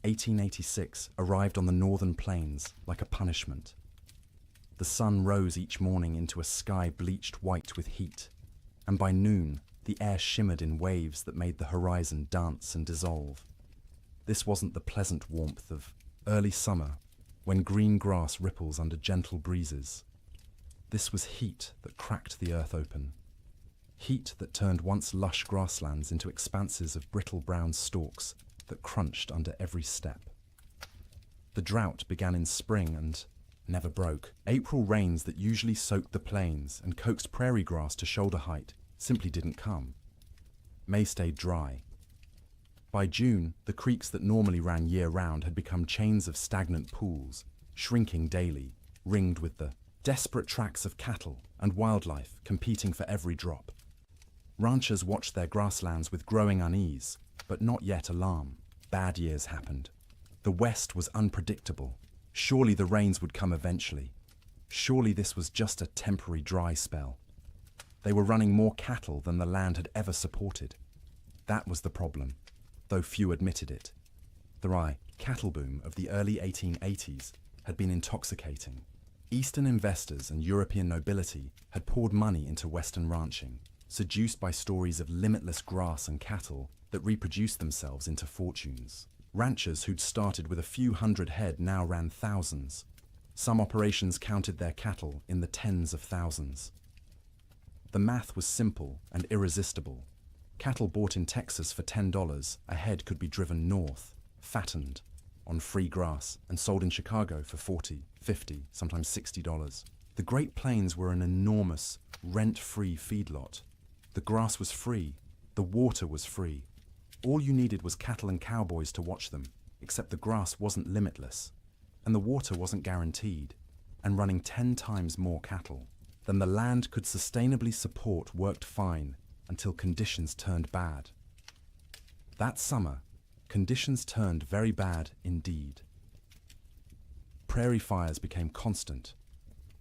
1886 arrived on the northern plains like a punishment. The sun rose each morning into a sky bleached white with heat, and by noon the air shimmered in waves that made the horizon dance and dissolve. This wasn't the pleasant warmth of early summer when green grass ripples under gentle breezes. This was heat that cracked the earth open. Heat that turned once lush grasslands into expanses of brittle brown stalks that crunched under every step. The drought began in spring and never broke. April rains that usually soaked the plains and coaxed prairie grass to shoulder height simply didn't come. May stayed dry. By June, the creeks that normally ran year-round had become chains of stagnant pools, shrinking daily, ringed with the desperate tracks of cattle and wildlife competing for every drop. Ranchers watched their grasslands with growing unease, but not yet alarm. Bad years happened. The West was unpredictable. Surely the rains would come eventually. Surely this was just a temporary dry spell. They were running more cattle than the land had ever supported. That was the problem, though few admitted it. The cattle boom of the early 1880s had been intoxicating. Eastern investors and European nobility had poured money into Western ranching, seduced by stories of limitless grass and cattle that reproduced themselves into fortunes. Ranchers who'd started with a few hundred head now ran thousands. Some operations counted their cattle in the tens of thousands. The math was simple and irresistible. Cattle bought in Texas for $10 a head could be driven north, fattened, on free grass, and sold in Chicago for $40, $50, sometimes $60. The Great Plains were an enormous, rent-free feedlot. The grass was free, the water was free. All you needed was cattle and cowboys to watch them, except the grass wasn't limitless, and the water wasn't guaranteed, and running 10 times more cattle than the land could sustainably support worked fine until conditions turned bad. That summer, conditions turned very bad indeed. Prairie fires became constant.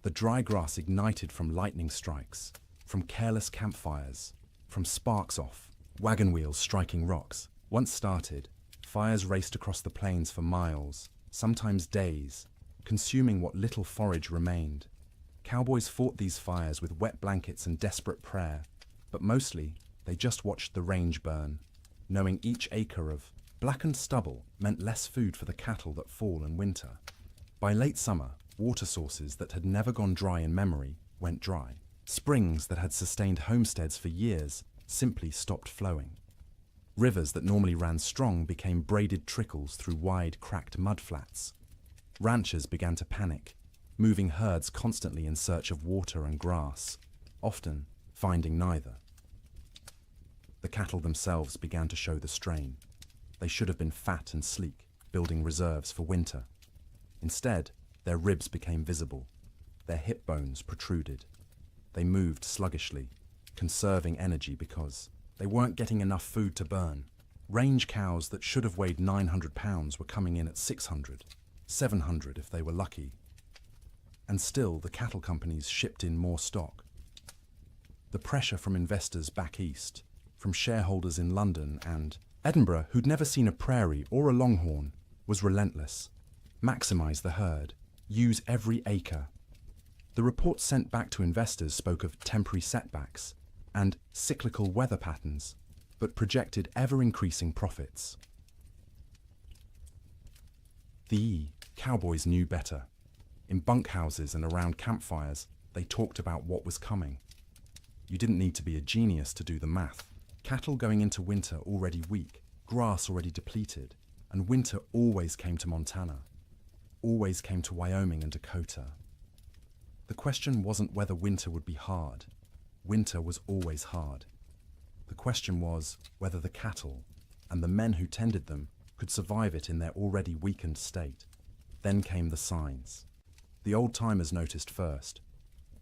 The dry grass ignited from lightning strikes, from careless campfires, from sparks off, wagon wheels striking rocks. Once started, fires raced across the plains for miles, sometimes days, consuming what little forage remained. Cowboys fought these fires with wet blankets and desperate prayer, but mostly they just watched the range burn, knowing each acre of blackened stubble meant less food for the cattle that fall in winter. By late summer, water sources that had never gone dry in memory went dry. Springs that had sustained homesteads for years simply stopped flowing. Rivers that normally ran strong became braided trickles through wide, cracked mudflats. Ranchers began to panic, moving herds constantly in search of water and grass, often finding neither. The cattle themselves began to show the strain. They should have been fat and sleek, building reserves for winter. Instead, their ribs became visible. Their hip bones protruded. They moved sluggishly, conserving energy because they weren't getting enough food to burn. Range cows that should have weighed 900 pounds were coming in at 600, 700 if they were lucky. And still, the cattle companies shipped in more stock. The pressure from investors back east, from shareholders in London and Edinburgh who'd never seen a prairie or a longhorn, was relentless. Maximize the herd. Use every acre. The reports sent back to investors spoke of temporary setbacks and cyclical weather patterns, but projected ever-increasing profits. The cowboys knew better. In bunkhouses and around campfires, they talked about what was coming. You didn't need to be a genius to do the math. Cattle going into winter already weak, grass already depleted, and winter always came to Montana, always came to Wyoming and Dakota. The question wasn't whether winter would be hard. Winter was always hard. The question was whether the cattle and the men who tended them could survive it in their already weakened state. Then came the signs. The old-timers noticed first.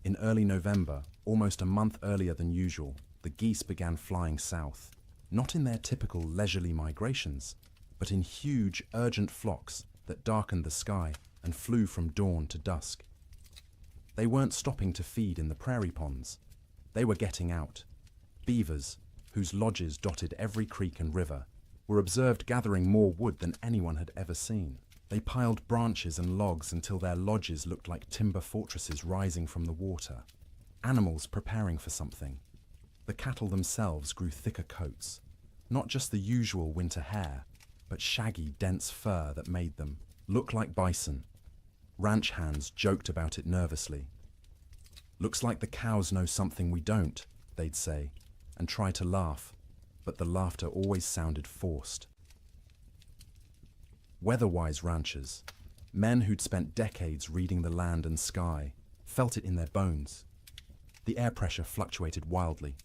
In early November, almost a month earlier than usual, the geese began flying south, not in their typical leisurely migrations, but in huge, urgent flocks that darkened the sky and flew from dawn to dusk. They weren't stopping to feed in the prairie ponds. They were getting out. Beavers, whose lodges dotted every creek and river, were observed gathering more wood than anyone had ever seen. They piled branches and logs until their lodges looked like timber fortresses rising from the water. Animals preparing for something. The cattle themselves grew thicker coats, not just the usual winter hair, but shaggy, dense fur that made them look like bison. Ranch hands joked about it nervously. "Looks like the cows know something we don't," they'd say, and try to laugh, but the laughter always sounded forced. Weather-wise ranchers, men who'd spent decades reading the land and sky, felt it in their bones. The air pressure fluctuated wildly.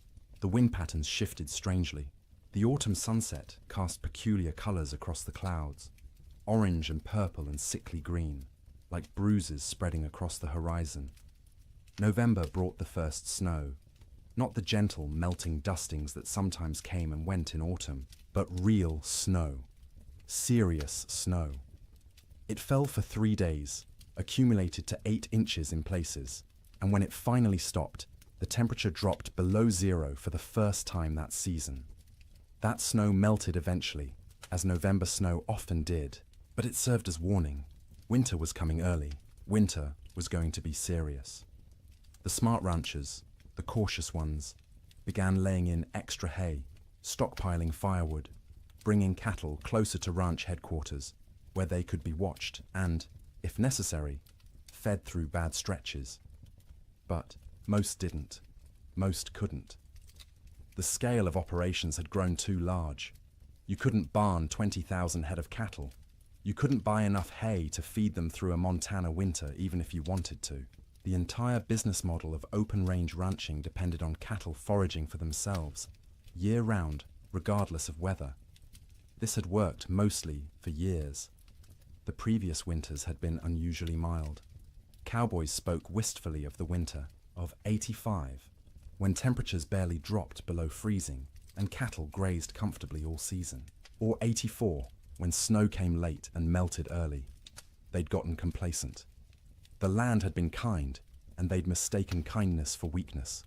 The wind patterns shifted strangely. The autumn sunset cast peculiar colors across the clouds, orange and purple and sickly green, like bruises spreading across the horizon. November brought the first snow, not the gentle, melting dustings that sometimes came and went in autumn, but real snow. Serious snow. It fell for 3 days, accumulated to 8 inches in places, and when it finally stopped, the temperature dropped below zero for the first time that season. That snow melted eventually, as November snow often did, but it served as warning. Winter was coming early. Winter was going to be serious. The smart ranchers, the cautious ones, began laying in extra hay, stockpiling firewood, bringing cattle closer to ranch headquarters, where they could be watched and, if necessary, fed through bad stretches. But most didn't. Most couldn't. The scale of operations had grown too large. You couldn't barn 20,000 head of cattle. You couldn't buy enough hay to feed them through a Montana winter even if you wanted to. The entire business model of open-range ranching depended on cattle foraging for themselves, year-round, regardless of weather. This had worked mostly for years. The previous winters had been unusually mild. Cowboys spoke wistfully of the winter of '85, when temperatures barely dropped below freezing and cattle grazed comfortably all season. Or '84, when snow came late and melted early. They'd gotten complacent. The land had been kind, and they'd mistaken kindness for weakness.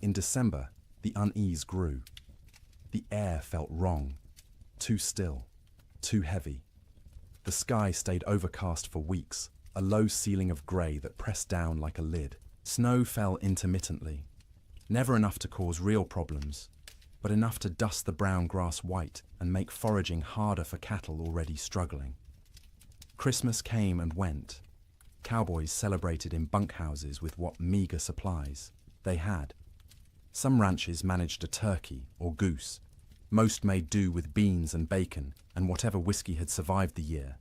In December, the unease grew. The air felt wrong, too still, too heavy. The sky stayed overcast for weeks, a low ceiling of grey that pressed down like a lid. Snow fell intermittently, never enough to cause real problems, but enough to dust the brown grass white and make foraging harder for cattle already struggling. Christmas came and went. Cowboys celebrated in bunkhouses with what meager supplies they had. Some ranches managed a turkey or goose. Most made do with beans and bacon and whatever whiskey had survived the year.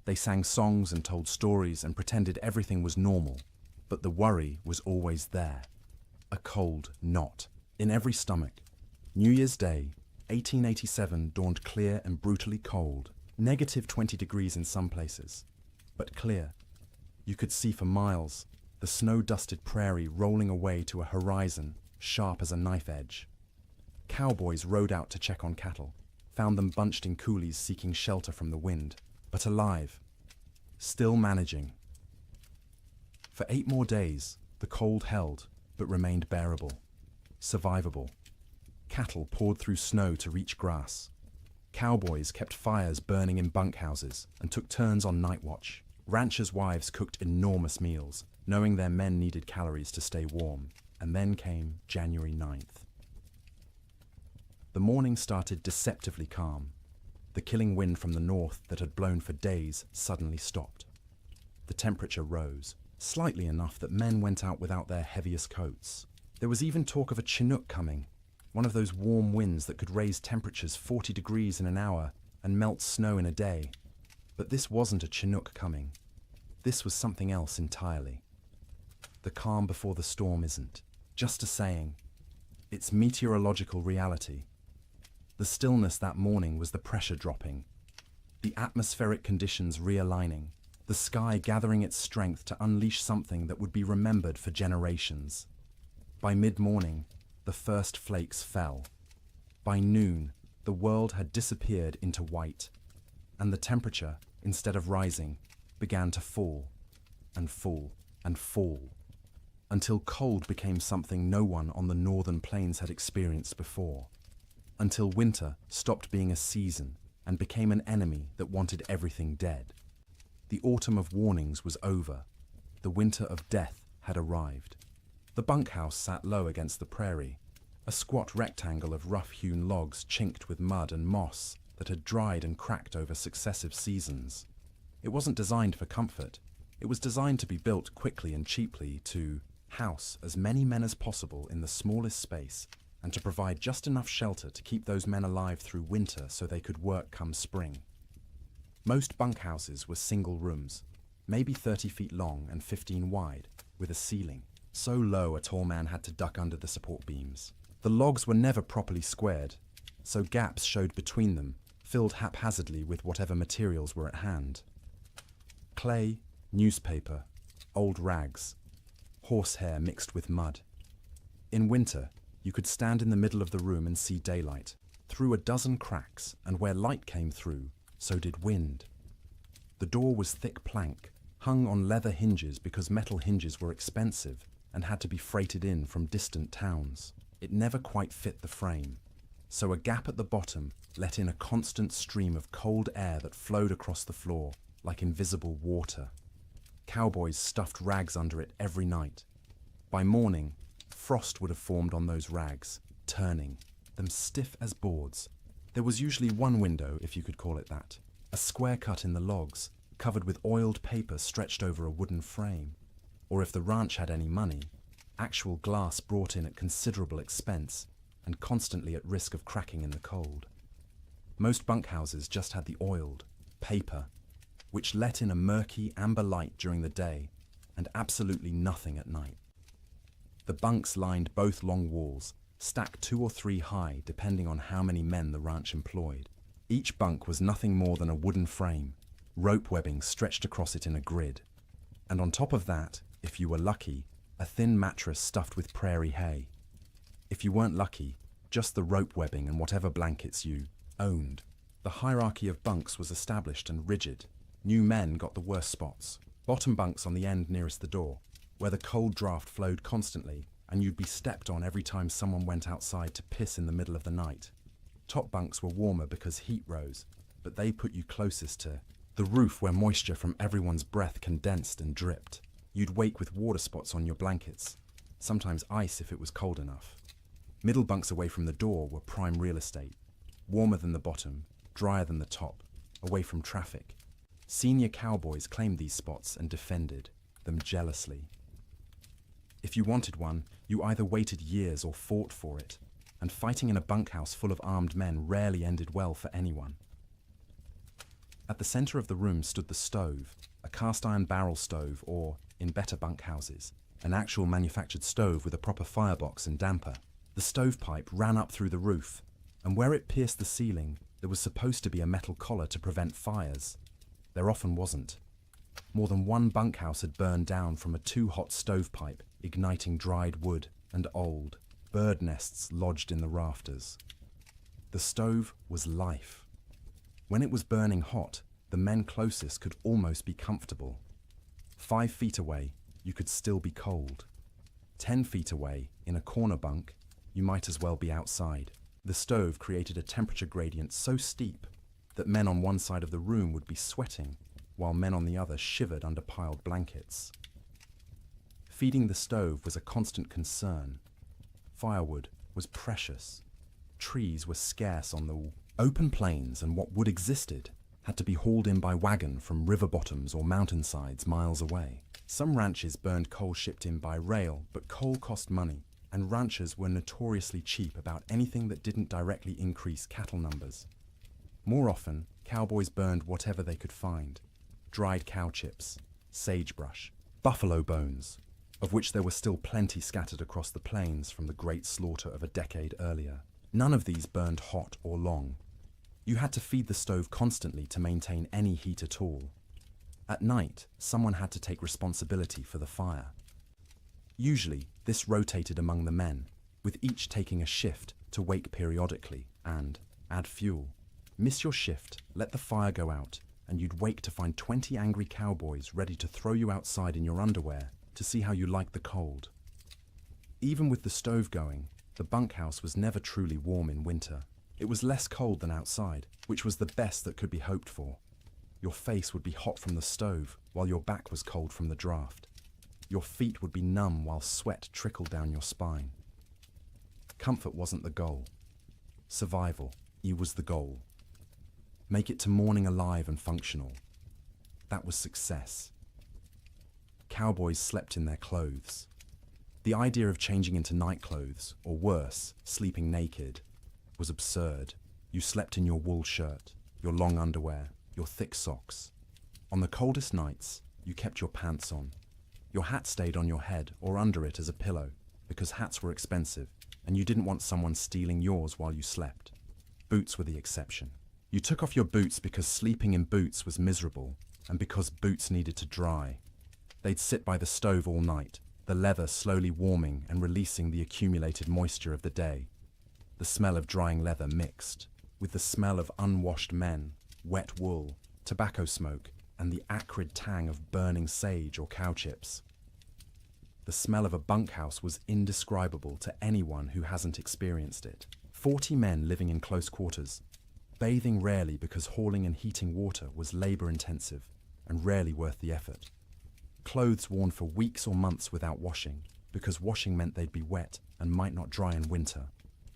They sang songs and told stories and pretended everything was normal, but the worry was always there. A cold knot in every stomach. New Year's Day, 1887 dawned clear and brutally cold, -20 degrees in some places, but clear. You could see for miles, the snow-dusted prairie rolling away to a horizon sharp as a knife edge. Cowboys rode out to check on cattle, found them bunched in coulees seeking shelter from the wind, but alive, still managing. For 8 more days, the cold held, but remained bearable, survivable. Cattle poured through snow to reach grass. Cowboys kept fires burning in bunkhouses and took turns on night watch. Ranchers' wives cooked enormous meals, knowing their men needed calories to stay warm. And then came January 9th. The morning started deceptively calm. The killing wind from the north that had blown for days suddenly stopped. The temperature rose, slightly enough that men went out without their heaviest coats. There was even talk of a Chinook coming, one of those warm winds that could raise temperatures 40 degrees in an hour and melt snow in a day. But this wasn't a Chinook coming. This was something else entirely. The calm before the storm isn't just a saying. It's meteorological reality. The stillness that morning was the pressure dropping, the atmospheric conditions realigning, the sky gathering its strength to unleash something that would be remembered for generations. By mid-morning, the first flakes fell. By noon, the world had disappeared into white, and the temperature, instead of rising, began to fall and fall and fall, until cold became something no one on the northern plains had experienced before. until winter stopped being a season and became an enemy that wanted everything dead. The autumn of warnings was over. The winter of death had arrived. The bunkhouse sat low against the prairie, a squat rectangle of rough-hewn logs chinked with mud and moss that had dried and cracked over successive seasons. It wasn't designed for comfort. It was designed to be built quickly and cheaply to house as many men as possible in the smallest space and to provide just enough shelter to keep those men alive through winter so they could work come spring. Most bunkhouses were single rooms, maybe 30 feet long and 15 wide, with a ceiling, so low a tall man had to duck under the support beams. The logs were never properly squared, so gaps showed between them, filled haphazardly with whatever materials were at hand. Clay, newspaper, old rags, horsehair mixed with mud. In winter, you could stand in the middle of the room and see daylight, through a dozen cracks, and where light came through, so did wind. The door was thick plank, hung on leather hinges because metal hinges were expensive and had to be freighted in from distant towns. It never quite fit the frame, so a gap at the bottom let in a constant stream of cold air that flowed across the floor like invisible water. Cowboys stuffed rags under it every night. By morning, frost would have formed on those rags, turning them stiff as boards. There was usually one window, if you could call it that, a square cut in the logs, covered with oiled paper stretched over a wooden frame. Or if the ranch had any money, actual glass brought in at considerable expense and constantly at risk of cracking in the cold. Most bunkhouses just had the oiled paper, which let in a murky amber light during the day and absolutely nothing at night. The bunks lined both long walls, stacked 2 or 3 high depending on how many men the ranch employed. Each bunk was nothing more than a wooden frame, rope webbing stretched across it in a grid. And on top of that, if you were lucky, a thin mattress stuffed with prairie hay. If you weren't lucky, just the rope webbing and whatever blankets you owned. The hierarchy of bunks was established and rigid. New men got the worst spots. Bottom bunks on the end nearest the door, where the cold draft flowed constantly and you'd be stepped on every time someone went outside to piss in the middle of the night. Top bunks were warmer because heat rose, but they put you closest to the roof where moisture from everyone's breath condensed and dripped. You'd wake with water spots on your blankets, sometimes ice if it was cold enough. Middle bunks away from the door were prime real estate, warmer than the bottom, drier than the top, away from traffic. Senior cowboys claimed these spots and defended them jealously. If you wanted one, you either waited years or fought for it, and fighting in a bunkhouse full of armed men rarely ended well for anyone. At the center of the room stood the stove, a cast-iron barrel stove or, in better bunkhouses, an actual manufactured stove with a proper firebox and damper. The stovepipe ran up through the roof, and where it pierced the ceiling, there was supposed to be a metal collar to prevent fires. There often wasn't. More than one bunkhouse had burned down from a too-hot stovepipe, igniting dried wood and old bird nests lodged in the rafters. The stove was life. When it was burning hot, the men closest could almost be comfortable. 5 feet away, you could still be cold. 10 feet away, in a corner bunk, you might as well be outside. The stove created a temperature gradient so steep that men on one side of the room would be sweating, while men on the other shivered under piled blankets. Feeding the stove was a constant concern. Firewood was precious. Trees were scarce on the open plains, and what wood existed had to be hauled in by wagon from river bottoms or mountainsides miles away. Some ranches burned coal shipped in by rail, but coal cost money, and ranchers were notoriously cheap about anything that didn't directly increase cattle numbers. More often, cowboys burned whatever they could find: dried cow chips, sagebrush, buffalo bones, of which there were still plenty scattered across the plains from the great slaughter of a decade earlier. None of these burned hot or long. You had to feed the stove constantly to maintain any heat at all. At night, someone had to take responsibility for the fire. Usually, this rotated among the men, with each taking a shift to wake periodically and add fuel. Miss your shift, let the fire go out, and you'd wake to find 20 angry cowboys ready to throw you outside in your underwear to see how you liked the cold. Even with the stove going, the bunkhouse was never truly warm in winter. It was less cold than outside, which was the best that could be hoped for. Your face would be hot from the stove, while your back was cold from the draft. Your feet would be numb while sweat trickled down your spine. Comfort wasn't the goal. Survival, was the goal. Make it to morning alive and functional. That was success. Cowboys slept in their clothes. The idea of changing into night clothes, or worse, sleeping naked, was absurd. You slept in your wool shirt, your long underwear, your thick socks. On the coldest nights, you kept your pants on. Your hat stayed on your head or under it as a pillow, because hats were expensive, and you didn't want someone stealing yours while you slept. Boots were the exception. You took off your boots because sleeping in boots was miserable, and because boots needed to dry. They'd sit by the stove all night, the leather slowly warming and releasing the accumulated moisture of the day. The smell of drying leather mixed with the smell of unwashed men, wet wool, tobacco smoke, and the acrid tang of burning sage or cow chips. The smell of a bunkhouse was indescribable to anyone who hasn't experienced it. 40 men living in close quarters, bathing rarely because hauling and heating water was labor-intensive and rarely worth the effort. Clothes worn for weeks or months without washing, because washing meant they'd be wet and might not dry in winter,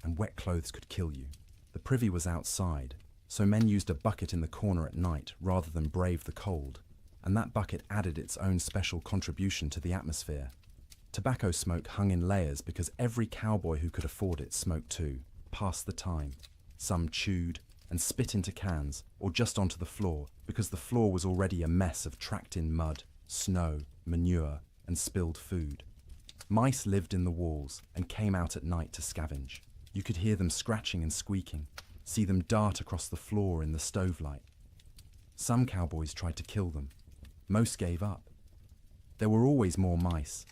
and wet clothes could kill you. The privy was outside, so men used a bucket in the corner at night rather than brave the cold, and that bucket added its own special contribution to the atmosphere. Tobacco smoke hung in layers because every cowboy who could afford it smoked too, passed the time. Some chewed and spit into cans or just onto the floor because the floor was already a mess of tracked-in mud, snow, manure, and spilled food. Mice lived in the walls and came out at night to scavenge. You could hear them scratching and squeaking, see them dart across the floor in the stove light. Some cowboys tried to kill them. Most gave up. There were always more mice,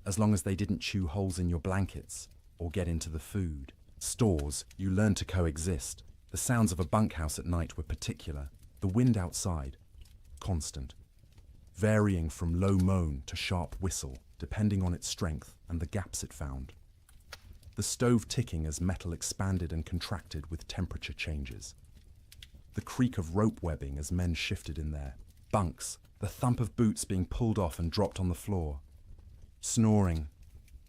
as long as they didn't chew holes in your blankets or get into the food. Stores, you learned to coexist. The sounds of a bunkhouse at night were particular. The wind outside, constant, varying from low moan to sharp whistle, depending on its strength and the gaps it found. The stove ticking as metal expanded and contracted with temperature changes. The creak of rope webbing as men shifted in there. Bunks, the thump of boots being pulled off and dropped on the floor. Snoring.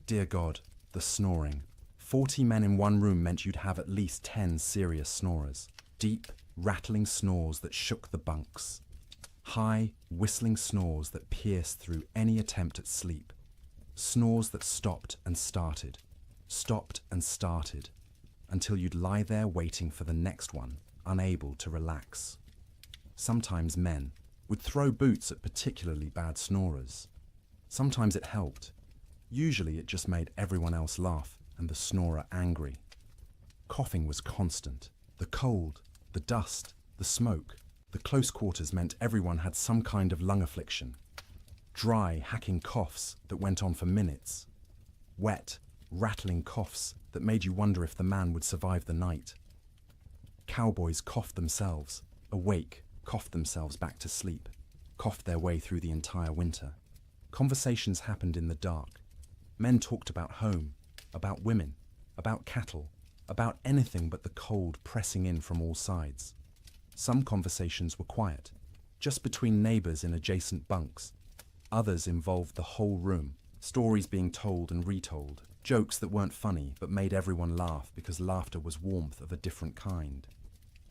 Dear God, the snoring. 40 men in one room meant you'd have at least 10 serious snorers. Deep, rattling snores that shook the bunks. High, whistling snores that pierced through any attempt at sleep. Snores that stopped and started, until you'd lie there waiting for the next one, unable to relax. Sometimes men would throw boots at particularly bad snorers. Sometimes it helped. Usually it just made everyone else laugh and the snorer angry. Coughing was constant. The cold, the dust, the smoke, the close quarters meant everyone had some kind of lung affliction. Dry, hacking coughs that went on for minutes. Wet, rattling coughs that made you wonder if the man would survive the night. Cowboys coughed themselves, awake, coughed themselves back to sleep, coughed their way through the entire winter. Conversations happened in the dark. Men talked about home, about women, about cattle, about anything but the cold pressing in from all sides. Some conversations were quiet, just between neighbors in adjacent bunks. Others involved the whole room, stories being told and retold, jokes that weren't funny but made everyone laugh because laughter was warmth of a different kind.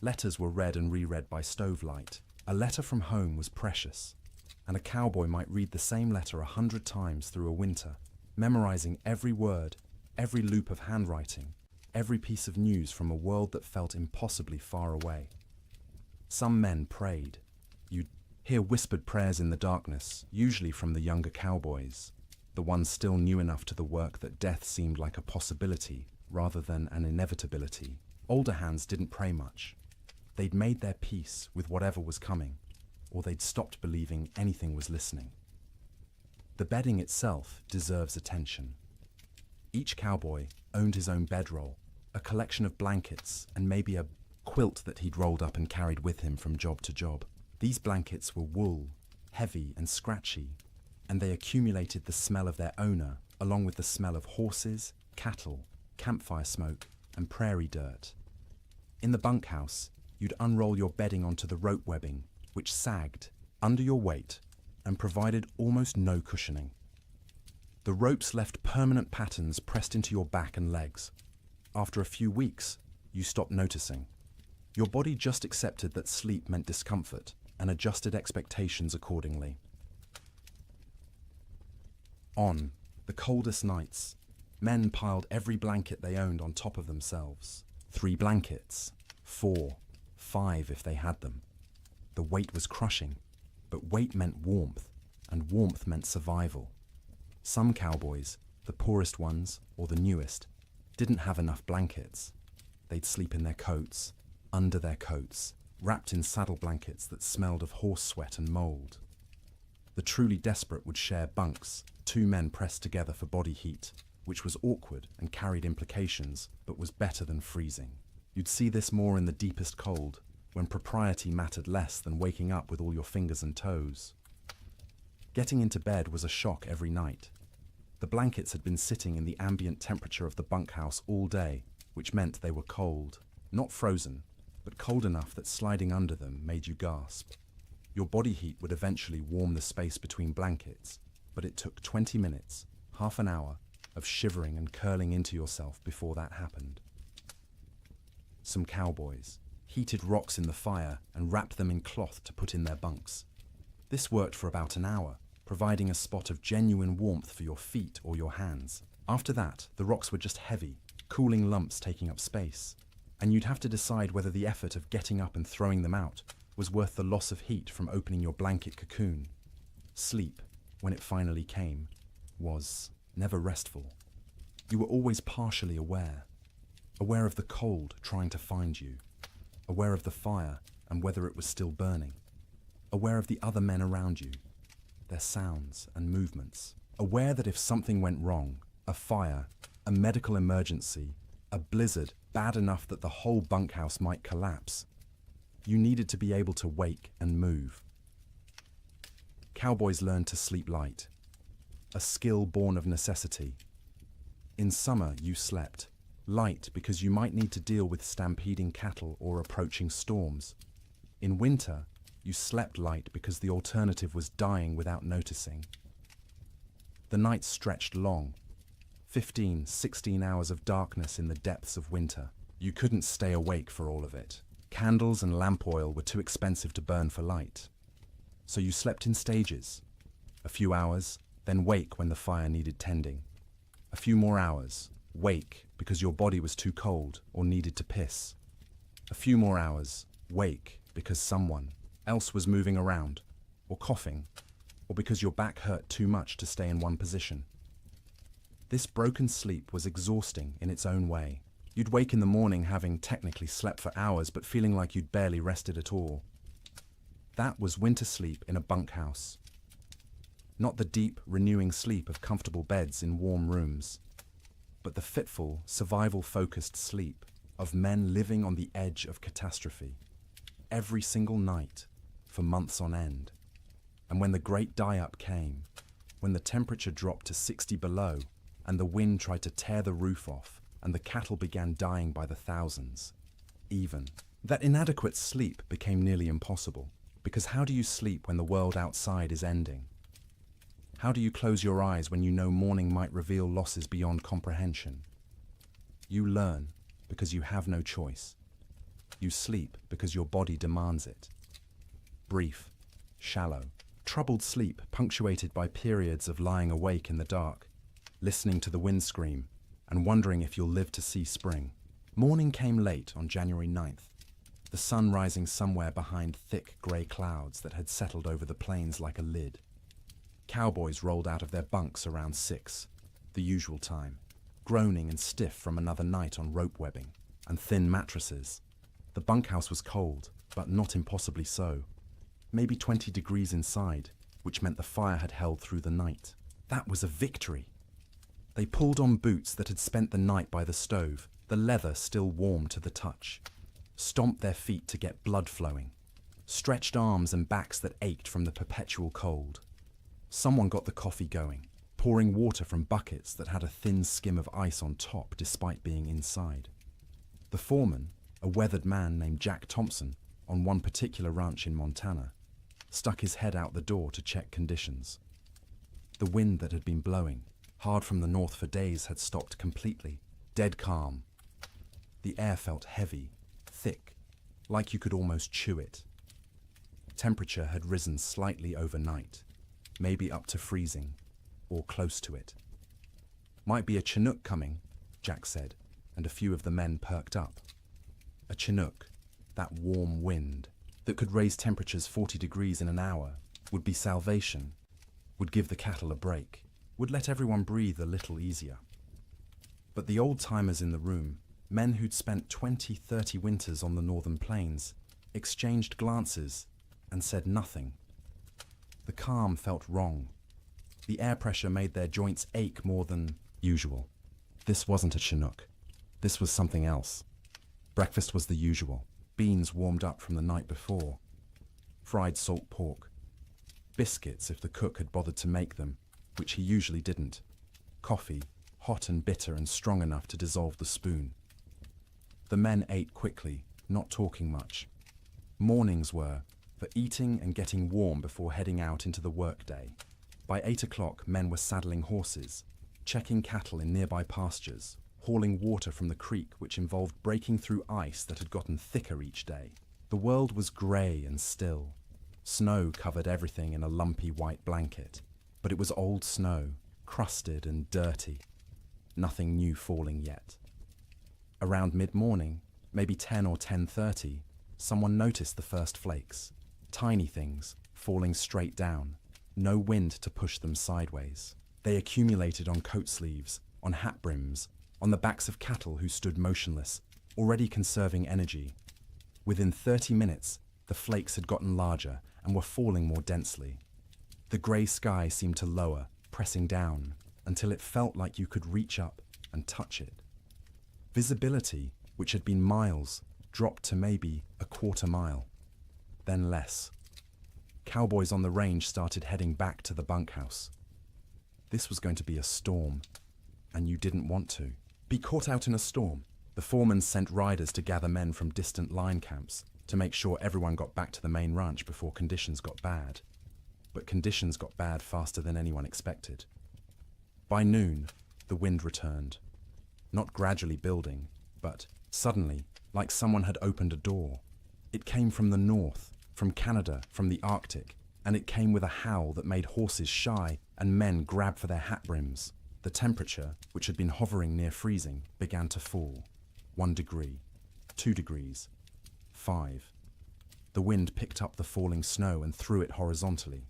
Letters were read and reread by stovelight. A letter from home was precious, and a cowboy might read the same letter 100 times through a winter, memorizing every word, every loop of handwriting, every piece of news from a world that felt impossibly far away. Some men prayed. You'd hear whispered prayers in the darkness, usually from the younger cowboys, the ones still new enough to the work that death seemed like a possibility rather than an inevitability. Older hands didn't pray much. They'd made their peace with whatever was coming, or they'd stopped believing anything was listening. The bedding itself deserves attention. Each cowboy owned his own bedroll, a collection of blankets, and maybe a quilt that he'd rolled up and carried with him from job to job. These blankets were wool, heavy and scratchy, and they accumulated the smell of their owner, along with the smell of horses, cattle, campfire smoke, and prairie dirt. In the bunkhouse, you'd unroll your bedding onto the rope webbing, which sagged under your weight and provided almost no cushioning. The ropes left permanent patterns pressed into your back and legs. After a few weeks, you stopped noticing. Your body just accepted that sleep meant discomfort and adjusted expectations accordingly. On the coldest nights, men piled every blanket they owned on top of themselves. 3 blankets, 4, 5 if they had them. The weight was crushing, but weight meant warmth, and warmth meant survival. Some cowboys, the poorest ones or the newest, didn't have enough blankets. They'd sleep in their coats, under their coats, wrapped in saddle blankets that smelled of horse sweat and mold. The truly desperate would share bunks, 2 men pressed together for body heat, which was awkward and carried implications, but was better than freezing. You'd see this more in the deepest cold, when propriety mattered less than waking up with all your fingers and toes. Getting into bed was a shock every night. The blankets had been sitting in the ambient temperature of the bunkhouse all day, which meant they were cold. Not frozen, but cold enough that sliding under them made you gasp. Your body heat would eventually warm the space between blankets, but it took 20 minutes, half an hour, of shivering and curling into yourself before that happened. Some cowboys heated rocks in the fire and wrapped them in cloth to put in their bunks. This worked for about an hour, providing a spot of genuine warmth for your feet or your hands. After that, the rocks were just heavy, cooling lumps taking up space, and you'd have to decide whether the effort of getting up and throwing them out was worth the loss of heat from opening your blanket cocoon. Sleep, when it finally came, was never restful. You were always partially aware of the cold trying to find you, aware of the fire and whether it was still burning, aware of the other men around you, their sounds and movements, aware that if something went wrong, a fire, a medical emergency, a blizzard bad enough that the whole bunkhouse might collapse, you needed to be able to wake and move. Cowboys learned to sleep light, a skill born of necessity. In summer, you slept light because you might need to deal with stampeding cattle or approaching storms. In winter, you slept light because the alternative was dying without noticing. The nights stretched long, 15, 16 hours of darkness in the depths of winter. You couldn't stay awake for all of it. Candles and lamp oil were too expensive to burn for light. So you slept in stages. A few hours, then wake when the fire needed tending. A few more hours, wake because your body was too cold or needed to piss. A few more hours, wake because someone else was moving around, or coughing, or because your back hurt too much to stay in one position. This broken sleep was exhausting in its own way. You'd wake in the morning having technically slept for hours but feeling like you'd barely rested at all. That was winter sleep in a bunkhouse. Not the deep, renewing sleep of comfortable beds in warm rooms, but the fitful, survival-focused sleep of men living on the edge of catastrophe. Every single night, for months on end. And when the great die-up came, when the temperature dropped to 60 below, and the wind tried to tear the roof off, and the cattle began dying by the thousands, that inadequate sleep became nearly impossible. Because how do you sleep when the world outside is ending? How do you close your eyes when you know morning might reveal losses beyond comprehension? You learn because you have no choice. You sleep because your body demands it. Brief, shallow, troubled sleep punctuated by periods of lying awake in the dark, listening to the wind scream, and wondering if you'll live to see spring. Morning came late on January 9th, the sun rising somewhere behind thick grey clouds that had settled over the plains like a lid. Cowboys rolled out of their bunks around 6, the usual time, groaning and stiff from another night on rope webbing and thin mattresses. The bunkhouse was cold, but not impossibly so. Maybe 20 degrees inside, which meant the fire had held through the night. That was a victory. They pulled on boots that had spent the night by the stove, the leather still warm to the touch, stomped their feet to get blood flowing, stretched arms and backs that ached from the perpetual cold. Someone got the coffee going, pouring water from buckets that had a thin skim of ice on top despite being inside. The foreman, A weathered man named Jack Thompson, on one particular ranch in Montana, stuck his head out the door to check conditions. The wind that had been blowing hard from the north for days had stopped completely, dead calm. The air felt heavy, thick, like you could almost chew it. Temperature had risen slightly overnight, maybe up to freezing, or close to it. "Might be a Chinook coming," Jack said, and a few of the men perked up. A Chinook, that warm wind that could raise temperatures 40 degrees in an hour, would be salvation, would give the cattle a break, would let everyone breathe a little easier. But the old-timers in the room, men who'd spent 20-30 winters on the northern plains, exchanged glances and said nothing. The calm felt wrong. The air pressure made their joints ache more than usual. This wasn't a Chinook. This was something else. Breakfast was the usual. Beans warmed up from the night before. Fried salt pork. Biscuits if the cook had bothered to make them, which he usually didn't. Coffee, hot and bitter and strong enough to dissolve the spoon. The men ate quickly, not talking much. Mornings were for eating and getting warm before heading out into the workday. By 8 o'clock, men were saddling horses, checking cattle in nearby pastures, hauling water from the creek, which involved breaking through ice that had gotten thicker each day. The world was grey and still. Snow covered everything in a lumpy white blanket, but it was old snow, crusted and dirty. Nothing new falling yet. Around mid-morning, maybe 10 or 10:30, someone noticed the first flakes. Tiny things, falling straight down. No wind to push them sideways. They accumulated on coat sleeves, on hat brims, on the backs of cattle who stood motionless, already conserving energy. Within 30 minutes, the flakes had gotten larger and were falling more densely. The grey sky seemed to lower, pressing down, until it felt like you could reach up and touch it. Visibility, which had been miles, dropped to maybe a quarter mile, then less. Cowboys on the range started heading back to the bunkhouse. This was going to be a storm, and you didn't want to be caught out in a storm. The foreman sent riders to gather men from distant line camps to make sure everyone got back to the main ranch before conditions got bad. But conditions got bad faster than anyone expected. By noon, the wind returned. Not gradually building, but suddenly, like someone had opened a door. It came from the north, from Canada, from the Arctic, and it came with a howl that made horses shy and men grab for their hat brims. The temperature, which had been hovering near freezing, began to fall. 1 degree, 2 degrees, 5. The wind picked up the falling snow and threw it horizontally.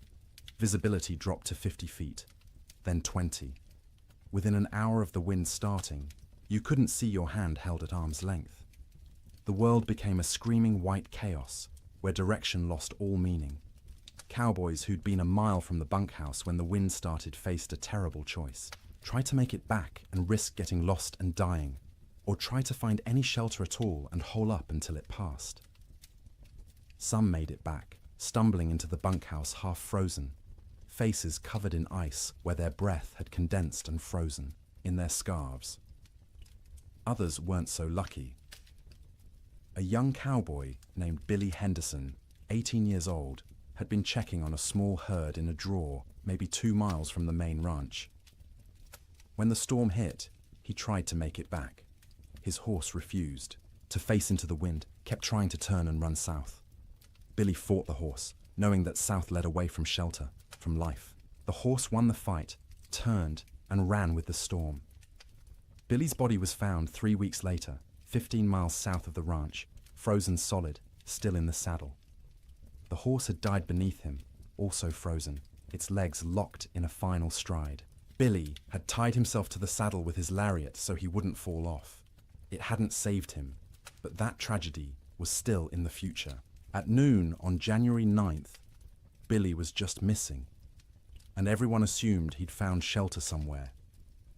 Visibility dropped to 50 feet, then 20. Within an hour of the wind starting, you couldn't see your hand held at arm's length. The world became a screaming white chaos, where direction lost all meaning. Cowboys who'd been a mile from the bunkhouse when the wind started faced a terrible choice. Try to make it back and risk getting lost and dying, or try to find any shelter at all and hole up until it passed. Some made it back, stumbling into the bunkhouse half frozen, faces covered in ice where their breath had condensed and frozen, in their scarves. Others weren't so lucky. A young cowboy named Billy Henderson, 18 years old, had been checking on a small herd in a draw maybe 2 miles from the main ranch. When the storm hit, he tried to make it back. His horse refused. To face into the wind, kept trying to turn and run south. Billy fought the horse, knowing that south led away from shelter, from life. The horse won the fight, turned, and ran with the storm. Billy's body was found 3 weeks later, 15 miles south of the ranch, frozen solid, still in the saddle. The horse had died beneath him, also frozen, its legs locked in a final stride. Billy had tied himself to the saddle with his lariat so he wouldn't fall off. It hadn't saved him, but that tragedy was still in the future. At noon on January 9th, Billy was just missing, and everyone assumed he'd found shelter somewhere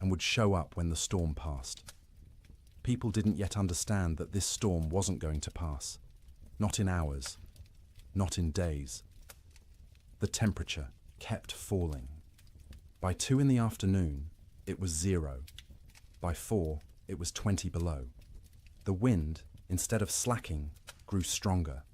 and would show up when the storm passed. People didn't yet understand that this storm wasn't going to pass. Not in hours, not in days. The temperature kept falling. By 2 in the afternoon, it was 0. By 4, it was 20 below. The wind, instead of slacking, grew stronger.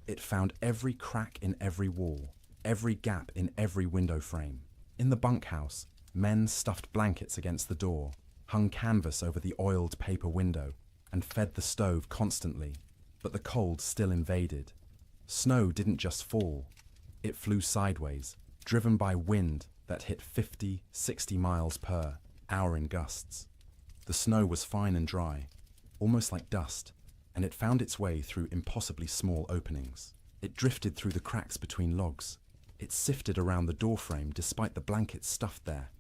It found every crack in every wall, every gap in every window frame. In the bunkhouse, men stuffed blankets against the door, hung canvas over the oiled paper window, and fed the stove constantly. But the cold still invaded. Snow didn't just fall. It flew sideways, driven by wind that hit 50, 60 miles per hour in gusts. The snow was fine and dry, almost like dust, and it found its way through impossibly small openings. It drifted through the cracks between logs. It sifted around the doorframe despite the blankets stuffed there.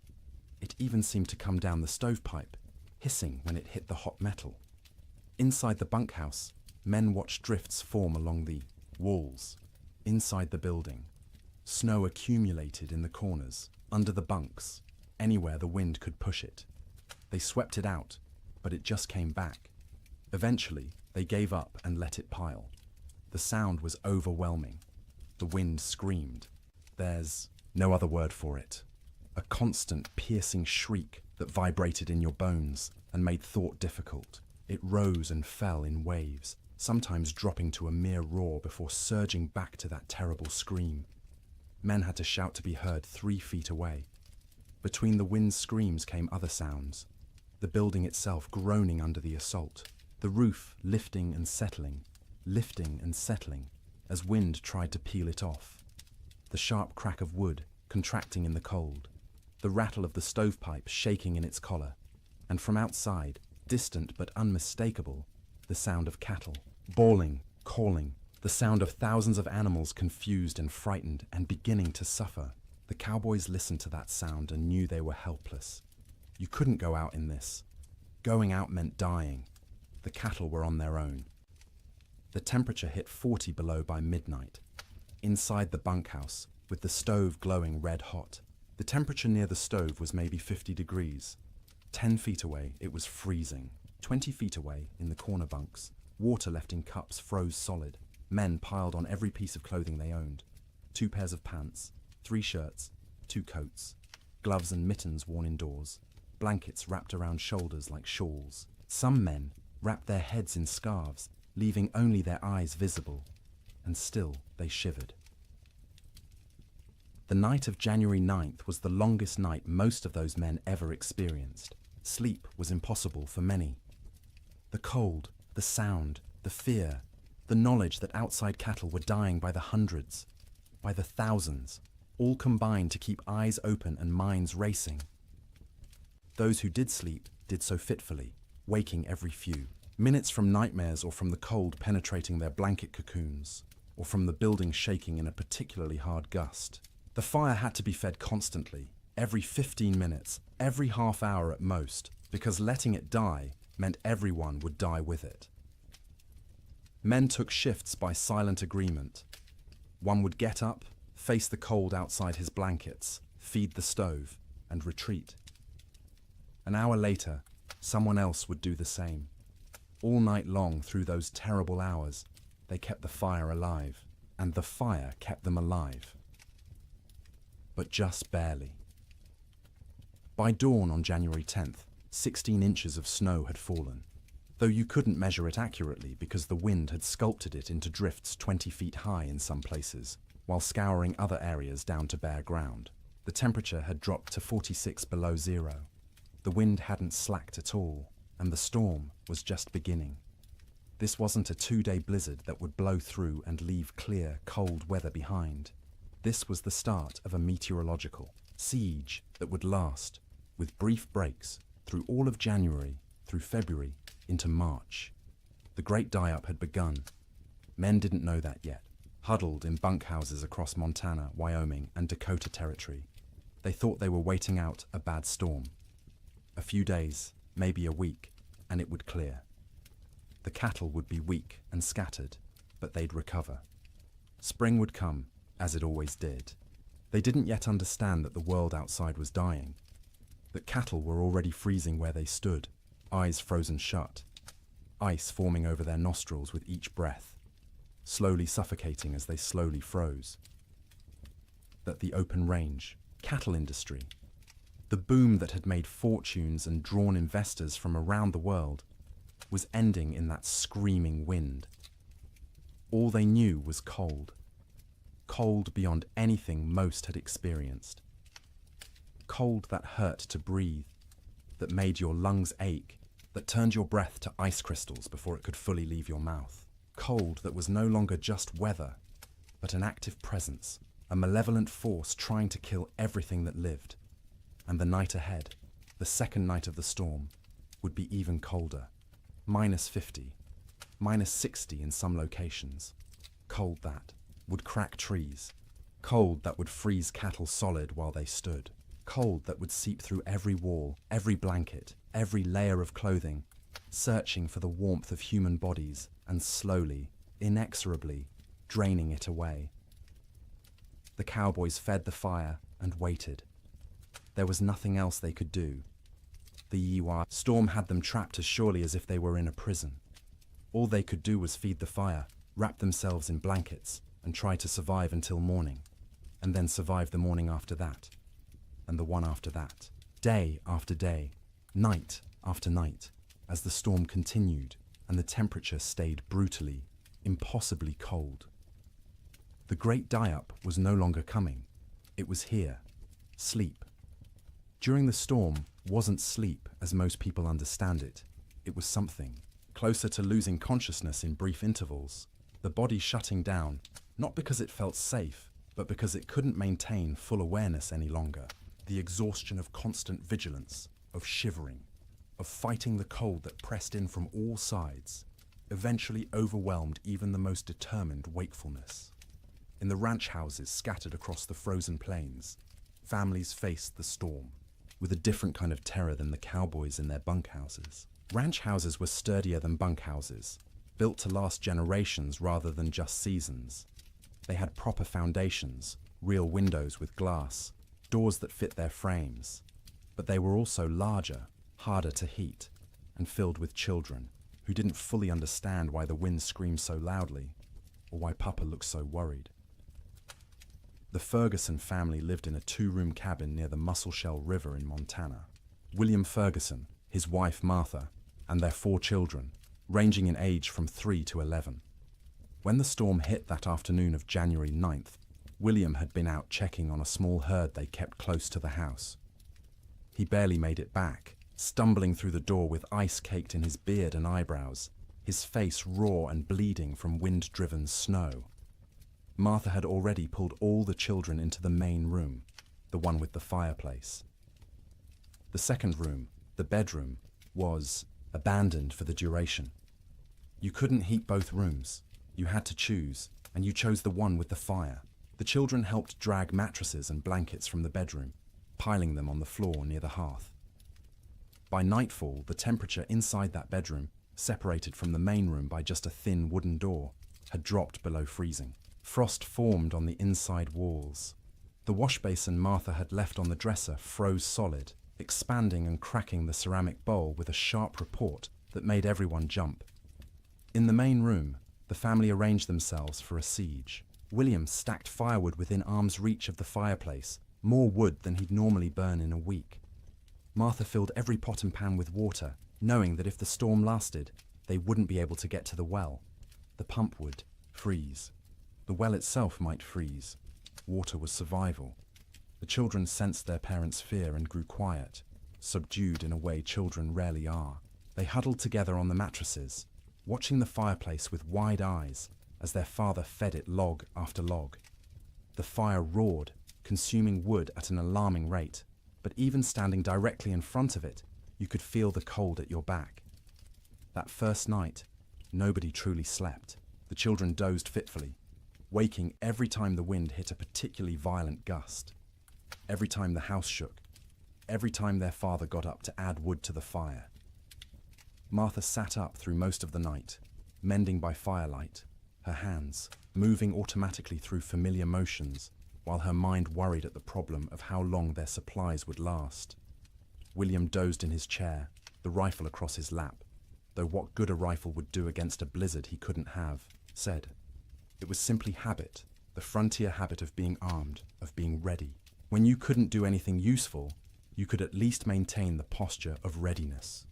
It even seemed to come down the stovepipe, hissing when it hit the hot metal. Inside the bunkhouse, men watched drifts form along the walls. Inside the building, snow accumulated in the corners, under the bunks, anywhere the wind could push it. They swept it out, but it just came back. Eventually, they gave up and let it pile. The sound was overwhelming. The wind screamed. There's no other word for it. A constant, piercing shriek that vibrated in your bones and made thought difficult. It rose and fell in waves, sometimes dropping to a mere roar before surging back to that terrible scream. Men had to shout to be heard 3 feet away. Between the wind's screams came other sounds. The building itself groaning under the assault. The roof lifting and settling, as wind tried to peel it off. The sharp crack of wood contracting in the cold. The rattle of the stovepipe shaking in its collar. And from outside, distant but unmistakable, the sound of cattle, bawling, calling, the sound of thousands of animals confused and frightened and beginning to suffer. The cowboys listened to that sound and knew they were helpless. You couldn't go out in this. Going out meant dying. The cattle were on their own. The temperature hit 40 below by midnight. Inside the bunkhouse, with the stove glowing red hot, the temperature near the stove was maybe 50 degrees. 10 feet away, it was freezing. 20 feet away, in the corner bunks, water left in cups froze solid. Men piled on every piece of clothing they owned. 2 pairs of pants, 3 shirts, 2 coats, gloves and mittens worn indoors, blankets wrapped around shoulders like shawls. Some men wrapped their heads in scarves, leaving only their eyes visible, and still they shivered. The night of January 9th was the longest night most of those men ever experienced. Sleep was impossible for many. The cold, the sound, the fear, the knowledge that outside cattle were dying by the hundreds, by the thousands, all combined to keep eyes open and minds racing. Those who did sleep did so fitfully, waking every few. Minutes from nightmares or from the cold penetrating their blanket cocoons, or from the building shaking in a particularly hard gust. The fire had to be fed constantly, every 15 minutes, every half hour at most, because letting it die meant everyone would die with it. Men took shifts by silent agreement. One would get up, face the cold outside his blankets, feed the stove, and retreat. An hour later, someone else would do the same. All night long through those terrible hours, they kept the fire alive, and the fire kept them alive. But just barely. By dawn on January 10th, 16 inches of snow had fallen, though you couldn't measure it accurately because the wind had sculpted it into drifts 20 feet high in some places, while scouring other areas down to bare ground. The temperature had dropped to 46 below zero. The wind hadn't slacked at all, and the storm was just beginning. This wasn't a 2-day blizzard that would blow through and leave clear, cold weather behind. This was the start of a meteorological siege that would last, with brief breaks, through all of January, through February, into March. The great die-up had begun. Men didn't know that yet, huddled in bunkhouses across Montana, Wyoming, and Dakota Territory. They thought they were waiting out a bad storm. A few days, maybe a week, and it would clear. The cattle would be weak and scattered, but they'd recover. Spring would come, as it always did. They didn't yet understand that the world outside was dying, that cattle were already freezing where they stood, eyes frozen shut, ice forming over their nostrils with each breath, slowly suffocating as they slowly froze. That the open range, cattle industry, the boom that had made fortunes and drawn investors from around the world, was ending in that screaming wind. All they knew was cold. Cold beyond anything most had experienced. Cold that hurt to breathe, that made your lungs ache, that turned your breath to ice crystals before it could fully leave your mouth. Cold that was no longer just weather, but an active presence, a malevolent force trying to kill everything that lived. And the night ahead, the second night of the storm, would be even colder. -50, -60 in some locations. Cold that would crack trees. Cold that would freeze cattle solid while they stood. Cold that would seep through every wall, every blanket, every layer of clothing, searching for the warmth of human bodies and slowly, inexorably, draining it away. The cowboys fed the fire and waited. There was nothing else they could do. The Yiwa storm had them trapped as surely as if they were in a prison. All they could do was feed the fire, wrap themselves in blankets, and try to survive until morning, and then survive the morning after that, and the one after that, day after day, night after night, as the storm continued and the temperature stayed brutally, impossibly cold. The great die-up was no longer coming. It was here. Sleep. During the storm wasn't sleep as most people understand it. It was something closer to losing consciousness in brief intervals, the body shutting down, not because it felt safe, but because it couldn't maintain full awareness any longer. The exhaustion of constant vigilance, of shivering, of fighting the cold that pressed in from all sides, eventually overwhelmed even the most determined wakefulness. In the ranch houses scattered across the frozen plains, families faced the storm with a different kind of terror than the cowboys in their bunkhouses. Ranch houses were sturdier than bunkhouses, built to last generations rather than just seasons. They had proper foundations, real windows with glass, doors that fit their frames. But they were also larger, harder to heat, and filled with children who didn't fully understand why the wind screamed so loudly, or why Papa looked so worried. The Ferguson family lived in a 2-room cabin near the Musselshell River in Montana. William Ferguson, his wife Martha, and their 4 children, ranging in age from 3 to 11. When the storm hit that afternoon of January 9th, William had been out checking on a small herd they kept close to the house. He barely made it back, stumbling through the door with ice caked in his beard and eyebrows, his face raw and bleeding from wind-driven snow. Martha had already pulled all the children into the main room, the one with the fireplace. The second room, the bedroom, was abandoned for the duration. You couldn't heat both rooms. You had to choose, and you chose the one with the fire. The children helped drag mattresses and blankets from the bedroom, piling them on the floor near the hearth. By nightfall, the temperature inside that bedroom, separated from the main room by just a thin wooden door, had dropped below freezing. Frost formed on the inside walls. The wash basin Martha had left on the dresser froze solid, expanding and cracking the ceramic bowl with a sharp report that made everyone jump. In the main room, the family arranged themselves for a siege. William stacked firewood within arm's reach of the fireplace, more wood than he'd normally burn in a week. Martha filled every pot and pan with water, knowing that if the storm lasted, they wouldn't be able to get to the well. The pump would freeze. The well itself might freeze. Water was survival. The children sensed their parents' fear and grew quiet, subdued in a way children rarely are. They huddled together on the mattresses, watching the fireplace with wide eyes as their father fed it log after log. The fire roared, consuming wood at an alarming rate, but even standing directly in front of it, you could feel the cold at your back. That first night, nobody truly slept. The children dozed fitfully, waking every time the wind hit a particularly violent gust, every time the house shook, every time their father got up to add wood to the fire. Martha sat up through most of the night, mending by firelight, her hands moving automatically through familiar motions, while her mind worried at the problem of how long their supplies would last. William dozed in his chair, the rifle across his lap, though what good a rifle would do against a blizzard he couldn't have, said. It was simply habit, the frontier habit of being armed, of being ready. When you couldn't do anything useful, you could at least maintain the posture of readiness.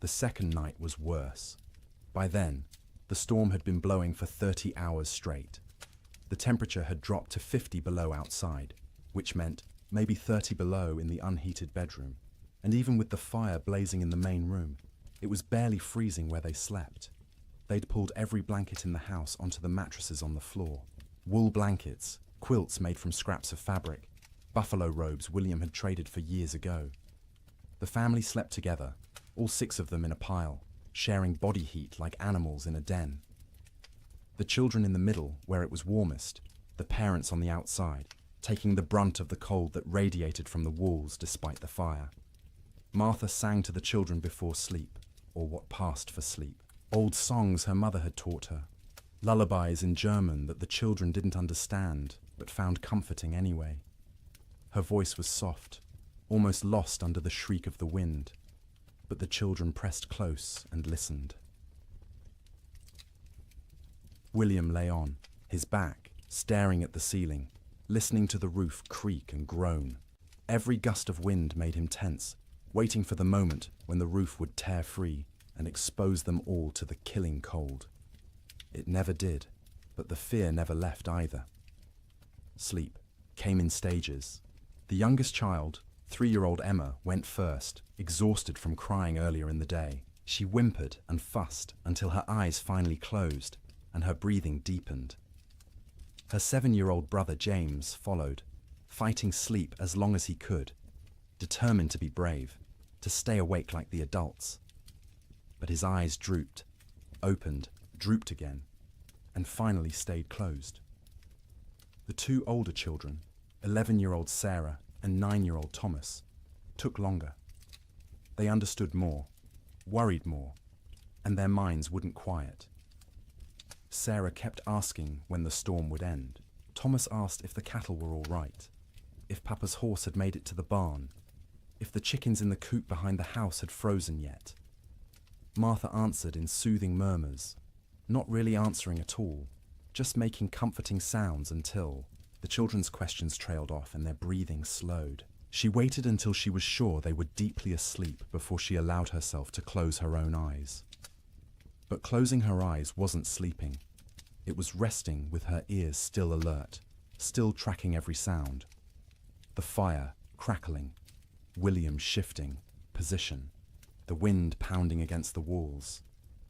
The second night was worse. By then, the storm had been blowing for 30 hours straight. The temperature had dropped to 50 below outside, which meant maybe 30 below in the unheated bedroom. And even with the fire blazing in the main room, it was barely freezing where they slept. They'd pulled every blanket in the house onto the mattresses on the floor. Wool blankets, quilts made from scraps of fabric, buffalo robes William had traded for years ago. The family slept together, all 6 of them in a pile, sharing body heat like animals in a den. The children in the middle, where it was warmest, the parents on the outside, taking the brunt of the cold that radiated from the walls despite the fire. Martha sang to the children before sleep, or what passed for sleep. Old songs her mother had taught her, lullabies in German that the children didn't understand, but found comforting anyway. Her voice was soft, almost lost under the shriek of the wind, but the children pressed close and listened. William lay on, his back staring at the ceiling, listening to the roof creak and groan. Every gust of wind made him tense, waiting for the moment when the roof would tear free and expose them all to the killing cold. It never did, but the fear never left either. Sleep came in stages. The youngest child, 3-year-old Emma, went first, exhausted from crying earlier in the day. She whimpered and fussed until her eyes finally closed and her breathing deepened. Her 7-year-old brother James followed, fighting sleep as long as he could, determined to be brave, to stay awake like the adults. But his eyes drooped, opened, drooped again, and finally stayed closed. The 2 older children, 11-year-old Sarah and 9-year-old Thomas, took longer. They understood more, worried more, and their minds wouldn't quiet. Sarah kept asking when the storm would end. Thomas asked if the cattle were all right, if Papa's horse had made it to the barn, if the chickens in the coop behind the house had frozen yet. Martha answered in soothing murmurs, not really answering at all, just making comforting sounds until the children's questions trailed off and their breathing slowed. She waited until she was sure they were deeply asleep before she allowed herself to close her own eyes. But closing her eyes wasn't sleeping. It was resting with her ears still alert, still tracking every sound. The fire crackling, William shifting position, the wind pounding against the walls,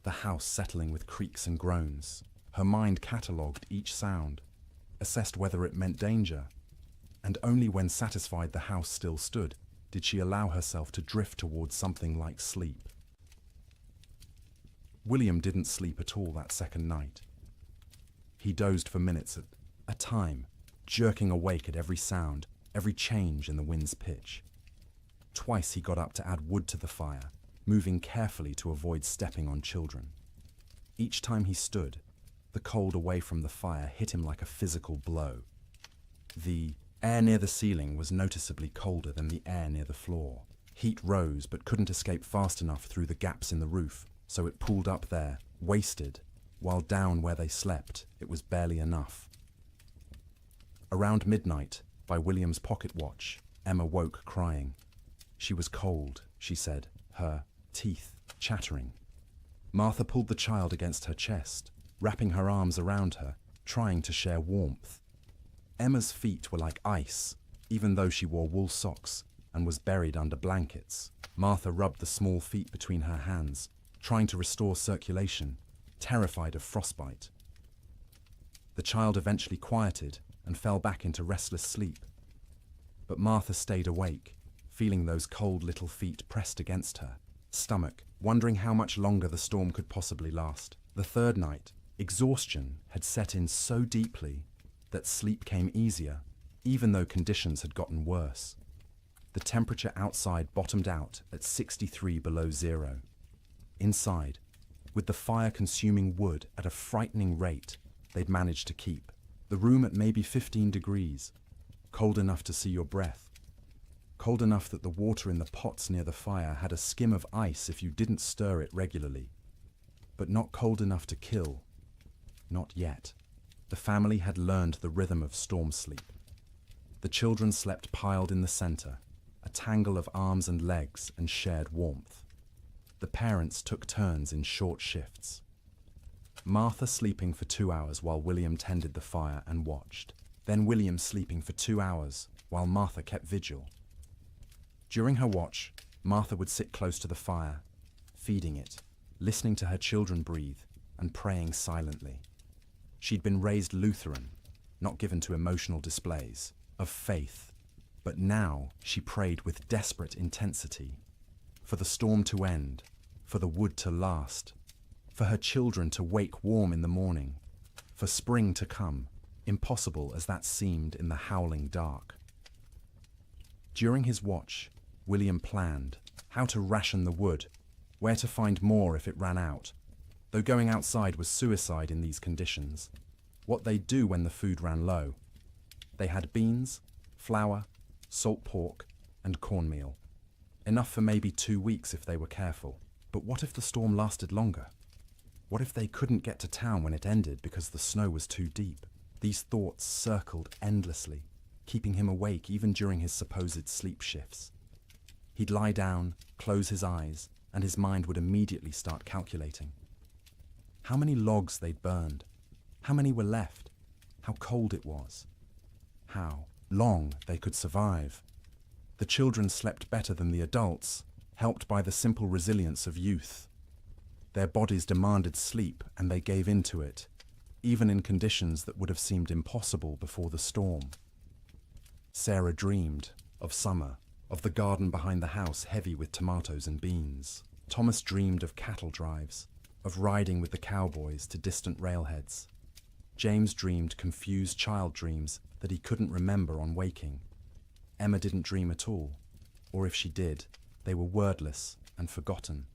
the house settling with creaks and groans. Her mind catalogued each sound, assessed whether it meant danger, and only when satisfied the house still stood did she allow herself to drift towards something like sleep. William didn't sleep at all that second night. He dozed for minutes at a time, jerking awake at every sound, every change in the wind's pitch. Twice he got up to add wood to the fire, moving carefully to avoid stepping on children. Each time he stood, the cold away from the fire hit him like a physical blow. The air near the ceiling was noticeably colder than the air near the floor. Heat rose but couldn't escape fast enough through the gaps in the roof, so it pooled up there, wasted, while down where they slept, it was barely enough. Around midnight, by William's pocket watch, Emma woke crying. She was cold, she said, her teeth chattering. Martha pulled the child against her chest, wrapping her arms around her, trying to share warmth. Emma's feet were like ice, even though she wore wool socks and was buried under blankets. Martha rubbed the small feet between her hands, trying to restore circulation, terrified of frostbite. The child eventually quieted and fell back into restless sleep. But Martha stayed awake, feeling those cold little feet pressed against her stomach, wondering how much longer the storm could possibly last. The third night, exhaustion had set in so deeply that sleep came easier, even though conditions had gotten worse. The temperature outside bottomed out at 63 below zero. Inside, with the fire consuming wood at a frightening rate, they'd managed to keep the room at maybe 15 degrees, cold enough to see your breath, cold enough that the water in the pots near the fire had a skim of ice if you didn't stir it regularly, but not cold enough to kill. Not yet. The family had learned the rhythm of storm sleep. The children slept piled in the center, a tangle of arms and legs and shared warmth. The parents took turns in short shifts. Martha sleeping for 2 hours while William tended the fire and watched. Then William sleeping for 2 hours while Martha kept vigil. During her watch, Martha would sit close to the fire, feeding it, listening to her children breathe, and praying silently. She'd been raised Lutheran, not given to emotional displays, of faith, but now she prayed with desperate intensity. For the storm to end, for the wood to last, for her children to wake warm in the morning, for spring to come, impossible as that seemed in the howling dark. During his watch, William planned how to ration the wood, where to find more if it ran out, though going outside was suicide in these conditions. What they'd do when the food ran low. They had beans, flour, salt pork, and cornmeal. Enough for maybe 2 weeks if they were careful. But what if the storm lasted longer? What if they couldn't get to town when it ended because the snow was too deep? These thoughts circled endlessly, keeping him awake even during his supposed sleep shifts. He'd lie down, close his eyes, and his mind would immediately start calculating. How many logs they'd burned, how many were left, how cold it was, how long they could survive. The children slept better than the adults, helped by the simple resilience of youth. Their bodies demanded sleep and they gave in to it, even in conditions that would have seemed impossible before the storm. Sarah dreamed of summer, of the garden behind the house heavy with tomatoes and beans. Thomas dreamed of cattle drives, of riding with the cowboys to distant railheads. James dreamed confused child dreams that he couldn't remember on waking. Emma didn't dream at all, or if she did, they were wordless and forgotten.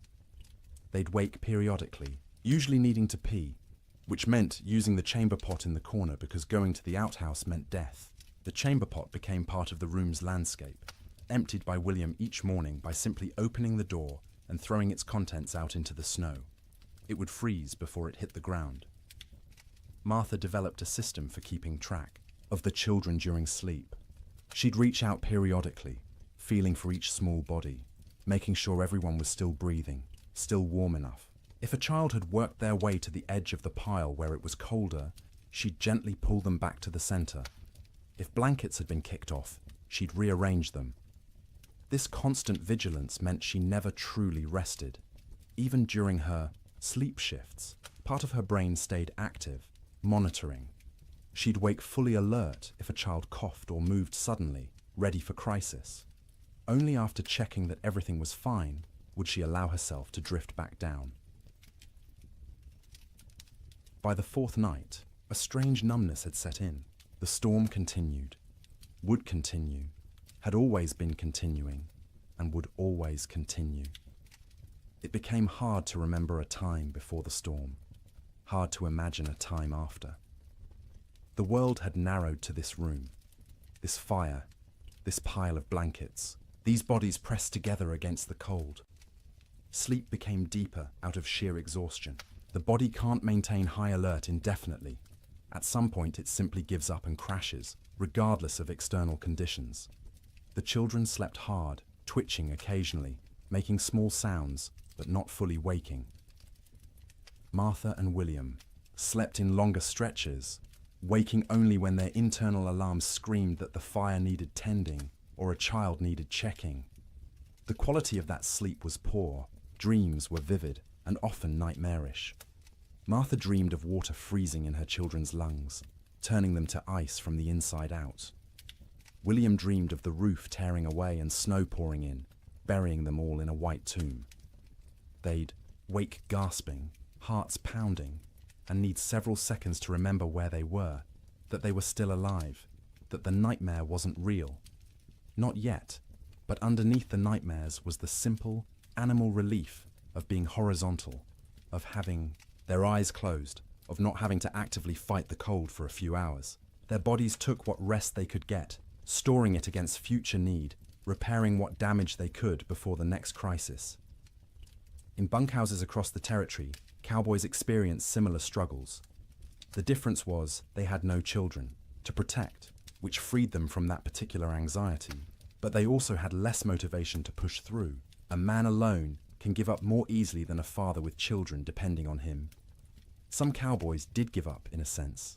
They'd wake periodically, usually needing to pee, which meant using the chamber pot in the corner because going to the outhouse meant death. The chamber pot became part of the room's landscape, emptied by William each morning by simply opening the door and throwing its contents out into the snow. It would freeze before it hit the ground. Martha developed a system for keeping track of the children during sleep. She'd reach out periodically, feeling for each small body, making sure everyone was still breathing, still warm enough. If a child had worked their way to the edge of the pile where it was colder, she'd gently pull them back to the center. If blankets had been kicked off, she'd rearrange them. This constant vigilance meant she never truly rested. Even during her sleep shifts, part of her brain stayed active, monitoring. She'd wake fully alert if a child coughed or moved suddenly, ready for crisis. Only after checking that everything was fine would she allow herself to drift back down. By the fourth night, a strange numbness had set in. The storm continued, would continue, had always been continuing, and would always continue. It became hard to remember a time before the storm, hard to imagine a time after. The world had narrowed to this room, this fire, this pile of blankets, these bodies pressed together against the cold. Sleep became deeper out of sheer exhaustion. The body can't maintain high alert indefinitely. At some point it simply gives up and crashes, regardless of external conditions. The children slept hard, twitching occasionally, making small sounds, but not fully waking. Martha and William slept in longer stretches, waking only when their internal alarms screamed that the fire needed tending or a child needed checking. The quality of that sleep was poor, dreams were vivid and often nightmarish. Martha dreamed of water freezing in her children's lungs, turning them to ice from the inside out. William dreamed of the roof tearing away and snow pouring in, burying them all in a white tomb. They'd wake gasping, hearts pounding, and need several seconds to remember where they were, that they were still alive, that the nightmare wasn't real. Not yet, but underneath the nightmares was the simple, animal relief of being horizontal, of having their eyes closed, of not having to actively fight the cold for a few hours. Their bodies took what rest they could get, storing it against future need, repairing what damage they could before the next crisis. In bunkhouses across the territory, cowboys experienced similar struggles. The difference was they had no children to protect, which freed them from that particular anxiety, but they also had less motivation to push through. A man alone can give up more easily than a father with children depending on him. Some cowboys did give up, in a sense.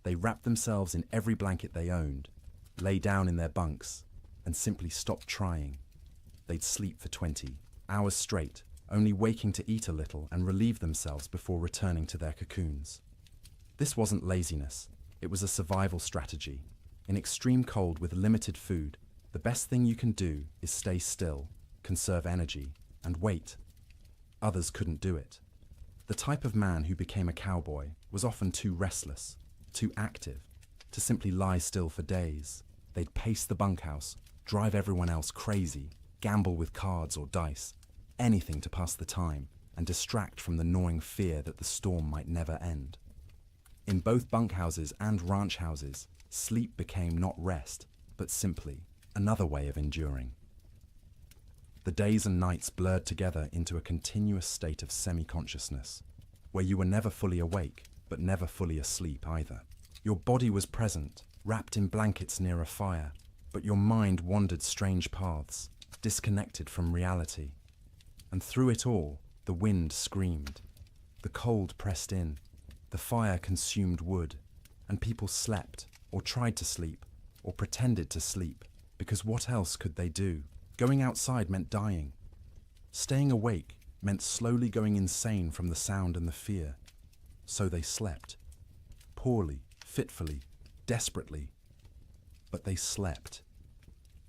They wrapped themselves in every blanket they owned, lay down in their bunks, and simply stopped trying. They'd sleep for 20 hours straight, only waking to eat a little and relieve themselves before returning to their cocoons. This wasn't laziness, it was a survival strategy. In extreme cold with limited food, the best thing you can do is stay still, conserve energy, and wait. Others couldn't do it. The type of man who became a cowboy was often too restless, too active, to simply lie still for days. They'd pace the bunkhouse, drive everyone else crazy, gamble with cards or dice, anything to pass the time and distract from the gnawing fear that the storm might never end. In both bunkhouses and ranch houses, sleep became not rest, but simply another way of enduring. The days and nights blurred together into a continuous state of semi-consciousness, where you were never fully awake, but never fully asleep either. Your body was present, wrapped in blankets near a fire, but your mind wandered strange paths, disconnected from reality. And through it all, the wind screamed. The cold pressed in, the fire consumed wood, and people slept, or tried to sleep, or pretended to sleep, because what else could they do? Going outside meant dying. Staying awake meant slowly going insane from the sound and the fear. So they slept. Poorly, fitfully, desperately. But they slept.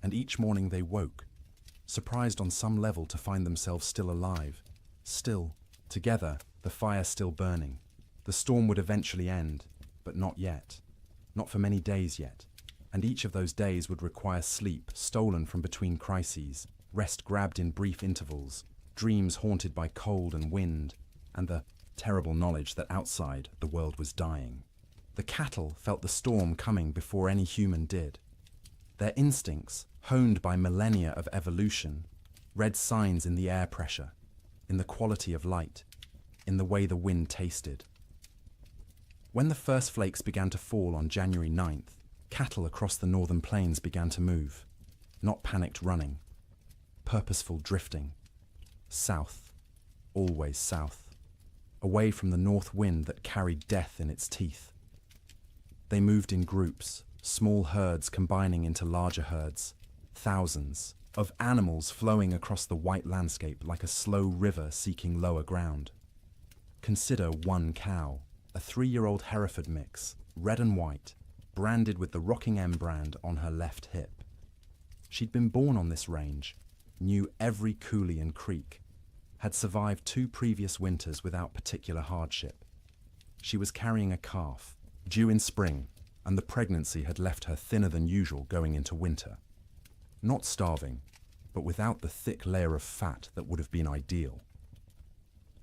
And each morning they woke, surprised on some level to find themselves still alive. Still, together, the fire still burning. The storm would eventually end, but not yet. Not for many days yet. And each of those days would require sleep stolen from between crises, rest grabbed in brief intervals, dreams haunted by cold and wind, and the terrible knowledge that outside the world was dying. The cattle felt the storm coming before any human did. Their instincts, honed by millennia of evolution, read signs in the air pressure, in the quality of light, in the way the wind tasted. When the first flakes began to fall on January 9th, cattle across the northern plains began to move, not panicked running, purposeful drifting, south, always south, away from the north wind that carried death in its teeth. They moved in groups, small herds combining into larger herds, thousands of animals flowing across the white landscape like a slow river seeking lower ground. Consider one cow, a 3-year-old Hereford mix, red and white, branded with the Rocking M brand on her left hip. She'd been born on this range, knew every coulee and creek, had survived 2 previous winters without particular hardship. She was carrying a calf, due in spring, and the pregnancy had left her thinner than usual going into winter. Not starving, but without the thick layer of fat that would have been ideal.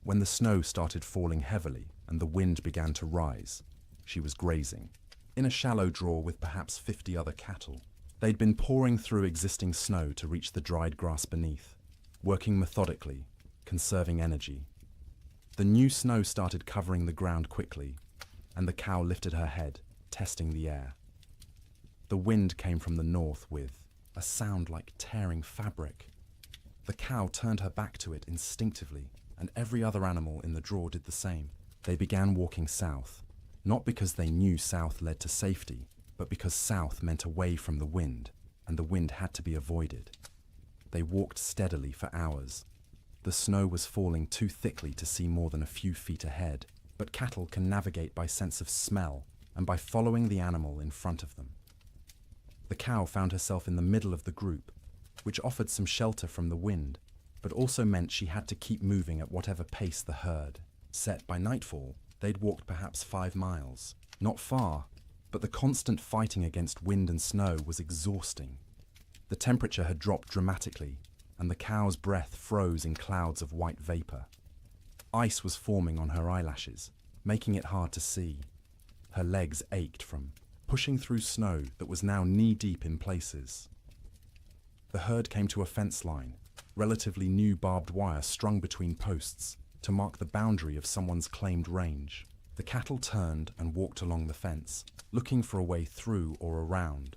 When the snow started falling heavily and the wind began to rise, she was grazing, in a shallow draw with perhaps 50 other cattle. They'd been pouring through existing snow to reach the dried grass beneath, working methodically, conserving energy. The new snow started covering the ground quickly, and the cow lifted her head, testing the air. The wind came from the north with a sound like tearing fabric. The cow turned her back to it instinctively, and every other animal in the draw did the same. They began walking south, not because they knew south led to safety, but because south meant away from the wind, and the wind had to be avoided. They walked steadily for hours. The snow was falling too thickly to see more than a few feet ahead, but cattle can navigate by sense of smell and by following the animal in front of them. The cow found herself in the middle of the group, which offered some shelter from the wind, but also meant she had to keep moving at whatever pace the herd set. By nightfall, they'd walked perhaps 5 miles. Not far, but the constant fighting against wind and snow was exhausting. The temperature had dropped dramatically, and the cow's breath froze in clouds of white vapor. Ice was forming on her eyelashes, making it hard to see. Her legs ached from pushing through snow that was now knee-deep in places. The herd came to a fence line, relatively new barbed wire strung between posts, to mark the boundary of someone's claimed range. The cattle turned and walked along the fence, looking for a way through or around.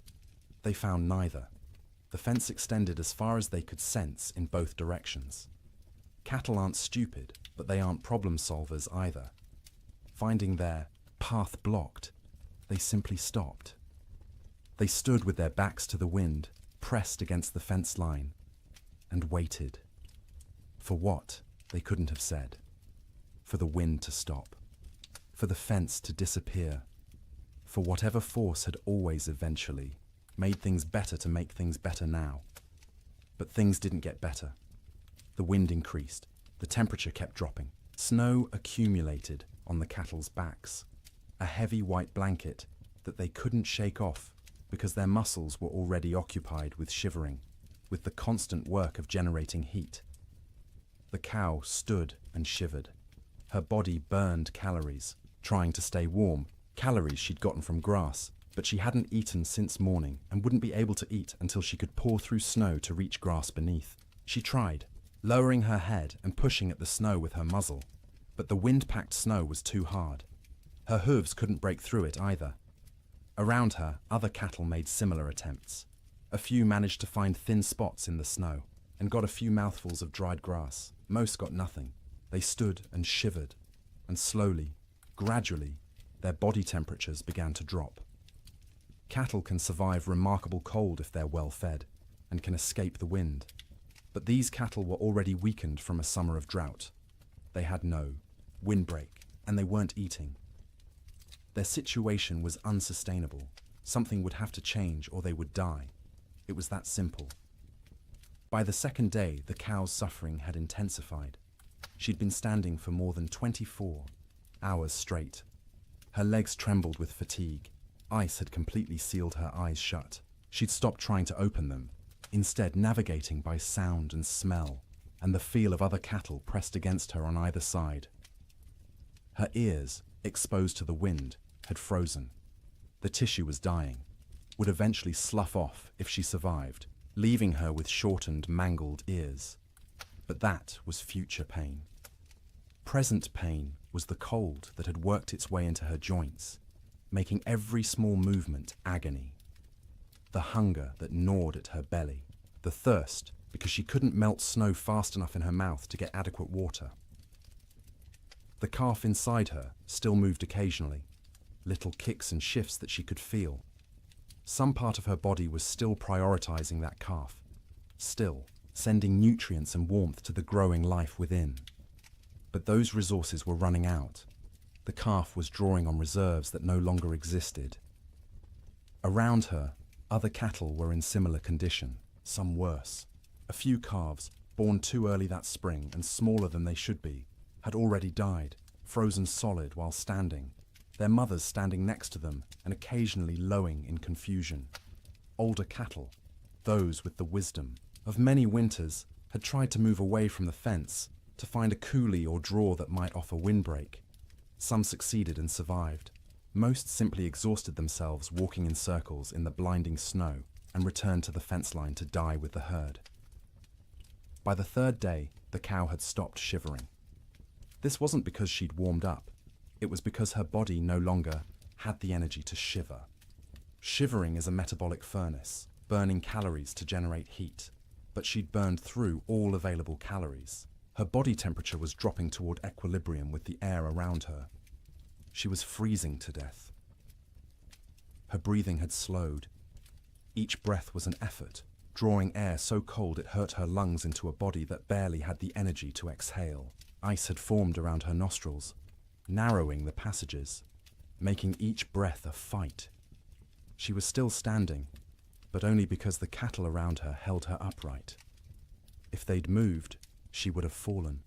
They found neither. The fence extended as far as they could sense in both directions. Cattle aren't stupid, but they aren't problem solvers either. Finding their path blocked, they simply stopped. They stood with their backs to the wind, pressed against the fence line, and waited. For what, they couldn't have said. For the wind to stop. For the fence to disappear. For whatever force had always eventually made things better to make things better now. But things didn't get better. The wind increased. The temperature kept dropping. Snow accumulated on the cattle's backs. A heavy white blanket that they couldn't shake off because their muscles were already occupied with shivering, with the constant work of generating heat. The cow stood and shivered. Her body burned calories, trying to stay warm, calories she'd gotten from grass, but she hadn't eaten since morning and wouldn't be able to eat until she could paw through snow to reach grass beneath. She tried, lowering her head and pushing at the snow with her muzzle, but the wind-packed snow was too hard. Her hooves couldn't break through it either. Around her, other cattle made similar attempts. A few managed to find thin spots in the snow and got a few mouthfuls of dried grass. Most got nothing. They stood and shivered, and slowly, gradually, their body temperatures began to drop. Cattle can survive remarkable cold if they're well fed and can escape the wind. But these cattle were already weakened from a summer of drought. They had no windbreak, and they weren't eating. Their situation was unsustainable. Something would have to change or they would die. It was that simple. By the second day, the cow's suffering had intensified. She'd been standing for more than 24 hours straight. Her legs trembled with fatigue. Ice had completely sealed her eyes shut. She'd stopped trying to open them, instead navigating by sound and smell, and the feel of other cattle pressed against her on either side. Her ears, exposed to the wind, had frozen. The tissue was dying, would eventually slough off if she survived, leaving her with shortened, mangled ears. But that was future pain. Present pain was the cold that had worked its way into her joints, making every small movement agony. The hunger that gnawed at her belly, the thirst because she couldn't melt snow fast enough in her mouth to get adequate water. The calf inside her still moved occasionally, little kicks and shifts that she could feel. Some part of her body was still prioritizing that calf, still sending nutrients and warmth to the growing life within. But those resources were running out. The calf was drawing on reserves that no longer existed. Around her, other cattle were in similar condition, some worse. A few calves, born too early that spring and smaller than they should be, had already died, frozen solid while standing, their mothers standing next to them and occasionally lowing in confusion. Older cattle, those with the wisdom of many winters, had tried to move away from the fence to find a coulee or draw that might offer windbreak. Some succeeded and survived. Most simply exhausted themselves walking in circles in the blinding snow and returned to the fence line to die with the herd. By the third day, the cow had stopped shivering. This wasn't because she'd warmed up. It was because her body no longer had the energy to shiver. Shivering is a metabolic furnace, burning calories to generate heat, but she'd burned through all available calories. Her body temperature was dropping toward equilibrium with the air around her. She was freezing to death. Her breathing had slowed. Each breath was an effort, drawing air so cold it hurt her lungs into a body that barely had the energy to exhale. Ice had formed around her nostrils, narrowing the passages, making each breath a fight. She was still standing, but only because the cattle around her held her upright. If they'd moved, she would have fallen.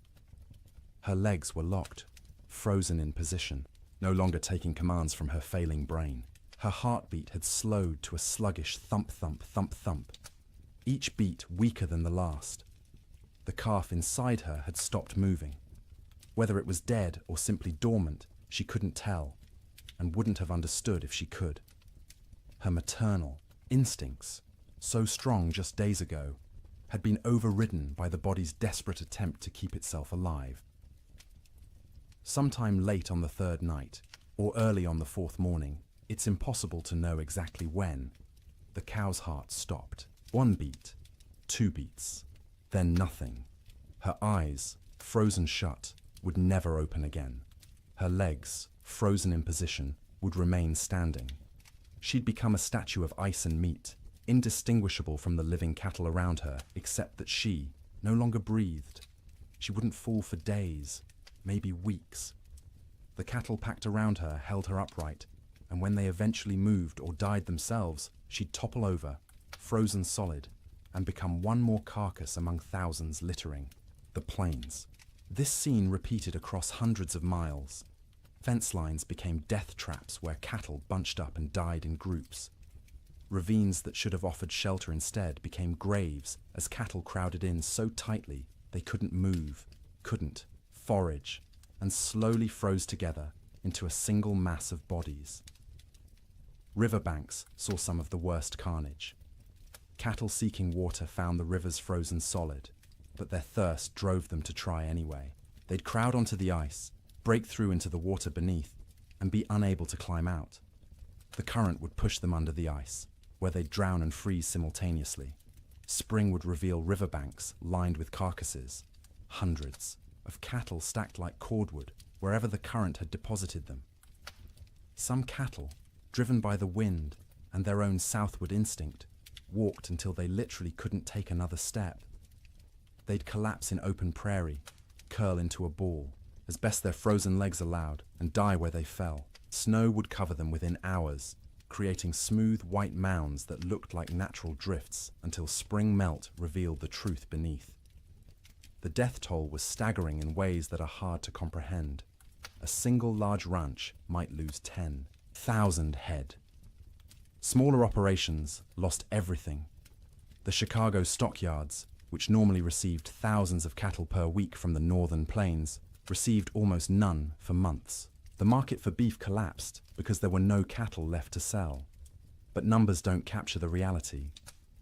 Her legs were locked, frozen in position, no longer taking commands from her failing brain. Her heartbeat had slowed to a sluggish thump, thump, thump, thump, each beat weaker than the last. The calf inside her had stopped moving. Whether it was dead or simply dormant, she couldn't tell, and wouldn't have understood if she could. Her maternal instincts, so strong just days ago, had been overridden by the body's desperate attempt to keep itself alive. Sometime late on the third night, or early on the fourth morning, it's impossible to know exactly when, the cow's heart stopped. 1 beat, 2 beats, then nothing. Her eyes, frozen shut, would never open again. Her legs, frozen in position, would remain standing. She'd become a statue of ice and meat, indistinguishable from the living cattle around her, except that she no longer breathed. She wouldn't fall for days, maybe weeks. The cattle packed around her held her upright, and when they eventually moved or died themselves, she'd topple over, frozen solid, and become one more carcass among thousands littering the plains. This scene repeated across hundreds of miles. Fence lines became death traps where cattle bunched up and died in groups. Ravines that should have offered shelter instead became graves as cattle crowded in so tightly they couldn't move, couldn't forage, and slowly froze together into a single mass of bodies. Riverbanks saw some of the worst carnage. Cattle seeking water found the rivers frozen solid, but their thirst drove them to try anyway. They'd crowd onto the ice, break through into the water beneath, and be unable to climb out. The current would push them under the ice, where they'd drown and freeze simultaneously. Spring would reveal riverbanks lined with carcasses, hundreds of cattle stacked like cordwood wherever the current had deposited them. Some cattle, driven by the wind and their own southward instinct, walked until they literally couldn't take another step. They'd collapse in open prairie, curl into a ball, as best their frozen legs allowed, and die where they fell. Snow would cover them within hours, creating smooth white mounds that looked like natural drifts until spring melt revealed the truth beneath. The death toll was staggering in ways that are hard to comprehend. A single large ranch might lose 10,000 head. Smaller operations lost everything. The Chicago stockyards, which normally received thousands of cattle per week from the northern plains, received almost none for months. The market for beef collapsed because there were no cattle left to sell. But numbers don't capture the reality.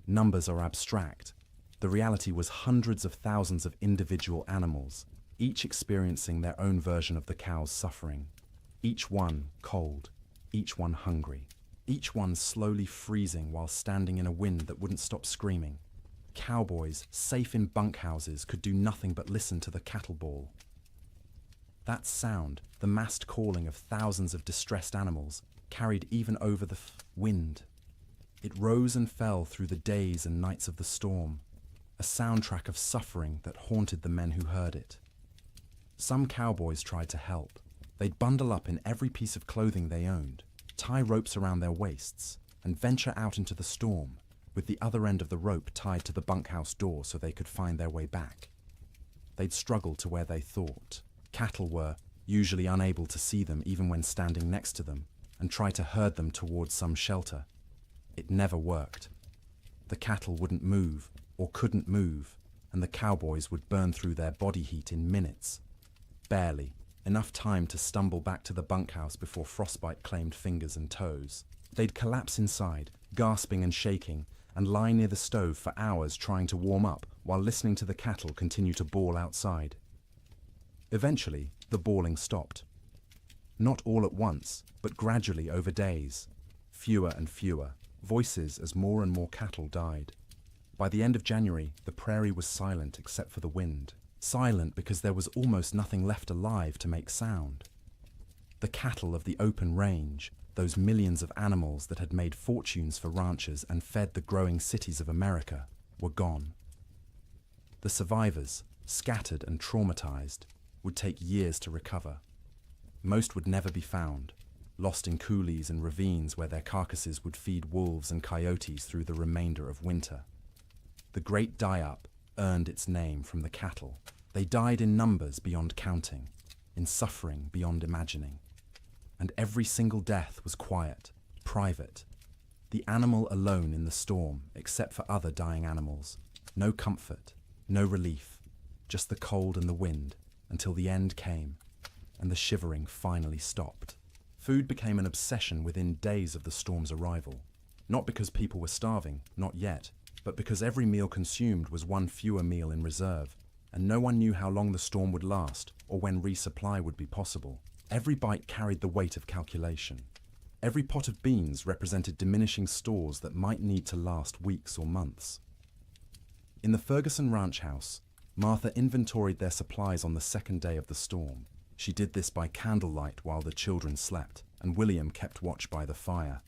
Numbers are abstract. The reality was hundreds of thousands of individual animals, each experiencing their own version of the cow's suffering. Each one cold, each one hungry, each one slowly freezing while standing in a wind that wouldn't stop screaming. Cowboys, safe in bunkhouses, could do nothing but listen to the cattle bawl. That sound, the massed calling of thousands of distressed animals, carried even over the wind. It rose and fell through the days and nights of the storm, a soundtrack of suffering that haunted the men who heard it. Some cowboys tried to help. They'd bundle up in every piece of clothing they owned, tie ropes around their waists, and venture out into the storm, with the other end of the rope tied to the bunkhouse door so they could find their way back. They'd struggle to where they thought. Cattle were usually unable to see them even when standing next to them, and try to herd them towards some shelter. It never worked. The cattle wouldn't move, or couldn't move, and the cowboys would burn through their body heat in minutes. Barely, enough time to stumble back to the bunkhouse before frostbite claimed fingers and toes. They'd collapse inside, gasping and shaking, and lie near the stove for hours trying to warm up while listening to the cattle continue to bawl outside. Eventually, the bawling stopped. Not all at once, but gradually over days. Fewer and fewer, voices as more and more cattle died. By the end of January, the prairie was silent except for the wind. Silent because there was almost nothing left alive to make sound. The cattle of the open range, those millions of animals that had made fortunes for ranchers and fed the growing cities of America, were gone. The survivors, scattered and traumatized, would take years to recover. Most would never be found, lost in coulees and ravines where their carcasses would feed wolves and coyotes through the remainder of winter. The Great Die-Up earned its name from the cattle. They died in numbers beyond counting, in suffering beyond imagining. And every single death was quiet, private. The animal alone in the storm, except for other dying animals. No comfort, no relief, just the cold and the wind, until the end came, and the shivering finally stopped. Food became an obsession within days of the storm's arrival. Not because people were starving, not yet, but because every meal consumed was one fewer meal in reserve, and no one knew how long the storm would last or when resupply would be possible. Every bite carried the weight of calculation. Every pot of beans represented diminishing stores that might need to last weeks or months. In the Ferguson ranch house, Martha inventoried their supplies on the second day of the storm. She did this by candlelight while the children slept, and William kept watch by the fire.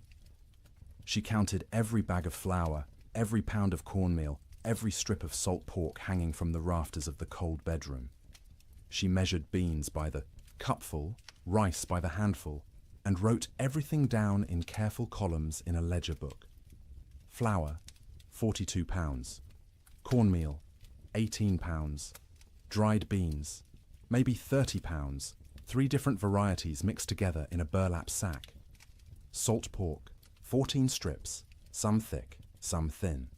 She counted every bag of flour, every pound of cornmeal, every strip of salt pork hanging from the rafters of the cold bedroom. She measured beans by the cupful, rice by the handful, and wrote everything down in careful columns in a ledger book. Flour, 42 pounds. Cornmeal, 18 pounds. Dried beans, maybe 30 pounds, 3 different varieties mixed together in a burlap sack. Salt pork, 14 strips, some thick, some thin.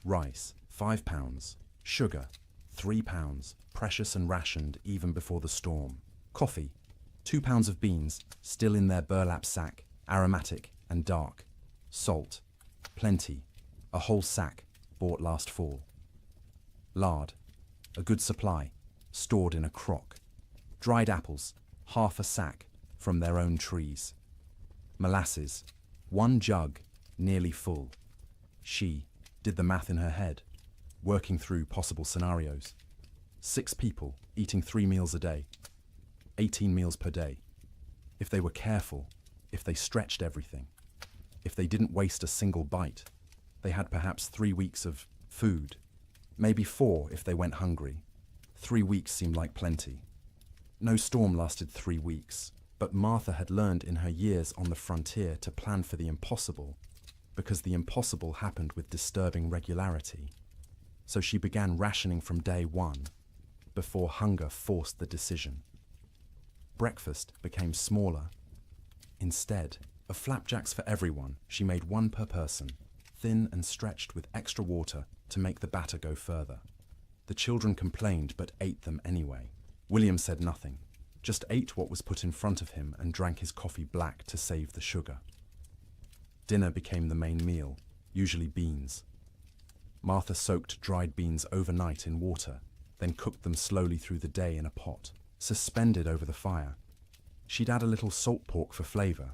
Rice, 5 pounds. Sugar, 3 pounds, precious and rationed even before the storm. Coffee, 2 pounds of beans, still in their burlap sack, aromatic and dark. Salt, plenty, a whole sack, bought last fall. Lard, a good supply, stored in a crock. Dried apples, half a sack, from their own trees. Molasses, 1 jug, nearly full. She did the math in her head, working through possible scenarios. 6 people eating 3 meals a day, 18 meals per day. If they were careful, if they stretched everything, if they didn't waste a single bite, they had perhaps 3 weeks of food, maybe 4 if they went hungry. 3 weeks seemed like plenty. No storm lasted 3 weeks, but Martha had learned in her years on the frontier to plan for the impossible, because the impossible happened with disturbing regularity. So she began rationing from day 1, before hunger forced the decision. Breakfast became smaller. Instead of flapjacks for everyone, she made 1 per person, thin and stretched with extra water to make the batter go further. The children complained but ate them anyway. William said nothing, just ate what was put in front of him and drank his coffee black to save the sugar. Dinner became the main meal, usually beans. Martha soaked dried beans overnight in water, then cooked them slowly through the day in a pot, suspended over the fire. She'd add a little salt pork for flavor,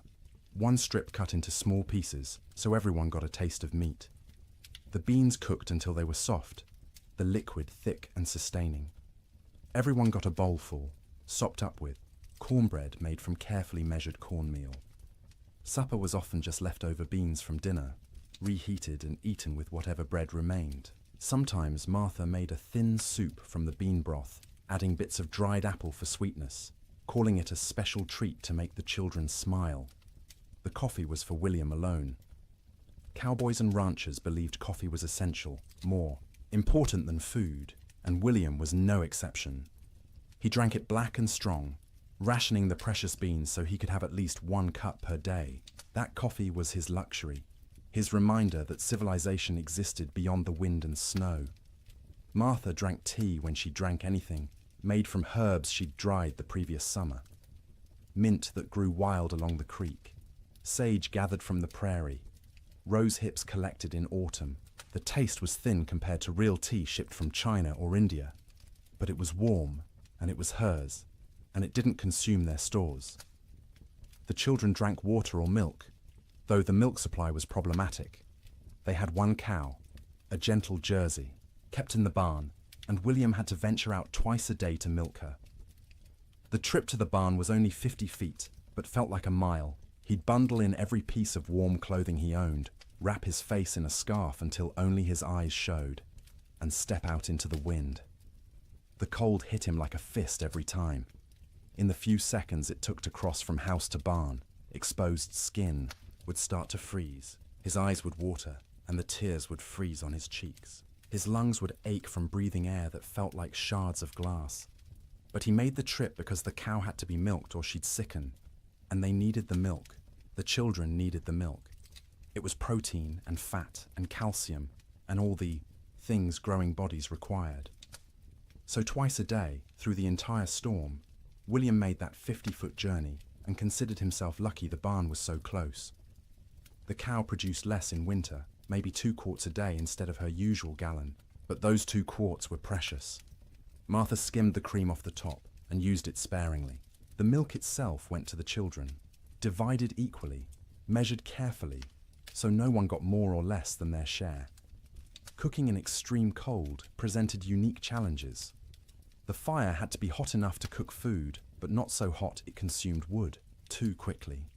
1 strip cut into small pieces so everyone got a taste of meat. The beans cooked until they were soft, the liquid thick and sustaining. Everyone got a bowlful, sopped up with cornbread made from carefully measured cornmeal. Supper was often just leftover beans from dinner, reheated and eaten with whatever bread remained. Sometimes Martha made a thin soup from the bean broth, adding bits of dried apple for sweetness, calling it a special treat to make the children smile. The coffee was for William alone. Cowboys and ranchers believed coffee was essential, more important than food, and William was no exception. He drank it black and strong, rationing the precious beans so he could have at least 1 cup per day. That coffee was his luxury, his reminder that civilization existed beyond the wind and snow. Martha drank tea when she drank anything, made from herbs she'd dried the previous summer. Mint that grew wild along the creek, sage gathered from the prairie, rose hips collected in autumn. The taste was thin compared to real tea shipped from China or India, but it was warm, and it was hers, and it didn't consume their stores. The children drank water or milk, though the milk supply was problematic. They had 1 cow, a gentle Jersey, kept in the barn, and William had to venture out twice a day to milk her. The trip to the barn was only 50 feet, but felt like a mile. He'd bundle in every piece of warm clothing he owned, wrap his face in a scarf until only his eyes showed, and step out into the wind. The cold hit him like a fist every time. In the few seconds it took to cross from house to barn, exposed skin would start to freeze. His eyes would water, and the tears would freeze on his cheeks. His lungs would ache from breathing air that felt like shards of glass. But he made the trip because the cow had to be milked or she'd sicken, and they needed the milk. The children needed the milk. It was protein and fat and calcium and all the things growing bodies required. So twice a day, through the entire storm, William made that 50-foot journey and considered himself lucky the barn was so close. The cow produced less in winter, maybe 2 quarts a day instead of her usual gallon, but those 2 quarts were precious. Martha skimmed the cream off the top and used it sparingly. The milk itself went to the children, divided equally, measured carefully, so no one got more or less than their share. Cooking in extreme cold presented unique challenges. The fire had to be hot enough to cook food, but not so hot it consumed wood too quickly.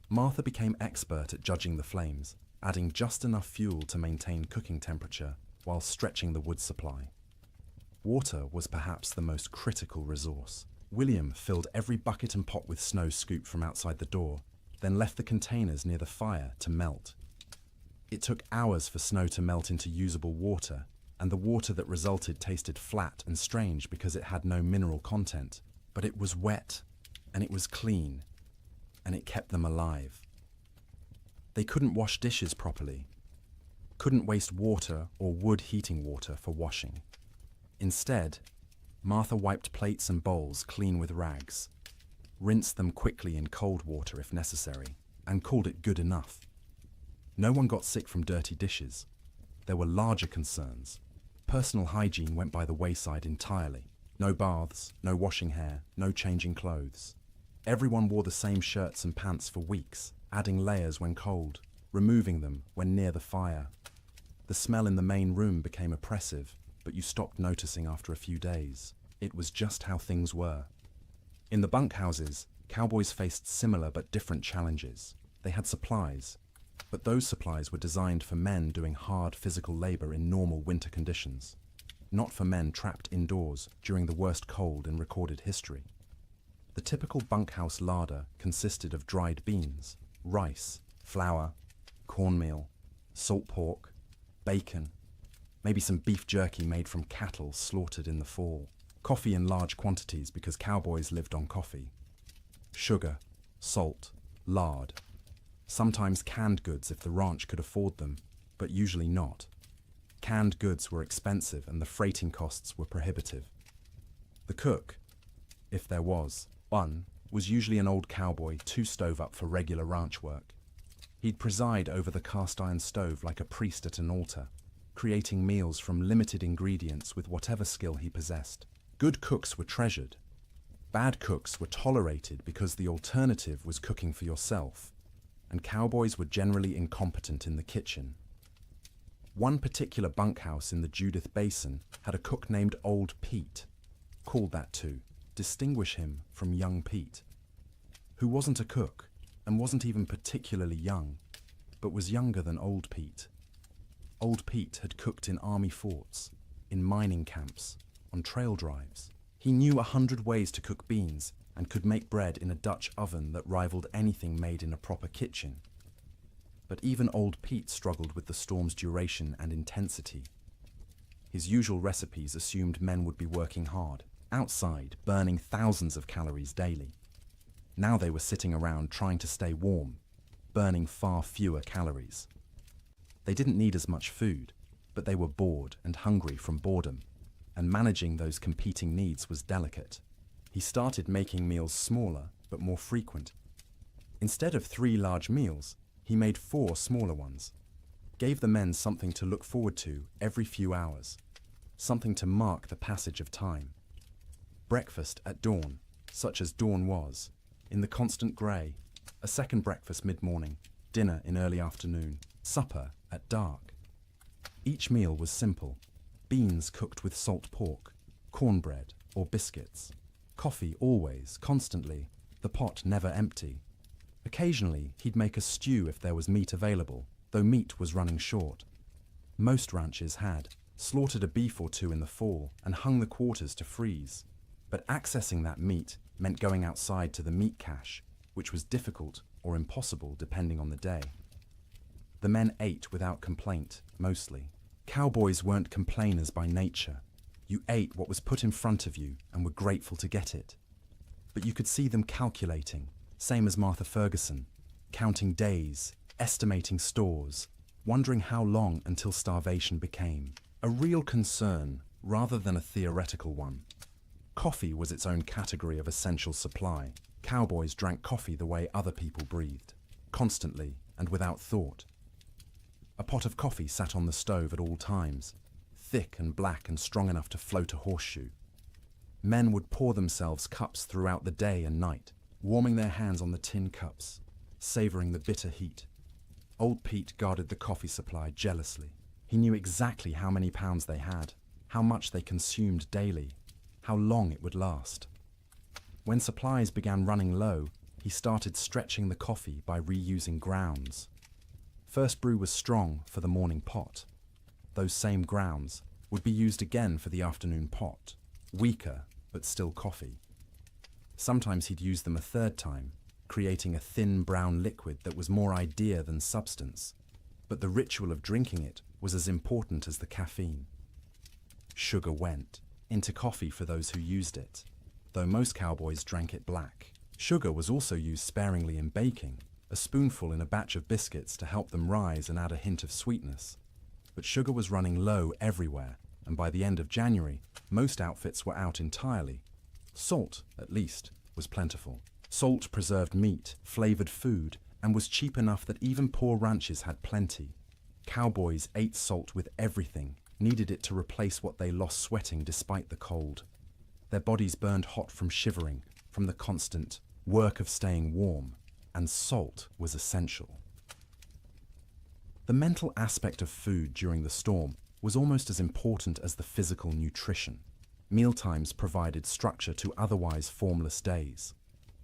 Martha became expert at judging the flames, adding just enough fuel to maintain cooking temperature while stretching the wood supply. Water was perhaps the most critical resource. William filled every bucket and pot with snow scooped from outside the door, then left the containers near the fire to melt. It took hours for snow to melt into usable water, and the water that resulted tasted flat and strange because it had no mineral content. But it was wet, and it was clean, and it kept them alive. They couldn't wash dishes properly, couldn't waste water or wood heating water for washing. Instead, Martha wiped plates and bowls clean with rags, rinsed them quickly in cold water if necessary, and called it good enough. No one got sick from dirty dishes. There were larger concerns. Personal hygiene went by the wayside entirely. No baths, no washing hair, no changing clothes. Everyone wore the same shirts and pants for weeks, adding layers when cold, removing them when near the fire. The smell in the main room became oppressive, but you stopped noticing after a few days. It was just how things were. In the bunkhouses, cowboys faced similar but different challenges. They had supplies, but those supplies were designed for men doing hard physical labor in normal winter conditions, not for men trapped indoors during the worst cold in recorded history. The typical bunkhouse larder consisted of dried beans, rice, flour, cornmeal, salt pork, bacon, maybe some beef jerky made from cattle slaughtered in the fall, coffee in large quantities because cowboys lived on coffee, sugar, salt, lard, sometimes canned goods if the ranch could afford them, but usually not. Canned goods were expensive and the freighting costs were prohibitive. The cook, if there was one, was usually an old cowboy too stove up for regular ranch work. He'd preside over the cast-iron stove like a priest at an altar, creating meals from limited ingredients with whatever skill he possessed. Good cooks were treasured. Bad cooks were tolerated because the alternative was cooking for yourself, and cowboys were generally incompetent in the kitchen. One particular bunkhouse in the Judith Basin had a cook named Old Pete, called that to distinguish him from young Pete, who wasn't a cook and wasn't even particularly young, but was younger than Old Pete. Old Pete had cooked in army forts, in mining camps, on trail drives. He knew 100 ways to cook beans and could make bread in a Dutch oven that rivaled anything made in a proper kitchen. But even Old Pete struggled with the storm's duration and intensity. His usual recipes assumed men would be working hard, outside, burning thousands of calories daily. Now they were sitting around trying to stay warm, burning far fewer calories. They didn't need as much food, but they were bored and hungry from boredom, and managing those competing needs was delicate. He started making meals smaller but more frequent. Instead of 3 large meals, he made 4 smaller ones, gave the men something to look forward to every few hours, something to mark the passage of time. Breakfast at dawn, such as dawn was, in the constant grey, a second breakfast mid-morning, dinner in early afternoon, supper at dark. Each meal was simple: beans cooked with salt pork, cornbread or biscuits, coffee always, constantly, the pot never empty. Occasionally, he'd make a stew if there was meat available, though meat was running short. Most ranches had slaughtered a beef or 2 in the fall and hung the quarters to freeze. But accessing that meat meant going outside to the meat cache, which was difficult or impossible depending on the day. The men ate without complaint, mostly. Cowboys weren't complainers by nature. You ate what was put in front of you and were grateful to get it. But you could see them calculating, same as Martha Ferguson, counting days, estimating stores, wondering how long until starvation became a real concern rather than a theoretical one. Coffee was its own category of essential supply. Cowboys drank coffee the way other people breathed, constantly and without thought. A pot of coffee sat on the stove at all times, thick and black and strong enough to float a horseshoe. Men would pour themselves cups throughout the day and night, warming their hands on the tin cups, savouring the bitter heat. Old Pete guarded the coffee supply jealously. He knew exactly how many pounds they had, how much they consumed daily. how long it would last. When supplies began running low, he started stretching the coffee by reusing grounds. First brew was strong for the morning pot. Those same grounds would be used again for the afternoon pot, weaker but still coffee. Sometimes he'd use them a third time, creating a thin brown liquid that was more idea than substance, but the ritual of drinking it was as important as the caffeine. Sugar went into coffee for those who used it, though most cowboys drank it black. Sugar was also used sparingly in baking, a spoonful in a batch of biscuits to help them rise and add a hint of sweetness. But sugar was running low everywhere, and by the end of January, most outfits were out entirely. Salt, at least, was plentiful. Salt preserved meat, flavored food, and was cheap enough that even poor ranches had plenty. Cowboys ate salt with everything, needed it to replace what they lost sweating despite the cold. Their bodies burned hot from shivering, from the constant work of staying warm, and salt was essential. The mental aspect of food during the storm was almost as important as the physical nutrition. Mealtimes provided structure to otherwise formless days.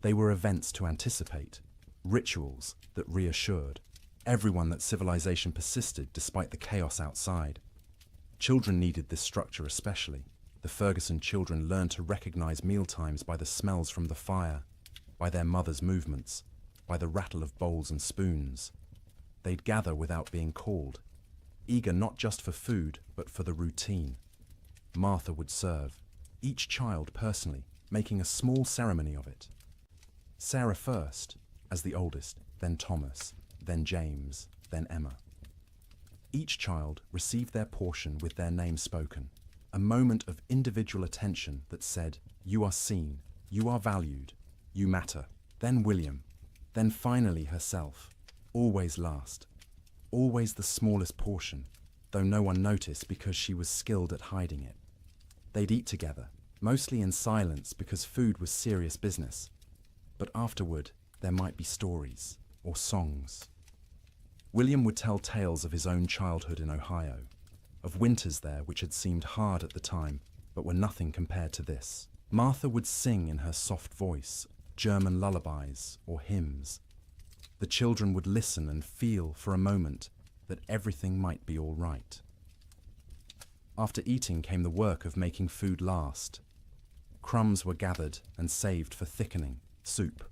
They were events to anticipate, rituals that reassured everyone that civilization persisted despite the chaos outside. Children needed this structure especially. The Ferguson children learned to recognize mealtimes by the smells from the fire, by their mother's movements, by the rattle of bowls and spoons. They'd gather without being called, eager not just for food, but for the routine. Martha would serve, each child personally, making a small ceremony of it. Sarah first, as the oldest, then Thomas, then James, then Emma. Each child received their portion with their name spoken, a moment of individual attention that said, "You are seen, you are valued, you matter." Then William, then finally herself, always last, always the smallest portion, though no one noticed because she was skilled at hiding it. They'd eat together, mostly in silence because food was serious business, but afterward there might be stories or songs. William would tell tales of his own childhood in Ohio, of winters there which had seemed hard at the time, but were nothing compared to this. Martha would sing in her soft voice, German lullabies or hymns. The children would listen and feel for a moment that everything might be all right. After eating came the work of making food last. Crumbs were gathered and saved for thickening, soup.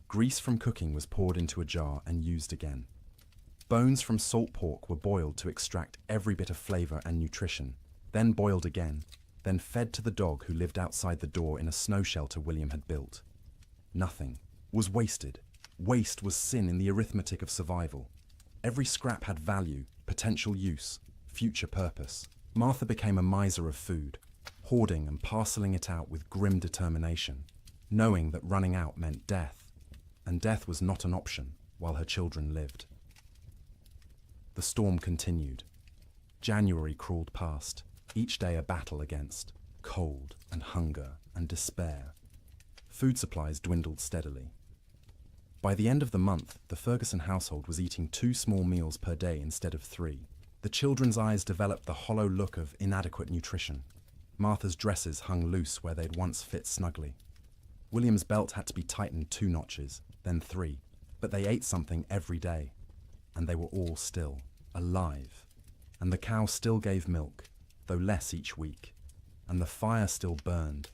Grease from cooking was poured into a jar and used again. Bones from salt pork were boiled to extract every bit of flavor and nutrition, then boiled again, then fed to the dog who lived outside the door in a snow shelter William had built. Nothing was wasted. Waste was sin in the arithmetic of survival. Every scrap had value, potential use, future purpose. Martha became a miser of food, hoarding and parceling it out with grim determination, knowing that running out meant death, and death was not an option while her children lived. The storm continued. January crawled past, each day a battle against cold and hunger and despair. Food supplies dwindled steadily. By the end of the month, the Ferguson household was eating 2 small meals per day instead of 3. The children's eyes developed the hollow look of inadequate nutrition. Martha's dresses hung loose where they'd once fit snugly. William's belt had to be tightened 2 notches, then 3, but they ate something every day, and they were all still alive. And the cow still gave milk, though less each week, and the fire still burned,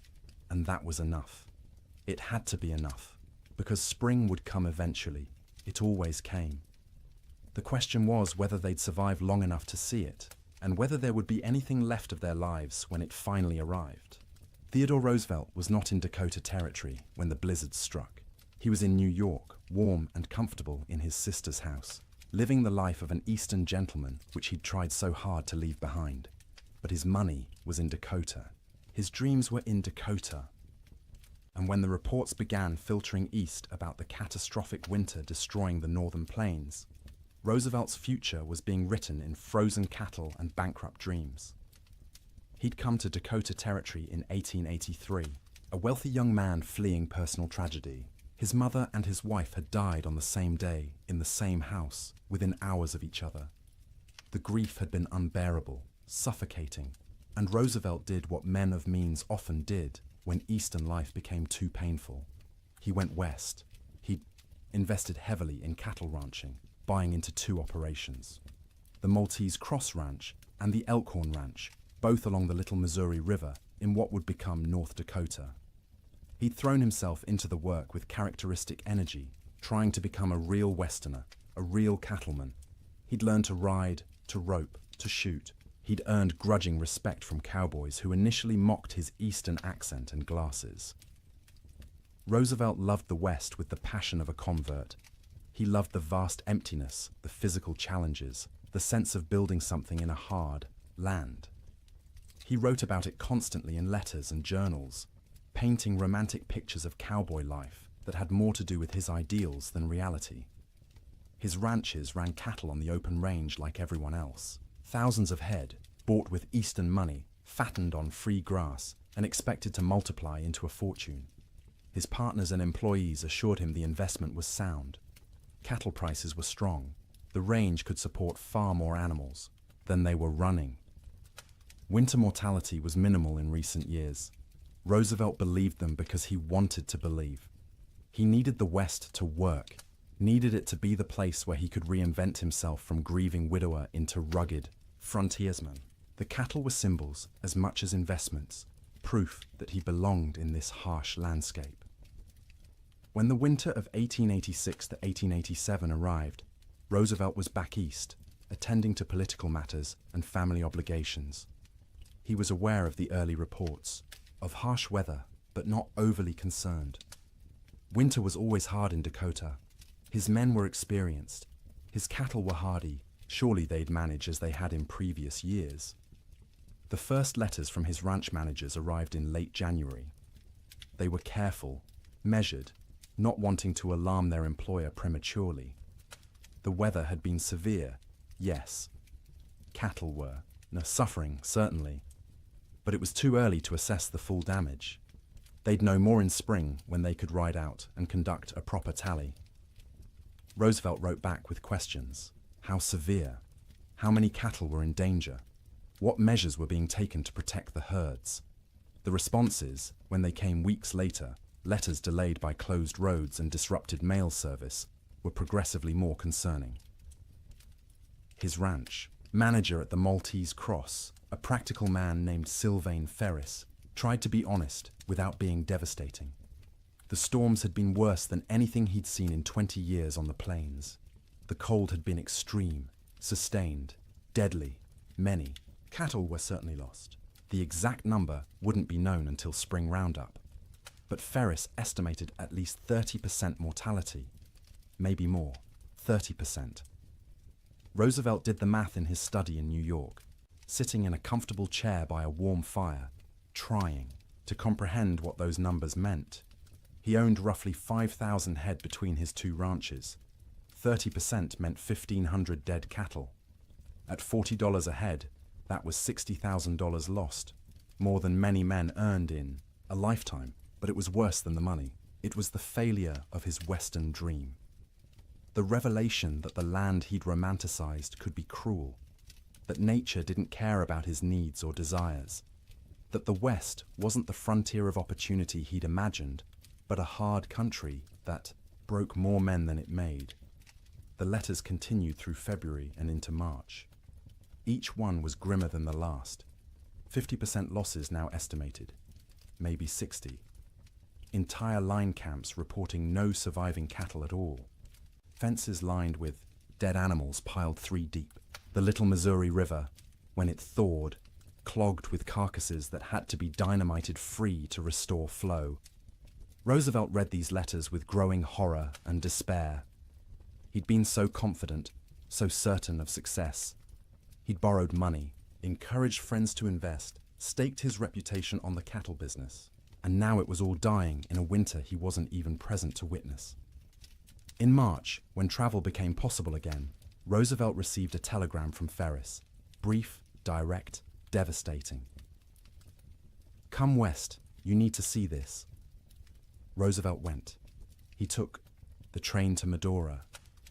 and that was enough. It had to be enough, because spring would come eventually. It always came. The question was whether they'd survive long enough to see it, and whether there would be anything left of their lives when it finally arrived. Theodore Roosevelt was not in Dakota Territory when the blizzard struck. He was in New York, warm and comfortable in his sister's house, living the life of an Eastern gentleman which he'd tried so hard to leave behind. But his money was in Dakota. His dreams were in Dakota. And when the reports began filtering east about the catastrophic winter destroying the northern plains, Roosevelt's future was being written in frozen cattle and bankrupt dreams. He'd come to Dakota Territory in 1883, a wealthy young man fleeing personal tragedy. His mother and his wife had died on the same day, in the same house, within hours of each other. The grief had been unbearable, suffocating, And Roosevelt did what men of means often did when Eastern life became too painful. He went west. He invested heavily in cattle ranching, buying into two operations: the Maltese Cross Ranch and the Elkhorn Ranch, both along the Little Missouri River in what would become North Dakota. He'd thrown himself into the work with characteristic energy, trying to become a real Westerner, a real cattleman. He'd learned to ride, to rope, to shoot. He'd earned grudging respect from cowboys who initially mocked his Eastern accent and glasses. Roosevelt loved the West with the passion of a convert. He loved the vast emptiness, the physical challenges, the sense of building something in a hard land. He wrote about it constantly in letters and journals, painting romantic pictures of cowboy life that had more to do with his ideals than reality. His ranches ran cattle on the open range like everyone else. Thousands of head, bought with Eastern money, fattened on free grass, and expected to multiply into a fortune. His partners and employees assured him the investment was sound. Cattle prices were strong. The range could support far more animals than they were running. Winter mortality was minimal in recent years. Roosevelt believed them because he wanted to believe. He needed the West to work, needed it to be the place where he could reinvent himself from grieving widower into rugged frontiersman. The cattle were symbols as much as investments, proof that he belonged in this harsh landscape. When the winter of 1886 to 1887 arrived, Roosevelt was back east, attending to political matters and family obligations. He was aware of the early reports, of harsh weather, but not overly concerned. Winter was always hard in Dakota. His men were experienced. His cattle were hardy. Surely they'd manage as they had in previous years. The first letters from his ranch managers arrived in late January. They were careful, measured, not wanting to alarm their employer prematurely. The weather had been severe, yes. Cattle were, suffering, certainly. But it was too early to assess the full damage. They'd know more in spring when they could ride out and conduct a proper tally. Roosevelt wrote back with questions. How severe? How many cattle were in danger? What measures were being taken to protect the herds? The responses, when they came weeks later, letters delayed by closed roads and disrupted mail service, were progressively more concerning. His ranch, manager at the Maltese Cross, a practical man named Sylvain Ferris, tried to be honest without being devastating. The storms had been worse than anything he'd seen in 20 years on the plains. The cold had been extreme, sustained, deadly, many. Cattle were certainly lost. The exact number wouldn't be known until spring roundup. But Ferris estimated at least 30% mortality. Maybe more, 30%. Roosevelt did the math in his study in New York, sitting in a comfortable chair by a warm fire, trying to comprehend what those numbers meant. He owned roughly 5,000 head between his two ranches. 30% meant 1,500 dead cattle. At $40 a head, that was $60,000 lost, more than many men earned in a lifetime. But it was worse than the money. It was the failure of his Western dream. The revelation that the land he'd romanticized could be cruel, that nature didn't care about his needs or desires, that the West wasn't the frontier of opportunity he'd imagined, but a hard country that broke more men than it made. The letters continued through February and into March. Each one was grimmer than the last. 50% losses now estimated, maybe 60. Entire line camps reporting no surviving cattle at all. Fences lined with dead animals piled 3 deep. The Little Missouri River, when it thawed, clogged with carcasses that had to be dynamited free to restore flow. Roosevelt read these letters with growing horror and despair. He'd been so confident, so certain of success. He'd borrowed money, encouraged friends to invest, staked his reputation on the cattle business. And now it was all dying in a winter he wasn't even present to witness. In March, when travel became possible again, Roosevelt received a telegram from Ferris. Brief, direct, devastating. "Come west, you need to see this." Roosevelt went. He took the train to Medora,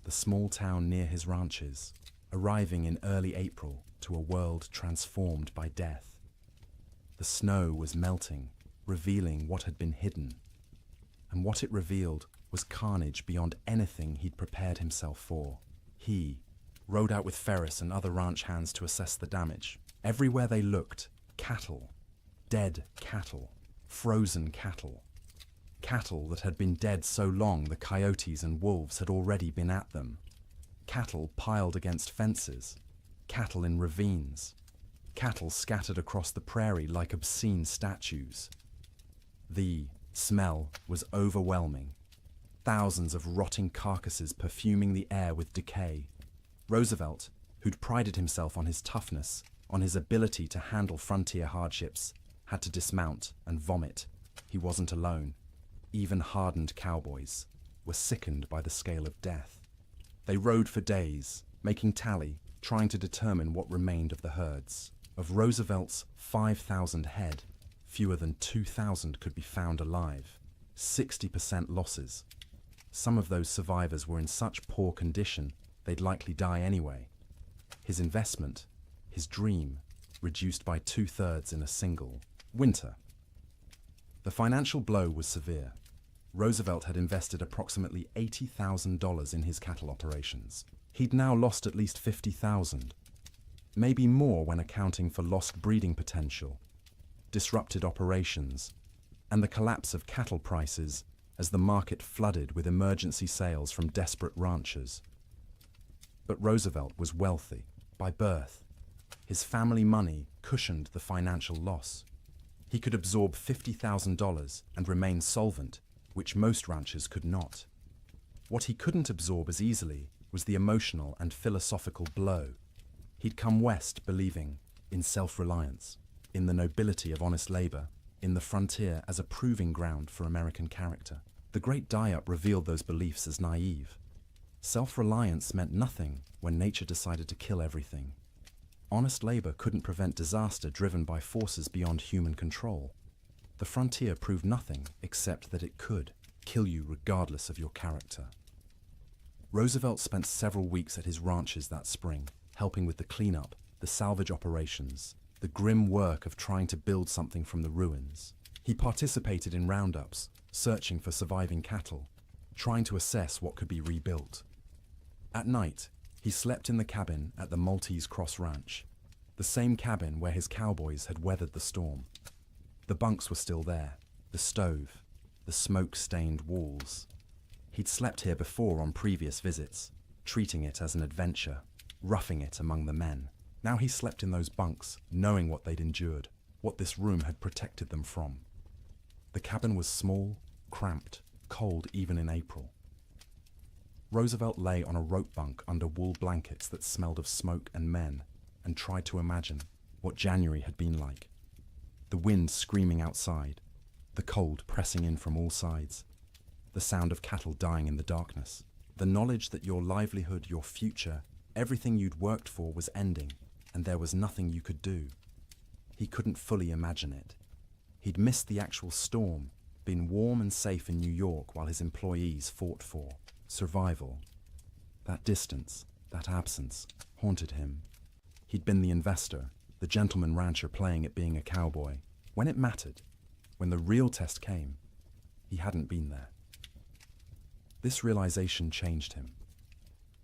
the small town near his ranches, arriving in early April to a world transformed by death. The snow was melting, revealing what had been hidden. And what it revealed was carnage beyond anything he'd prepared himself for. He rode out with Ferris and other ranch hands to assess the damage. Everywhere they looked, cattle. Dead cattle. Frozen cattle. Cattle that had been dead so long the coyotes and wolves had already been at them. Cattle piled against fences. Cattle in ravines. Cattle scattered across the prairie like obscene statues. The smell was overwhelming. Thousands of rotting carcasses perfuming the air with decay. Roosevelt, who'd prided himself on his toughness, on his ability to handle frontier hardships, had to dismount and vomit. He wasn't alone. Even hardened cowboys were sickened by the scale of death. They rode for days, making tally, trying to determine what remained of the herds. Of Roosevelt's 5,000 head, fewer than 2,000 could be found alive. 60% losses. Some of those survivors were in such poor condition they'd likely die anyway. His investment, his dream, reduced by 2/3 in a single winter. The financial blow was severe. Roosevelt had invested approximately $80,000 in his cattle operations. He'd now lost at least $50,000, maybe more when accounting for lost breeding potential, disrupted operations, and the collapse of cattle prices as the market flooded with emergency sales from desperate ranchers. But Roosevelt was wealthy by birth. His family money cushioned the financial loss. He could absorb $50,000 and remain solvent, which most ranchers could not. What he couldn't absorb as easily was the emotional and philosophical blow. He'd come west believing in self-reliance, in the nobility of honest labor, in the frontier as a proving ground for American character. The Great Die-Up revealed those beliefs as naive. Self-reliance meant nothing when nature decided to kill everything. Honest labor couldn't prevent disaster driven by forces beyond human control. The frontier proved nothing except that it could kill you regardless of your character. Roosevelt spent several weeks at his ranches that spring, helping with the cleanup, the salvage operations, the grim work of trying to build something from the ruins. He participated in roundups, searching for surviving cattle, trying to assess what could be rebuilt. At night, he slept in the cabin at the Maltese Cross Ranch, the same cabin where his cowboys had weathered the storm. The bunks were still there, the stove, the smoke-stained walls. He'd slept here before on previous visits, treating it as an adventure, roughing it among the men. Now he slept in those bunks, knowing what they'd endured, what this room had protected them from. The cabin was small, cramped, cold even in April. Roosevelt lay on a rope bunk under wool blankets that smelled of smoke and men, and tried to imagine what January had been like. The wind screaming outside, the cold pressing in from all sides, the sound of cattle dying in the darkness, the knowledge that your livelihood, your future, everything you'd worked for was ending, and there was nothing you could do. He couldn't fully imagine it. He'd missed the actual storm, been warm and safe in New York while his employees fought for survival. That distance, that absence, haunted him. He'd been the investor, the gentleman rancher playing at being a cowboy. When it mattered, when the real test came, he hadn't been there. This realization changed him.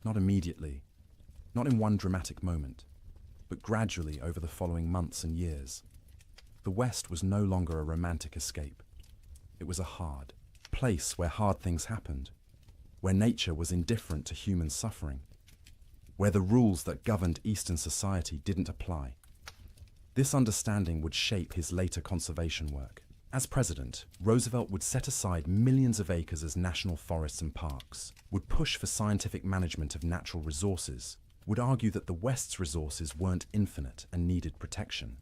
Not immediately, not in one dramatic moment, but gradually over the following months and years. The West was no longer a romantic escape. It was a hard place where hard things happened, where nature was indifferent to human suffering, where the rules that governed Eastern society didn't apply. This understanding would shape his later conservation work. As president, Roosevelt would set aside millions of acres as national forests and parks, would push for scientific management of natural resources, would argue that the West's resources weren't infinite and needed protection.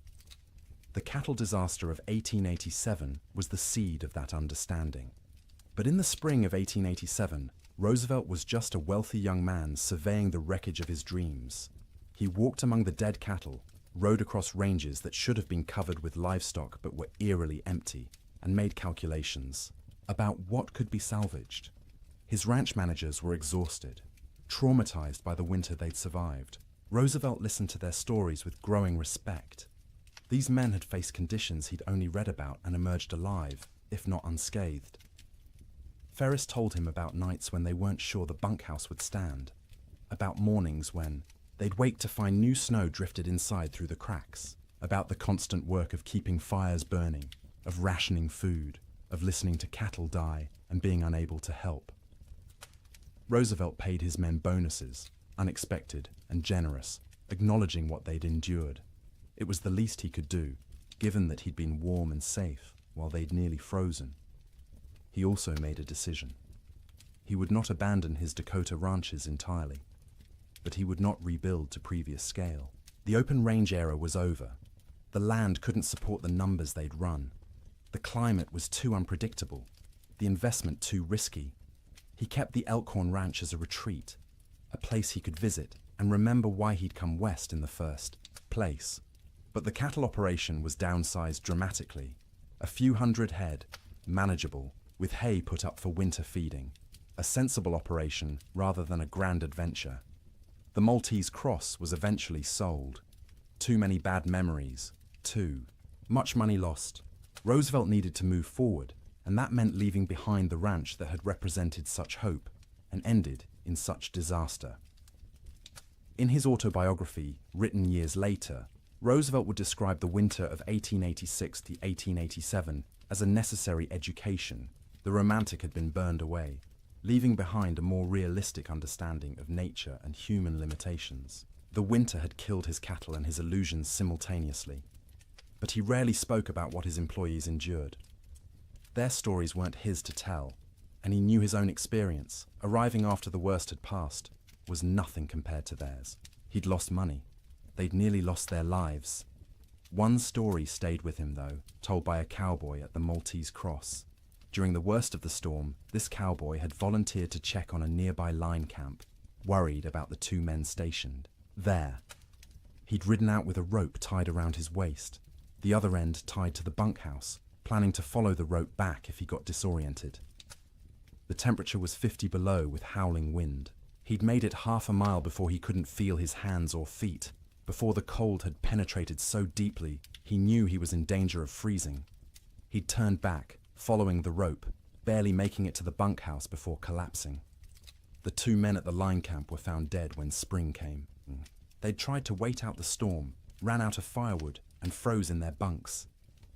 The cattle disaster of 1887 was the seed of that understanding. But in the spring of 1887, Roosevelt was just a wealthy young man surveying the wreckage of his dreams. He walked among the dead cattle, rode across ranges that should have been covered with livestock but were eerily empty, and made calculations about what could be salvaged. His ranch managers were exhausted, traumatized by the winter they'd survived. Roosevelt listened to their stories with growing respect. These men had faced conditions he'd only read about and emerged alive, if not unscathed. Ferris told him about nights when they weren't sure the bunkhouse would stand, about mornings when they'd wake to find new snow drifted inside through the cracks, about the constant work of keeping fires burning, of rationing food, of listening to cattle die and being unable to help. Roosevelt paid his men bonuses, unexpected and generous, acknowledging what they'd endured. It was the least he could do, given that he'd been warm and safe while they'd nearly frozen. He also made a decision. He would not abandon his Dakota ranches entirely, but he would not rebuild to previous scale. The open range era was over. The land couldn't support the numbers they'd run. The climate was too unpredictable, the investment too risky. He kept the Elkhorn Ranch as a retreat, a place he could visit and remember why he'd come west in the first place. But the cattle operation was downsized dramatically. A few hundred head, manageable, with hay put up for winter feeding. A sensible operation rather than a grand adventure. The Maltese Cross was eventually sold. Too many bad memories. Too much money lost. Roosevelt needed to move forward, and that meant leaving behind the ranch that had represented such hope and ended in such disaster. In his autobiography, written years later, Roosevelt would describe the winter of 1886 to 1887 as a necessary education. The romantic had been burned away, leaving behind a more realistic understanding of nature and human limitations. The winter had killed his cattle and his illusions simultaneously, but he rarely spoke about what his employees endured. Their stories weren't his to tell, and he knew his own experience, arriving after the worst had passed, was nothing compared to theirs. He'd lost money. They'd nearly lost their lives. One story stayed with him, though, told by a cowboy at the Maltese Cross. During the worst of the storm, this cowboy had volunteered to check on a nearby line camp, worried about the two men stationed there. He'd ridden out with a rope tied around his waist, the other end tied to the bunkhouse, planning to follow the rope back if he got disoriented. The temperature was 50 below with howling wind. He'd made it half a mile before he couldn't feel his hands or feet, before the cold had penetrated so deeply he knew he was in danger of freezing. He'd turned back, following the rope, barely making it to the bunkhouse before collapsing. The two men at the line camp were found dead when spring came. They'd tried to wait out the storm, ran out of firewood, and froze in their bunks.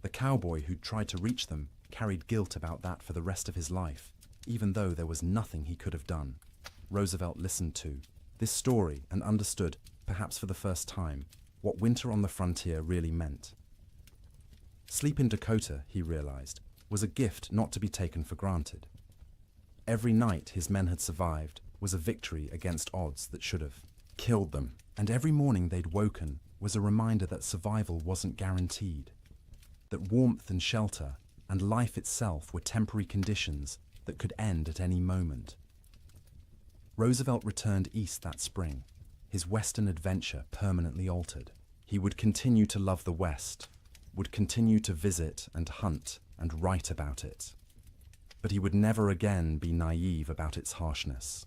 The cowboy who'd tried to reach them carried guilt about that for the rest of his life, even though there was nothing he could have done. Roosevelt listened to this story and understood, perhaps for the first time, what winter on the frontier really meant. Sleep in Dakota, he realized, was a gift not to be taken for granted. Every night his men had survived was a victory against odds that should have killed them, and every morning they'd woken was a reminder that survival wasn't guaranteed, that warmth and shelter and life itself were temporary conditions that could end at any moment. Roosevelt returned east that spring, his Western adventure permanently altered. He would continue to love the West, would continue to visit and hunt and write about it. But he would never again be naive about its harshness.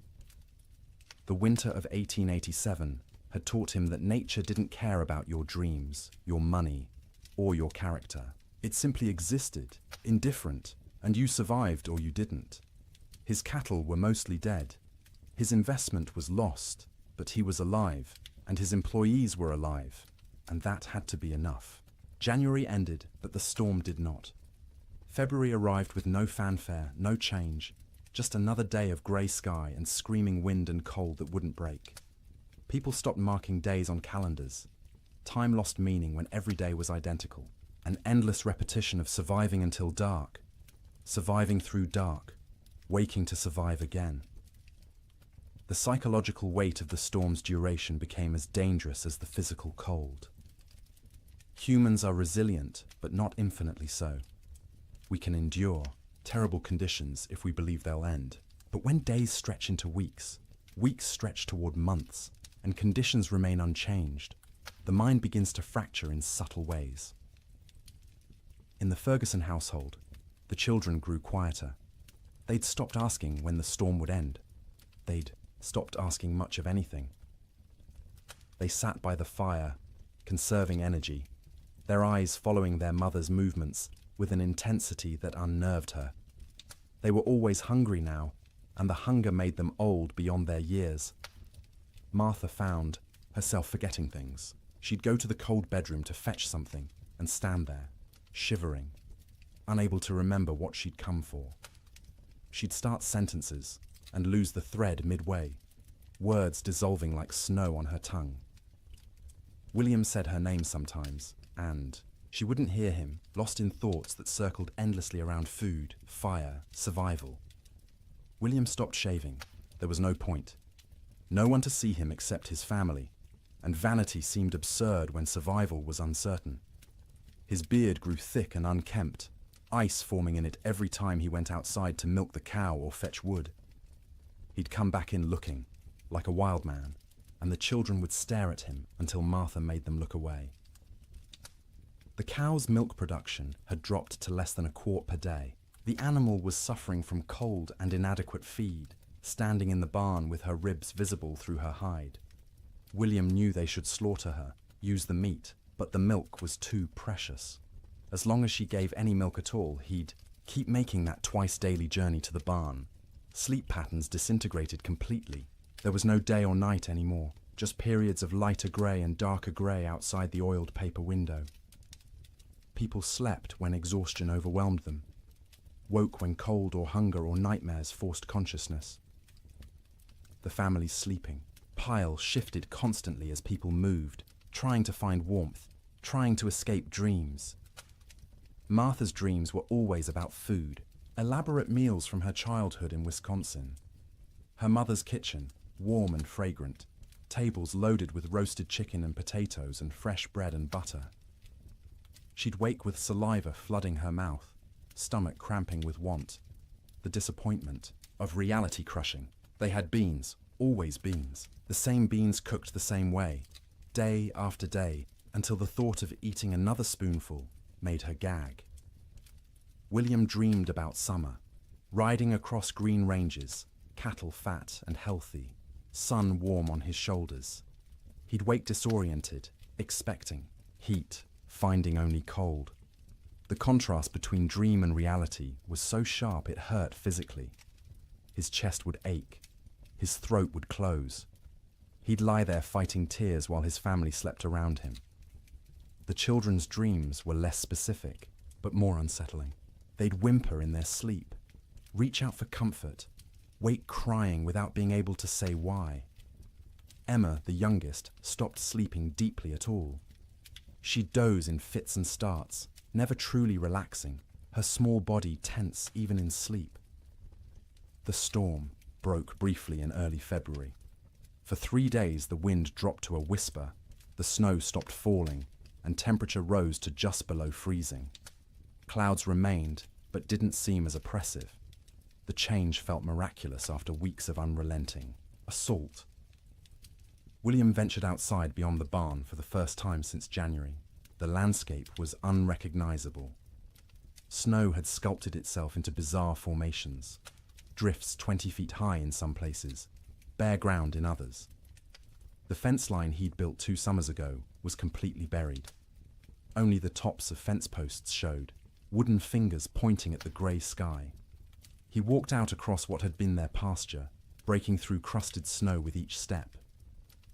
The winter of 1887 had taught him that nature didn't care about your dreams, your money, or your character. It simply existed, indifferent, and you survived or you didn't. His cattle were mostly dead. His investment was lost, but he was alive, and his employees were alive, and that had to be enough. January ended, but the storm did not. February arrived with no fanfare, no change, just another day of grey sky and screaming wind and cold that wouldn't break. People stopped marking days on calendars. Time lost meaning when every day was identical. An endless repetition of surviving until dark, surviving through dark, waking to survive again. The psychological weight of the storm's duration became as dangerous as the physical cold. Humans are resilient, but not infinitely so. We can endure terrible conditions if we believe they'll end. But when days stretch into weeks, weeks stretch toward months, and conditions remain unchanged, the mind begins to fracture in subtle ways. In the Ferguson household, the children grew quieter. They'd stopped asking when the storm would end. They'd stopped asking much of anything. They sat by the fire, conserving energy, their eyes following their mother's movements with an intensity that unnerved her. They were always hungry now, and the hunger made them old beyond their years. Martha found herself forgetting things. She'd go to the cold bedroom to fetch something and stand there, shivering, unable to remember what she'd come for. She'd start sentences and lose the thread midway, words dissolving like snow on her tongue. William said her name sometimes, and she wouldn't hear him, lost in thoughts that circled endlessly around food, fire, survival. William stopped shaving. There was no point. No one to see him except his family, and vanity seemed absurd when survival was uncertain. His beard grew thick and unkempt, ice forming in it every time he went outside to milk the cow or fetch wood. He'd come back in looking, like a wild man, and the children would stare at him until Martha made them look away. The cow's milk production had dropped to less than a quart per day. The animal was suffering from cold and inadequate feed, standing in the barn with her ribs visible through her hide. William knew they should slaughter her, use the meat, but the milk was too precious. As long as she gave any milk at all, he'd keep making that twice-daily journey to the barn. Sleep patterns disintegrated completely. There was no day or night anymore, just periods of lighter grey and darker grey outside the oiled paper window. People slept when exhaustion overwhelmed them, woke when cold or hunger or nightmares forced consciousness. The family's sleeping pile shifted constantly as people moved, trying to find warmth, trying to escape dreams. Martha's dreams were always about food, elaborate meals from her childhood in Wisconsin. Her mother's kitchen, warm and fragrant, tables loaded with roasted chicken and potatoes and fresh bread and butter. She'd wake with saliva flooding her mouth, stomach cramping with want, the disappointment of reality crushing. They had beans, always beans, the same beans cooked the same way, day after day, until the thought of eating another spoonful made her gag. William dreamed about summer, riding across green ranges, cattle fat and healthy, sun warm on his shoulders. He'd wake disoriented, expecting heat, finding only cold. The contrast between dream and reality was so sharp it hurt physically. His chest would ache, his throat would close. He'd lie there fighting tears while his family slept around him. The children's dreams were less specific, but more unsettling. They'd whimper in their sleep, reach out for comfort, wake crying without being able to say why. Emma, the youngest, stopped sleeping deeply at all. She'd doze in fits and starts, never truly relaxing, her small body tense even in sleep. The storm broke briefly in early February. For 3 days the wind dropped to a whisper, the snow stopped falling, and temperature rose to just below freezing. Clouds remained, but didn't seem as oppressive. The change felt miraculous after weeks of unrelenting assault. William ventured outside beyond the barn for the first time since January. The landscape was unrecognizable. Snow had sculpted itself into bizarre formations, drifts 20 feet high in some places, bare ground in others. The fence line he'd built 2 summers ago was completely buried. Only the tops of fence posts showed, wooden fingers pointing at the grey sky. He walked out across what had been their pasture, breaking through crusted snow with each step.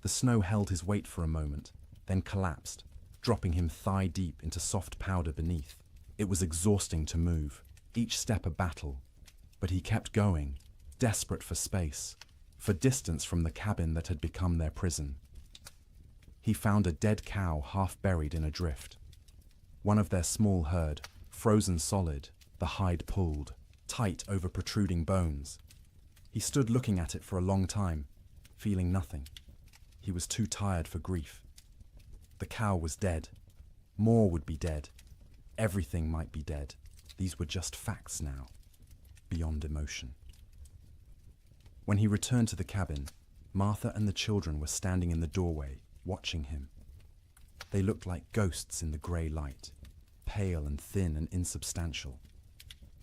The snow held his weight for a moment, then collapsed, dropping him thigh-deep into soft powder beneath. It was exhausting to move, each step a battle, but he kept going, desperate for space, for distance from the cabin that had become their prison. He found a dead cow half buried in a drift. One of their small herd, frozen solid, the hide pulled, tight over protruding bones. He stood looking at it for a long time, feeling nothing. He was too tired for grief. The cow was dead. More would be dead. Everything might be dead. These were just facts now, beyond emotion. When he returned to the cabin, Martha and the children were standing in the doorway, watching him. They looked like ghosts in the grey light, pale and thin and insubstantial.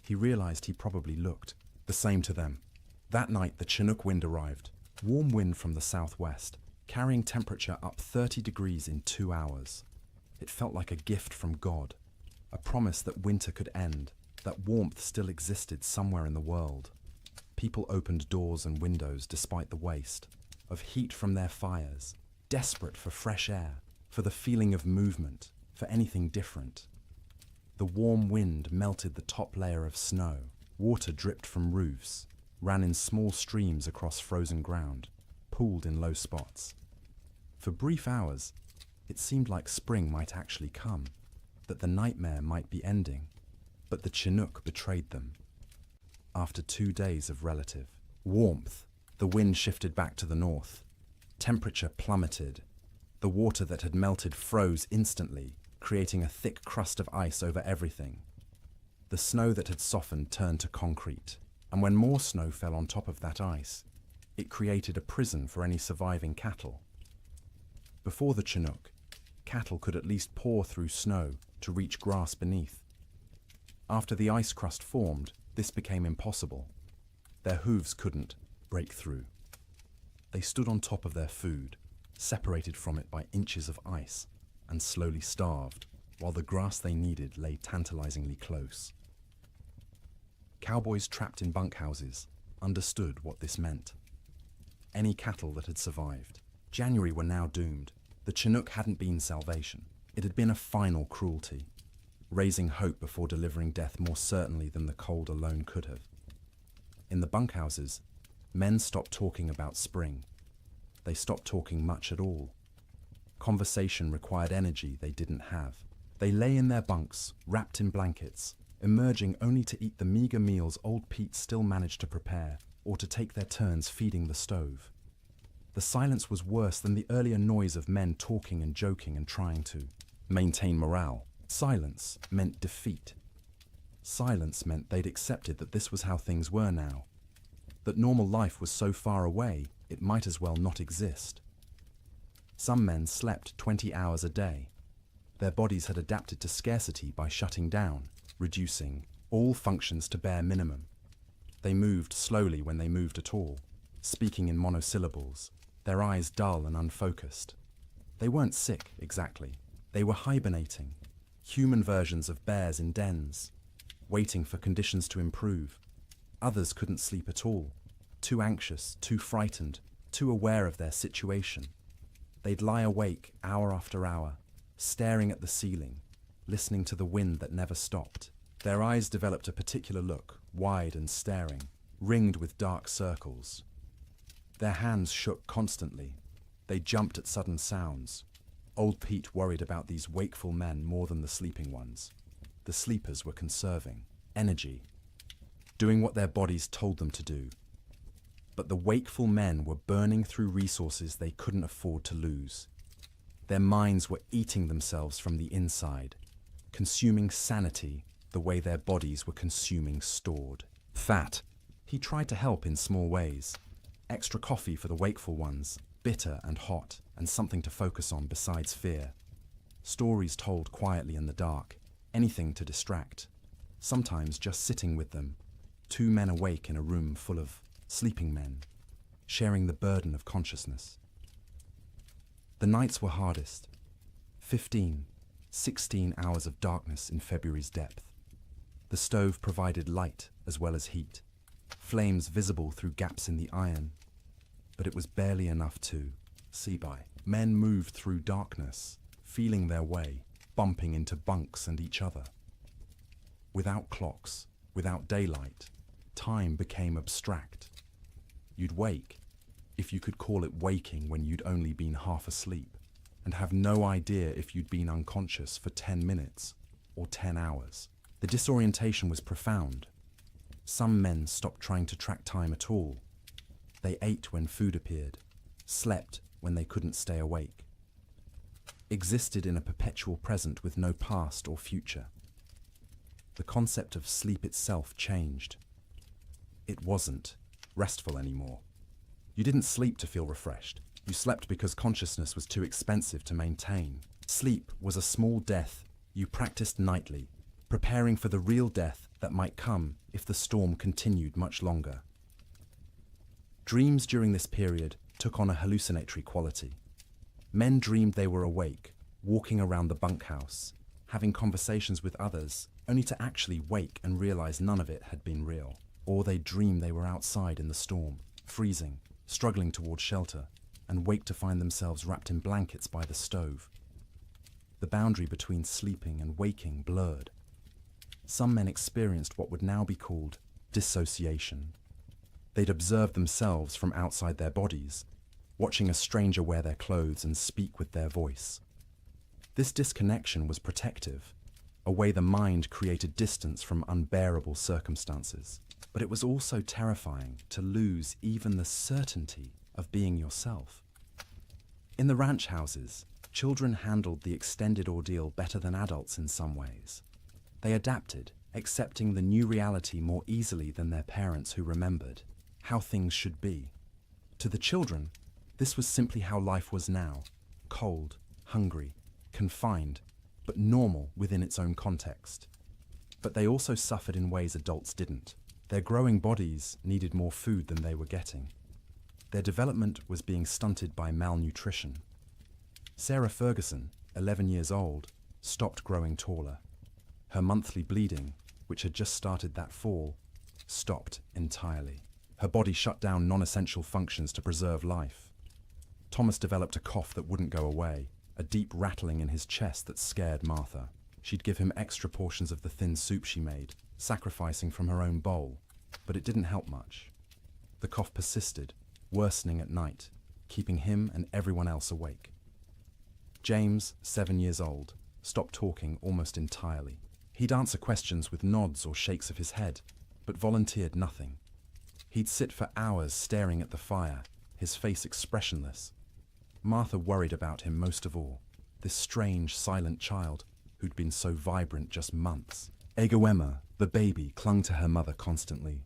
He realized he probably looked the same to them. That night the Chinook wind arrived, warm wind from the southwest, carrying temperature up 30 degrees in 2 hours. It felt like a gift from God, a promise that winter could end, that warmth still existed somewhere in the world. People opened doors and windows despite the waste, of heat from their fires, desperate for fresh air, for the feeling of movement, for anything different. The warm wind melted the top layer of snow. Water dripped from roofs, ran in small streams across frozen ground, pooled in low spots. For brief hours, it seemed like spring might actually come, that the nightmare might be ending, but the Chinook betrayed them. After 2 days of relative warmth, the wind shifted back to the north. Temperature plummeted. The water that had melted froze instantly, creating a thick crust of ice over everything. The snow that had softened turned to concrete, and when more snow fell on top of that ice, it created a prison for any surviving cattle. Before the Chinook, cattle could at least paw through snow to reach grass beneath. After the ice crust formed, this became impossible. Their hooves couldn't break through. They stood on top of their food, separated from it by inches of ice, and slowly starved, while the grass they needed lay tantalizingly close. Cowboys trapped in bunkhouses understood what this meant. Any cattle that had survived. January were now doomed. The Chinook hadn't been salvation. It had been a final cruelty, raising hope before delivering death more certainly than the cold alone could have. In the bunkhouses, men stopped talking about spring. They stopped talking much at all. Conversation required energy they didn't have. They lay in their bunks, wrapped in blankets, emerging only to eat the meager meals old Pete still managed to prepare, or to take their turns feeding the stove. The silence was worse than the earlier noise of men talking and joking and trying to maintain morale. Silence meant defeat. Silence meant they'd accepted that this was how things were now, that normal life was so far away it might as well not exist. Some men slept 20 hours a day. Their bodies had adapted to scarcity by shutting down, reducing all functions to bare minimum. They moved slowly when they moved at all, speaking in monosyllables, their eyes dull and unfocused. They weren't sick, exactly. They were hibernating, human versions of bears in dens, waiting for conditions to improve. Others couldn't sleep at all, too anxious, too frightened, too aware of their situation. They'd lie awake hour after hour, staring at the ceiling, listening to the wind that never stopped. Their eyes developed a particular look, wide and staring, ringed with dark circles. Their hands shook constantly. They jumped at sudden sounds. Old Pete worried about these wakeful men more than the sleeping ones. The sleepers were conserving energy, doing what their bodies told them to do. But the wakeful men were burning through resources they couldn't afford to lose. Their minds were eating themselves from the inside, consuming sanity the way their bodies were consuming stored fat. He tried to help in small ways. Extra coffee for the wakeful ones, bitter and hot, and something to focus on besides fear. Stories told quietly in the dark, anything to distract. Sometimes just sitting with them, 2 men awake in a room full of sleeping men, sharing the burden of consciousness. The nights were hardest. 15, 16 hours of darkness in February's depth. The stove provided light as well as heat, flames visible through gaps in the iron, but it was barely enough to see by. Men moved through darkness, feeling their way, bumping into bunks and each other. Without clocks, without daylight, time became abstract. You'd wake, if you could call it waking when you'd only been half asleep, and have no idea if you'd been unconscious for 10 minutes or 10 hours. The disorientation was profound. Some men stopped trying to track time at all. They ate when food appeared, slept when they couldn't stay awake, existed in a perpetual present with no past or future. The concept of sleep itself changed. It wasn't restful anymore. You didn't sleep to feel refreshed. You slept because consciousness was too expensive to maintain. Sleep was a small death you practiced nightly, preparing for the real death that might come if the storm continued much longer. Dreams during this period took on a hallucinatory quality. Men dreamed they were awake, walking around the bunkhouse, having conversations with others, only to actually wake and realize none of it had been real. Or they'd dream they were outside in the storm, freezing, struggling towards shelter, and wake to find themselves wrapped in blankets by the stove. The boundary between sleeping and waking blurred. Some men experienced what would now be called dissociation. They'd observe themselves from outside their bodies, watching a stranger wear their clothes and speak with their voice. This disconnection was protective, a way the mind created distance from unbearable circumstances. But it was also terrifying to lose even the certainty of being yourself. In the ranch houses, children handled the extended ordeal better than adults in some ways. They adapted, accepting the new reality more easily than their parents who remembered how things should be. To the children, this was simply how life was now, cold, hungry, confined, but normal within its own context. But they also suffered in ways adults didn't. Their growing bodies needed more food than they were getting. Their development was being stunted by malnutrition. Sarah Ferguson, 11 years old, stopped growing taller. Her monthly bleeding, which had just started that fall, stopped entirely. Her body shut down non-essential functions to preserve life. Thomas developed a cough that wouldn't go away, a deep rattling in his chest that scared Martha. She'd give him extra portions of the thin soup she made, sacrificing from her own bowl, but it didn't help much. The cough persisted, worsening at night, keeping him and everyone else awake. James, 7 years old, stopped talking almost entirely. He'd answer questions with nods or shakes of his head, but volunteered nothing. He'd sit for hours staring at the fire, his face expressionless. Martha worried about him most of all, this strange, silent child who'd been so vibrant just months. Emma, the baby, clung to her mother constantly.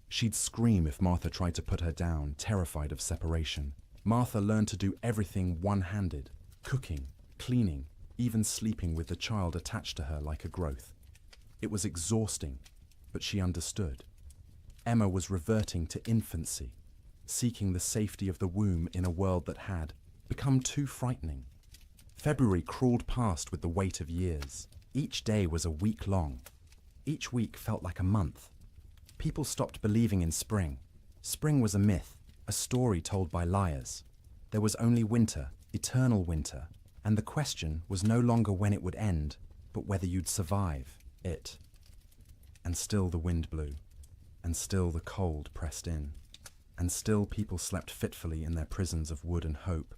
She'd scream if Martha tried to put her down, terrified of separation. Martha learned to do everything one-handed, cooking, cleaning, even sleeping with the child attached to her like a growth. It was exhausting, but she understood. Emma was reverting to infancy, seeking the safety of the womb in a world that had become too frightening. February crawled past with the weight of years. Each day was a week long. Each week felt like a month. People stopped believing in spring. Spring was a myth, a story told by liars. There was only winter, eternal winter, and the question was no longer when it would end, but whether you'd survive it. And still the wind blew, and still the cold pressed in, and still people slept fitfully in their prisons of wood and hope,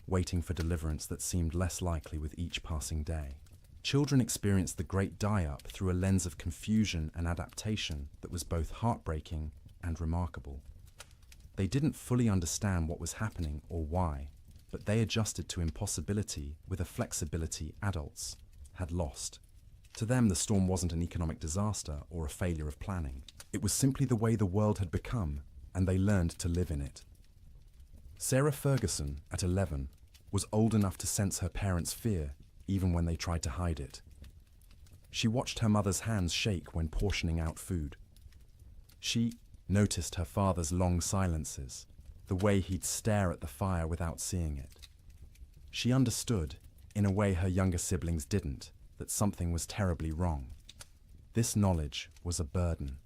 waiting for deliverance that seemed less likely with each passing day. Children experienced the great die-up through a lens of confusion and adaptation that was both heartbreaking and remarkable. They didn't fully understand what was happening or why, but they adjusted to impossibility with a flexibility adults had lost. To them, the storm wasn't an economic disaster or a failure of planning. It was simply the way the world had become, and they learned to live in it. Sarah Ferguson, at 11, was old enough to sense her parents' fear, even when they tried to hide it. She watched her mother's hands shake when portioning out food. She noticed her father's long silences, the way he'd stare at the fire without seeing it. She understood, in a way her younger siblings didn't, that something was terribly wrong. This knowledge was a burden.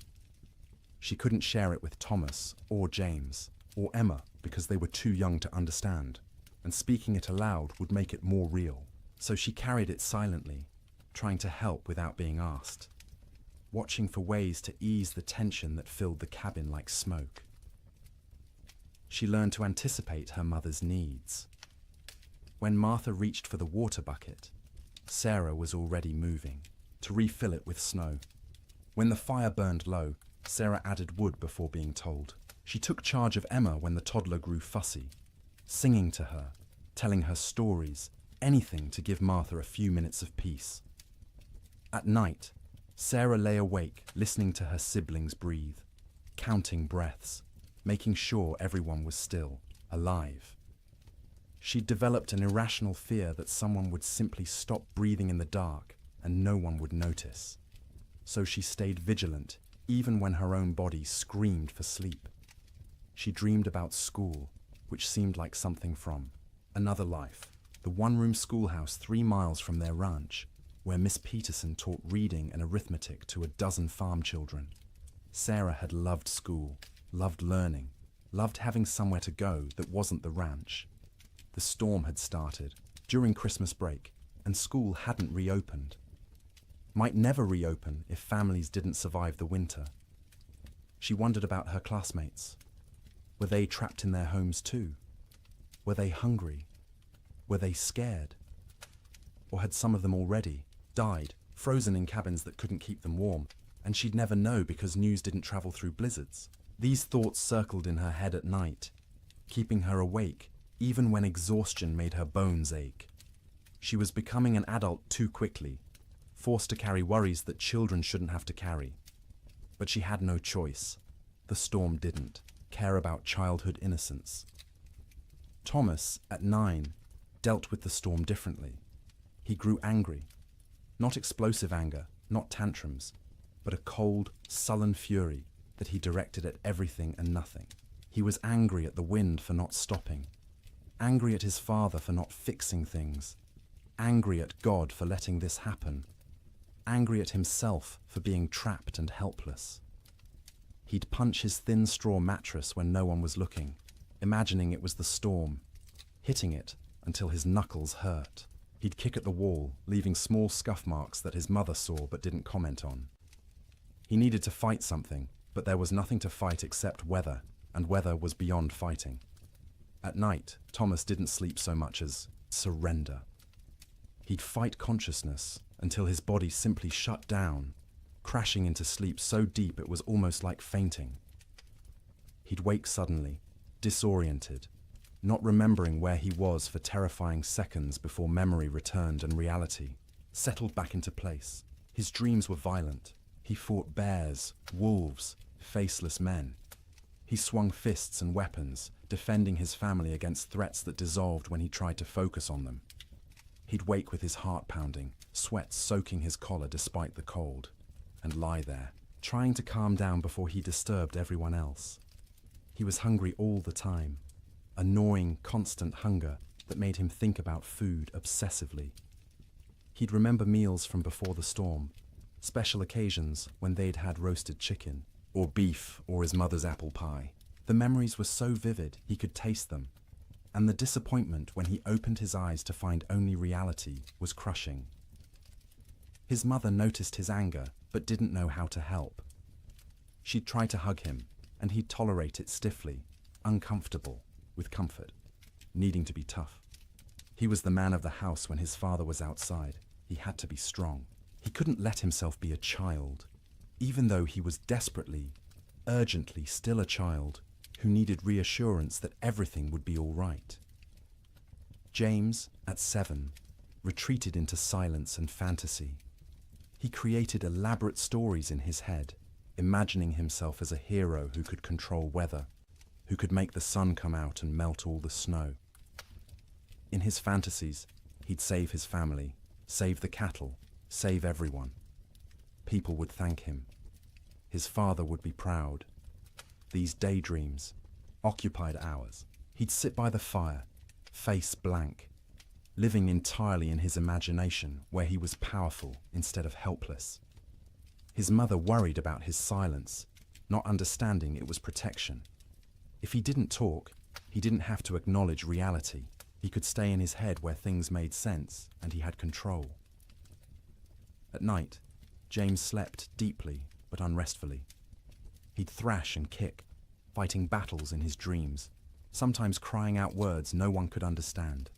She couldn't share it with Thomas or James or Emma because they were too young to understand, and speaking it aloud would make it more real. So she carried it silently, trying to help without being asked, watching for ways to ease the tension that filled the cabin like smoke. She learned to anticipate her mother's needs. When Martha reached for the water bucket, Sarah was already moving, to refill it with snow. When the fire burned low, Sarah added wood before being told. She took charge of Emma when the toddler grew fussy, singing to her, telling her stories, anything to give Martha a few minutes of peace. At night, Sarah lay awake, listening to her siblings breathe, counting breaths, making sure everyone was still, alive. She'd developed an irrational fear that someone would simply stop breathing in the dark and no one would notice. So she stayed vigilant, even when her own body screamed for sleep. She dreamed about school, which seemed like something from another life. the one-room schoolhouse 3 miles from their ranch, where Miss Peterson taught reading and arithmetic to a dozen farm children. Sarah had loved school, loved learning, loved having somewhere to go that wasn't the ranch. The storm had started during Christmas break, and school hadn't reopened. Might never reopen if families didn't survive the winter. She wondered about her classmates. Were they trapped in their homes too? Were they hungry? Were they scared? Or had some of them already died, frozen in cabins that couldn't keep them warm, and she'd never know because news didn't travel through blizzards? These thoughts circled in her head at night, keeping her awake even when exhaustion made her bones ache. She was becoming an adult too quickly, forced to carry worries that children shouldn't have to carry. But she had no choice. The storm didn't care about childhood innocence. Thomas, at 9, dealt with the storm differently. He grew angry. Not explosive anger, not tantrums, but a cold, sullen fury that he directed at everything and nothing. He was angry at the wind for not stopping, angry at his father for not fixing things, angry at God for letting this happen, angry at himself for being trapped and helpless. He'd punch his thin straw mattress when no one was looking, imagining it was the storm, hitting it until his knuckles hurt. He'd kick at the wall, leaving small scuff marks that his mother saw but didn't comment on. He needed to fight something, but there was nothing to fight except weather, and weather was beyond fighting. At night, Thomas didn't sleep so much as surrender. He'd fight consciousness until his body simply shut down, crashing into sleep so deep it was almost like fainting. He'd wake suddenly, disoriented, not remembering where he was for terrifying seconds before memory returned and reality settled back into place. His dreams were violent. He fought bears, wolves, faceless men. He swung fists and weapons, defending his family against threats that dissolved when he tried to focus on them. He'd wake with his heart pounding, sweat soaking his collar despite the cold, and lie there, trying to calm down before he disturbed everyone else. He was hungry all the time, a gnawing, constant hunger that made him think about food obsessively. He'd remember meals from before the storm, special occasions when they'd had roasted chicken, or beef, or his mother's apple pie. The memories were so vivid he could taste them, and the disappointment when he opened his eyes to find only reality was crushing. His mother noticed his anger, but didn't know how to help. She'd try to hug him, and he'd tolerate it stiffly, uncomfortable, with comfort, needing to be tough. He was the man of the house when his father was outside. He had to be strong. He couldn't let himself be a child, even though he was desperately, urgently still a child who needed reassurance that everything would be all right. James, at 7, retreated into silence and fantasy. He created elaborate stories in his head, imagining himself as a hero who could control weather, who could make the sun come out and melt all the snow. In his fantasies, he'd save his family, save the cattle, save everyone. People would thank him. His father would be proud. These daydreams occupied hours. He'd sit by the fire, face blank, living entirely in his imagination where he was powerful instead of helpless. His mother worried about his silence, not understanding it was protection. If he didn't talk, he didn't have to acknowledge reality. He could stay in his head where things made sense and he had control. At night, James slept deeply but unrestfully. He'd thrash and kick, fighting battles in his dreams, sometimes crying out words no one could understand.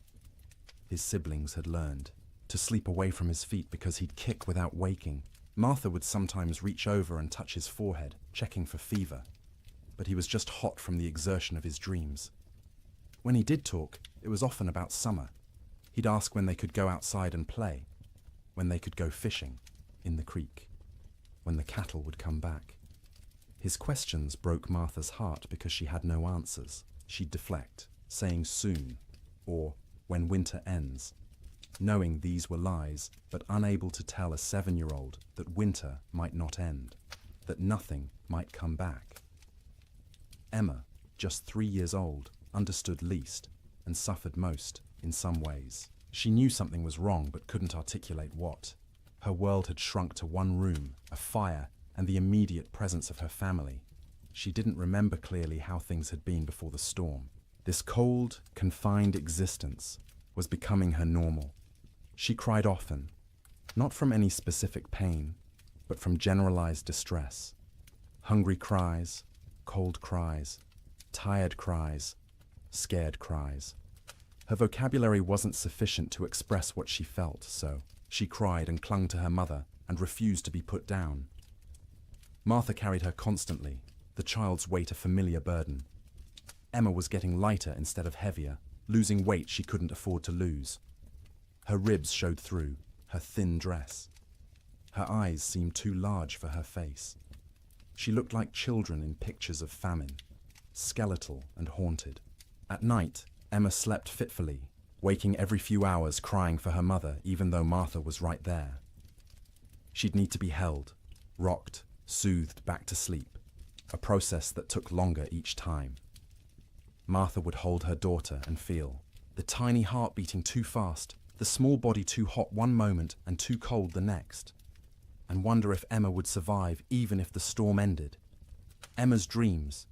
His siblings had learned to sleep away from his feet because he'd kick without waking. Martha would sometimes reach over and touch his forehead, checking for fever, but he was just hot from the exertion of his dreams. When he did talk, it was often about summer. He'd ask when they could go outside and play, when they could go fishing in the creek, when the cattle would come back. His questions broke Martha's heart because she had no answers. She'd deflect, saying soon, or when winter ends, knowing these were lies, but unable to tell a 7-year-old that winter might not end, that nothing might come back. Emma, just 3 years old, understood least and suffered most. in some ways. She knew something was wrong but couldn't articulate what. Her world had shrunk to one room, a fire, and the immediate presence of her family. She didn't remember clearly how things had been before the storm. This cold, confined existence was becoming her normal. She cried often, not from any specific pain, but from generalized distress. Hungry cries, cold cries, tired cries, scared cries. Her vocabulary wasn't sufficient to express what she felt, so she cried and clung to her mother and refused to be put down. Martha carried her constantly, the child's weight a familiar burden. Emma was getting lighter instead of heavier, losing weight she couldn't afford to lose. Her ribs showed through her thin dress. Her eyes seemed too large for her face. She looked like children in pictures of famine, skeletal and haunted. At night, Emma slept fitfully, waking every few hours crying for her mother even though Martha was right there. She'd need to be held, rocked, soothed back to sleep, a process that took longer each time. Martha would hold her daughter and feel the tiny heart beating too fast, the small body too hot one moment and too cold the next, and wonder if Emma would survive even if the storm ended. Emma's dreams,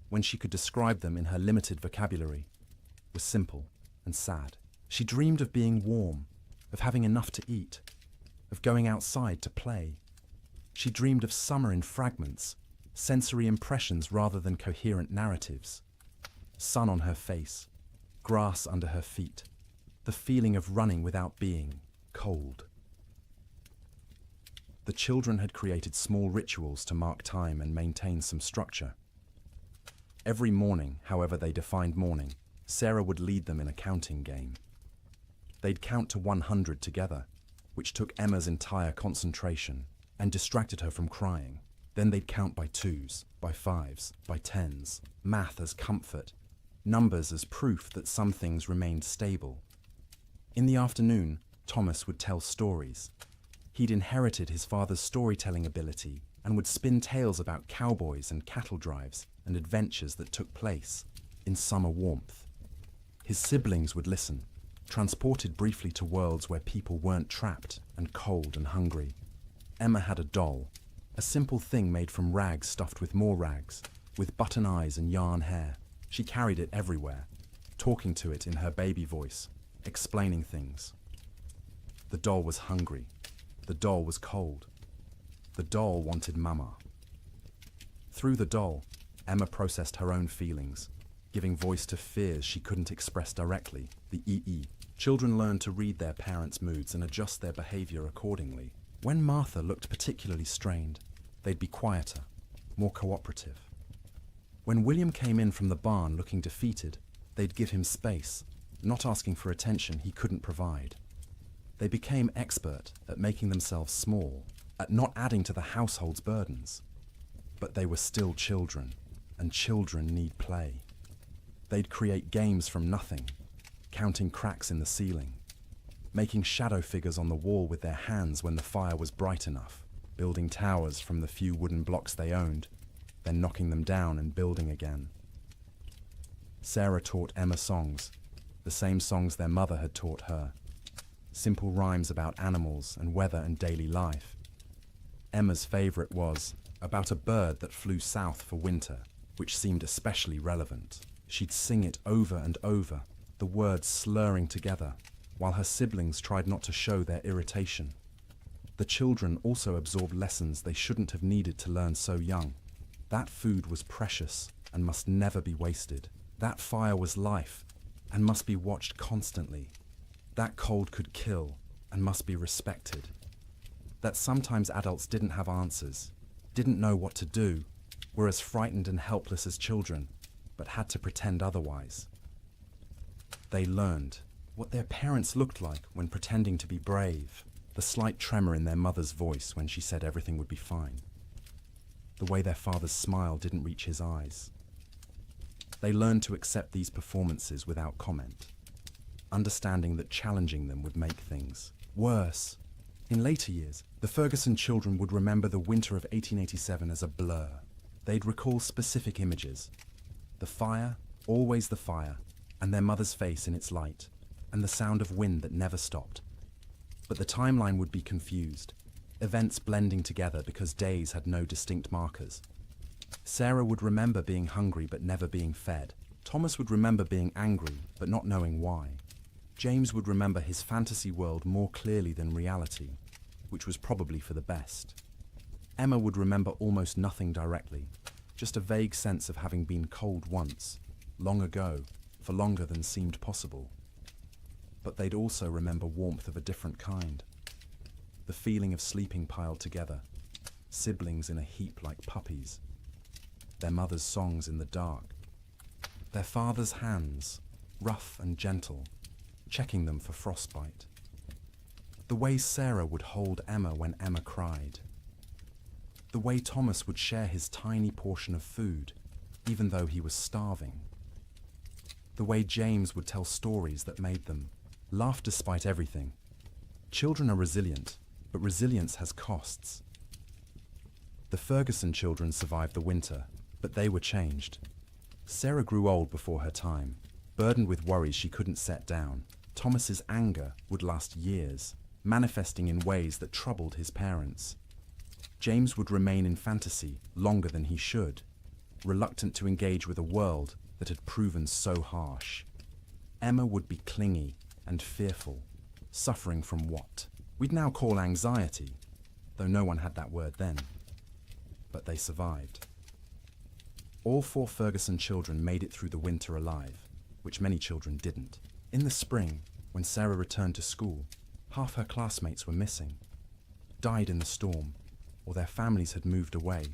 when she could describe them in her limited vocabulary, were simple and sad. She dreamed of being warm, of having enough to eat, of going outside to play. She dreamed of summer in fragments, sensory impressions rather than coherent narratives. Sun on her face, grass under her feet, the feeling of running without being cold. The children had created small rituals to mark time and maintain some structure. Every morning, however they defined morning, Sarah would lead them in a counting game. They'd count to 100 together, which took Emma's entire concentration and distracted her from crying. Then they'd count by twos, by fives, by tens, math as comfort, numbers as proof that some things remained stable. In the afternoon, Thomas would tell stories. He'd inherited his father's storytelling ability and would spin tales about cowboys and cattle drives and adventures that took place in summer warmth. His siblings would listen, transported briefly to worlds where people weren't trapped and cold and hungry. Emma had a doll, a simple thing made from rags stuffed with more rags, with button eyes and yarn hair. She carried it everywhere, talking to it in her baby voice, explaining things. The doll was hungry. The doll was cold. The doll wanted Mama. Through the doll, Emma processed her own feelings, giving voice to fears she couldn't express directly, the EE. Children learn to read their parents' moods and adjust their behavior accordingly. When Martha looked particularly strained, they'd be quieter, more cooperative. When William came in from the barn looking defeated, they'd give him space, not asking for attention he couldn't provide. They became expert at making themselves small, at not adding to the household's burdens. But they were still children, and children need play. They'd create games from nothing, counting cracks in the ceiling, making shadow figures on the wall with their hands when the fire was bright enough, building towers from the few wooden blocks they owned, then knocking them down and building again. Sarah taught Emma songs, the same songs their mother had taught her. Simple rhymes about animals and weather and daily life. Emma's favorite was about a bird that flew south for winter, which seemed especially relevant. She'd sing it over and over, the words slurring together, while her siblings tried not to show their irritation. The children also absorbed lessons they shouldn't have needed to learn so young. That food was precious and must never be wasted. That fire was life and must be watched constantly. That cold could kill and must be respected. That sometimes adults didn't have answers, didn't know what to do, were as frightened and helpless as children, but had to pretend otherwise. They learned what their parents looked like when pretending to be brave, the slight tremor in their mother's voice when she said everything would be fine, the way their father's smile didn't reach his eyes. They learned to accept these performances without comment, understanding that challenging them would make things worse. In later years, the Ferguson children would remember the winter of 1887 as a blur. They'd recall specific images. The fire, always the fire, and their mother's face in its light. and the sound of wind that never stopped. But the timeline would be confused, events blending together because days had no distinct markers. Sarah would remember being hungry but never being fed. Thomas would remember being angry but not knowing why. James would remember his fantasy world more clearly than reality, which was probably for the best. Emma would remember almost nothing directly, just a vague sense of having been cold once, long ago, for longer than seemed possible. But they'd also remember warmth of a different kind. The feeling of sleeping piled together, siblings in a heap like puppies, their mother's songs in the dark, their father's hands, rough and gentle, checking them for frostbite. The way Sarah would hold Emma when Emma cried. The way Thomas would share his tiny portion of food, even though he was starving. The way James would tell stories that made them laugh despite everything. Children are resilient, but resilience has costs. The Ferguson children survived the winter, but they were changed. Sarah grew old before her time, burdened with worries she couldn't set down. Thomas's anger would last years, manifesting in ways that troubled his parents. James would remain in fantasy longer than he should, reluctant to engage with a world that had proven so harsh. Emma would be clingy and fearful, suffering from what we'd now call anxiety, though no one had that word then. But they survived. All 4 Ferguson children made it through the winter alive, which many children didn't. In the spring, when Sarah returned to school, half her classmates were missing, died in the storm, or their families had moved away,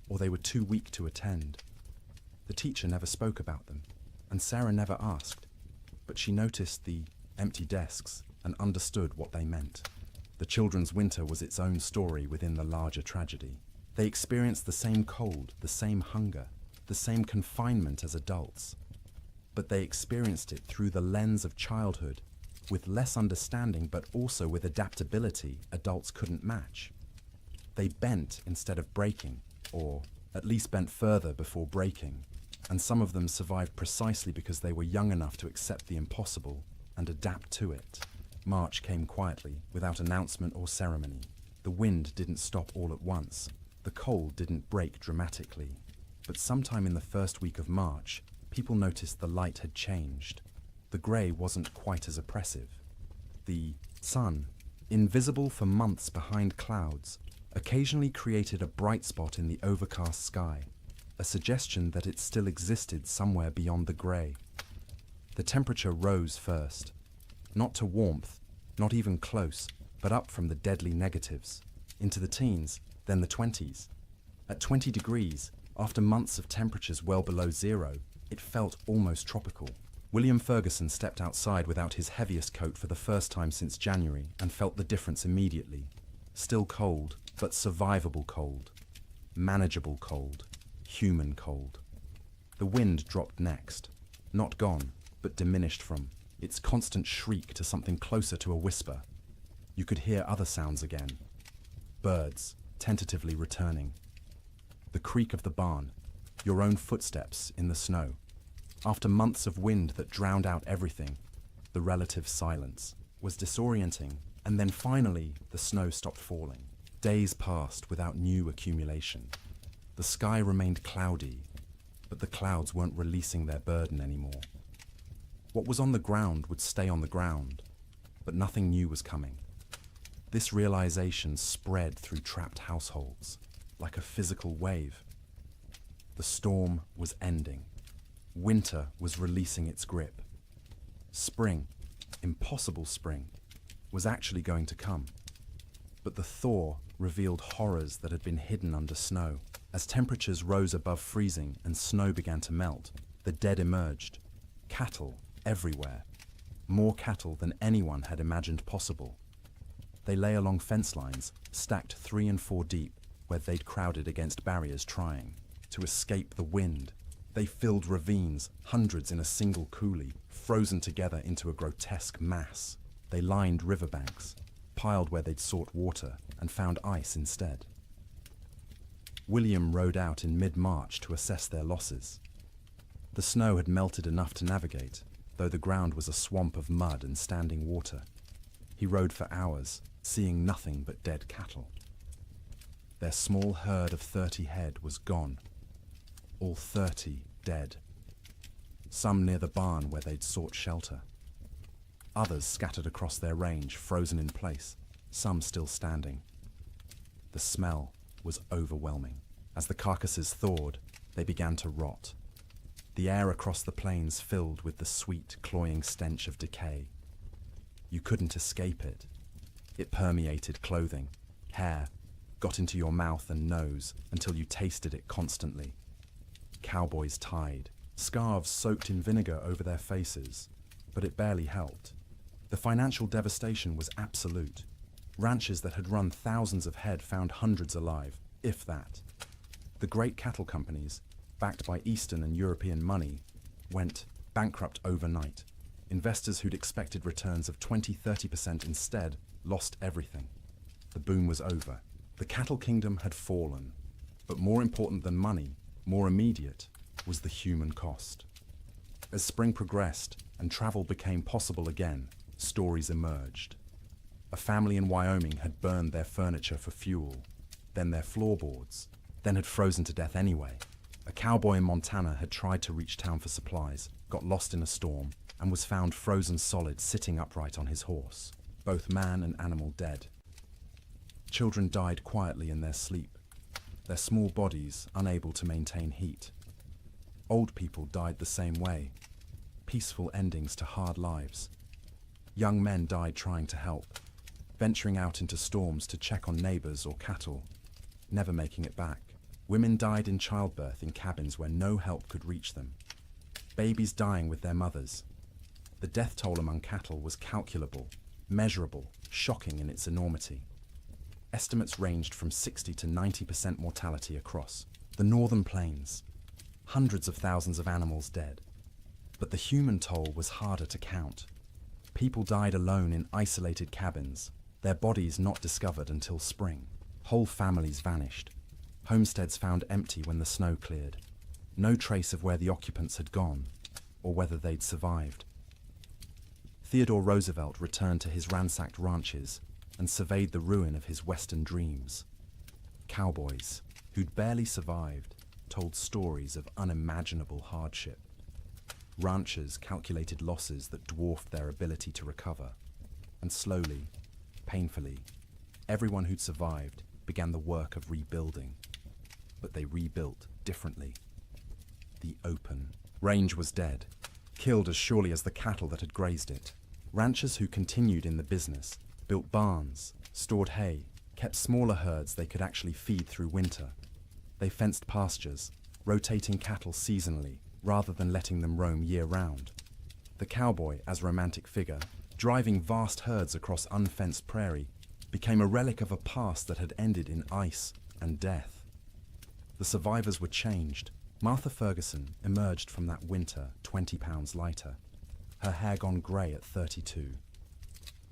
or they were too weak to attend. The teacher never spoke about them, and Sarah never asked, but she noticed the empty desks and understood what they meant. The children's winter was its own story within the larger tragedy. They experienced the same cold, the same hunger, the same confinement as adults, but they experienced it through the lens of childhood, with less understanding but also with adaptability adults couldn't match. They bent instead of breaking, or at least bent further before breaking, and some of them survived precisely because they were young enough to accept the impossible and adapt to it. March came quietly, without announcement or ceremony. The wind didn't stop all at once. The cold didn't break dramatically. But sometime in the first week of March, people noticed the light had changed. The grey wasn't quite as oppressive. The sun, invisible for months behind clouds, occasionally created a bright spot in the overcast sky, a suggestion that it still existed somewhere beyond the grey. The temperature rose first, not to warmth, not even close, but up from the deadly negatives, into the teens, then the 20s. At 20 degrees, after months of temperatures well below zero, it felt almost tropical. William Ferguson stepped outside without his heaviest coat for the first time since January and felt the difference immediately. Still cold, but survivable cold. Manageable cold. Human cold. The wind dropped next. Not gone, but diminished from its constant shriek to something closer to a whisper. You could hear other sounds again. Birds, tentatively returning. The creak of the barn, your own footsteps in the snow. After months of wind that drowned out everything, the relative silence was disorienting, and then finally the snow stopped falling. Days passed without new accumulation. The sky remained cloudy, but the clouds weren't releasing their burden anymore. What was on the ground would stay on the ground, but nothing new was coming. This realization spread through trapped households, like a physical wave. The storm was ending. Winter was releasing its grip. Spring, impossible spring, was actually going to come. But the thaw revealed horrors that had been hidden under snow. As temperatures rose above freezing and snow began to melt, the dead emerged. Cattle everywhere. More cattle than anyone had imagined possible. They lay along fence lines, stacked 3 and 4 deep, where they'd crowded against barriers trying to escape the wind. They filled ravines, hundreds in a single coulee, frozen together into a grotesque mass. They lined riverbanks, piled where they'd sought water, and found ice instead. William rode out in mid-March to assess their losses. The snow had melted enough to navigate, though the ground was a swamp of mud and standing water. He rode for hours, seeing nothing but dead cattle. Their small herd of 30 head was gone, all 30 dead. Some near the barn where they'd sought shelter. Others scattered across their range, frozen in place, some still standing. The smell was overwhelming. As the carcasses thawed, they began to rot. The air across the plains filled with the sweet, cloying stench of decay. You couldn't escape it. It permeated clothing, hair, got into your mouth and nose until you tasted it constantly. Cowboys tied, scarves soaked in vinegar over their faces, but it barely helped. The financial devastation was absolute. Ranches that had run thousands of head found hundreds alive, if that. The great cattle companies, backed by Eastern and European money, went bankrupt overnight. Investors who'd expected returns of 20–30% instead lost everything. The boom was over. The cattle kingdom had fallen. But more important than money, more immediate, was the human cost. As spring progressed and travel became possible again, stories emerged. A family in Wyoming had burned their furniture for fuel, then their floorboards, then had frozen to death anyway. A cowboy in Montana had tried to reach town for supplies, got lost in a storm, and was found frozen solid sitting upright on his horse, both man and animal dead. Children died quietly in their sleep, their small bodies unable to maintain heat. Old people died the same way, peaceful endings to hard lives. Young men died trying to help, venturing out into storms to check on neighbors or cattle, never making it back. Women died in childbirth in cabins where no help could reach them. Babies dying with their mothers. The death toll among cattle was calculable, measurable, shocking in its enormity. Estimates ranged from 60 to 90% mortality across the northern plains. Hundreds of thousands of animals dead. But the human toll was harder to count. People died alone in isolated cabins, their bodies not discovered until spring. Whole families vanished. Homesteads found empty when the snow cleared. No trace of where the occupants had gone, or whether they'd survived. Theodore Roosevelt returned to his ransacked ranches and surveyed the ruin of his Western dreams. Cowboys, who'd barely survived, told stories of unimaginable hardship. Ranchers calculated losses that dwarfed their ability to recover. And slowly, painfully, everyone who'd survived began the work of rebuilding. But they rebuilt differently. The open range was dead, killed as surely as the cattle that had grazed it. Ranchers who continued in the business built barns, stored hay, kept smaller herds they could actually feed through winter. They fenced pastures, rotating cattle seasonally rather than letting them roam year-round. The cowboy, as romantic figure, driving vast herds across unfenced prairie, became a relic of a past that had ended in ice and death. The survivors were changed. Martha Ferguson emerged from that winter 20 pounds lighter, her hair gone grey at 32.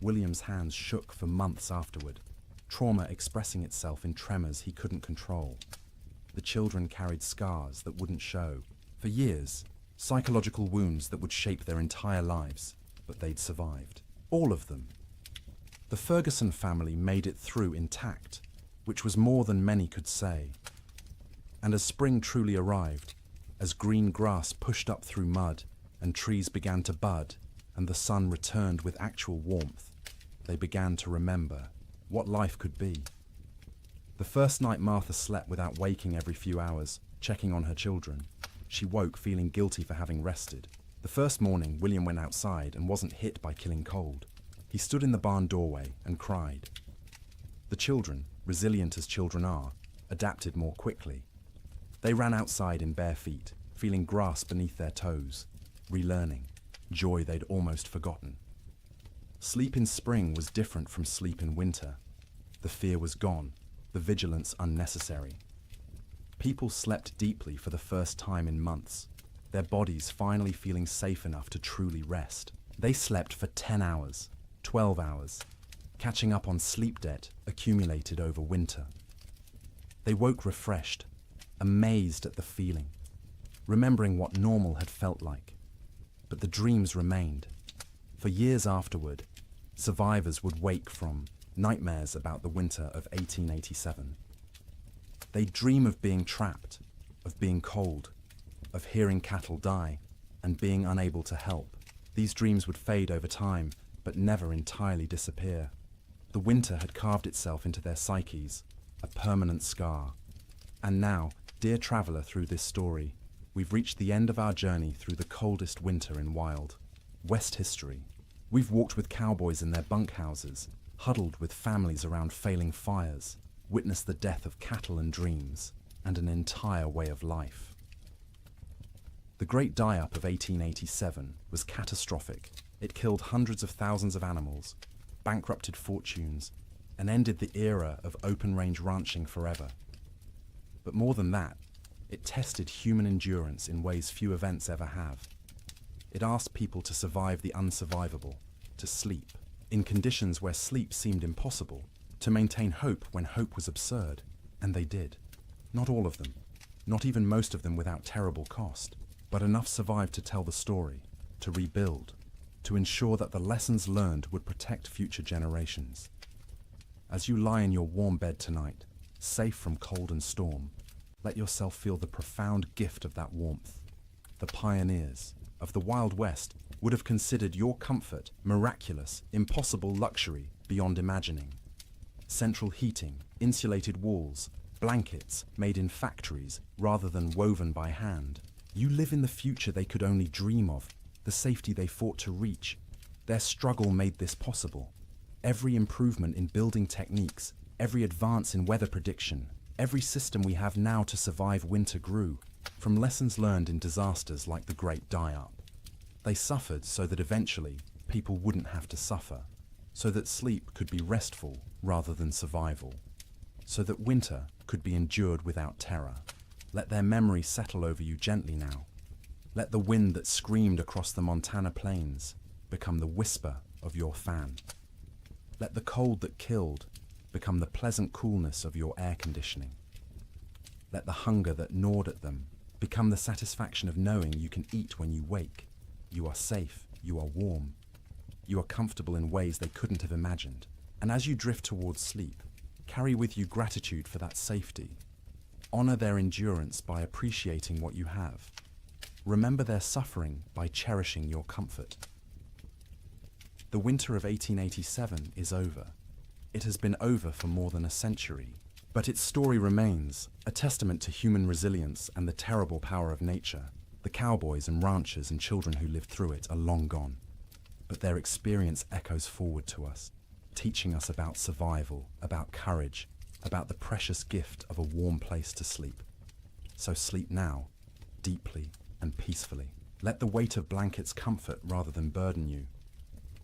William's hands shook for months afterward, trauma expressing itself in tremors he couldn't control. The children carried scars that wouldn't show. For years, psychological wounds that would shape their entire lives, but they'd survived. All of them. The Ferguson family made it through intact, which was more than many could say. And as spring truly arrived, as green grass pushed up through mud and trees began to bud and the sun returned with actual warmth, they began to remember what life could be. The first night Martha slept without waking every few hours, checking on her children. She woke feeling guilty for having rested. The first morning, William went outside and wasn't hit by killing cold. He stood in the barn doorway and cried. The children, resilient as children are, adapted more quickly. They ran outside in bare feet, feeling grass beneath their toes, relearning, joy they'd almost forgotten. Sleep in spring was different from sleep in winter. The fear was gone, the vigilance unnecessary. People slept deeply for the first time in months, their bodies finally feeling safe enough to truly rest. They slept for 10 hours, 12 hours, catching up on sleep debt accumulated over winter. They woke refreshed, amazed at the feeling, remembering what normal had felt like. but the dreams remained. For years afterward, survivors would wake from nightmares about the winter of 1887. They'd dream of being trapped, of being cold, of hearing cattle die, and being unable to help. These dreams would fade over time, but never entirely disappear. The winter had carved itself into their psyches, a permanent scar. And now, dear traveller through this story, we've reached the end of our journey through the coldest winter in wild West history. We've walked with cowboys in their bunkhouses, huddled with families around failing fires, witnessed the death of cattle and dreams, and an entire way of life. The Great Die-Up of 1887 was catastrophic. It killed hundreds of thousands of animals, bankrupted fortunes, and ended the era of open-range ranching forever. But more than that, it tested human endurance in ways few events ever have. It asked people to survive the unsurvivable, to sleep, in conditions where sleep seemed impossible, to maintain hope when hope was absurd, and they did. Not all of them, not even most of them without terrible cost, but enough survived to tell the story, to rebuild, to ensure that the lessons learned would protect future generations. As you lie in your warm bed tonight, safe from cold and storm, let yourself feel the profound gift of that warmth. The pioneers of the Wild West would have considered your comfort miraculous, impossible luxury beyond imagining. Central heating, insulated walls, blankets made in factories rather than woven by hand. You live in the future they could only dream of, the safety they fought to reach. Their struggle made this possible. Every improvement in building techniques, every advance in weather prediction, every system we have now to survive winter grew from lessons learned in disasters like the Great Die-Up. They suffered so that eventually people wouldn't have to suffer, so that sleep could be restful rather than survival, so that winter could be endured without terror. Let their memory settle over you gently now. Let the wind that screamed across the Montana plains become the whisper of your fan. Let the cold that killed become the pleasant coolness of your air conditioning. Let the hunger that gnawed at them become the satisfaction of knowing you can eat when you wake. You are safe, you are warm, you are comfortable in ways they couldn't have imagined. And as you drift towards sleep, carry with you gratitude for that safety. Honor their endurance by appreciating what you have. Remember their suffering by cherishing your comfort. The winter of 1887 is over. It has been over for more than a century, but its story remains, a testament to human resilience and the terrible power of nature. The cowboys and ranchers and children who lived through it are long gone, but their experience echoes forward to us, teaching us about survival, about courage, about the precious gift of a warm place to sleep. So sleep now, deeply and peacefully. Let the weight of blankets comfort rather than burden you.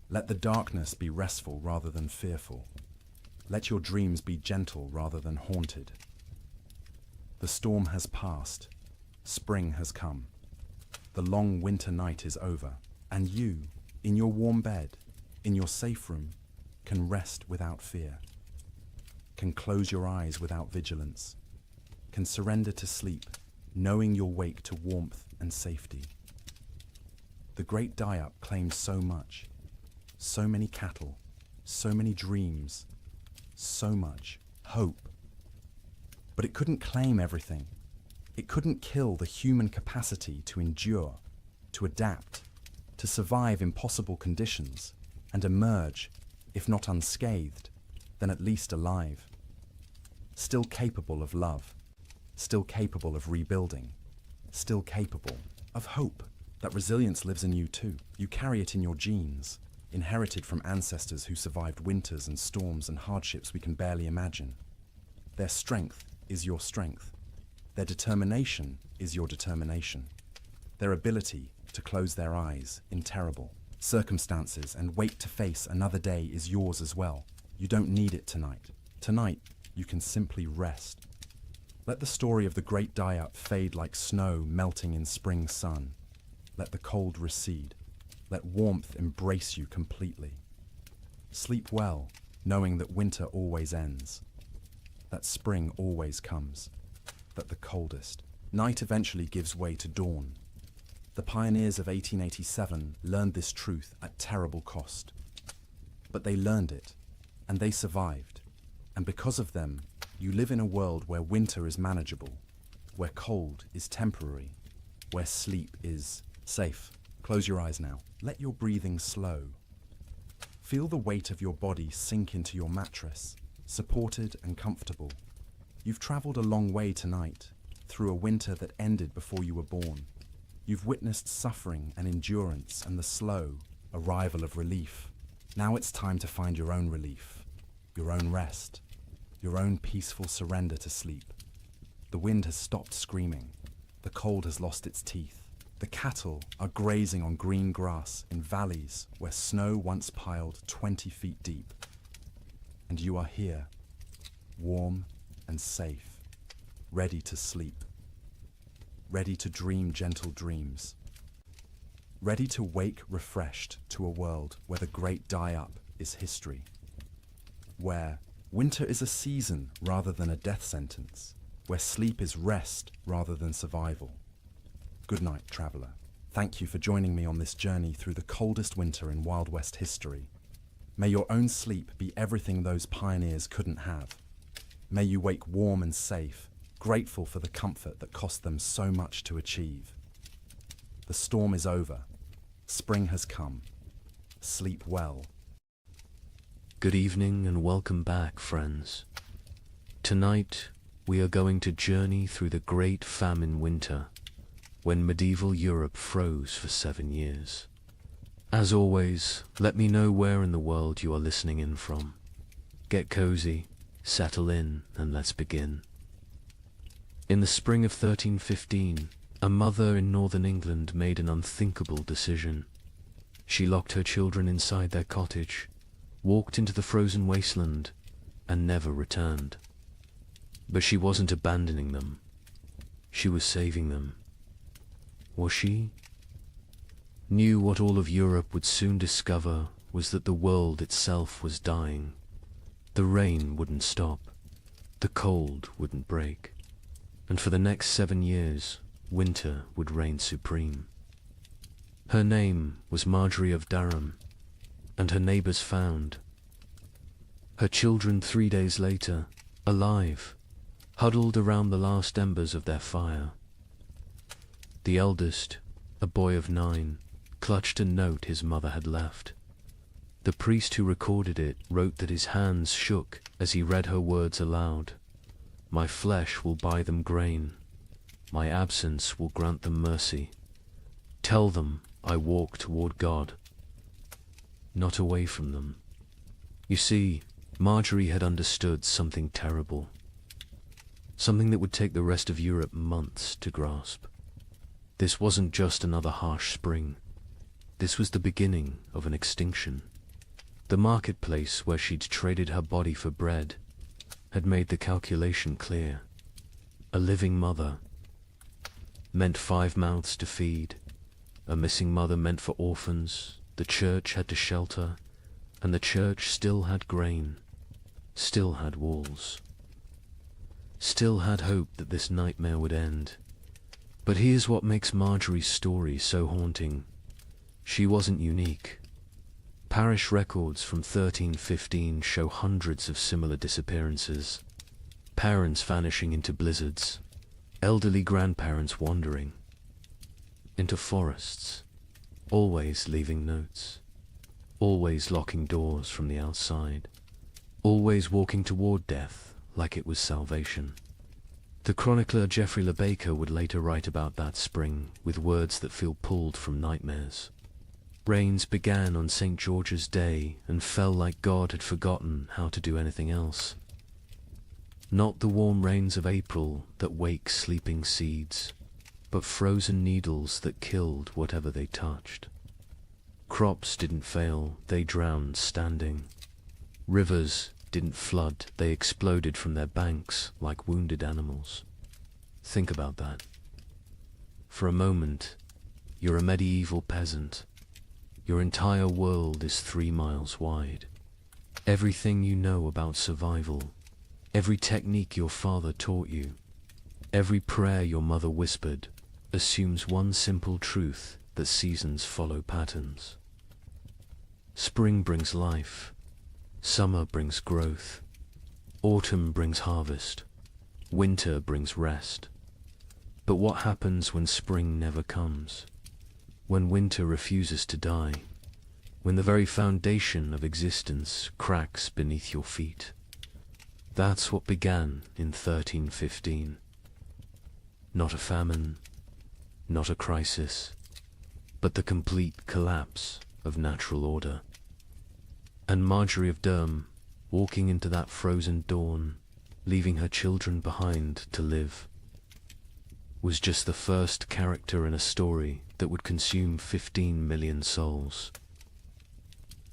Let the darkness be restful rather than fearful. Let your dreams be gentle rather than haunted. The storm has passed. Spring has come. The long winter night is over, and you, in your warm bed, in your safe room, can rest without fear, can close your eyes without vigilance, can surrender to sleep, knowing you'll wake to warmth and safety. The Great Die-Up claimed so much, so many cattle, so many dreams, so much hope. But it couldn't claim everything. It couldn't kill the human capacity to endure, to adapt, to survive impossible conditions, and emerge, if not unscathed, then at least alive. Still capable of love, still capable of rebuilding, still capable of hope. That resilience lives in you too. You carry it in your genes, inherited from ancestors who survived winters and storms and hardships we can barely imagine. Their strength is your strength. Their determination is your determination. Their ability to close their eyes in terrible circumstances and wait to face another day is yours as well. You don't need it tonight. Tonight, you can simply rest. Let the story of the Great Die-Up fade like snow melting in spring sun. Let the cold recede. Let warmth embrace you completely. Sleep well, knowing that winter always ends, that spring always comes, that the coldest night eventually gives way to dawn. The pioneers of 1887 learned this truth at terrible cost. But they learned it, and they survived. And because of them, you live in a world where winter is manageable, where cold is temporary, where sleep is safe. Close your eyes now. Let your breathing slow. Feel the weight of your body sink into your mattress, supported and comfortable. You've traveled a long way tonight, through a winter that ended before you were born. You've witnessed suffering and endurance and the slow arrival of relief. Now it's time to find your own relief, your own rest, your own peaceful surrender to sleep. The wind has stopped screaming. The cold has lost its teeth. The cattle are grazing on green grass in valleys where snow once piled 20 feet deep. And you are here, warm and safe, ready to sleep, ready to dream gentle dreams, ready to wake refreshed to a world where the great die-up is history, where winter is a season rather than a death sentence, where sleep is rest rather than survival. Good night, traveler. Thank you for joining me on this journey through the coldest winter in Wild West history. May your own sleep be everything those pioneers couldn't have. May you wake warm and safe, grateful for the comfort that cost them so much to achieve. The storm is over. Spring has come. Sleep well. Good evening and welcome back, friends. Tonight, we are going to journey through the Great Famine Winter, when medieval Europe froze for 7 years. As always, let me know where in the world you are listening in from. Get cozy, settle in, and let's begin. In the spring of 1315, a mother in northern England made an unthinkable decision. She locked her children inside their cottage, walked into the frozen wasteland, and never returned. But she wasn't abandoning them. She was saving them. Was she? Knew what all of Europe would soon discover was that the world itself was dying. The rain wouldn't stop. The cold wouldn't break. And for the next 7 years, winter would reign supreme. Her name was Marjorie of Durham, and her neighbors found her children 3 days later, alive, huddled around the last embers of their fire. The eldest, a boy of 9, clutched a note his mother had left. The priest who recorded it wrote that his hands shook as he read her words aloud. My flesh will buy them grain. My absence will grant them mercy. Tell them I walk toward God, not away from them. You see, Marjorie had understood something terrible. Something that would take the rest of Europe months to grasp. This wasn't just another harsh spring. This was the beginning of an extinction. The marketplace where she'd traded her body for bread had made the calculation clear. A living mother meant 5 mouths to feed. A missing mother meant for orphans. The church had to shelter, and the church still had grain, still had walls, still had hope that this nightmare would end. But here's what makes Marjorie's story so haunting. She wasn't unique. Parish records from 1315 show hundreds of similar disappearances. Parents vanishing into blizzards, elderly grandparents wandering into forests, always leaving notes, always locking doors from the outside, always walking toward death like it was salvation. The chronicler Geoffrey Le Baker would later write about that spring with words that feel pulled from nightmares. Rains began on St. George's Day and fell like God had forgotten how to do anything else. Not the warm rains of April that wake sleeping seeds, but frozen needles that killed whatever they touched. Crops didn't fail, they drowned standing. Rivers didn't flood, they exploded from their banks like wounded animals. Think about that. For a moment, you're a medieval peasant. Your entire world is 3 miles wide. Everything you know about survival, every technique your father taught you, every prayer your mother whispered, assumes one simple truth that seasons follow patterns. Spring brings life, summer brings growth, autumn brings harvest, winter brings rest. But what happens when spring never comes? When winter refuses to die? When the very foundation of existence cracks beneath your feet? That's what began in 1315. Not a famine, not a crisis, but the complete collapse of natural order. And Marjorie of Durham, walking into that frozen dawn, leaving her children behind to live, was just the first character in a story that would consume 15 million souls.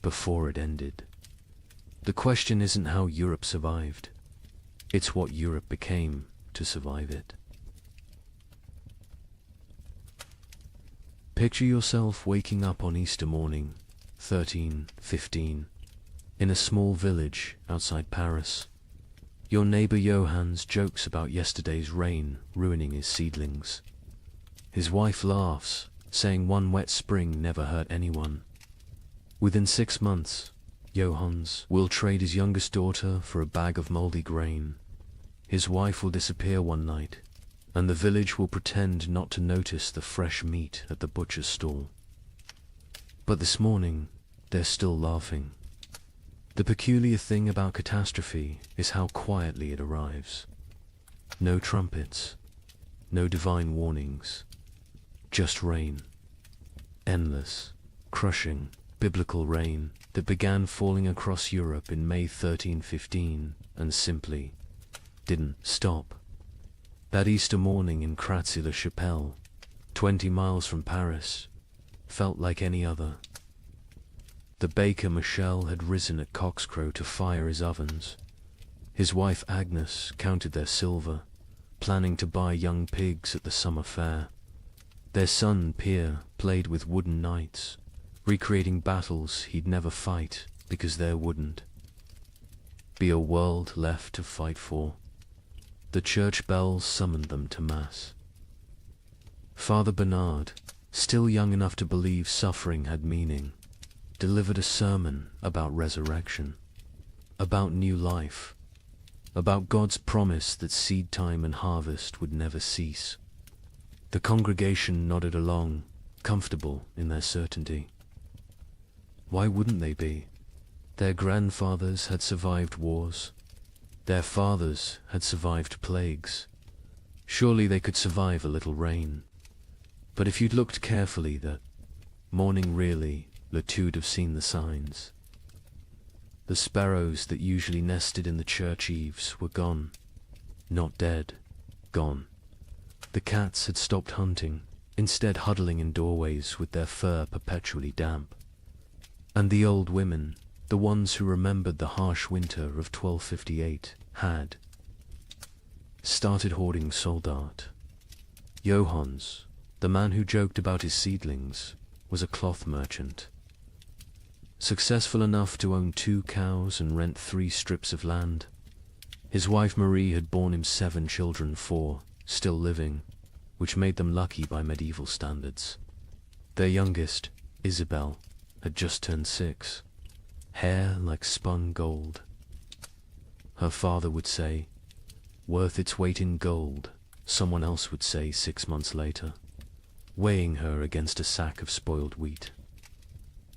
Before it ended. The question isn't how Europe survived, it's what Europe became to survive it. Picture yourself waking up on Easter morning, 1315, in a small village outside Paris. Your neighbor Johannes jokes about yesterday's rain ruining his seedlings. His wife laughs, saying one wet spring never hurt anyone. Within 6 months, Johannes will trade his youngest daughter for a bag of moldy grain. His wife will disappear one night, and the village will pretend not to notice the fresh meat at the butcher's stall. But this morning, they're still laughing. The peculiar thing about catastrophe is how quietly it arrives. No trumpets, no divine warnings, just rain. Endless, crushing, biblical rain that began falling across Europe in May 1315 and simply didn't stop. That Easter morning in Kratzy-le-Chapelle, 20 miles from Paris, felt like any other. The baker Michel had risen at cockscrow to fire his ovens. His wife Agnes counted their silver, planning to buy young pigs at the summer fair. Their son Pierre played with wooden knights, recreating battles he'd never fight because there wouldn't be a world left to fight for. The church bells summoned them to Mass. Father Bernard, still young enough to believe suffering had meaning, delivered a sermon about resurrection, about new life, about God's promise that seed time and harvest would never cease. The congregation nodded along, comfortable in their certainty. Why wouldn't they be? Their grandfathers had survived wars. Their fathers had survived plagues. Surely they could survive a little rain. But if you'd looked carefully that morning really, Latude have seen the signs. The sparrows that usually nested in the church eaves were gone. Not dead, gone. The cats had stopped hunting, instead huddling in doorways with their fur perpetually damp. And the old women, the ones who remembered the harsh winter of 1258, had started hoarding soldat. Johannes, the man who joked about his seedlings, was a cloth merchant. Successful enough to own 2 cows and rent 3 strips of land. His wife Marie had borne him 7 children, 4 still living, which made them lucky by medieval standards. Their youngest, Isabel, had just turned 6, hair like spun gold. Her father would say, worth its weight in gold, someone else would say 6 months later, weighing her against a sack of spoiled wheat.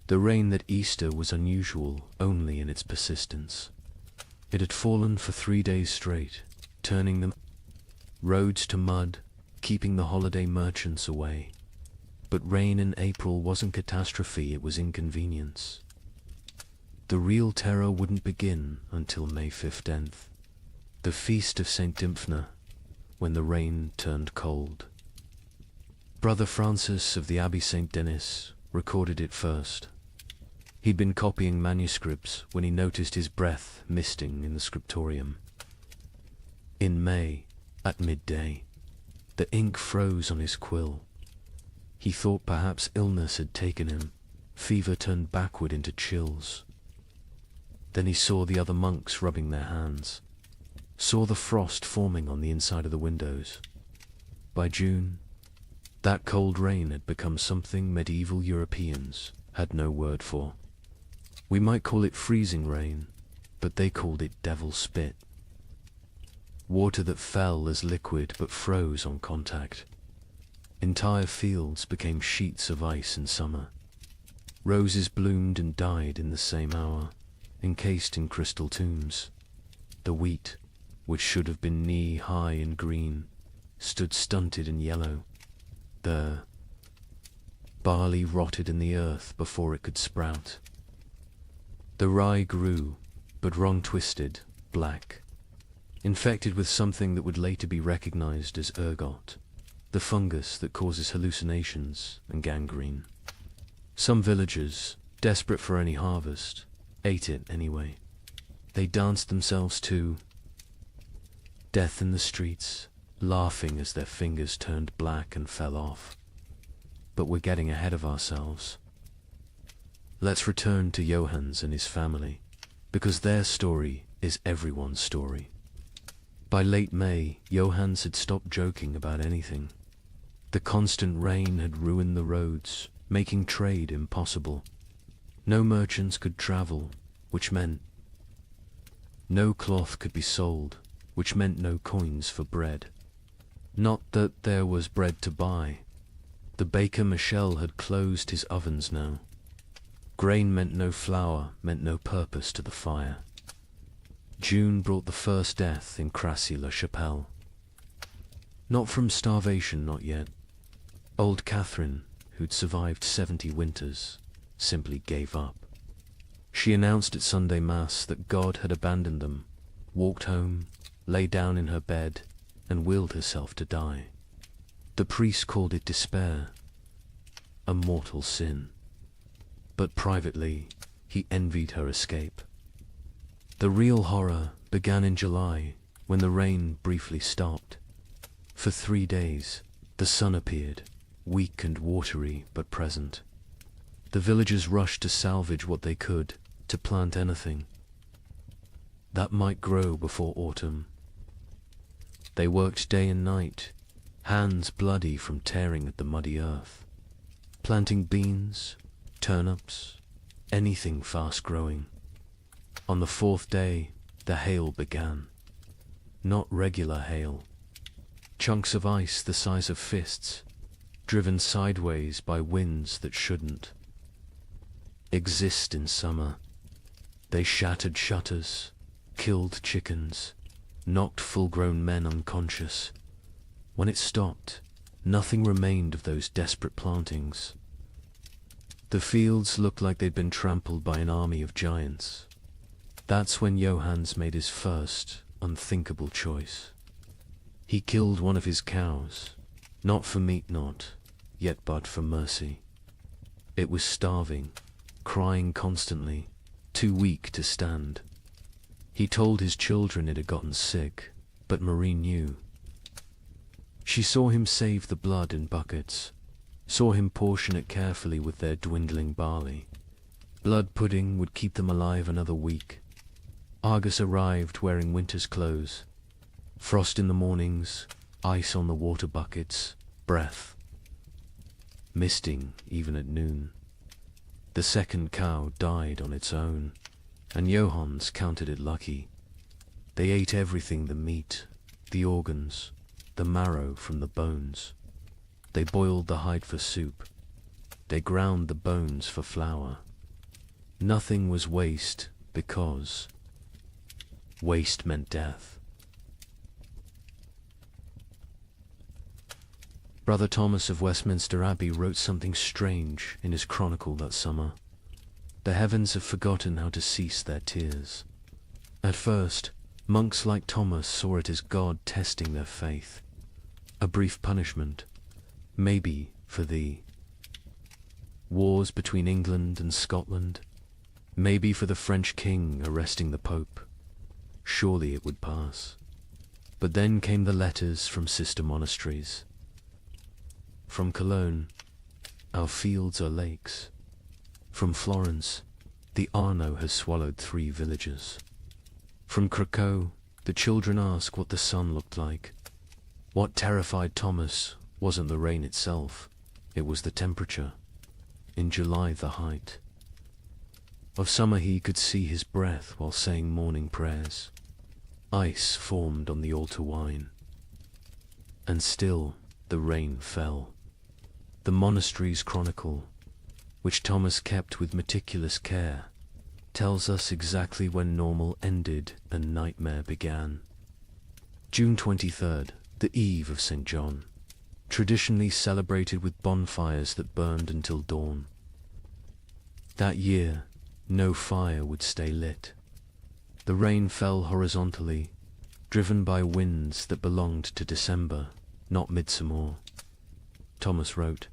The rain that Easter was unusual only in its persistence. It had fallen for 3 days straight, turning the roads to mud, keeping the holiday merchants away. But rain in April wasn't catastrophe, it was inconvenience. The real terror wouldn't begin until May 15th, the feast of St. Dymphna, when the rain turned cold. Brother Francis of the Abbey St. Denis recorded it first. He'd been copying manuscripts when he noticed his breath misting in the scriptorium. In May, at midday, the ink froze on his quill. He thought perhaps illness had taken him. Fever turned backward into chills. Then he saw the other monks rubbing their hands, saw the frost forming on the inside of the windows. By June, That cold rain had become something medieval Europeans had no word for. We might call it freezing rain, but they called it devil spit. Water that fell as liquid but froze on contact. Entire fields became sheets of ice in summer. Roses bloomed and died in the same hour, encased in crystal tombs. The wheat, which should have been knee-high and green, stood stunted and yellow. The barley rotted in the earth before it could sprout. The rye grew, but wrong-twisted, black, infected with something that would later be recognized as ergot, the fungus that causes hallucinations and gangrene. Some villagers, desperate for any harvest, ate it anyway. They danced themselves to death in the streets, laughing as their fingers turned black and fell off. But we're getting ahead of ourselves. Let's return to Johannes and his family, because their story is everyone's story. By late May, Johannes had stopped joking about anything. The constant rain had ruined the roads, making trade impossible. No merchants could travel, which meant no cloth could be sold, which meant no coins for bread. Not that there was bread to buy. The baker Michel had closed his ovens now. Grain meant no flour, meant no purpose to the fire. June brought the first death in Crassy-la-Chapelle. Not from starvation, not yet. Old Catherine, who'd survived 70 winters, simply gave up. She announced at Sunday Mass that God had abandoned them, walked home, lay down in her bed, and willed herself to die. The priest called it despair, a mortal sin. But privately, he envied her escape. The real horror began in July, when the rain briefly stopped. For 3 days, the sun appeared, weak and watery but present. The villagers rushed to salvage what they could, to plant anything that might grow before autumn. They worked day and night, hands bloody from tearing at the muddy earth, planting beans, turnips, anything fast-growing. On the 4th day, the hail began. Not regular hail. Chunks of ice the size of fists, driven sideways by winds that shouldn't exist in summer. They shattered shutters, killed chickens, knocked full-grown men unconscious. When it stopped, nothing remained of those desperate plantings. The fields looked like they'd been trampled by an army of giants. That's when Johannes made his first, unthinkable choice. He killed one of his cows, not for meat not, yet but for mercy. It was starving, crying constantly, too weak to stand. He told his children it had gotten sick, but Marie knew. She saw him save the blood in buckets, saw him portion it carefully with their dwindling barley. Blood pudding would keep them alive another week. Argus arrived wearing winter's clothes. Frost in the mornings, ice on the water buckets, breath. Misting even at noon. The second cow died on its own, and Johannes counted it lucky. They ate everything, the meat, the organs, the marrow from the bones. They boiled the hide for soup. They ground the bones for flour. Nothing was waste, because waste meant death. Brother Thomas of Westminster Abbey wrote something strange in his chronicle that summer. The heavens have forgotten how to cease their tears. At first, monks like Thomas saw it as God testing their faith. A brief punishment, maybe for the wars between England and Scotland, maybe for the French king arresting the Pope. Surely it would pass. But then came the letters from sister monasteries. From Cologne, our fields are lakes. From Florence, the Arno has swallowed 3 villages. From Krakow, the children ask what the sun looked like. What terrified Thomas wasn't the rain itself, it was the temperature. In July, the height of summer, he could see his breath while saying morning prayers. Ice formed on the altar wine, and still the rain fell. The monastery's chronicle, which Thomas kept with meticulous care, tells us exactly when normal ended and nightmare began. June 23rd, the eve of St. John, traditionally celebrated with bonfires that burned until dawn. That year, no fire would stay lit. The rain fell horizontally, driven by winds that belonged to December, not midsummer. Thomas wrote,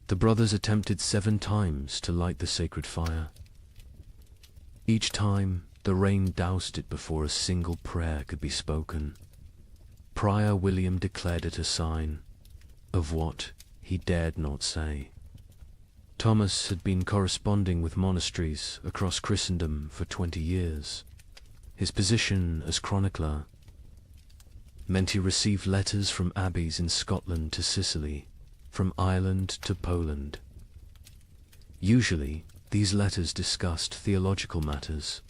"The brothers attempted 7 times to light the sacred fire. Each time, the rain doused it before a single prayer could be spoken. Prior William declared it a sign of what he dared not say." Thomas had been corresponding with monasteries across Christendom for 20 years. His position as chronicler meant he received letters from abbeys in Scotland to Sicily, from Ireland to Poland. Usually, these letters discussed theological matters,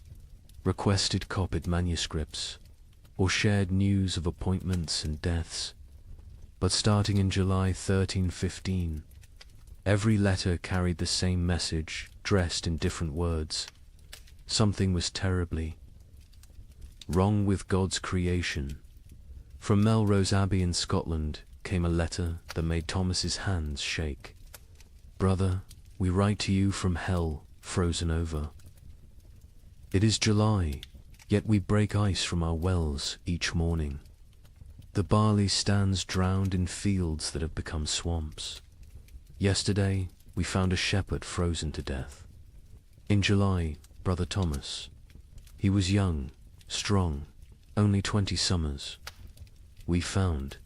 requested copied manuscripts, or shared news of appointments and deaths. But starting in July 1315, every letter carried the same message, dressed in different words. Something was terribly wrong with God's creation. From Melrose Abbey in Scotland came a letter that made Thomas's hands shake. "Brother, we write to you from hell, frozen over. It is July, yet we break ice from our wells each morning. The barley stands drowned in fields that have become swamps. Yesterday, we found a shepherd frozen to death. In July, Brother Thomas. He was young, strong, only 20 summers. We found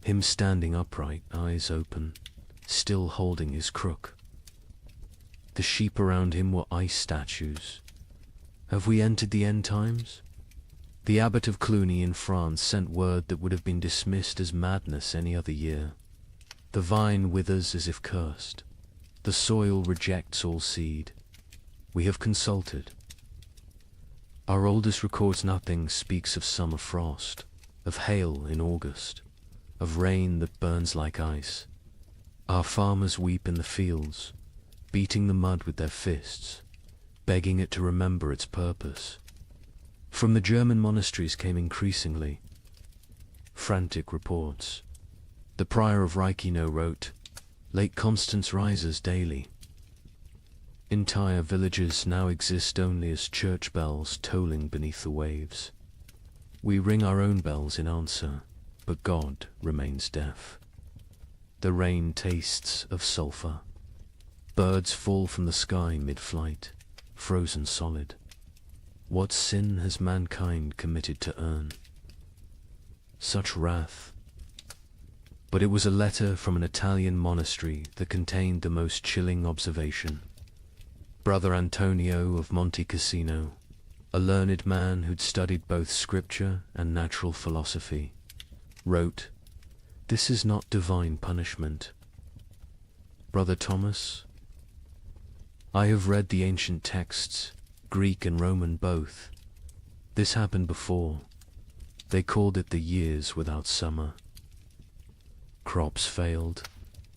him standing upright, eyes open, still holding his crook. The sheep around him were ice statues. Have we entered the end times? The abbot of Cluny in France sent word that would have been dismissed as madness any other year. The vine withers as if cursed. The soil rejects all seed. We have consulted. Our oldest records nothing, speaks of summer frost, of hail in August, of rain that burns like ice. Our farmers weep in the fields, beating the mud with their fists, begging it to remember its purpose. From the German monasteries came increasingly frantic reports. The prior of Reichenau wrote, "Lake Constance rises daily. Entire villages now exist only as church bells tolling beneath the waves. We ring our own bells in answer, but God remains deaf. The rain tastes of sulphur. Birds fall from the sky mid-flight, frozen solid. What sin has mankind committed to earn such wrath?" But it was a letter from an Italian monastery that contained the most chilling observation. Brother Antonio of Monte Cassino, a learned man who'd studied both scripture and natural philosophy, wrote, "This is not divine punishment. Brother Thomas, I have read the ancient texts, Greek and Roman both. This happened before. They called it the years without summer. Crops failed,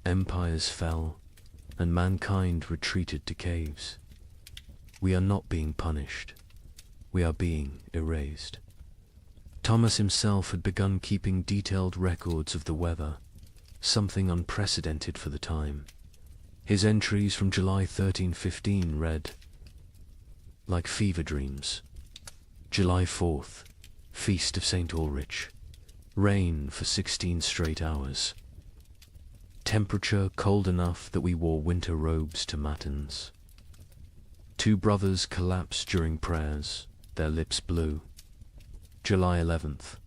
empires fell, and mankind retreated to caves. We are not being punished. We are being erased." Thomas himself had begun keeping detailed records of the weather, something unprecedented for the time. His entries from July 1315 read, "Like fever dreams. July 4th, Feast of St. Ulrich. Rain for 16 straight hours. Temperature cold enough that we wore winter robes to matins. 2 brothers collapsed during prayers, their lips blue. July 11th.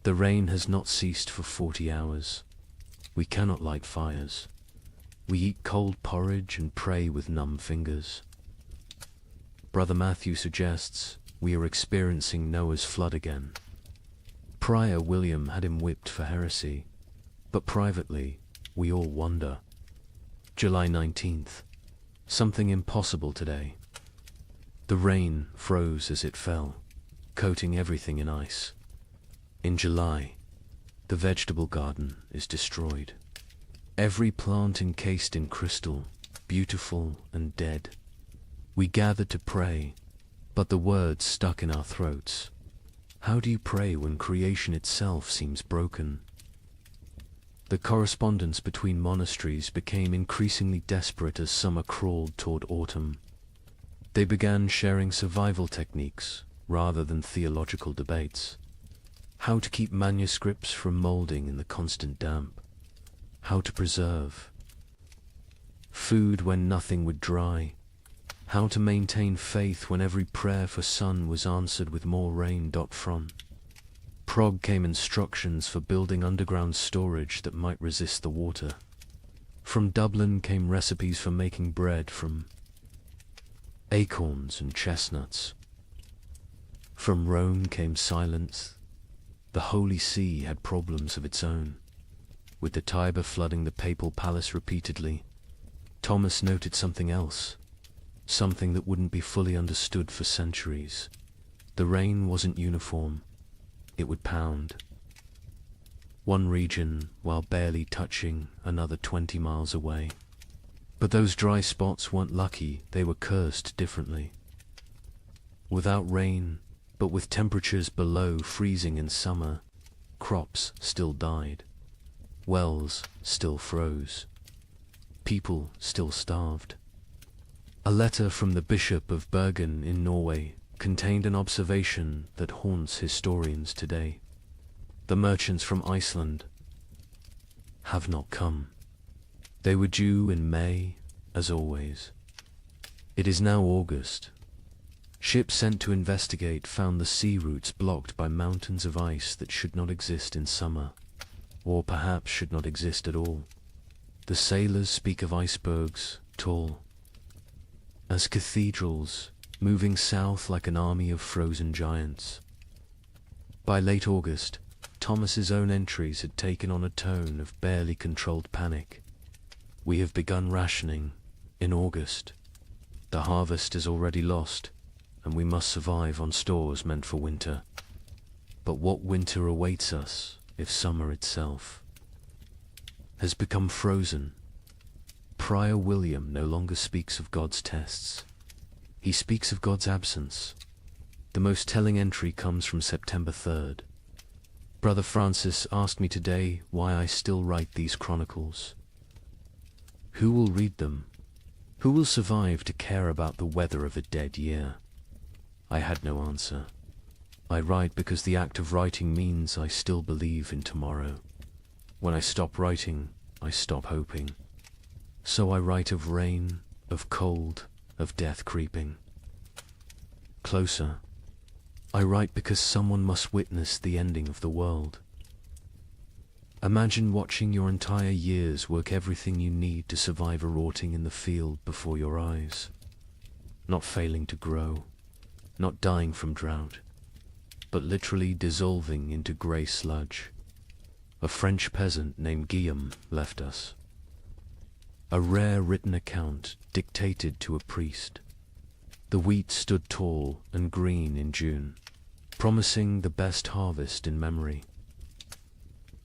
The rain has not ceased for 40 hours. We cannot light fires. We eat cold porridge and pray with numb fingers. Brother Matthew suggests we are experiencing Noah's flood again. Prior William had him whipped for heresy. But privately, we all wonder. July 19th. Something impossible today. The rain froze as it fell, coating everything in ice. In July, the vegetable garden is destroyed. Every plant encased in crystal, beautiful and dead. We gathered to pray, but the words stuck in our throats. How do you pray when creation itself seems broken? The correspondence between monasteries became increasingly desperate as summer crawled toward autumn. They began sharing survival techniques rather than theological debates. How to keep manuscripts from molding in the constant damp. How to preserve food when nothing would dry. How to maintain faith when every prayer for sun was answered with more rain. From Prague came instructions for building underground storage that might resist the water. From Dublin came recipes for making bread from acorns and chestnuts. From Rome came silence. The Holy See had problems of its own. With the Tiber flooding the papal palace repeatedly, Thomas noted something else, something that wouldn't be fully understood for centuries. The rain wasn't uniform. It would pound. One region while barely touching another 20 miles away. But those dry spots weren't lucky, they were cursed differently. Without rain, but with temperatures below freezing in summer, crops still died. Wells still froze. People still starved. A letter from the Bishop of Bergen in Norway contained an observation that haunts historians today. The merchants from Iceland have not come. They were due in May, as always. It is now August. Ships sent to investigate found the sea routes blocked by mountains of ice that should not exist in summer, or perhaps should not exist at all. The sailors speak of icebergs, tall as cathedrals, moving south like an army of frozen giants. By late August, Thomas's own entries had taken on a tone of barely controlled panic. We have begun rationing in August. The harvest is already lost, and we must survive on stores meant for winter. But what winter awaits us if summer itself has become frozen? Prior William no longer speaks of God's tests. He speaks of God's absence. The most telling entry comes from September 3rd. Brother Francis asked me today why I still write these chronicles. Who will read them? Who will survive to care about the weather of a dead year? I had no answer. I write because the act of writing means I still believe in tomorrow. When I stop writing, I stop hoping. So I write of rain, of cold, of death creeping closer. I write because someone must witness the ending of the world. Imagine watching your entire years work everything you need to survive a rotting in the field before your eyes. Not failing to grow, not dying from drought, but literally dissolving into grey sludge. A French peasant named Guillaume left us. A rare written account dictated to a priest. The wheat stood tall and green in June, promising the best harvest in memory.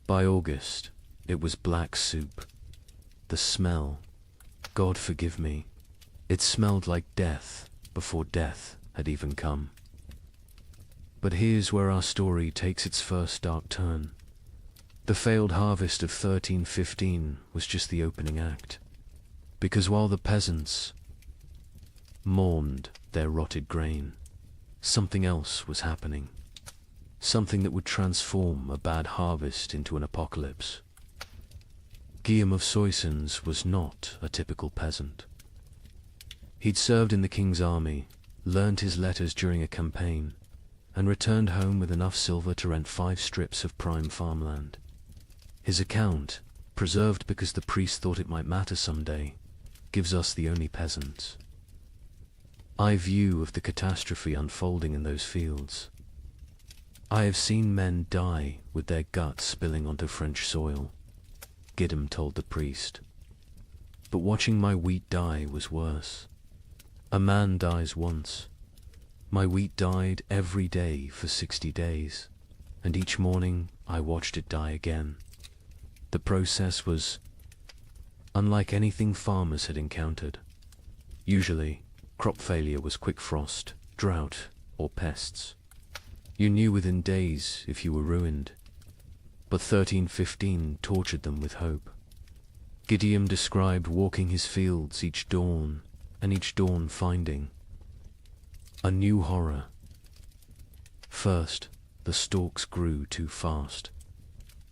By August, it was black soup. The smell, God forgive me, it smelled like death before death had even come. But here's where our story takes its first dark turn. The failed harvest of 1315 was just the opening act. Because while the peasants mourned their rotted grain, something else was happening. Something that would transform a bad harvest into an apocalypse. Guillaume of Soissons was not a typical peasant. He'd served in the king's army, learned his letters during a campaign, and returned home with enough silver to rent 5 strips of prime farmland. His account, preserved because the priest thought it might matter someday, gives us the only peasants. I view of the catastrophe unfolding in those fields. I have seen men die with their guts spilling onto French soil. Gideon told the priest. But watching my wheat die was worse. A man dies once. My wheat died every day for 60 days, and each morning I watched it die again. The process was unlike anything farmers had encountered. Usually, crop failure was quick frost, drought, or pests. You knew within days if you were ruined. But 1315 tortured them with hope. Gideon described walking his fields each dawn, and each dawn finding a new horror. First, the stalks grew too fast.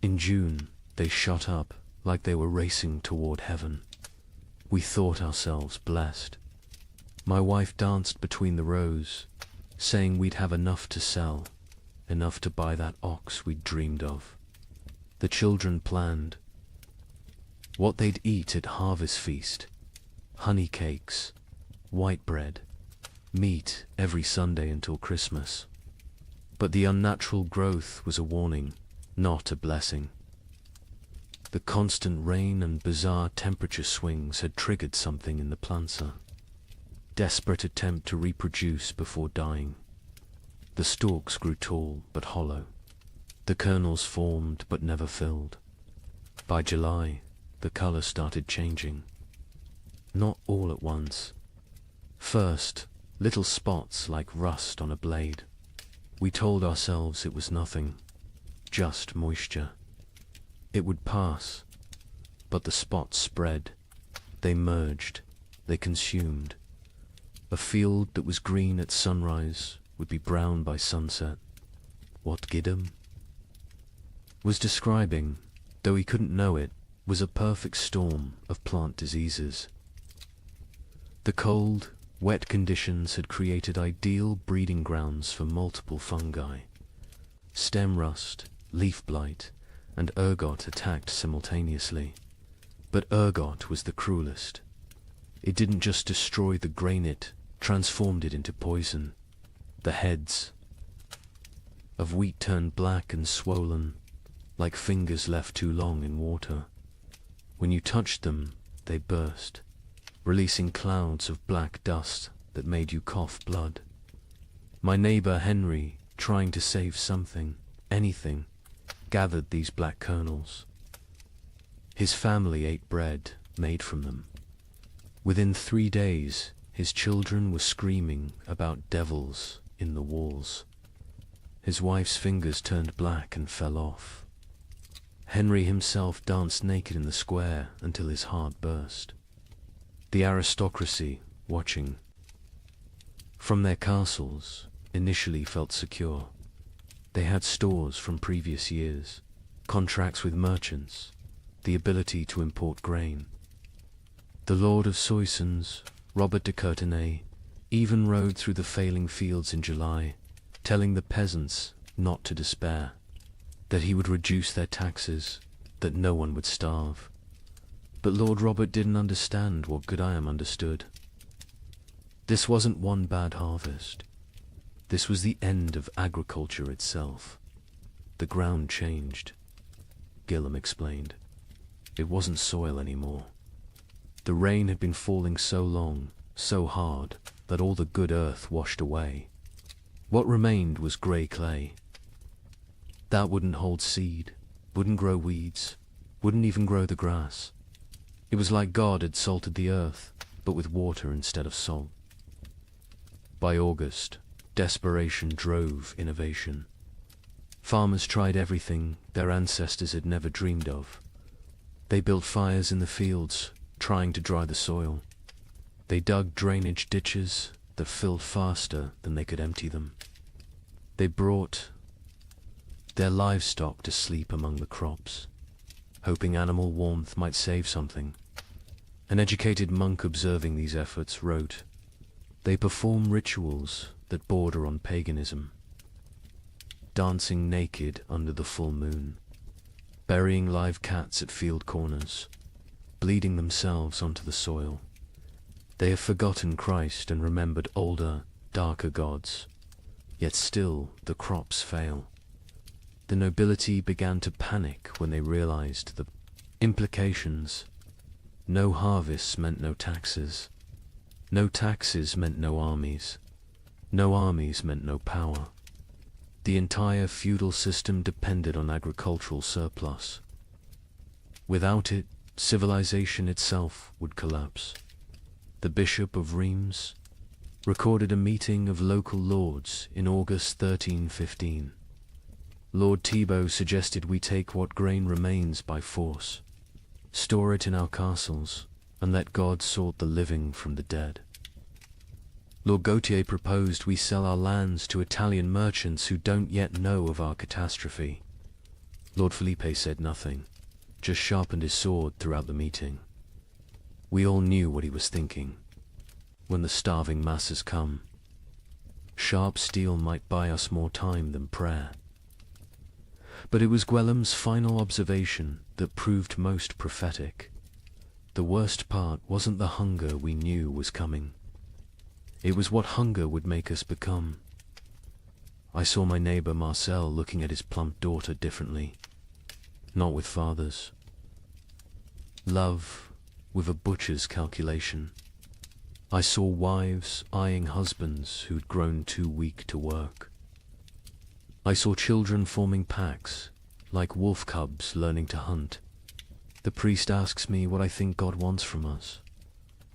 In June, they shot up like they were racing toward heaven. We thought ourselves blessed. My wife danced between the rows, saying we'd have enough to sell, enough to buy that ox we'd dreamed of. The children planned what they'd eat at harvest feast: honey cakes, white bread, meat every Sunday until Christmas. But the unnatural growth was a warning, not a blessing. The constant rain and bizarre temperature swings had triggered something in the planter. Desperate attempt to reproduce before dying. The stalks grew tall but hollow. The kernels formed but never filled. By July, the color started changing. Not all at once. First, little spots like rust on a blade. We told ourselves it was nothing, just moisture. It would pass, but the spots spread. They merged, they consumed. A field that was green at sunrise would be brown by sunset. What Gideon was describing, though he couldn't know it, was a perfect storm of plant diseases. The cold, wet conditions had created ideal breeding grounds for multiple fungi. Stem rust, leaf blight, and ergot attacked simultaneously. But ergot was the cruelest. It didn't just destroy the grain, it transformed it into poison. The heads of wheat turned black and swollen, like fingers left too long in water. When you touched them, they burst, releasing clouds of black dust that made you cough blood. My neighbor Henry, trying to save something, anything, gathered these black kernels. His family ate bread made from them. Within 3 days, his children were screaming about devils in the walls. His wife's fingers turned black and fell off. Henry himself danced naked in the square until his heart burst. The aristocracy, watching from their castles, initially felt secure. They had stores from previous years, contracts with merchants, the ability to import grain. The Lord of Soissons, Robert de Courtenay, even rode through the failing fields in July, telling the peasants not to despair, that he would reduce their taxes, that no one would starve. But Lord Robert didn't understand what Gideon understood. This wasn't one bad harvest. This was the end of agriculture itself. The ground changed. Gillam explained. It wasn't soil anymore. The rain had been falling so long, so hard, that all the good earth washed away. What remained was grey clay. That wouldn't hold seed, wouldn't grow weeds, wouldn't even grow the grass. It was like God had salted the earth, but with water instead of salt. By August, desperation drove innovation. Farmers tried everything their ancestors had never dreamed of. They built fires in the fields, trying to dry the soil. They dug drainage ditches that filled faster than they could empty them. They brought their livestock to sleep among the crops, hoping animal warmth might save something. An educated monk observing these efforts wrote, "They perform rituals that border on paganism, dancing naked under the full moon, burying live cats at field corners, bleeding themselves onto the soil. They have forgotten Christ and remembered older, darker gods, yet still the crops fail. The nobility began to panic when they realized the Implications. No harvests meant no taxes. No taxes meant no armies. No armies meant no power. The entire feudal system depended on agricultural surplus. Without it, civilization itself would collapse. The Bishop of Reims recorded a meeting of local lords in August 1315. Lord Thibaut suggested we take what grain remains by force, store it in our castles, and let God sort the living from the dead. Lord Gautier proposed we sell our lands to Italian merchants who don't yet know of our catastrophe. Lord Felipe said nothing, just sharpened his sword throughout the meeting. We all knew what he was thinking. When the starving masses come, sharp steel might buy us more time than prayer. But it was Gwellam's final observation that proved most prophetic. The worst part wasn't the hunger we knew was coming. It was what hunger would make us become. I saw my neighbor Marcel looking at his plump daughter differently. Not with fathers. Love with a butcher's calculation. I saw wives eyeing husbands who'd grown too weak to work. I saw children forming packs, like wolf cubs learning to hunt. The priest asks me what I think God wants from us.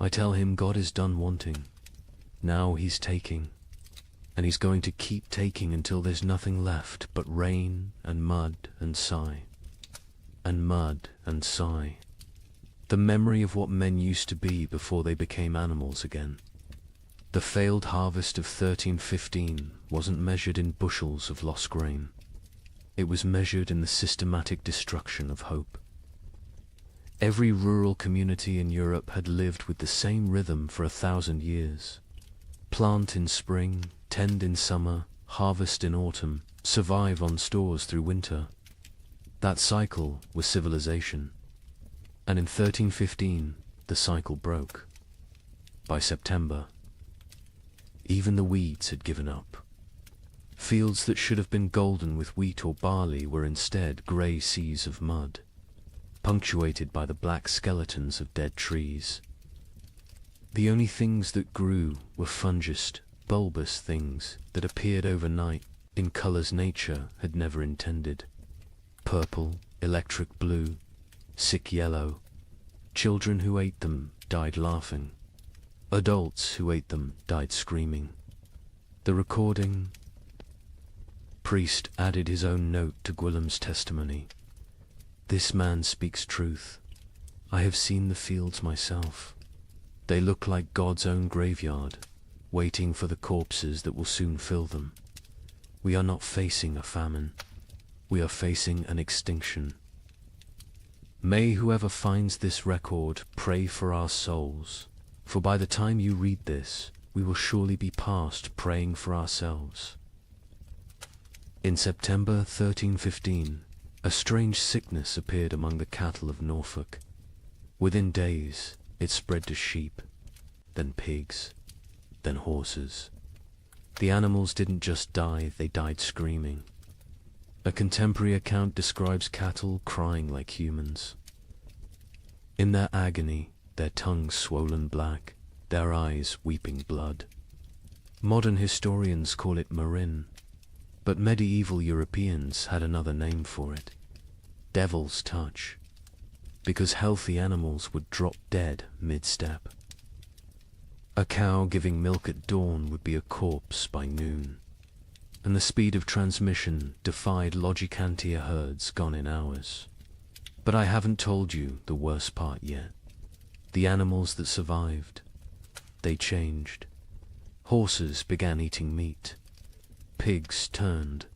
I tell him God is done wanting. Now he's taking, and he's going to keep taking until there's nothing left but rain and mud and sigh. And mud and sigh. The memory of what men used to be before they became animals again. The failed harvest of 1315 wasn't measured in bushels of lost grain. It was measured in the systematic destruction of hope. Every rural community in Europe had lived with the same rhythm for 1,000 years. Plant in spring, tend in summer, harvest in autumn, survive on stores through winter. That cycle was civilization. And in 1315, the cycle broke. By September, even the weeds had given up. Fields that should have been golden with wheat or barley were instead grey seas of mud, punctuated by the black skeletons of dead trees. The only things that grew were fungous, bulbous things that appeared overnight in colors nature had never intended. Purple, electric blue, sick yellow. Children who ate them died laughing. Adults who ate them died screaming. The recording. Priest added his own note to Gwillim's testimony. This man speaks truth. I have seen the fields myself. They look like God's own graveyard, waiting for the corpses that will soon fill them. We are not facing a famine. We are facing an extinction. May whoever finds this record pray for our souls, for by the time you read this, we will surely be past praying for ourselves. In September 1315, a strange sickness appeared among the cattle of Norfolk. Within days, it spread to sheep, then pigs, then horses. The animals didn't just die, they died screaming. A contemporary account describes cattle crying like humans. In their agony, their tongues swollen black, their eyes weeping blood. Modern historians call it marin, but medieval Europeans had another name for it. Devil's touch. Because healthy animals would drop dead mid-step. A cow giving milk at dawn would be a corpse by noon, and the speed of transmission defied Logicantia herds gone in hours. But I haven't told you the worst part yet. The animals that survived. They changed. Horses began eating meat. Pigs turned.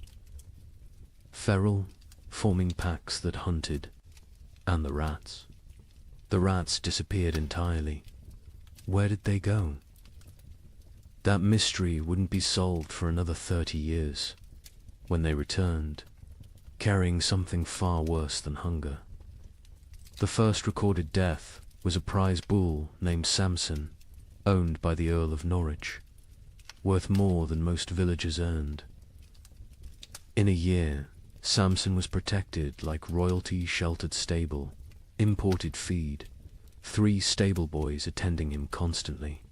Feral, forming packs that hunted. And the rats. The rats disappeared entirely. Where did they go? That mystery wouldn't be solved for another 30 years, when they returned, carrying something far worse than hunger. The first recorded death was a prize bull named Samson, owned by the Earl of Norwich, worth more than most villagers earned. In a year, Samson was protected like royalty-sheltered stable imported feed, 3 stable boys attending him constantly.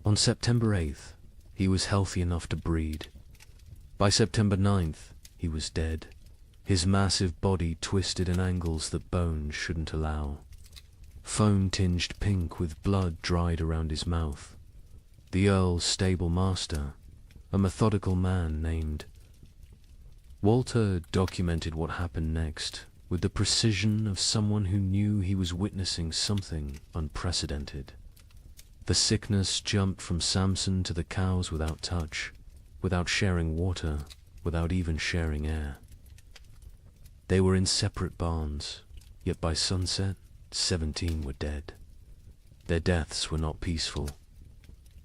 On September 8th, he was healthy enough to breed. By September 9th, he was dead, his massive body twisted in angles that bones shouldn't allow. Foam tinged pink with blood dried around his mouth. The Earl's stable master, a methodical man named Walter, documented what happened next with the precision of someone who knew he was witnessing something unprecedented. The sickness jumped from Samson to the cows without touch, without sharing water, without even sharing air. They were in separate barns, yet by sunset, 17 were dead. Their deaths were not peaceful.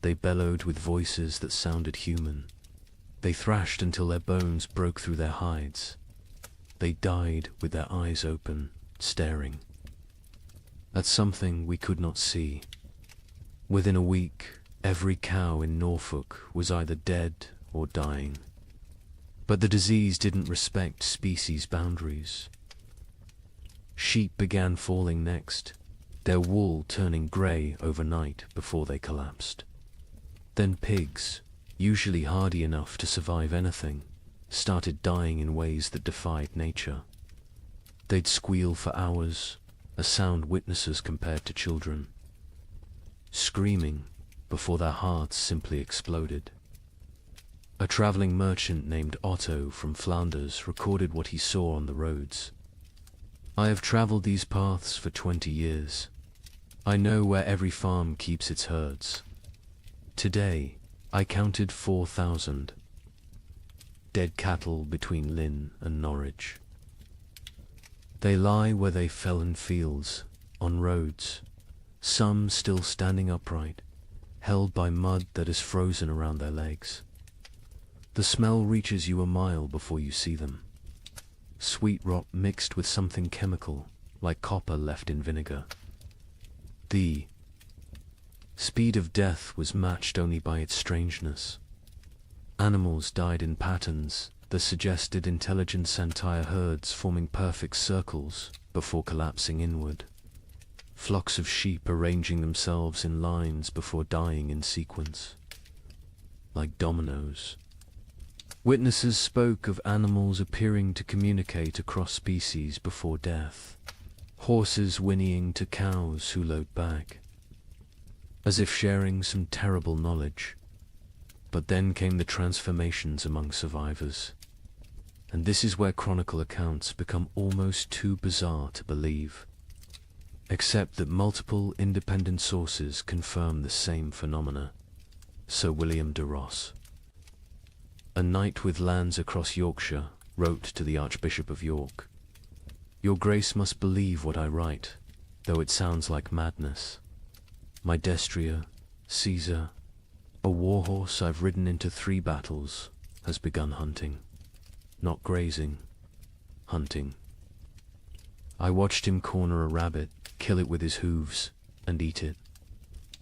They bellowed with voices that sounded human. They thrashed until their bones broke through their hides. They died with their eyes open, staring at something we could not see. Within a week, every cow in Norfolk was either dead or dying. But the disease didn't respect species boundaries. Sheep began falling next, their wool turning grey overnight before they collapsed. Then pigs, usually hardy enough to survive anything, started dying in ways that defied nature. They'd squeal for hours, a sound witnesses compared to children, screaming before their hearts simply exploded. A traveling merchant named Otto from Flanders recorded what he saw on the roads. "I have traveled these paths for 20 years. I know where every farm keeps its herds. Today, I counted 4,000 dead cattle between Lynn and Norwich. They lie where they fell in fields, on roads, some still standing upright, held by mud that is frozen around their legs. The smell reaches you a mile before you see them. Sweet rot mixed with something chemical, like copper left in vinegar. The speed of death was matched only by its strangeness. Animals died in patterns that suggested intelligent entire herds forming perfect circles before collapsing inward. Flocks of sheep arranging themselves in lines before dying in sequence, like dominoes. Witnesses spoke of animals appearing to communicate across species before death, horses whinnying to cows who lowed back, as if sharing some terrible knowledge. But then came the transformations among survivors, and this is where chronicle accounts become almost too bizarre to believe, except that multiple independent sources confirm the same phenomena. Sir William de Ross, a knight with lands across Yorkshire, wrote to the Archbishop of York, "Your Grace must believe what I write, though it sounds like madness. My destrier, Caesar, a warhorse I've ridden into 3 battles, has begun hunting. Not grazing, hunting. I watched him corner a rabbit, kill it with his hooves, and eat it.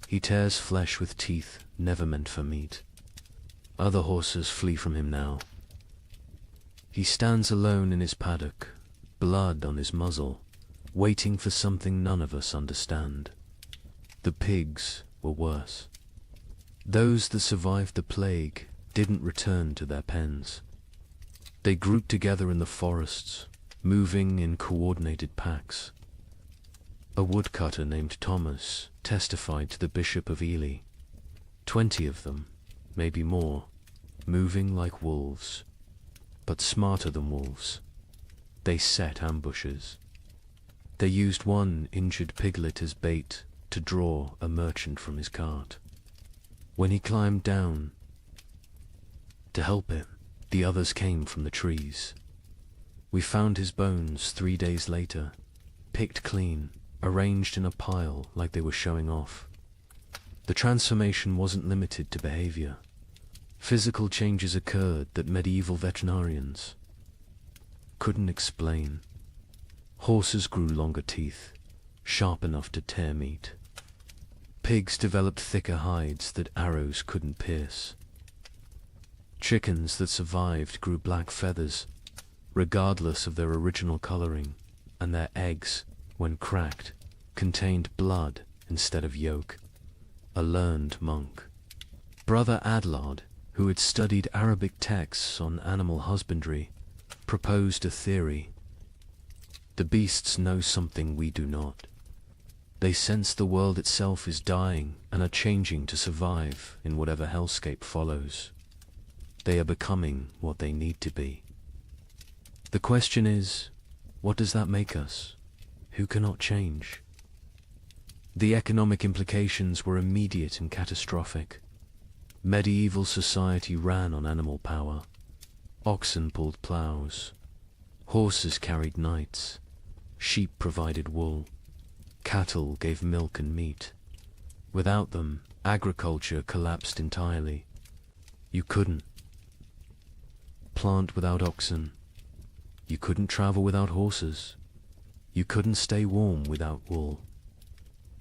He tears flesh with teeth never meant for meat. Other horses flee from him now. He stands alone in his paddock, blood on his muzzle, waiting for something none of us understand. The pigs were worse. Those that survived the plague didn't return to their pens. They grouped together in the forests, moving in coordinated packs. A woodcutter named Thomas testified to the Bishop of Ely. 20 of them, maybe more, moving like wolves, but smarter than wolves. They set ambushes. They used one injured piglet as bait to draw a merchant from his cart. When he climbed down to help him, the others came from the trees. We found his bones 3 days later, picked clean, arranged in a pile like they were showing off. The transformation wasn't limited to behavior. Physical changes occurred that medieval veterinarians couldn't explain. Horses grew longer teeth, sharp enough to tear meat. Pigs developed thicker hides that arrows couldn't pierce. Chickens that survived grew black feathers, regardless of their original coloring, and their eggs when cracked, contained blood instead of yolk. A learned monk, Brother Adlard, who had studied Arabic texts on animal husbandry, proposed a theory. The beasts know something we do not. They sense the world itself is dying and are changing to survive in whatever hellscape follows. They are becoming what they need to be. The question is, what does that make us? Who cannot change? The economic implications were immediate and catastrophic. Medieval society ran on animal power. Oxen pulled plows. Horses carried knights. Sheep provided wool. Cattle gave milk and meat. Without them, agriculture collapsed entirely. You couldn't plant without oxen. You couldn't travel without horses. You couldn't stay warm without wool.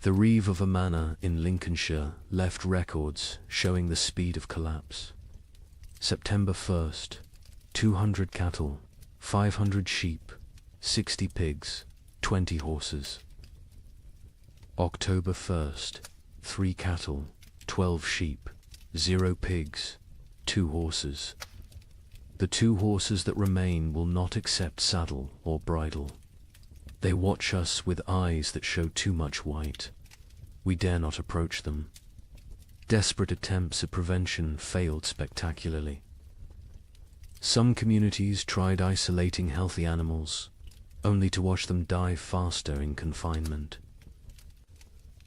The reeve of a manor in Lincolnshire left records showing the speed of collapse. September 1st, 200 cattle, 500 sheep, 60 pigs, 20 horses. October 1st, 3 cattle, 12 sheep, 0 pigs, 2 horses. The 2 horses that remain will not accept saddle or bridle. They watch us with eyes that show too much white. We dare not approach them. Desperate attempts at prevention failed spectacularly. Some communities tried isolating healthy animals, only to watch them die faster in confinement.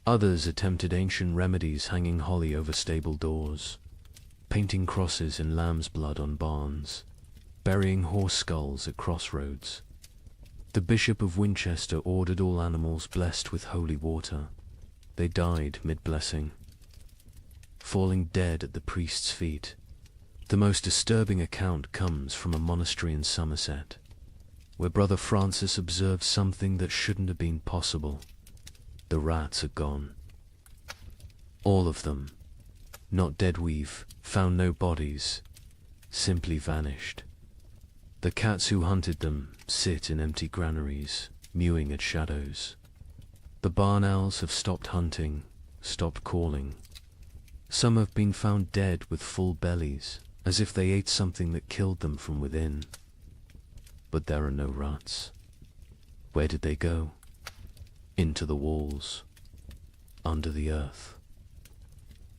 Others attempted ancient remedies, hanging holly over stable doors, painting crosses in lamb's blood on barns, burying horse skulls at crossroads. The Bishop of Winchester ordered all animals blessed with holy water. They died mid-blessing, falling dead at the priest's feet. The most disturbing account comes from a monastery in Somerset, where Brother Francis observed something that shouldn't have been possible. The rats are gone. All of them. Not dead, we've found no bodies, simply vanished. The cats who hunted them sit in empty granaries, mewing at shadows. The barn owls have stopped hunting, stopped calling. Some have been found dead with full bellies, as if they ate something that killed them from within. But there are no rats. Where did they go? Into the walls, under the earth,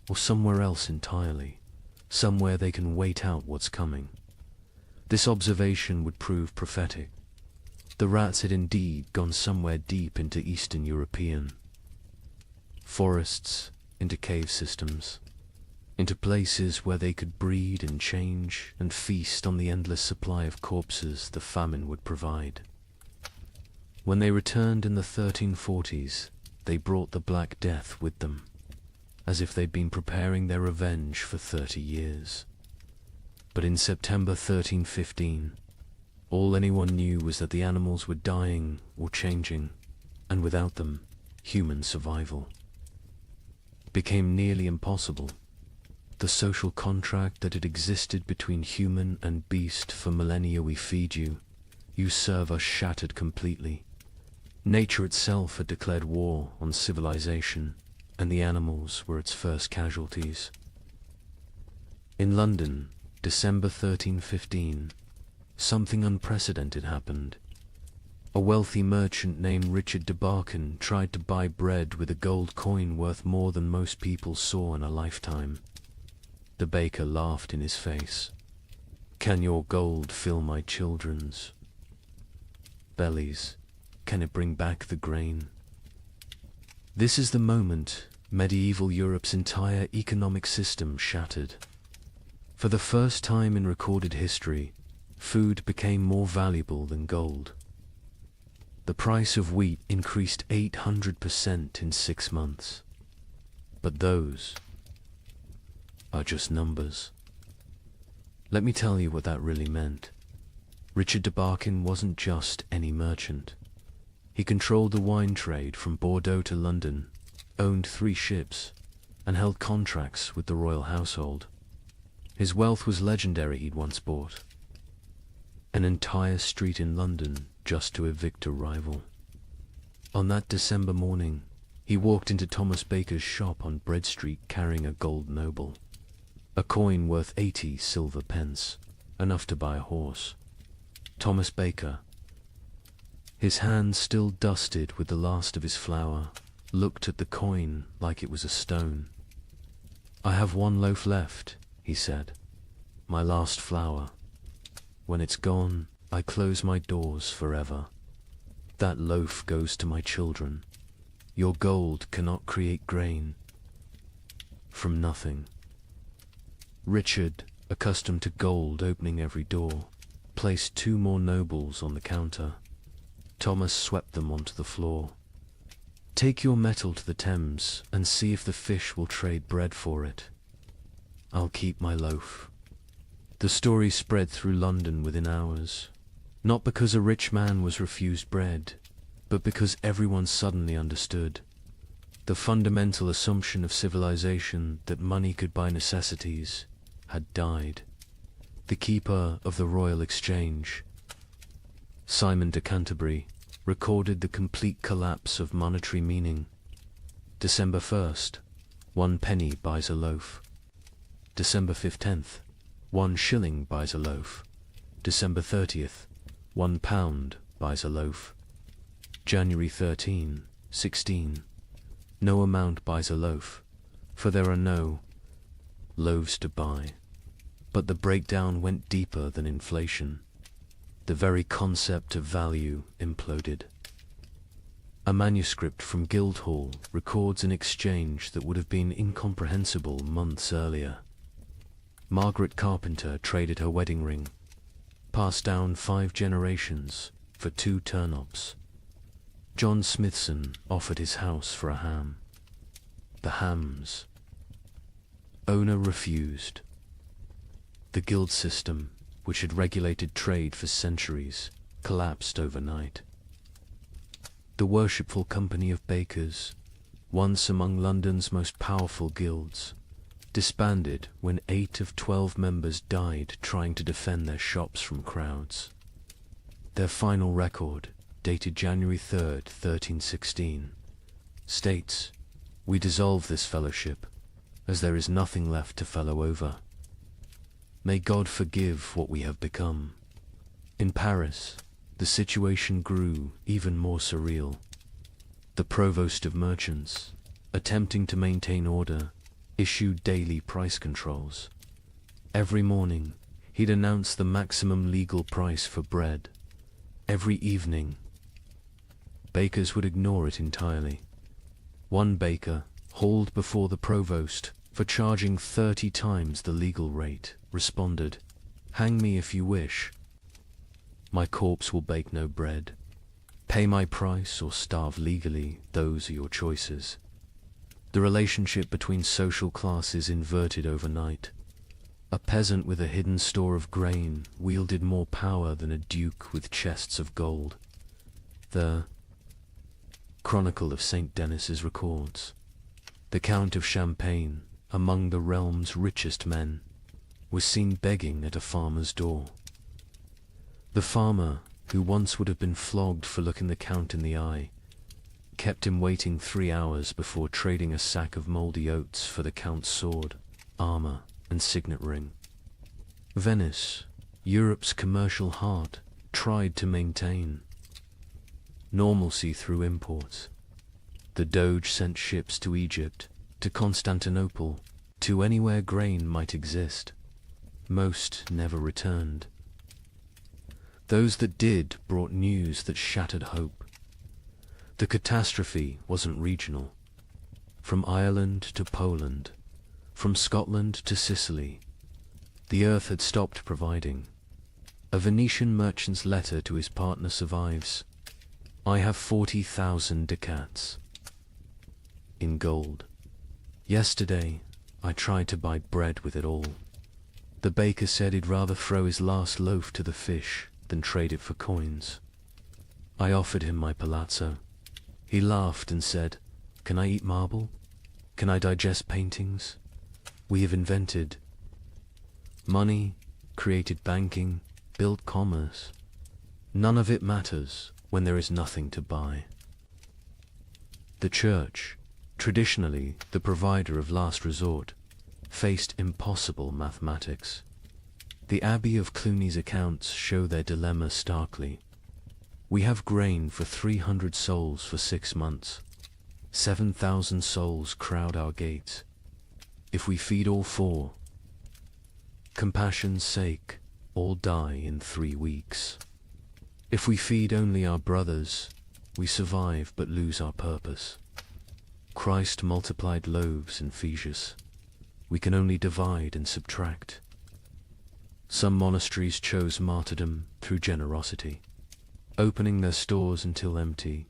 or somewhere else entirely, somewhere they can wait out what's coming. This observation would prove prophetic. The rats had indeed gone somewhere deep into Eastern European forests, into cave systems, into places where they could breed and change and feast on the endless supply of corpses the famine would provide. When they returned in the 1340s, they brought the Black Death with them, as if they'd been preparing their revenge for 30 years. But in September 1315, all anyone knew was that the animals were dying or changing, and without them, human survival became nearly impossible. The social contract that had existed between human and beast for millennia, we feed you, you serve us, shattered completely. Nature itself had declared war on civilization, and the animals were its first casualties. In London, December 1315, something unprecedented happened. A wealthy merchant named Richard de Barkin tried to buy bread with a gold coin worth more than most people saw in a lifetime. The baker laughed in his face. "Can your gold fill my children's bellies? Can it bring back the grain?" This is the moment medieval Europe's entire economic system shattered. For the first time in recorded history, food became more valuable than gold. The price of wheat increased 800% in 6 months. But those are just numbers. Let me tell you what that really meant. Richard de Barkin wasn't just any merchant. He controlled the wine trade from Bordeaux to London, owned 3 ships, and held contracts with the royal household. His wealth was legendary. He'd once bought an entire street in London just to evict a rival. On that December morning, he walked into Thomas Baker's shop on Bread Street carrying a gold noble, a coin worth 80 silver pence, enough to buy a horse. Thomas Baker, his hands still dusted with the last of his flour, looked at the coin like it was a stone. "I have one loaf left," he said, "my last flour. When it's gone, I close my doors forever. That loaf goes to my children. Your gold cannot create grain from nothing." Richard, accustomed to gold opening every door, placed 2 more nobles on the counter. Thomas swept them onto the floor. "Take your metal to the Thames and see if the fish will trade bread for it. I'll keep my loaf." The story spread through London within hours, not because a rich man was refused bread, but because everyone suddenly understood. The fundamental assumption of civilization that money could buy necessities had died. The keeper of the Royal Exchange, Simon de Canterbury, recorded the complete collapse of monetary meaning. December 1st, 1 penny buys a loaf. December 15th, 1 shilling buys a loaf. December 30th, 1 pound buys a loaf. January 13, 16, no amount buys a loaf, for there are no loaves to buy. But the breakdown went deeper than inflation. The very concept of value imploded. A manuscript from Guildhall records an exchange that would have been incomprehensible months earlier. Margaret Carpenter traded her wedding ring, passed down 5 generations, for 2 turnips. John Smithson offered his house for a ham. The hams. Owner refused. The guild system, which had regulated trade for centuries, collapsed overnight. The worshipful company of bakers, once among London's most powerful guilds, disbanded when 8 of 12 members died trying to defend their shops from crowds. Their final record, dated January 3rd, 1316, states, "We dissolve this fellowship, as there is nothing left to fellow over. May God forgive what we have become." In Paris, the situation grew even more surreal. The provost of merchants, attempting to maintain order, issued daily price controls. Every morning, he'd announce the maximum legal price for bread. Every evening, bakers would ignore it entirely. One baker, hauled before the provost for charging 30 times the legal rate, responded, "Hang me if you wish. My corpse will bake no bread. Pay my price or starve legally, those are your choices." The relationship between social classes inverted overnight. A peasant with a hidden store of grain wielded more power than a duke with chests of gold. The Chronicle of St. Denis's records, the Count of Champagne, among the realm's richest men, was seen begging at a farmer's door. The farmer, who once would have been flogged for looking the Count in the eye, kept him waiting 3 hours before trading a sack of mouldy oats for the Count's sword, armor, and signet ring. Venice, Europe's commercial heart, tried to maintain normalcy through imports. The Doge sent ships to Egypt, to Constantinople, to anywhere grain might exist. Most never returned. Those that did brought news that shattered hope. The catastrophe wasn't regional. From Ireland to Poland, from Scotland to Sicily, the earth had stopped providing. A Venetian merchant's letter to his partner survives. "I have 40,000 ducats in gold. Yesterday, I tried to buy bread with it all. The baker said he'd rather throw his last loaf to the fish than trade it for coins. I offered him my palazzo. He laughed and said, 'Can I eat marble? Can I digest paintings? We have invented money, created banking, built commerce. None of it matters when there is nothing to buy.'" The church, traditionally the provider of last resort, faced impossible mathematics. The Abbey of Cluny's accounts show their dilemma starkly. We have grain for 300 souls for 6 months. 7,000 souls crowd our gates. If we feed all 4, compassion's sake, all die in 3 weeks. If we feed only our brothers, we survive but lose our purpose. Christ multiplied loaves and fishes. We can only divide and subtract. Some monasteries chose martyrdom through generosity, opening their stores until empty,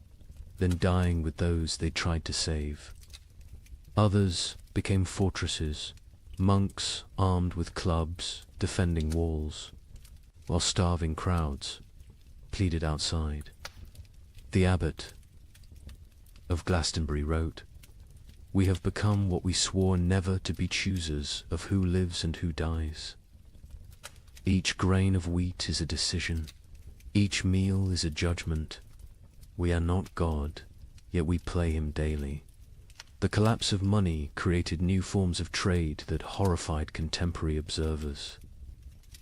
then dying with those they tried to save. Others became fortresses, monks armed with clubs, defending walls, while starving crowds pleaded outside. The abbot of Glastonbury wrote, "We have become what we swore never to be, choosers of who lives and who dies. Each grain of wheat is a decision, each meal is a judgment. We are not God, yet we play him daily." The collapse of money created new forms of trade that horrified contemporary observers.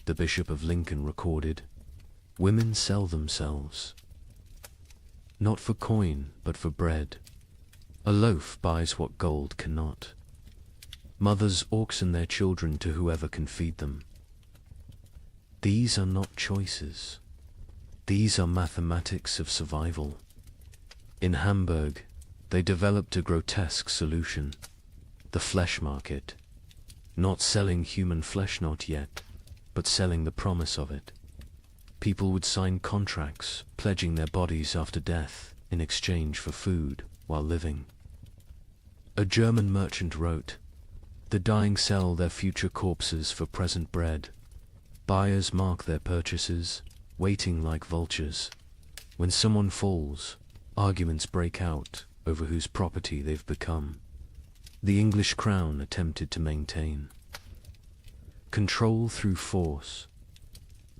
The Bishop of Lincoln recorded, "Women sell themselves, not for coin, but for bread. A loaf buys what gold cannot. Mothers auction their children to whoever can feed them. These are not choices. These are mathematics of survival." In Hamburg, they developed a grotesque solution: the flesh market. Not selling human flesh not yet, but selling the promise of it. People would sign contracts pledging their bodies after death in exchange for food while living. A German merchant wrote, "The dying sell their future corpses for present bread. Buyers mark their purchases, waiting like vultures. When someone falls, arguments break out over whose property they've become." The English crown attempted to maintain control through force.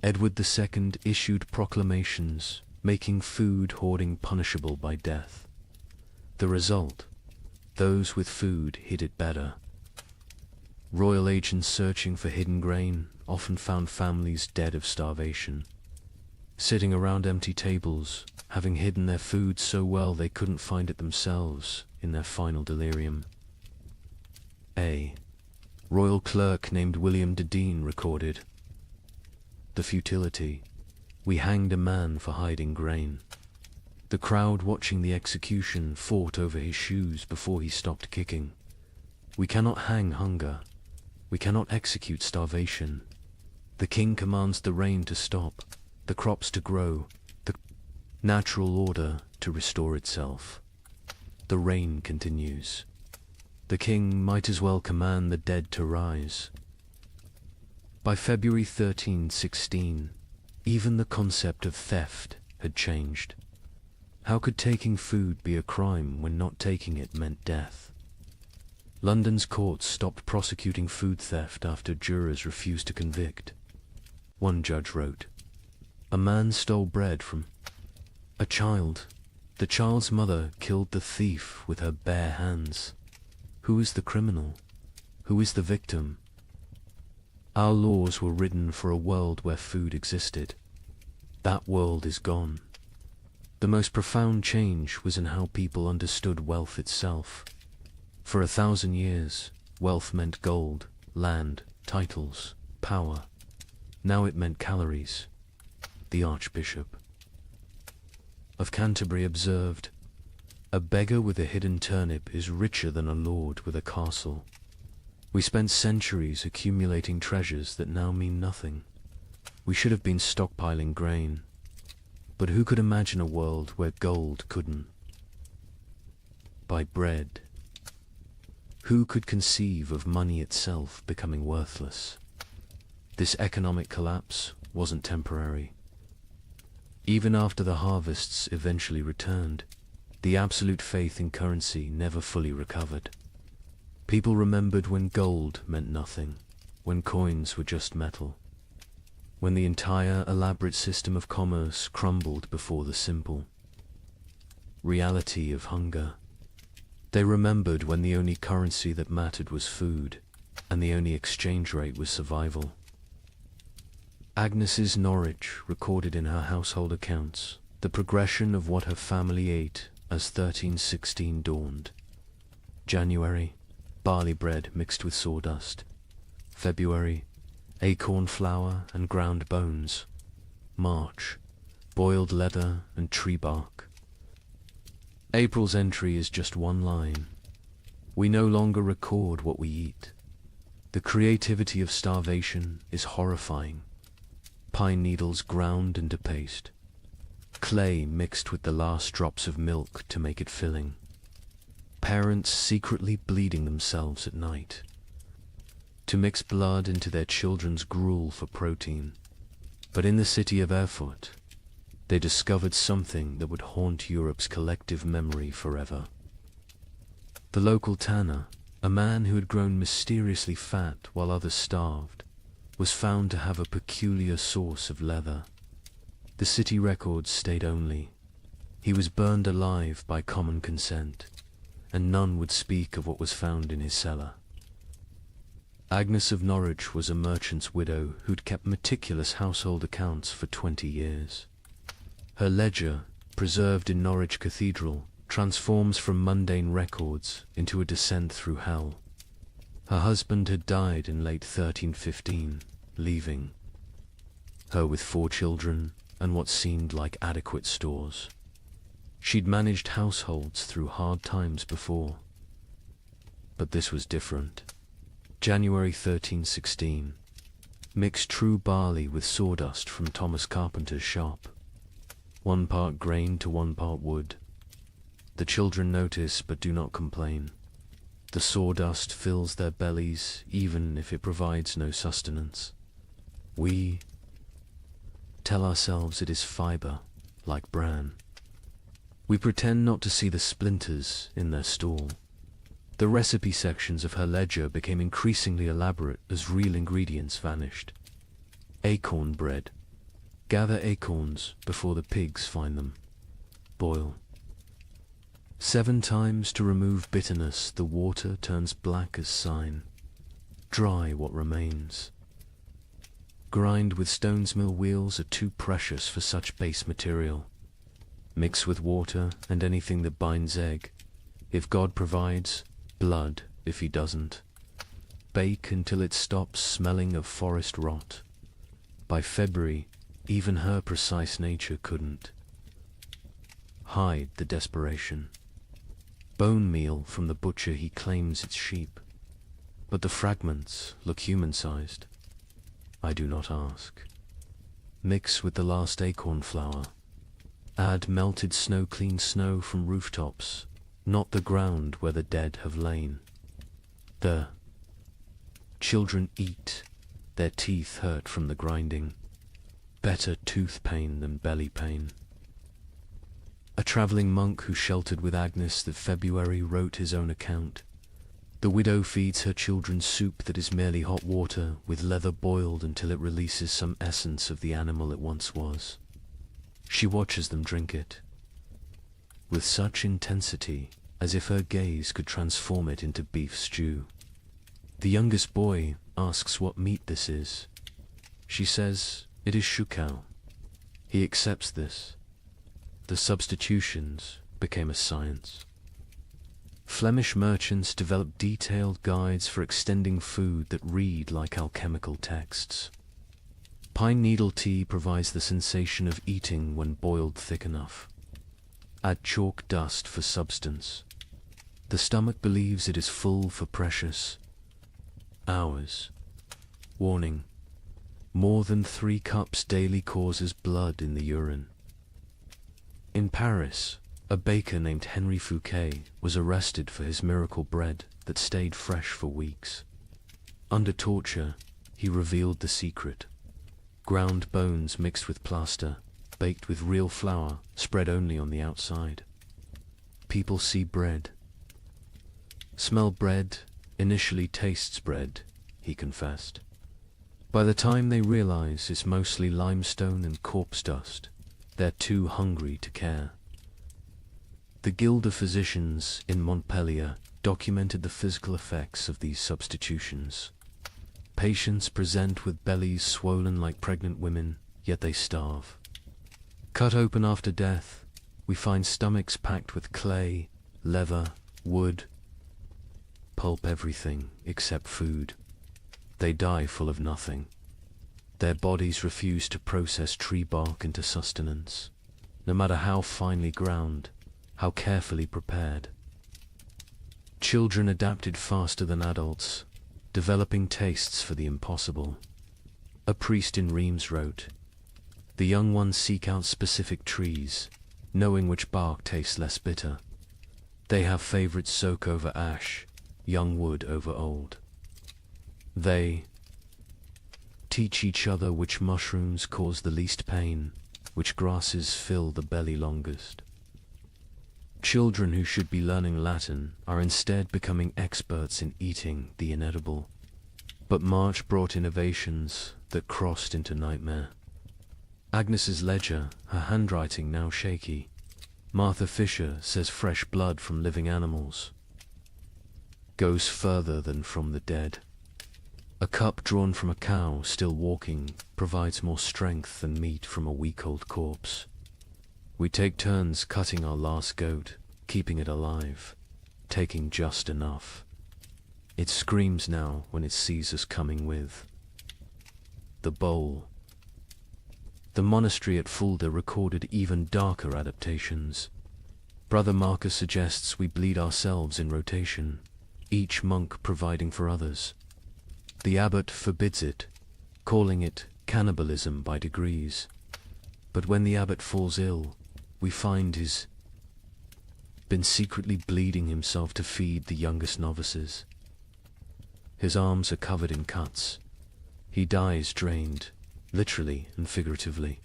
Edward II issued proclamations making food hoarding punishable by death. The result: those with food hid it better. Royal agents searching for hidden grain often found families dead of starvation, sitting around empty tables, having hidden their food so well they couldn't find it themselves in their final delirium. A royal clerk named William de Dean recorded, "The futility. We hanged a man for hiding grain. The crowd watching the execution fought over his shoes before he stopped kicking. We cannot hang hunger. We cannot execute starvation. The king commands the rain to stop, the crops to grow, the natural order to restore itself. The rain continues. The king might as well command the dead to rise." By February 1316, even the concept of theft had changed. How could taking food be a crime when not taking it meant death? London's courts stopped prosecuting food theft after jurors refused to convict. One judge wrote, "A man stole bread from a child. The child's mother killed the thief with her bare hands. Who is the criminal? Who is the victim? Our laws were written for a world where food existed. That world is gone." The most profound change was in how people understood wealth itself. For 1,000 years, wealth meant gold, land, titles, power. Now it meant calories. The Archbishop of Canterbury observed, "A beggar with a hidden turnip is richer than a lord with a castle." We spent centuries accumulating treasures that now mean nothing. We should have been stockpiling grain. But who could imagine a world where gold couldn't buy bread? Who could conceive of money itself becoming worthless? This economic collapse wasn't temporary. Even after the harvests eventually returned, the absolute faith in currency never fully recovered. People remembered when gold meant nothing, when coins were just metal, when the entire elaborate system of commerce crumbled before the simple reality of hunger. They remembered when the only currency that mattered was food, and the only exchange rate was survival. Agnes's Norwich recorded in her household accounts the progression of what her family ate as 1316 dawned. January, barley bread mixed with sawdust. February, acorn flour and ground bones. March, boiled leather and tree bark. April's entry is just one line. We no longer record what we eat. The creativity of starvation is horrifying. Pine needles ground into paste. Clay mixed with the last drops of milk to make it filling. Parents secretly bleeding themselves at night to mix blood into their children's gruel for protein. But in the city of Erfurt, they discovered something that would haunt Europe's collective memory forever. The local tanner, a man who had grown mysteriously fat while others starved, was found to have a peculiar source of leather. The city records state only, he was burned alive by common consent, and none would speak of what was found in his cellar. Agnes of Norwich was a merchant's widow who'd kept meticulous household accounts for 20 years. Her ledger, preserved in Norwich Cathedral, transforms from mundane records into a descent through hell. Her husband had died in late 1315, leaving her with 4 children and what seemed like adequate stores. She'd managed households through hard times before. But this was different. January 1316. Mix true barley with sawdust from Thomas Carpenter's shop. 1 part grain to 1 part wood. The children notice but do not complain. The sawdust fills their bellies even if it provides no sustenance. We tell ourselves it is fibre, like bran. We pretend not to see the splinters in their stall. The recipe sections of her ledger became increasingly elaborate as real ingredients vanished. Acorn bread. Gather acorns before the pigs find them. Boil. 7 times to remove bitterness, the water turns black as sign. Dry what remains. Grind with stone's mill wheels are too precious for such base material. Mix with water and anything that binds egg. If God provides, blood if he doesn't. Bake until it stops smelling of forest rot. By February, even her precise nature couldn't hide the desperation. Bone meal from the butcher, he claims it's sheep, but the fragments look human-sized. I do not ask. Mix with the last acorn flour. Add melted snow-clean snow from rooftops, not the ground where the dead have lain. The children eat, their teeth hurt from the grinding. Better tooth pain than belly pain. A travelling monk who sheltered with Agnes that February wrote his own account. The widow feeds her children soup that is merely hot water with leather boiled until it releases some essence of the animal it once was. She watches them drink it, with such intensity as if her gaze could transform it into beef stew. The youngest boy asks what meat this is. She says it is shukau. He accepts this. The substitutions became a science. Flemish merchants developed detailed guides for extending food that read like alchemical texts. Pine needle tea provides the sensation of eating when boiled thick enough. Add chalk dust for substance. The stomach believes it is full for precious hours. Warning: more than 3 cups daily causes blood in the urine. In Paris, a baker named Henri Fouquet was arrested for his miracle bread that stayed fresh for weeks. Under torture, he revealed the secret. Ground bones mixed with plaster, baked with real flour, spread only on the outside. People see bread. Smell bread, initially tastes bread, he confessed. By the time they realize it's mostly limestone and corpse dust, they're too hungry to care. The Guild of Physicians in Montpellier documented the physical effects of these substitutions. Patients present with bellies swollen like pregnant women, yet they starve. Cut open after death, we find stomachs packed with clay, leather, wood, pulp, everything except food. They die full of nothing. Their bodies refuse to process tree bark into sustenance, no matter how finely ground, how carefully prepared. Children adapted faster than adults, developing tastes for the impossible. A priest in Reims wrote, "The young ones seek out specific trees, knowing which bark tastes less bitter. They have favorites: soak over ash, young wood over old. They teach each other which mushrooms cause the least pain, which grasses fill the belly longest." Children who should be learning Latin are instead becoming experts in eating the inedible. But March brought innovations that crossed into nightmare. Agnes's ledger, her handwriting now shaky. Martha Fisher says fresh blood from living animals goes further than from the dead. A cup drawn from a cow still walking provides more strength than meat from a week-old corpse. We take turns cutting our last goat, keeping it alive, taking just enough. It screams now when it sees us coming with the bowl. The monastery at Fulda recorded even darker adaptations. Brother Marcus suggests we bleed ourselves in rotation, each monk providing for others. The abbot forbids it, calling it cannibalism by degrees. But when the abbot falls ill, we find he's been secretly bleeding himself to feed the youngest novices. His arms are covered in cuts. He dies drained, literally and figuratively.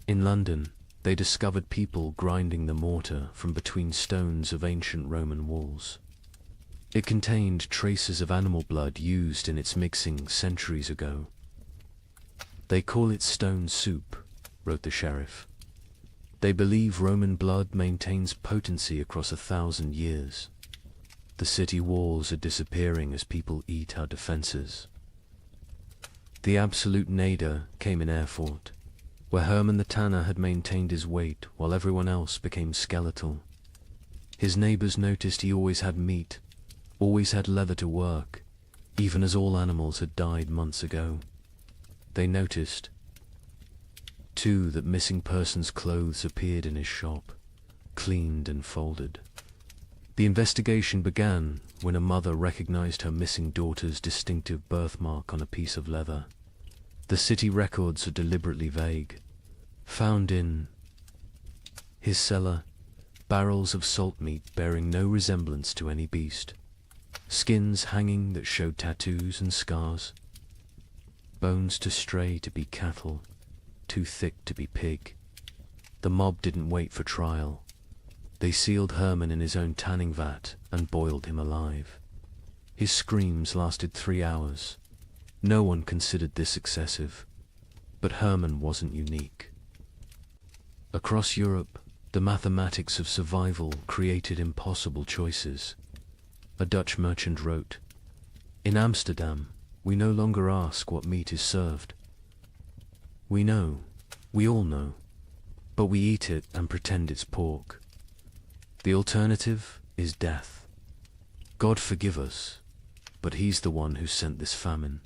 In London, they discovered people grinding the mortar from between stones of ancient Roman walls. It contained traces of animal blood used in its mixing centuries ago. "They call it stone soup," wrote the sheriff. "They believe Roman blood maintains potency across 1,000 years. The city walls are disappearing as people eat our defenses." The absolute nadir came in Erfurt, where Hermann the tanner had maintained his weight while everyone else became skeletal. His neighbors noticed he always had meat, always had leather to work, even as all animals had died months ago. They noticed, too, that missing persons' clothes appeared in his shop, cleaned and folded. The investigation began when a mother recognized her missing daughter's distinctive birthmark on a piece of leather. The city records are deliberately vague. Found in his cellar, barrels of salt meat bearing no resemblance to any beast, skins hanging that showed tattoos and scars, bones too stray to be cattle, too thick to be pig. The mob didn't wait for trial. They sealed Hermann in his own tanning vat and boiled him alive. His screams lasted 3 hours. No one considered this excessive, but Hermann wasn't unique. Across Europe, the mathematics of survival created impossible choices. A Dutch merchant wrote, "In Amsterdam, we no longer ask what meat is served. We know, we all know, but we eat it and pretend it's pork. The alternative is death. God forgive us, but he's the one who sent this famine."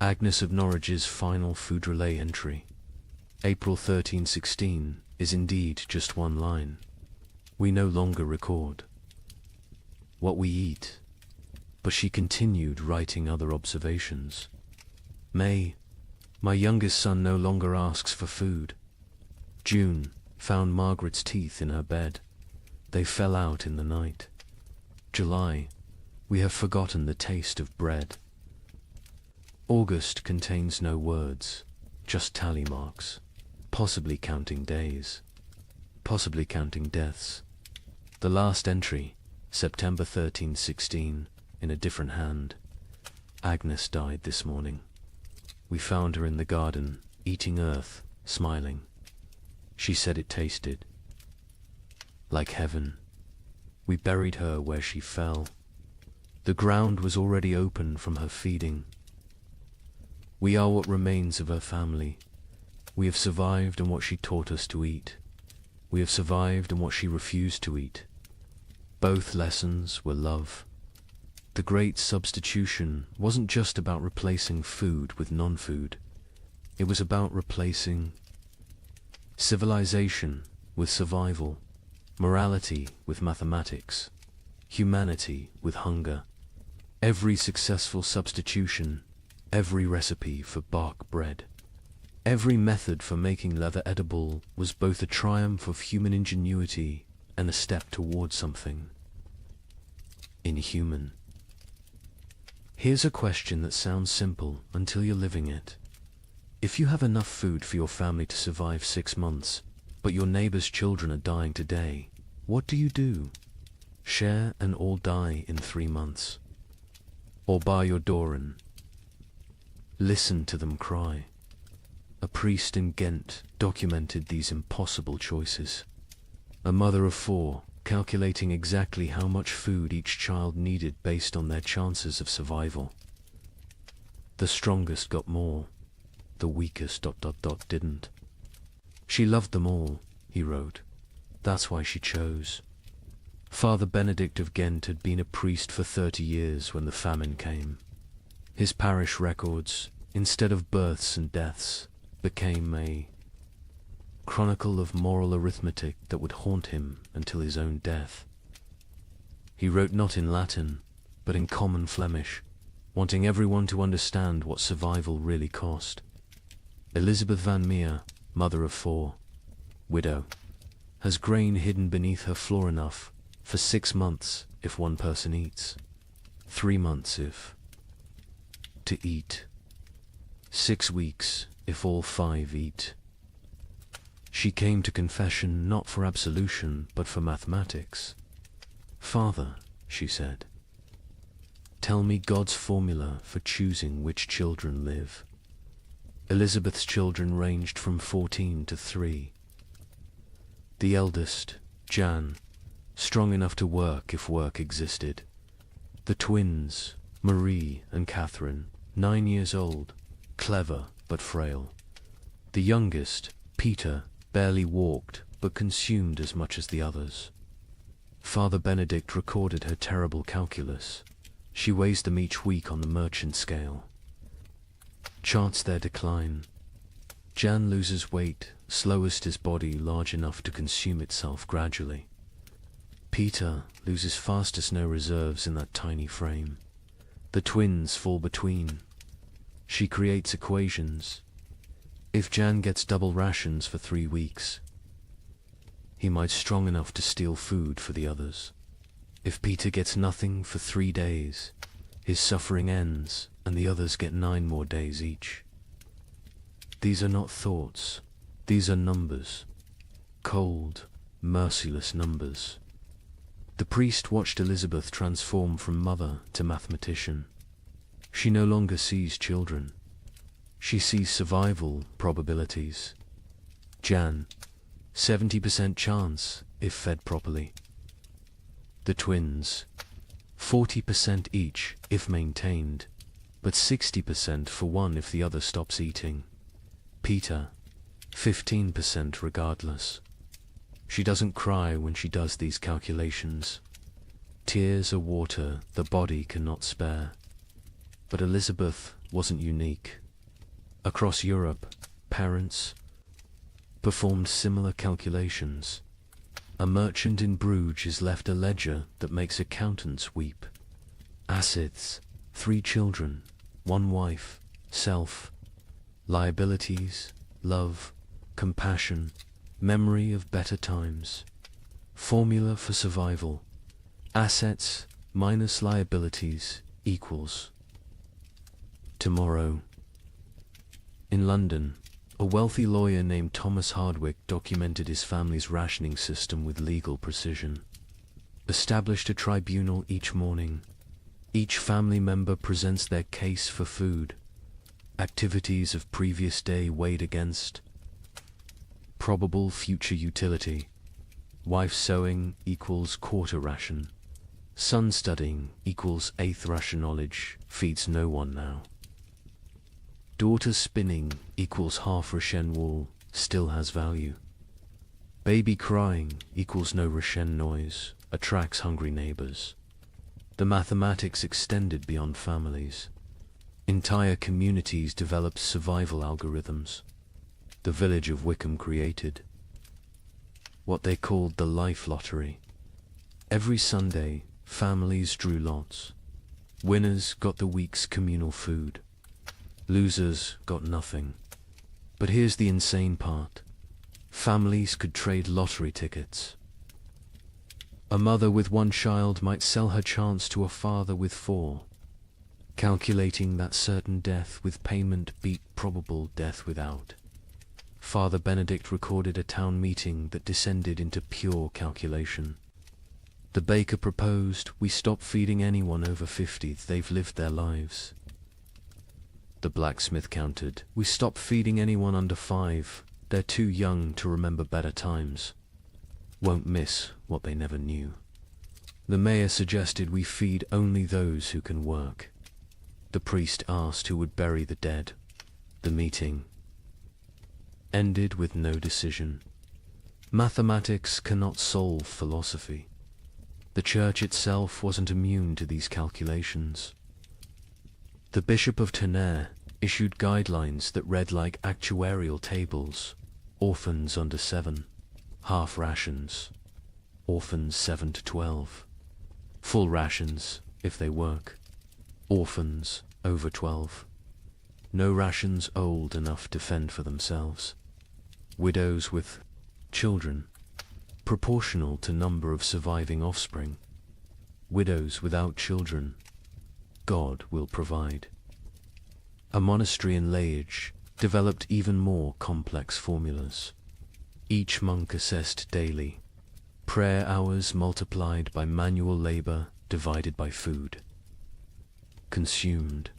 Agnes of Norwich's final food relay entry, April 1316, is indeed just one line. We no longer record what we eat, but she continued writing other observations. May, my youngest son no longer asks for food. June, found Margaret's teeth in her bed. They fell out in the night. July, we have forgotten the taste of bread. August contains no words, just tally marks, possibly counting days, possibly counting deaths. The last entry, September 1316, in a different hand. Agnes died this morning. We found her in the garden, eating earth, smiling. She said it tasted like heaven. We buried her where she fell. The ground was already open from her feeding. We are what remains of her family. We have survived on what she taught us to eat. We have survived on what she refused to eat. Both lessons were love. The great substitution wasn't just about replacing food with non-food. It was about replacing civilization with survival, morality with mathematics, humanity with hunger. Every successful substitution, every recipe for bark bread, every method for making leather edible was both a triumph of human ingenuity and a step towards something inhuman. Here's a question that sounds simple until you're living it. If you have enough food for your family to survive 6 months, but your neighbor's children are dying today, what do? Share and all die in 3 months? Or bar your door and listen to them cry? A priest in Ghent documented these impossible choices. A mother of 4, calculating exactly how much food each child needed based on their chances of survival. The strongest got more, the weakest ... didn't. She loved them all, he wrote. That's why she chose. Father Benedict of Ghent had been a priest for 30 years when the famine came. His parish records, instead of births and deaths, became a chronicle of moral arithmetic that would haunt him until his own death. He wrote not in Latin, but in common Flemish, wanting everyone to understand what survival really cost. Elizabeth van Meer, mother of 4, widow, has grain hidden beneath her floor enough for 6 months if one person eats, 3 months if to eat, 6 weeks if all 5 eat. She came to confession not for absolution, but for mathematics. Father, she said, tell me God's formula for choosing which children live. Elizabeth's children ranged from 14 to 3. The eldest, Jan, strong enough to work if work existed. The twins, Marie and Catherine, 9 years old, clever but frail. The youngest, Peter, barely walked but consumed as much as the others. Father Benedict recorded her terrible calculus. She weighs them each week on the merchant scale. Charts their decline. Jan loses weight, slowest his body large enough to consume itself gradually. Peter loses fastest, no reserves in that tiny frame. The twins fall between. She creates equations. If Jan gets double rations for 3 weeks, he might strong enough to steal food for the others. If Peter gets nothing for 3 days, his suffering ends and the others get 9 more days each. These are not thoughts, these are numbers. Cold, merciless numbers. The priest watched Elizabeth transform from mother to mathematician. She no longer sees children. She sees survival probabilities. Jan, 70% chance if fed properly. The twins, 40% each if maintained, but 60% for one if the other stops eating. Peter, 15% regardless. She doesn't cry when she does these calculations. Tears are water the body cannot spare. But Elizabeth wasn't unique. Across Europe, parents performed similar calculations. A merchant in Bruges is left a ledger that makes accountants weep. Assets, 3 children, 1 wife, self, liabilities, love, compassion, memory of better times. Formula for survival. Assets minus liabilities equals tomorrow. In London, a wealthy lawyer named Thomas Hardwick documented his family's rationing system with legal precision. Established a tribunal each morning. Each family member presents their case for food. Activities of previous day weighed against probable future utility. Wife sewing equals quarter ration. Son studying equals eighth ration. Knowledge feeds no one now. Daughter spinning equals half ration. Wool still has value. Baby crying equals no ration. Noise attracts hungry neighbors. The mathematics extended beyond families. Entire communities developed survival algorithms. The village of Wickham created what they called the life lottery. Every Sunday, families drew lots. Winners got the week's communal food. Losers got nothing. But here's the insane part. Families could trade lottery tickets. A mother with one child might sell her chance to a father with 4, calculating that certain death with payment beat probable death without. Father Benedict recorded a town meeting that descended into pure calculation. The baker proposed we stop feeding anyone over 50, they've lived their lives. The blacksmith countered, we stop feeding anyone under 5, they're too young to remember better times. Won't miss what they never knew. The mayor suggested we feed only those who can work. The priest asked who would bury the dead. The meeting ended with no decision. Mathematics cannot solve philosophy. The church itself wasn't immune to these calculations. The Bishop of Tonnerre issued guidelines that read like actuarial tables. Orphans under 7, half rations, orphans 7 to 12, full rations if they work, orphans over 12, no rations old enough to fend for themselves, widows with children, proportional to number of surviving offspring, widows without children, God will provide. A monastery in Liège developed even more complex formulas. Each monk assessed daily, prayer hours multiplied by manual labor divided by food consumed.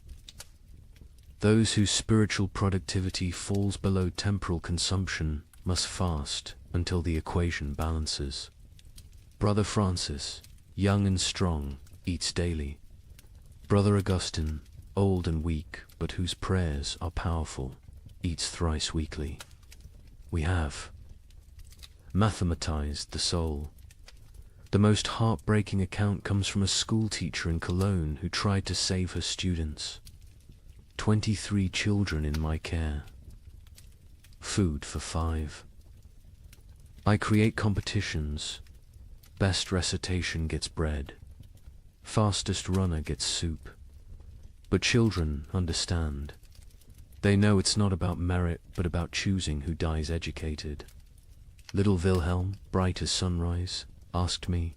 Those whose spiritual productivity falls below temporal consumption must fast until the equation balances. Brother Francis, young and strong, eats daily. Brother Augustine, old and weak, but whose prayers are powerful, eats thrice weekly. We have mathematized the soul. The most heartbreaking account comes from a school teacher in Cologne who tried to save her students. 23 children in my care. Food for 5. I create competitions. Best recitation gets bread. Fastest runner gets soup. But children understand. They know it's not about merit, but about choosing who dies educated. Little Wilhelm, bright as sunrise, asked me,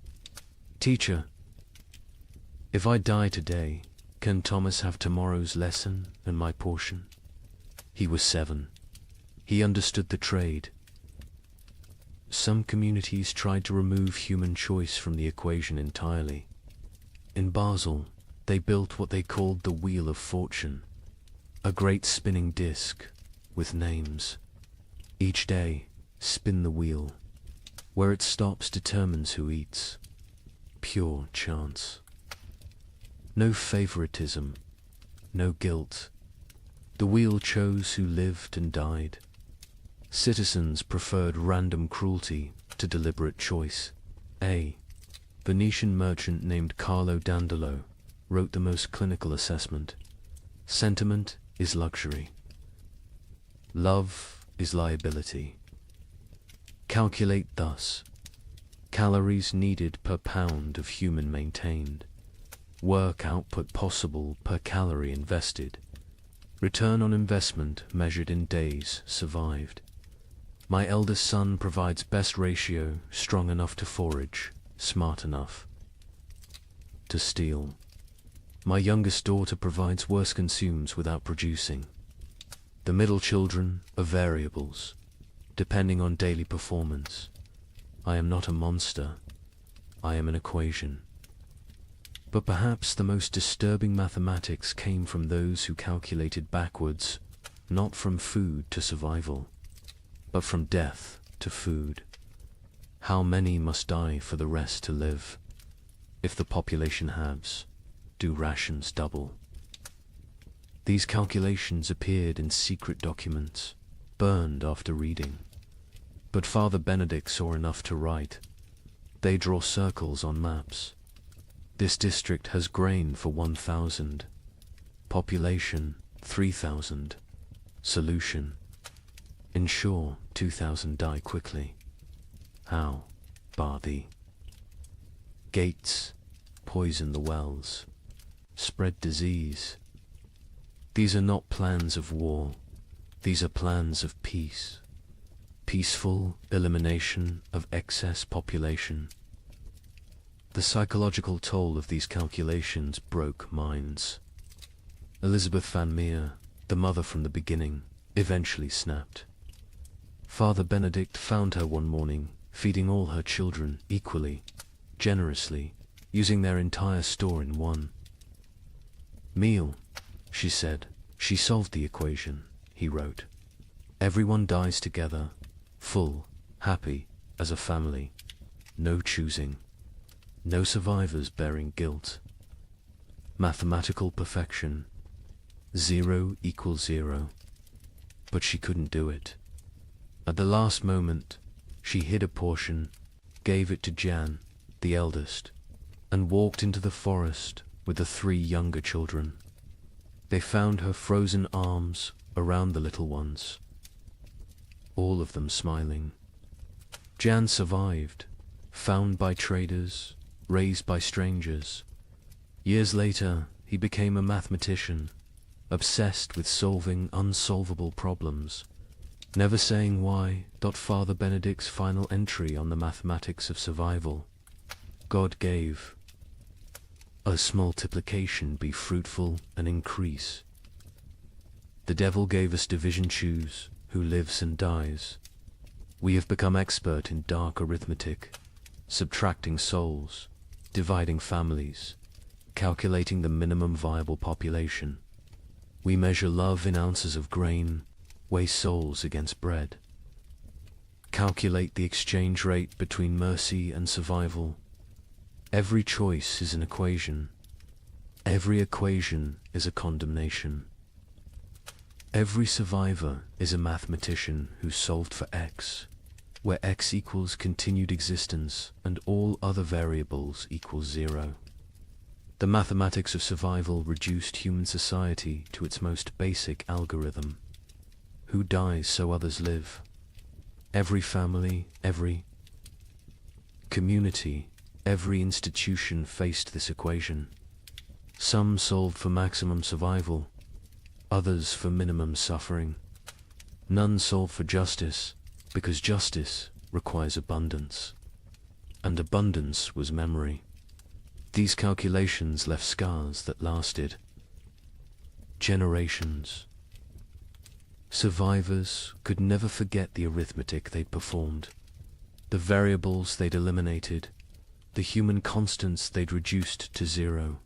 "Teacher, if I die today, can Thomas have tomorrow's lesson and my portion?" He was 7. He understood the trade. Some communities tried to remove human choice from the equation entirely. In Basel, they built what they called the Wheel of Fortune, a great spinning disc with names. Each day, spin the wheel. Where it stops determines who eats. Pure chance. No favoritism, no guilt. The wheel chose who lived and died. Citizens preferred random cruelty to deliberate choice. A Venetian merchant named Carlo Dandolo wrote the most clinical assessment. Sentiment is luxury. Love is liability. Calculate thus. Calories needed per pound of human maintained. Work output possible per calorie invested. Return on investment measured in days survived. My eldest son provides best ratio, strong enough to forage, smart enough to steal. My youngest daughter provides worse, consumes without producing. The middle children are variables, depending on daily performance. I am not a monster. I am an equation. But perhaps the most disturbing mathematics came from those who calculated backwards, not from food to survival, but from death to food. How many must die for the rest to live? If the population halves, do rations double? These calculations appeared in secret documents, burned after reading. But Father Benedict saw enough to write. They draw circles on maps. This district has grain for 1,000. Population 3,000. Solution: ensure 2,000 die quickly. How? Bar thee. Gates: poison the wells. Spread disease. These are not plans of war. These are plans of peace. Peaceful elimination of excess population. The psychological toll of these calculations broke minds. Elizabeth Van Meer, the mother from the beginning, eventually snapped. Father Benedict found her one morning, feeding all her children equally, generously, using their entire store in one meal. She said, she solved the equation, he wrote. Everyone dies together, full, happy, as a family. No choosing. No survivors bearing guilt. Mathematical perfection. 0 equals 0. But she couldn't do it. At the last moment, she hid a portion, gave it to Jan, the eldest, and walked into the forest with the 3 younger children. They found her frozen arms around the little ones, all of them smiling. Jan survived, found by traders, raised by strangers. Years later, he became a mathematician, obsessed with solving unsolvable problems, never saying why. Father Benedict's final entry on the mathematics of survival: God gave us multiplication be fruitful and increase. The devil gave us division, choose who lives and dies. We have become expert in dark arithmetic, subtracting souls, dividing families, calculating the minimum viable population. We measure love in ounces of grain, weigh souls against bread. Calculate the exchange rate between mercy and survival. Every choice is an equation. Every equation is a condemnation. Every survivor is a mathematician who solved for x, where x equals continued existence and all other variables equals 0. The mathematics of survival reduced human society to its most basic algorithm. Who dies so others live? Every family, every community, every institution faced this equation. Some solved for maximum survival, others for minimum suffering. None solved for justice, because justice requires abundance. And abundance was memory. These calculations left scars that lasted generations. Survivors could never forget the arithmetic they'd performed, the variables they'd eliminated, the human constants they'd reduced to 0.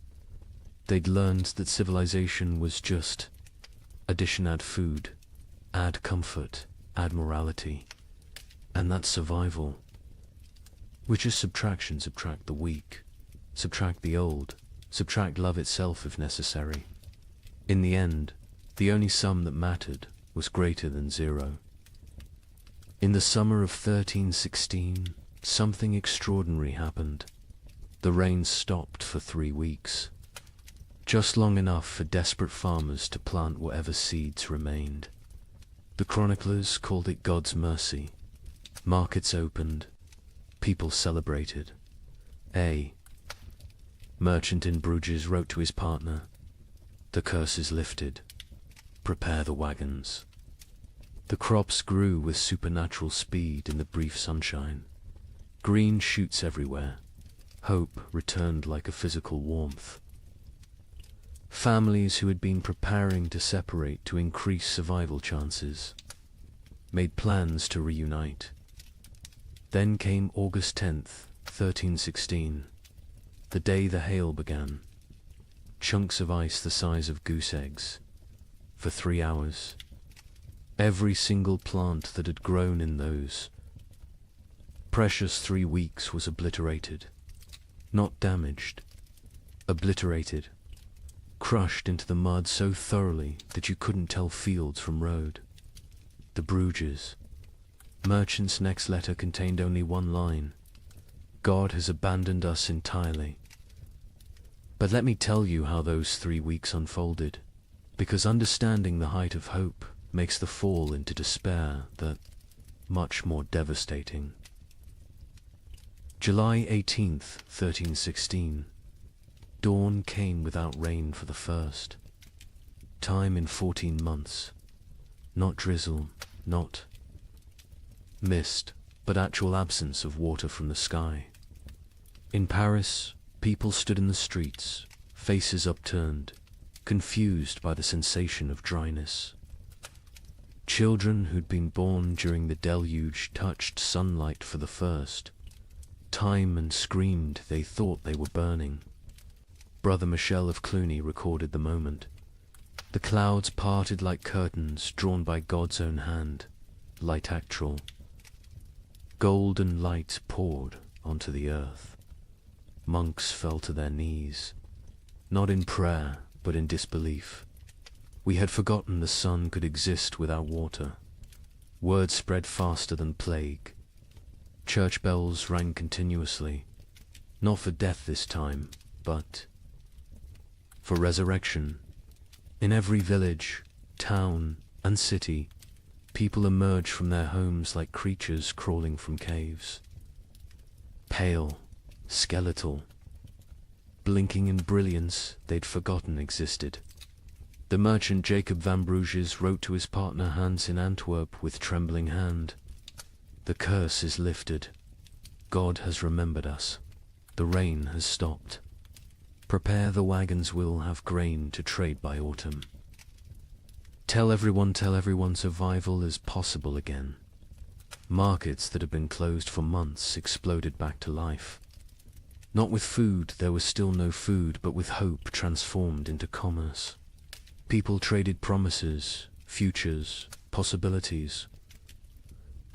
They'd learned that civilization was just addition, add food, add comfort, add morality, and that's survival, which is subtraction. Subtract the weak, subtract the old, subtract love itself if necessary. In the end, the only sum that mattered was greater than 0. In the summer of 1316, something extraordinary happened. The rain stopped for 3 weeks, just long enough for desperate farmers to plant whatever seeds remained. The chroniclers called it God's mercy. Markets opened, people celebrated. A merchant in Bruges wrote to his partner, "The curse is lifted. Prepare the wagons." The crops grew with supernatural speed in the brief sunshine. Green shoots everywhere. Hope returned like a physical warmth. Families who had been preparing to separate to increase survival chances made plans to reunite. Then came August 10th, 1316, the day the hail began. Chunks of ice the size of goose eggs. For 3 hours, every single plant that had grown in those precious 3 weeks was obliterated. Not damaged. Obliterated. Crushed into the mud so thoroughly that you couldn't tell fields from road. The Bruges. Merchant's next letter contained only one line. God has abandoned us entirely. But let me tell you how those 3 weeks unfolded, because understanding the height of hope makes the fall into despair that much more devastating. July 18th, 1316. Dawn came without rain for the first time in 14 months. Not drizzle, not mist, but actual absence of water from the sky. In Paris, people stood in the streets, faces upturned, confused by the sensation of dryness. Children who'd been born during the deluge touched sunlight for the first time and screamed they thought they were burning. Brother Michel of Cluny recorded the moment. The clouds parted like curtains drawn by God's own hand, light actual. Golden light poured onto the earth. Monks fell to their knees, not in prayer, but in disbelief. We had forgotten the sun could exist without water. Word spread faster than plague. Church bells rang continuously, not for death this time, but for resurrection. In every village, town, and city, people emerged from their homes like creatures crawling from caves. Pale, skeletal, blinking in brilliance they'd forgotten existed. The merchant Jacob van Bruges wrote to his partner Hans in Antwerp with trembling hand. The curse is lifted. God has remembered us. The rain has stopped. Prepare, the wagons will have grain to trade by autumn. Tell everyone survival is possible again. Markets that had been closed for months exploded back to life. Not with food, there was still no food, but with hope transformed into commerce. People traded promises, futures, possibilities.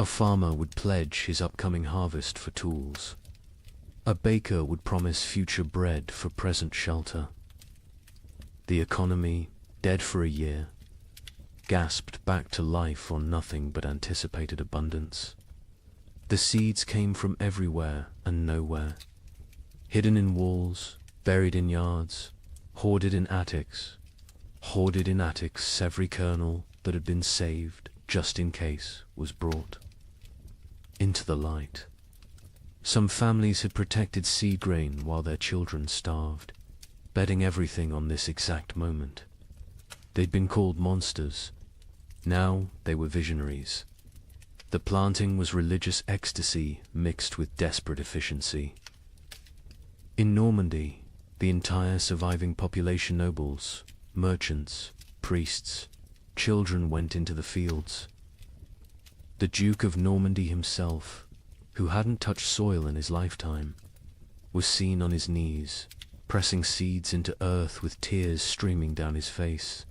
A farmer would pledge his upcoming harvest for tools. A baker would promise future bread for present shelter. The economy, dead for a year, gasped back to life on nothing but anticipated abundance. The seeds came from everywhere and nowhere, hidden in walls, buried in yards, hoarded in attics. Every kernel that had been saved, just in case, was brought into the light. Some families had protected seed grain while their children starved, betting everything on this exact moment. They'd been called monsters. Now they were visionaries. The planting was religious ecstasy mixed with desperate efficiency. In Normandy, the entire surviving population, nobles, merchants, priests, children, went into the fields. The Duke of Normandy himself, who hadn't touched soil in his lifetime, was seen on his knees, pressing seeds into earth with tears streaming down his face.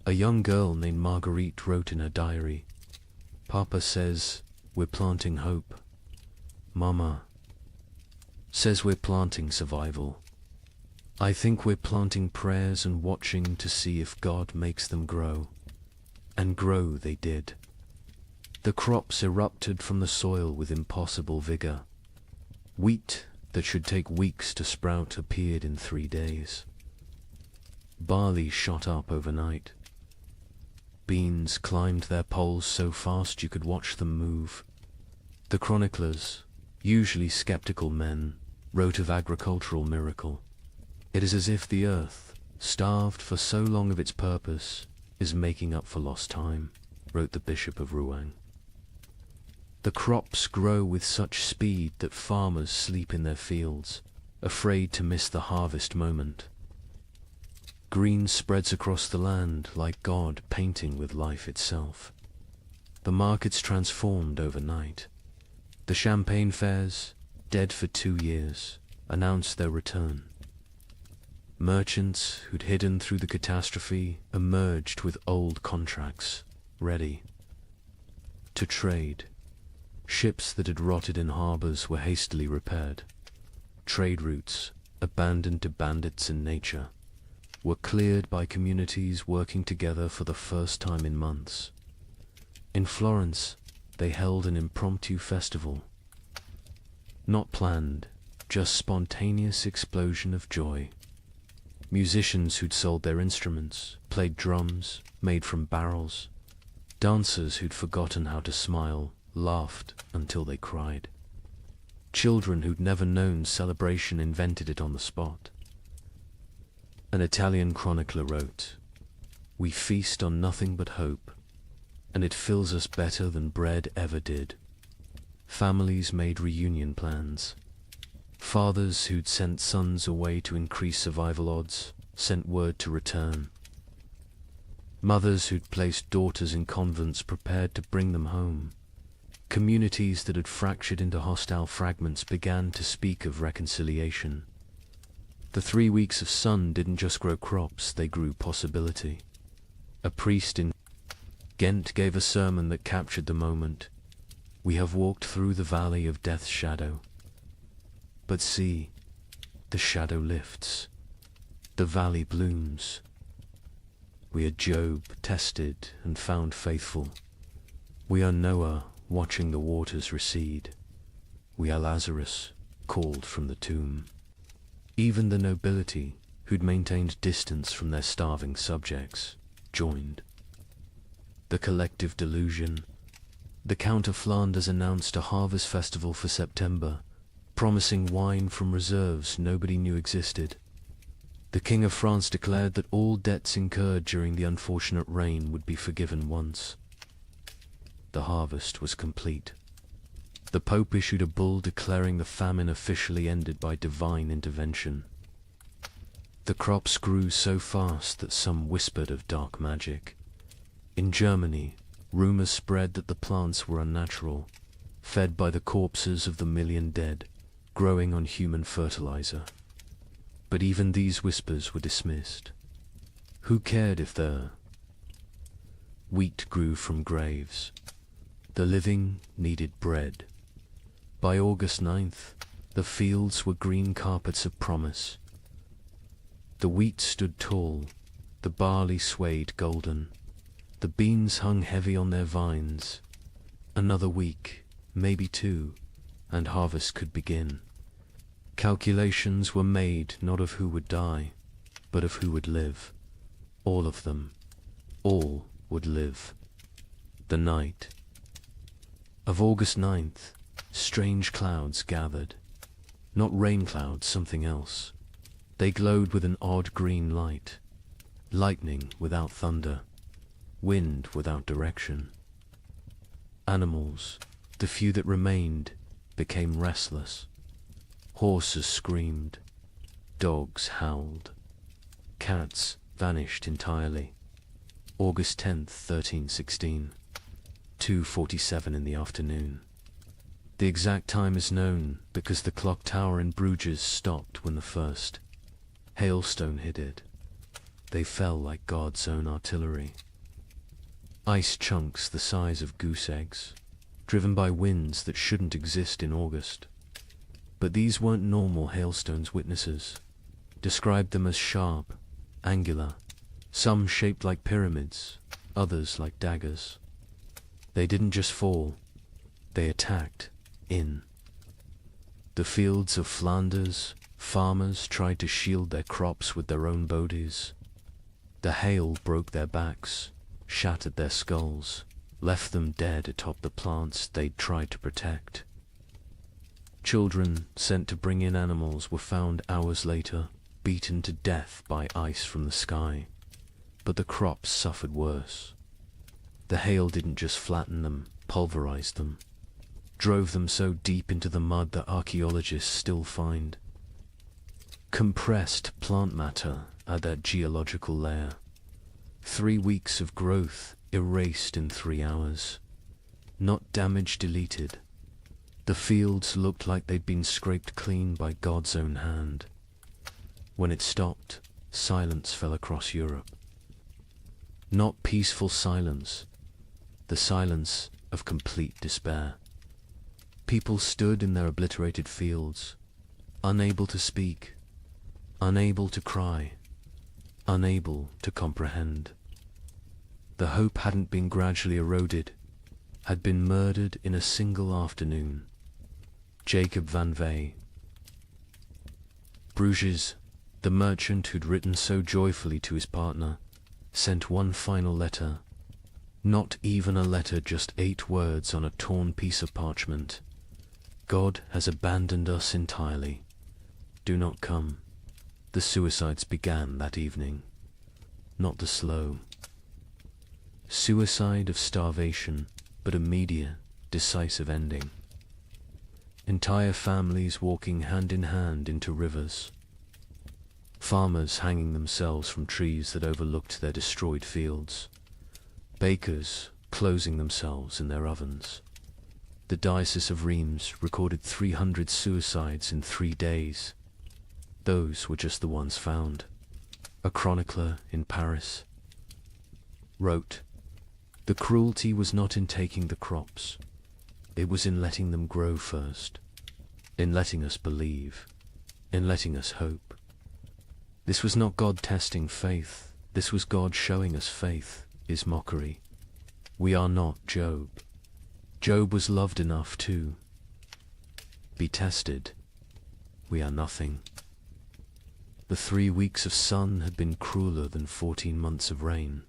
A young girl named Marguerite wrote in her diary, "Papa says we're planting hope. Mama says we're planting survival. I think we're planting prayers and watching to see if God makes them grow." And grow they did. The crops erupted from the soil with impossible vigor. Wheat that should take weeks to sprout appeared in 3 days. Barley shot up overnight. Beans climbed their poles so fast you could watch them move. The chroniclers, usually skeptical men, wrote of agricultural miracle. It is as if the earth, starved for so long of its purpose, is making up for lost time, wrote the Bishop of Rouen. The crops grow with such speed that farmers sleep in their fields, afraid to miss the harvest moment. Green spreads across the land like God painting with life itself. The markets transformed overnight. The champagne fairs, dead for 2 years, announced their return. Merchants who'd hidden through the catastrophe emerged with old contracts, ready to trade. Ships that had rotted in harbors were hastily repaired. Trade routes, abandoned to bandits and nature, were cleared by communities working together for the first time in months. In Florence, they held an impromptu festival. Not planned, just spontaneous explosion of joy. Musicians who'd sold their instruments, played drums, made from barrels. Dancers who'd forgotten how to smile, laughed until they cried. Children who'd never known celebration invented it on the spot. An Italian chronicler wrote, "We feast on nothing but hope, and it fills us better than bread ever did." Families made reunion plans. Fathers who'd sent sons away to increase survival odds sent word to return. Mothers who'd placed daughters in convents prepared to bring them home. Communities that had fractured into hostile fragments began to speak of reconciliation. The 3 weeks of sun didn't just grow crops, they grew possibility. A priest in Ghent gave a sermon that captured the moment. "We have walked through the valley of death's shadow. But see, the shadow lifts. The valley blooms. We are Job, tested and found faithful. We are Noah, watching the waters recede. We are Lazarus, called from the tomb." Even the nobility, who'd maintained distance from their starving subjects, joined. The collective delusion. The Count of Flanders announced a harvest festival for September, promising wine from reserves nobody knew existed. The King of France declared that all debts incurred during the unfortunate rain would be forgiven once. The harvest was complete. The Pope issued a bull declaring the famine officially ended by divine intervention. The crops grew so fast that some whispered of dark magic. In Germany, rumors spread that the plants were unnatural, fed by the corpses of the million dead, growing on human fertilizer. But even these whispers were dismissed. Who cared if the wheat grew from graves? The living needed bread. By August 9th, the fields were green carpets of promise. The wheat stood tall, the barley swayed golden, the beans hung heavy on their vines. Another week, maybe 2, and harvest could begin. Calculations were made not of who would die, but of who would live. All of them. All would live. The night of August 9th, strange clouds gathered. Not rain clouds, something else. They glowed with an odd green light. Lightning without thunder. Wind without direction. Animals, the few that remained, became restless. Horses screamed. Dogs howled. Cats vanished entirely. August 10th, 1316. 2:47 in the afternoon. The exact time is known because the clock tower in Bruges stopped when the first hailstone hit it. They fell like God's own artillery. Ice chunks the size of goose eggs, driven by winds that shouldn't exist in August. But these weren't normal hailstones. Witnesses described them as sharp, angular, some shaped like pyramids, others like daggers. They didn't just fall, they attacked in. The fields of Flanders, farmers tried to shield their crops with their own bodies. The hail broke their backs, shattered their skulls, left them dead atop the plants they'd tried to protect. Children sent to bring in animals were found hours later, beaten to death by ice from the sky. But the crops suffered worse. The hail didn't just flatten them, pulverized them, drove them so deep into the mud that archaeologists still find compressed plant matter at that geological layer. 3 weeks of growth erased in 3 hours. Not damage deleted. The fields looked like they'd been scraped clean by God's own hand. When it stopped, silence fell across Europe. Not peaceful silence, the silence of complete despair. People stood in their obliterated fields, unable to speak, unable to cry, unable to comprehend. The hope hadn't been gradually eroded, had been murdered in a single afternoon. Jacob van Vey. Bruges, the merchant who'd written so joyfully to his partner, sent one final letter. Not even a letter, just 8 words on a torn piece of parchment. God has abandoned us entirely. Do not come. The suicides began that evening. Not the slow suicide of starvation, but immediate, decisive ending. Entire families walking hand in hand into rivers. Farmers hanging themselves from trees that overlooked their destroyed fields. Bakers closing themselves in their ovens. The Diocese of Reims recorded 300 suicides in 3 days. Those were just the ones found. A chronicler in Paris wrote, "The cruelty was not in taking the crops. It was in letting them grow first, in letting us believe, in letting us hope. This was not God testing faith. This was God showing us faith is mockery. We are not Job. Job was loved enough to be tested. We are nothing." The 3 weeks of sun had been crueler than 14 months of rain.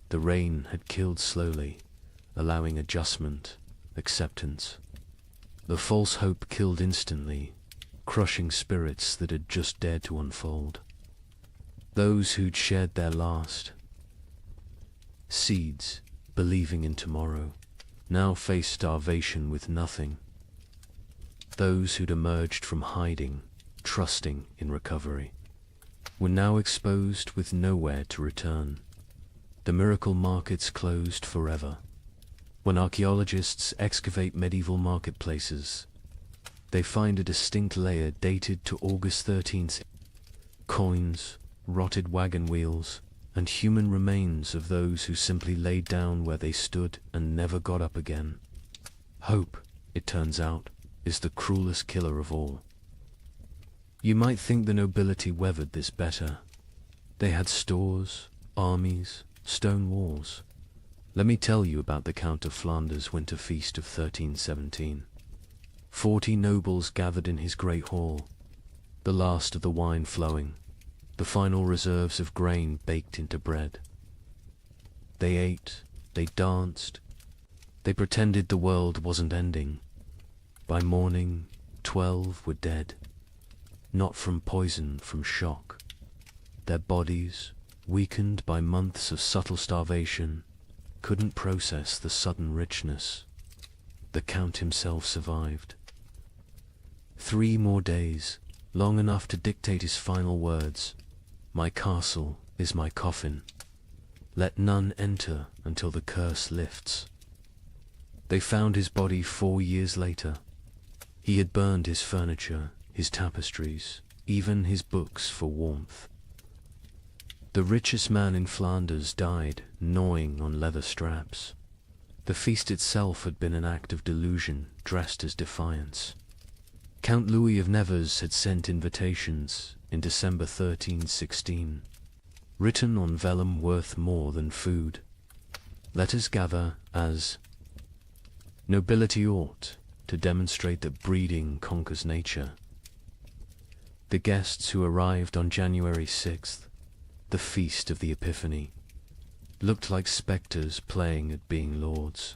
The rain had killed slowly, allowing adjustment, acceptance. The false hope killed instantly, crushing spirits that had just dared to unfold. Those who'd shared their last seeds, believing in tomorrow, now faced starvation with nothing. Those who'd emerged from hiding, trusting in recovery, were now exposed with nowhere to return. The miracle markets closed forever. When archaeologists excavate medieval marketplaces, they find a distinct layer dated to August 13th. Coins, rotted wagon wheels, and human remains of those who simply laid down where they stood and never got up again. Hope, it turns out, is the cruelest killer of all. You might think the nobility weathered this better. They had stores, armies, stone walls. Let me tell you about the Count of Flanders' winter feast of 1317. 40 nobles gathered in his great hall, the last of the wine flowing, the final reserves of grain baked into bread. They ate, they danced, they pretended the world wasn't ending. By morning, 12 were dead. Not from poison, from shock. Their bodies, weakened by months of subtle starvation, couldn't process the sudden richness. The Count himself survived. 3 more days, long enough to dictate his final words. "My castle is my coffin. Let none enter until the curse lifts." They found his body 4 years later. He had burned his furniture, his tapestries, even his books for warmth. The richest man in Flanders died gnawing on leather straps. The feast itself had been an act of delusion dressed as defiance. Count Louis of Nevers had sent invitations in December 1316, written on vellum worth more than food. "Let us gather as nobility ought, to demonstrate that breeding conquers nature." The guests who arrived on January 6th, the feast of the Epiphany, looked like spectres playing at being lords.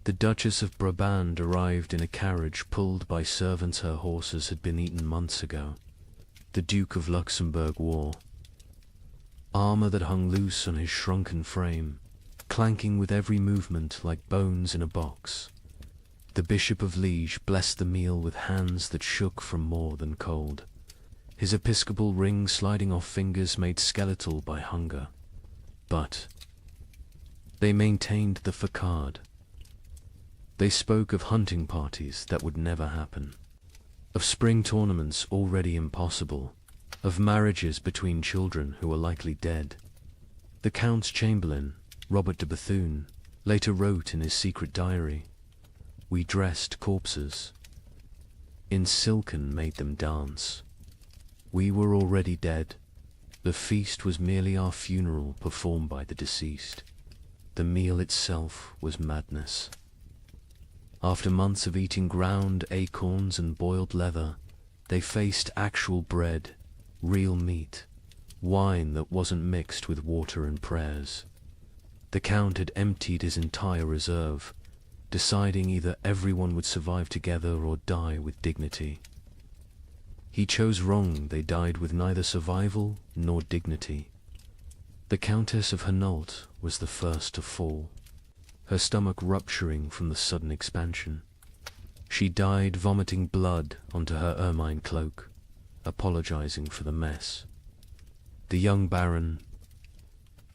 The Duchess of Brabant arrived in a carriage pulled by servants her horses had been eaten months ago. The Duke of Luxembourg wore armor that hung loose on his shrunken frame, clanking with every movement like bones in a box. The Bishop of Liege blessed the meal with hands that shook from more than cold, his episcopal ring sliding off fingers made skeletal by hunger. But they maintained the facade. They spoke of hunting parties that would never happen, of spring tournaments already impossible, of marriages between children who were likely dead. The Count's chamberlain, Robert de Bethune, later wrote in his secret diary, we dressed corpses. In silken made them dance. We were already dead. The feast was merely our funeral performed by the deceased. The meal itself was madness. After months of eating ground acorns and boiled leather, they faced actual bread, real meat, wine that wasn't mixed with water and prayers. The Count had emptied his entire reserve, deciding either everyone would survive together or die with dignity. He chose wrong. They died with neither survival nor dignity. The Countess of Hainault was the first to fall, her stomach rupturing from the sudden expansion. She died vomiting blood onto her ermine cloak, apologizing for the mess. The young Baron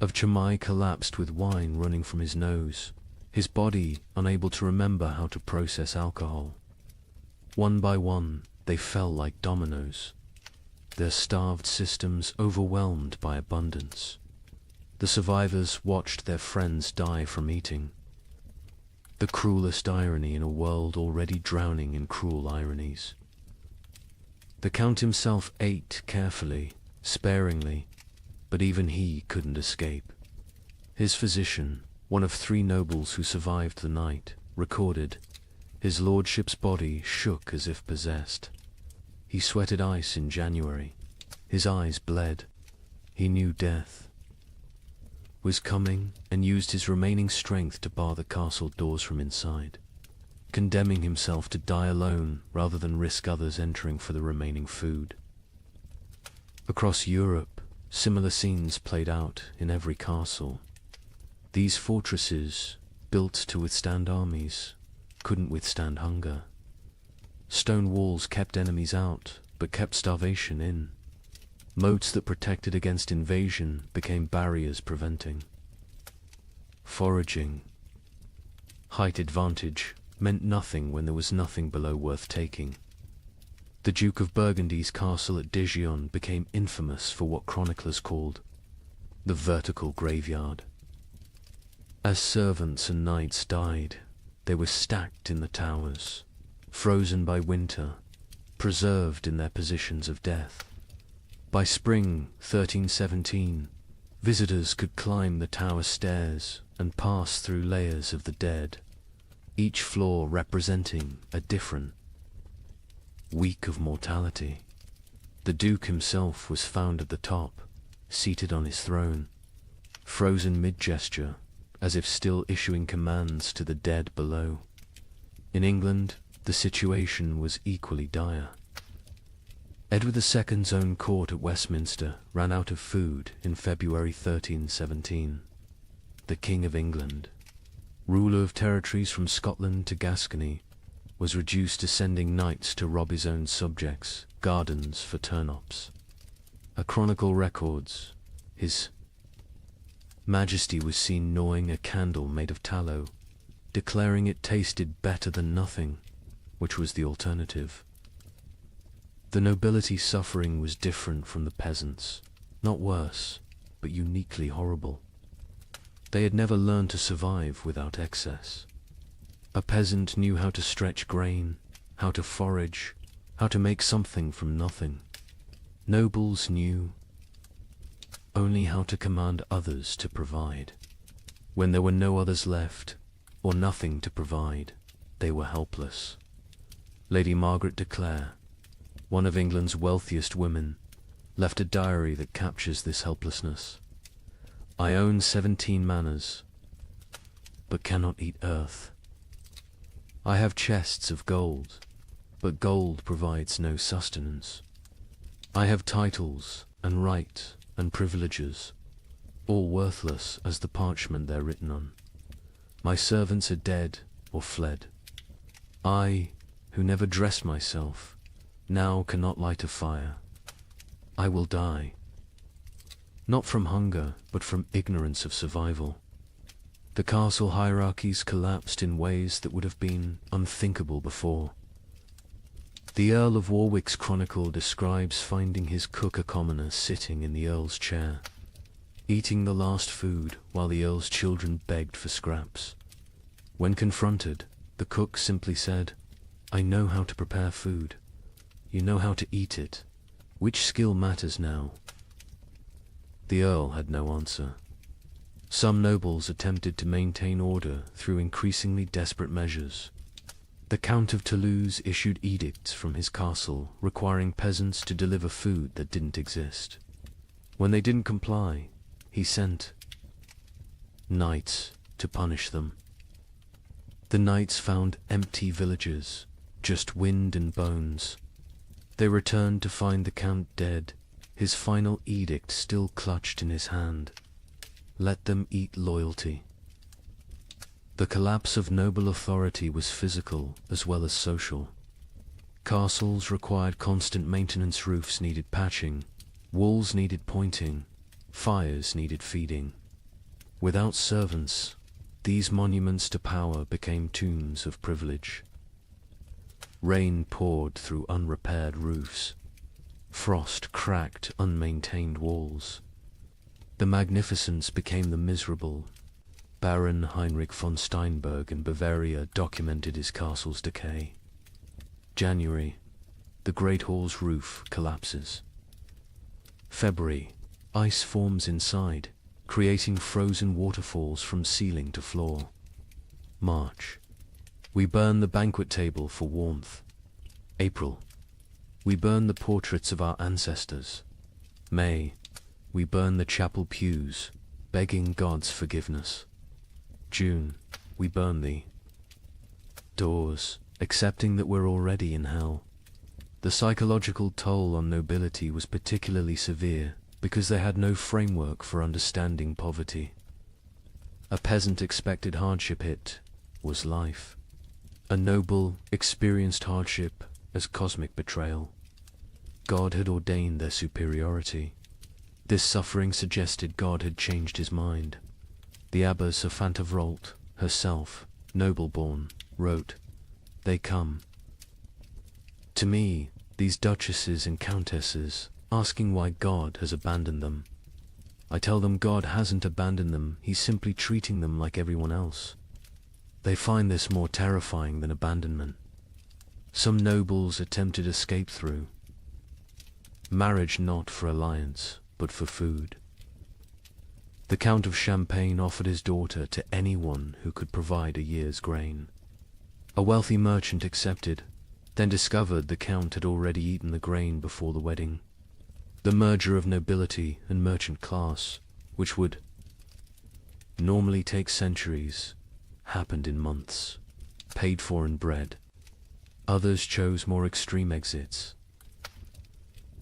of Chimay collapsed with wine running from his nose, his body unable to remember how to process alcohol. One by one, they fell like dominoes, their starved systems overwhelmed by abundance. The survivors watched their friends die from eating. The cruelest irony in a world already drowning in cruel ironies. The Count himself ate carefully, sparingly, but even he couldn't escape. His physician, one of 3 nobles who survived the night, recorded, his lordship's body shook as if possessed. He sweated ice in January. His eyes bled. He knew death was coming and used his remaining strength to bar the castle doors from inside, condemning himself to die alone rather than risk others entering for the remaining food. Across Europe, similar scenes played out in every castle. These fortresses, built to withstand armies, couldn't withstand hunger. Stone walls kept enemies out, but kept starvation in. Moats that protected against invasion became barriers preventing. Foraging. Height advantage meant nothing when there was nothing below worth taking. The Duke of Burgundy's castle at Dijon became infamous for what chroniclers called the vertical graveyard. As servants and knights died, they were stacked in the towers, frozen by winter, preserved in their positions of death. By spring 1317, visitors could climb the tower stairs and pass through layers of the dead, each floor representing a different week of mortality. The Duke himself was found at the top, seated on his throne, frozen mid-gesture, as if still issuing commands to the dead below. In England, the situation was equally dire. Edward II's own court at Westminster ran out of food in February 1317. The King of England, ruler of territories from Scotland to Gascony, was reduced to sending knights to rob his own subjects' gardens for turnips. A chronicle records, His Majesty was seen gnawing a candle made of tallow, declaring it tasted better than nothing, which was the alternative. The nobility's suffering was different from the peasants, not worse, but uniquely horrible. They had never learned to survive without excess. A peasant knew how to stretch grain, how to forage, how to make something from nothing. Nobles knew only how to command others to provide. When there were no others left, or nothing to provide, they were helpless. Lady Margaret de Clare, one of England's wealthiest women, left a diary that captures this helplessness. I own 17 manors, but cannot eat earth. I have chests of gold, but gold provides no sustenance. I have titles and right and privileges, all worthless as the parchment they're written on. My servants are dead or fled. I, who never dress myself, now cannot light a fire. I will die. Not from hunger, but from ignorance of survival. The castle hierarchies collapsed in ways that would have been unthinkable before. The Earl of Warwick's chronicle describes finding his cook a commoner sitting in the Earl's chair, eating the last food while the Earl's children begged for scraps. When confronted, The cook simply said, "I know how to prepare food. You know how to eat it. Which skill matters now?" The Earl had no answer. Some nobles attempted to maintain order through increasingly desperate measures. The Count of Toulouse issued edicts from his castle requiring peasants to deliver food that didn't exist. When they didn't comply, he sent knights to punish them. The knights found empty villages, just wind and bones. They returned to find the Count dead, his final edict still clutched in his hand. Let them eat loyalty. The collapse of noble authority was physical as well as social. Castles required constant maintenance, roofs needed patching, walls needed pointing, fires needed feeding. Without servants, these monuments to power became tombs of privilege. Rain poured through unrepaired roofs. Frost cracked unmaintained walls. The magnificence became the miserable. Baron Heinrich von Steinberg in Bavaria documented his castle's decay. January, the Great Hall's roof collapses. February, ice forms inside, creating frozen waterfalls from ceiling to floor. March, we burn the banquet table for warmth. April, we burn the portraits of our ancestors. May, we burn the chapel pews, begging God's forgiveness. June, we burn the doors, accepting that we're already in hell. The psychological toll on nobility was particularly severe because they had no framework for understanding poverty. A peasant expected hardship, it was life. A noble experienced hardship as cosmic betrayal. God had ordained their superiority. This suffering suggested God had changed his mind. The abbess of Fantevrolt, herself, noble-born, wrote, "They come to me, these duchesses and countesses, asking why God has abandoned them. I tell them God hasn't abandoned them, he's simply treating them like everyone else. They find this more terrifying than abandonment. Some nobles attempted escape through marriage, not for alliance, but for food. The Count of Champagne offered his daughter to anyone who could provide a year's grain. A wealthy merchant accepted, then discovered the Count had already eaten the grain before the wedding. The merger of nobility and merchant class, which would normally take centuries, happened in months, paid for in bread. Others chose more extreme exits.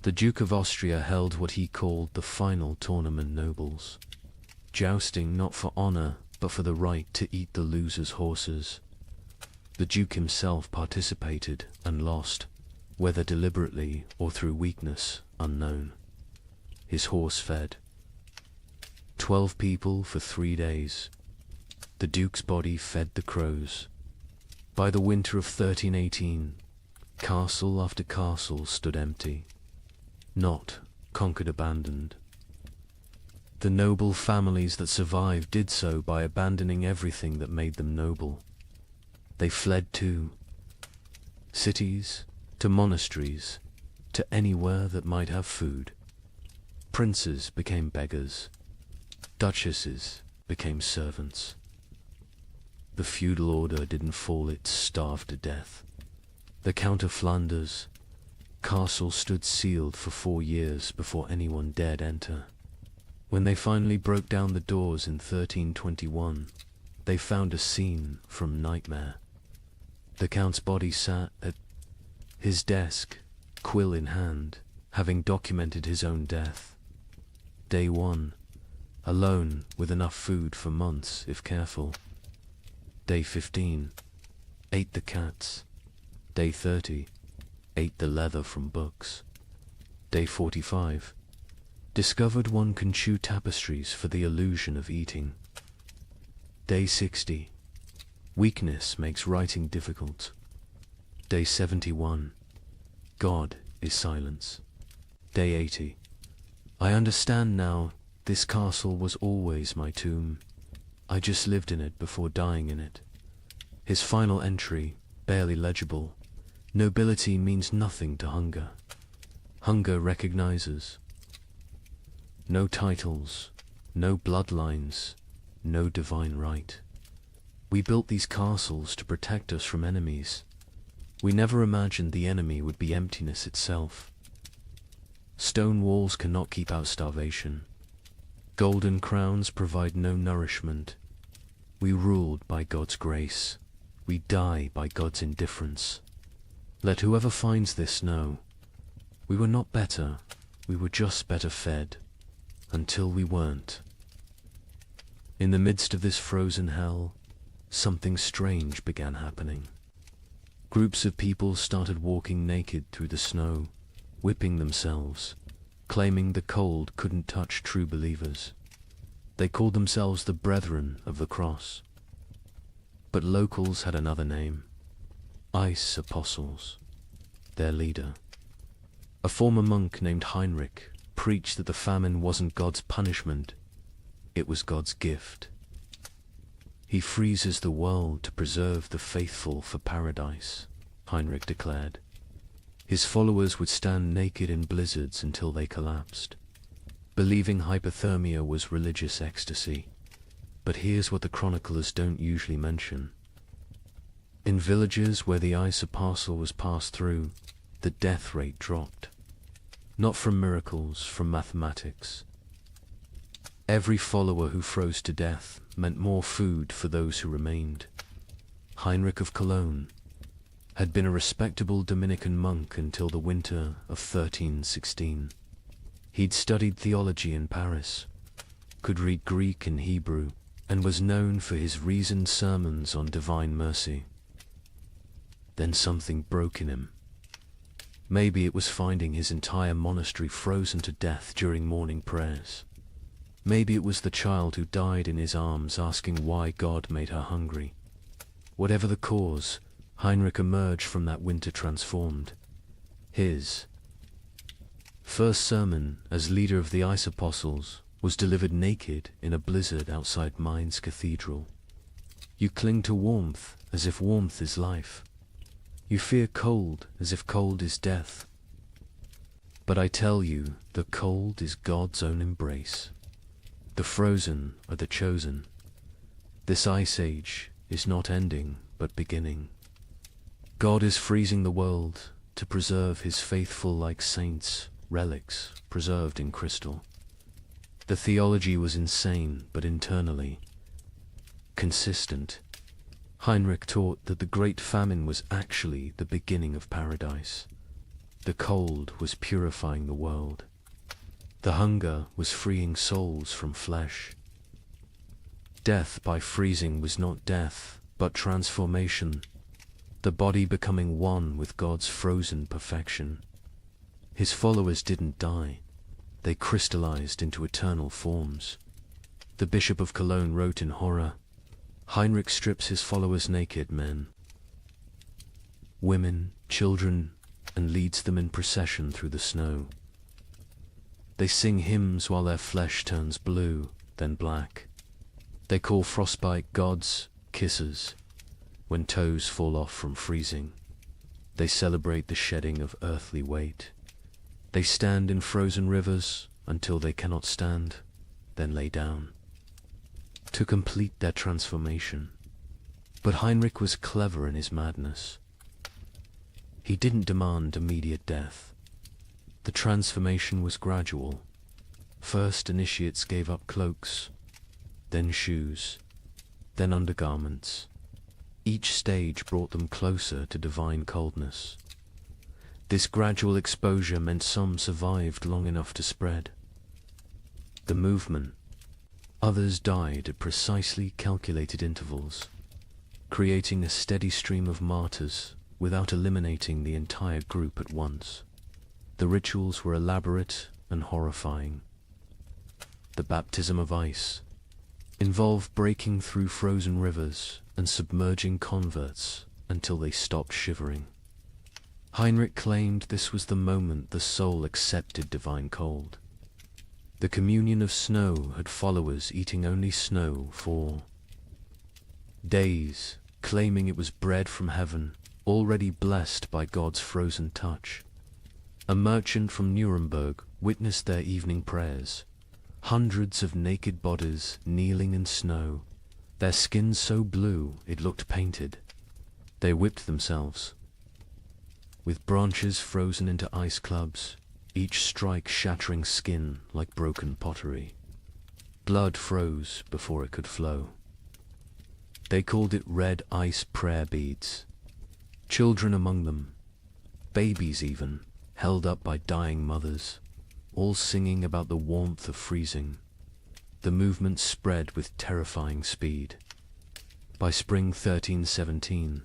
The Duke of Austria held what he called the final tournament nobles, jousting not for honor, but for the right to eat the loser's horses. The Duke himself participated and lost, whether deliberately or through weakness, unknown. His horse fed 12 people for 3 days. The Duke's body fed the crows. By the winter of 1318, castle after castle stood empty, not conquered, abandoned. The noble families that survived did so by abandoning everything that made them noble. They fled to cities, to monasteries, to anywhere that might have food. Princes became beggars. Duchesses became servants. The feudal order didn't fall, it starved to death. The Count of Flanders' castle stood sealed for 4 years before anyone dared enter. When they finally broke down the doors in 1321, they found a scene from nightmare. The Count's body sat at his desk, quill in hand, having documented his own death. Day 1, alone with enough food for months if careful. Day 15, ate the cats. Day 30, ate the leather from books. Day 45, discovered one can chew tapestries for the illusion of eating. Day 60, weakness makes writing difficult. Day 71, God is silence. Day 80, I understand now, this castle was always my tomb. I just lived in it before dying in it. His final entry, barely legible: nobility means nothing to hunger. Hunger recognizes no titles, no bloodlines, no divine right. We built these castles to protect us from enemies. We never imagined the enemy would be emptiness itself. Stone walls cannot keep out starvation. Golden crowns provide no nourishment. We ruled by God's grace. We die by God's indifference. Let whoever finds this know, we were not better, we were just better fed, until we weren't. In the midst of this frozen hell, something strange began happening. Groups of people started walking naked through the snow, whipping themselves, claiming the cold couldn't touch true believers. They called themselves the Brethren of the Cross. But locals had another name: Ice Apostles. Their leader, a former monk named Heinrich, preached that the famine wasn't God's punishment, it was God's gift. He freezes the world to preserve the faithful for paradise, Heinrich declared. His followers would stand naked in blizzards until they collapsed, believing hypothermia was religious ecstasy. But here's what the chroniclers don't usually mention. In villages where the ice apostle was passed through, the death rate dropped. Not from miracles, from mathematics. Every follower who froze to death meant more food for those who remained. Heinrich of Cologne had been a respectable Dominican monk until the winter of 1316. He'd studied theology in Paris, could read Greek and Hebrew, and was known for his reasoned sermons on divine mercy. Then something broke in him. Maybe it was finding his entire monastery frozen to death during morning prayers. Maybe it was the child who died in his arms asking why God made her hungry. Whatever the cause, Heinrich emerged from that winter transformed. His first sermon as leader of the Ice Apostles was delivered naked in a blizzard outside Mainz Cathedral. You cling to warmth as if warmth is life. You fear cold as if cold is death. But I tell you, the cold is God's own embrace. The frozen are the chosen. This ice age is not ending, but beginning. God is freezing the world to preserve his faithful like saints, relics preserved in crystal. The theology was insane, but internally consistent. Heinrich taught that the great famine was actually the beginning of paradise. The cold was purifying the world. The hunger was freeing souls from flesh. Death by freezing was not death, but transformation, the body becoming one with God's frozen perfection. His followers didn't die. They crystallized into eternal forms. The Bishop of Cologne wrote in horror, Heinrich strips his followers naked, men, women, children, and leads them in procession through the snow. They sing hymns while their flesh turns blue, then black. They call frostbite God's kisses when toes fall off from freezing. They celebrate the shedding of earthly weight. They stand in frozen rivers until they cannot stand, then lay down, to complete their transformation. But Heinrich was clever in his madness. He didn't demand immediate death. The transformation was gradual. First, initiates gave up cloaks, then shoes, then undergarments. Each stage brought them closer to divine coldness. This gradual exposure meant some survived long enough to spread the movement. Others died at precisely calculated intervals, creating a steady stream of martyrs without eliminating the entire group at once. The rituals were elaborate and horrifying. The baptism of ice involved breaking through frozen rivers and submerging converts until they stopped shivering. Heinrich claimed this was the moment the soul accepted divine cold. The communion of snow had followers eating only snow for days, claiming it was bread from heaven, already blessed by God's frozen touch. A merchant from Nuremberg witnessed their evening prayers. Hundreds of naked bodies kneeling in snow, their skins so blue it looked painted. They whipped themselves. With branches frozen into ice clubs, each strike shattering skin like broken pottery. Blood froze before it could flow. They called it red ice prayer beads. Children among them, babies even, held up by dying mothers, all singing about the warmth of freezing. The movement spread with terrifying speed. By spring 1317,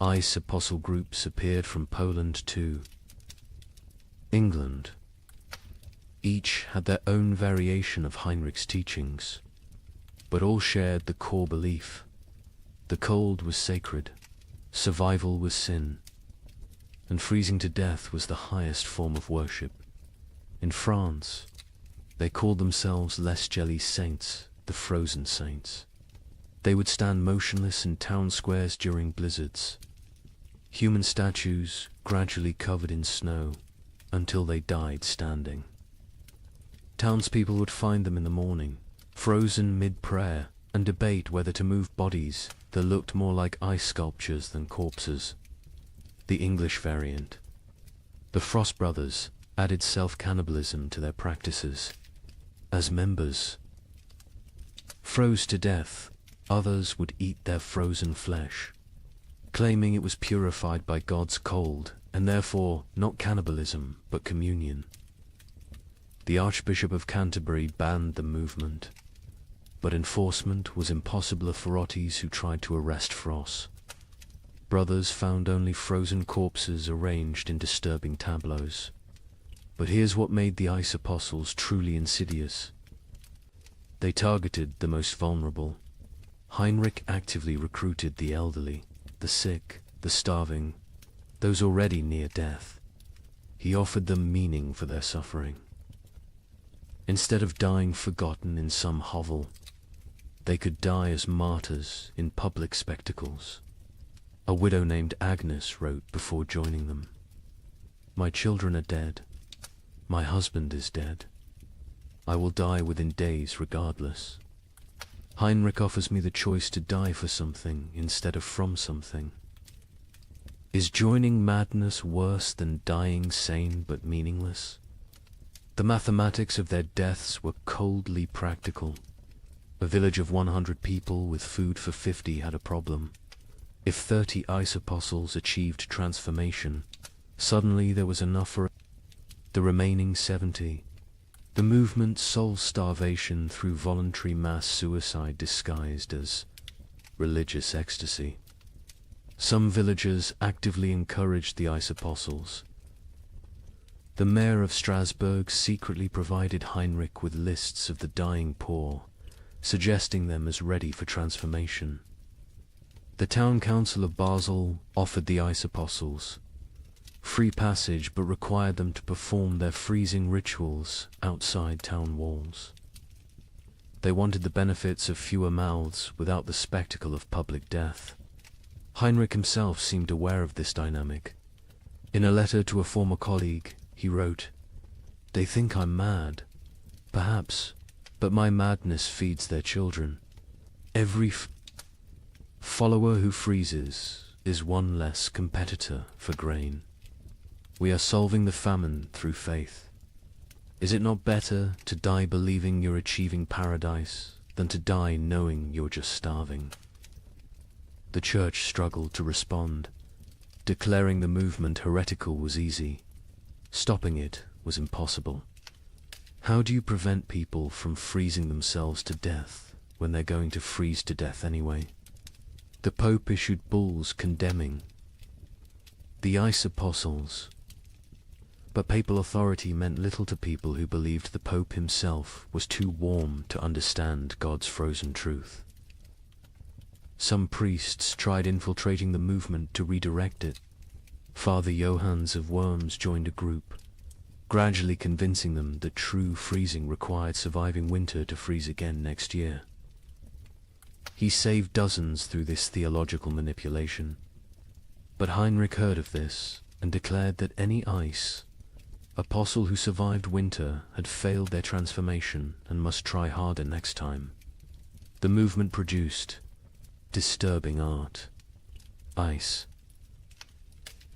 ice apostle groups appeared from Poland to England. Each had their own variation of Heinrich's teachings, but all shared the core belief. The cold was sacred, survival was sin, and freezing to death was the highest form of worship. In France, they called themselves Les Jelly Saints, the frozen saints. They would stand motionless in town squares during blizzards, human statues gradually covered in snow until they died standing. Townspeople would find them in the morning, frozen mid-prayer, and debate whether to move bodies that looked more like ice sculptures than corpses. The English variant. The Frost Brothers added self-cannibalism to their practices. As members froze to death, others would eat their frozen flesh, claiming it was purified by God's cold, and therefore not cannibalism, but communion. The Archbishop of Canterbury banned the movement, but enforcement was impossible for authorities who tried to arrest Frost. Brothers found only frozen corpses arranged in disturbing tableaus. But here's what made the ice apostles truly insidious. They targeted the most vulnerable. Heinrich actively recruited the elderly, the sick, the starving, those already near death. He offered them meaning for their suffering. Instead of dying forgotten in some hovel, they could die as martyrs in public spectacles. A widow named Agnes wrote before joining them, "My children are dead. My husband is dead. I will die within days regardless. Heinrich offers me the choice to die for something instead of from something. Is joining madness worse than dying sane but meaningless?" The mathematics of their deaths were coldly practical. A village of 100 people with food for 50 had a problem. If 30 ice apostles achieved transformation, suddenly there was enough for the remaining 70. The movement solved starvation through voluntary mass suicide disguised as religious ecstasy. Some villagers actively encouraged the ice apostles. The mayor of Strasbourg secretly provided Heinrich with lists of the dying poor, suggesting them as ready for transformation. The town council of Basel offered the ice apostles free passage but required them to perform their freezing rituals outside town walls. They wanted the benefits of fewer mouths without the spectacle of public death. Heinrich himself seemed aware of this dynamic. In a letter to a former colleague, he wrote, "They think I'm mad, perhaps, but my madness feeds their children. Every follower who freezes is one less competitor for grain. We are solving the famine through faith. Is it not better to die believing you're achieving paradise than to die knowing you're just starving?" The church struggled to respond. Declaring the movement heretical was easy. Stopping it was impossible. How do you prevent people from freezing themselves to death when they're going to freeze to death anyway? The Pope issued bulls condemning the ice apostles. But papal authority meant little to people who believed the Pope himself was too warm to understand God's frozen truth. Some priests tried infiltrating the movement to redirect it. Father Johannes of Worms joined a group, gradually convincing them that true freezing required surviving winter to freeze again next year. He saved dozens through this theological manipulation. But Heinrich heard of this and declared that any apostle who survived winter had failed their transformation and must try harder next time. The movement produced disturbing art. Ice.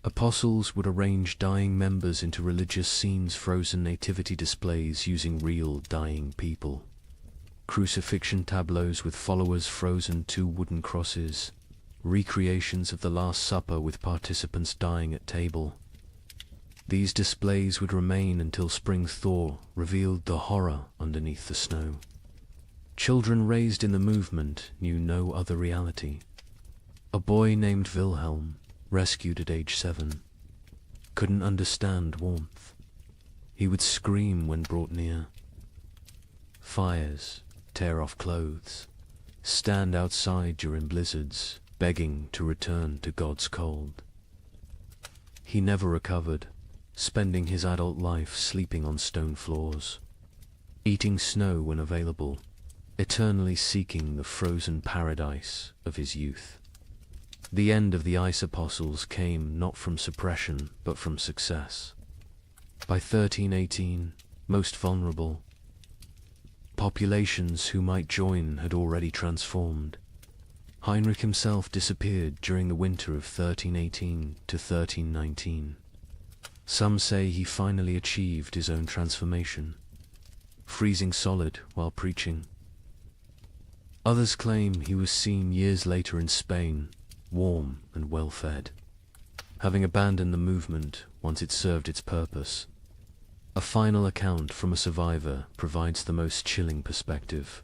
Apostles would arrange dying members into religious scenes, frozen nativity displays using real dying people, crucifixion tableaus with followers frozen to wooden crosses, recreations of the Last Supper with participants dying at table. These displays would remain until spring thaw revealed the horror underneath the snow. Children raised in the movement knew no other reality. A boy named Wilhelm, rescued at age 7, couldn't understand warmth. He would scream when brought near. Fires, tear off clothes, stand outside during blizzards, begging to return to God's cold. He never recovered, spending his adult life sleeping on stone floors, eating snow when available, eternally seeking the frozen paradise of his youth. The end of the ice apostles came not from suppression, but from success. By 1318, most vulnerable, populations who might join had already transformed. Heinrich himself disappeared during the winter of 1318 to 1319. Some say he finally achieved his own transformation, freezing solid while preaching. Others claim he was seen years later in Spain, warm and well-fed, having abandoned the movement once it served its purpose. A final account from a survivor provides the most chilling perspective.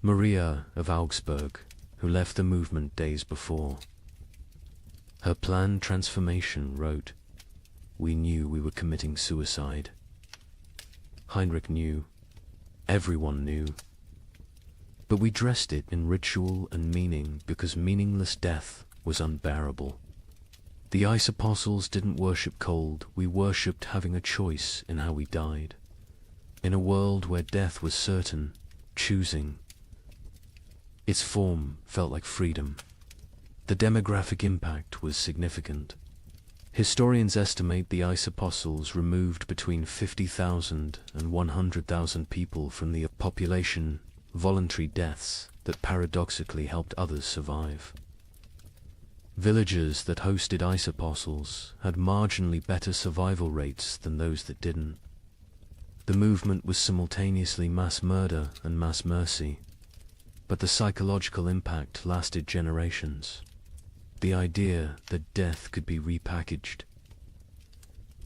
Maria of Augsburg, who left the movement days before. Her planned transformation wrote, "We knew we were committing suicide." Heinrich knew. Everyone knew. But we dressed it in ritual and meaning because meaningless death was unbearable. The ice apostles didn't worship cold, we worshipped having a choice in how we died. In a world where death was certain, choosing. Its form felt like freedom. The demographic impact was significant. Historians estimate the ice apostles removed between 50,000 and 100,000 people from the population, voluntary deaths that paradoxically helped others survive. Villages that hosted ice apostles had marginally better survival rates than those that didn't. The movement was simultaneously mass murder and mass mercy, but the psychological impact lasted generations. The idea that death could be repackaged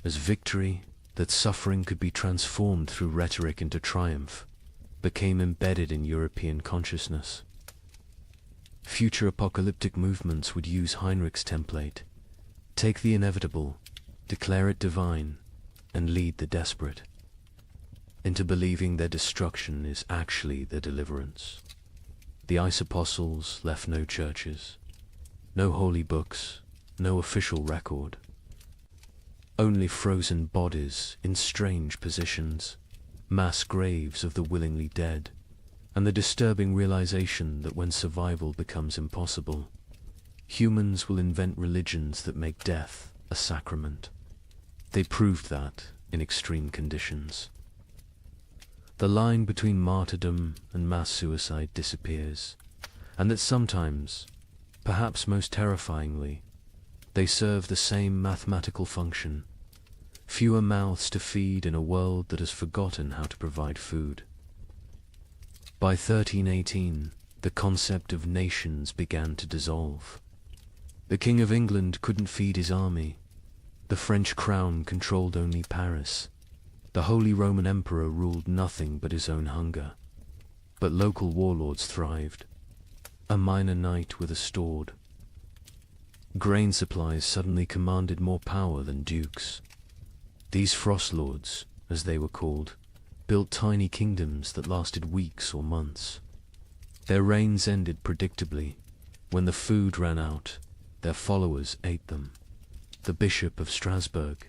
as victory, that suffering could be transformed through rhetoric into triumph, became embedded in European consciousness. Future apocalyptic movements would use Heinrich's template: take the inevitable, declare it divine, and lead the desperate into believing their destruction is actually their deliverance. The ice apostles left no churches, no holy books, no official record. Only frozen bodies in strange positions, mass graves of the willingly dead, and the disturbing realization that when survival becomes impossible, humans will invent religions that make death a sacrament. They proved that in extreme conditions. The line between martyrdom and mass suicide disappears, and that sometimes, perhaps most terrifyingly, they serve the same mathematical function: fewer mouths to feed in a world that has forgotten how to provide food. By 1318, the concept of nations began to dissolve. The King of England couldn't feed his army. The French crown controlled only Paris. The Holy Roman Emperor ruled nothing but his own hunger. But local warlords thrived. A minor knight with a sword. Grain supplies suddenly commanded more power than dukes. These frost lords, as they were called, built tiny kingdoms that lasted weeks or months. Their reigns ended predictably. When the food ran out, their followers ate them. The Bishop of Strasbourg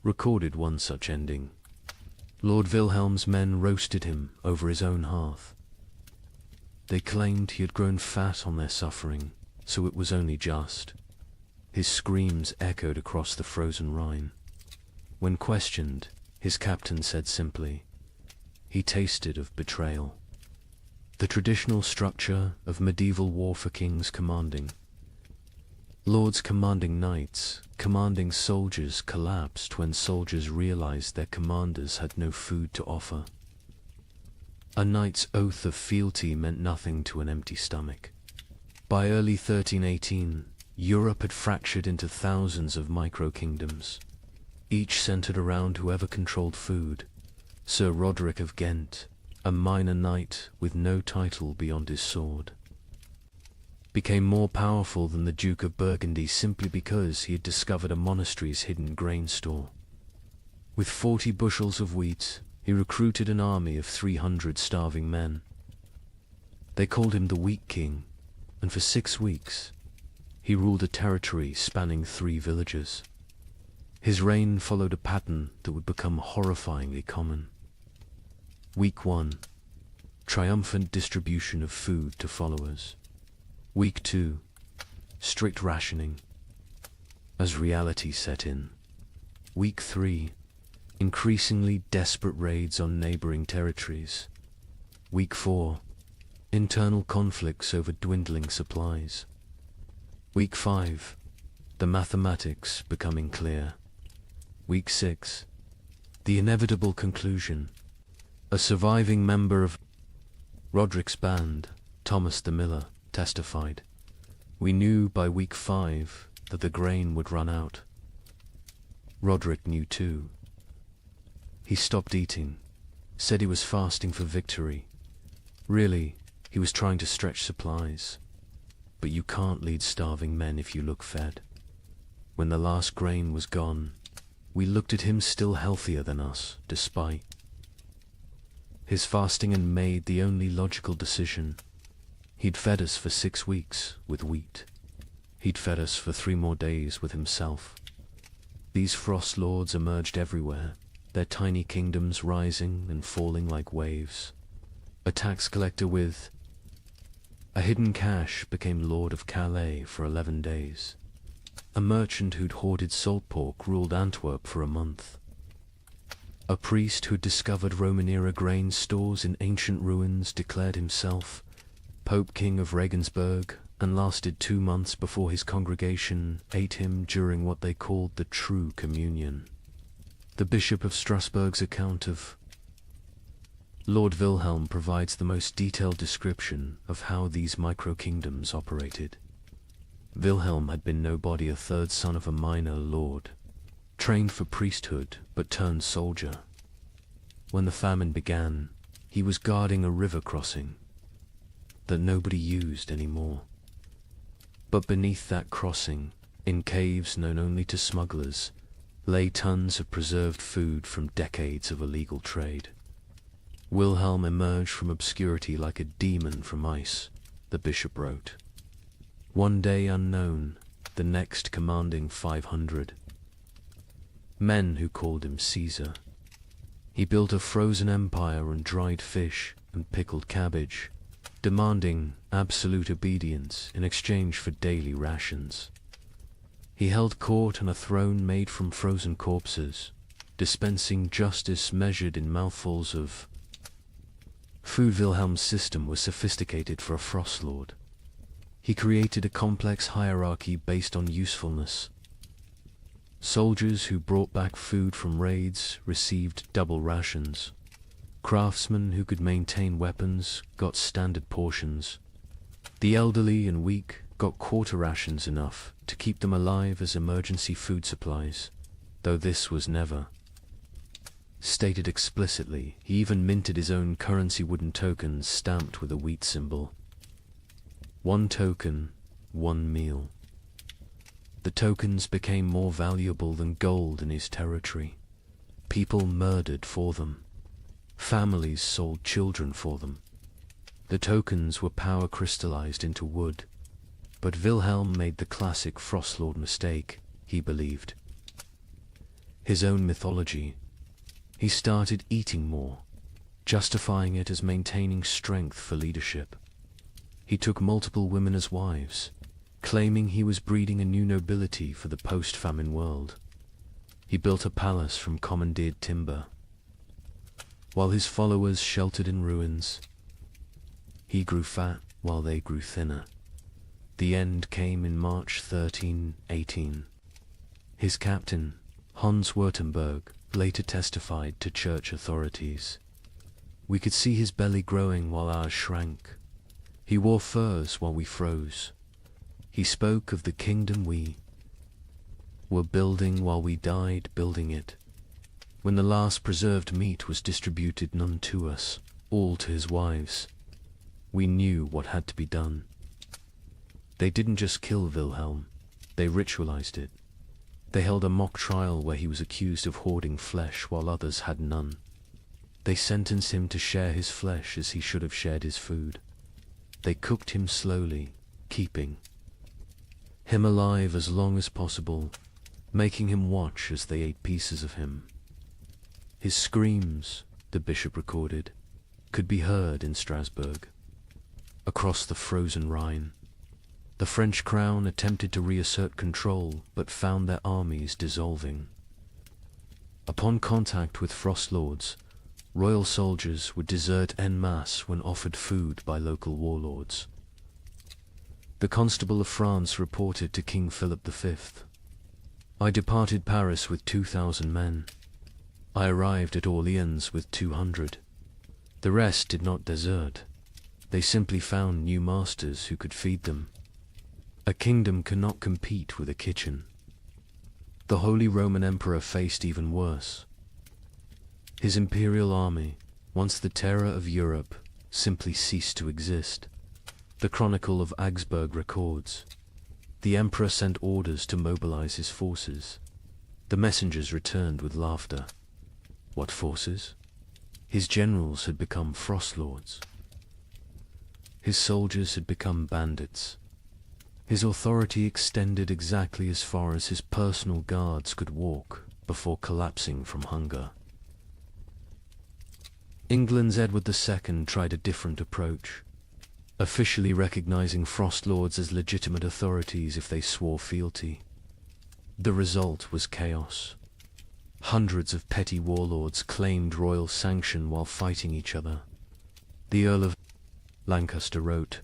recorded one such ending. Lord Wilhelm's men roasted him over his own hearth. They claimed he had grown fat on their suffering, so it was only just. His screams echoed across the frozen Rhine. When questioned, his captain said simply, he tasted of betrayal. The traditional structure of medieval war for kings commanding. Lords commanding knights, commanding soldiers collapsed when soldiers realized their commanders had no food to offer. A knight's oath of fealty meant nothing to an empty stomach. By early 1318, Europe had fractured into thousands of micro-kingdoms, each centered around whoever controlled food. Sir Roderick of Ghent, a minor knight with no title beyond his sword, became more powerful than the Duke of Burgundy simply because he had discovered a monastery's hidden grain store. With 40 bushels of wheat, he recruited an army of 300 starving men. They called him the Wheat King, and for 6 weeks, he ruled a territory spanning 3 villages. His reign followed a pattern that would become horrifyingly common. Week 1. Triumphant distribution of food to followers. Week 2. Strict rationing. As reality set in. Week 3. Increasingly desperate raids on neighboring territories. Week 4. Internal conflicts over dwindling supplies. Week 5. The mathematics becoming clear. Week 6. The inevitable conclusion. A surviving member of Roderick's band, Thomas the Miller, testified, "We knew by week 5 that the grain would run out." Roderick knew too. He stopped eating, said he was fasting for victory. Really, he was trying to stretch supplies. But you can't lead starving men if you look fed. When the last grain was gone, we looked at him still healthier than us, despite his fasting, and made the only logical decision. He'd fed us for 6 weeks with wheat. He'd fed us for 3 more days with himself. These frost lords emerged everywhere, their tiny kingdoms rising and falling like waves. A tax collector with a hidden cache became Lord of Calais for 11 days. A merchant who'd hoarded salt pork ruled Antwerp for a month. A priest who'd discovered Roman-era grain stores in ancient ruins declared himself Pope King of Regensburg and lasted 2 months before his congregation ate him during what they called the True Communion. The Bishop of Strasbourg's account of Lord Wilhelm provides the most detailed description of how these micro-kingdoms operated. Wilhelm had been nobody, a 3rd son of a minor lord, trained for priesthood but turned soldier. When the famine began, he was guarding a river crossing that nobody used anymore. But beneath that crossing, in caves known only to smugglers, lay tons of preserved food from decades of illegal trade. Wilhelm emerged from obscurity like a demon from ice, the bishop wrote. One day unknown, the next commanding 500. Men who called him Caesar. He built a frozen empire on dried fish and pickled cabbage, demanding absolute obedience in exchange for daily rations. He held court on a throne made from frozen corpses, dispensing justice measured in mouthfuls of food. Wilhelm's system was sophisticated for a frost lord. He created a complex hierarchy based on usefulness. Soldiers who brought back food from raids received double rations. Craftsmen who could maintain weapons got standard portions. The elderly and weak got quarter rations, enough to keep them alive as emergency food supplies, though this was never stated explicitly. He even minted his own currency, wooden tokens stamped with a wheat symbol. 1 token, 1 meal. The tokens became more valuable than gold in his territory. People murdered for them. Families sold children for them. The tokens were power crystallized into wood. But Wilhelm made the classic Frostlord mistake, he believed. His own mythology. He started eating more, justifying it as maintaining strength for leadership. He took multiple women as wives, claiming he was breeding a new nobility for the post-famine world. He built a palace from commandeered timber, while his followers sheltered in ruins. He grew fat while they grew thinner. The end came in March 1318. His captain, Hans Württemberg, later testified to church authorities. We could see his belly growing while ours shrank. He wore furs while we froze. He spoke of the kingdom we were building while we died building it. When the last preserved meat was distributed, none to us, all to his wives, we knew what had to be done. They didn't just kill Wilhelm, they ritualized it. They held a mock trial where he was accused of hoarding flesh while others had none. They sentenced him to share his flesh as he should have shared his food. They cooked him slowly, keeping him alive as long as possible, making him watch as they ate pieces of him. His screams, the bishop recorded, could be heard in Strasbourg. Across the frozen Rhine, the French crown attempted to reassert control but found their armies dissolving. Upon contact with frost lords, royal soldiers would desert en masse when offered food by local warlords. The Constable of France reported to King Philip V, "I departed Paris with 2,000 men. I arrived at Orleans with 200. The rest did not desert. They simply found new masters who could feed them. A kingdom cannot compete with a kitchen." The Holy Roman Emperor faced even worse. His imperial army, once the terror of Europe, simply ceased to exist. The Chronicle of Augsburg records, "The emperor sent orders to mobilize his forces. The messengers returned with laughter." What forces? His generals had become frost lords. His soldiers had become bandits. His authority extended exactly as far as his personal guards could walk before collapsing from hunger. England's Edward II tried a different approach, officially recognizing frost lords as legitimate authorities if they swore fealty. The result was chaos. Hundreds of petty warlords claimed royal sanction while fighting each other. The Earl of Lancaster wrote,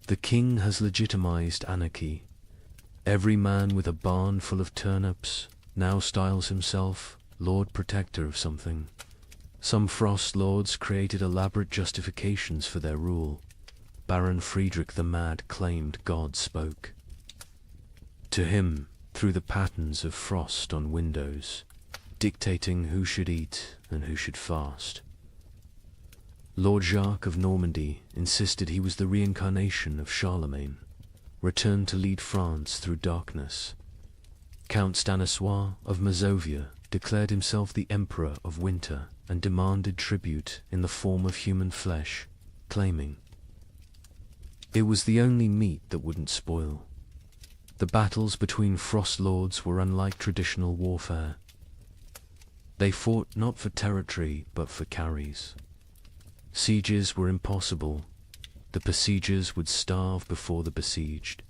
"The king has legitimized anarchy. Every man with a barn full of turnips now styles himself Lord Protector of something. Some frost lords created elaborate justifications for their rule. Baron Friedrich the Mad claimed God spoke to him through the patterns of frost on windows, dictating who should eat and who should fast. Lord Jacques of Normandy insisted he was the reincarnation of Charlemagne, returned to lead France through darkness. Count Stanislas of Mazovia declared himself the Emperor of Winter and demanded tribute in the form of human flesh, claiming it was the only meat that wouldn't spoil. The battles between frost lords were unlike traditional warfare. They fought not for territory but for carries. Sieges were impossible. The besiegers would starve before the besieged.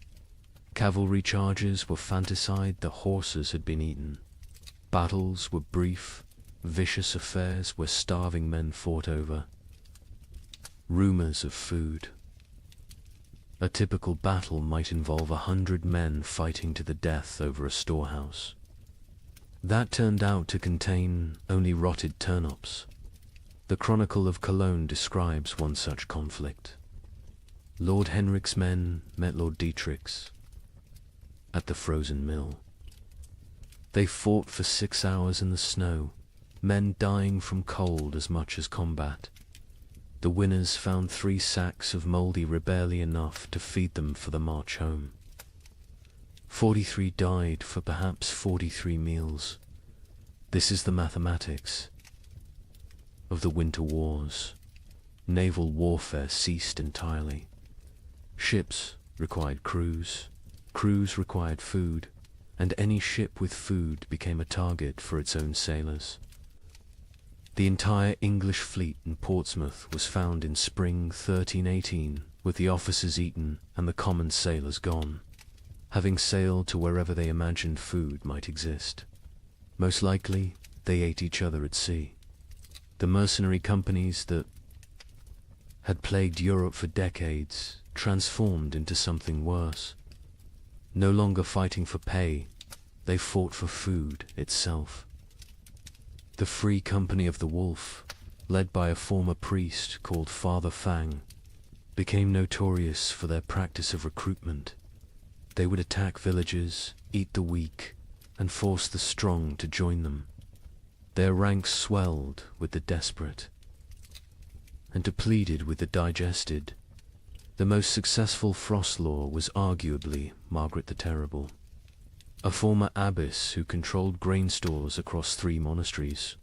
Cavalry charges were fanticide the horses had been eaten. Battles were brief, vicious affairs where starving men fought over rumors of food. A typical battle might involve 100 men fighting to the death over a storehouse. That turned out to contain only rotted turnips. The Chronicle of Cologne describes one such conflict. Lord Henrik's men met Lord Dietrich's at the frozen mill. They fought for 6 hours in the snow, men dying from cold as much as combat. The winners found 3 sacks of mouldy barely enough to feed them for the march home. 43 died for perhaps 43 meals. This is the mathematics of the winter wars. Naval warfare ceased entirely. Ships required crews, crews required food, and any ship with food became a target for its own sailors. The entire English fleet in Portsmouth was found in spring 1318 with the officers eaten and the common sailors gone, having sailed to wherever they imagined food might exist. Most likely, they ate each other at sea. The mercenary companies that had plagued Europe for decades transformed into something worse. No longer fighting for pay, they fought for food itself. The Free Company of the Wolf, led by a former priest called Father Fang, became notorious for their practice of recruitment. They would attack villages, eat the weak, and force the strong to join them. Their ranks swelled with the desperate and depleted with the digested. The most successful frost lord was arguably Margaret the Terrible, a former abbess who controlled grain stores across 3 monasteries.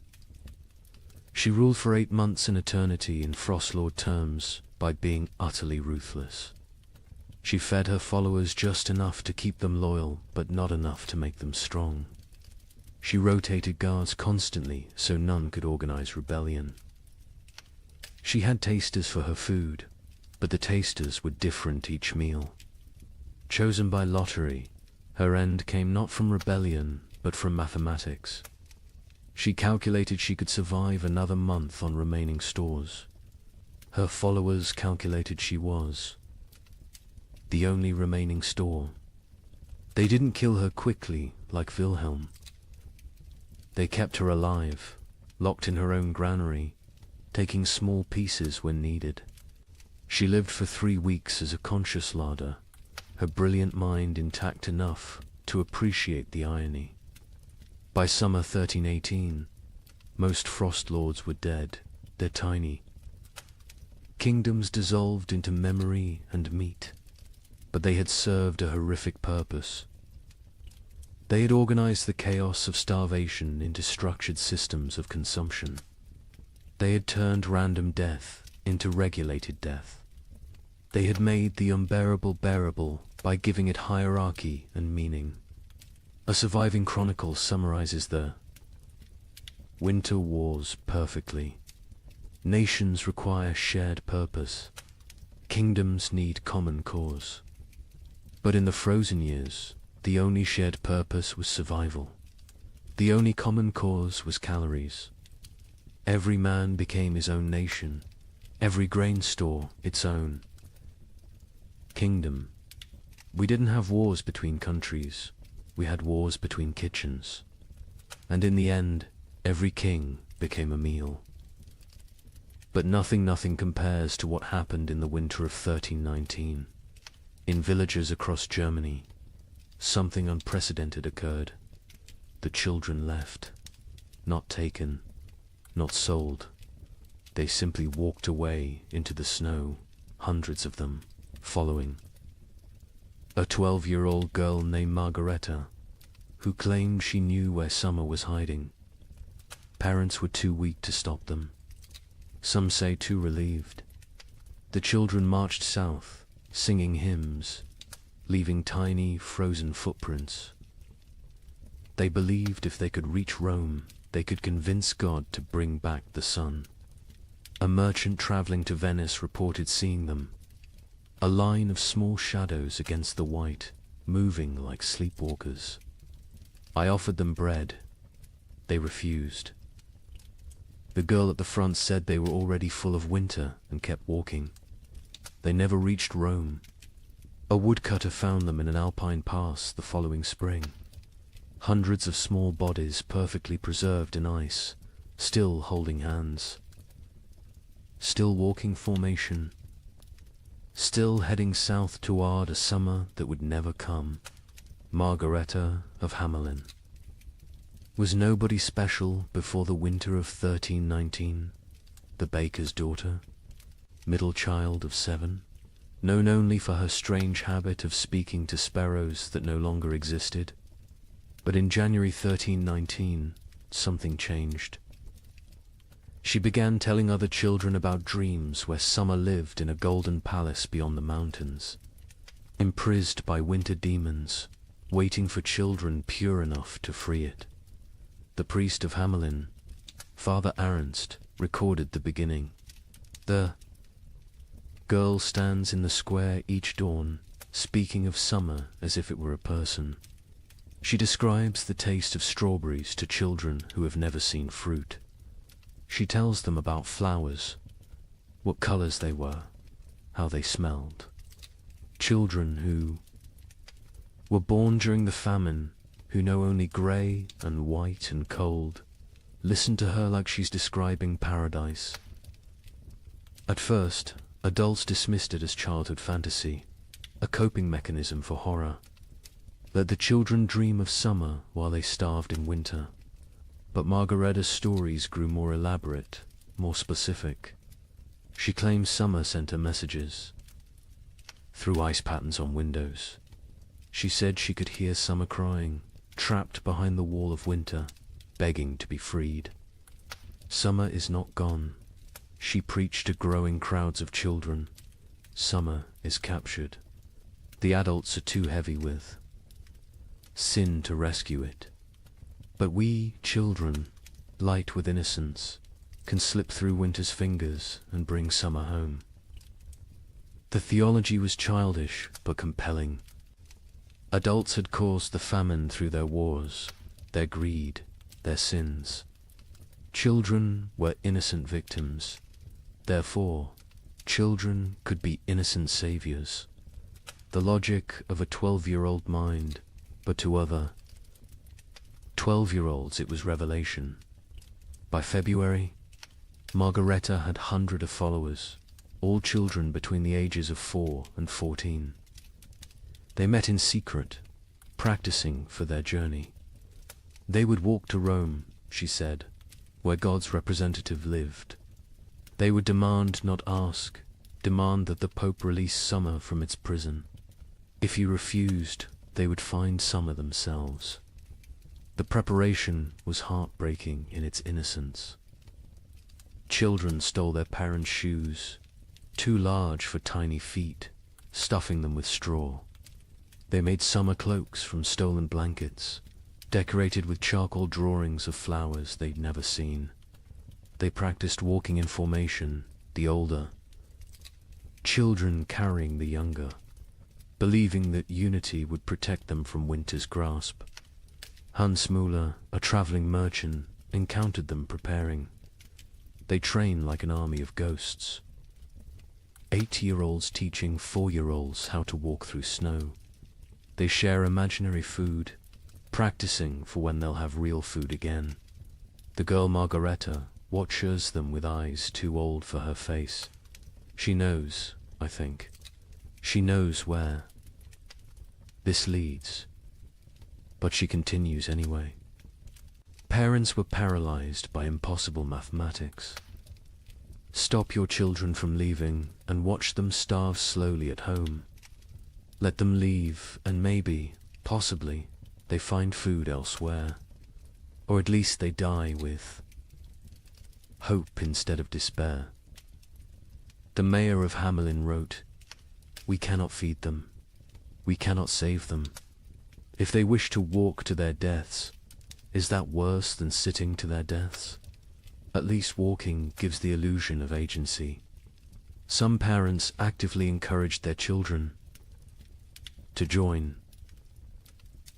She ruled for 8 months in eternity in frost lord terms by being utterly ruthless. She fed her followers just enough to keep them loyal, but not enough to make them strong. She rotated guards constantly so none could organize rebellion. She had tasters for her food, but the tasters were different each meal. Chosen by lottery, her end came not from rebellion, but from mathematics. She calculated she could survive another month on remaining stores. Her followers calculated she was the only remaining store. They didn't kill her quickly like Wilhelm. They kept her alive, locked in her own granary, taking small pieces when needed. She lived for 3 weeks as a conscious larder, her brilliant mind intact enough to appreciate the irony. By summer 1318, most frost lords were dead. They're tiny. Kingdoms dissolved into memory and meat, but they had served a horrific purpose. They had organized the chaos of starvation into structured systems of consumption. They had turned random death into regulated death. They had made the unbearable bearable by giving it hierarchy and meaning. A surviving chronicle summarizes the winter wars perfectly. Nations require shared purpose. Kingdoms need common cause. But in the frozen years, the only shared purpose was survival. The only common cause was calories. Every man became his own nation, every grain store its own kingdom. We didn't have wars between countries, we had wars between kitchens. And in the end, every king became a meal. But nothing compares to what happened in the winter of 1319. In villages across Germany, something unprecedented occurred. The children left, not taken, not sold. They simply walked away into the snow, hundreds of them, following. A 12-year-old girl named Margareta, who claimed she knew where summer was hiding. Parents were too weak to stop them. Some say too relieved. The children marched south, singing hymns, leaving tiny, frozen footprints. They believed if they could reach Rome, they could convince God to bring back the sun. A merchant traveling to Venice reported seeing them, a line of small shadows against the white, moving like sleepwalkers. I offered them bread. They refused. The girl at the front said they were already full of winter and kept walking. They never reached Rome. A woodcutter found them in an alpine pass the following spring. Hundreds of small bodies perfectly preserved in ice, still holding hands. Still walking formation. Still heading south toward a summer that would never come. Margareta of Hamelin. Was nobody special before the winter of 1319? The baker's daughter? Middle child of 7, known only for her strange habit of speaking to sparrows that no longer existed. But in January 1319, something changed. She began telling other children about dreams where summer lived in a golden palace beyond the mountains, imprisoned by winter demons, waiting for children pure enough to free it. The priest of Hamelin, Father Ernst, recorded the beginning. The girl stands in the square each dawn, speaking of summer as if it were a person. She describes the taste of strawberries to children who have never seen fruit. She tells them about flowers, what colors they were, how they smelled. Children who were born during the famine, who know only grey and white and cold, listen to her like she's describing paradise. At first, adults dismissed it as childhood fantasy, a coping mechanism for horror. Let the children dream of summer while they starved in winter. But Margaretta's stories grew more elaborate, more specific. She claims summer sent her messages through ice patterns on windows. She said she could hear summer crying, trapped behind the wall of winter, begging to be freed. Summer is not gone. She preached to growing crowds of children. Summer is captured. The adults are too heavy with sin to rescue it. But we, children, light with innocence, can slip through winter's fingers and bring summer home. The theology was childish but compelling. Adults had caused the famine through their wars, their greed, their sins. Children were innocent victims. Therefore, children could be innocent saviors. The logic of a 12-year-old mind, but to other 12-year-olds it was revelation. By February, Margaretta had hundreds of followers, all children between the ages of 4 and 14. They met in secret, practicing for their journey. They would walk to Rome, she said, where God's representative lived. They would demand, not ask, demand that the Pope release summer from its prison. If he refused, they would find summer themselves. The preparation was heartbreaking in its innocence. Children stole their parents' shoes, too large for tiny feet, stuffing them with straw. They made summer cloaks from stolen blankets, decorated with charcoal drawings of flowers they'd never seen. They practiced walking in formation, the older children carrying the younger, believing that unity would protect them from winter's grasp. Hans Müller, a traveling merchant, encountered them preparing. They train like an army of ghosts. 80-year-olds teaching 4-year-olds how to walk through snow. They share imaginary food, practicing for when they'll have real food again. The girl Margaretta watches them with eyes too old for her face. She knows, I think. She knows where this leads. But she continues anyway. Parents were paralyzed by impossible mathematics. Stop your children from leaving and watch them starve slowly at home. Let them leave and maybe, possibly, they find food elsewhere. Or at least they die with hope instead of despair. The mayor of Hamelin wrote, "We cannot feed them. We cannot save them. If they wish to walk to their deaths, is that worse than sitting to their deaths? At least walking gives the illusion of agency." Some parents actively encouraged their children to join.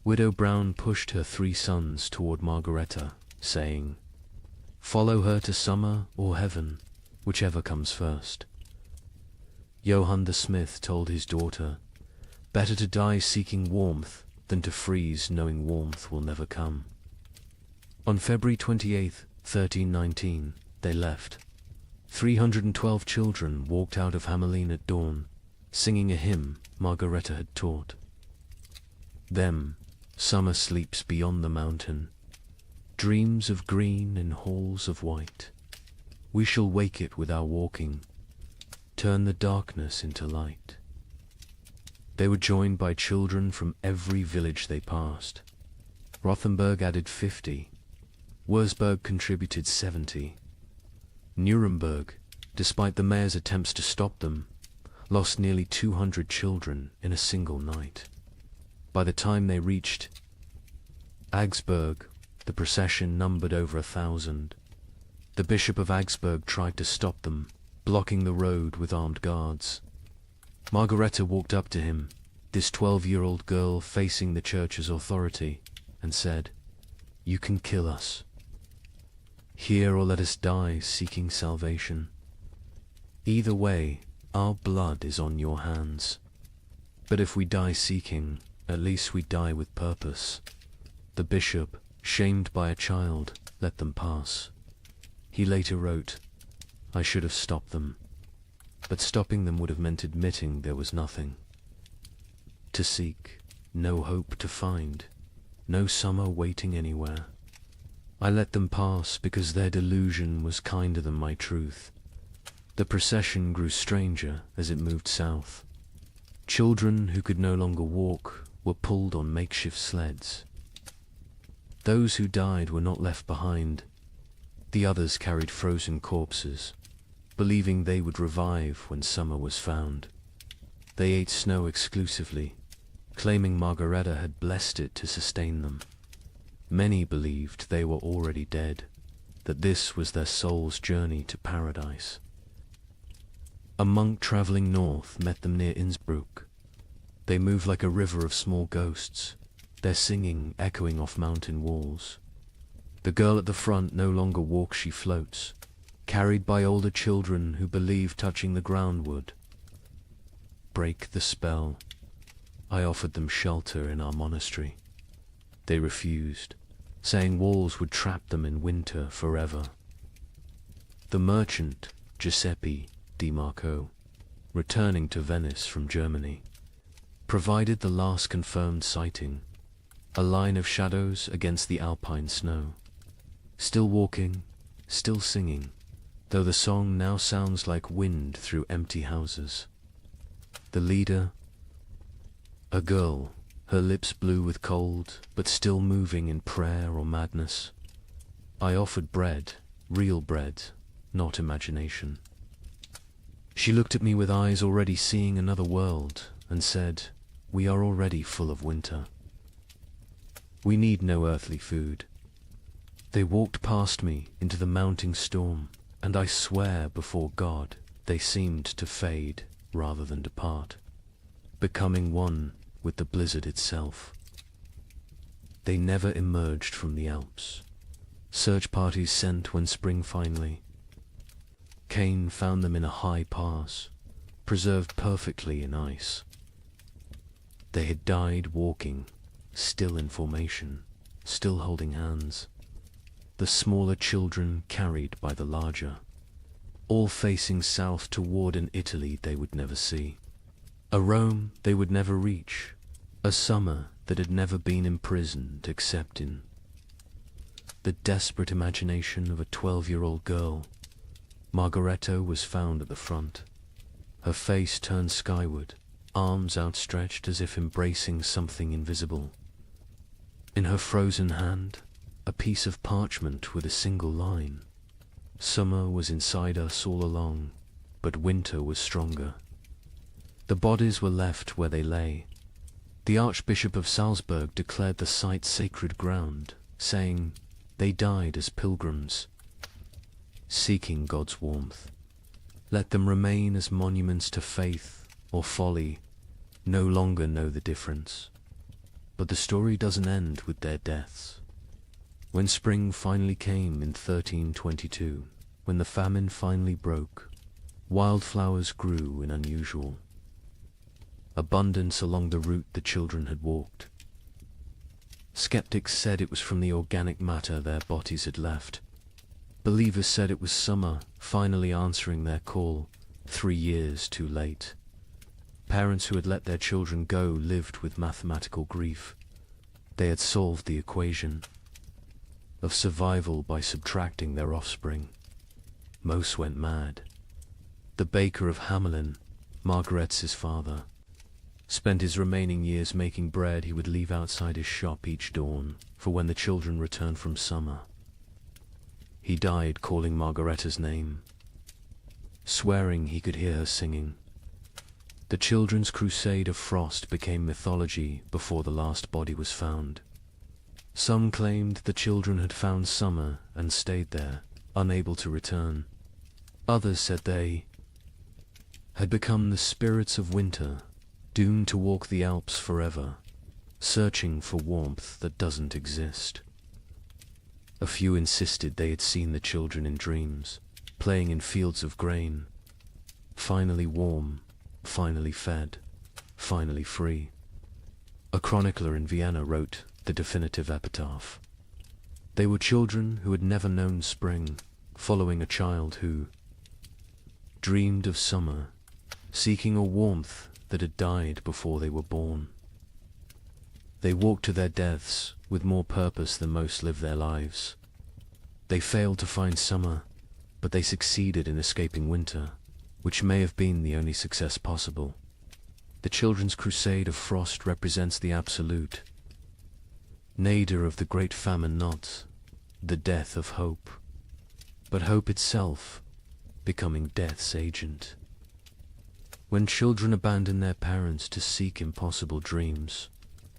Widow Brown pushed her 3 sons toward Margaretta, saying, "Follow her to summer or heaven, whichever comes first." Johann the smith told his daughter, "Better to die seeking warmth than to freeze knowing warmth will never come." On February 28, 1319, they left. 312 children walked out of Hamelin at dawn, singing a hymn Margaretta had taught. Them, summer sleeps beyond the mountain, dreams of green in halls of white. We shall wake it with our walking, turn the darkness into light. They were joined by children from every village they passed. Rothenburg added 50. Wurzburg contributed 70. Nuremberg, despite the mayor's attempts to stop them, lost nearly 200 children in a single night. By the time they reached Augsburg, the procession numbered over 1,000. The Bishop of Augsburg tried to stop them, blocking the road with armed guards. Margareta walked up to him, this 12-year-old girl facing the church's authority, and said, "You can kill us. Here or let us die seeking salvation. Either way, our blood is on your hands. But if we die seeking, at least we die with purpose." The bishop, shamed by a child, let them pass. He later wrote, "I should have stopped them, but stopping them would have meant admitting there was nothing. To seek, no hope to find, no summer waiting anywhere. I let them pass because their delusion was kinder than my truth." The procession grew stranger as it moved south. Children who could no longer walk were pulled on makeshift sleds. Those who died were not left behind. The others carried frozen corpses, believing they would revive when summer was found. They ate snow exclusively, claiming Margareta had blessed it to sustain them. Many believed they were already dead, that this was their soul's journey to paradise. A monk traveling north met them near Innsbruck. They moved like a river of small ghosts, their singing echoing off mountain walls. The girl at the front no longer walks, she floats, carried by older children who believe touching the ground would break the spell. I offered them shelter in our monastery. They refused, saying walls would trap them in winter forever. The merchant, Giuseppe Di Marco, returning to Venice from Germany, provided the last confirmed sighting, a line of shadows against the alpine snow. Still walking, still singing, though the song now sounds like wind through empty houses. The leader, a girl, her lips blue with cold, but still moving in prayer or madness. I offered bread, real bread, not imagination. She looked at me with eyes already seeing another world, and said, "We are already full of winter. We need no earthly food." They walked past me into the mounting storm, and I swear before God they seemed to fade rather than depart, becoming one with the blizzard itself. They never emerged from the Alps. Search parties sent when spring finally came found them in a high pass, preserved perfectly in ice. They had died walking, still in formation, still holding hands. The smaller children carried by the larger, all facing south toward an Italy they would never see, a Rome they would never reach, a summer that had never been imprisoned except in the desperate imagination of a 12-year-old girl. Margareta was found at the front, her face turned skyward, arms outstretched as if embracing something invisible. In her frozen hand, a piece of parchment with a single line. Summer was inside us all along, but winter was stronger. The bodies were left where they lay. The Archbishop of Salzburg declared the site sacred ground, saying, "They died as pilgrims, seeking God's warmth. Let them remain as monuments to faith or folly, no longer know the difference." But the story doesn't end with their deaths. When spring finally came in 1322, when the famine finally broke, wildflowers grew in unusual abundance along the route the children had walked. Skeptics said it was from the organic matter their bodies had left. Believers said it was summer finally answering their call, 3 years too late. Parents who had let their children go lived with mathematical grief. They had solved the equation of survival by subtracting their offspring. Most went mad. The baker of Hamelin, Margaret's father, spent his remaining years making bread he would leave outside his shop each dawn for when the children returned from summer. He died calling Margareta's name, swearing he could hear her singing. The children's crusade of frost became mythology before the last body was found. Some claimed the children had found summer and stayed there, unable to return. Others said they had become the spirits of winter, doomed to walk the Alps forever, searching for warmth that doesn't exist. A few insisted they had seen the children in dreams, playing in fields of grain, finally warm, finally fed, finally free. A chronicler in Vienna wrote the definitive epitaph. They were children who had never known spring, following a child who dreamed of summer, seeking a warmth that had died before they were born. They walked to their deaths with more purpose than most live their lives. They failed to find summer, but they succeeded in escaping winter, which may have been the only success possible. The children's crusade of frost represents the absolute, nadir of the great famine, not the death of hope, but hope itself becoming death's agent. When children abandon their parents to seek impossible dreams,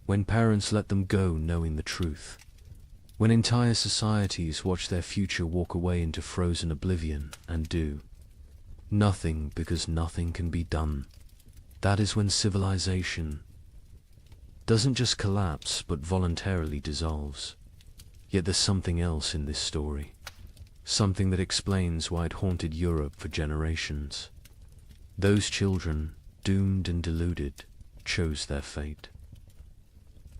when parents let them go knowing the truth, when entire societies watch their future walk away into frozen oblivion and do nothing because nothing can be done, that is when civilization doesn't just collapse but voluntarily dissolves. Yet there's something else in this story, something that explains why it haunted Europe for generations. Those children, doomed and deluded, chose their fate.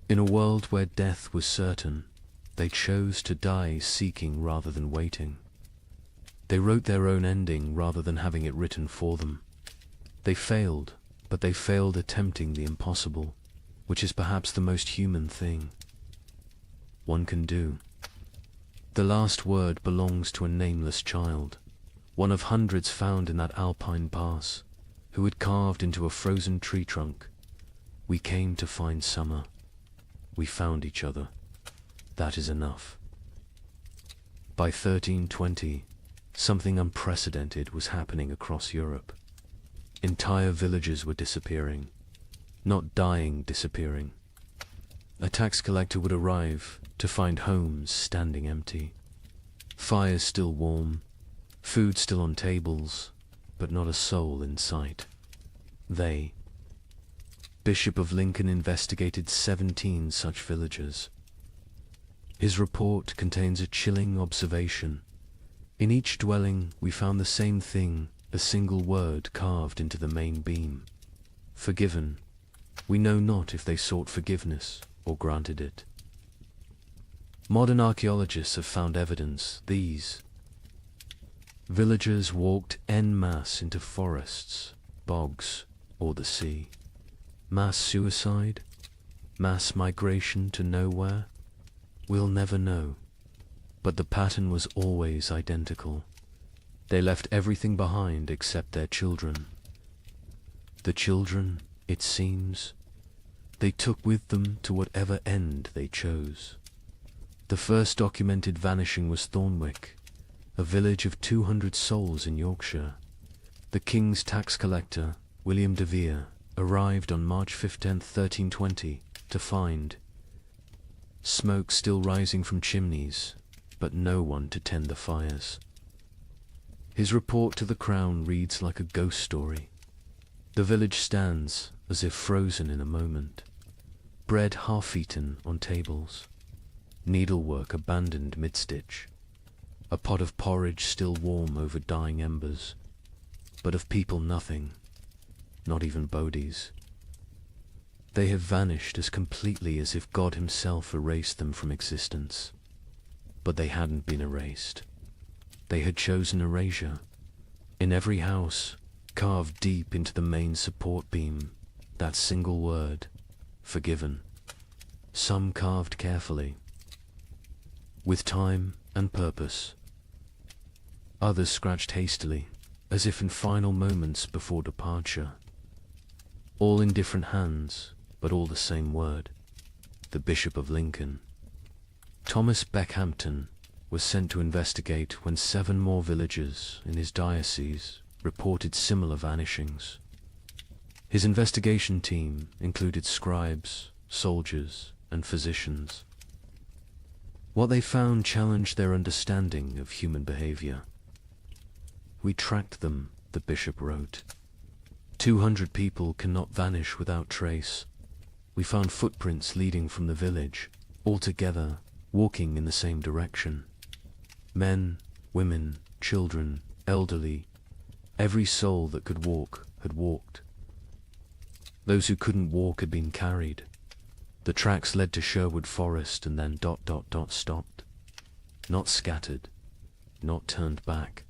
In a world where death was certain, they chose to die seeking rather than waiting. They wrote their own ending rather than having it written for them. They failed, but they failed attempting the impossible, which is perhaps the most human thing one can do. The last word belongs to a nameless child, one of hundreds found in that alpine pass, who had carved into a frozen tree trunk. We came to find summer. We found each other. That is enough. By 1320, something unprecedented was happening across Europe. Entire villages were disappearing, not dying, disappearing. A tax collector would arrive to find homes standing empty, fires still warm, food still on tables, but not a soul in sight. Bishop of Lincoln investigated 17 such villages. His report contains a chilling observation. In each dwelling we found the same thing, a single word carved into the main beam. Forgiven. We know not if they sought forgiveness or granted it. Modern archaeologists have found evidence these villagers walked en masse into forests, bogs, or the sea. Mass suicide? Mass migration to nowhere? We'll never know. But the pattern was always identical. They left everything behind except their children. The children, it seems, they took with them to whatever end they chose. The first documented vanishing was Thornwick, a village of 200 souls in Yorkshire. The king's tax collector, William de Vere, arrived on March 15, 1320, to find smoke still rising from chimneys, but no one to tend the fires. His report to the crown reads like a ghost story. The village stands as if frozen in a moment, bread half-eaten on tables, needlework abandoned mid-stitch, a pot of porridge still warm over dying embers, but of people nothing, not even bodies. They have vanished as completely as if God himself erased them from existence. But they hadn't been erased. They had chosen erasure. In every house, carved deep into the main support beam, that single word, forgiven. Some carved carefully, with time and purpose. Others scratched hastily, as if in final moments before departure. All in different hands, but all the same word, the Bishop of Lincoln. Thomas Beckhampton was sent to investigate when 7 more villages in his diocese reported similar vanishings. His investigation team included scribes, soldiers, and physicians. What they found challenged their understanding of human behavior. We tracked them, the bishop wrote. 200 people cannot vanish without trace. We found footprints leading from the village, all together, walking in the same direction. Men, women, children, elderly, every soul that could walk had walked. Those who couldn't walk had been carried. The tracks led to Sherwood Forest and then ... stopped. Not scattered, not turned back,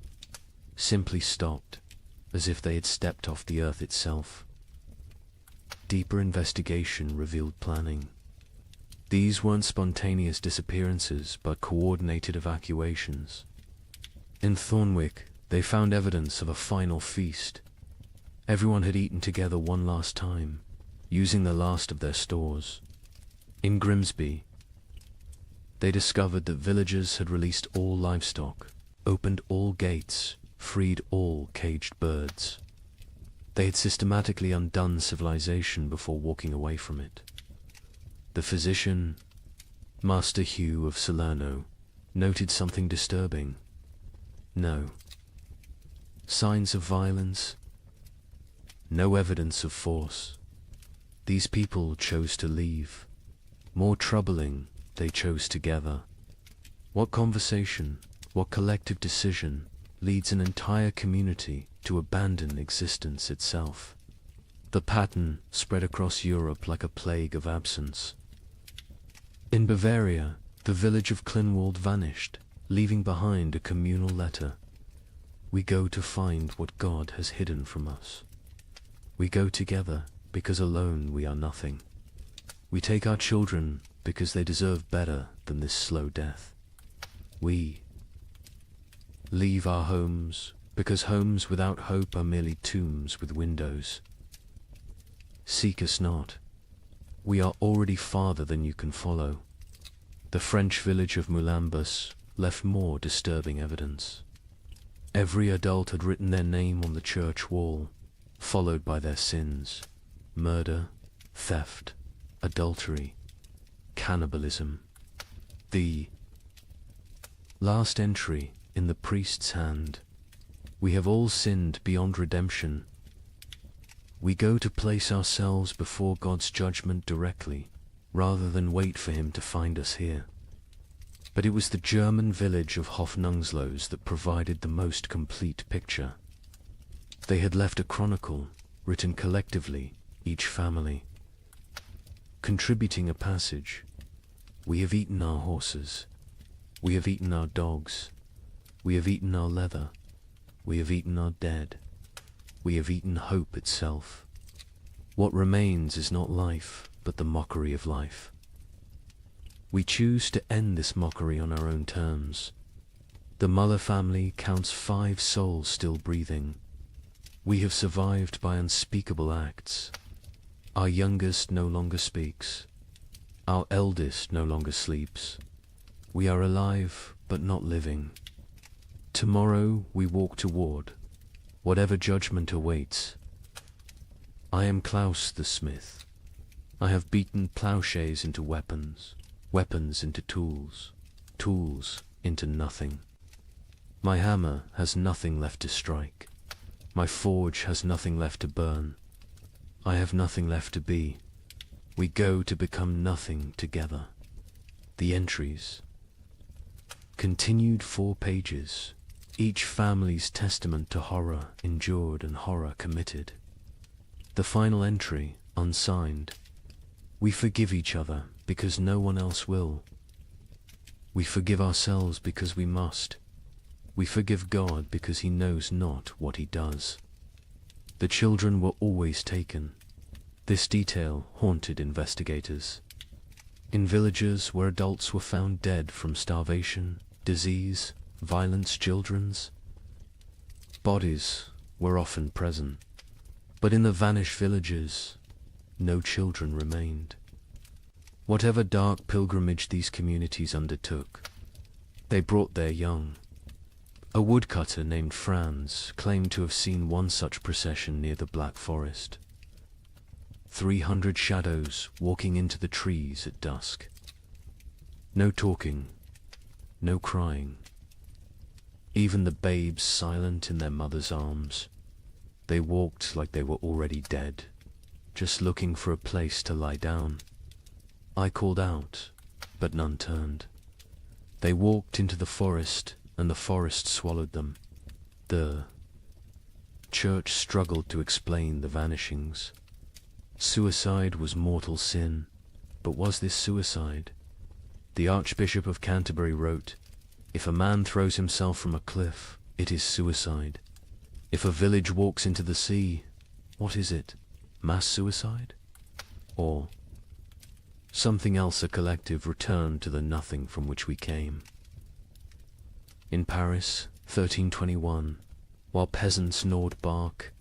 simply stopped, as if they had stepped off the earth itself. Deeper investigation revealed planning. These weren't spontaneous disappearances, but coordinated evacuations. In Thornwick, they found evidence of a final feast. Everyone had eaten together one last time, using the last of their stores. In Grimsby, they discovered that villagers had released all livestock, opened all gates, freed all caged birds. They had systematically undone civilization before walking away from it. The physician, Master Hugh of Salerno, noted something disturbing. No signs of violence, no evidence of force. These people chose to leave. More troubling, they chose together. What conversation, what collective decision leads an entire community to abandon existence itself? The pattern spread across Europe like a plague of absence. In Bavaria, the village of Klinwald vanished, leaving behind a communal letter. We go to find what God has hidden from us. We go together because alone we are nothing. We take our children because they deserve better than this slow death. We leave our homes because homes without hope are merely tombs with windows. Seek us not. We are already farther than you can follow. The French village of Moulambus left more disturbing evidence. Every adult had written their name on the church wall, followed by their sins: murder, theft, adultery, cannibalism. The last entry in the priest's hand: we have all sinned beyond redemption. We go to place ourselves before God's judgment directly, rather than wait for him to find us here. But it was the German village of Hofnungslos that provided the most complete picture. They had left a chronicle, written collectively, each family, contributing a passage. We have eaten our horses. We have eaten our dogs. We have eaten our leather. We have eaten our dead. We have eaten hope itself. What remains is not life, but the mockery of life. We choose to end this mockery on our own terms. The Muller family counts 5 souls still breathing. We have survived by unspeakable acts. Our youngest no longer speaks. Our eldest no longer sleeps. We are alive, but not living. Tomorrow we walk toward whatever judgment awaits. I am Klaus the smith. I have beaten plowshares into weapons, weapons into tools, tools into nothing. My hammer has nothing left to strike. My forge has nothing left to burn. I have nothing left to be. We go to become nothing together. The entries continued 4 pages, each family's testament to horror endured and horror committed. The final entry, unsigned: we forgive each other because no one else will. We forgive ourselves because we must. We forgive God because he knows not what he does. The children were always taken. This detail haunted investigators. In villages where adults were found dead from starvation, disease, violence, children's bodies were often present. But in the vanished villages, no children remained. Whatever dark pilgrimage these communities undertook, they brought their young. A woodcutter named Franz claimed to have seen one such procession near the Black Forest. 300 shadows walking into the trees at dusk. No talking, no crying. Even the babes silent in their mother's arms. They walked like they were already dead, just looking for a place to lie down. I called out, but none turned. They walked into the forest, and the forest swallowed them. The church struggled to explain the vanishings. Suicide was mortal sin, but was this suicide? The Archbishop of Canterbury wrote, "If a man throws himself from a cliff, it is suicide. If a village walks into the sea, what is it? Mass suicide? Or something else, a collective return to the nothing from which we came?" In Paris, 1321, while peasants gnawed bark,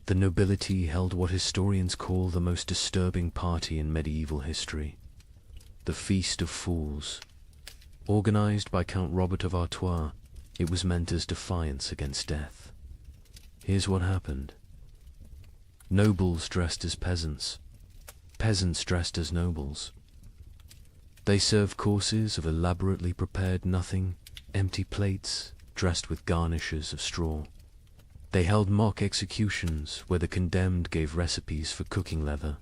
the nobility held what historians call the most disturbing party in medieval history, the Feast of Fools. Organized by Count Robert of Artois, it was meant as defiance against death. Here's what happened. Nobles dressed as peasants, peasants dressed as nobles. They served courses of elaborately prepared nothing, empty plates dressed with garnishes of straw. They held mock executions where the condemned gave recipes for cooking leather.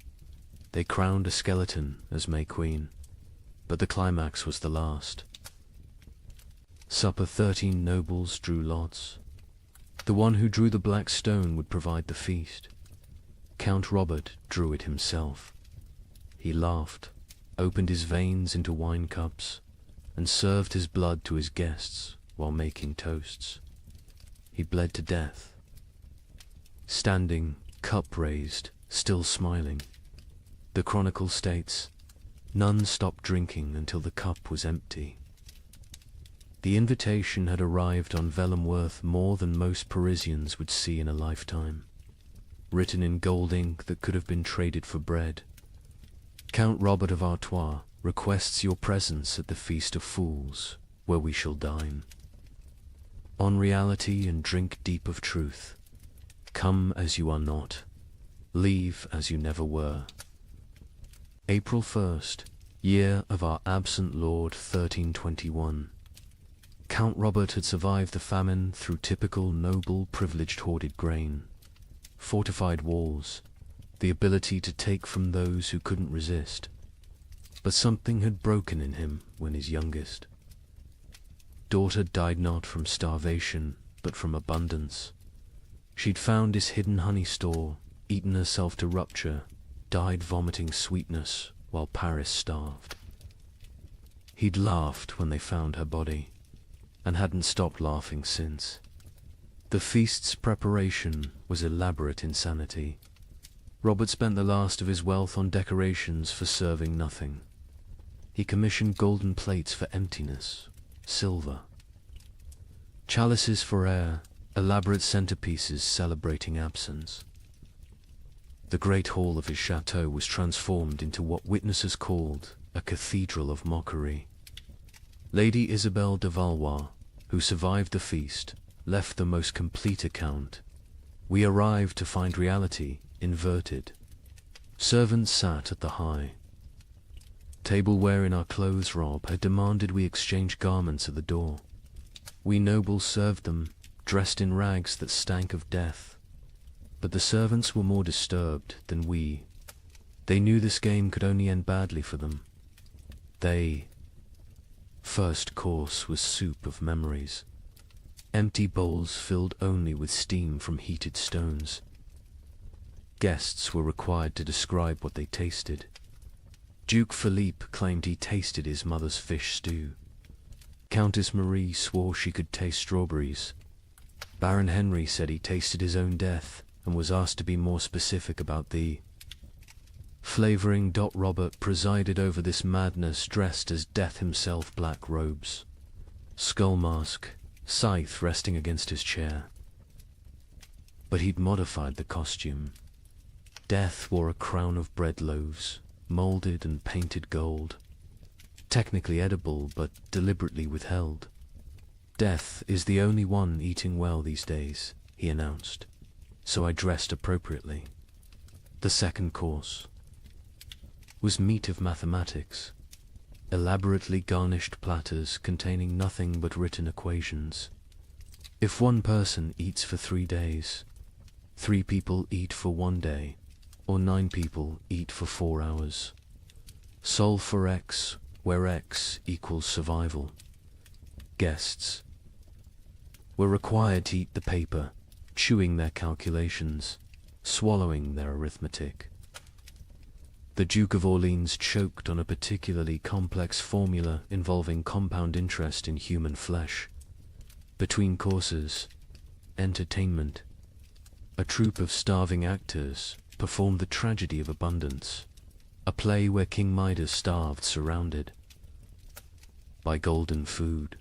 They crowned a skeleton as May Queen, but the climax was the last. Supper 13 nobles drew lots. The one who drew the black stone would provide the feast. Count Robert drew it himself. He laughed, opened his veins into wine cups, and served his blood to his guests while making toasts. He bled to death, standing, cup raised, still smiling. The chronicle states, "None stopped drinking until the cup was empty." The invitation had arrived on vellum worth more than most Parisians would see in a lifetime, written in gold ink that could have been traded for bread. Count Robert of Artois requests your presence at the Feast of Fools, where we shall dine. On reality and drink deep of truth. Come as you are not. Leave as you never were. April 1st, year of our absent Lord 1321. Count Robert had survived the famine through typical noble privileged hoarded grain, fortified walls, the ability to take from those who couldn't resist. But something had broken in him when his youngest daughter died not from starvation, but from abundance. She'd found his hidden honey store, eaten herself to rupture, died vomiting sweetness while Paris starved. He'd laughed when they found her body, and hadn't stopped laughing since. The feast's preparation was elaborate insanity. Robert spent the last of his wealth on decorations for serving nothing. He commissioned golden plates for emptiness, silver, chalices for air, elaborate centerpieces celebrating absence. The great hall of his chateau was transformed into what witnesses called a cathedral of mockery. Lady Isabelle de Valois, who survived the feast, left the most complete account. We arrived to find reality inverted. Servants sat at the high. Tableware in our clothes rob had demanded we exchange garments at the door. We nobles served them, dressed in rags that stank of death. But the servants were more disturbed than we. They knew this game could only end badly for them. First course was soup of memories. Empty bowls filled only with steam from heated stones. Guests were required to describe what they tasted. Duke Philippe claimed he tasted his mother's fish stew. Countess Marie swore she could taste strawberries. Baron Henry said he tasted his own death and was asked to be more specific about the flavoring. Robert presided over this madness dressed as Death himself, black robes, skull mask, scythe resting against his chair. But he'd modified the costume. Death wore a crown of bread loaves, molded and painted gold, technically edible but deliberately withheld. Death is the only one eating well these days, he announced, so I dressed appropriately. The second course was meat of mathematics, elaborately garnished platters containing nothing but written equations. If one person eats for 3 days, 3 people eat for 1 day, or 9 people eat for 4 hours. Solve for X, where X equals survival. Guests were required to eat the paper, chewing their calculations, swallowing their arithmetic. The Duke of Orleans choked on a particularly complex formula involving compound interest in human flesh. Between courses, entertainment. A troupe of starving actors performed the tragedy of abundance, a play where King Midas starved surrounded by golden food.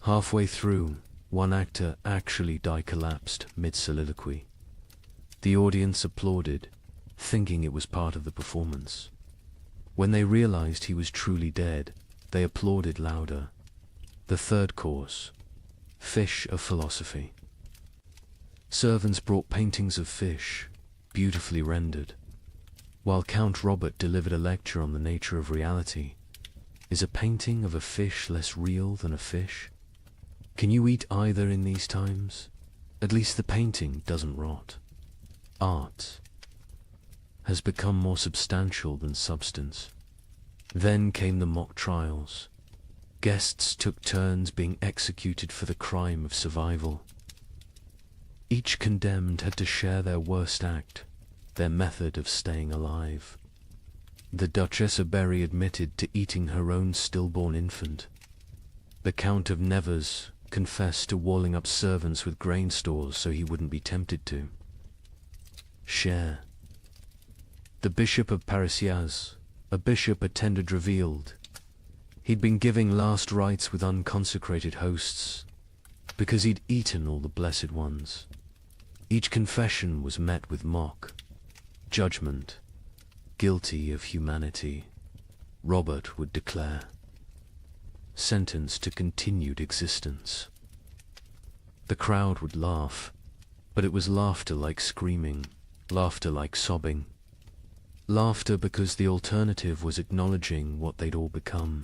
Halfway through, one actor actually collapsed mid-soliloquy. The audience applauded, thinking it was part of the performance. When they realized he was truly dead, they applauded louder. The third course, fish of philosophy. Servants brought paintings of fish, beautifully rendered. While Count Robert delivered a lecture on the nature of reality, is a painting of a fish less real than a fish? Can you eat either in these times? At least the painting doesn't rot. Art has become more substantial than substance. Then came the mock trials. Guests took turns being executed for the crime of survival. Each condemned had to share their worst act, their method of staying alive. The Duchess of Berry admitted to eating her own stillborn infant. The Count of Nevers confessed to walling up servants with grain stores so he wouldn't be tempted to share. The Bishop of Parisiaz, a bishop attended, revealed he'd been giving last rites with unconsecrated hosts because he'd eaten all the blessed ones. Each confession was met with mock judgment. Guilty of humanity, Robert would declare. Sentenced to continued existence. The crowd would laugh, but it was laughter like screaming, laughter like sobbing. Laughter because the alternative was acknowledging what they'd all become.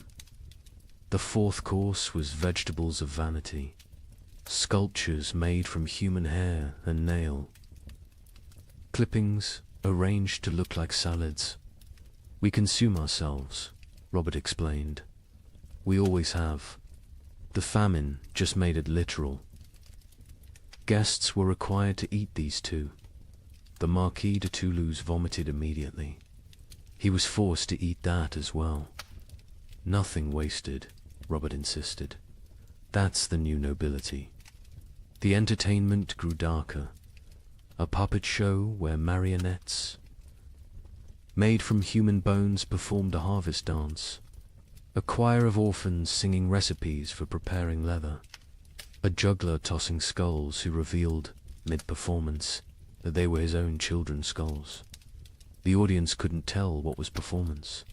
The fourth course was vegetables of vanity, sculptures made from human hair and nail. Clippings arranged to look like salads. We consume ourselves, Robert explained. We always have. The famine just made it literal. Guests were required to eat these too. The Marquis de Toulouse vomited immediately. He was forced to eat that as well. Nothing wasted, Robert insisted. That's the new nobility. The entertainment grew darker. A puppet show where marionettes made from human bones performed a harvest dance. A choir of orphans singing recipes for preparing leather. A juggler tossing skulls who revealed, mid-performance, that they were his own children's skulls. The audience couldn't tell what was performance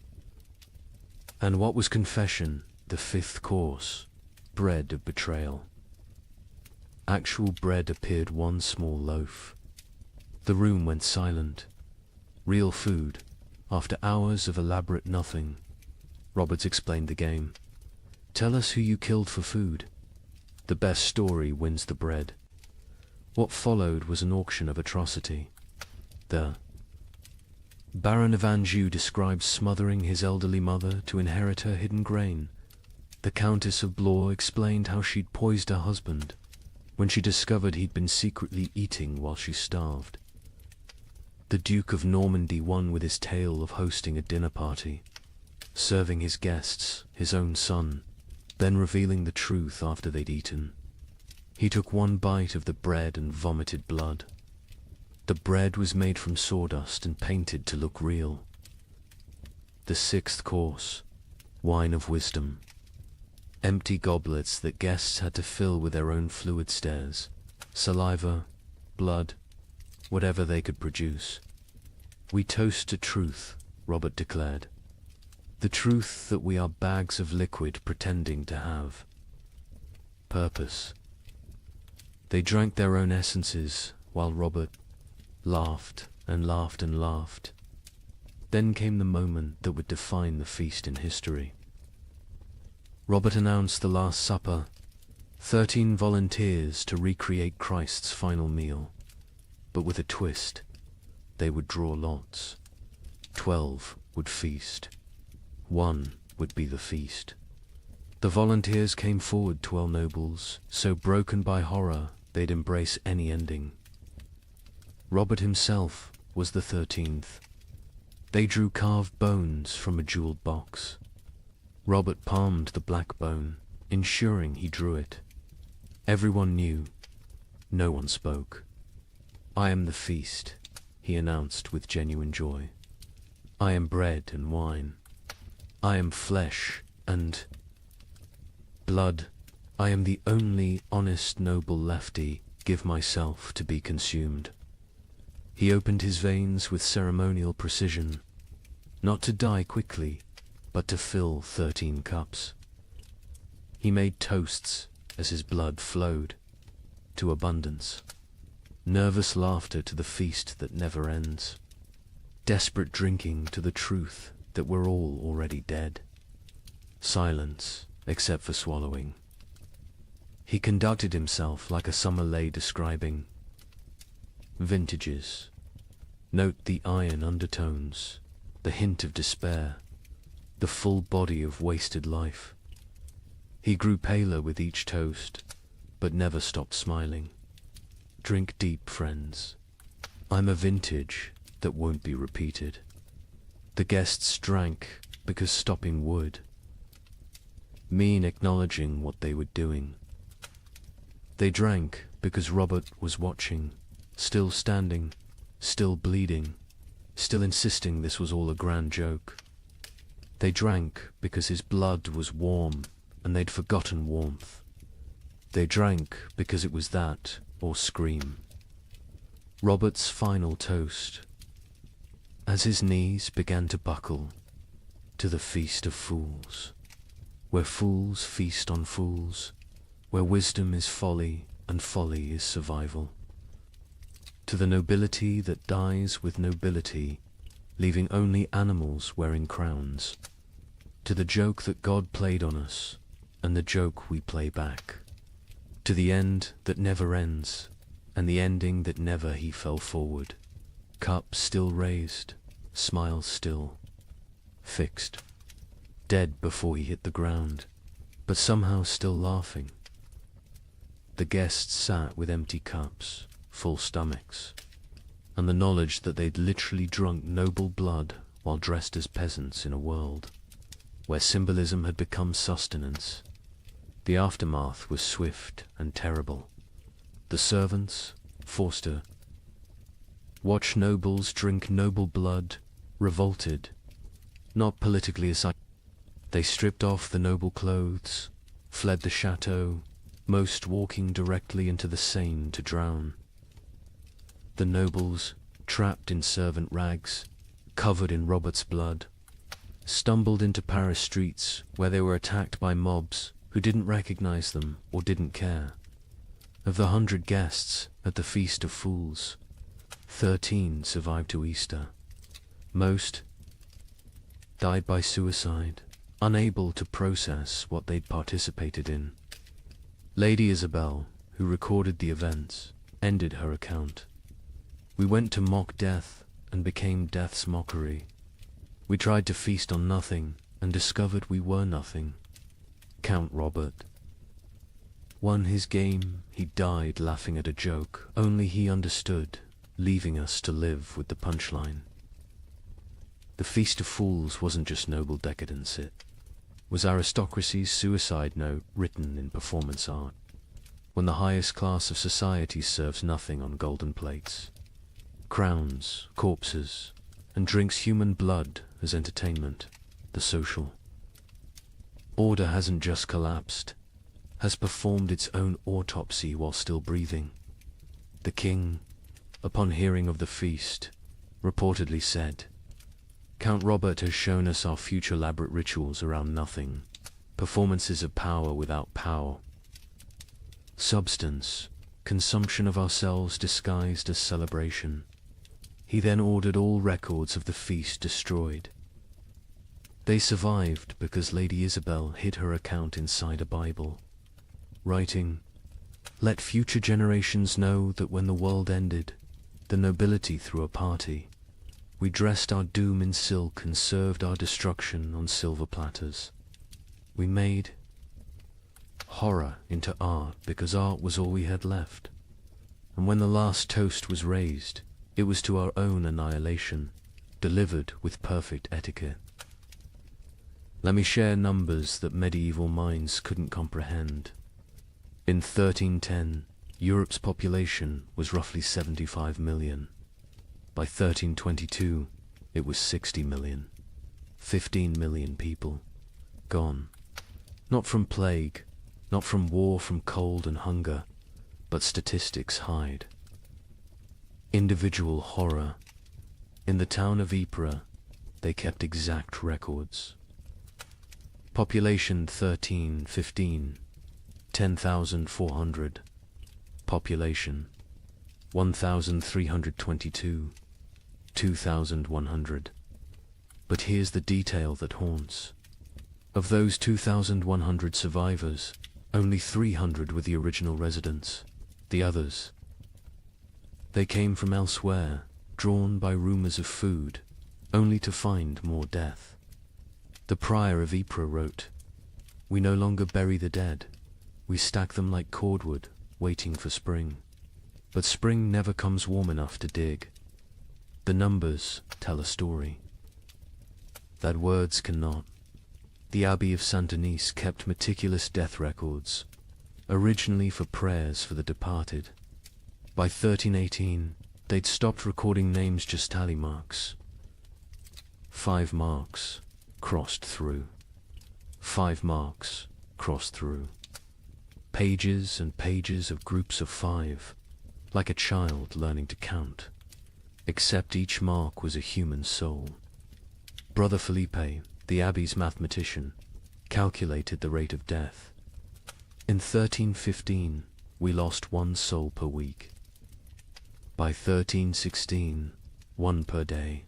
and what was confession. The fifth course, bread of betrayal. Actual bread appeared, one small loaf. The room went silent. Real food, after hours of elaborate nothing. Roberts explained the game. Tell us who you killed for food. The best story wins the bread. What followed was an auction of atrocity. The Baron of Anjou described smothering his elderly mother to inherit her hidden grain. The Countess of Blois explained how she'd poisoned her husband when she discovered he'd been secretly eating while she starved. The Duke of Normandy won with his tale of hosting a dinner party, serving his guests his own son, then revealing the truth after they'd eaten. He took one bite of the bread and vomited blood. The bread was made from sawdust and painted to look real. The sixth course, wine of wisdom. Empty goblets that guests had to fill with their own fluid stares, saliva, blood, whatever they could produce. We toast to truth, Robert declared. The truth that we are bags of liquid pretending to have purpose. They drank their own essences while Robert laughed and laughed and laughed. Then came the moment that would define the feast in history. Robert announced the Last Supper, 13 volunteers to recreate Christ's final meal. but with a twist. They would draw lots. 12 would feast. 1 would be the feast. The volunteers came forward, 12 nobles, so broken by horror they'd embrace any ending. Robert himself was the 13th. They drew carved bones from a jeweled box. Robert palmed the black bone, ensuring he drew it. Everyone knew. No one spoke. "I am the feast," he announced with genuine joy. "I am bread and wine. I am flesh and blood. I am the only honest noble lefty. Give myself to be consumed." He opened his veins with ceremonial precision, not to die quickly, but to fill 13 cups. He made toasts as his blood flowed, to abundance. Nervous laughter to the feast that never ends. Desperate drinking to the truth that we're all already dead. Silence, except for swallowing. He conducted himself like a summer lay describing vintages. Note the iron undertones, the hint of despair, the full body of wasted life. He grew paler with each toast, but never stopped smiling. Drink deep, friends. I'm a vintage that won't be repeated. The guests drank because stopping would mean acknowledging what they were doing. They drank because Robert was watching, still standing, still bleeding, still insisting this was all a grand joke. They drank because his blood was warm and they'd forgotten warmth. They drank because it was that or scream. Robert's final toast, as his knees began to buckle, to the feast of fools, where fools feast on fools, where wisdom is folly and folly is survival. To the nobility that dies with nobility, leaving only animals wearing crowns. To the joke that God played on us, and the joke we play back. To the end that never ends, and the ending that never he fell forward. Cup still raised, smile still, fixed. Dead before he hit the ground, but somehow still laughing. The guests sat with empty cups, full stomachs, and the knowledge that they'd literally drunk noble blood while dressed as peasants in a world where symbolism had become sustenance. The aftermath was swift and terrible. The servants, forced to watch nobles drink noble blood, revolted, not politically aside. They stripped off the noble clothes, fled the chateau, most walking directly into the Seine to drown. The nobles, trapped in servant rags, covered in Robert's blood, stumbled into Paris streets where they were attacked by mobs who didn't recognize them or didn't care. Of the 100 guests at the Feast of Fools, 13 survived to Easter. Most died by suicide, unable to process what they'd participated in. Lady Isabel, who recorded the events, ended her account. "We went to mock death and became death's mockery. We tried to feast on nothing and discovered we were nothing." Count Robert won his game. He died laughing at a joke only he understood, leaving us to live with the punchline. The Feast of Fools wasn't just noble decadence, it was aristocracy's suicide note written in performance art, when the highest class of society serves nothing on golden plates, crowns, corpses, and drinks human blood as entertainment, the social order hasn't just collapsed, has performed its own autopsy while still breathing. The king, upon hearing of the feast, reportedly said, "Count Robert has shown us our future elaborate rituals around nothing, performances of power without power, substance, consumption of ourselves disguised as celebration." He then ordered all records of the feast destroyed. They survived because Lady Isabel hid her account inside a Bible, writing, "Let future generations know that when the world ended, the nobility threw a party. We dressed our doom in silk and served our destruction on silver platters. We made horror into art because art was all we had left. And when the last toast was raised, it was to our own annihilation, delivered with perfect etiquette. Let me share numbers that medieval minds couldn't comprehend. In 1310, Europe's population was roughly 75 million. By 1322, it was 60 million. 15 million people gone. Not from plague, not from war, from cold and hunger, but statistics hide. Individual horror. In the town of Ypres, they kept exact records. Population 1315, 10,400. Population 1,322, 2,100. But here's the detail that haunts. Of those 2,100 survivors, only 300 were the original residents. The others, they came from elsewhere, drawn by rumors of food, only to find more death. The prior of Ypres wrote, "We no longer bury the dead. We stack them like cordwood, waiting for spring. But spring never comes warm enough to dig. The numbers tell a story that words cannot." The Abbey of Saint-Denis kept meticulous death records, originally for prayers for the departed. By 1318, they'd stopped recording names, just tally marks. 5 marks crossed through. 5 marks crossed through. Pages and pages of groups of 5, like a child learning to count, except each mark was a human soul. Brother Felipe, the abbey's mathematician, calculated the rate of death. In 1315, we lost 1 soul per week. By 1316, 1 per day.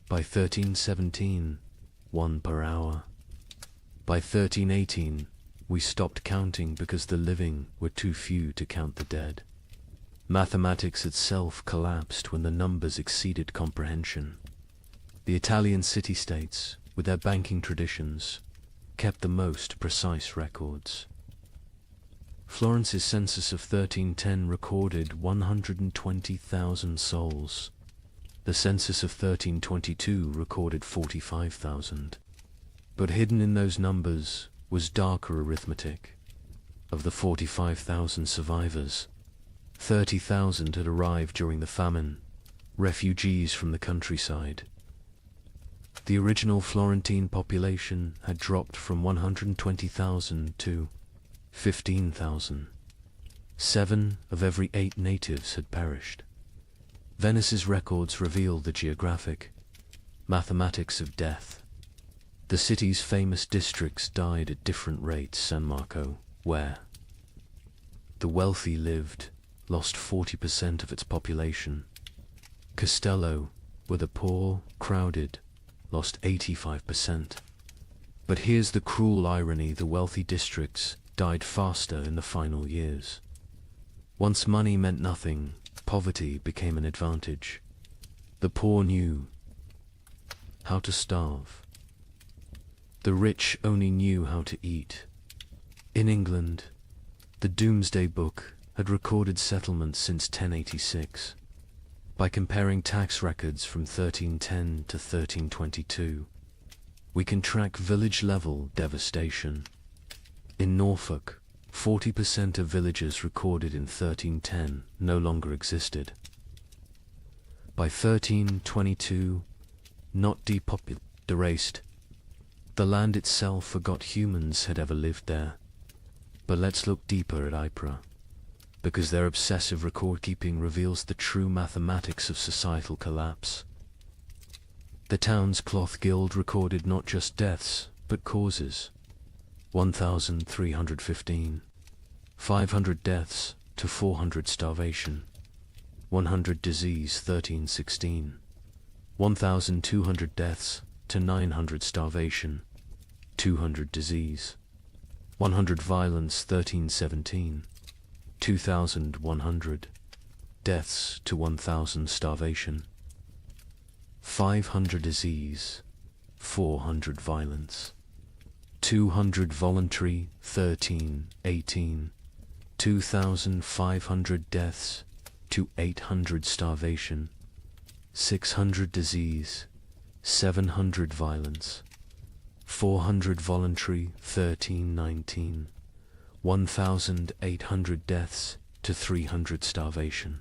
By 1317, 1 per hour. By 1318, we stopped counting because the living were too few to count the dead. Mathematics itself collapsed when the numbers exceeded comprehension. The Italian city-states, with their banking traditions, kept the most precise records. Florence's census of 1310 recorded 120,000 souls. The census of 1322 recorded 45,000. But hidden in those numbers was darker arithmetic. Of the 45,000 survivors, 30,000 had arrived during the famine, refugees from the countryside. The original Florentine population had dropped from 120,000 to 15,000. 7 of every 8 natives had perished. Venice's records reveal the geographic mathematics of death. The city's famous districts died at different rates. San Marco, where the wealthy lived, lost 40% of its population. Castello, where the poor crowded, lost 85%. But here's the cruel irony: the wealthy districts died faster in the final years. Once money meant nothing, poverty became an advantage. The poor knew how to starve. The rich only knew how to eat. In England, the Domesday Book had recorded settlements since 1086. By comparing tax records from 1310 to 1322, we can track village-level devastation. In Norfolk, 40% of villages recorded in 1310 no longer existed. By 1322, not depopulated, erased. The land itself forgot humans had ever lived there. But let's look deeper at Ypres, because their obsessive record-keeping reveals the true mathematics of societal collapse. The town's cloth guild recorded not just deaths, but causes. 1,315. 500 deaths to 400 starvation. 100 disease 1316. 1,200 deaths to 900 starvation. 200 disease. 100 violence 1317. 2,100. deaths to 1,000 starvation, 500 disease, 400 violence, 200 voluntary, 18, 2,500 deaths to 800 starvation, 600 disease, 700 violence, 400 voluntary, 19, 1,800 deaths to 300 starvation,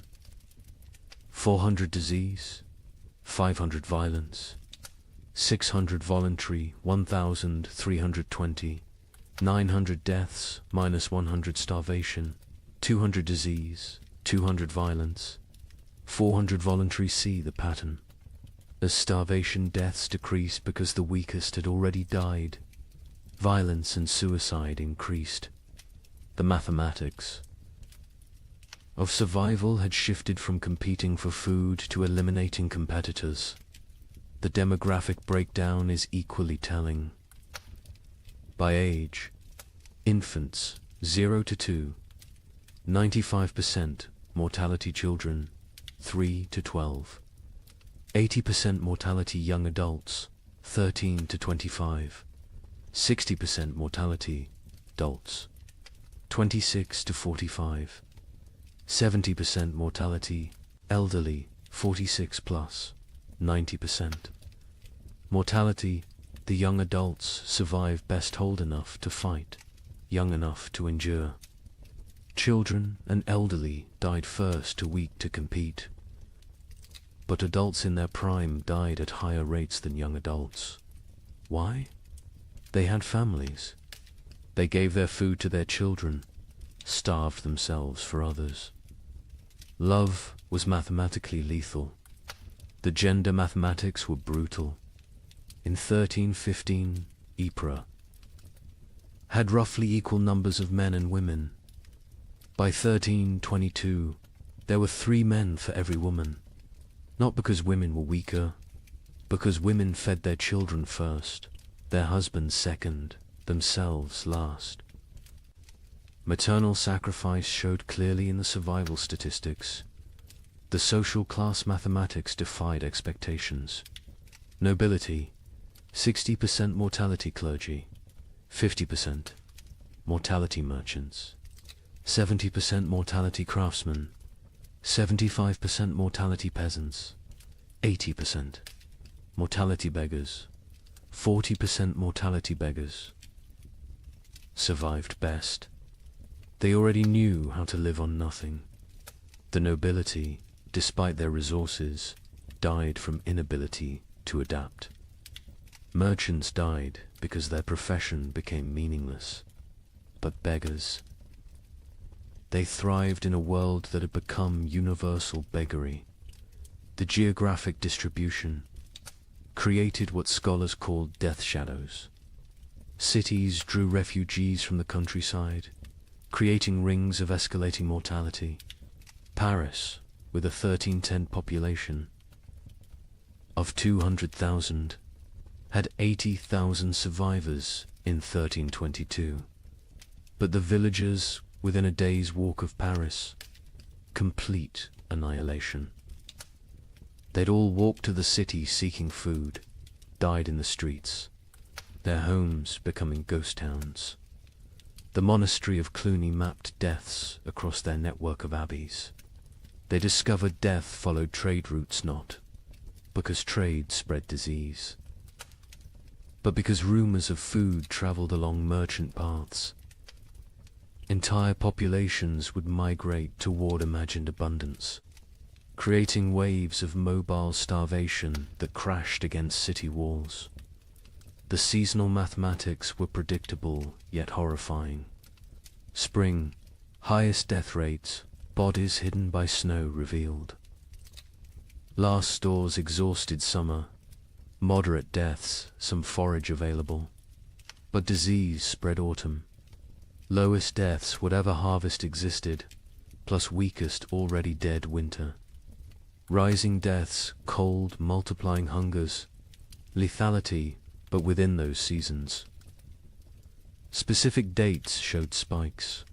400 disease, 500 violence, 600 voluntary, 1,320, 900 deaths minus 100 starvation, 200 disease, 200 violence, 400 voluntary. See the pattern. As starvation deaths decreased because the weakest had already died, violence and suicide increased. The mathematics of survival had shifted from competing for food to eliminating competitors. The demographic breakdown is equally telling. By age, infants 0 to 2, 95% mortality children 3 to 12, 80% mortality young adults 13 to 25, 60% mortality adults 26 to 45, 70% mortality elderly 46 plus, 90% mortality. The young adults survive best old enough to fight, young enough to endure. Children and elderly died first, too weak to compete. But adults in their prime died at higher rates than young adults. Why? They had families. They gave their food to their children, starved themselves for others. Love was mathematically lethal. The gender mathematics were brutal. In 1315, Ypres had roughly equal numbers of men and women. By 1322, there were 3 men for every woman. Not because women were weaker, because women fed their children first, their husbands second, themselves last. Maternal sacrifice showed clearly in the survival statistics. The social class mathematics defied expectations. Nobility, 60% mortality clergy, 50% mortality merchants, 70% mortality craftsmen, 75% mortality peasants, 80% mortality beggars, 40% mortality beggars. Survived best. They already knew how to live on nothing. The nobility, despite their resources, died from inability to adapt. Merchants died because their profession became meaningless. But beggars, they thrived in a world that had become universal beggary. The geographic distribution created what scholars called death shadows. Cities drew refugees from the countryside, creating rings of escalating mortality. Paris, with a 1310 population of 200,000, had 80,000 survivors in 1322. But the villagers within a day's walk of Paris, complete annihilation. They'd all walked to the city seeking food, died in the streets, their homes becoming ghost towns. The monastery of Cluny mapped deaths across their network of abbeys. They discovered death followed trade routes not because trade spread disease, but because rumors of food traveled along merchant paths. Entire populations would migrate toward imagined abundance, creating waves of mobile starvation that crashed against city walls. The seasonal mathematics were predictable yet horrifying. Spring, highest death rates, bodies hidden by snow revealed. Last stores exhausted summer, moderate deaths, some forage available. But disease spread autumn. Lowest deaths, whatever harvest existed, plus weakest already dead winter. Rising deaths, cold, multiplying hungers, lethality, but within those seasons. Specific dates showed spikes.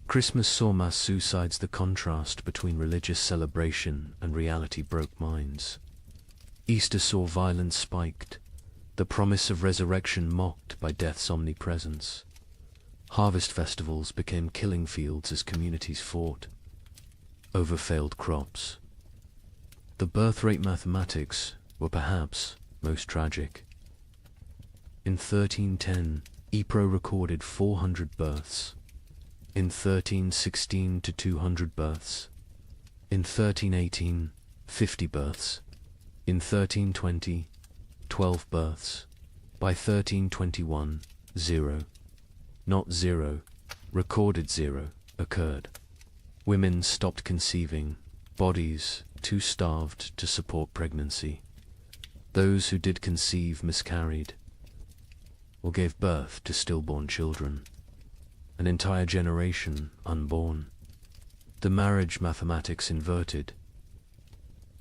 Christmas saw mass suicides. The contrast between religious celebration and reality broke minds. Easter saw violence spiked, the promise of resurrection mocked by death's omnipresence. Harvest festivals became killing fields as communities fought over failed crops. The birth rate mathematics were perhaps most tragic. In 1310, Ypres recorded 400 births. In 1316 to 200 births. In 1318, 50 births. In 1320, 12 births. By 1321, 0. Not 0, recorded 0, occurred. Women stopped conceiving, bodies too starved to support pregnancy. Those who did conceive miscarried, or gave birth to stillborn children. An entire generation unborn. The marriage mathematics inverted.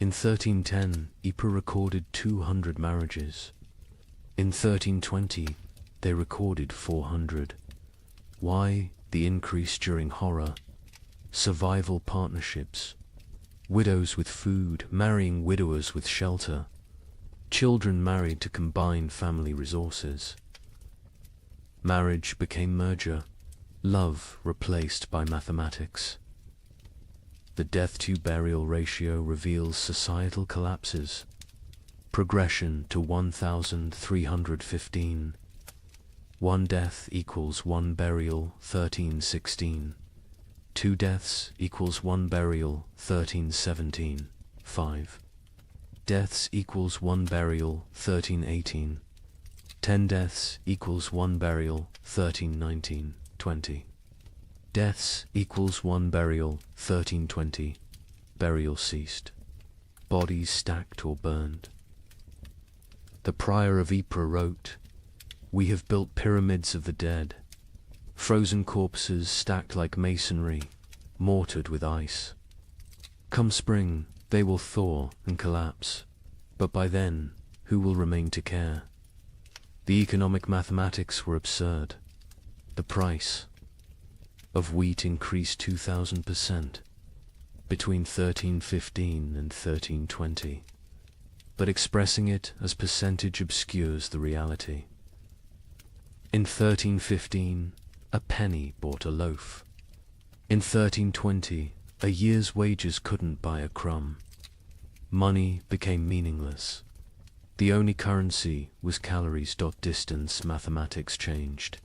In 1310, Ypres recorded 200 marriages. In 1320, they recorded 400. Why the increase during horror? Survival partnerships. Widows with food, marrying widowers with shelter. Children married to combine family resources. Marriage became merger. Love replaced by mathematics. The death-to-burial ratio reveals societal collapses. Progression to 1,315. 1 death equals 1 burial, 1316. 2 deaths equals 1 burial, 1317. 5 deaths equals 1 burial, 1318. 10 deaths equals 1 burial, 1319. 20 deaths equals 1 burial, 1320. Burial ceased. Bodies stacked or burned. The prior of Ypres wrote, "We have built pyramids of the dead, frozen corpses stacked like masonry, mortared with ice. Come spring, they will thaw and collapse, but by then, who will remain to care?" The economic mathematics were absurd. The price of wheat increased 2,000% between 1315 and 1320, but expressing it as percentage obscures the reality. In 1315, a penny bought a loaf. In 1320, a year's wages couldn't buy a crumb. Money became meaningless. The only currency was calories. Distance mathematics changed.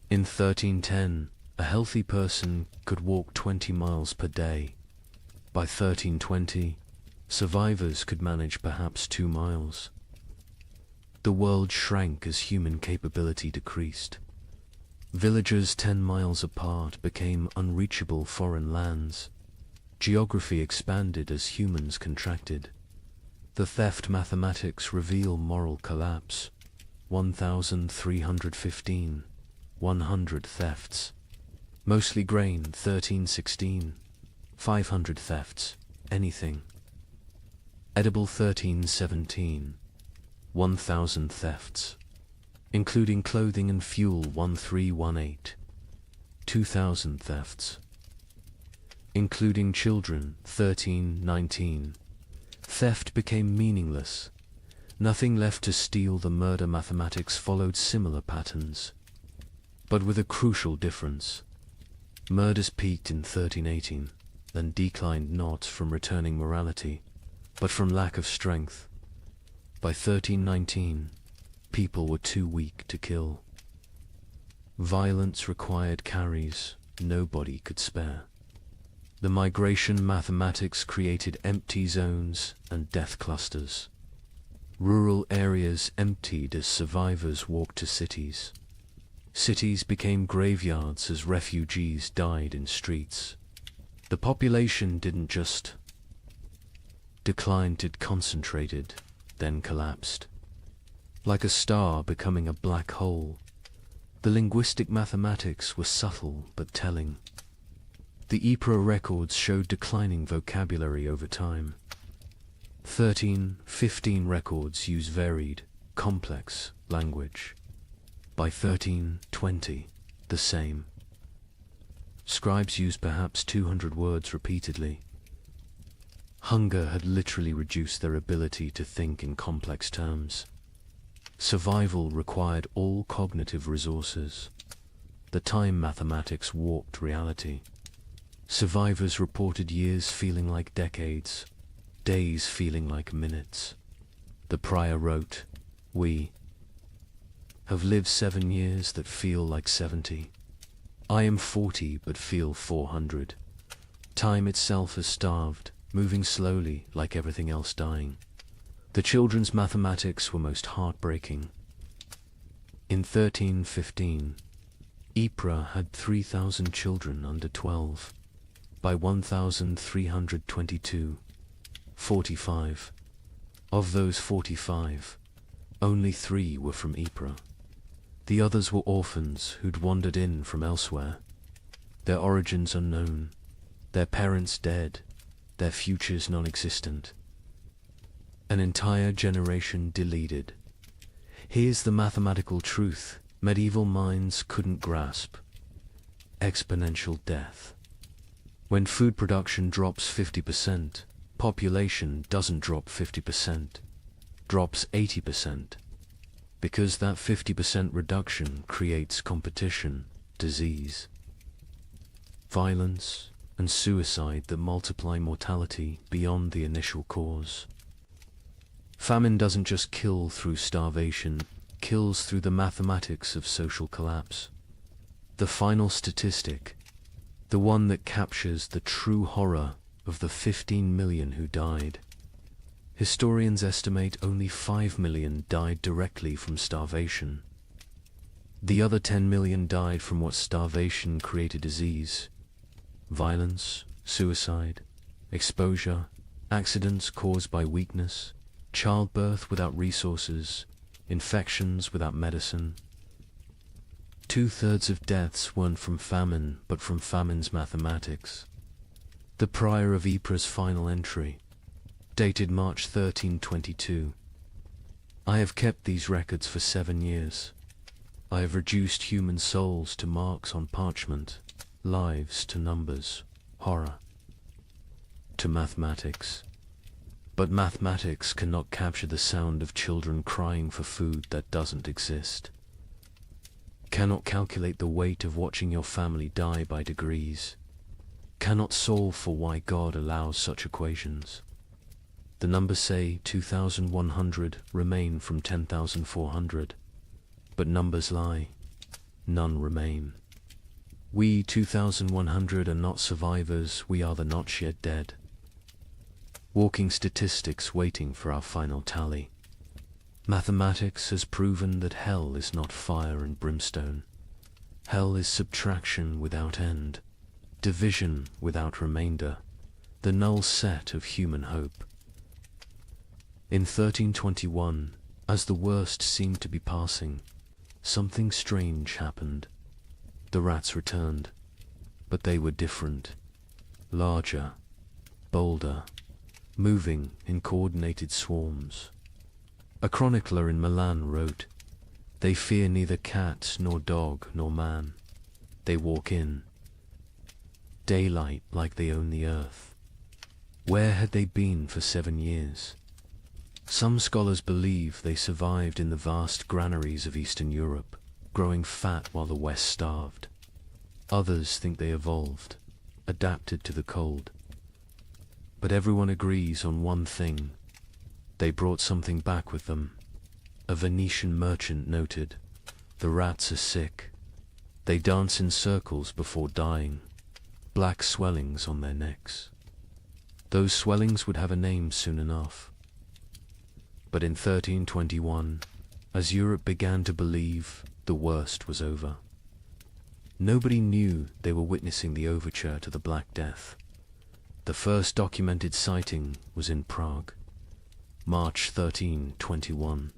In 1310, a healthy person could walk 20 miles per day. By 1320, survivors could manage perhaps 2 miles. The world shrank as human capability decreased. Villages 10 miles apart became unreachable foreign lands. Geography expanded as humans contracted. The theft mathematics reveal moral collapse. 1,315. 100 thefts. Mostly grain, 1316. 500 thefts. Anything. Edible, 1317. 1,000 thefts. Including clothing and fuel, 1318. 2,000 thefts. Including children, 1319. Theft became meaningless. Nothing left to steal. The murder mathematics followed similar patterns, but with a crucial difference. Murders peaked in 1318, then declined not from returning morality, but from lack of strength. By 1319, people were too weak to kill. Violence required carries nobody could spare. The migration mathematics created empty zones and death clusters. Rural areas emptied as survivors walked to cities. Cities became graveyards as refugees died in streets. The population didn't just decline, it concentrated, then collapsed. Like a star becoming a black hole, the linguistic mathematics were subtle but telling. The Ypres records showed declining vocabulary over time. 1315 records use varied, complex language. By 1320, the same. Scribes used perhaps 200 words repeatedly. Hunger had literally reduced their ability to think in complex terms. Survival required all cognitive resources. The time mathematics warped reality. Survivors reported years feeling like decades, days feeling like minutes. The prior wrote, "We have lived 7 years that feel like 70. I am 40 but feel 400. Time itself has starved, moving slowly like everything else dying." The children's mathematics were most heartbreaking. In 1315, Ypres had 3,000 children under 12. By 1322, 45. Of those 45, only 3 were from Ypres. The others were orphans who'd wandered in from elsewhere, their origins unknown, their parents dead, their futures non-existent. An entire generation deleted. Here's the mathematical truth medieval minds couldn't grasp. Exponential death. When food production drops 50%, population doesn't drop 50%, drops 80%. Because that 50% reduction creates competition, disease, violence, and suicide that multiply mortality beyond the initial cause. Famine doesn't just kill through starvation, kills through the mathematics of social collapse. The final statistic, the one that captures the true horror of the 15 million who died. Historians estimate only 5 million died directly from starvation. The other 10 million died from what starvation created: disease, violence, suicide, exposure, accidents caused by weakness, childbirth without resources, infections without medicine. 2/3 of deaths weren't from famine, but from famine's mathematics. The prior of Ypres' final entry, dated March 1322. I have kept these records for 7 years. I have reduced human souls to marks on parchment, lives to numbers, horror to mathematics. But mathematics cannot capture the sound of children crying for food that doesn't exist. Cannot calculate the weight of watching your family die by degrees. Cannot solve for why God allows such equations. The numbers say 2,100 remain from 10,400. But numbers lie. None remain. We 2,100 are not survivors, we are the not yet dead. Walking statistics waiting for our final tally. Mathematics has proven that hell is not fire and brimstone. Hell is subtraction without end, division without remainder, the null set of human hope. In 1321, as the worst seemed to be passing, something strange happened. The rats returned, but they were different, larger, bolder, moving in coordinated swarms. A chronicler in Milan wrote, "They fear neither cat nor dog nor man. They walk in daylight like they own the earth." Where had they been for 7 years? Some scholars believe they survived in the vast granaries of Eastern Europe, growing fat while the West starved. Others think they evolved, adapted to the cold. But everyone agrees on one thing: they brought something back with them. A Venetian merchant noted, "The rats are sick. They dance in circles before dying, black swellings on their necks." Those swellings would have a name soon enough. But in 1321, as Europe began to believe, the worst was over. Nobody knew they were witnessing the overture to the Black Death. The first documented sighting was in Prague, March 1321.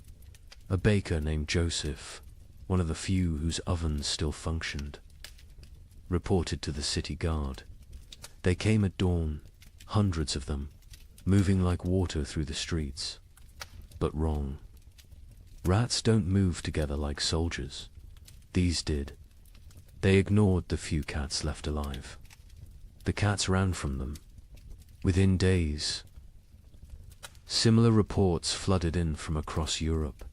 A baker named Joseph, one of the few whose ovens still functioned, reported to the city guard. They came at dawn, hundreds of them, moving like water through the streets. But wrong. Rats don't move together like soldiers. These did. They ignored the few cats left alive. The cats ran from them. Within days, similar reports flooded in from across Europe.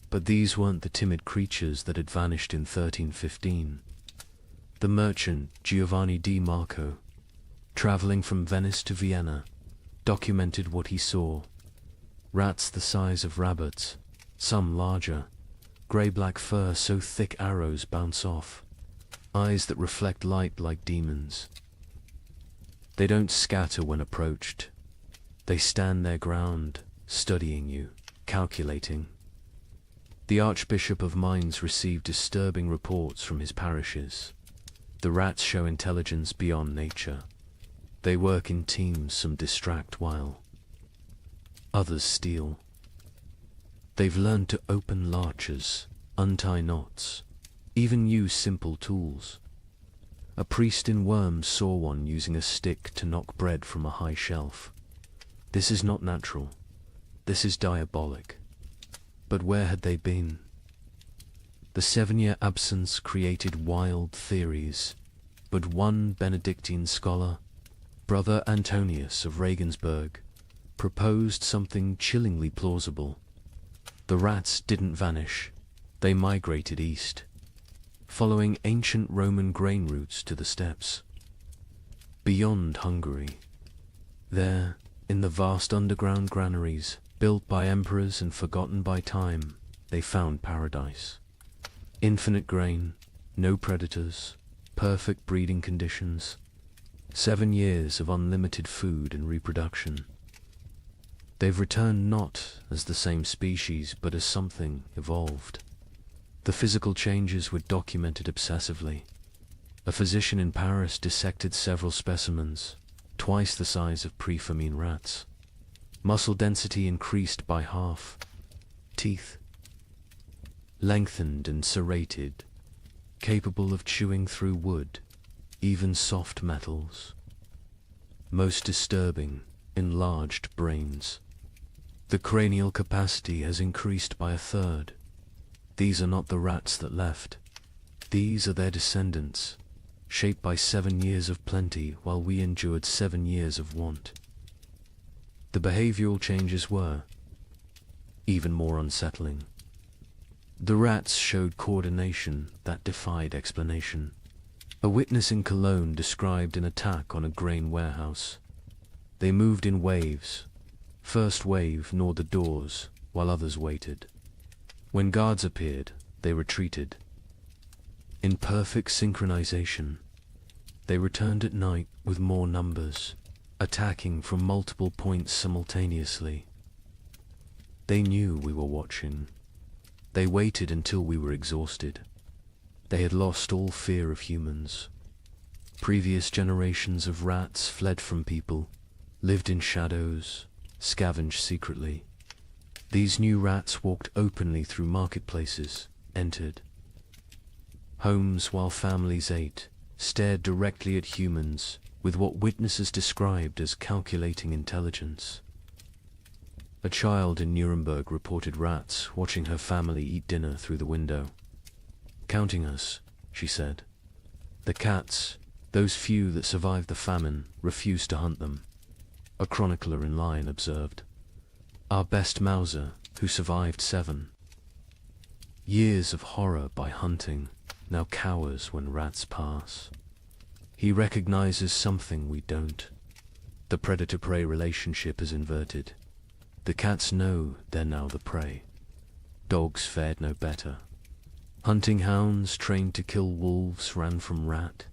But these weren't the timid creatures that had vanished in 1315. The merchant Giovanni di Marco, traveling from Venice to Vienna, documented what he saw. Rats the size of rabbits, some larger, grey-black fur so thick arrows bounce off, eyes that reflect light like demons. They don't scatter when approached. They stand their ground, studying you, calculating. The Archbishop of Mainz received disturbing reports from his parishes. The rats show intelligence beyond nature. They work in teams, some distract while others steal. They've learned to open latches, untie knots, even use simple tools. A priest in Worms saw one using a stick to knock bread from a high shelf. This is not natural. This is diabolic. But where had they been? The 7-year absence created wild theories, but one Benedictine scholar, Brother Antonius of Regensburg, proposed something chillingly plausible. The rats didn't vanish. They migrated east, following ancient Roman grain routes to the steppes. Beyond Hungary, there, in the vast underground granaries, built by emperors and forgotten by time, they found paradise. Infinite grain, no predators, perfect breeding conditions, 7 years of unlimited food and reproduction. They've returned not as the same species, but as something evolved. The physical changes were documented obsessively. A physician in Paris dissected several specimens, twice the size of pre-famine rats. Muscle density increased by half. Teeth lengthened and serrated, capable of chewing through wood, even soft metals. Most disturbing, enlarged brains. The cranial capacity has increased by 1/3. These are not the rats that left. These are their descendants, shaped by 7 years of plenty while we endured 7 years of want. The behavioral changes were even more unsettling. The rats showed coordination that defied explanation. A witness in Cologne described an attack on a grain warehouse. They moved in waves. First wave gnawed the doors, while others waited. When guards appeared, they retreated. In perfect synchronization, they returned at night with more numbers, attacking from multiple points simultaneously. They knew we were watching. They waited until we were exhausted. They had lost all fear of humans. Previous generations of rats fled from people, lived in shadows, scavenged secretly. These new rats walked openly through marketplaces, entered homes while families ate, stared directly at humans with what witnesses described as calculating intelligence. A child in Nuremberg reported rats watching her family eat dinner through the window. "Counting us," she said. "The cats, those few that survived the famine, refused to hunt them." A chronicler in line observed. "Our best Mauser, who survived 7 years of horror by hunting, now cowers when rats pass. He recognizes something we don't. The predator-prey relationship is inverted. The cats know they're now the prey. Dogs fared no better. Hunting hounds trained to kill wolves ran from rat.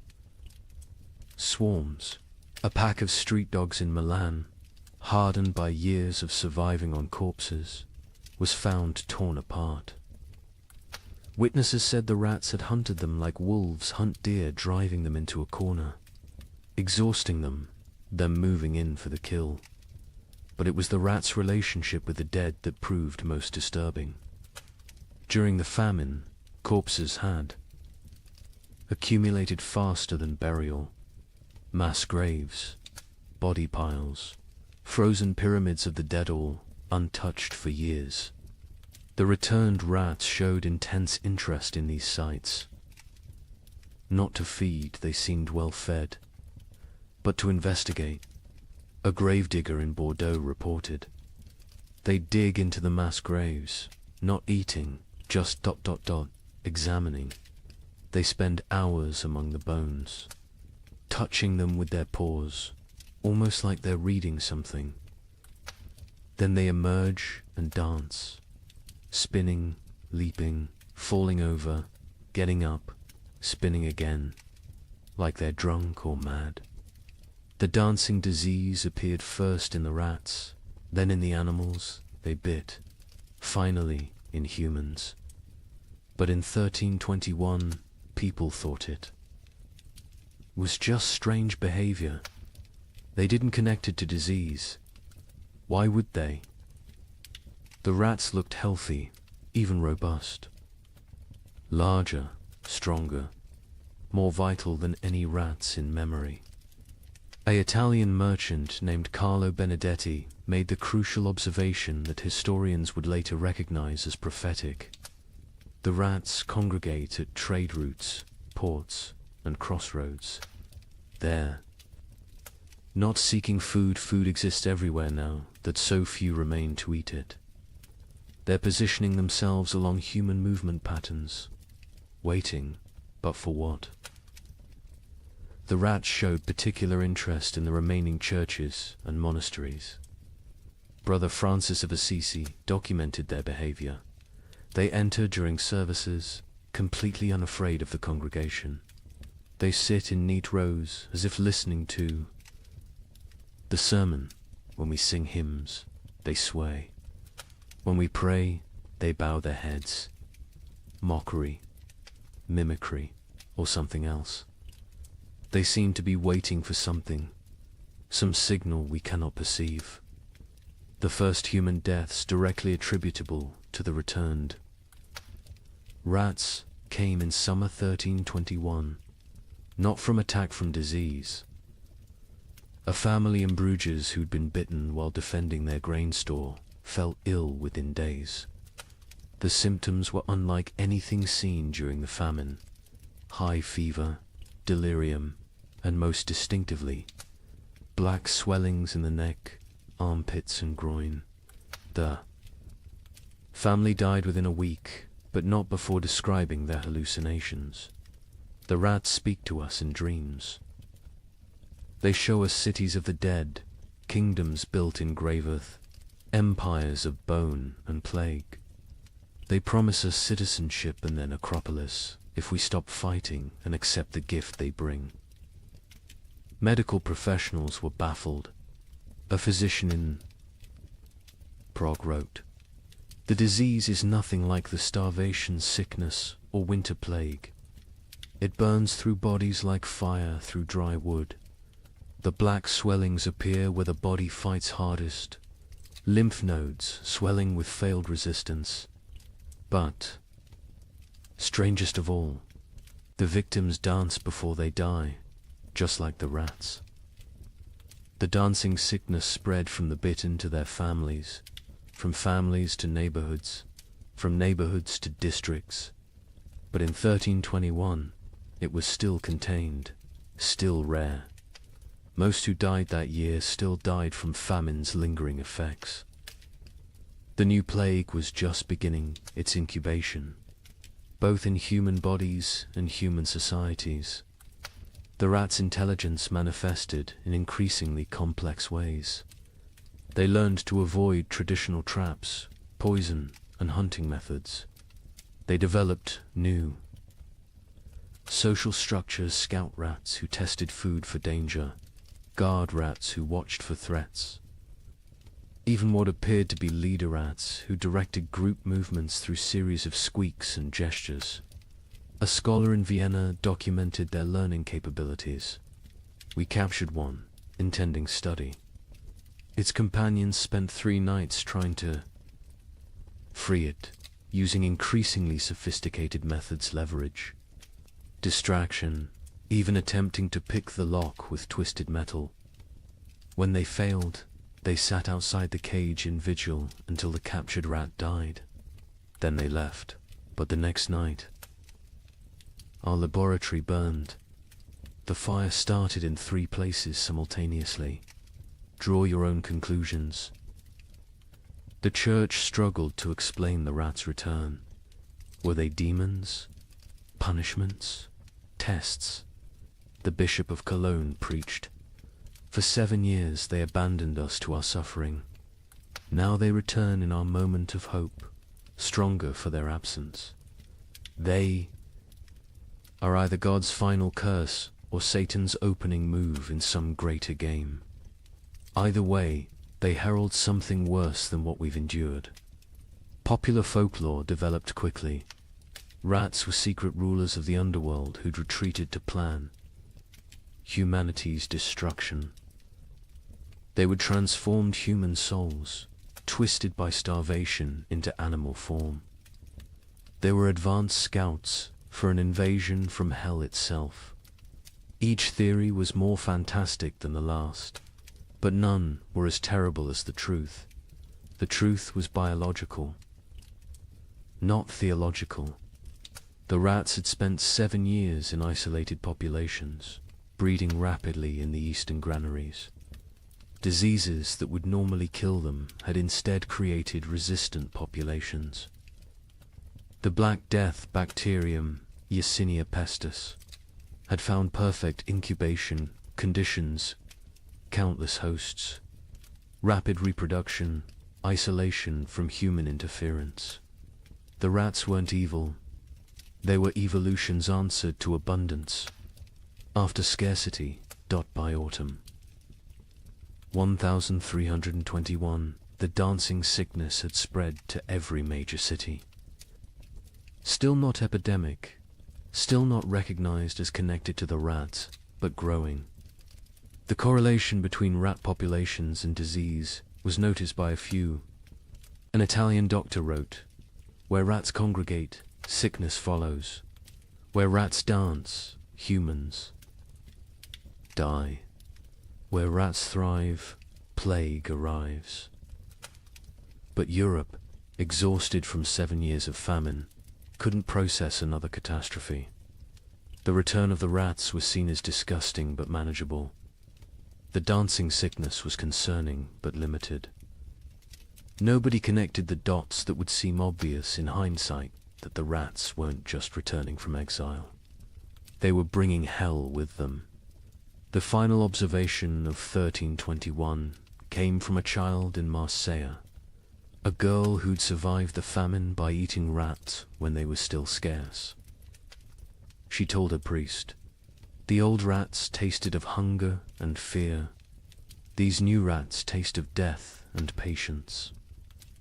Swarms. A pack of street dogs in Milan, hardened by years of surviving on corpses, was found torn apart. Witnesses said the rats had hunted them like wolves hunt deer, driving them into a corner, exhausting them, then moving in for the kill. But it was the rats' relationship with the dead that proved most disturbing. During the famine, corpses had accumulated faster than burial. Mass graves, body piles, frozen pyramids of the dead, all untouched for years. The returned rats showed intense interest in these sites. Not to feed, they seemed well fed, but to investigate. A gravedigger in Bordeaux reported. They dig into the mass graves, not eating, just ... examining. They spend hours among the bones, touching them with their paws, almost like they're reading something. Then they emerge and dance, spinning, leaping, falling over, getting up, spinning again, like they're drunk or mad. The dancing disease appeared first in the rats, then in the animals they bit, finally in humans. But in 1321, people thought it was just strange behavior. They didn't connect it to disease. Why would they? The rats looked healthy, even robust. Larger, stronger, more vital than any rats in memory. An Italian merchant named Carlo Benedetti made the crucial observation that historians would later recognize as prophetic. The rats congregate at trade routes, ports, and crossroads. There. Not seeking food, food exists everywhere now, that so few remain to eat it. They're positioning themselves along human movement patterns, waiting, but for what? The rats showed particular interest in the remaining churches and monasteries. Brother Francis of Assisi documented their behavior. They enter during services, completely unafraid of the congregation. They sit in neat rows as if listening to the sermon. When we sing hymns, they sway. When we pray, they bow their heads. Mockery, mimicry, or something else. They seem to be waiting for something, some signal we cannot perceive. The first human deaths directly attributable to the returned. Rats came in summer 1321, not from attack from disease. A family in Bruges who'd been bitten while defending their grain store fell ill within days. The symptoms were unlike anything seen during the famine. High fever, delirium, and most distinctively, black swellings in the neck, armpits and groin. The family died within a week, but not before describing their hallucinations. The rats speak to us in dreams. They show us cities of the dead, kingdoms built in grave earth, empires of bone and plague. They promise us citizenship and then Acropolis if we stop fighting and accept the gift they bring. Medical professionals were baffled. A physician in Prague wrote, "The disease is nothing like the starvation, sickness, or winter plague. It burns through bodies like fire through dry wood. The black swellings appear where the body fights hardest, lymph nodes swelling with failed resistance. But, strangest of all, the victims dance before they die, just like the rats." The dancing sickness spread from the bitten to their families, from families to neighborhoods, from neighborhoods to districts. But in 1321, it was still contained, still rare. Most who died that year still died from famine's lingering effects. The new plague was just beginning its incubation, both in human bodies and human societies. The rats' intelligence manifested in increasingly complex ways. They learned to avoid traditional traps, poison, and hunting methods. They developed new social structures: scout rats who tested food for danger, guard rats who watched for threats, even what appeared to be leader rats who directed group movements through series of squeaks and gestures. A scholar in Vienna documented their learning capabilities. We captured one, intending study. Its companions spent 3 nights trying to free it, using increasingly sophisticated methods: leverage, distraction, even attempting to pick the lock with twisted metal. When they failed, they sat outside the cage in vigil until the captured rat died. Then they left. But the next night, our laboratory burned. The fire started in 3 places simultaneously. Draw your own conclusions. The church struggled to explain the rats' return. Were they demons? Punishments? Tests? The Bishop of Cologne preached. For 7 years they abandoned us to our suffering. Now they return in our moment of hope, stronger for their absence. They are either God's final curse or Satan's opening move in some greater game. Either way, they herald something worse than what we've endured. Popular folklore developed quickly. Rats were secret rulers of the underworld who'd retreated to plan humanity's destruction. They would transform human souls, twisted by starvation, into animal form. They were advanced scouts for an invasion from hell itself. Each theory was more fantastic than the last, but none were as terrible as the truth. The truth was biological, not theological. The rats had spent 7 years in isolated populations, breeding rapidly in the eastern granaries. Diseases that would normally kill them had instead created resistant populations. The Black Death bacterium, Yersinia pestis, had found perfect incubation conditions, countless hosts, rapid reproduction, isolation from human interference. The rats weren't evil. They were evolution's answer to abundance. After scarcity, by autumn. 1321, the dancing sickness had spread to every major city. Still not epidemic, still not recognized as connected to the rats, but growing. The correlation between rat populations and disease was noticed by a few. An Italian doctor wrote, "Where rats congregate, sickness follows. Where rats dance, humans die. Where rats thrive, plague arrives." But Europe, exhausted from 7 years of famine, couldn't process another catastrophe. The return of the rats was seen as disgusting but manageable. The dancing sickness was concerning but limited. Nobody connected the dots that would seem obvious in hindsight, that the rats weren't just returning from exile. They were bringing hell with them. The final observation of 1321 came from a child in Marseille, a girl who'd survived the famine by eating rats when they were still scarce. She told her priest, "The old rats tasted of hunger and fear. These new rats taste of death and patience.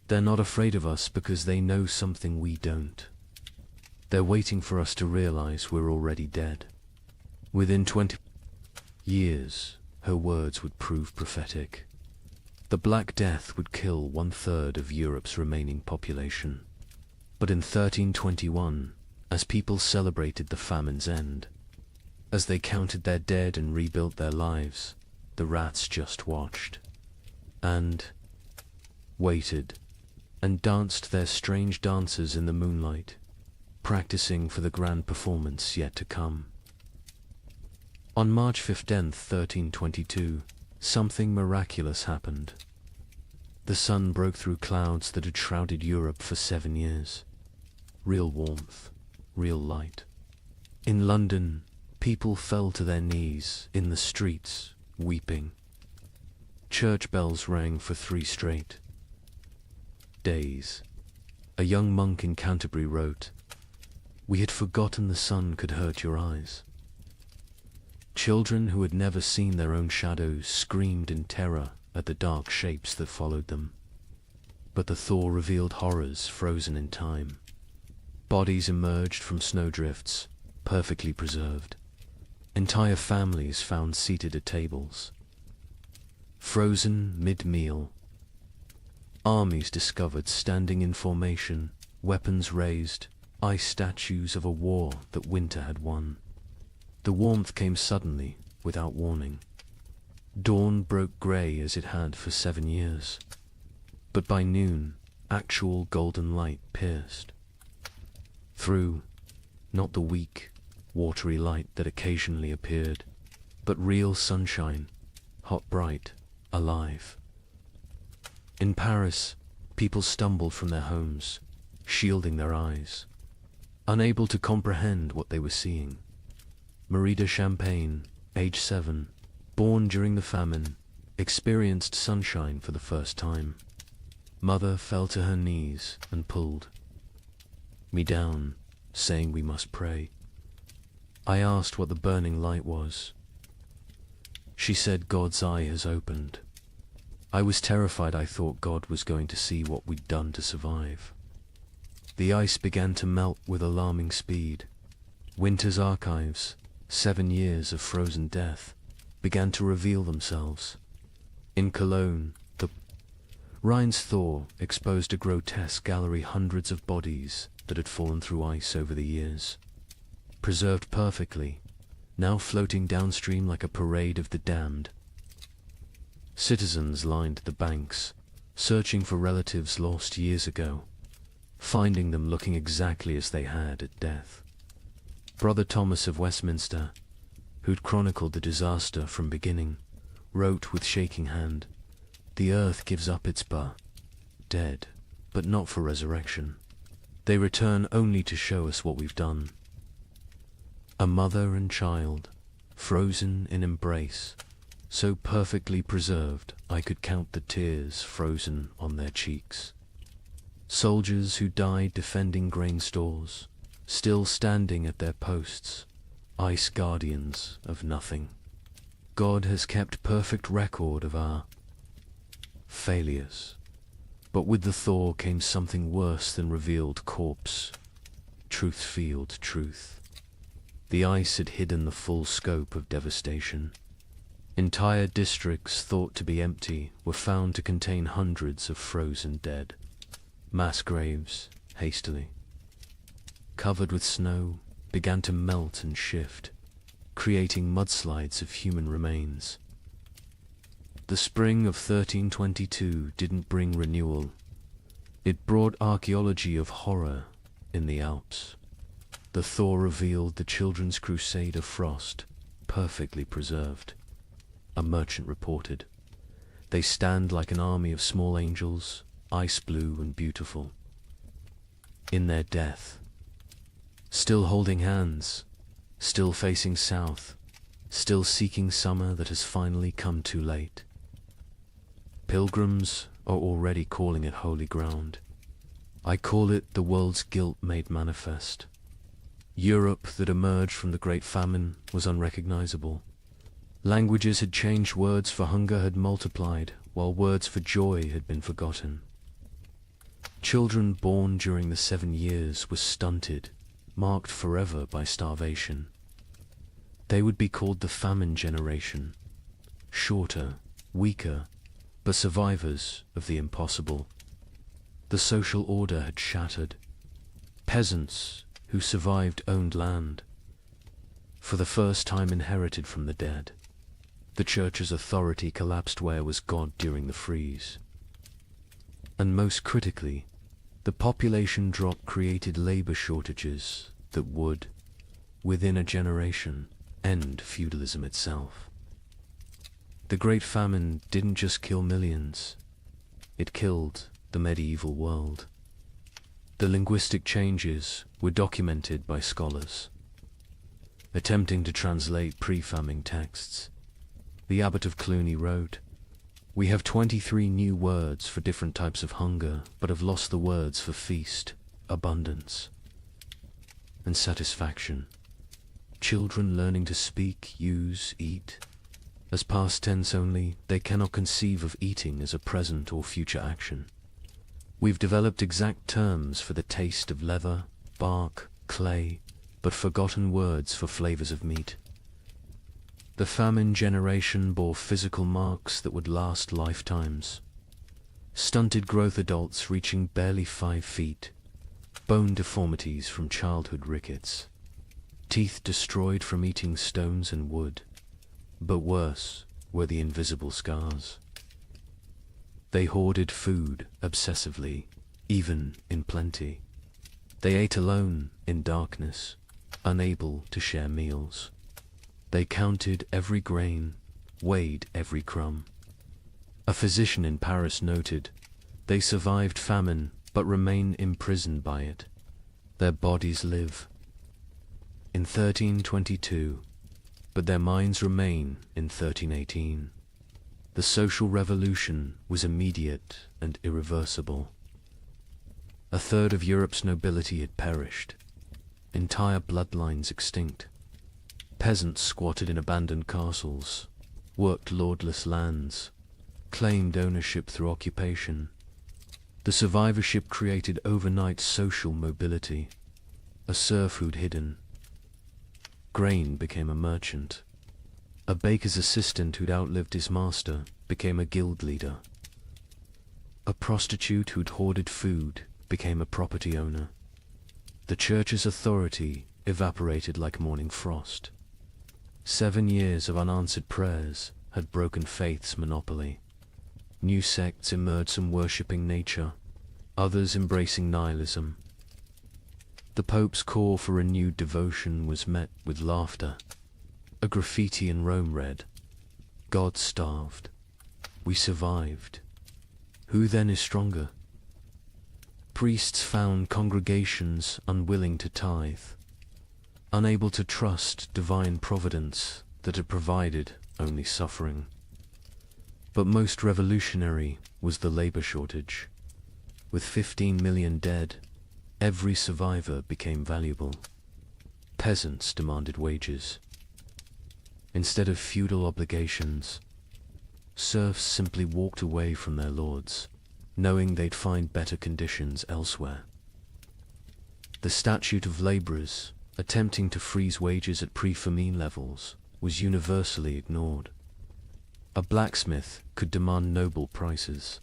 They're not afraid of us because they know something we don't. They're waiting for us to realize we're already dead." Within 20 years, her words would prove prophetic. The Black Death would kill 1/3 of Europe's remaining population. But in 1321, as people celebrated the famine's end, as they counted their dead and rebuilt their lives, the rats just watched, and waited, and danced their strange dances in the moonlight, practicing for the grand performance yet to come. On March 15th, 1322, something miraculous happened. The sun broke through clouds that had shrouded Europe for 7 years. Real warmth, real light. In London, people fell to their knees in the streets, weeping. Church bells rang for 3 straight days. A young monk in Canterbury wrote, "We had forgotten the sun could hurt your eyes." Children who had never seen their own shadows screamed in terror at the dark shapes that followed them. But the thaw revealed horrors frozen in time. Bodies emerged from snowdrifts, perfectly preserved. Entire families found seated at tables. Frozen mid-meal. Armies discovered standing in formation, weapons raised, ice statues of a war that winter had won. The warmth came suddenly, without warning. Dawn broke grey as it had for 7 years. But by noon, actual golden light pierced. Through, not the weak, watery light that occasionally appeared, but real sunshine, hot, bright, alive. In Paris, people stumbled from their homes, shielding their eyes, unable to comprehend what they were seeing. Marie de Champagne, age 7, born during the famine, experienced sunshine for the first time. Mother fell to her knees and pulled me down, saying we must pray. I asked what the burning light was. She said God's eye has opened. I was terrified. I thought God was going to see what we'd done to survive. The ice began to melt with alarming speed. Winter's archives, 7 years of frozen death, began to reveal themselves. In Cologne, the Rhine's thaw exposed a grotesque gallery, hundreds of bodies that had fallen through ice over the years, preserved perfectly, now floating downstream like a parade of the damned. Citizens lined the banks, searching for relatives lost years ago, finding them looking exactly as they had at death. Brother Thomas of Westminster, who'd chronicled the disaster from beginning, wrote with shaking hand, "The earth gives up its dead, but not for resurrection. They return only to show us what we've done." A mother and child, frozen in embrace, so perfectly preserved I could count the tears frozen on their cheeks. Soldiers who died defending grain stores, still standing at their posts, ice guardians of nothing. God has kept perfect record of our failures, but with the thaw came something worse than revealed corpse, truth-field truth. The ice had hidden the full scope of devastation. Entire districts thought to be empty were found to contain hundreds of frozen dead. Mass graves, hastily covered with snow, began to melt and shift, creating mudslides of human remains. The spring of 1322 didn't bring renewal. It brought archaeology of horror in the Alps. The thaw revealed the children's crusade of frost, perfectly preserved. A merchant reported, "They stand like an army of small angels, ice blue and beautiful. In their death, still holding hands, still facing south, still seeking summer that has finally come too late. Pilgrims are already calling it holy ground. I call it the world's guilt made manifest. Europe that emerged from the Great Famine was unrecognizable. Languages had changed, words for hunger had multiplied, while words for joy had been forgotten. Children born during the 7 years were stunted, marked forever by starvation. They would be called the famine generation, shorter, weaker, but survivors of the impossible. The social order had shattered. Peasants who survived owned land, for the first time inherited from the dead. The church's authority collapsed where was God during the freeze. And most critically, the population drop created labor shortages that would, within a generation, end feudalism itself. The Great Famine didn't just kill millions, it killed the medieval world. The linguistic changes were documented by scholars, attempting to translate pre-famine texts. The abbot of Cluny wrote, "We have 23 new words for different types of hunger, but have lost the words for feast, abundance, and satisfaction. Children learning to speak, use, eat, as past tense only, they cannot conceive of eating as a present or future action. We've developed exact terms for the taste of leather, bark, clay, but forgotten words for flavors of meat." The famine generation bore physical marks that would last lifetimes. Stunted growth, adults reaching barely 5 feet, bone deformities from childhood rickets, teeth destroyed from eating stones and wood, but worse were the invisible scars. They hoarded food obsessively, even in plenty. They ate alone in darkness, unable to share meals. They counted every grain, weighed every crumb. A physician in Paris noted, "They survived famine, but remain imprisoned by it. Their bodies live in 1322, but their minds remain in 1318. The social revolution was immediate and irreversible. A third of Europe's nobility had perished, entire bloodlines extinct. Peasants squatted in abandoned castles, worked lordless lands, claimed ownership through occupation. The survivorship created overnight social mobility, a serf who'd hidden. Grain became a merchant. A baker's assistant who'd outlived his master became a guild leader. A prostitute who'd hoarded food became a property owner. The church's authority evaporated like morning frost. 7 years of unanswered prayers had broken faith's monopoly. New sects emerged, some worshipping nature, others embracing nihilism. The Pope's call for renewed devotion was met with laughter. A graffiti in Rome read, "God starved. We survived. Who then is stronger?" Priests found congregations unwilling to tithe, unable to trust divine providence that had provided only suffering. But most revolutionary was the labor shortage. With 15 million dead, every survivor became valuable. Peasants demanded wages. Instead of feudal obligations, serfs simply walked away from their lords, knowing they'd find better conditions elsewhere. The statute of laborers, attempting to freeze wages at pre-famine levels, was universally ignored. A blacksmith could demand noble prices.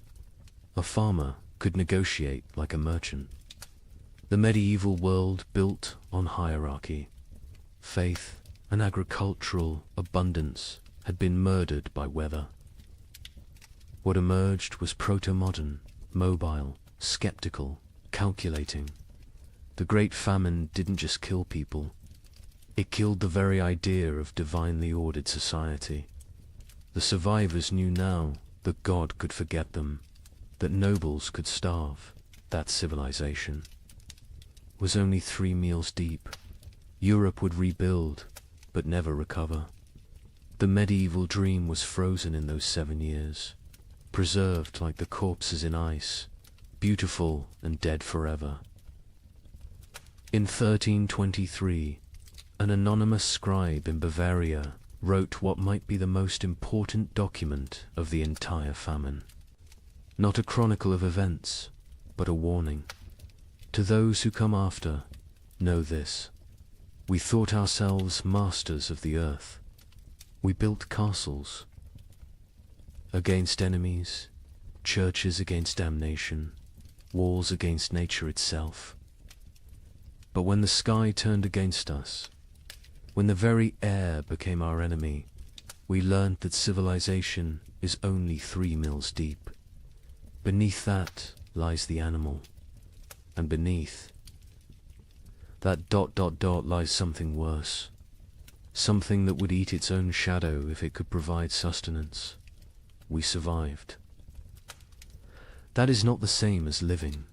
A farmer could negotiate like a merchant. The medieval world built on hierarchy. Faith and agricultural abundance had been murdered by weather. What emerged was proto-modern, mobile, skeptical, calculating. The Great Famine didn't just kill people. It killed the very idea of divinely ordered society. The survivors knew now that God could forget them, that nobles could starve, that civilization was only 3 meals deep. Europe would rebuild, but never recover. The medieval dream was frozen in those 7 years, preserved like the corpses in ice, beautiful and dead forever. In 1323, an anonymous scribe in Bavaria wrote what might be the most important document of the entire famine. Not a chronicle of events, but a warning. To those who come after, know this. We thought ourselves masters of the earth. We built castles against enemies, churches against damnation, walls against nature itself. But when the sky turned against us, when the very air became our enemy, we learned that civilization is only 3 mills deep. Beneath that lies the animal, and beneath that ... lies something worse, something that would eat its own shadow if it could provide sustenance. We survived. That is not the same as living.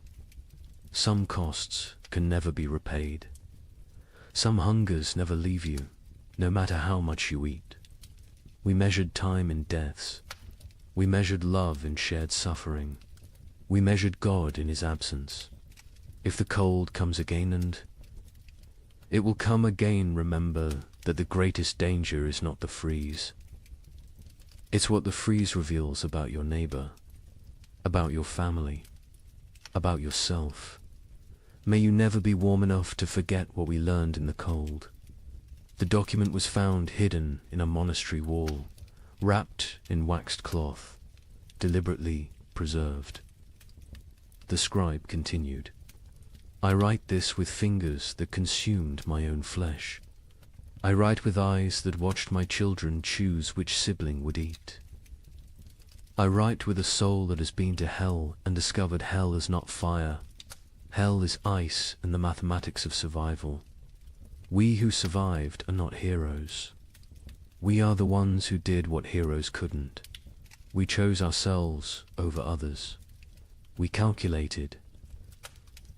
Some costs can never be repaid. Some hungers never leave you, no matter how much you eat. We measured time in deaths. We measured love in shared suffering. We measured God in his absence. If the cold comes again, and it will come again, remember that the greatest danger is not the freeze. It's what the freeze reveals about your neighbor, about your family, about yourself. May you never be warm enough to forget what we learned in the cold. The document was found hidden in a monastery wall, wrapped in waxed cloth, deliberately preserved. The scribe continued, "I write this with fingers that consumed my own flesh. I write with eyes that watched my children choose which sibling would eat. I write with a soul that has been to hell and discovered hell is not fire. Hell is ice and the mathematics of survival. We who survived are not heroes. We are the ones who did what heroes couldn't. We chose ourselves over others. We calculated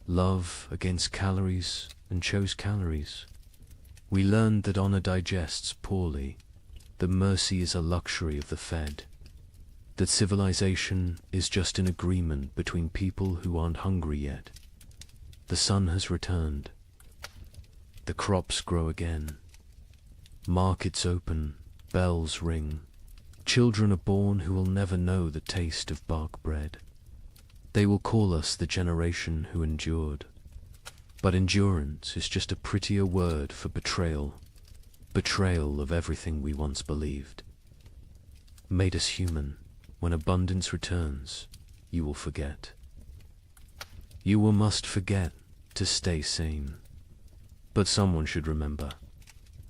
love against calories and chose calories. We learned that honor digests poorly, that mercy is a luxury of the fed, that civilization is just an agreement between people who aren't hungry yet. The sun has returned. The crops grow again. Markets open, bells ring. Children are born who will never know the taste of bark bread. They will call us the generation who endured. But endurance is just a prettier word for betrayal. Betrayal of everything we once believed. Made us human. When abundance returns, you will forget. You will must forget to stay sane. But someone should remember.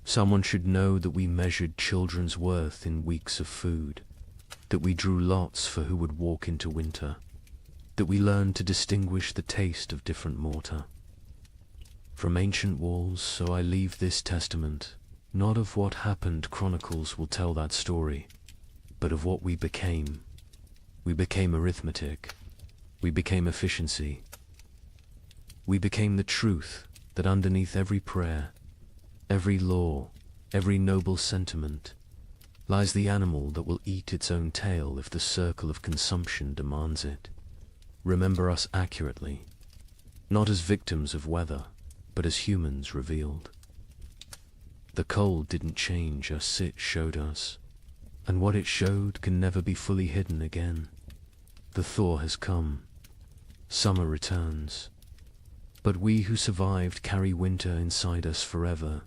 Someone should know that we measured children's worth in weeks of food, that we drew lots for who would walk into winter, that we learned to distinguish the taste of different mortar. From ancient walls, so I leave this testament, not of what happened chronicles will tell that story, but of what we became. We became arithmetic. We became efficiency. We became the truth that underneath every prayer, every law, every noble sentiment, lies the animal that will eat its own tail if the circle of consumption demands it. Remember us accurately, not as victims of weather, but as humans revealed. The cold didn't change us, it showed us, and what it showed can never be fully hidden again. The thaw has come. Summer returns. But we who survived carry winter inside us forever,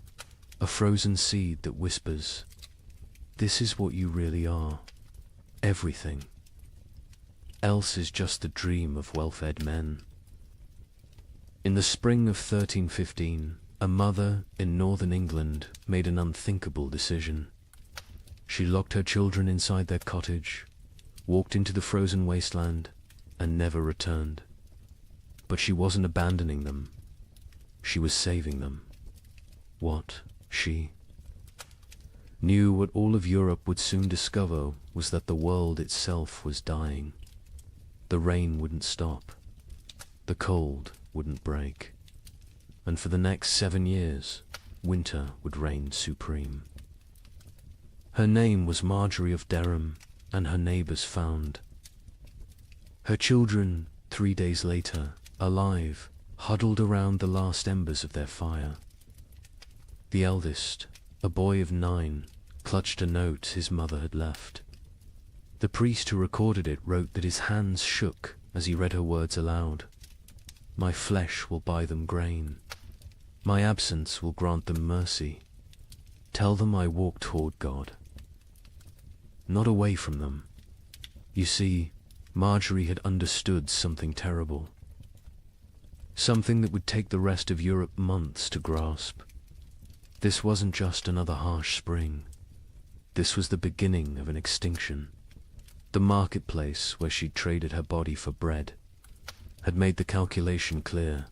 a frozen seed that whispers, "This is what you really are. Everything. Else is just the dream of well-fed men." In the spring of 1315, a mother in northern England made an unthinkable decision. She locked her children inside their cottage, walked into the frozen wasteland, and never returned. But she wasn't abandoning them. She was saving them. What, she knew what all of Europe would soon discover was that the world itself was dying. The rain wouldn't stop. The cold wouldn't break. And for the next 7 years, winter would reign supreme. Her name was Marjorie of Dereham, and her neighbours found. Her children, 3 days later, alive, huddled around the last embers of their fire. The eldest, a boy of 9, clutched a note his mother had left. The priest who recorded it wrote that his hands shook as he read her words aloud. "My flesh will buy them grain. My absence will grant them mercy. Tell them I walk toward God." Not away from them. You see, Marjorie had understood something terrible. Something that would take the rest of Europe months to grasp. This wasn't just another harsh spring. This was the beginning of an extinction. The marketplace where she'd traded her body for bread had made the calculation clear.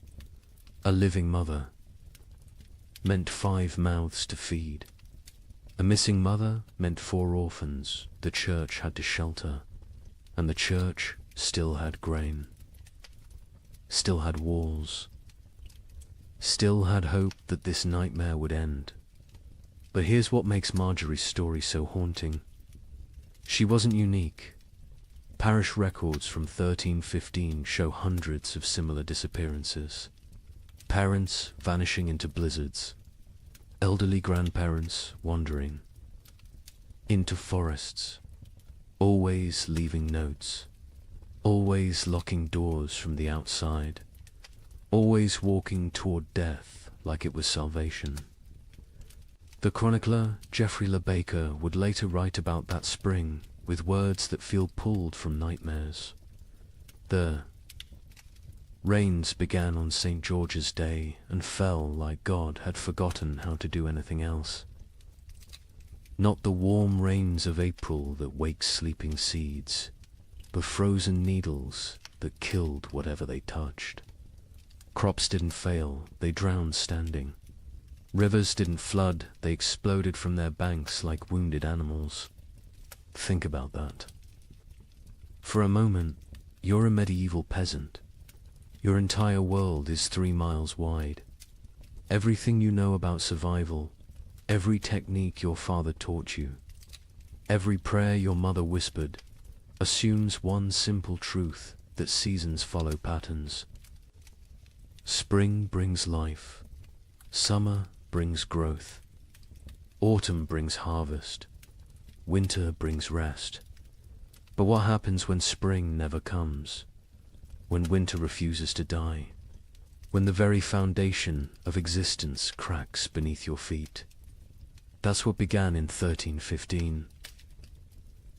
A living mother meant 5 mouths to feed. A missing mother meant 4 orphans the church had to shelter, and the church still had grain. Still had walls, still had hope that this nightmare would end. But here's what makes Marjorie's story so haunting. She wasn't unique. Parish records from 1315 show hundreds of similar disappearances. Parents vanishing into blizzards, elderly grandparents wandering, into forests, always leaving notes, always locking doors from the outside, always walking toward death like it was salvation. The chronicler Geoffrey Le Baker would later write about that spring with words that feel pulled from nightmares. The rains began on St. George's Day and fell like God had forgotten how to do anything else. Not the warm rains of April that wakes sleeping seeds, but frozen needles that killed whatever they touched. Crops didn't fail, they drowned standing. Rivers didn't flood, they exploded from their banks like wounded animals. Think about that. For a moment, you're a medieval peasant. Your entire world is 3 miles wide. Everything you know about survival, every technique your father taught you, every prayer your mother whispered, assumes one simple truth, that seasons follow patterns. Spring brings life. Summer brings growth. Autumn brings harvest. Winter brings rest. But what happens when spring never comes? When winter refuses to die? When the very foundation of existence cracks beneath your feet? That's what began in 1315.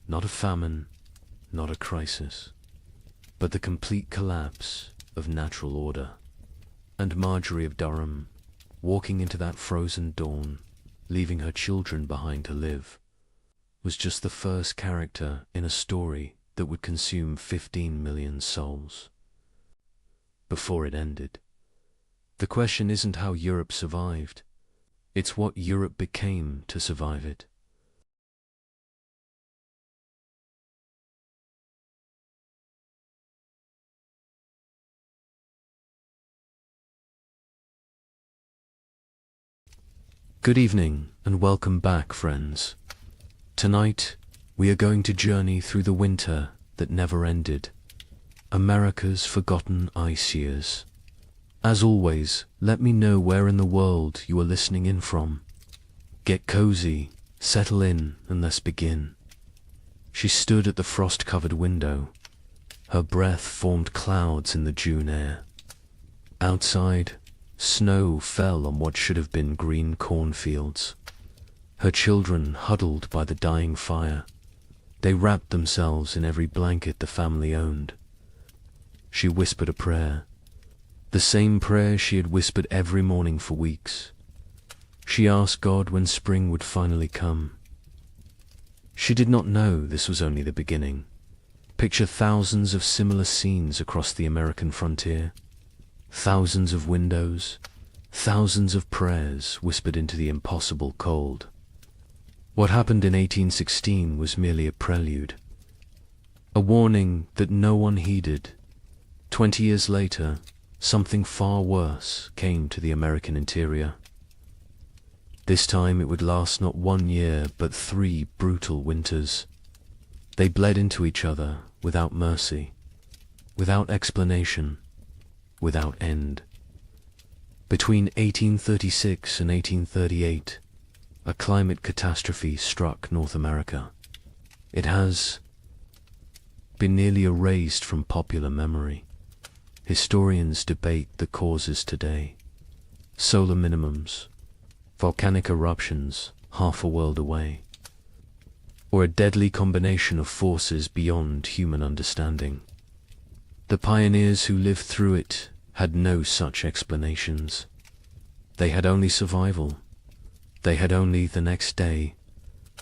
Not a famine, not a crisis, but the complete collapse of natural order. And Marjorie of Durham, walking into that frozen dawn, leaving her children behind to live, was just the first character in a story that would consume 15 million souls. Before it ended. The question isn't how Europe survived, it's what Europe became to survive it. Good evening and welcome back, friends. Tonight, we are going to journey through the winter that never ended, America's forgotten ice years. As always, let me know where in the world you are listening in from. Get cozy, settle in, and let's begin. She stood at the frost-covered window. Her breath formed clouds in the June air. Outside, snow fell on what should have been green cornfields. Her children huddled by the dying fire. They wrapped themselves in every blanket the family owned. She whispered a prayer, the same prayer she had whispered every morning for weeks. She asked God when spring would finally come. She did not know this was only the beginning. Picture thousands of similar scenes across the American frontier. Thousands of windows, thousands of prayers whispered into the impossible cold. What happened in 1816 was merely a prelude, a warning that no one heeded. 20 years later, something far worse came to the American interior. This time it would last not 1 year, but 3 brutal winters. They bled into each other without mercy, without explanation, without end. Between 1836 and 1838, a climate catastrophe struck North America. It has been nearly erased from popular memory. Historians debate the causes today. Solar minimums, volcanic eruptions half a world away, or a deadly combination of forces beyond human understanding. The pioneers who lived through it had no such explanations. They had only survival. They had only the next day,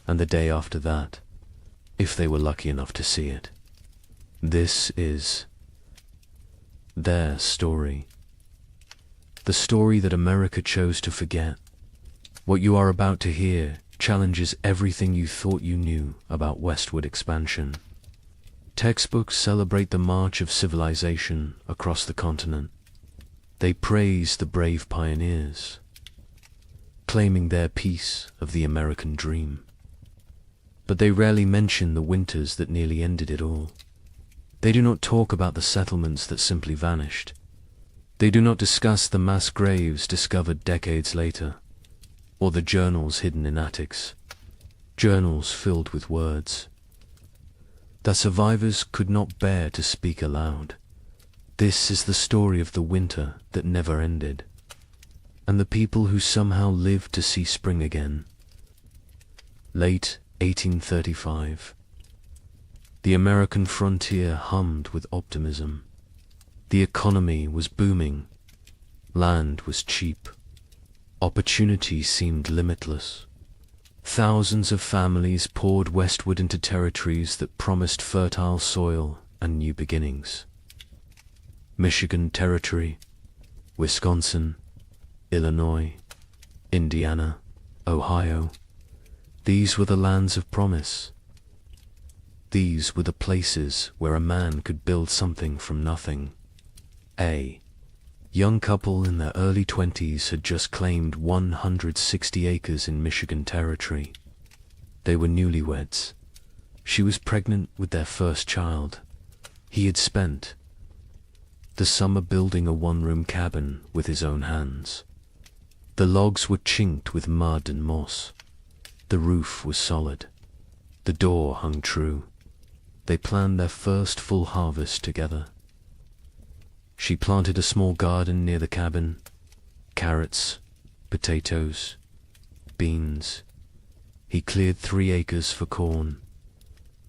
and the day after that, if they were lucky enough to see it. This is their story. The story that America chose to forget. What you are about to hear challenges everything you thought you knew about westward expansion. Textbooks celebrate the march of civilization across the continent. They praise the brave pioneers, claiming their piece of the American dream. But they rarely mention the winters that nearly ended it all. They do not talk about the settlements that simply vanished. They do not discuss the mass graves discovered decades later, or the journals hidden in attics, journals filled with words that survivors could not bear to speak aloud. This is the story of the winter that never ended, and the people who somehow lived to see spring again. Late 1835. The American frontier hummed with optimism. The economy was booming. Land was cheap. Opportunity seemed limitless. Thousands of families poured westward into territories that promised fertile soil and new beginnings. Michigan Territory, Wisconsin, Illinois, Indiana, Ohio. These were the lands of promise. These were the places where a man could build something from nothing. A young couple in their early 20s had just claimed 160 acres in Michigan Territory. They were newlyweds. She was pregnant with their first child. He had spent the summer building a one-room cabin with his own hands. The logs were chinked with mud and moss. The roof was solid. The door hung true. They planned their first full harvest together. She planted a small garden near the cabin. Carrots, potatoes, beans. He cleared 3 acres for corn.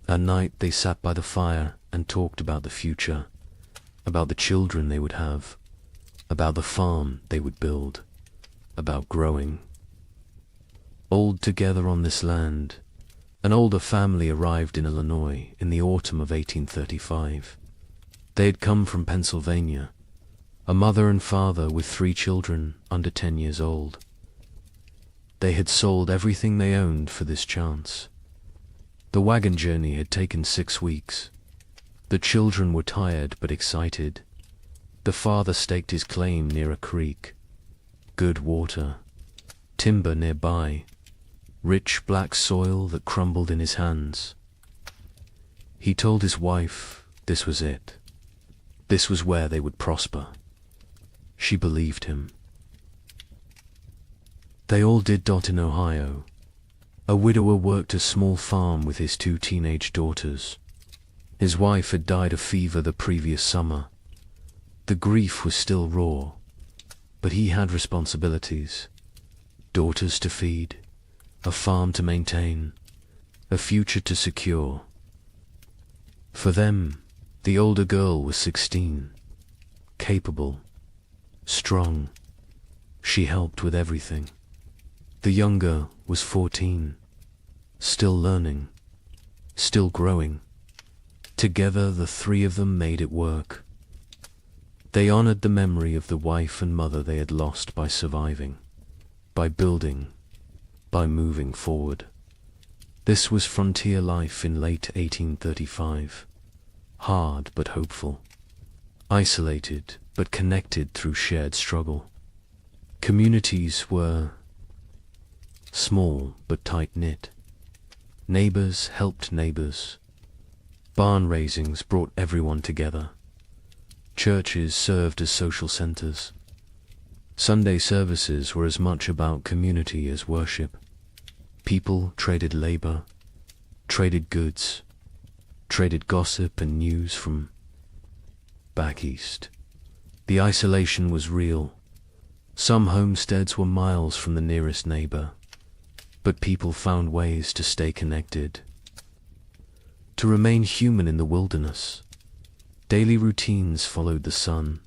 At night they sat by the fire and talked about the future, about the children they would have, about the farm they would build, about growing. Old together on this land, an older family arrived in Illinois in the autumn of 1835. They had come from Pennsylvania, a mother and father with 3 children under 10 years old. They had sold everything they owned for this chance. The wagon journey had taken 6 weeks. The children were tired but excited. The father staked his claim near a creek. Good water, timber nearby, rich black soil that crumbled in his hands. He told his wife this was it. This was where they would prosper. She believed him. They all did in Ohio. A widower worked a small farm with his 2 teenage daughters. His wife had died of fever the previous summer. The grief was still raw, but he had responsibilities. Daughters to feed, a farm to maintain, a future to secure. For them, the older girl was 16, capable, strong. She helped with everything. The younger was 14, still learning, still growing. Together the 3 of them made it work. They honored the memory of the wife and mother they had lost by surviving, by building, by moving forward. This was frontier life in late 1835. Hard but hopeful. Isolated but connected through shared struggle. Communities were small but tight-knit. Neighbors helped neighbors. Barn raisings brought everyone together. Churches served as social centers. Sunday services were as much about community as worship. People traded labor, traded goods, traded gossip and news from back east. The isolation was real. Some homesteads were miles from the nearest neighbor, but people found ways to stay connected, to remain human in the wilderness. Daily routines followed the sun.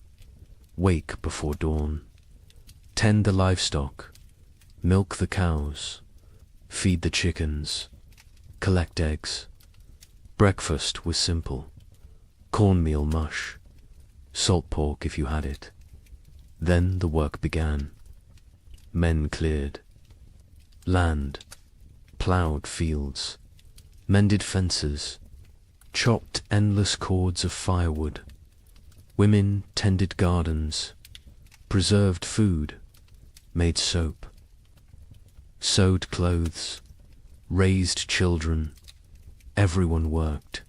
Wake before dawn. Tend the livestock. Milk the cows. Feed the chickens. Collect eggs. Breakfast was simple. Cornmeal mush. Salt pork if you had it. Then the work began. Men cleared land, ploughed fields, mended fences, chopped endless cords of firewood. Women tended gardens, preserved food, made soap, sewed clothes, raised children. Everyone worked.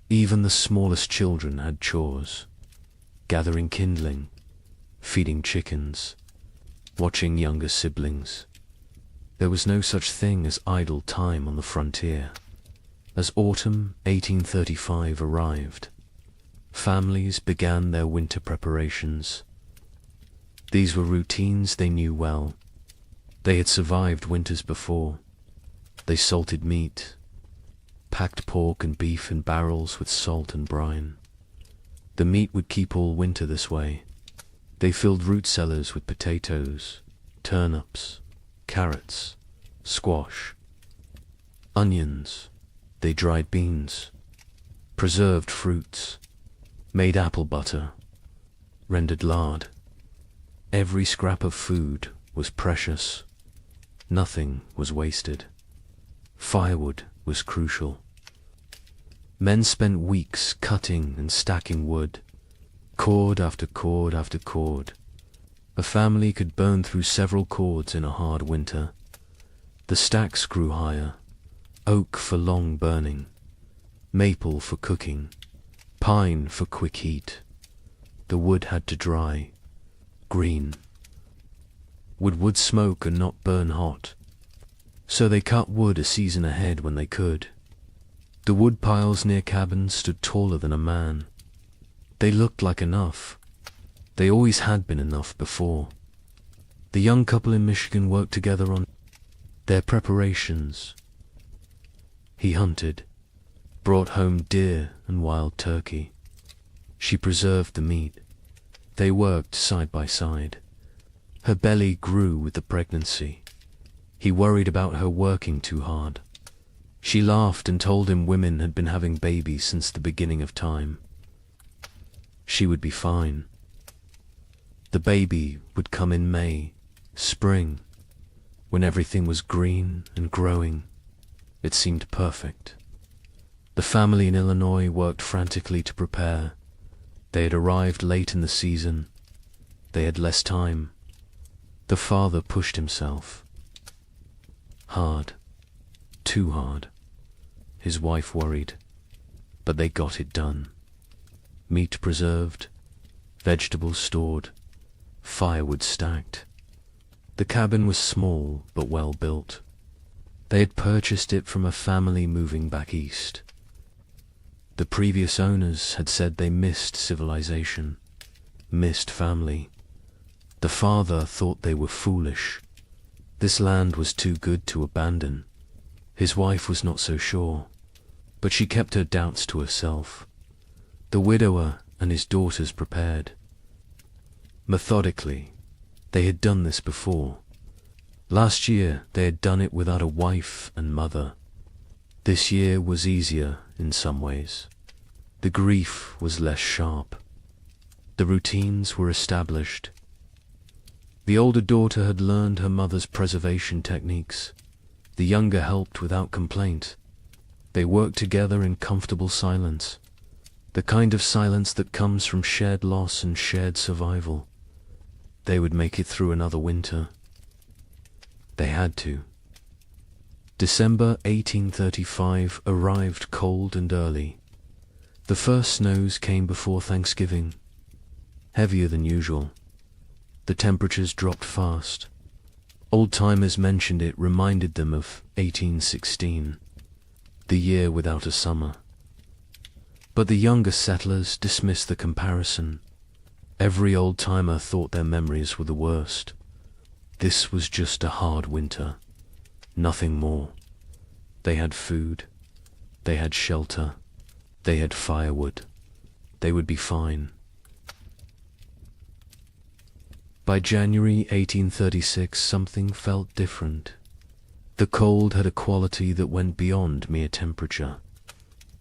Even the smallest children had chores, gathering kindling, feeding chickens, watching younger siblings. There was no such thing as idle time on the frontier. As autumn 1835 arrived, families began their winter preparations. These were routines they knew well. They had survived winters before. They salted meat, packed pork and beef in barrels with salt and brine. The meat would keep all winter this way. They filled root cellars with potatoes, turnips, carrots, squash, onions. They dried beans, preserved fruits, made apple butter, rendered lard. Every scrap of food was precious. Nothing was wasted. Firewood was crucial. Men spent weeks cutting and stacking wood, cord after cord after cord. A family could burn through several cords in a hard winter. The stacks grew higher, oak for long burning, maple for cooking, pine for quick heat. The wood had to dry, green. Would wood smoke and not burn hot? So they cut wood a season ahead when they could. The wood piles near cabins stood taller than a man. They looked like enough. They always had been enough before. The young couple in Michigan worked together on their preparations. He hunted, brought home deer and wild turkey. She preserved the meat. They worked side by side. Her belly grew with the pregnancy. He worried about her working too hard. She laughed and told him women had been having babies since the beginning of time. She would be fine. The baby would come in May, spring, when everything was green and growing. It seemed perfect. The family in Illinois worked frantically to prepare. They had arrived late in the season. They had less time. The father pushed himself. Hard. Too hard. His wife worried. But they got it done. Meat preserved, vegetables stored, firewood stacked. The cabin was small but well built. They had purchased it from a family moving back east. The previous owners had said they missed civilization, missed family. The father thought they were foolish. This land was too good to abandon. His wife was not so sure, but she kept her doubts to herself. The widower and his daughters prepared. Methodically, they had done this before. Last year they had done it without a wife and mother. This year was easier in some ways. The grief was less sharp. The routines were established. The older daughter had learned her mother's preservation techniques. The younger helped without complaint. They worked together in comfortable silence, the kind of silence that comes from shared loss and shared survival. They would make it through another winter. They had to. December 1835 arrived cold and early. The first snows came before Thanksgiving, heavier than usual. The temperatures dropped fast. Old-timers mentioned it reminded them of 1816, the year without a summer. But the younger settlers dismissed the comparison. Every old-timer thought their memories were the worst. This was just a hard winter, nothing more. They had food, they had shelter, they had firewood. They would be fine. By January 1836, something felt different. The cold had a quality that went beyond mere temperature.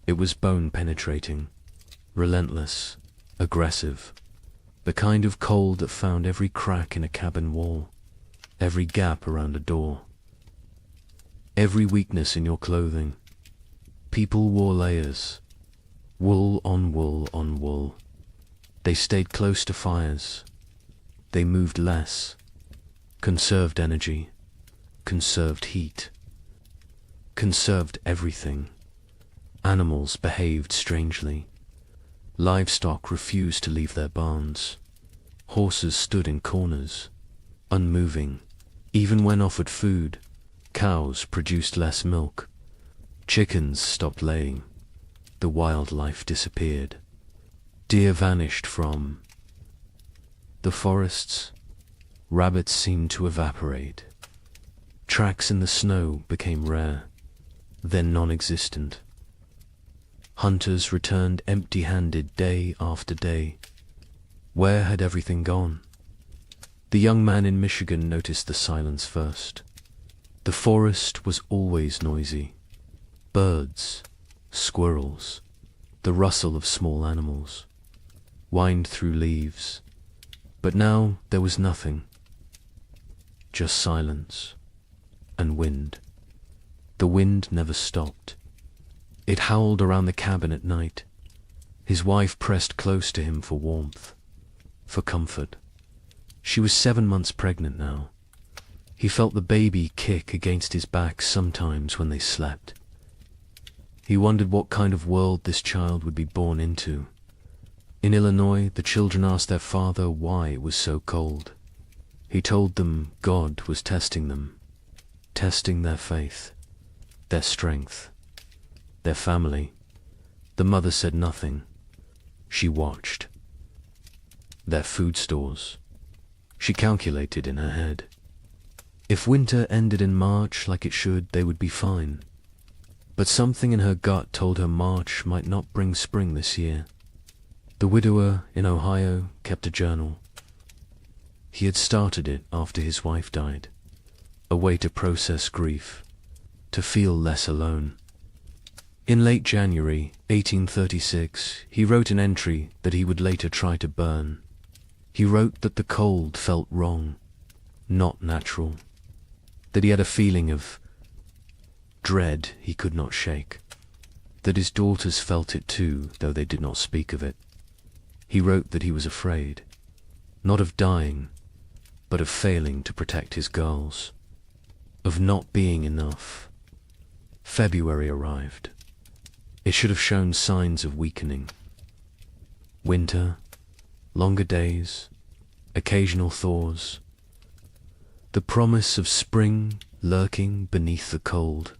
It was bone-penetrating, relentless, aggressive, the kind of cold that found every crack in a cabin wall, every gap around a door, every weakness in your clothing. People wore layers, wool on wool on wool. They stayed close to fires. They moved less, conserved energy, conserved heat, conserved everything. Animals behaved strangely. Livestock refused to leave their barns. Horses stood in corners, unmoving. Even when offered food, cows produced less milk. Chickens stopped laying. The wildlife disappeared. Deer vanished from the forests. Rabbits seemed to evaporate. Tracks in the snow became rare, then non-existent. Hunters returned empty-handed day after day. Where had everything gone? The young man in Michigan noticed the silence first. The forest was always noisy. Birds, squirrels, the rustle of small animals, whined through leaves. But now there was nothing. just silence and wind. The wind never stopped. It howled around the cabin at night. His wife pressed close to him for warmth, for comfort. She was 7 months pregnant now. He felt the baby kick against his back sometimes when they slept. He wondered what kind of world this child would be born into. In Illinois, the children asked their father why it was so cold. He told them God was testing them, testing their faith, their strength, their family. The mother said nothing. She watched. Their food stores. She calculated in her head. If winter ended in March like it should, they would be fine. But something in her gut told her March might not bring spring this year. The widower in Ohio kept a journal. He had started it after his wife died, a way to process grief, to feel less alone. In late January 1836, he wrote an entry that he would later try to burn. He wrote that the cold felt wrong, not natural, that he had a feeling of dread he could not shake, that his daughters felt it too, though they did not speak of it. He wrote that he was afraid, not of dying, but of failing to protect his girls, of not being enough. February arrived. It should have shown signs of weakening. Winter, longer days, occasional thaws. The promise of spring lurking beneath the cold.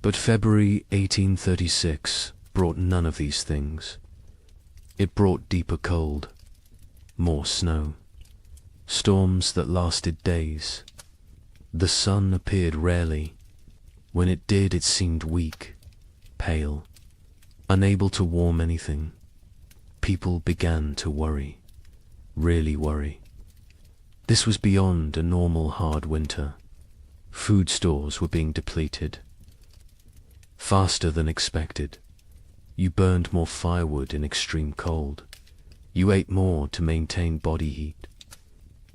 But February 1836 brought none of these things. It brought deeper cold, more snow, storms that lasted days. The sun appeared rarely. When it did, it seemed weak, pale, unable to warm anything. People began to worry, really worry. This was beyond a normal hard winter. Food stores were being depleted. Faster than expected. You burned more firewood in extreme cold. You ate more to maintain body heat.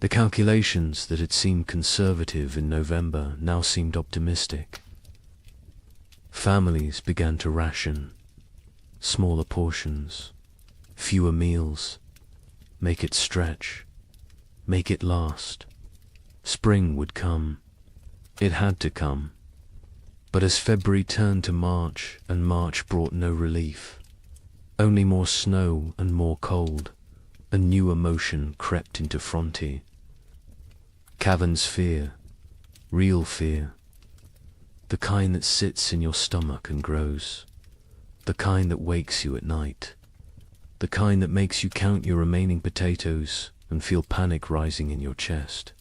The calculations that had seemed conservative in November now seemed optimistic. Families began to ration. Smaller portions, fewer meals. Make it stretch. Make it last. Spring would come. It had to come. But as February turned to March, and March brought no relief, only more snow and more cold, a new emotion crept into Fronte. Cavern's fear, real fear, the kind that sits in your stomach and grows, the kind that wakes you at night, the kind that makes you count your remaining potatoes and feel panic rising in your chest,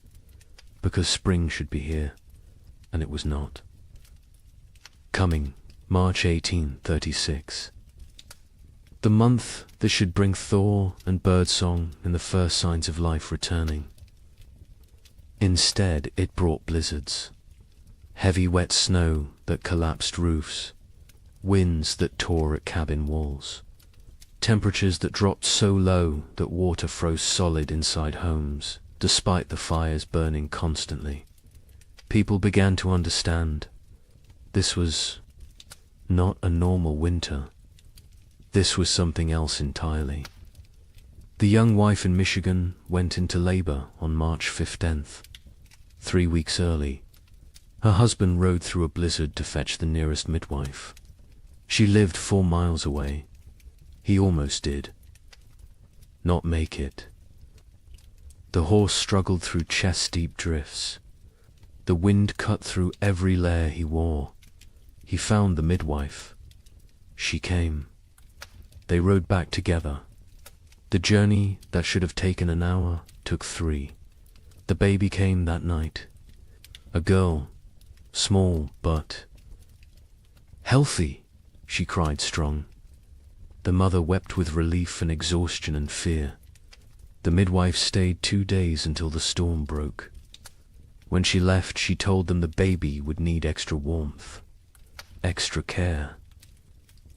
because spring should be here, and it was not. Coming, March 1836. The month that should bring thaw and birdsong and the first signs of life returning. Instead, it brought blizzards, heavy wet snow that collapsed roofs, winds that tore at cabin walls, temperatures that dropped so low that water froze solid inside homes, despite the fires burning constantly. People began to understand. This was not a normal winter. This was something else entirely. The young wife in Michigan went into labor on March 15th, 3 weeks early. Her husband rode through a blizzard to fetch the nearest midwife. She lived 4 miles away. He almost did. Not make it. The horse struggled through chest-deep drifts. The wind cut through every layer he wore. He found the midwife. She came. They rode back together. The journey that should have taken an hour took 3. The baby came that night. A girl, small but healthy, she cried strong. The mother wept with relief and exhaustion and fear. The midwife stayed 2 days until the storm broke. When she left, she told them the baby would need extra warmth, extra care.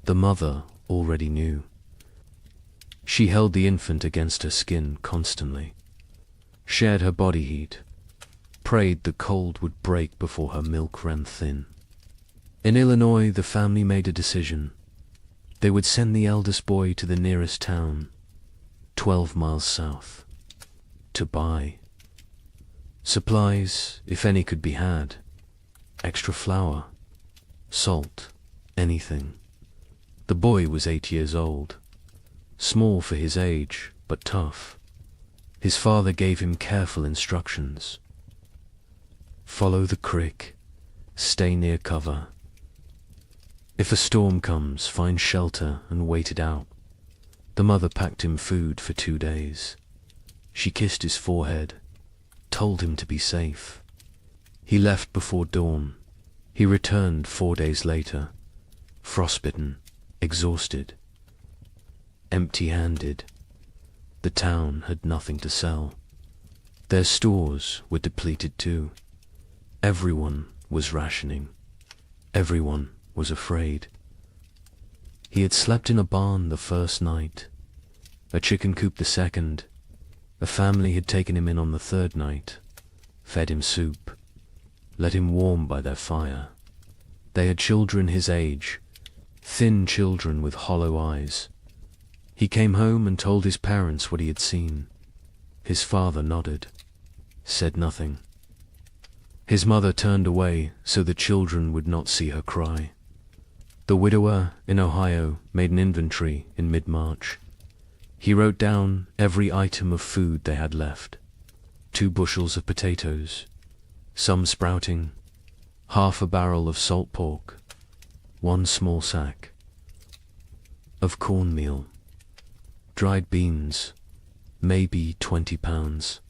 The mother already knew. She held the infant against her skin constantly, shared her body heat, prayed the cold would break before her milk ran thin. In Illinois, the family made a decision. They would send the eldest boy to the nearest town, 12 miles south, to buy supplies, if any could be had, extra flour, salt, anything. The boy was 8 years old, small for his age, but tough. His father gave him careful instructions. Follow the creek, stay near cover. If a storm comes, find shelter and wait it out. The mother packed him food for 2 days. She kissed his forehead, told him to be safe. He left before dawn. He returned 4 days later, frostbitten, exhausted, empty-handed. The town had nothing to sell. Their stores were depleted too. Everyone was rationing. Everyone was afraid. He had slept in a barn the first night, a chicken coop the second. A family had taken him in on the third night, fed him soup, let him warm by their fire. They had children his age, thin children with hollow eyes. He came home and told his parents what he had seen. His father nodded, said nothing. His mother turned away so the children would not see her cry. The widower in Ohio made an inventory in mid-March. He wrote down every item of food they had left. 2 bushels of potatoes, some sprouting, half a barrel of salt pork, 1 small sack of cornmeal, dried beans, maybe 20 pounds,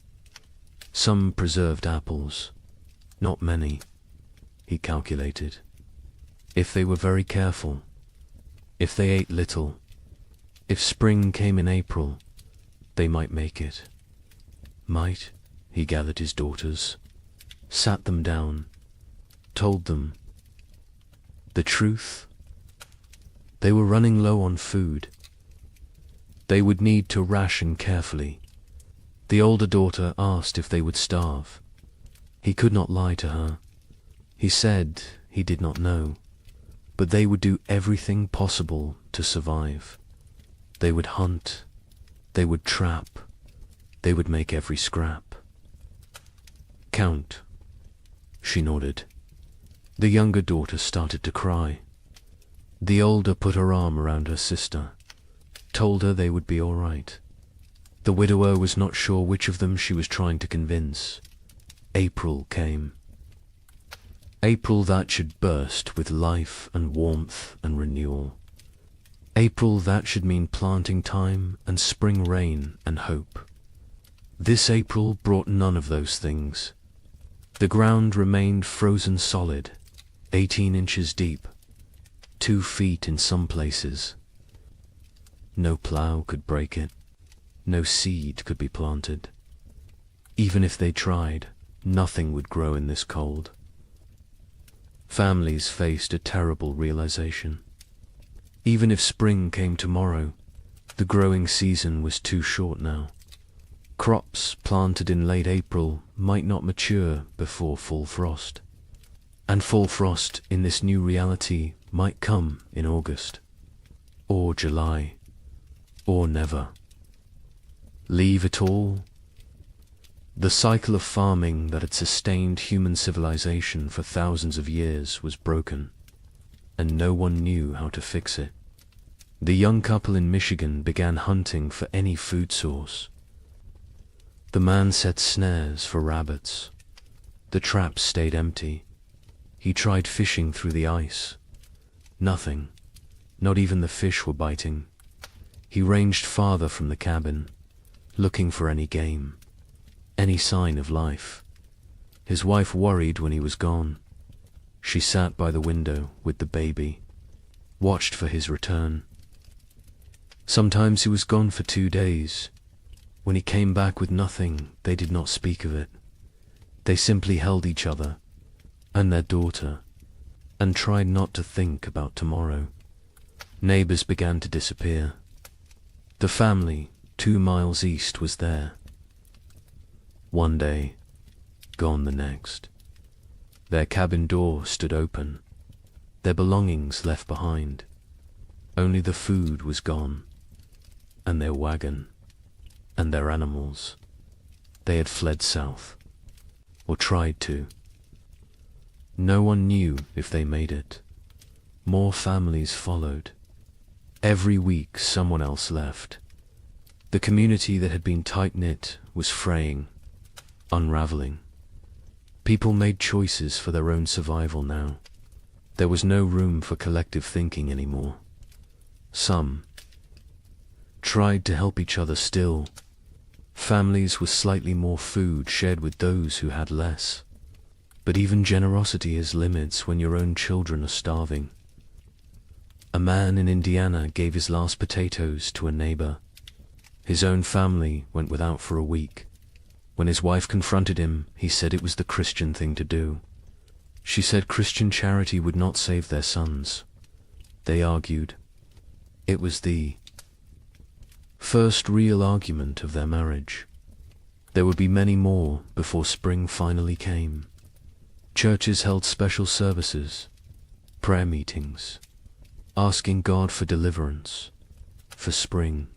some preserved apples, not many, he calculated. If they were very careful, if they ate little, if spring came in April, they might make it. Might, he gathered his daughters, sat them down, told them the truth. They were running low on food. They would need to ration carefully. The older daughter asked if they would starve. He could not lie to her. He said he did not know, but they would do everything possible to survive. They would hunt, they would trap, they would make every scrap. Count, she nodded. The younger daughter started to cry. The older put her arm around her sister, told her they would be all right. The widower was not sure which of them she was trying to convince. April came. April that should burst with life and warmth and renewal. April that should mean planting time and spring rain and hope. This April brought none of those things. The ground remained frozen solid, 18 inches deep, 2 feet in some places. No plough could break it. No seed could be planted. Even if they tried, nothing would grow in this cold. Families faced a terrible realization. Even if spring came tomorrow, the growing season was too short now. Crops planted in late April might not mature before full frost. And full frost in this new reality might come in August, or July, or never. Leave it all? The cycle of farming that had sustained human civilization for thousands of years was broken, and no one knew how to fix it. The young couple in Michigan began hunting for any food source. The man set snares for rabbits. The traps stayed empty. He tried fishing through the ice. Nothing. Not even the fish were biting. He ranged farther from the cabin, looking for any game, any sign of life. His wife worried when he was gone. She sat by the window with the baby, watched for his return. Sometimes he was gone for 2 days. When he came back with nothing, they did not speak of it. They simply held each other and their daughter and tried not to think about tomorrow. Neighbors began to disappear. The family 2 miles east was there. One day, gone the next. Their cabin door stood open, their belongings left behind. Only the food was gone, and their wagon, and their animals. They had fled south, or tried to. No one knew if they made it. More families followed. Every week someone else left. The community that had been tight-knit was fraying, unraveling. People made choices for their own survival now. There was no room for collective thinking anymore. Some tried to help each other still. Families with slightly more food shared with those who had less. But even generosity has limits when your own children are starving. A man in Indiana gave his last potatoes to a neighbor. His own family went without for a week. When his wife confronted him, he said it was the Christian thing to do. She said Christian charity would not save their sons. They argued. It was the first real argument of their marriage. There would be many more before spring finally came. Churches held special services, prayer meetings, asking God for deliverance, for spring,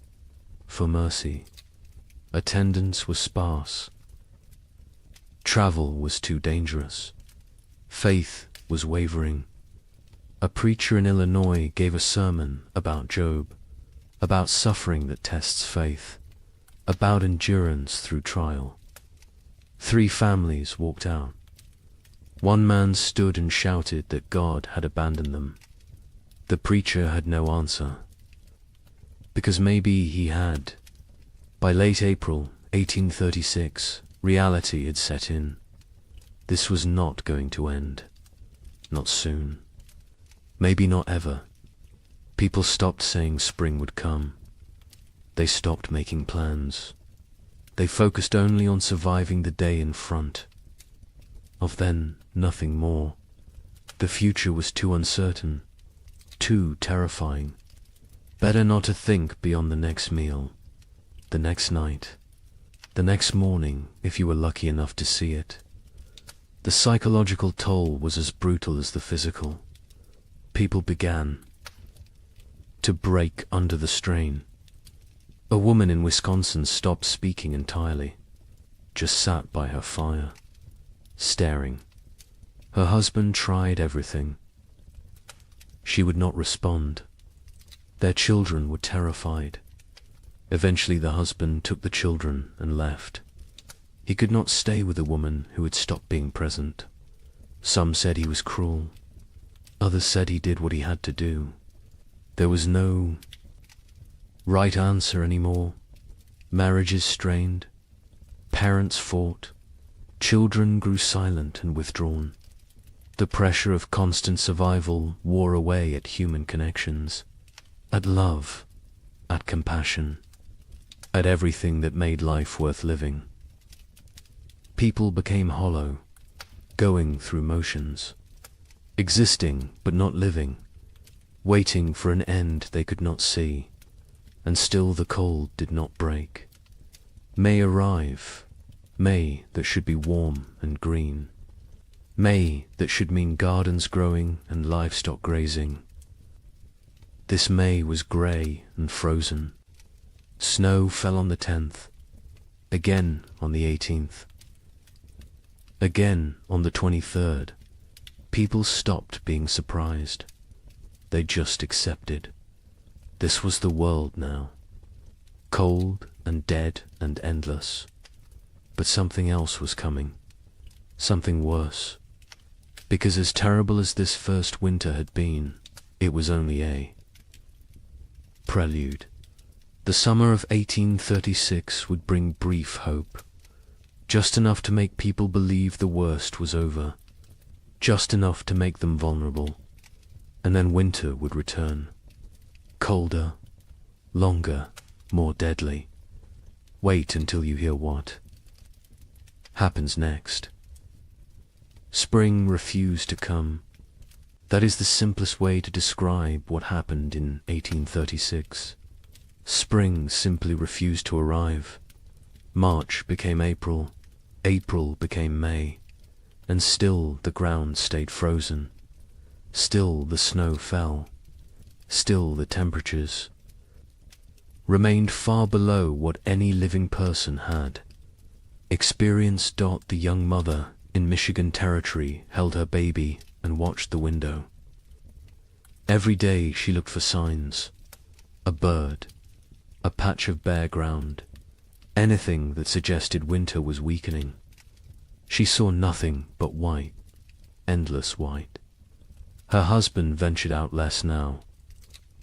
for mercy. Attendance was sparse. Travel was too dangerous. Faith was wavering. A preacher in Illinois gave a sermon about Job, about suffering that tests faith, about endurance through trial. 3 families walked out. One man stood and shouted that God had abandoned them. The preacher had no answer, because maybe he had. By late April 1836, reality had set in. This was not going to end. Not soon. Maybe not ever. People stopped saying spring would come. They stopped making plans. They focused only on surviving the day in front. Of then, nothing more. The future was too uncertain, too terrifying. Better not to think beyond the next meal, the next night, the next morning if you were lucky enough to see it. The psychological toll was as brutal as the physical. People began to break under the strain. A woman in Wisconsin stopped speaking entirely, just sat by her fire, staring. Her husband tried everything. She would not respond. Their children were terrified. Eventually the husband took the children and left. He could not stay with a woman who had stopped being present. Some said he was cruel. Others said he did what he had to do. There was no right answer anymore. Marriages strained. Parents fought. Children grew silent and withdrawn. The pressure of constant survival wore away at human connections, at love, at compassion, at everything that made life worth living. People became hollow, going through motions, existing but not living, waiting for an end they could not see, and still the cold did not break. May arrive, May that should be warm and green, May that should mean gardens growing and livestock grazing. This May was grey and frozen. Snow fell on the 10th, again on the 18th, again on the 23rd. People stopped being surprised. They just accepted. This was the world now. Cold and dead and endless. But something else was coming. Something worse. Because as terrible as this first winter had been, it was only a prelude. The summer of 1836 would bring brief hope. Just enough to make people believe the worst was over. Just enough to make them vulnerable. And then winter would return. Colder, longer, more deadly. Wait until you hear what happens next. Spring refused to come. That is the simplest way to describe what happened in 1836. Spring simply refused to arrive. March became April. April became May, and still the ground stayed frozen. Still the snow fell. Still the temperatures remained far below what any living person had. Experience. The young mother in Michigan Territory held her baby and watched the window. Every day she looked for signs. A bird, a patch of bare ground, anything that suggested winter was weakening. She saw nothing but white, endless white. Her husband ventured out less now.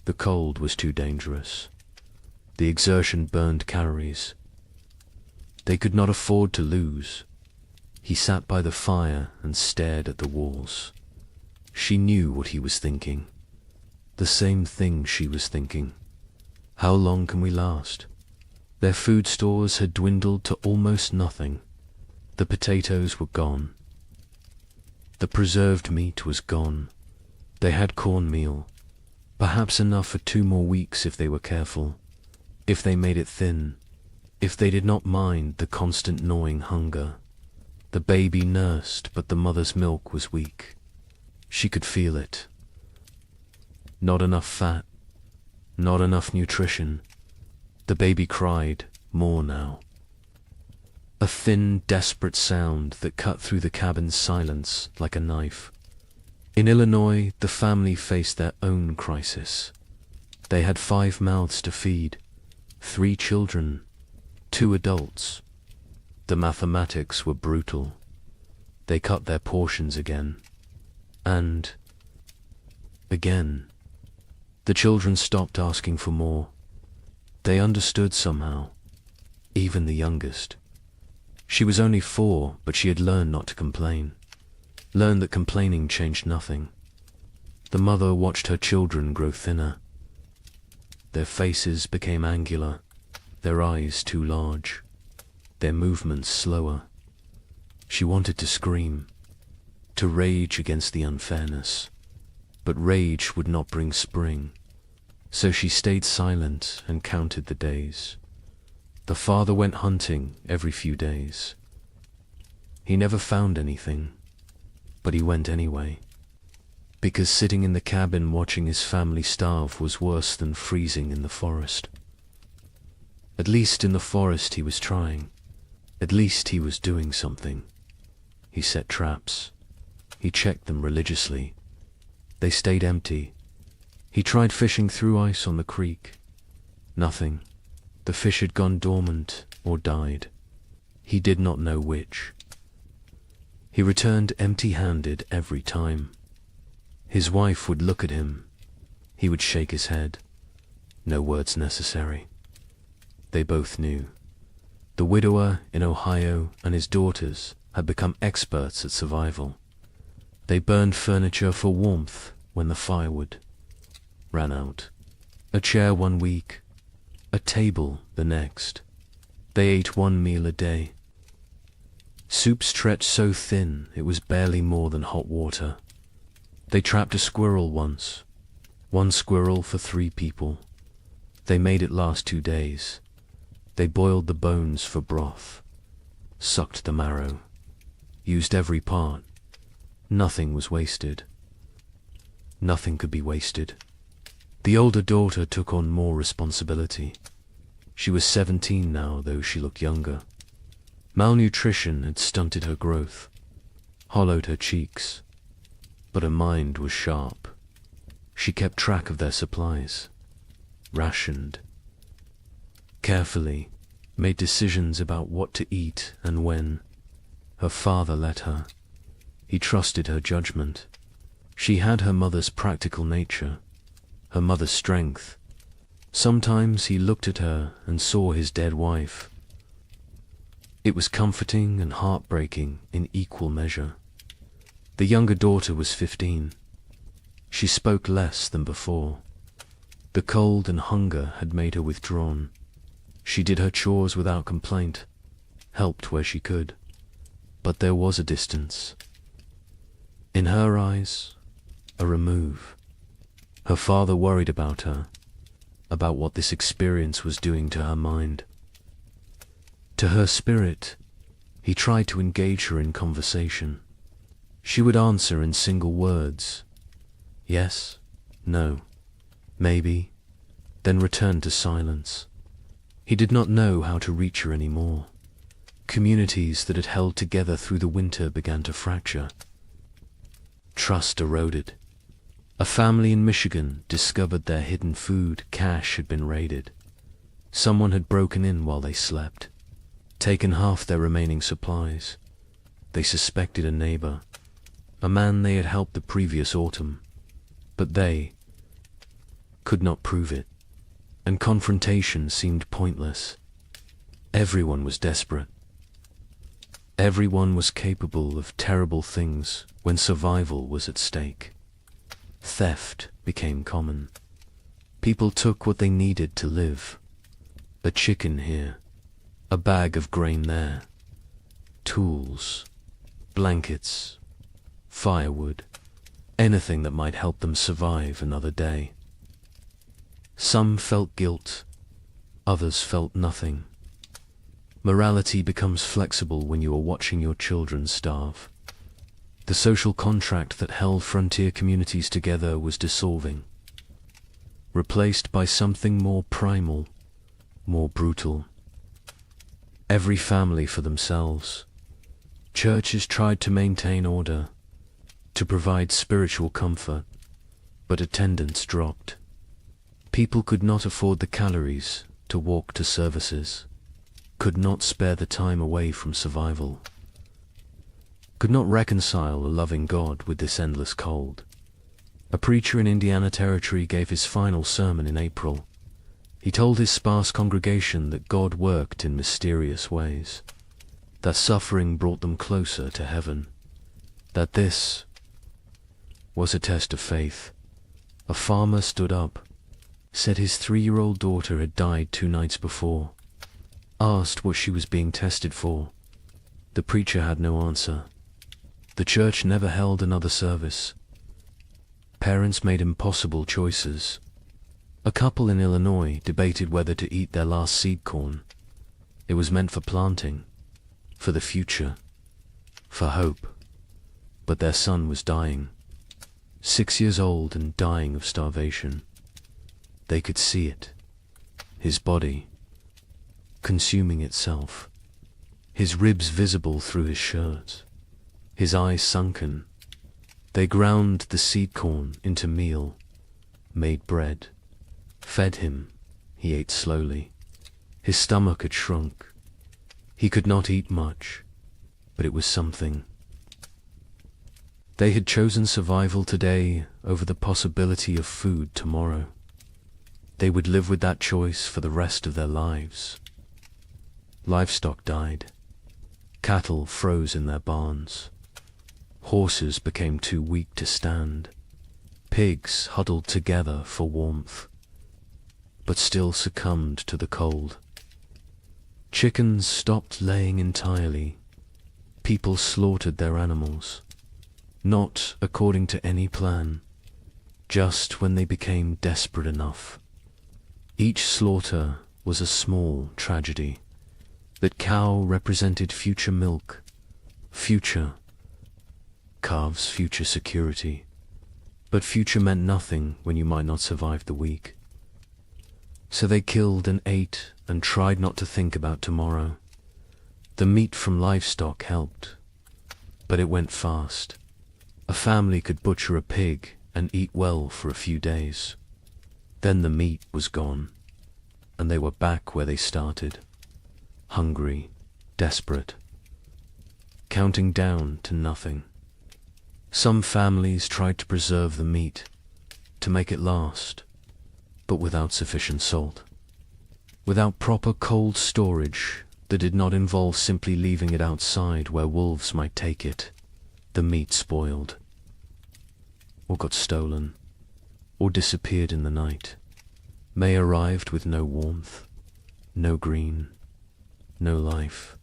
The cold was too dangerous. The exertion burned calories. They could not afford to lose. He sat by the fire and stared at the walls. She knew what he was thinking. The same thing she was thinking. How long can we last? Their food stores had dwindled to almost nothing. The potatoes were gone. The preserved meat was gone. They had cornmeal, perhaps enough for 2 more weeks if they were careful, if they made it thin, if they did not mind the constant gnawing hunger. The baby nursed, but the mother's milk was weak. She could feel it. Not enough fat, not enough nutrition. The baby cried, more now. A thin, desperate sound that cut through the cabin's silence like a knife. In Illinois, the family faced their own crisis. They had 5 mouths to feed, 3 children, 2 adults. The mathematics were brutal. They cut their portions again. And again. The children stopped asking for more. They understood somehow, even the youngest. She was only 4, but she had learned not to complain, learned that complaining changed nothing. The mother watched her children grow thinner. Their faces became angular, their eyes too large, their movements slower. She wanted to scream, to rage against the unfairness, but rage would not bring spring. So she stayed silent and counted the days. The father went hunting every few days. He never found anything, but he went anyway, because sitting in the cabin watching his family starve was worse than freezing in the forest. At least in the forest he was trying. At least he was doing something. He set traps. He checked them religiously. They stayed empty. He tried fishing through ice on the creek. Nothing. The fish had gone dormant or died. He did not know which. He returned empty-handed every time. His wife would look at him. He would shake his head. No words necessary. They both knew. The widower in Ohio and his daughters had become experts at survival. They burned furniture for warmth when the firewood ran out. A chair 1 week, a table the next. They ate 1 meal a day. Soup stretched so thin it was barely more than hot water. They trapped a squirrel once. 1 squirrel for 3 people. They made it last 2 days. They boiled the bones for broth, sucked the marrow, used every part. Nothing was wasted. Nothing could be wasted. The older daughter took on more responsibility. She was 17 now, though she looked younger. Malnutrition had stunted her growth, hollowed her cheeks, but her mind was sharp. She kept track of their supplies, rationed, carefully, made decisions about what to eat and when. Her father let her. He trusted her judgment. She had her mother's practical nature, her mother's strength. Sometimes he looked at her and saw his dead wife. It was comforting and heartbreaking in equal measure. The younger daughter was 15. She spoke less than before. The cold and hunger had made her withdrawn. She did her chores without complaint, helped where she could. But there was a distance. In her eyes, a remove. Her father worried about her, about what this experience was doing to her mind. To her spirit, He tried to engage her in conversation. She would answer in single words. Yes, no, maybe, then return to silence. He did not know how to reach her anymore. Communities that had held together through the winter began to fracture. Trust eroded. A family in Michigan discovered their hidden food cache had been raided. Someone had broken in while they slept, taken half their remaining supplies. They suspected a neighbor, a man they had helped the previous autumn, but they could not prove it, and confrontation seemed pointless. Everyone was desperate. Everyone was capable of terrible things when survival was at stake. Theft became common. People took what they needed to live. A chicken here, a bag of grain there, tools, blankets, firewood, anything that might help them survive another day. Some felt guilt, others felt nothing. Morality becomes flexible when you are watching your children starve. The social contract that held frontier communities together was dissolving, replaced by something more primal, more brutal. Every family for themselves. Churches tried to maintain order, to provide spiritual comfort, but attendance dropped. People could not afford the calories to walk to services, could not spare the time away from survival, could not reconcile a loving God with this endless cold. A preacher in Indiana Territory gave his final sermon in April. He told his sparse congregation that God worked in mysterious ways, that suffering brought them closer to heaven, that this was a test of faith. A farmer stood up, said his 3-year-old daughter had died 2 nights before, asked what she was being tested for. The preacher had no answer. The church never held another service. Parents made impossible choices. A couple in Illinois debated whether to eat their last seed corn. It was meant for planting, for the future, for hope. But their son was dying, 6 years old and dying of starvation. They could see it, his body consuming itself, his ribs visible through his shirt, his eyes sunken. They ground the seed corn into meal, made bread, fed him. He ate slowly. His stomach had shrunk. He could not eat much, but it was something. They had chosen survival today over the possibility of food tomorrow. They would live with that choice for the rest of their lives. Livestock died. Cattle froze in their barns. Horses became too weak to stand. Pigs huddled together for warmth, but still succumbed to the cold. Chickens stopped laying entirely. People slaughtered their animals, not according to any plan, just when they became desperate enough. Each slaughter was a small tragedy. That cow represented future milk, future. Calves future security. But future meant nothing when you might not survive the week. So they killed and ate and tried not to think about tomorrow. The meat from livestock helped, but it went fast. A family could butcher a pig and eat well for a few days. Then the meat was gone, and they were back where they started, hungry, desperate, counting down to nothing. Some families tried to preserve the meat, to make it last, but without sufficient salt. Without proper cold storage that did not involve simply leaving it outside where wolves might take it, the meat spoiled, or got stolen, or disappeared in the night. May arrived with no warmth, no green, no life.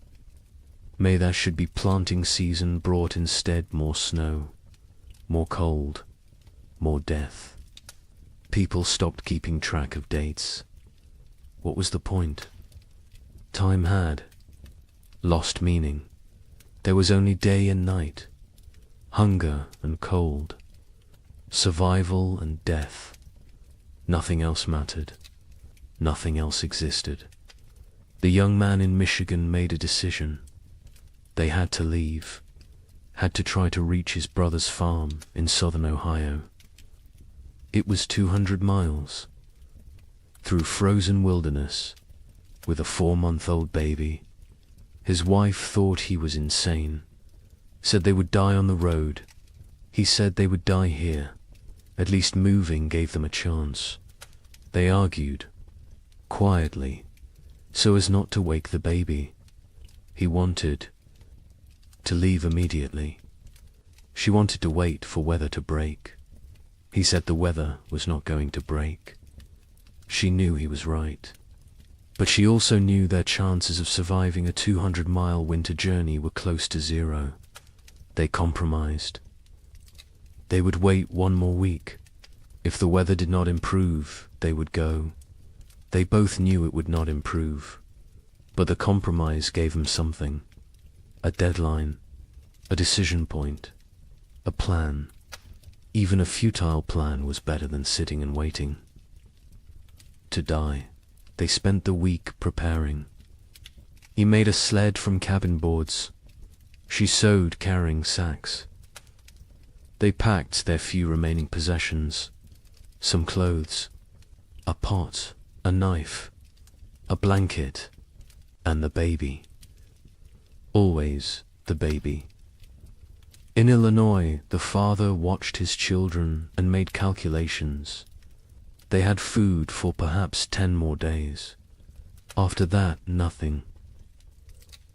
May there should be planting season brought instead more snow, more cold, more death. People stopped keeping track of dates. What was the point? Time had lost meaning. There was only day and night, hunger and cold, survival and death. Nothing else mattered. Nothing else existed. The young man in Michigan made a decision. They had to leave, had to try to reach his brother's farm in southern Ohio. It was 200 miles, through frozen wilderness, with a 4-month-old baby. His wife thought he was insane, said they would die on the road. He said they would die here. At least moving gave them a chance. They argued, quietly, so as not to wake the baby. He wanted to leave immediately. She wanted to wait for weather to break. He said the weather was not going to break. She knew he was right. But she also knew their chances of surviving a 200-mile winter journey were close to zero. They compromised. They would wait 1 more week. If the weather did not improve, they would go. They both knew it would not improve. But the compromise gave them something. A deadline, a decision point, a plan. Even a futile plan was better than sitting and waiting. To die. They spent the week preparing. He made a sled from cabin boards. She sewed carrying sacks. They packed their few remaining possessions, some clothes, a pot, a knife, a blanket, and the baby. Always the baby. In Illinois, the father watched his children and made calculations. They had food for perhaps 10 more days. After that, nothing.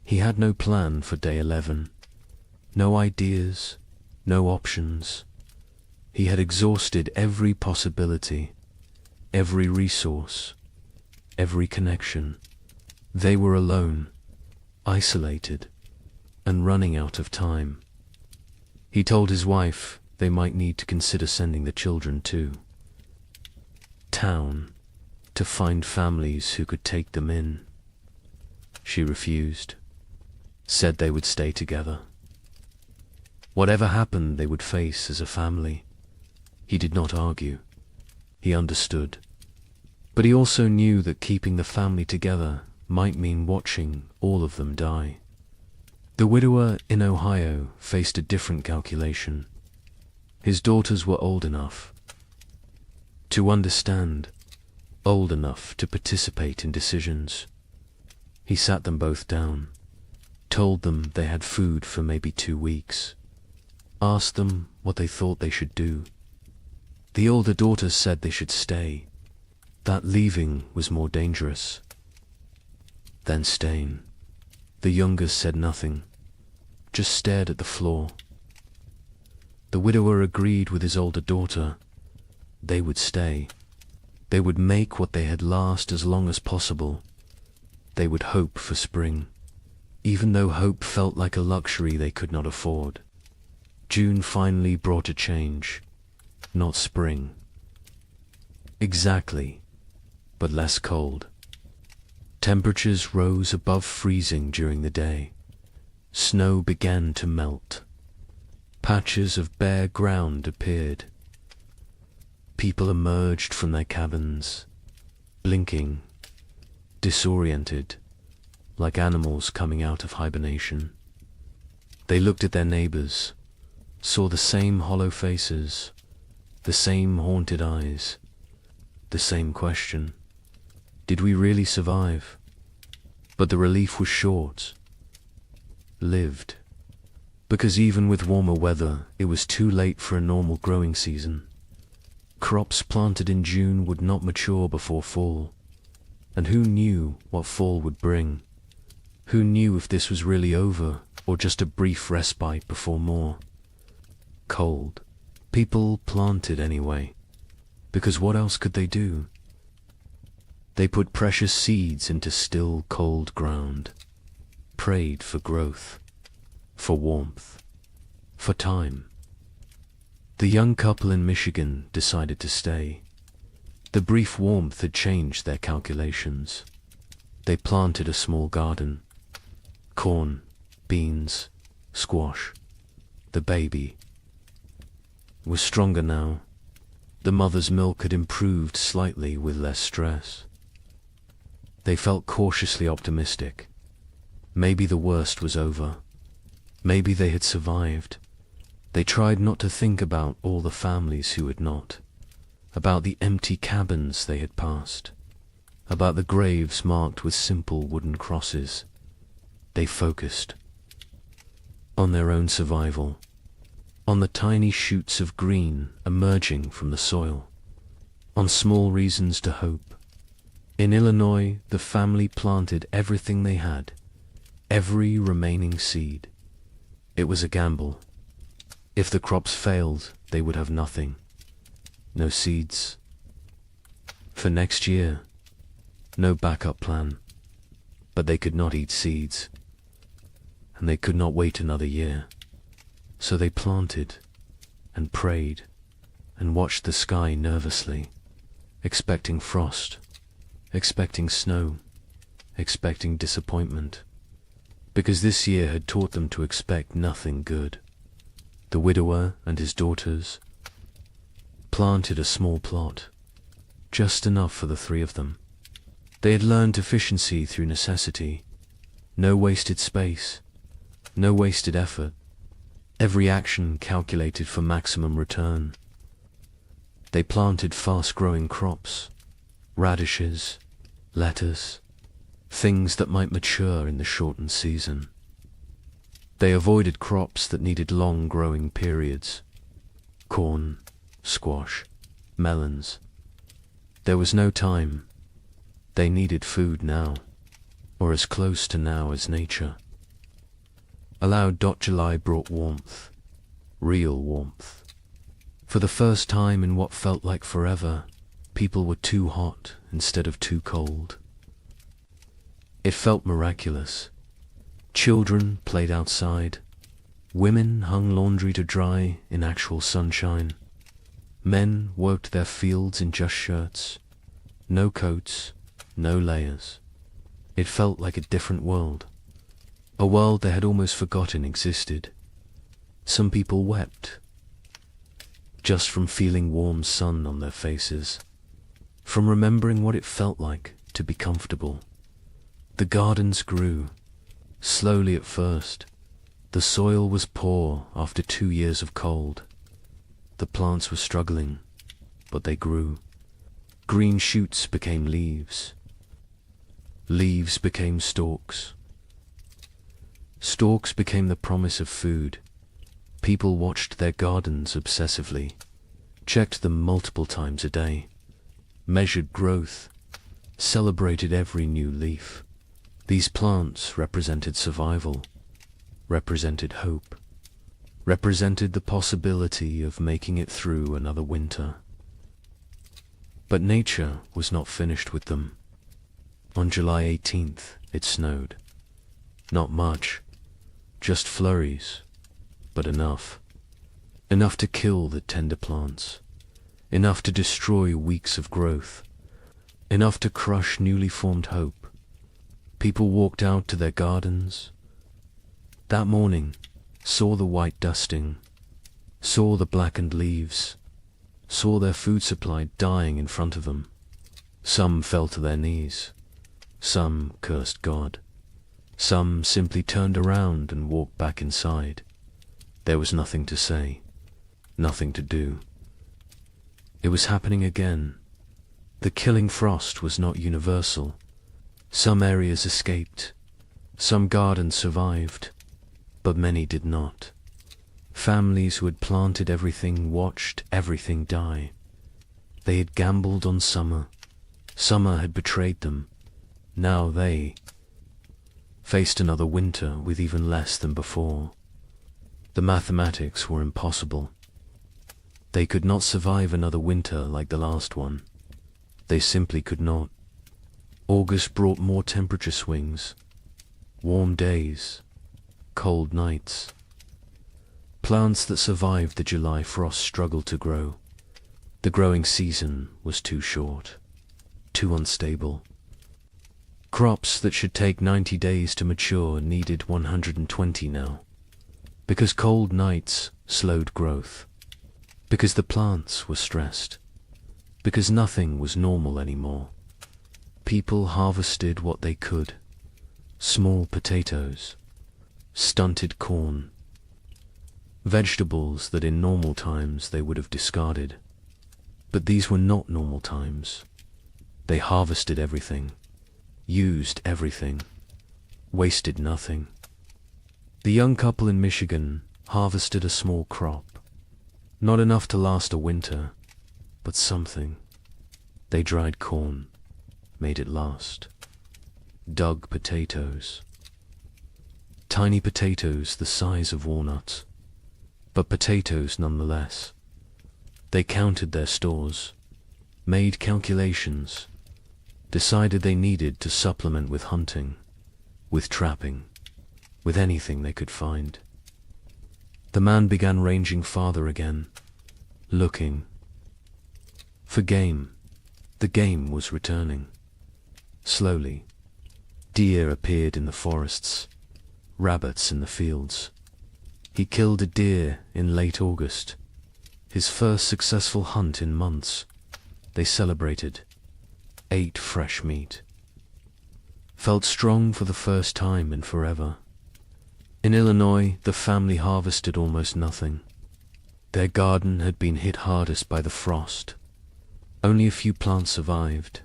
He had no plan for day 11. No ideas, no options. He had exhausted every possibility, every resource, every connection. They were alone, isolated, and running out of time. He told his wife they might need to consider sending the children to town to find families who could take them in. She refused, said they would stay together. Whatever happened, they would face as a family. He did not argue. He understood. But he also knew that keeping the family together might mean watching all of them die. The widower in Ohio faced a different calculation. His daughters were old enough to understand, old enough to participate in decisions. He sat them both down, told them they had food for maybe 2 weeks, asked them what they thought they should do. The older daughter said they should stay, that leaving was more dangerous than staying. The younger said nothing, just stared at the floor. The widower agreed with his older daughter. They would stay. They would make what they had last as long as possible. They would hope for spring, even though hope felt like a luxury they could not afford. June finally brought a change, not spring. Exactly, but less cold. Temperatures rose above freezing during the day. Snow began to melt. Patches of bare ground appeared. People emerged from their cabins, blinking, disoriented, like animals coming out of hibernation. They looked at their neighbors, saw the same hollow faces, the same haunted eyes, the same question. Did we really survive? But the relief was short. Lived. Because even with warmer weather, it was too late for a normal growing season. Crops planted in June would not mature before fall. And who knew what fall would bring? Who knew if this was really over, or just a brief respite before more? Cold. People planted anyway, because what else could they do? They put precious seeds into still, cold ground, prayed for growth, for warmth, for time. The young couple in Michigan decided to stay. The brief warmth had changed their calculations. They planted a small garden. Corn, beans, squash. The baby was stronger now. The mother's milk had improved slightly with less stress. They felt cautiously optimistic. Maybe the worst was over. Maybe they had survived. They tried not to think about all the families who had not, about the empty cabins they had passed, about the graves marked with simple wooden crosses. They focused on their own survival, on the tiny shoots of green emerging from the soil, on small reasons to hope. In Illinois, the family planted everything they had, every remaining seed. It was a gamble. If the crops failed, they would have nothing. No seeds. For next year, no backup plan. But they could not eat seeds, and they could not wait another year. So they planted and prayed and watched the sky nervously, expecting frost, expecting snow, expecting disappointment, because this year had taught them to expect nothing good. The widower and his daughters planted a small plot, just enough for the three of them. They had learned efficiency through necessity, no wasted space, no wasted effort, every action calculated for maximum return. They planted fast-growing crops, radishes, lettuce, things that might mature in the shortened season. They avoided crops that needed long growing periods, corn, squash, melons. There was no time. They needed food now, or as close to now as nature. A loud July brought warmth, real warmth. For the first time in what felt like forever, people were too hot instead of too cold. It felt miraculous. Children played outside. Women hung laundry to dry in actual sunshine. Men worked their fields in just shirts. No coats, no layers. It felt like a different world. A world they had almost forgotten existed. Some people wept, just from feeling warm sun on their faces, from remembering what it felt like to be comfortable. The gardens grew, slowly at first. The soil was poor after 2 years of cold. The plants were struggling, but they grew. Green shoots became leaves. Leaves became stalks. Stalks became the promise of food. People watched their gardens obsessively, checked them multiple times a day, measured growth, celebrated every new leaf. These plants represented survival, represented hope, represented the possibility of making it through another winter. But nature was not finished with them. On July 18th, it snowed. Not much, just flurries, but enough. Enough to kill the tender plants, enough to destroy weeks of growth, enough to crush newly formed hope. People walked out to their gardens that morning, saw the white dusting, saw the blackened leaves, saw their food supply dying in front of them. Some fell to their knees, some cursed God, some simply turned around and walked back inside. There was nothing to say, nothing to do. It was happening again. The killing frost was not universal. Some areas escaped, some gardens survived, but many did not. Families who had planted everything watched everything die. They had gambled on summer. Summer had betrayed them. Now they faced another winter with even less than before. The mathematics were impossible. They could not survive another winter like the last one. They simply could not. August brought more temperature swings, warm days, cold nights. Plants that survived the July frost struggled to grow. The growing season was too short, too unstable. Crops that should take 90 days to mature needed 120 now. because cold nights slowed growth, because the plants were stressed, because nothing was normal anymore. People harvested what they could: small potatoes, stunted corn, vegetables that in normal times they would have discarded. But these were not normal times. They harvested everything, used everything, wasted nothing. The young couple in Michigan harvested a small crop, not enough to last a winter, but something. They dried corn, made it last. Dug potatoes. Tiny potatoes the size of walnuts, but potatoes nonetheless. They counted their stores, made calculations, decided they needed to supplement with hunting, with trapping, with anything they could find. The man began ranging farther again, looking for game. The game was returning. Slowly, deer appeared in the forests, rabbits in the fields. He killed a deer in late August, his first successful hunt in months. They celebrated, ate fresh meat, felt strong for the first time in forever. In Illinois, the family harvested almost nothing. Their garden had been hit hardest by the frost. Only a few plants survived.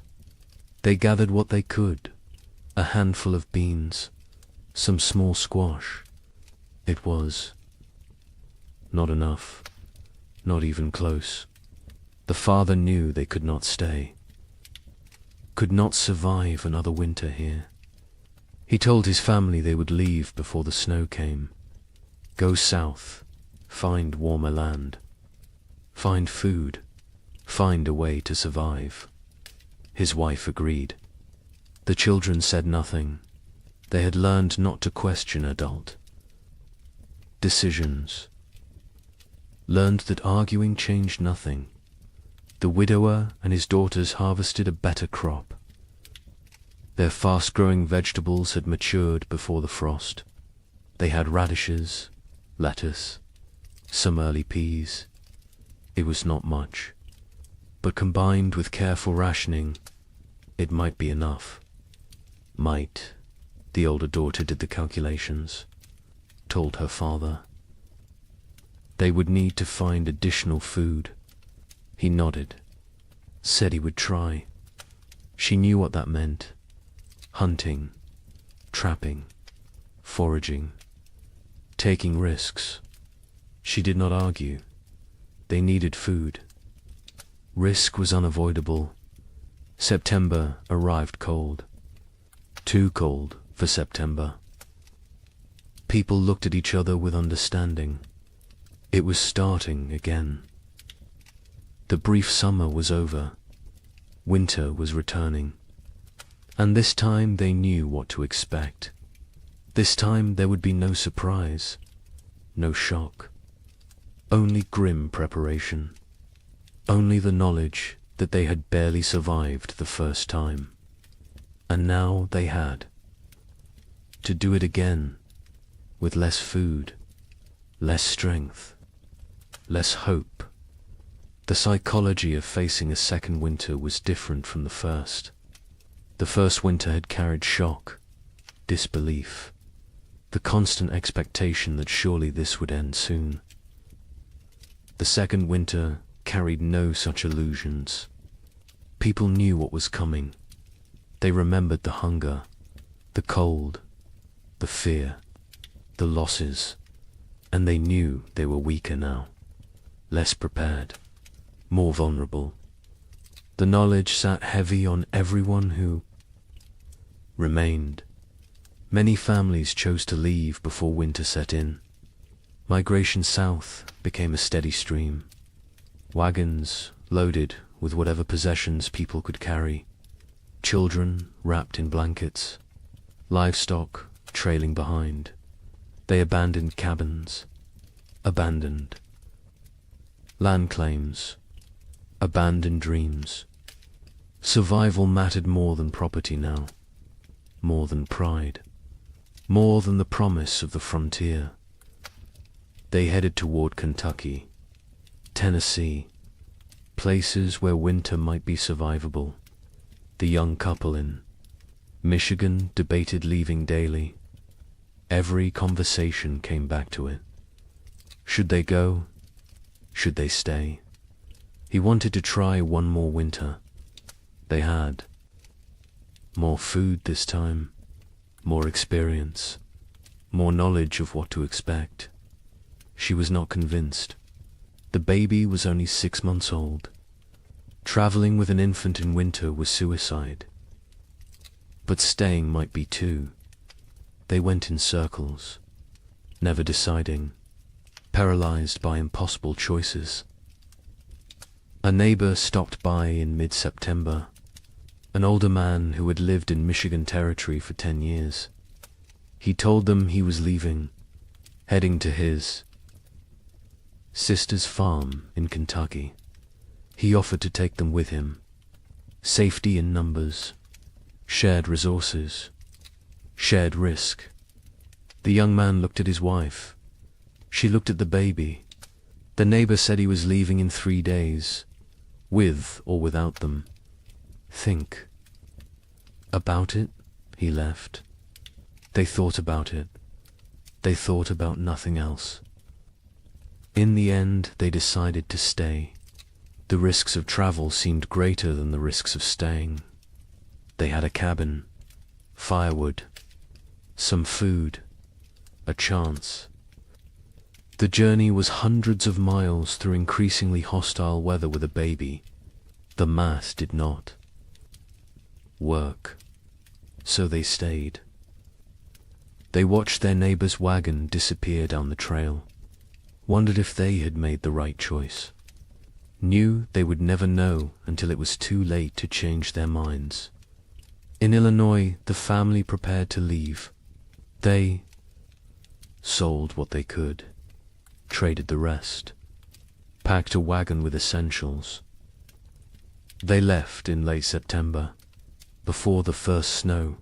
They gathered what they could: a handful of beans, some small squash. It was not enough, not even close. The father knew they could not stay, could not survive another winter here. He told his family they would leave before the snow came, go south, find warmer land, find food, find a way to survive. His wife agreed. The children said nothing. They had learned not to question adult decisions, learned that arguing changed nothing. The widower and his daughters harvested a better crop. Their fast-growing vegetables had matured before the frost. They had radishes, lettuce, some early peas. It was not much, but combined with careful rationing, it might be enough. Might. The older daughter did the calculations, told her father. They would need to find additional food. He nodded, said he would try. She knew what that meant: hunting, trapping, foraging, taking risks. She did not argue. They needed food. Risk was unavoidable. September arrived cold. Too cold for September. People looked at each other with understanding. It was starting again. The brief summer was over. Winter was returning. And this time they knew what to expect. This time there would be no surprise, no shock. Only grim preparation. Only the knowledge that they had barely survived the first time. And now they had to do it again, with less food, less strength, less hope. The psychology of facing a second winter was different from the first. The first winter had carried shock, disbelief, the constant expectation that surely this would end soon. The second winter carried no such illusions. People knew what was coming. They remembered the hunger, the cold, the fear, the losses, and they knew they were weaker now, less prepared, more vulnerable. The knowledge sat heavy on everyone who remained. Many families chose to leave before winter set in. Migration south became a steady stream. Wagons loaded with whatever possessions people could carry. Children wrapped in blankets. Livestock trailing behind. They abandoned cabins. Abandoned land claims. Abandoned dreams. Survival mattered more than property now. More than pride. More than the promise of the frontier. They headed toward Kentucky, Tennessee, places where winter might be survivable. The young couple in Michigan debated leaving daily. Every conversation came back to it. Should they go? Should they stay? He wanted to try one more winter. They had more food this time, more experience, more knowledge of what to expect. She was not convinced. The baby was only 6 months old. Traveling with an infant in winter was suicide. But staying might be too. They went in circles, never deciding, paralyzed by impossible choices. A neighbor stopped by in mid-September, an older man who had lived in Michigan Territory for 10 years. He told them he was leaving, heading to his sister's farm in Kentucky. He offered to take them with him. Safety in numbers, shared resources, shared risk. The young man looked at his wife. She looked at the baby. The neighbor said he was leaving in 3 days, with or without them. Think about it. He left. They thought about it. They thought about nothing else. In the end, they decided to stay. The risks of travel seemed greater than the risks of staying. They had a cabin, firewood, some food, a chance. The journey was hundreds of miles through increasingly hostile weather with a baby. The math did not work, so they stayed. They watched their neighbor's wagon disappear down the trail, wondered if they had made the right choice, knew they would never know until it was too late to change their minds. In Illinois, the family prepared to leave. They sold what they could, traded the rest, packed a wagon with essentials. They left in late September, before the first snow.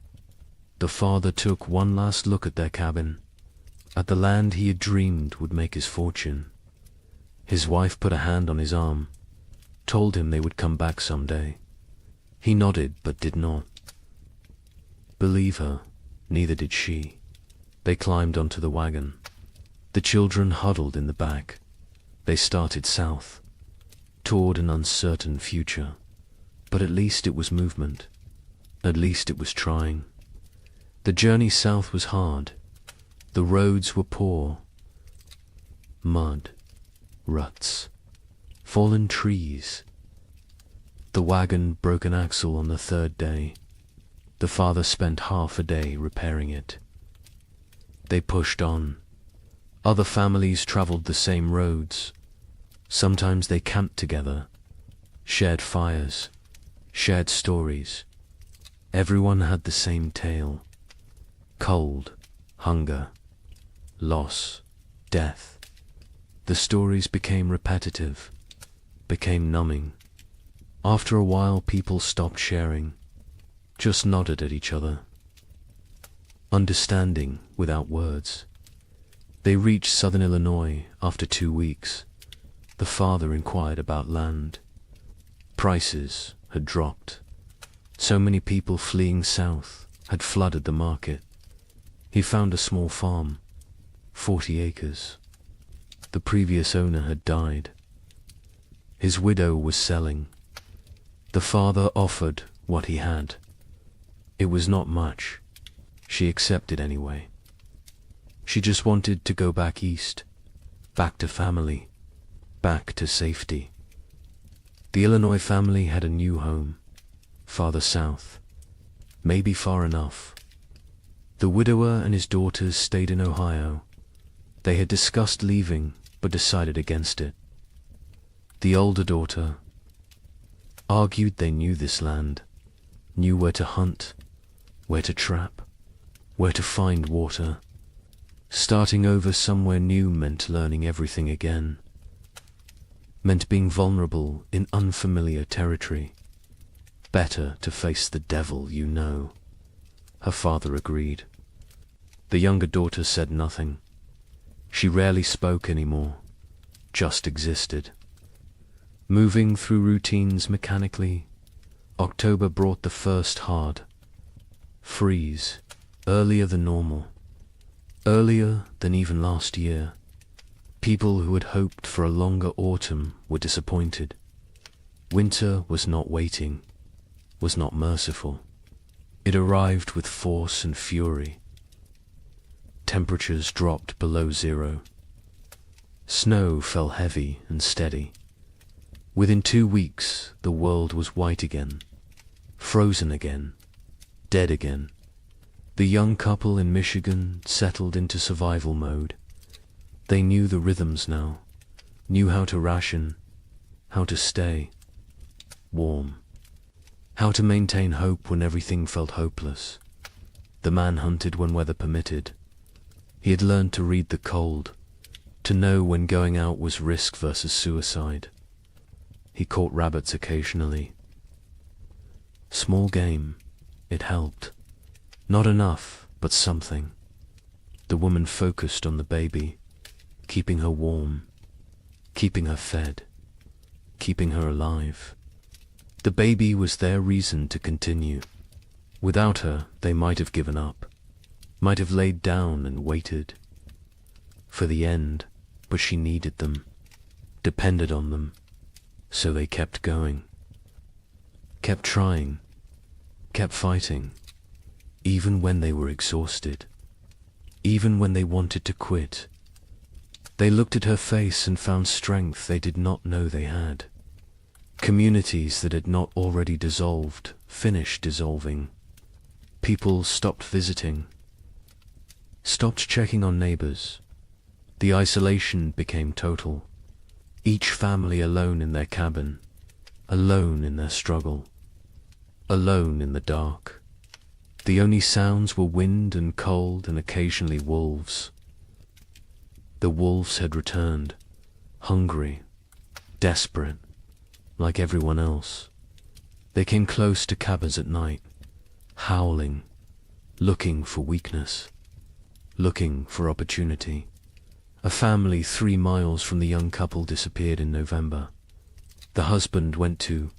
The father took one last look at their cabin, at the land he had dreamed would make his fortune. His wife put a hand on his arm, told him they would come back someday. He nodded but did not believe her. Neither did she. They climbed onto the wagon. The children huddled in the back. They started south, toward an uncertain future. But at least it was movement. At least it was trying. The journey south was hard. The roads were poor. Mud, ruts, fallen trees. The wagon broke an axle on the 3rd day. The father spent half a day repairing it. They pushed on. Other families traveled the same roads. Sometimes they camped together, shared fires, shared stories. Everyone had the same tale. Cold, hunger, loss, death. The stories became repetitive, became numbing. After a while, people stopped sharing, just nodded at each other, understanding without words. They reached southern Illinois after 2 weeks. The father inquired about land. Prices had dropped. So many people fleeing south had flooded the market. He found a small farm, 40 acres. The previous owner had died. His widow was selling. The father offered what he had. It was not much. She accepted anyway. She just wanted to go back east, back to family, back to safety. The Illinois family had a new home, farther south, maybe far enough. The widower and his daughters stayed in Ohio. They had discussed leaving, but decided against it. The older daughter argued they knew this land, knew where to hunt, where to trap, where to find water. Starting over somewhere new meant learning everything again, meant being vulnerable in unfamiliar territory. Better to face the devil you know. Her father agreed. The younger daughter said nothing. She rarely spoke anymore, just existed. Moving through routines mechanically, October brought the first hard freeze, earlier than normal, earlier than even last year. People who had hoped for a longer autumn were disappointed. Winter was not waiting, was not merciful. It arrived with force and fury. Temperatures dropped below zero. Snow fell heavy and steady. Within 2 weeks, the world was white again, frozen again, dead again. The young couple in Michigan settled into survival mode. They knew the rhythms now, knew how to ration, how to stay warm, how to maintain hope when everything felt hopeless. The man hunted when weather permitted. He had learned to read the cold, to know when going out was risk versus suicide. He caught rabbits occasionally. Small game, it helped. Not enough, but something. The woman focused on the baby, keeping her warm, keeping her fed, keeping her alive. The baby was their reason to continue. Without her, they might have given up, might have laid down and waited for the end, but she needed them, depended on them, so they kept going, kept trying, kept fighting, even when they were exhausted, even when they wanted to quit. They looked at her face and found strength they did not know they had. Communities that had not already dissolved finished dissolving. People stopped visiting, stopped checking on neighbors. The isolation became total. Each family alone in their cabin, alone in their struggle, alone in the dark. The only sounds were wind and cold and occasionally wolves. The wolves had returned, hungry, desperate, like everyone else. They came close to cabins at night, howling, looking for weakness, looking for opportunity. A family 3 miles from the young couple disappeared in November. The husband went to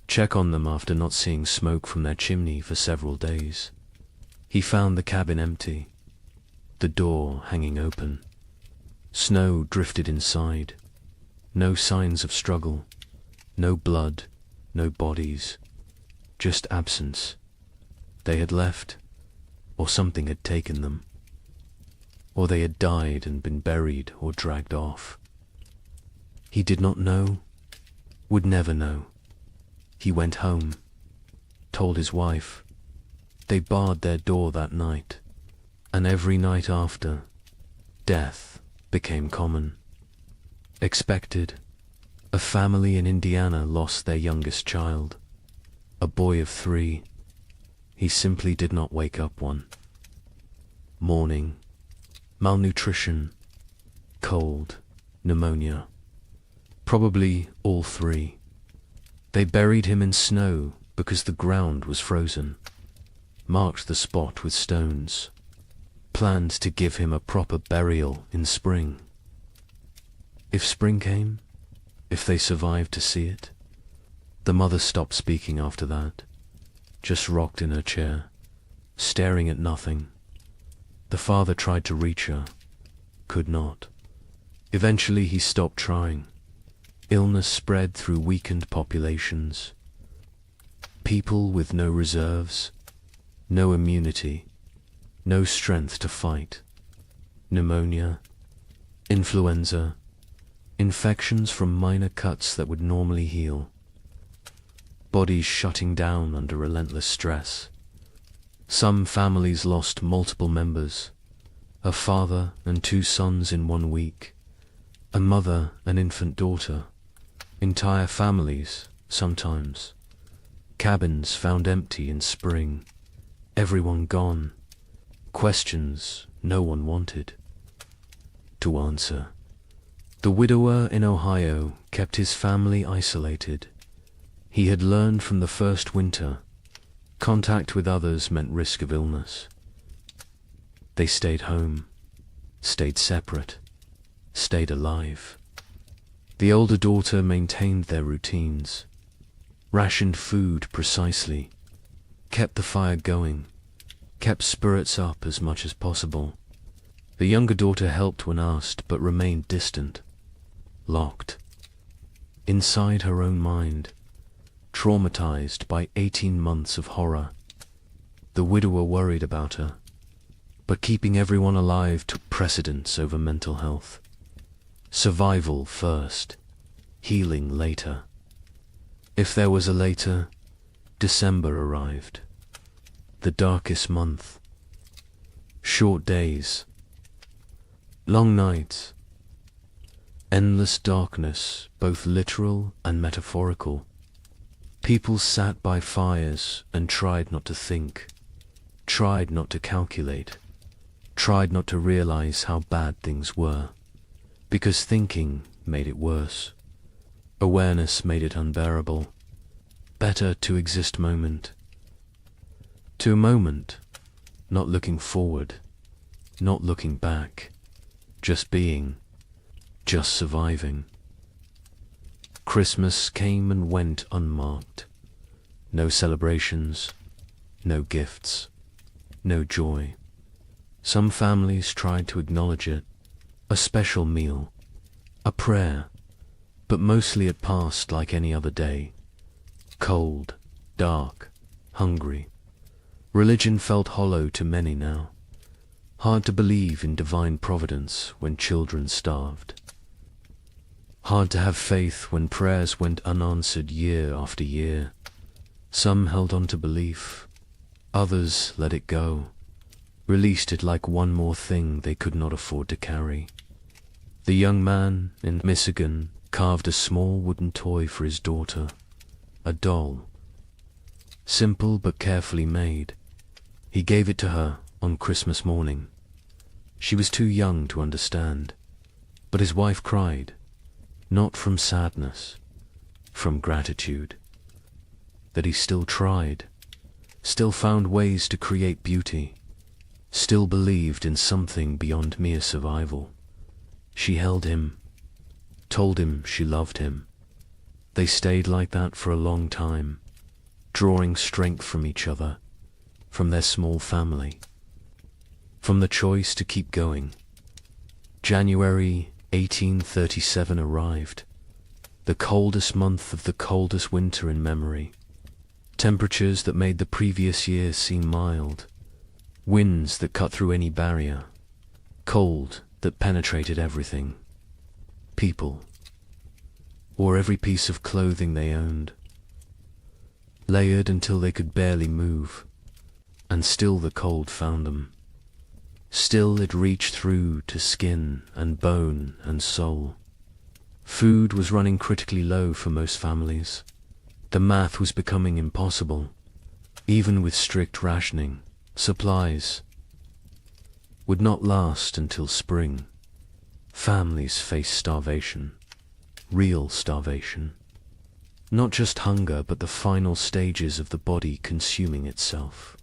check on them after not seeing smoke from their chimney for several days. He found the cabin empty, the door hanging open. Snow drifted inside. No signs of struggle, no blood, no bodies, just absence. They had left, or something had taken them. Or they had died and been buried or dragged off. He did not know, would never know. He went home, told his wife. They barred their door that night, and every night after, death became common. Expected. A family in Indiana lost their youngest child, a boy of 3. He simply did not wake up one. Mourning, malnutrition, cold, pneumonia. Probably all 3. They buried him in snow because the ground was frozen, marked the spot with stones, planned to give him a proper burial in spring. If spring came, if they survived to see it. The mother stopped speaking after that, just rocked in her chair, staring at nothing. The father tried to reach her, could not. Eventually he stopped trying. Illness spread through weakened populations. People with no reserves, no immunity, no strength to fight. Pneumonia, influenza, infections from minor cuts that would normally heal. Bodies shutting down under relentless stress. Some families lost multiple members, a father and 2 sons in 1 week, a mother and infant daughter, entire families, sometimes. Cabins found empty in spring, everyone gone, questions no one wanted to answer. The widower in Ohio kept his family isolated. He had learned from the first winter, contact with others meant risk of illness. They stayed home, stayed separate, stayed alive. The older daughter maintained their routines, rationed food precisely, kept the fire going, kept spirits up as much as possible. The younger daughter helped when asked, but remained distant, locked, inside her own mind, traumatized by 18 months of horror. The widower worried about her, but keeping everyone alive took precedence over mental health. Survival first, healing later. If there was a later, December arrived. The darkest month. Short days. Long nights. Endless darkness, both literal and metaphorical. People sat by fires and tried not to think, tried not to calculate, tried not to realize how bad things were, because thinking made it worse. Awareness made it unbearable. Better to exist moment to moment, not looking forward, not looking back, just being, just surviving. Christmas came and went unmarked. No celebrations, no gifts, no joy. Some families tried to acknowledge it, a special meal, a prayer, but mostly it passed like any other day. Cold, dark, hungry. Religion felt hollow to many now. Hard to believe in divine providence when children starved. Hard to have faith when prayers went unanswered year after year. Some held on to belief, others let it go, released it like one more thing they could not afford to carry. The young man in Michigan carved a small wooden toy for his daughter, a doll. Simple but carefully made. He gave it to her on Christmas morning. She was too young to understand, but his wife cried, not from sadness, from gratitude, that he still tried, still found ways to create beauty, still believed in something beyond mere survival. She held him, told him she loved him. They stayed like that for a long time, drawing strength from each other, from their small family, from the choice to keep going. January 1837 arrived, the coldest month of the coldest winter in memory. Temperatures that made the previous year seem mild, winds that cut through any barrier, cold that penetrated everything. People wore every piece of clothing they owned, layered until they could barely move, and still the cold found them. Still it reached through to skin and bone and soul. Food was running critically low for most families. The math was becoming impossible. Even with strict rationing, supplies would not last until spring. Families faced starvation, real starvation. Not just hunger, but the final stages of the body consuming itself.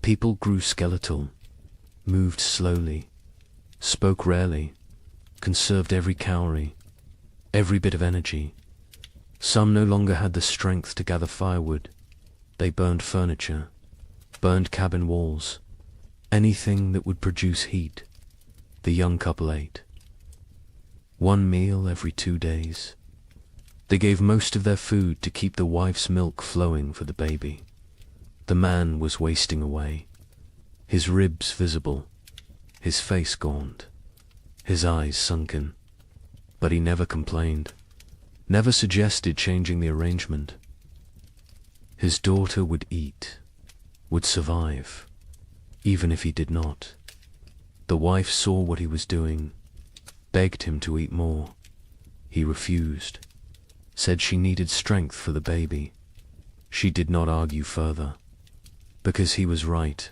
People grew skeletal, moved slowly, spoke rarely, conserved every calorie, every bit of energy. Some no longer had the strength to gather firewood. They burned furniture, burned cabin walls, anything that would produce heat. The young couple ate. One meal every 2 days. They gave most of their food to keep the wife's milk flowing for the baby. The man was wasting away, his ribs visible, his face gaunt, his eyes sunken. But he never complained, never suggested changing the arrangement. His daughter would eat, would survive, even if he did not. The wife saw what he was doing, begged him to eat more. He refused, said she needed strength for the baby. She did not argue further, because he was right,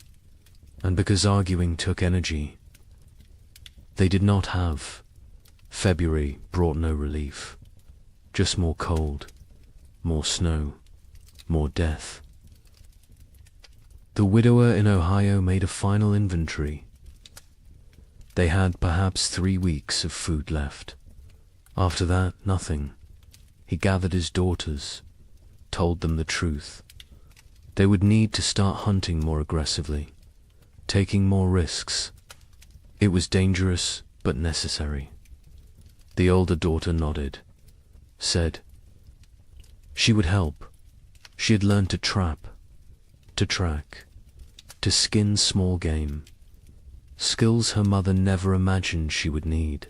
and because arguing took energy. They did not have. February brought no relief, just more cold, more snow, more death. The widower in Ohio made a final inventory. They had perhaps 3 weeks of food left. After that, nothing. He gathered his daughters, told them the truth. They would need to start hunting more aggressively, taking more risks. It was dangerous, but necessary. The older daughter nodded, said she would help. She had learned to trap, to track, to skin small game, skills her mother never imagined she would need.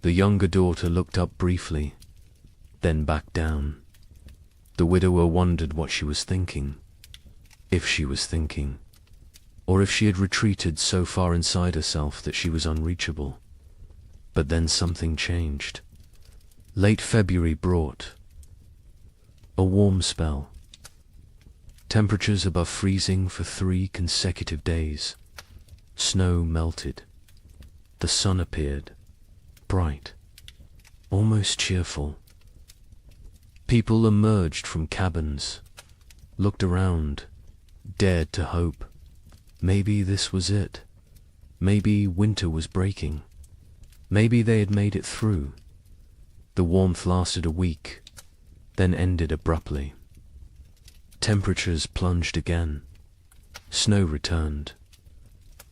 The younger daughter looked up briefly, then back down. The widower wondered what she was thinking, if she was thinking, or if she had retreated so far inside herself that she was unreachable. But then something changed. Late February brought a warm spell. Temperatures above freezing for 3 consecutive days. Snow melted. The sun appeared, bright, almost cheerful. People emerged from cabins, looked around, dared to hope. Maybe this was it. Maybe winter was breaking. Maybe they had made it through. The warmth lasted a week, then ended abruptly. Temperatures plunged again. Snow returned.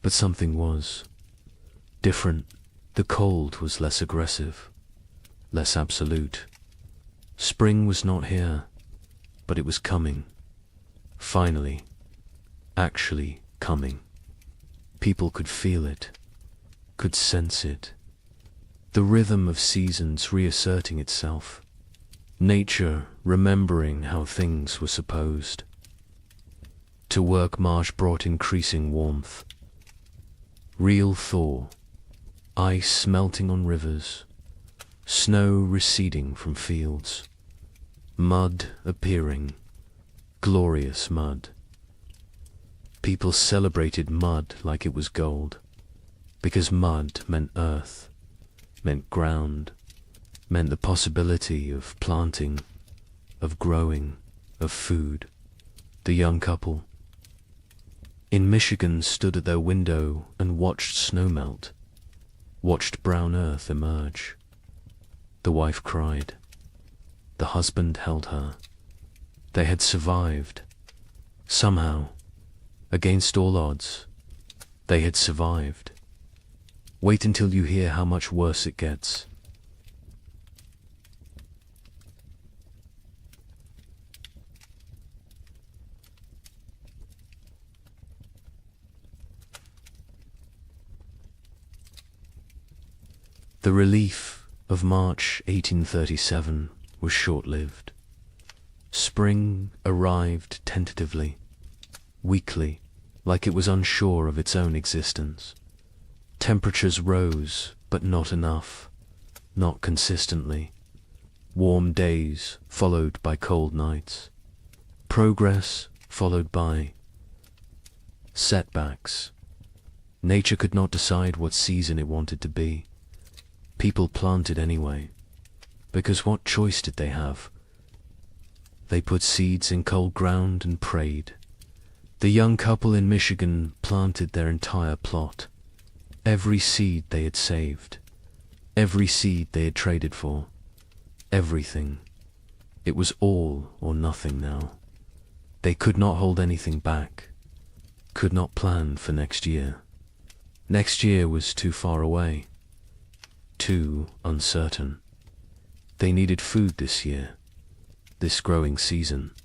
But something was different. The cold was less aggressive, less absolute. Spring was not here, but it was coming. Finally, actually coming. People could feel it, could sense it. The rhythm of seasons reasserting itself. Nature remembering how things were supposed. To work marsh brought increasing warmth. Real thaw, ice melting on rivers, snow receding from fields, mud appearing, glorious mud. People celebrated mud like it was gold, because mud meant earth, meant ground, meant the possibility of planting, of growing, of food. The young couple in Michigan stood at their window and watched snow melt, watched brown earth emerge. The wife cried. The husband held her. They had survived. Somehow, against all odds, they had survived. Wait until you hear how much worse it gets. The relief of March 1837 was short-lived. Spring arrived tentatively, weakly, like it was unsure of its own existence. Temperatures rose, but not enough, not consistently. Warm days followed by cold nights. Progress followed by setbacks. Nature could not decide what season it wanted to be. People planted anyway, because what choice did they have? They put seeds in cold ground and prayed. The young couple in Michigan planted their entire plot. Every seed they had saved, every seed they had traded for, everything. It was all or nothing now. They could not hold anything back, could not plan for next year. Next year was too far away, too uncertain. They needed food this year, this growing season,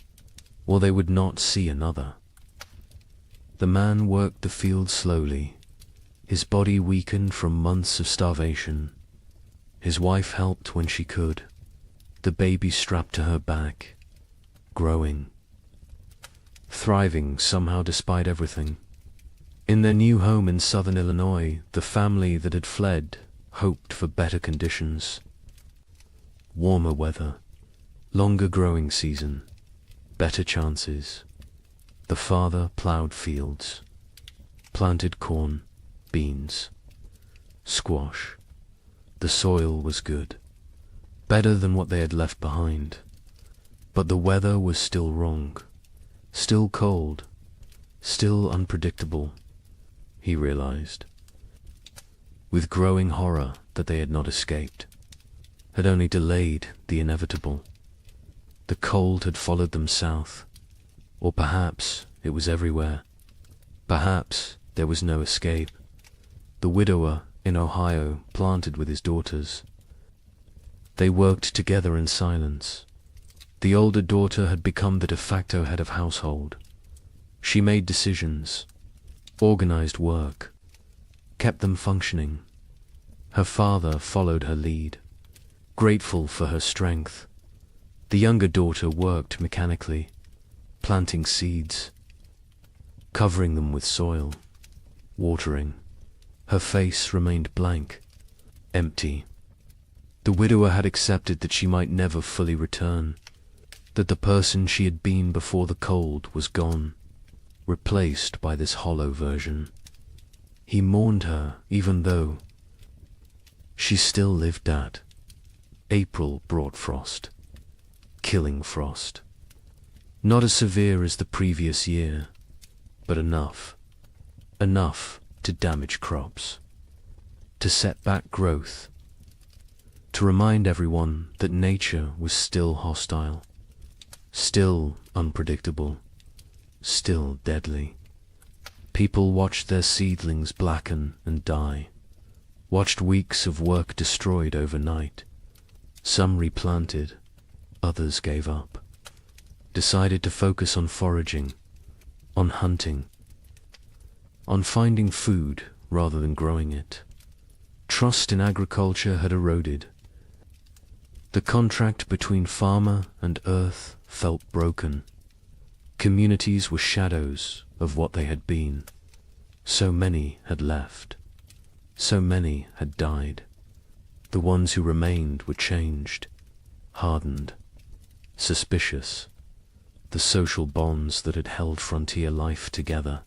or they would not see another. The man worked the field slowly, his body weakened from months of starvation. His wife helped when she could, the baby strapped to her back, growing, thriving somehow despite everything. In their new home in southern Illinois, the family that had fled hoped for better conditions. Warmer weather, longer growing season, better chances. The father plowed fields, planted corn, beans, squash. The soil was good, better than what they had left behind. But the weather was still wrong, still cold, still unpredictable, he realized. with growing horror that they had not escaped, had only delayed the inevitable. The cold had followed them south, or perhaps it was everywhere. Perhaps there was no escape. The widower in Ohio planted with his daughters. They worked together in silence. The older daughter had become the de facto head of household. She made decisions, organized work, kept them functioning. Her father followed her lead, grateful for her strength. The younger daughter worked mechanically, planting seeds, covering them with soil, watering. Her face remained blank, empty. The widower had accepted that she might never fully return, that the person she had been before the cold was gone, replaced by this hollow version. He mourned her even though she still lived at. April brought frost, killing frost. Not as severe as the previous year, but enough to damage crops, to set back growth, to remind everyone that nature was still hostile, still unpredictable, still deadly. People watched their seedlings blacken and die, watched weeks of work destroyed overnight. Some replanted, others gave up, decided to focus on foraging, on hunting, on finding food rather than growing it. Trust in agriculture had eroded. The contract between farmer and earth felt broken. Communities were shadows of what they had been. So many had left. So many had died. The ones who remained were changed, hardened, suspicious. The social bonds that had held frontier life together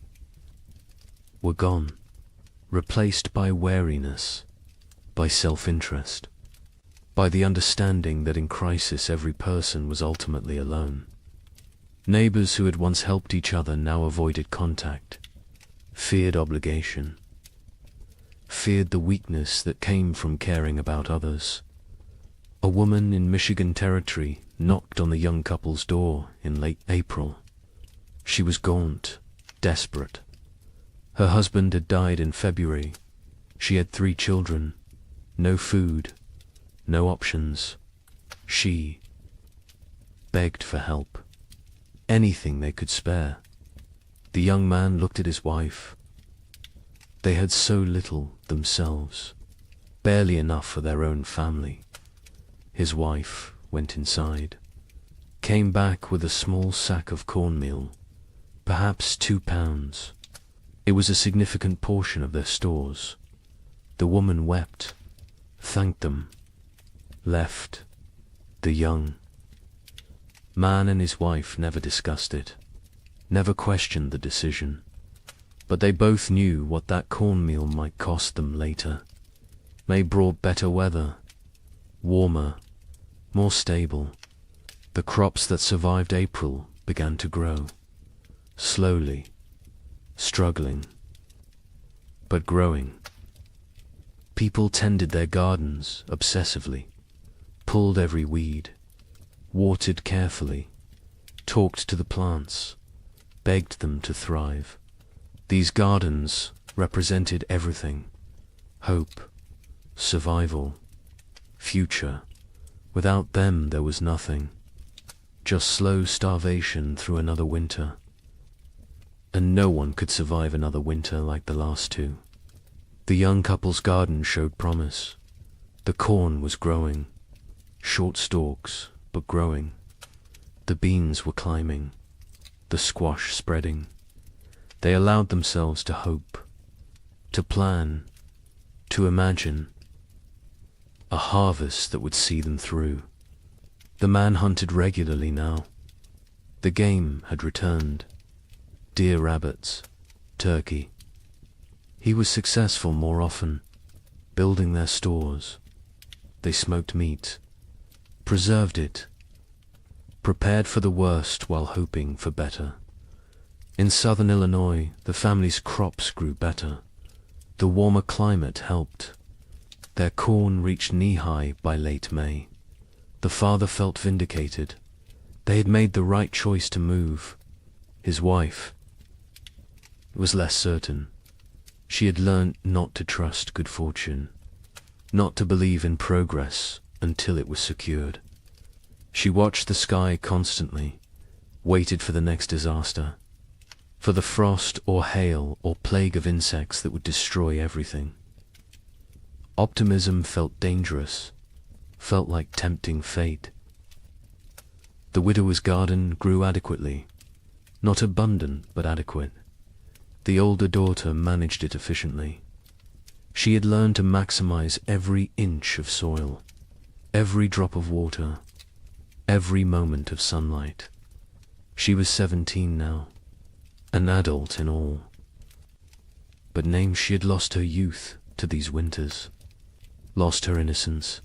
were gone, replaced by wariness, by self-interest, by the understanding that in crisis every person was ultimately alone. Neighbors who had once helped each other now avoided contact, feared obligation, feared the weakness that came from caring about others. A woman in Michigan Territory knocked on the young couple's door in late April. She was gaunt, desperate. Her husband had died in February. She had 3 children, no food, no options. She begged for help, anything they could spare. The young man looked at his wife. They had so little themselves, barely enough for their own family. His wife went inside, came back with a small sack of cornmeal, perhaps 2 pounds. It was a significant portion of their stores. The woman wept, thanked them, left. The young man and his wife never discussed it, never questioned the decision, but they both knew what that cornmeal might cost them later. May brought better weather, warmer, more stable. The crops that survived April began to grow, slowly, struggling, but growing. People tended their gardens obsessively, pulled every weed, watered carefully, talked to the plants, begged them to thrive. These gardens represented everything: hope, survival, future. Without them there was nothing, just slow starvation through another winter. And no one could survive another winter like the last 2. The young couple's garden showed promise. The corn was growing, short stalks, but growing. The beans were climbing, the squash spreading. They allowed themselves to hope, to plan, to imagine a harvest that would see them through. The man hunted regularly now. The game had returned. Deer, rabbits, turkey. He was successful more often, building their stores. They smoked meat, preserved it, prepared for the worst while hoping for better. In southern Illinois, the family's crops grew better. The warmer climate helped. Their corn reached knee-high by late May. The father felt vindicated. They had made the right choice to move. His wife was less certain. She had learnt not to trust good fortune, not to believe in progress until it was secured. She watched the sky constantly, waited for the next disaster, for the frost or hail or plague of insects that would destroy everything. Optimism felt dangerous, felt like tempting fate. The widower's garden grew adequately, not abundant but adequate. The older daughter managed it efficiently. She had learned to maximize every inch of soil, every drop of water, every moment of sunlight. She was 17 now, an adult in all. But named she had lost her youth to these winters, lost her innocence,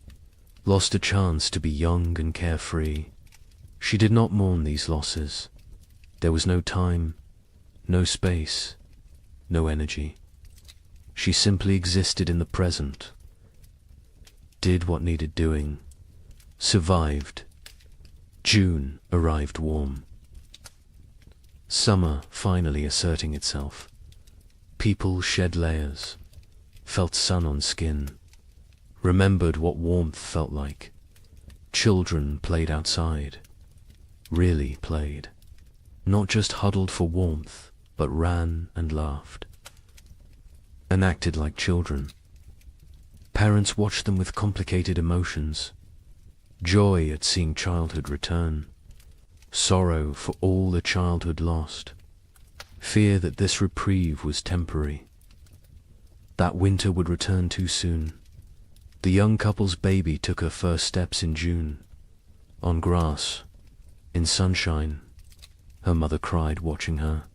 lost a chance to be young and carefree. She did not mourn these losses. There was no time, no space, no energy. She simply existed in the present, did what needed doing, survived. June arrived warm. Summer finally asserting itself. People shed layers, felt sun on skin, remembered what warmth felt like. Children played outside, really played, not just huddled for warmth, but ran and laughed, and acted like children. Parents watched them with complicated emotions, joy at seeing childhood return, sorrow for all the childhood lost, fear that this reprieve was temporary, that winter would return too soon. The young couple's baby took her first steps in June, on grass, in sunshine. Her mother cried watching her.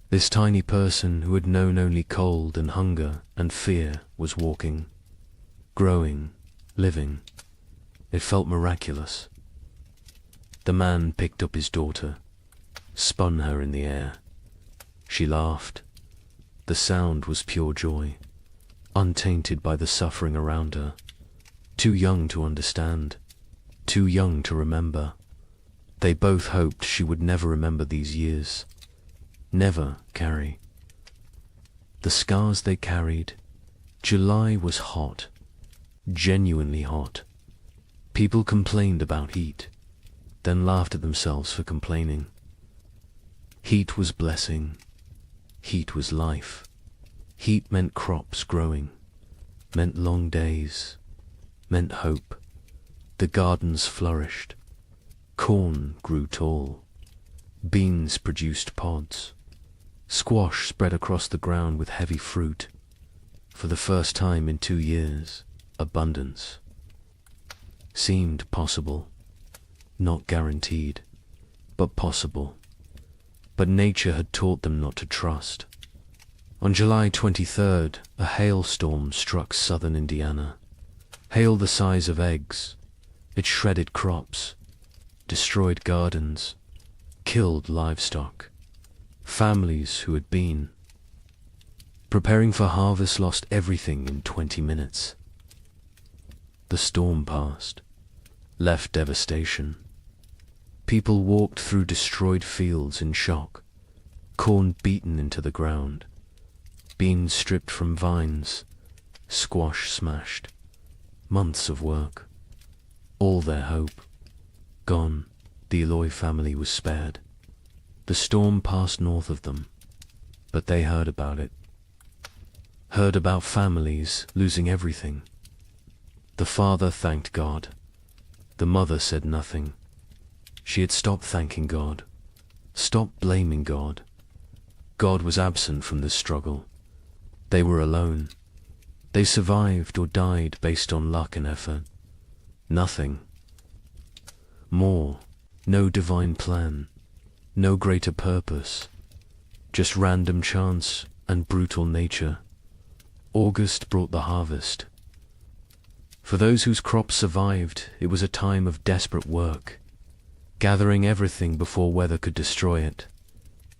This tiny person who had known only cold and hunger and fear was walking, growing, living. It felt miraculous. The man picked up his daughter, spun her in the air. She laughed. The sound was pure joy, untainted by the suffering around her. Too young to understand, too young to remember. They both hoped she would never remember these years, never carry the scars they carried. July was hot, genuinely hot. People complained about heat, then laughed at themselves for complaining. Heat was blessing. Heat was life. Heat meant crops growing, meant long days, meant hope. The gardens flourished. Corn grew tall. Beans produced pods. Squash spread across the ground with heavy fruit. For the first time in 2 years, abundance seemed possible. Not guaranteed, but possible. But nature had taught them not to trust. On July 23rd, a hailstorm struck southern Indiana. Hail the size of eggs. It shredded crops, destroyed gardens, killed livestock. Families who had been preparing for harvest lost everything in 20 minutes. The storm passed, left devastation. People walked through destroyed fields in shock, corn beaten into the ground, beans stripped from vines, squash smashed. Months of work, all their hope, gone. The Eloy family was spared. The storm passed north of them, but they heard about it. Heard about families losing everything. The father thanked God. The mother said nothing. She had stopped thanking God, stopped blaming God. God was absent from this struggle. They were alone. They survived or died based on luck and effort. Nothing more, no divine plan, no greater purpose, just random chance and brutal nature. August brought the harvest. For those whose crops survived, it was a time of desperate work, gathering everything before weather could destroy it,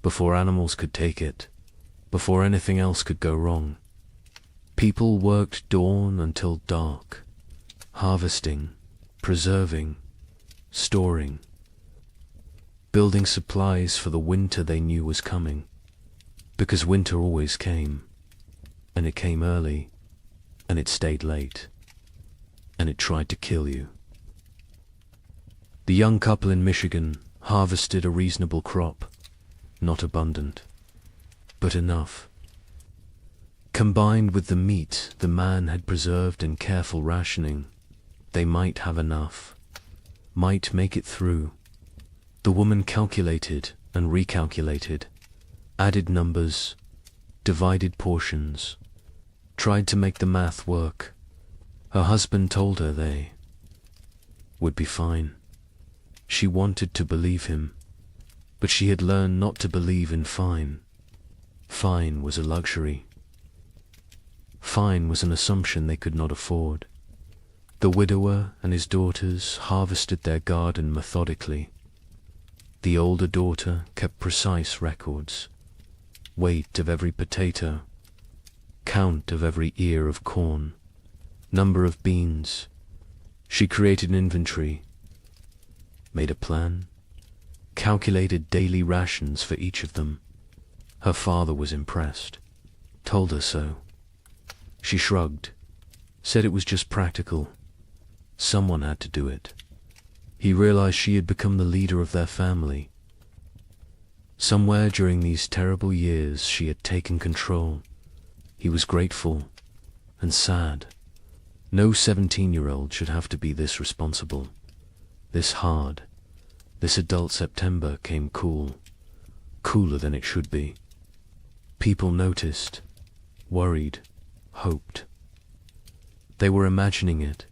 before animals could take it, before anything else could go wrong. People worked dawn until dark, harvesting, preserving, storing, building supplies for the winter they knew was coming, because winter always came, and it came early, and it stayed late, and it tried to kill you. The young couple in Michigan harvested a reasonable crop, not abundant, but enough. Combined with the meat the man had preserved in careful rationing, they might have enough, might make it through. The woman calculated and recalculated, added numbers, divided portions, tried to make the math work. Her husband told her they would be fine. She wanted to believe him, but she had learned not to believe in fine. Fine was a luxury. Fine was an assumption they could not afford. The widower and his daughters harvested their garden methodically. The older daughter kept precise records, weight of every potato, count of every ear of corn, number of beans. She created an inventory, made a plan, calculated daily rations for each of them. Her father was impressed, told her so. She shrugged, said it was just practical. Someone had to do it. He realized she had become the leader of their family. Somewhere during these terrible years she had taken control. He was grateful and sad. No 17-year-old should have to be this responsible, this hard. This adult September came cool, cooler than it should be. People noticed, worried, hoped. They were imagining it,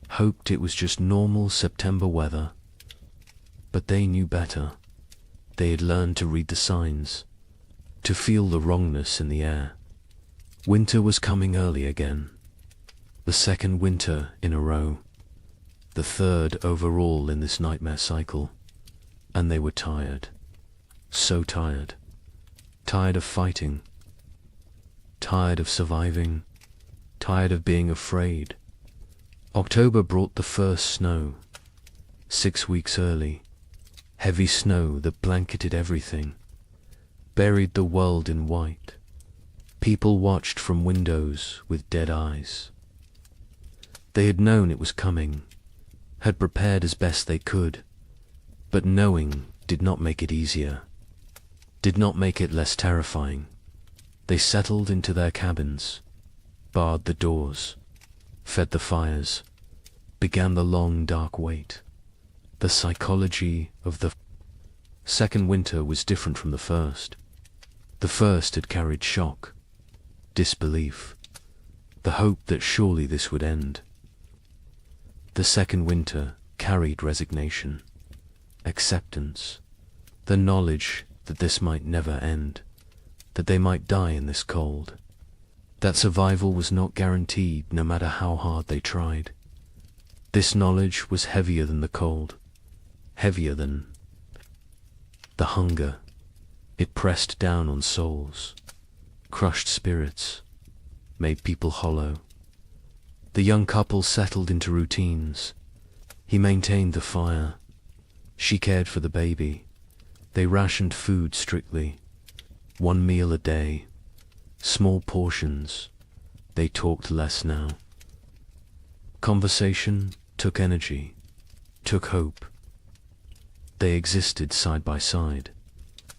hoped it was just normal September weather. But they knew better. They had learned to read the signs, to feel the wrongness in the air. Winter was coming early again. The second winter in a row. The third overall in this nightmare cycle. And they were tired. So tired. Tired of fighting. Tired of surviving. Tired of being afraid. October brought the first snow. 6 weeks early. Heavy snow that blanketed everything. Buried the world in white. People watched from windows with dead eyes. They had known it was coming, had prepared as best they could, but knowing did not make it easier, did not make it less terrifying. They settled into their cabins, barred the doors, fed the fires, began the long dark wait. The psychology of the second winter was different from the first. The first had carried shock, disbelief, the hope that surely this would end. The second winter carried resignation, acceptance, the knowledge that this might never end, that they might die in this cold, that survival was not guaranteed no matter how hard they tried. This knowledge was heavier than the cold, heavier than the hunger. It pressed down on souls, crushed spirits, made people hollow. The young couple settled into routines. He maintained the fire. She cared for the baby. They rationed food strictly. 1 meal a day. Small portions. They talked less now. Conversation took energy, took hope. They existed side by side,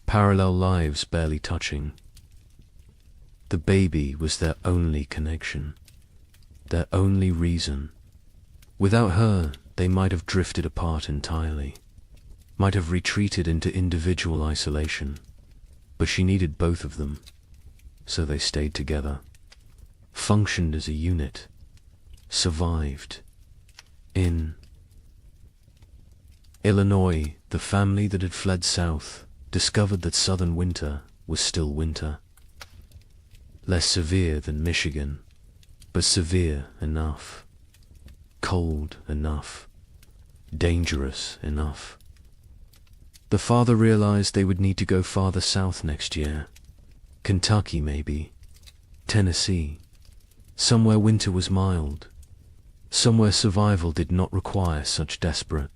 parallel lives barely touching. The baby was their only connection, their only reason. Without her, they might have drifted apart entirely, might have retreated into individual isolation, but she needed both of them, so they stayed together, functioned as a unit, survived. In Illinois, the family that had fled south discovered that southern winter was still winter. Less severe than Michigan, but severe enough. Cold enough. Dangerous enough. The father realized they would need to go farther south next year. Kentucky, maybe. Tennessee. somewhere winter was mild, somewhere survival did not require such desperate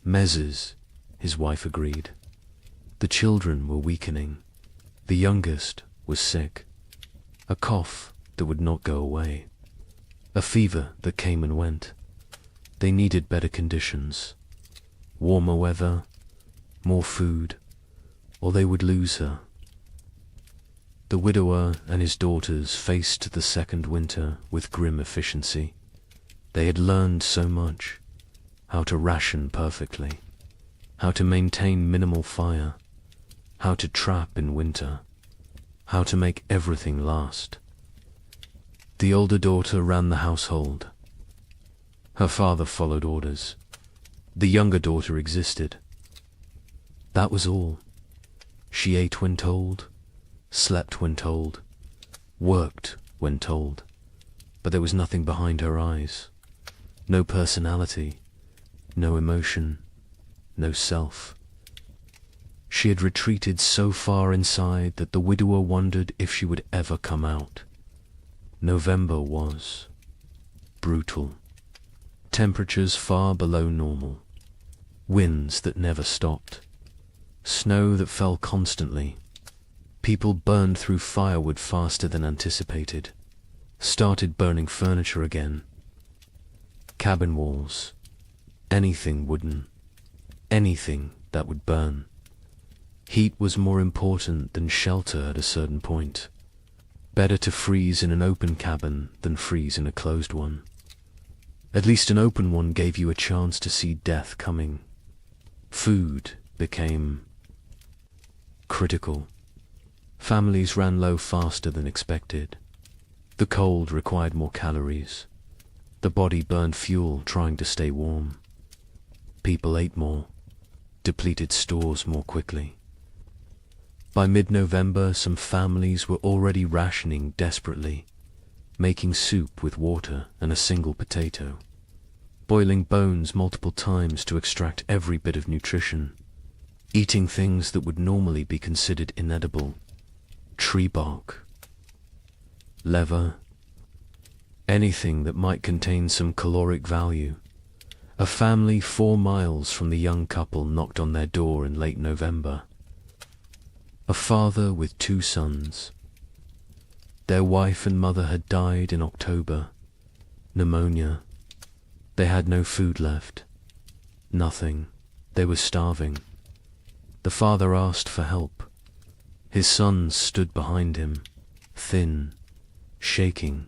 measures, his wife agreed. The children were weakening. The youngest was sick. A cough that would not go away. A fever that came and went. They needed better conditions. Warmer weather, more food, or they would lose her. The widower and his daughters faced the second winter with grim efficiency. They had learned so much. How to ration perfectly. How to maintain minimal fire. How to trap in winter. How to make everything last. The older daughter ran the household. Her father followed orders. The younger daughter existed. That was all. She ate when told, slept when told, worked when told, but there was nothing behind her eyes. No personality, no emotion, no self. She had retreated so far inside that the widower wondered if she would ever come out. November was brutal. Temperatures far below normal. Winds that never stopped. Snow that fell constantly. People burned through firewood faster than anticipated. Started burning furniture again. Cabin walls. Anything wooden. Anything that would burn. Heat was more important than shelter at a certain point. Better to freeze in an open cabin than freeze in a closed one. At least an open one gave you a chance to see death coming. Food became critical. Families ran low faster than expected. The cold required more calories. The body burned fuel trying to stay warm. People ate more, depleted stores more quickly. By mid-November, some families were already rationing desperately, making soup with water and a single potato, boiling bones multiple times to extract every bit of nutrition, eating things that would normally be considered inedible, tree bark, leather, anything that might contain some caloric value. A family 4 miles from the young couple knocked on their door in late November. A father with 2 sons. Their wife and mother had died in October. Pneumonia. They had no food left. Nothing. They were starving. The father asked for help. His sons stood behind him, thin, shaking,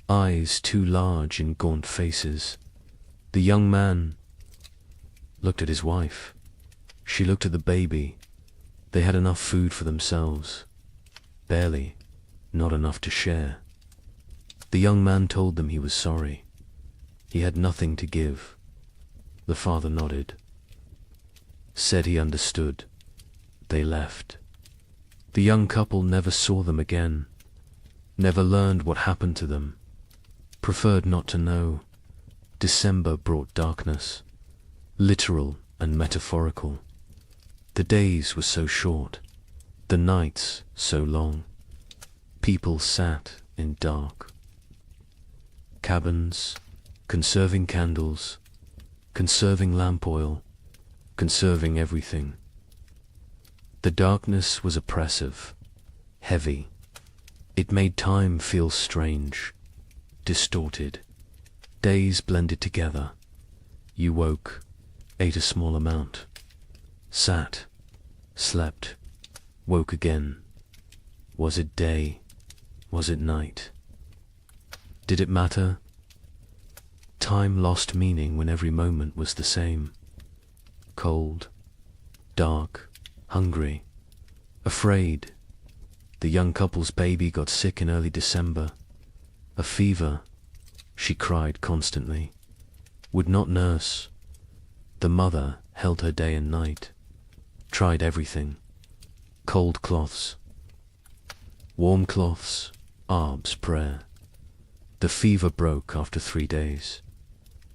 eyes too large in gaunt faces. The young man looked at his wife. She looked at the baby. They had enough food for themselves. Barely, not enough to share. The young man told them he was sorry. He had nothing to give. The father nodded. Said he understood. They left. The young couple never saw them again. Never learned what happened to them. Preferred not to know. December brought darkness. Literal and metaphorical. The days were so short. The nights so long. People sat in dark. Cabins, conserving candles, conserving lamp oil, conserving everything. The darkness was oppressive, heavy. It made time feel strange, distorted. Days blended together. You woke, ate a small amount, sat, slept, woke again. Was it day? Was it night? Did it matter? Time lost meaning when every moment was the same. Cold, dark, hungry, afraid. The young couple's baby got sick in early December. A fever. She cried constantly. Would not nurse. The mother held her day and night. Tried everything. Cold cloths. Warm cloths. Arb's prayer. The fever broke after 3 days.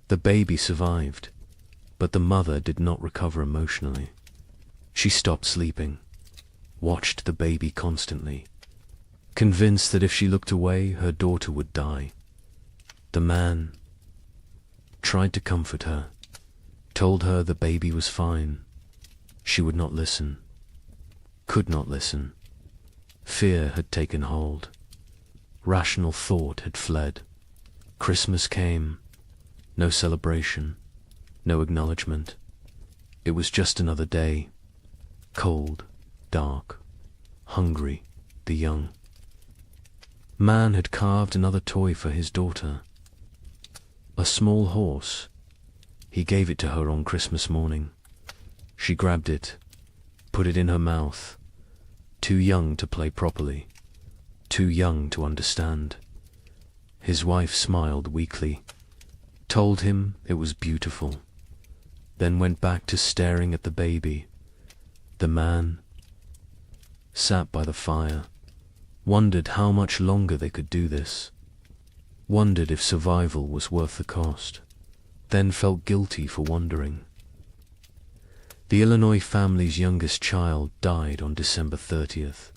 The baby survived, but the mother did not recover emotionally. She stopped sleeping. Watched the baby constantly. convinced that if she looked away, her daughter would die. The man tried to comfort her, told her the baby was fine. She would not listen, could not listen. Fear had taken hold. Rational thought had fled. Christmas came. No celebration, no acknowledgement. It was just another day. Cold, dark, hungry, the young. Man had carved another toy for his daughter. A small horse. He gave it to her on Christmas morning. She grabbed it, put it in her mouth. Too young to play properly, too young to understand. His wife smiled weakly, told him it was beautiful, then went back to staring at the baby. The man sat by the fire, wondered how much longer they could do this, wondered if survival was worth the cost, then felt guilty for wondering. The Illinois family's youngest child died on December 30th.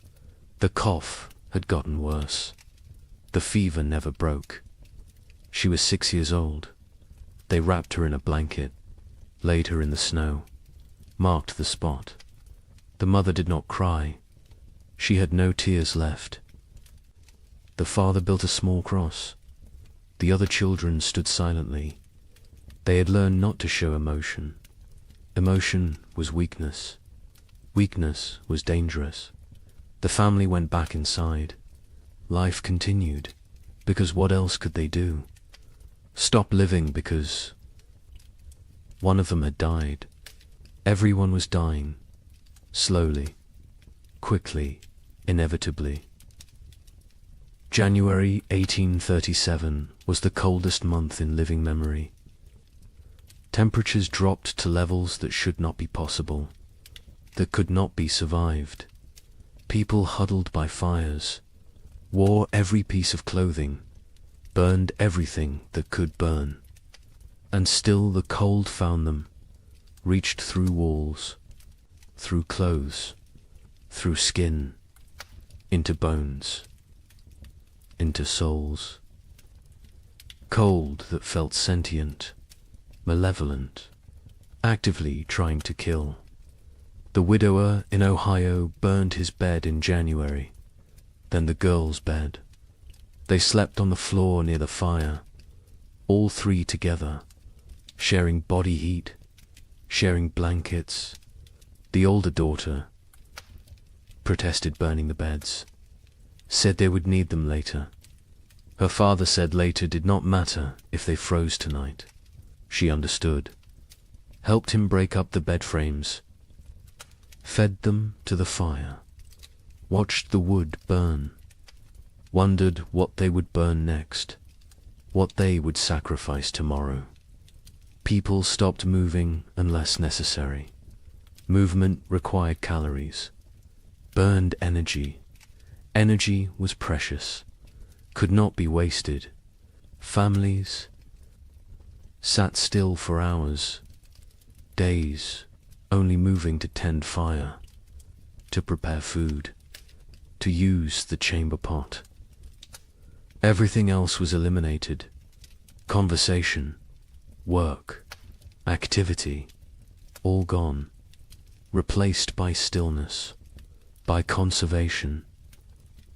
The cough had gotten worse. The fever never broke. She was 6 years old. They wrapped her in a blanket, laid her in the snow, marked the spot. The mother did not cry. She had no tears left. The father built a small cross. The other children stood silently. They had learned not to show emotion. Emotion was weakness. Weakness was dangerous. The family went back inside. Life continued, because what else could they do? Stop living because one of them had died. Everyone was dying, slowly, quickly, inevitably. January 1837 was the coldest month in living memory. Temperatures dropped to levels that should not be possible, that could not be survived. People huddled by fires, wore every piece of clothing, burned everything that could burn. And still the cold found them, reached through walls, through clothes, through skin, into bones, into souls. Cold that felt sentient, malevolent, actively trying to kill. The widower in Ohio burned his bed in January, then the girl's bed. They slept on the floor near the fire, all three together, sharing body heat, sharing blankets. The older daughter protested burning the beds, said they would need them later. Her father said later did not matter if they froze tonight. She understood, helped him break up the bed frames, fed them to the fire, watched the wood burn, wondered what they would burn next, what they would sacrifice tomorrow. People stopped moving unless necessary. Movement required calories, burned energy. Energy was precious, could not be wasted. Families sat still for hours, days, only moving to tend fire, to prepare food, to use the chamber pot. Everything else was eliminated. Conversation, work, activity, all gone, replaced by stillness, by conservation,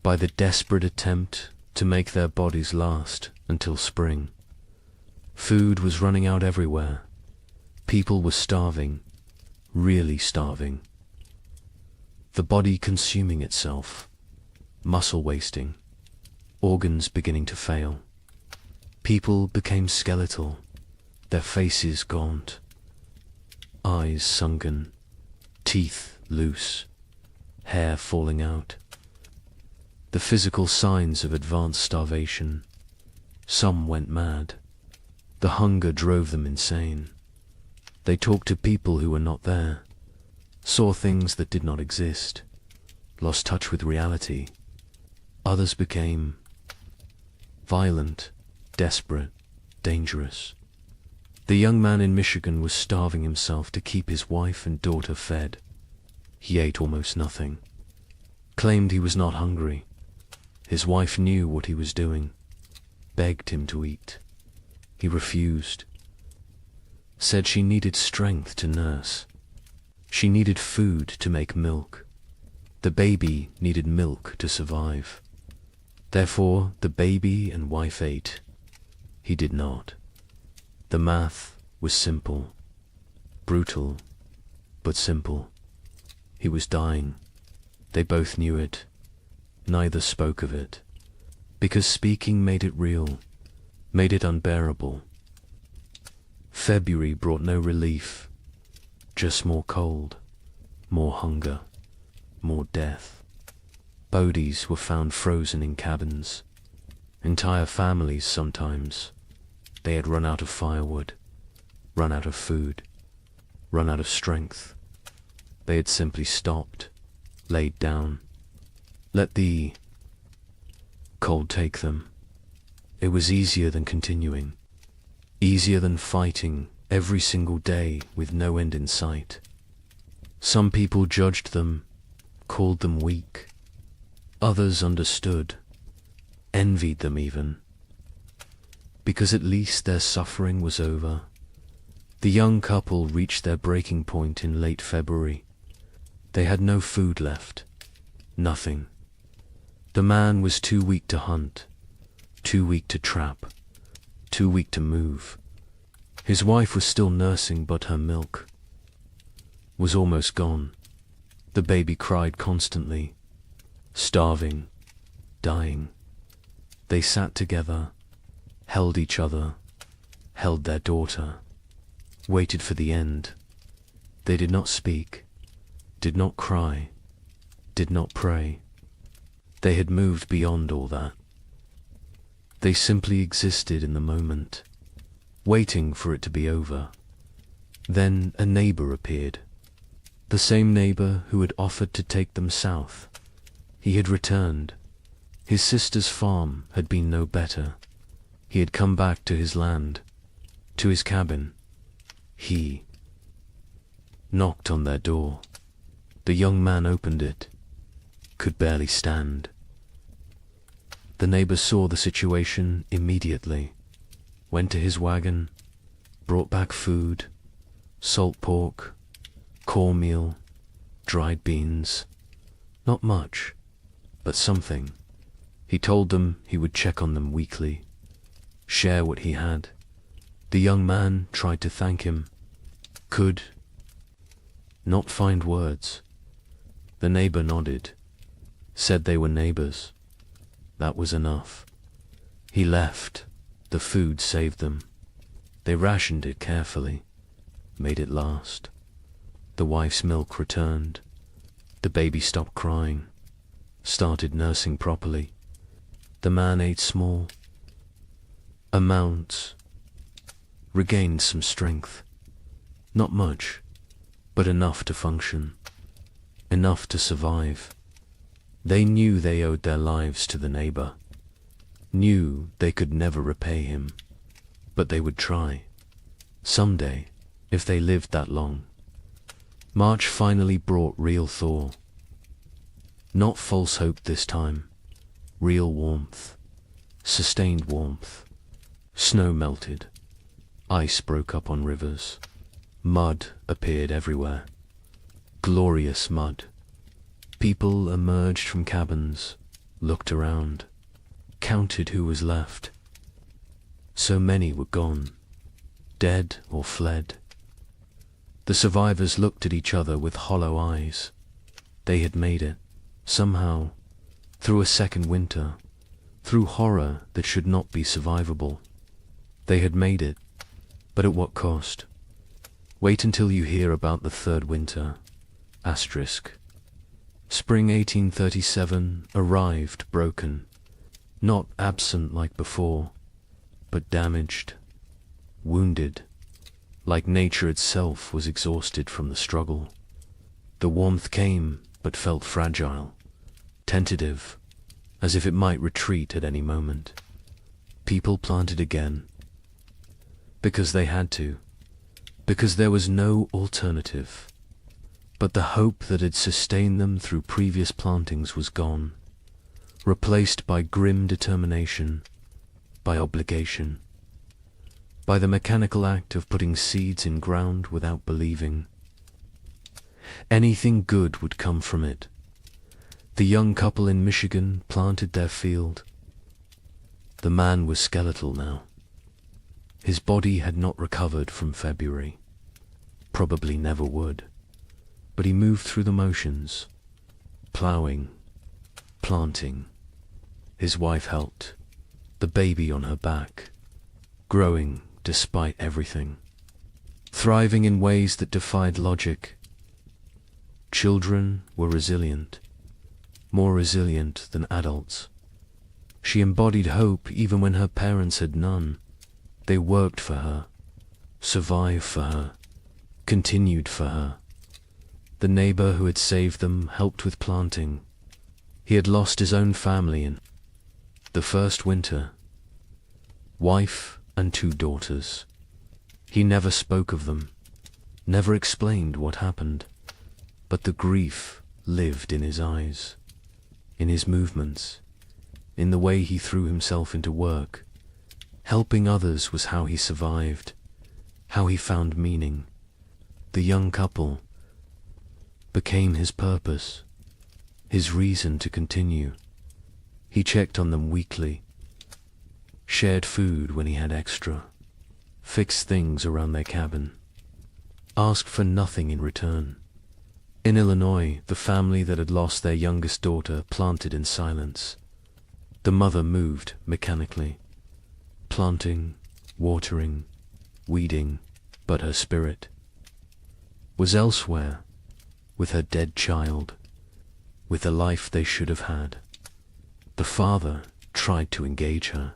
by the desperate attempt to make their bodies last until spring. Food was running out everywhere. People were starving, really starving. The body consuming itself, muscle wasting, organs beginning to fail. People became skeletal, their faces gaunt, eyes sunken, teeth loose, hair falling out. The physical signs of advanced starvation. Some went mad. The hunger drove them insane. They talked to people who were not there, saw things that did not exist, lost touch with reality. Others became violent, desperate, dangerous. The young man in Michigan was starving himself to keep his wife and daughter fed. He ate almost nothing, claimed he was not hungry, His wife knew what he was doing, begged him to eat. He refused, said she needed strength to nurse. She needed food to make milk. The baby needed milk to survive. Therefore, the baby and wife ate. He did not. The math was simple, brutal, but simple. He was dying. They both knew it. Neither spoke of it, because speaking made it real, made it unbearable. February brought no relief, just more cold, more hunger, more death. Bodies were found frozen in cabins. Entire families sometimes. They had run out of firewood, run out of food, run out of strength. They had simply stopped, laid down, let the cold take them. It was easier than continuing, easier than fighting every single day with no end in sight. Some people judged them, called them weak. Others understood, envied them even, because at least their suffering was over. The young couple reached their breaking point in late February. They had no food left, nothing. The man was too weak to hunt, too weak to trap, too weak to move. His wife was still nursing, but her milk was almost gone. The baby cried constantly, starving, dying. They sat together, held each other, held their daughter, waited for the end. They did not speak, did not cry, did not pray. They had moved beyond all that. They simply existed in the moment, waiting for it to be over. Then a neighbor appeared, the same neighbor who had offered to take them south. He had returned. His sister's farm had been no better. He had come back to his land, to his cabin. He knocked on their door. The young man opened it, could barely stand. The neighbor saw the situation immediately, went to his wagon, brought back food, salt pork, cornmeal, dried beans. Not much, but something. He told them he would check on them weekly, share what he had. The young man tried to thank him, could not find words. The neighbor nodded, said they were neighbors. That was enough. He left. The food saved them. They rationed it carefully, made it last. The wife's milk returned. The baby stopped crying, started nursing properly. The man ate small amounts, regained some strength. Not much, but enough to function, enough to survive. They knew they owed their lives to the neighbor, knew they could never repay him, but they would try, someday, if they lived that long. March finally brought real thaw. Not false hope this time, real warmth, sustained warmth. Snow melted, ice broke up on rivers, mud appeared everywhere, glorious mud. People emerged from cabins, looked around, counted who was left. So many were gone, dead or fled. The survivors looked at each other with hollow eyes. They had made it, somehow, through a second winter, through horror that should not be survivable. They had made it, but at what cost? Wait until you hear about the third winter. Asterisk. Spring 1837 arrived broken, not absent like before, but damaged, wounded, like nature itself was exhausted from the struggle. The warmth came, but felt fragile, tentative, as if it might retreat at any moment. People planted again, because they had to, because there was no alternative. But the hope that had sustained them through previous plantings was gone. replaced by grim determination, by obligation, by the mechanical act of putting seeds in ground without believing. Anything good would come from it. The young couple in Michigan planted their field. The man was skeletal now. His body had not recovered from February. Probably never would. But he moved through the motions, ploughing, planting. His wife helped, the baby on her back, growing despite everything, thriving in ways that defied logic. Children were resilient, more resilient than adults. She embodied hope even when her parents had none. They worked for her, survived for her, continued for her. The neighbor who had saved them helped with planting. He had lost his own family in the first winter. Wife and 2 daughters. He never spoke of them, never explained what happened, but the grief lived in his eyes, in his movements, in the way he threw himself into work. Helping others was how he survived, how he found meaning. The young couple became his purpose, his reason to continue. He checked on them weekly, shared food when he had extra, fixed things around their cabin, asked for nothing in return. In Illinois, the family that had lost their youngest daughter planted in silence. The mother moved mechanically, planting, watering, weeding, but her spirit was elsewhere, with her dead child, with the life they should have had. The father tried to engage her.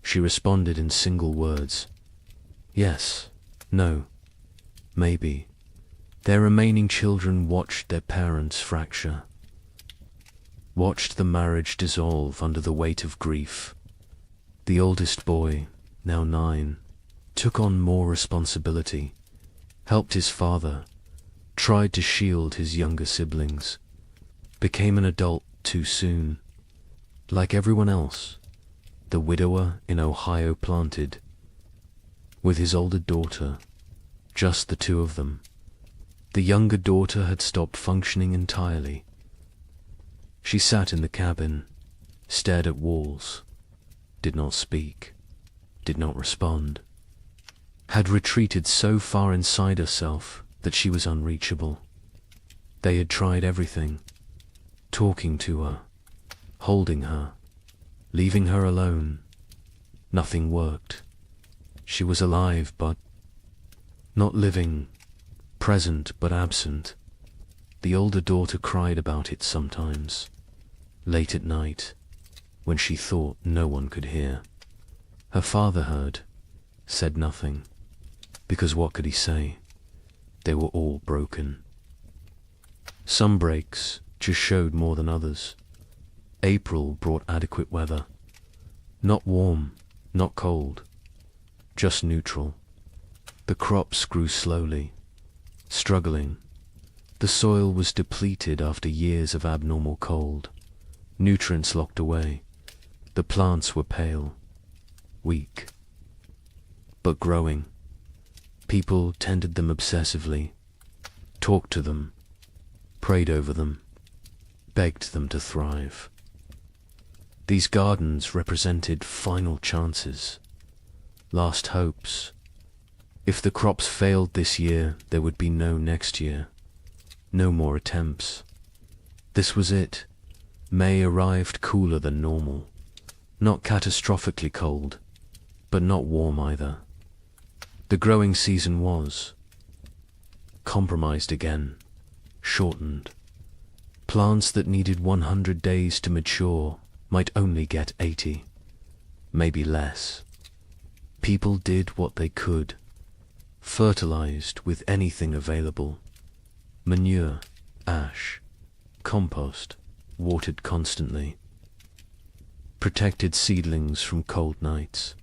She responded in single words. Yes, no, maybe. Their remaining children watched their parents fracture, watched the marriage dissolve under the weight of grief. The oldest boy, now 9, took on more responsibility, helped his father, tried to shield his younger siblings, became an adult too soon. Like everyone else, the widower in Ohio planted, with his older daughter, just the 2 of them. The younger daughter had stopped functioning entirely. She sat in the cabin, stared at walls, did not speak, did not respond, had retreated so far inside herself that she was unreachable. They had tried everything, talking to her, holding her, leaving her alone. Nothing worked. She was alive but not living, present but absent. The older daughter cried about it sometimes, late at night, when she thought no one could hear. Her father heard, said nothing, because what could he say? They were all broken. Some breaks just showed more than others. April brought adequate weather. Not warm, not cold, just neutral. The crops grew slowly, struggling. The soil was depleted after years of abnormal cold. Nutrients locked away. The plants were pale, weak, but growing. People tended them obsessively, talked to them, prayed over them, begged them to thrive. These gardens represented final chances, last hopes. If the crops failed this year, there would be no next year, no more attempts. This was it. May arrived cooler than normal, not catastrophically cold, but not warm either. The growing season was compromised again, shortened. Plants that needed 100 days to mature might only get 80, maybe less. People did what they could, fertilized with anything available. Manure, ash, compost, watered constantly. Protected seedlings from cold nights,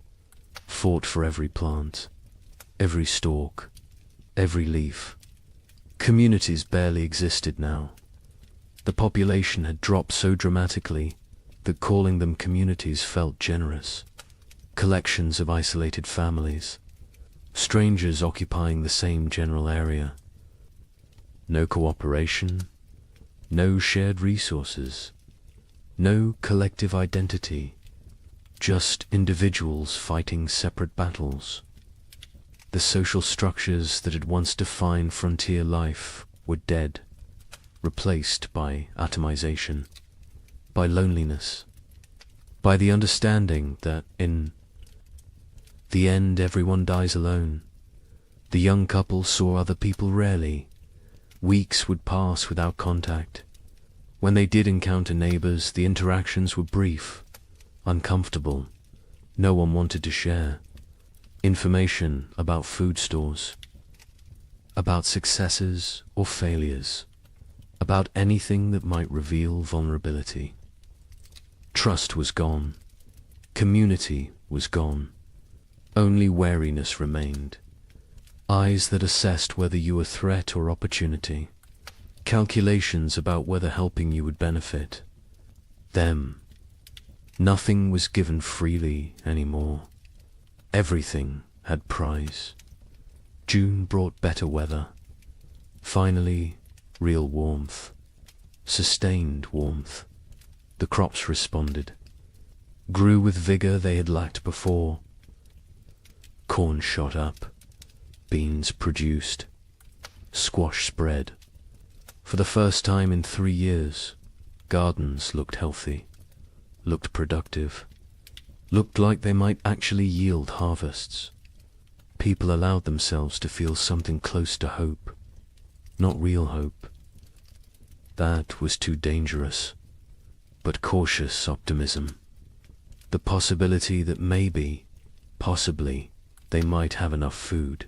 fought for every plant, every stalk, every leaf. Communities barely existed now. The population had dropped so dramatically that calling them communities felt generous. Collections of isolated families, strangers occupying the same general area. No cooperation, no shared resources, no collective identity, just individuals fighting separate battles. The social structures that had once defined frontier life were dead, replaced by atomization, by loneliness, by the understanding that in the end everyone dies alone. The young couple saw other people rarely. Weeks would pass without contact. When they did encounter neighbors, the interactions were brief, uncomfortable. No one wanted to share information about food stores, about successes or failures, about anything that might reveal vulnerability. Trust was gone. Community was gone. Only wariness remained. Eyes that assessed whether you were threat or opportunity. Calculations about whether helping you would benefit them. Nothing was given freely anymore. Everything had price. June brought better weather. Finally, real warmth. Sustained warmth. The crops responded. Grew with vigor they had lacked before. Corn shot up. Beans produced. Squash spread. For the first time in 3 years, gardens looked healthy, looked productive, looked like they might actually yield harvests. People allowed themselves to feel something close to hope, not real hope. That was too dangerous, but cautious optimism. The possibility that maybe, possibly, they might have enough food.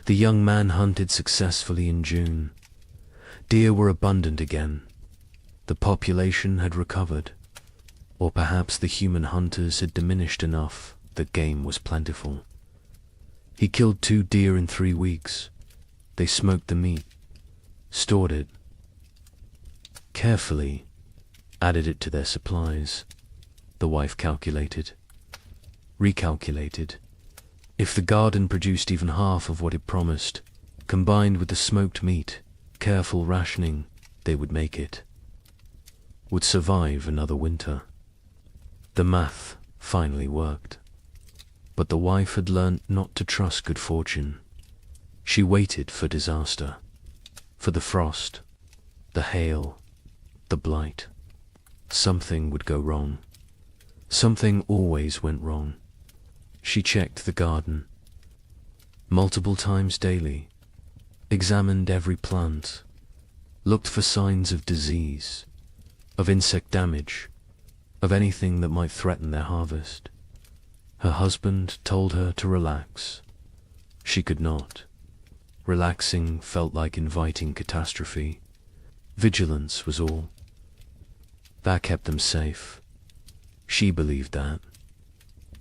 The young man hunted successfully in June. Deer were abundant again. The population had recovered, or perhaps the human hunters had diminished enough that game was plentiful. He killed 2 deer in 3 weeks. They smoked the meat, stored it, carefully added it to their supplies. The wife calculated, recalculated. If the garden produced even half of what it promised, combined with the smoked meat, careful rationing, they would make it. Would survive another winter. The math finally worked. But the wife had learnt not to trust good fortune. She waited for disaster, for the frost, the hail, the blight. Something would go wrong. Something always went wrong. She checked the garden multiple times daily, examined every plant, looked for signs of disease, of insect damage, of anything that might threaten their harvest. Her husband told her to relax. She could not. Relaxing felt like inviting catastrophe. Vigilance was all. That kept them safe. She believed that.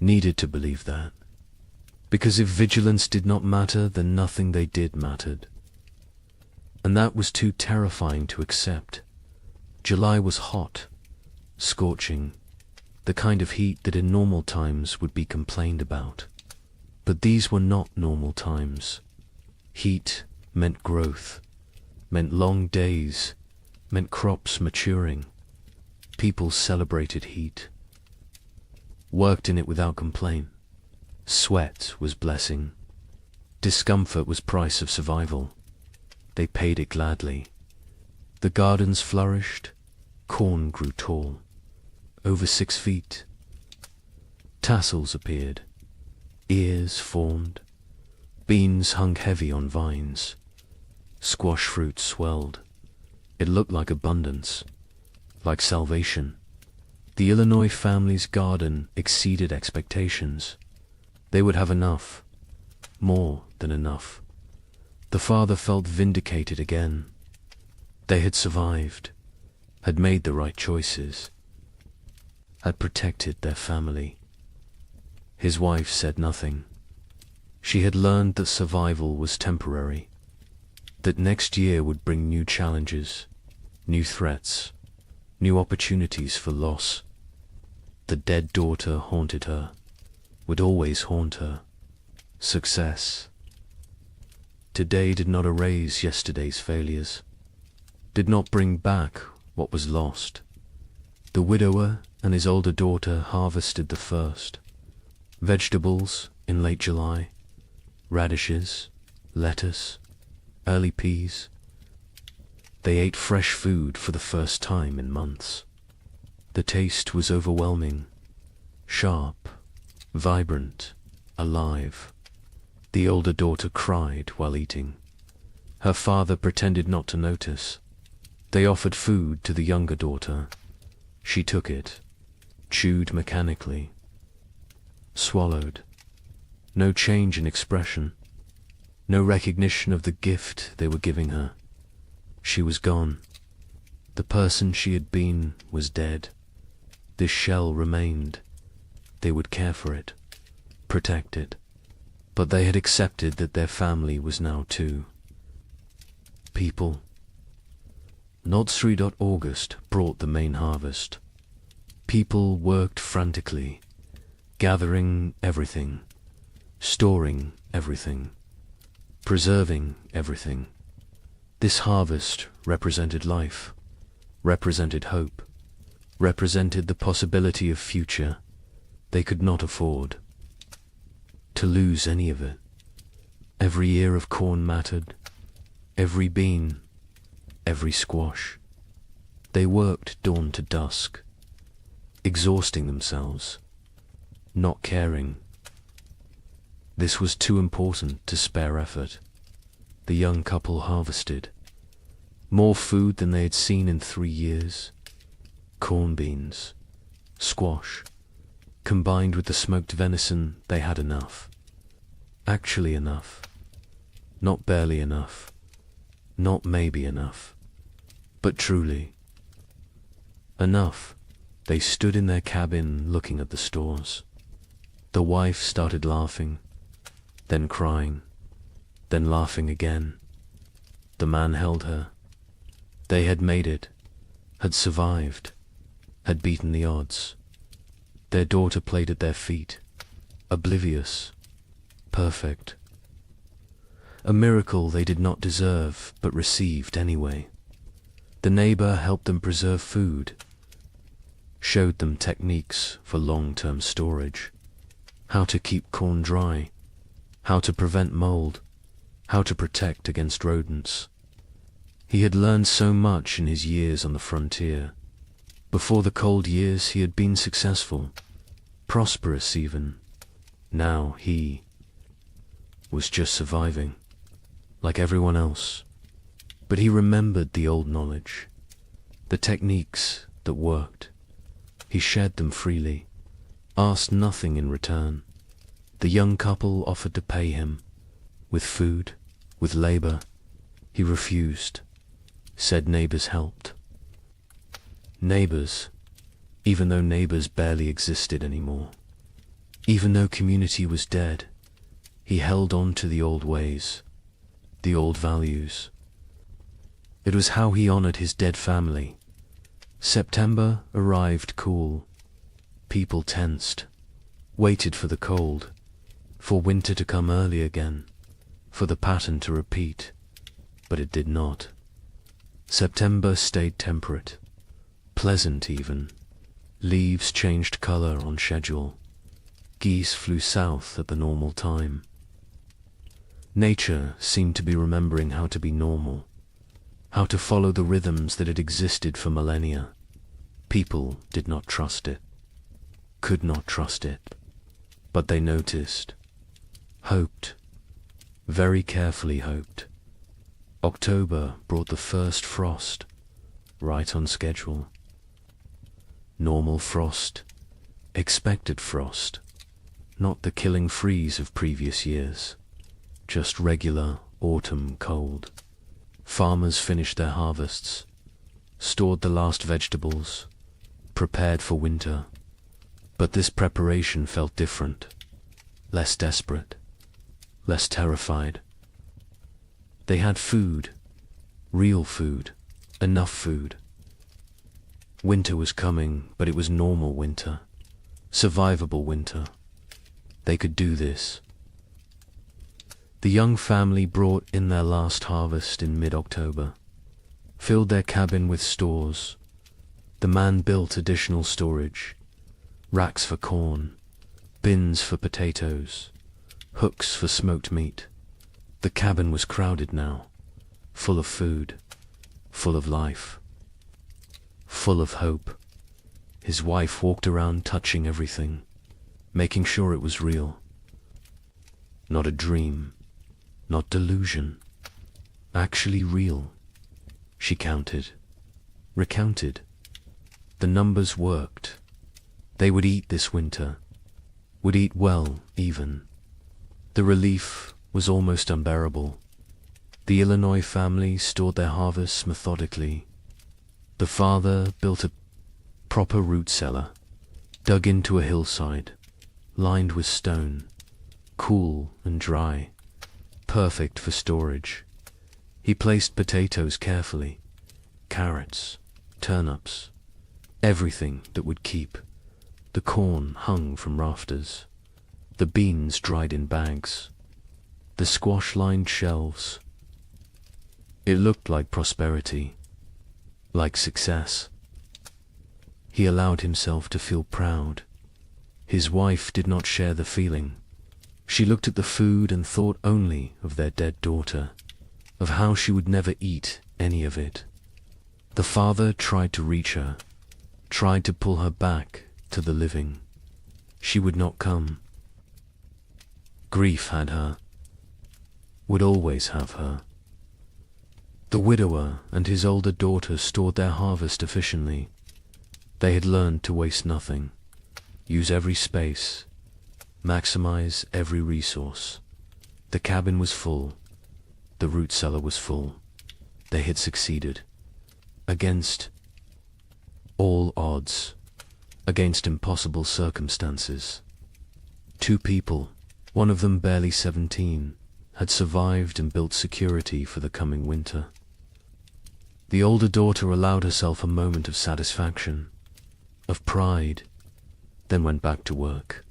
Needed to believe that. Because if vigilance did not matter, then nothing they did mattered. And that was too terrifying to accept. July was hot, scorching, the kind of heat that in normal times would be complained about. But these were not normal times. Heat meant growth, meant long days, meant crops maturing. People celebrated heat, worked in it without complaint. Sweat was blessing. Discomfort was price of survival. They paid it gladly. The gardens flourished. Corn grew tall, over 6 feet. Tassels appeared. Ears formed. Beans hung heavy on vines. Squash fruit swelled. It looked like abundance, like salvation. The Illinois family's garden exceeded expectations. They would have enough, more than enough. The father felt vindicated again. They had survived, had made the right choices, had protected their family. His wife said nothing. She had learned that survival was temporary, that next year would bring new challenges, new threats, new opportunities for loss. The dead daughter haunted her, would always haunt her. Success. Today did not erase yesterday's failures, did not bring back what was lost. The widower and his older daughter harvested the first. Vegetables in late July, radishes, lettuce, early peas. They ate fresh food for the first time in months. The taste was overwhelming, sharp, vibrant, alive. The older daughter cried while eating. Her father pretended not to notice. They offered food to the younger daughter. She took it, chewed mechanically, swallowed. No change in expression, no recognition of the gift they were giving her. She was gone. The person she had been was dead. This shell remained. They would care for it, protect it. But they had accepted that their family was now too. People. Not August brought the main harvest. People worked frantically, gathering everything, storing everything, preserving everything. This harvest represented life, represented hope, represented the possibility of future they could not afford to lose any of it. Every ear of corn mattered, every bean, every squash. They worked dawn to dusk, exhausting themselves, not caring. This was too important to spare effort. The young couple harvested more food than they had seen in 3 years. Corn beans, squash, combined with the smoked venison, they had enough. Actually enough. Not barely enough. Not maybe enough. But truly. Enough. They stood in their cabin looking at the stores. The wife started laughing, then crying, then laughing again. The man held her. They had made it, had survived, had beaten the odds. Their daughter played at their feet, oblivious, perfect. A miracle they did not deserve, but received anyway. The neighbor helped them preserve food, showed them techniques for long-term storage, how to keep corn dry, how to prevent mold, how to protect against rodents. He had learned so much in his years on the frontier. Before the cold years he had been successful, prosperous even. Now he was just surviving, like everyone else. But he remembered the old knowledge, the techniques that worked. He shared them freely, asked nothing in return. The young couple offered to pay him, with food, with labor. He refused, said neighbors helped. Neighbors, even though neighbors barely existed anymore. Even though community was dead, he held on to the old ways, the old values. It was how he honored his dead family. September arrived cool. People tensed, waited for the cold, for winter to come early again, for the pattern to repeat, but it did not. September stayed temperate, pleasant even. Leaves changed color on schedule. Geese flew south at the normal time. Nature seemed to be remembering how to be normal, how to follow the rhythms that had existed for millennia. People did not trust it, could not trust it, but they noticed, hoped, very carefully hoped. October brought the first frost, right on schedule. Normal frost, expected frost, not the killing freeze of previous years, just regular autumn cold. Farmers finished their harvests, stored the last vegetables, prepared for winter. But this preparation felt different, less desperate, less terrified. They had food, real food, enough food. Winter was coming, but it was normal winter. Survivable winter. They could do this. The young family brought in their last harvest in mid-October, filled their cabin with stores. The man built additional storage, racks for corn, bins for potatoes, hooks for smoked meat. The cabin was crowded now, full of food, full of life, full of hope. His wife walked around touching everything, making sure it was real. Not a dream, not delusion, actually real. She counted, recounted. The numbers worked. They would eat this winter, would eat well even. The relief was almost unbearable. The Illinois family stored their harvests methodically. The father built a proper root cellar, dug into a hillside, lined with stone, cool and dry, perfect for storage. He placed potatoes carefully, carrots, turnips, everything that would keep. The corn hung from rafters, the beans dried in bags, the squash lined shelves. It looked like prosperity, like success. He allowed himself to feel proud. His wife did not share the feeling. She looked at the food and thought only of their dead daughter, of how she would never eat any of it. The father tried to reach her, tried to pull her back to the living. She would not come. Grief had her, would always have her. The widower and his older daughter stored their harvest efficiently. They had learned to waste nothing, use every space, maximize every resource. The cabin was full. The root cellar was full. They had succeeded. Against all odds, against impossible circumstances. 2 people, one of them barely 17, had survived and built security for the coming winter. The older daughter allowed herself a moment of satisfaction, of pride, then went back to work.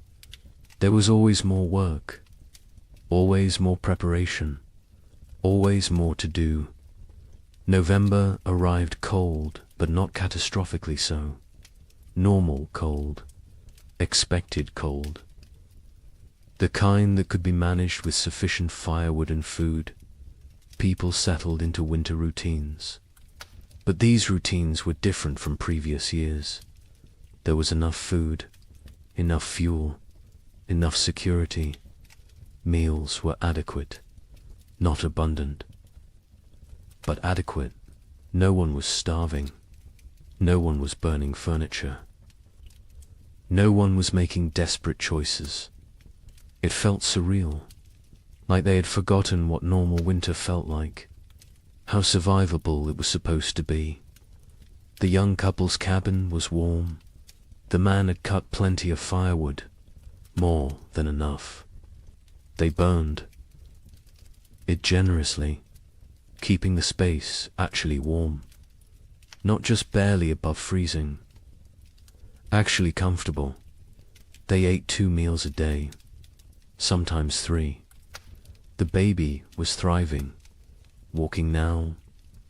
There was always more work, always more preparation, always more to do. November arrived cold, but not catastrophically so. Normal cold, expected cold. The kind that could be managed with sufficient firewood and food. People settled into winter routines. But these routines were different from previous years. There was enough food, enough fuel, enough security. Meals were adequate, not abundant, but adequate. No one was starving. No one was burning furniture. No one was making desperate choices. It felt surreal, like they had forgotten what normal winter felt like, how survivable it was supposed to be. The young couple's cabin was warm. The man had cut plenty of firewood, more than enough. They burned it generously, keeping the space actually warm, not just barely above freezing, actually comfortable. They ate 2 meals a day, sometimes 3. The baby was thriving, walking now,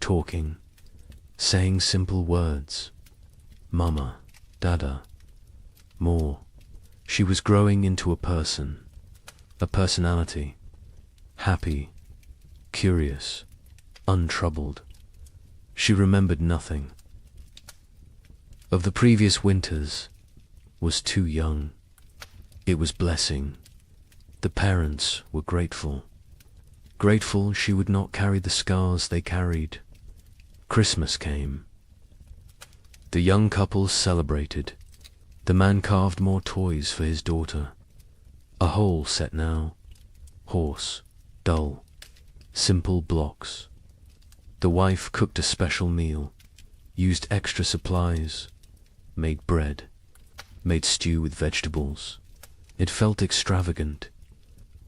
talking, saying simple words. Mama, Dada, more. She was growing into a person, a personality, happy, curious, untroubled. She remembered nothing. Of the previous winters, was too young. It was blessing. The parents were grateful. Grateful she would not carry the scars they carried. Christmas came. The young couple celebrated. The man carved more toys for his daughter. A whole set now. Horse, dull, simple blocks. The wife cooked a special meal, used extra supplies, made bread, made stew with vegetables. It felt extravagant,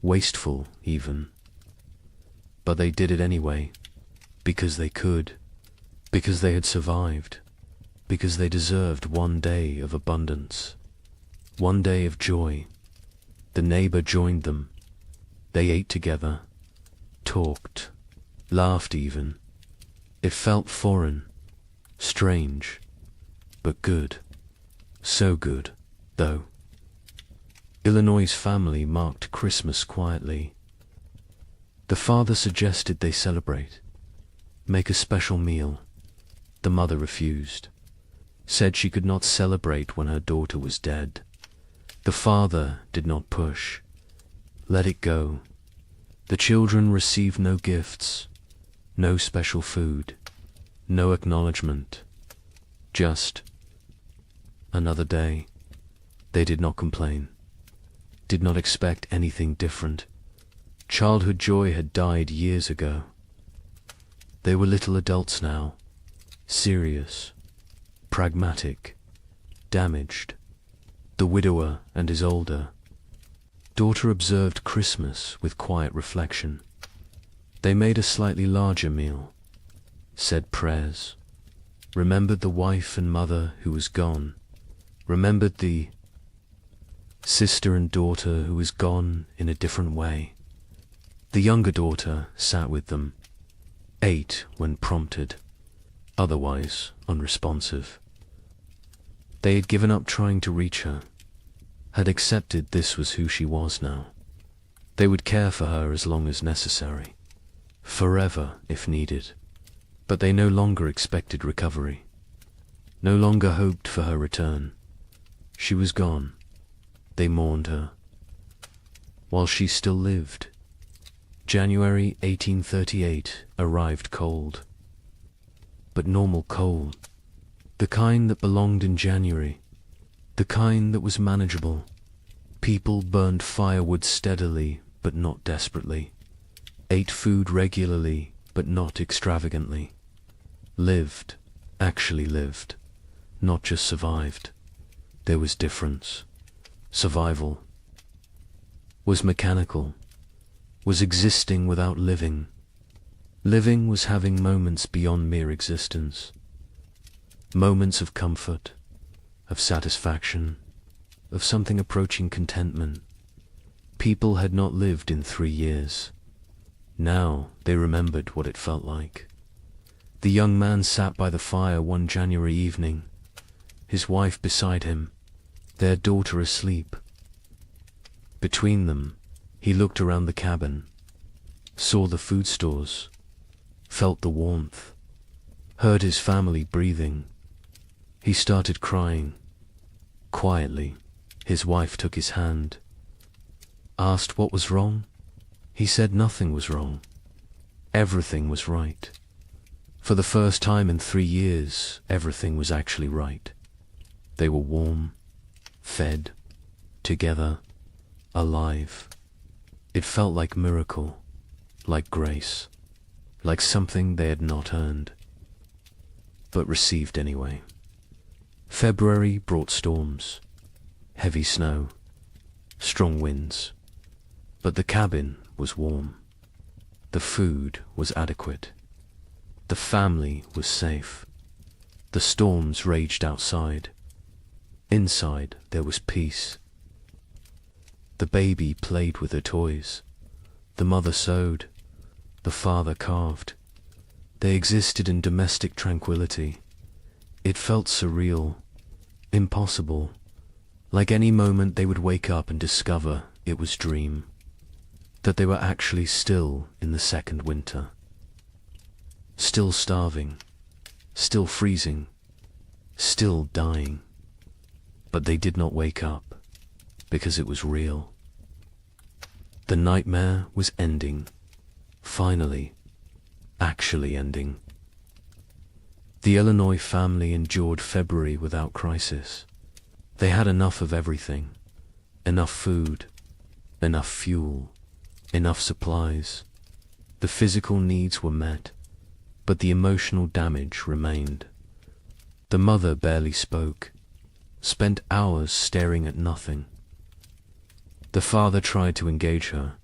wasteful even. But they did it anyway, because they could, because they had survived. because they deserved one day of abundance, one day of joy. The neighbor joined them. They ate together, talked, laughed even. It felt foreign, strange, but good. So good, though. Illinois' family marked Christmas quietly. The father suggested they celebrate, make a special meal. The mother refused, said she could not celebrate when her daughter was dead. The father did not push, let it go. The children received no gifts, no special food, no acknowledgement, just another day. They did not complain, did not expect anything different. Childhood joy had died years ago. They were little adults now, serious, pragmatic, damaged. The widower and his older daughter observed Christmas with quiet reflection. They made a slightly larger meal, said prayers, remembered the wife and mother who was gone, remembered the sister and daughter who was gone in a different way. The younger daughter sat with them, ate when prompted, otherwise unresponsive. They had given up trying to reach her, had accepted this was who she was now. They would care for her as long as necessary, forever if needed, but they no longer expected recovery, no longer hoped for her return. She was gone. They mourned her. While she still lived, January 1838 arrived cold, but normal cold, the kind that belonged in January, the kind that was manageable. People burned firewood steadily but not desperately, ate food regularly but not extravagantly, lived, actually lived, not just survived. There was difference. Survival was mechanical, was existing without living. Living was having moments beyond mere existence, moments of comfort, of satisfaction, of something approaching contentment. People had not lived in 3 years. Now they remembered what it felt like. The young man sat by the fire one January evening, his wife beside him, their daughter asleep. Between them, he looked around the cabin, saw the food stores, felt the warmth, heard his family breathing. He started crying. Quietly, his wife took his hand, asked what was wrong. He said nothing was wrong. Everything was right. For the first time in 3 years, everything was actually right. They were warm, fed, together, alive. It felt like miracle, like grace, like something they had not earned, but received anyway. February brought storms, heavy snow, strong winds, but the cabin was warm. The food was adequate. The family was safe. The storms raged outside. Inside there was peace. The baby played with her toys. The mother sewed. The father carved. They existed in domestic tranquility. It felt surreal, impossible, like any moment they would wake up and discover it was dream, that they were actually still in the second winter, still starving, still freezing, still dying. But they did not wake up, because it was real. The nightmare was ending, finally, actually ending. The Illinois family endured February without crisis. They had enough of everything, enough food, enough fuel, enough supplies. The physical needs were met, but the emotional damage remained. The mother barely spoke, spent hours staring at nothing. The father tried to engage her.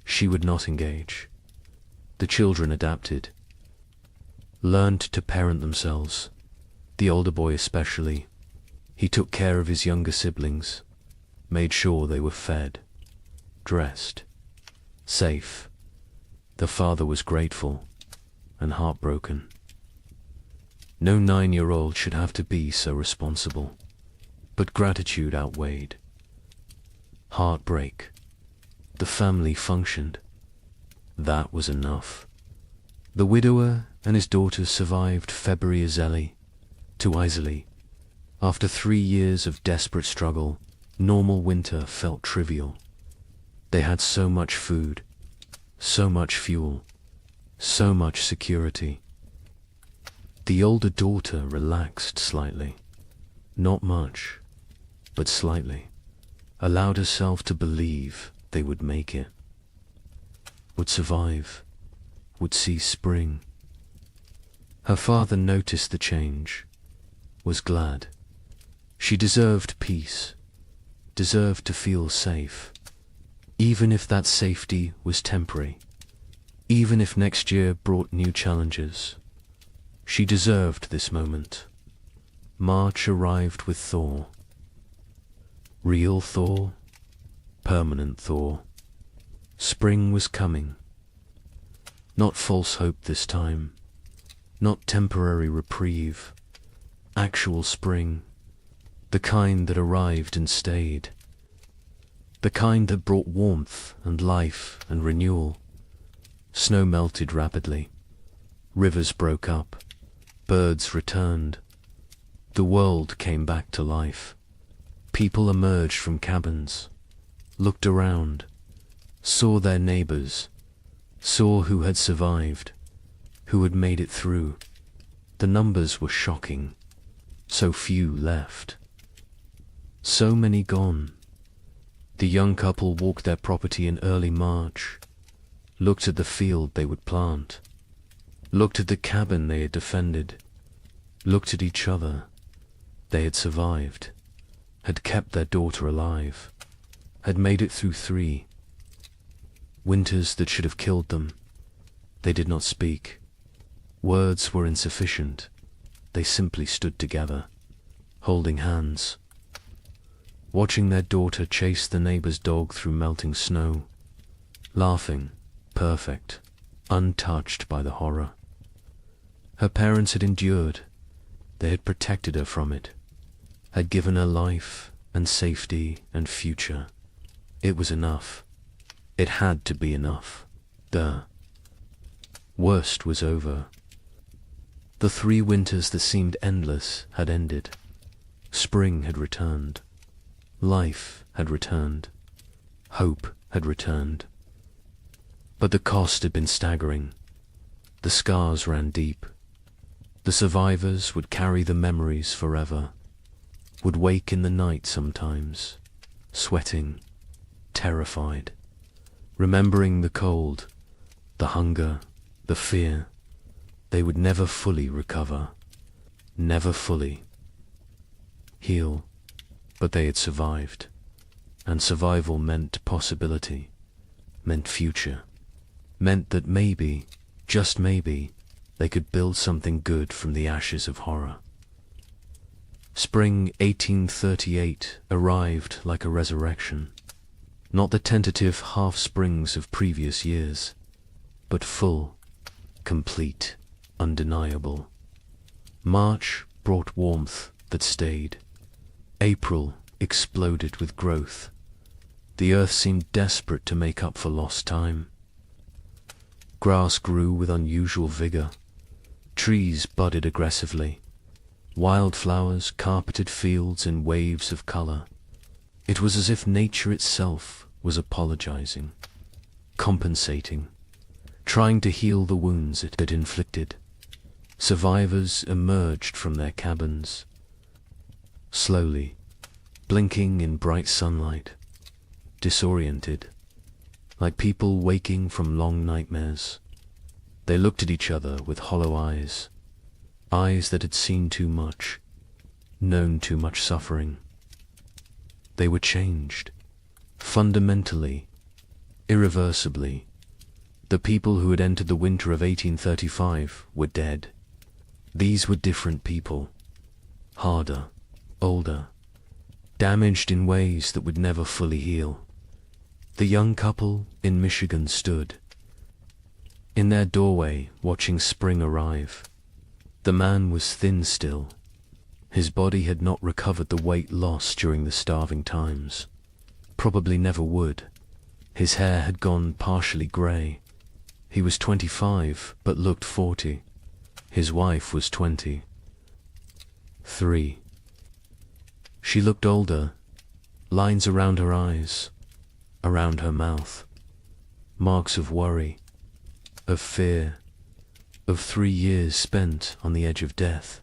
She would not engage. The children adapted, learned to parent themselves. The older boy especially. He took care of his younger siblings, made sure they were fed, dressed, safe. The father was grateful and heartbroken. No 9-year-old should have to be so responsible, but gratitude outweighed. Heartbreak. The family functioned. That was enough. The widower and his daughters survived February too easily. After 3 years of desperate struggle, normal winter felt trivial. They had so much food, so much fuel, so much security. The older daughter relaxed slightly. Not much, but slightly. Allowed herself to believe they would make it. Would survive. Would see spring. Her father noticed the change. Was glad. She deserved peace. Deserved to feel safe. Even if that safety was temporary. Even if next year brought new challenges. She deserved this moment. March arrived with thaw. Real thaw. Permanent thaw. Spring was coming. Not false hope this time. Not temporary reprieve. Actual spring. The kind that arrived and stayed. The kind that brought warmth and life and renewal. Snow melted rapidly. Rivers broke up. Birds returned. The world came back to life. People emerged from cabins, looked around, saw their neighbors, saw who had survived, who had made it through. The numbers were shocking. So few left. So many gone. The young couple walked their property in early March, looked at the field they would plant, looked at the cabin they had defended, looked at each other. They had survived, had kept their daughter alive, had made it through 3 winters that should have killed them. They did not speak. Words were insufficient. They simply stood together, holding hands, watching their daughter chase the neighbor's dog through melting snow, laughing, perfect, untouched by the horror. Her parents had endured. They had protected her from it, had given her life and safety and future. It was enough. It had to be enough. The worst was over. The 3 winters that seemed endless had ended. Spring had returned. Life had returned. Hope had returned. But the cost had been staggering. The scars ran deep. The survivors would carry the memories forever, would wake in the night sometimes, sweating, terrified, remembering the cold, the hunger, the fear. They would never fully recover, never fully heal, but they had survived, and survival meant possibility, meant future, meant that maybe, just maybe, they could build something good from the ashes of horror. Spring 1838 arrived like a resurrection, not the tentative half-springs of previous years, but full, complete, undeniable. March brought warmth that stayed. April exploded with growth. The earth seemed desperate to make up for lost time. Grass grew with unusual vigor. Trees budded aggressively. Wildflowers carpeted fields in waves of color. It was as if nature itself was apologizing, compensating, trying to heal the wounds it had inflicted. Survivors emerged from their cabins, slowly, blinking in bright sunlight, disoriented, like people waking from long nightmares. They looked at each other with hollow eyes, eyes that had seen too much, known too much suffering. They were changed, fundamentally, irreversibly. The people who had entered the winter of 1835 were dead. These were different people, harder, older, damaged in ways that would never fully heal. The young couple in Michigan stood in their doorway watching spring arrive. The man was thin still. His body had not recovered the weight lost during the starving times. Probably never would. His hair had gone partially grey. He was 25, but looked 40. His wife was 23. She looked older, lines around her eyes, around her mouth, marks of worry, of fear, of 3 years spent on the edge of death.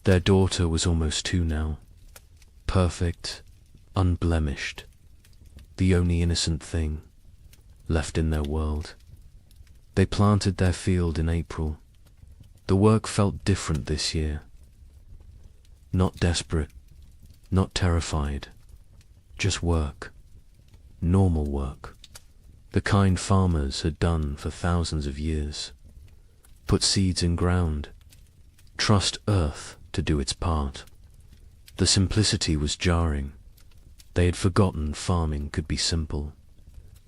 Their daughter was almost 2 now, perfect, unblemished, the only innocent thing left in their world. They planted their field in April. The work felt different this year. Not desperate, not terrified, just work, normal work, the kind farmers had done for thousands of years. Put seeds in ground, trust earth to do its part. The simplicity was jarring. They had forgotten farming could be simple,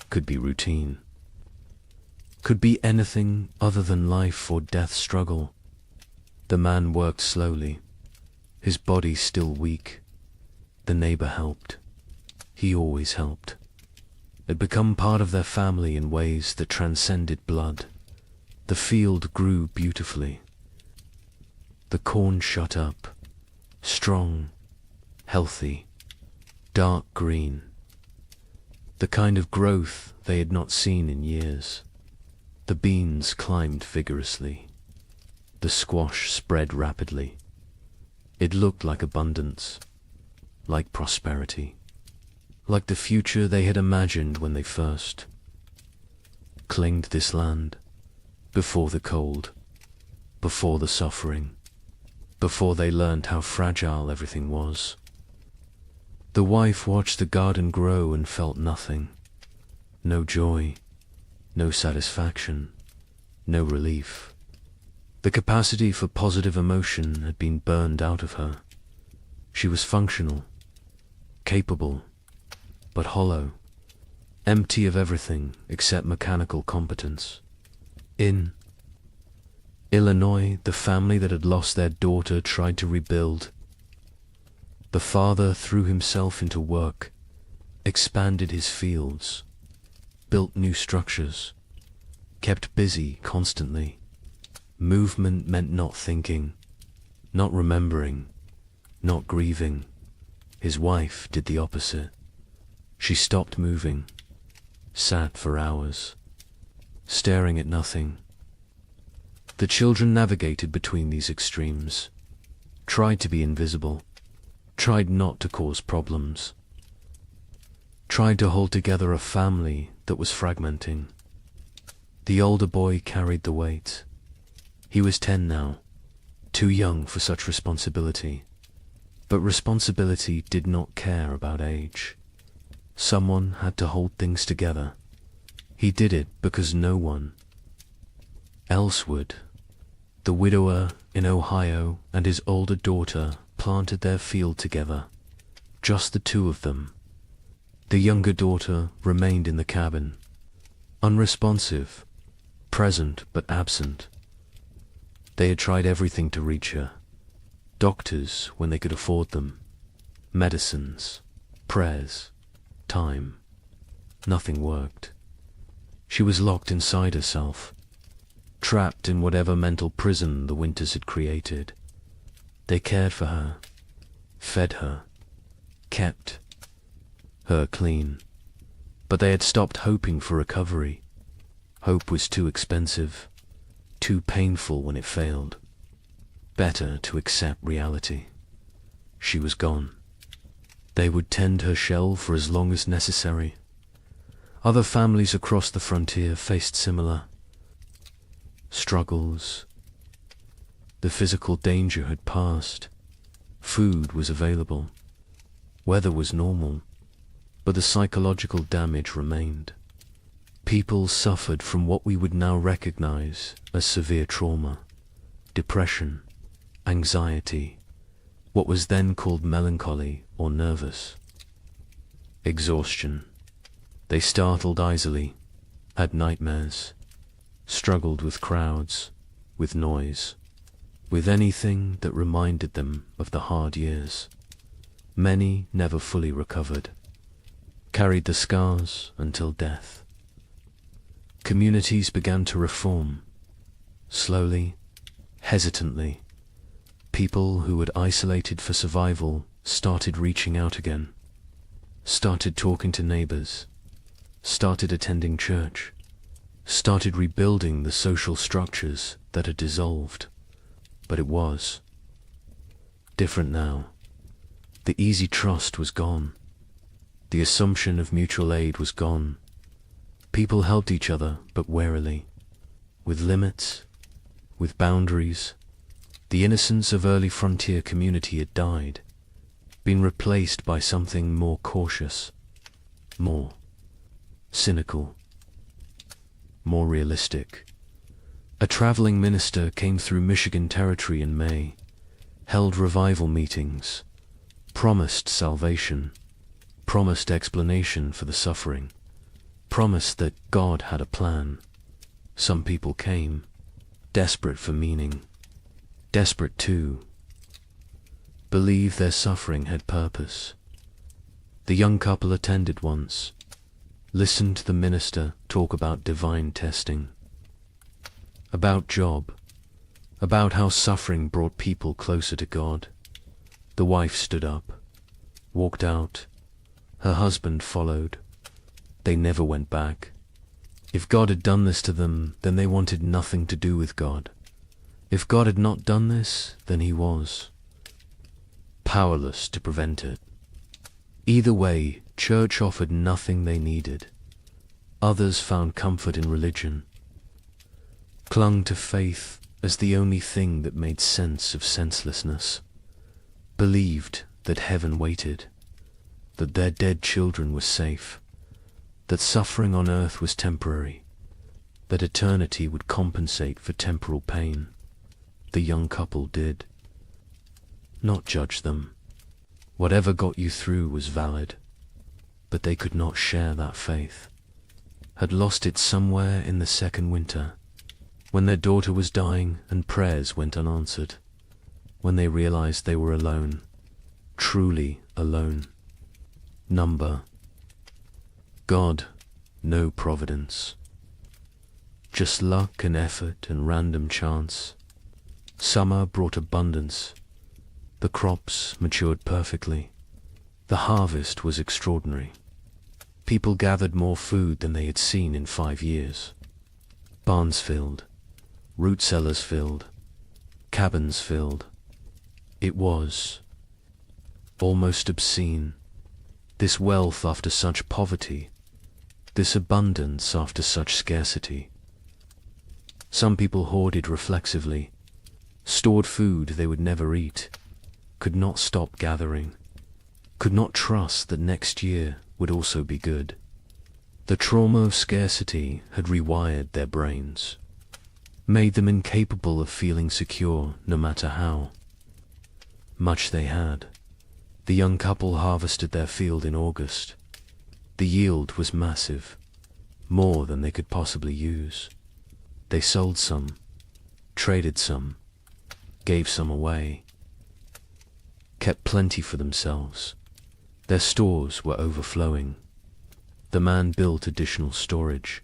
could be routine, could be anything other than life or death struggle. The man worked slowly, his body still weak. The neighbor helped. He always helped. It had become part of their family in ways that transcended blood. The field grew beautifully. The corn shut up, strong, healthy, dark green, the kind of growth they had not seen in years. The beans climbed vigorously. The squash spread rapidly. It looked like abundance, like prosperity, like the future they had imagined when they first claimed this land, before the cold, before the suffering, before they learned how fragile everything was. The wife watched the garden grow and felt nothing. No joy, no satisfaction, no relief. The capacity for positive emotion had been burned out of her. She was functional, capable, but hollow, empty of everything except mechanical competence. In Illinois, the family that had lost their daughter tried to rebuild. The father threw himself into work, expanded his fields, built new structures, kept busy constantly. Movement meant not thinking, not remembering, not grieving. His wife did the opposite. She stopped moving, sat for hours, staring at nothing. The children navigated between these extremes, tried to be invisible, tried not to cause problems, tried to hold together a family that was fragmenting. The older boy carried the weight. He was 10 now, too young for such responsibility. But responsibility did not care about age. Someone had to hold things together. He did it because no one else would. The widower in Ohio and his older daughter planted their field together, just the 2 of them. The younger daughter remained in the cabin, unresponsive, present but absent. They had tried everything to reach her. Doctors when they could afford them, medicines, prayers, time. Nothing worked. She was locked inside herself, trapped in whatever mental prison the winters had created. They cared for her, fed her, kept her clean, but they had stopped hoping for recovery. Hope was too expensive, too painful when it failed. Better to accept reality. She was gone. They would tend her shell for as long as necessary. Other families across the frontier faced similar struggles. The physical danger had passed. Food was available. Weather was normal, but the psychological damage remained. People suffered from what we would now recognize as severe trauma, depression, anxiety, what was then called melancholy or nervous. Exhaustion. They startled easily, had nightmares, struggled with crowds, with noise, with anything that reminded them of the hard years. Many never fully recovered, carried the scars until death. Communities began to reform, slowly, hesitantly. People who had isolated for survival started reaching out again, started talking to neighbors, started attending church, started rebuilding the social structures that had dissolved. But it was different now. The easy trust was gone. The assumption of mutual aid was gone. People helped each other, but warily, with limits, with boundaries. The innocence of early frontier community had died, been replaced by something more cautious, more cynical, more realistic. A traveling minister came through Michigan territory in May, held revival meetings, promised salvation, promised explanation for the suffering, promised that God had a plan. Some people came, desperate for meaning, desperate to believe their suffering had purpose. The young couple attended once, listened to the minister talk about divine testing, about job, about how suffering brought people closer to God. The wife stood up, walked out. Her husband followed. They never went back. If God had done this to them, then they wanted nothing to do with God. If God had not done this, then he was powerless to prevent it. Either way, church offered nothing they needed. Others found comfort in religion, clung to faith as the only thing that made sense of senselessness, believed that heaven waited, that their dead children were safe, that suffering on earth was temporary, that eternity would compensate for temporal pain. The young couple did. Not judge them. Whatever got you through was valid, but they could not share that faith. Had lost it somewhere in the second winter, when their daughter was dying and prayers went unanswered, when they realized they were alone, truly alone. Number. God, no providence. Just luck and effort and random chance. Summer brought abundance. The crops matured perfectly. The harvest was extraordinary. People gathered more food than they had seen in 5 years. Barns filled, root cellars filled, cabins filled. It was almost obscene. This wealth after such poverty, this abundance after such scarcity. Some people hoarded reflexively, stored food they would never eat, could not stop gathering, could not trust that next year would also be good. The trauma of scarcity had rewired their brains, made them incapable of feeling secure no matter how much they had. The young couple harvested their field in August. The yield was massive, more than they could possibly use. They sold some, traded some, gave some away, kept plenty for themselves. Their stores were overflowing. The man built additional storage.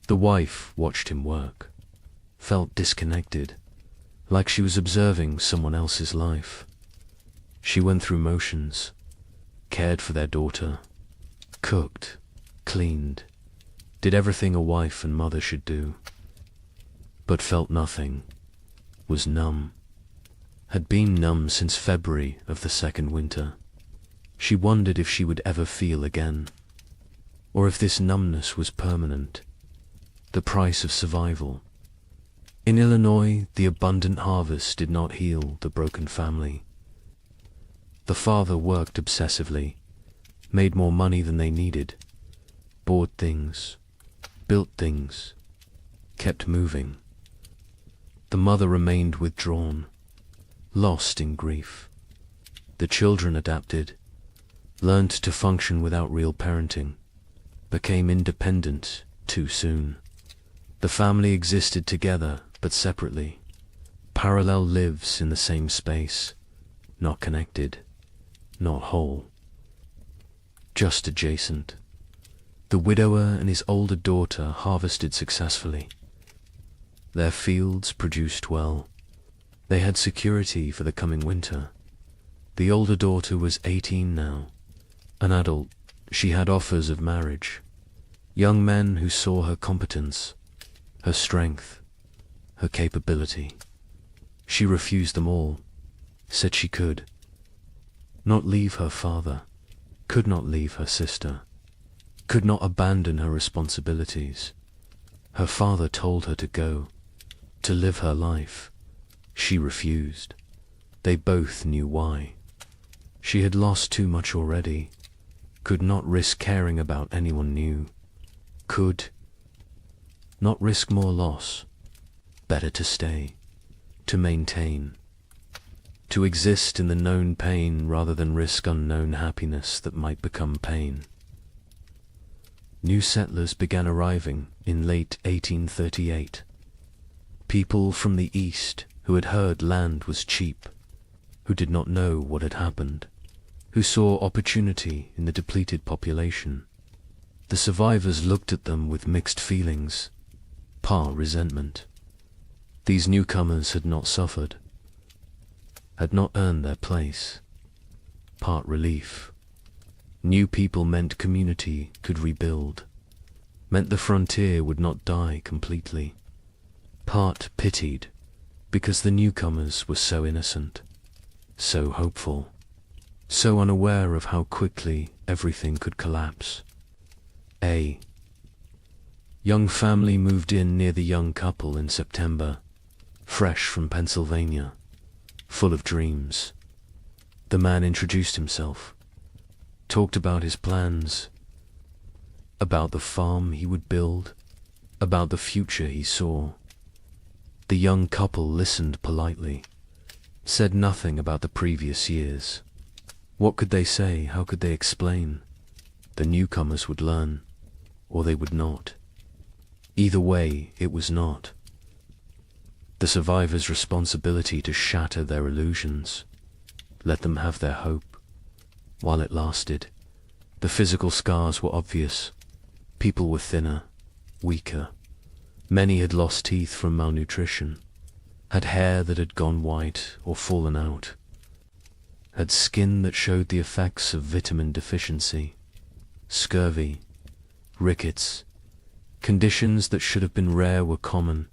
The wife watched him work, felt disconnected, like she was observing someone else's life. She went through motions, cared for their daughter, cooked, cleaned, did everything a wife and mother should do, but felt nothing, was numb, had been numb since February of the second winter. She wondered if she would ever feel again, or if this numbness was permanent, the price of survival. In Illinois, the abundant harvest did not heal the broken family. The father worked obsessively, made more money than they needed, bought things, built things, kept moving. The mother remained withdrawn, lost in grief, The children adapted, learned to function without real parenting, became independent too soon. The family existed together but separately. Parallel lives in the same space, not connected, not whole, just adjacent. The widower and his older daughter harvested successfully. Their fields produced well. They had security for the coming winter. The older daughter was 18 now. An adult, she had offers of marriage. Young men who saw her competence, her strength, her capability. She refused them all, said she could not leave her father, could not leave her sister, could not abandon her responsibilities. Her father told her to go, to live her life. She refused. They both knew why. She had lost too much already, could not risk caring about anyone new, could not risk more loss. Better to stay, to maintain, to exist in the known pain rather than risk unknown happiness that might become pain. New settlers began arriving in late 1838. People from the east who had heard land was cheap, who did not know what had happened, who saw opportunity in the depleted population. The survivors looked at them with mixed feelings, part resentment. These newcomers had not suffered, had not earned their place, part relief. New people meant community could rebuild, meant the frontier would not die completely. Part pitied, because the newcomers were so innocent, so hopeful, so unaware of how quickly everything could collapse. A young family moved in near the young couple in September, fresh from Pennsylvania, full of dreams. The man introduced himself, talked about his plans, about the farm he would build, about the future he saw. The young couple listened politely, said nothing about the previous years. What could they say? How could they explain? The newcomers would learn, or they would not. Either way, it was not the survivors' responsibility to shatter their illusions, let them have their hope, while it lasted. The physical scars were obvious. People were thinner, weaker. Many had lost teeth from malnutrition, had hair that had gone white or fallen out, had skin that showed the effects of vitamin deficiency, scurvy, rickets. Conditions that should have been rare were common.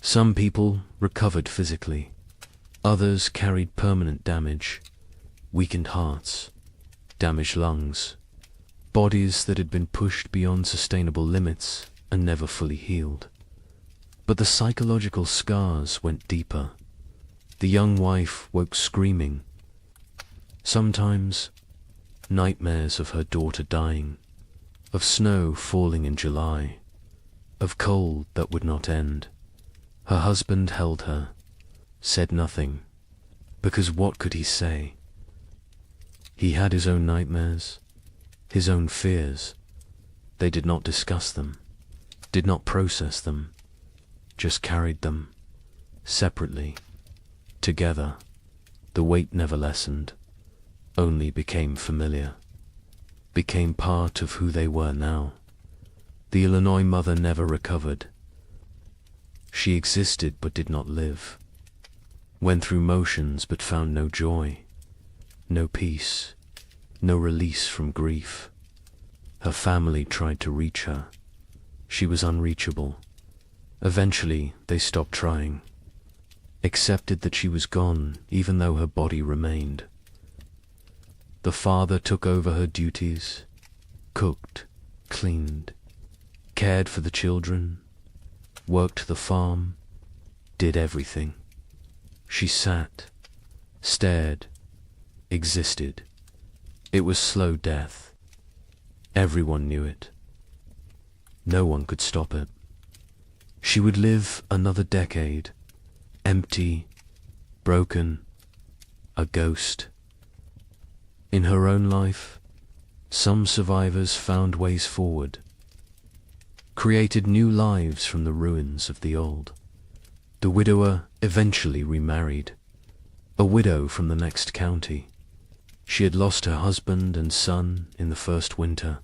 Some people recovered physically. Others carried permanent damage, weakened hearts, damaged lungs, bodies that had been pushed beyond sustainable limits and never fully healed. But the psychological scars went deeper. The young wife woke screaming. Sometimes nightmares of her daughter dying, of snow falling in July, of cold that would not end. Her husband held her, said nothing, because what could he say? He had his own nightmares, his own fears. They did not discuss them, did not process them, just carried them, separately, together. The weight never lessened, only became familiar, became part of who they were now. The Illinois mother never recovered. She existed but did not live, went through motions but found no joy, no peace, no release from grief. Her family tried to reach her. She was unreachable. Eventually, they stopped trying, accepted that she was gone even though her body remained. The father took over her duties, cooked, cleaned, cared for the children, worked the farm, did everything. She sat, stared, existed. It was slow death. Everyone knew it. No one could stop it. She would live another decade, empty, broken, a ghost. In her own life, some survivors found ways forward, created new lives from the ruins of the old. The widower eventually remarried, a widow from the next county. She had lost her husband and son in the first winter.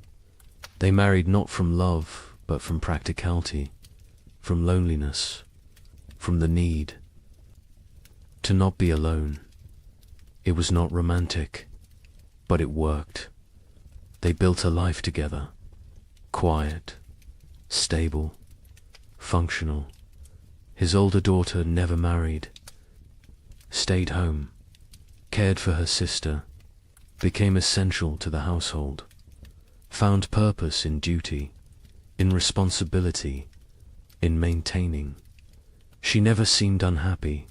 They married not from love, but from practicality, from loneliness, from the need to not be alone. It was not romantic, but it worked. They built a life together, quiet, stable, functional. His older daughter never married, stayed home, cared for her sister, became essential to the household, found purpose in duty, in responsibility, in maintaining. She never seemed unhappy,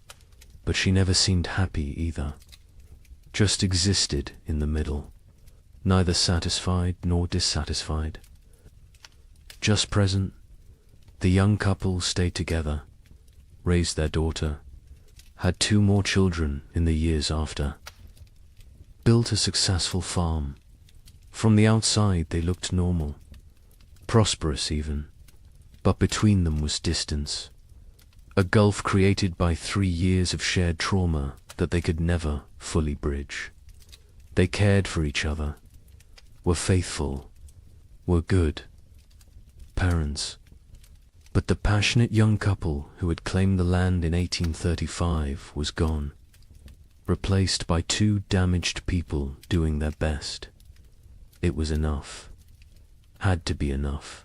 but she never seemed happy either. Just existed in the middle, neither satisfied nor dissatisfied. Just present, the young couple stayed together, raised their daughter, had 2 more children in the years after, built a successful farm. From the outside they looked normal, prosperous even, but between them was distance, a gulf created by 3 years of shared trauma that they could never fully bridge. They cared for each other, were faithful, were good parents. But the passionate young couple who had claimed the land in 1835 was gone, replaced by 2 damaged people doing their best. It was enough, had to be enough.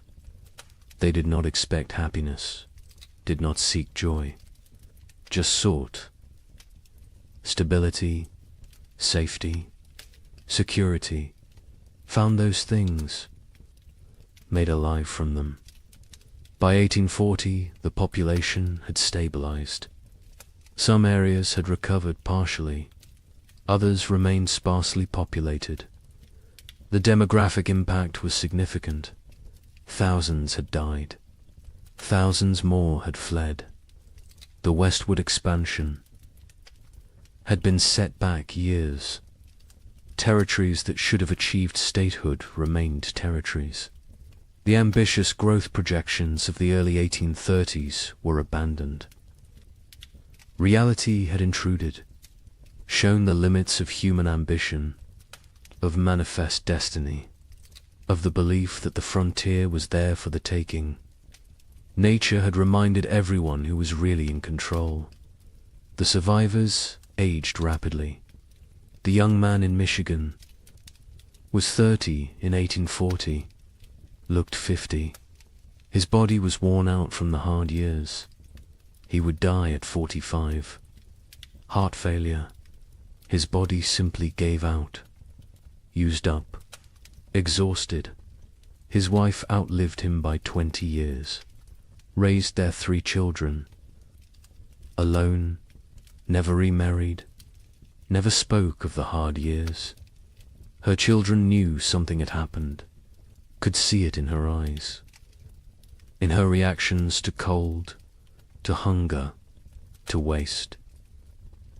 They did not expect happiness, did not seek joy, just sought stability, safety, security, found those things, made a life from them. By 1840, the population had stabilized. Some areas had recovered partially, others remained sparsely populated. The demographic impact was significant. Thousands had died. Thousands more had fled. The westward expansion had been set back years. Territories that should have achieved statehood remained territories. The ambitious growth projections of the early 1830s were abandoned. Reality had intruded, shown the limits of human ambition, of manifest destiny, of the belief that the frontier was there for the taking. Nature had reminded everyone who was really in control. The survivors aged rapidly. The young man in Michigan was 30 in 1840, looked 50. His body was worn out from the hard years. He would die at 45. Heart failure. His body simply gave out, used up, exhausted. His wife outlived him by 20 years, raised their 3 children, alone, never remarried, never spoke of the hard years. Her children knew something had happened, could see it in her eyes, in her reactions to cold, to hunger, to waste.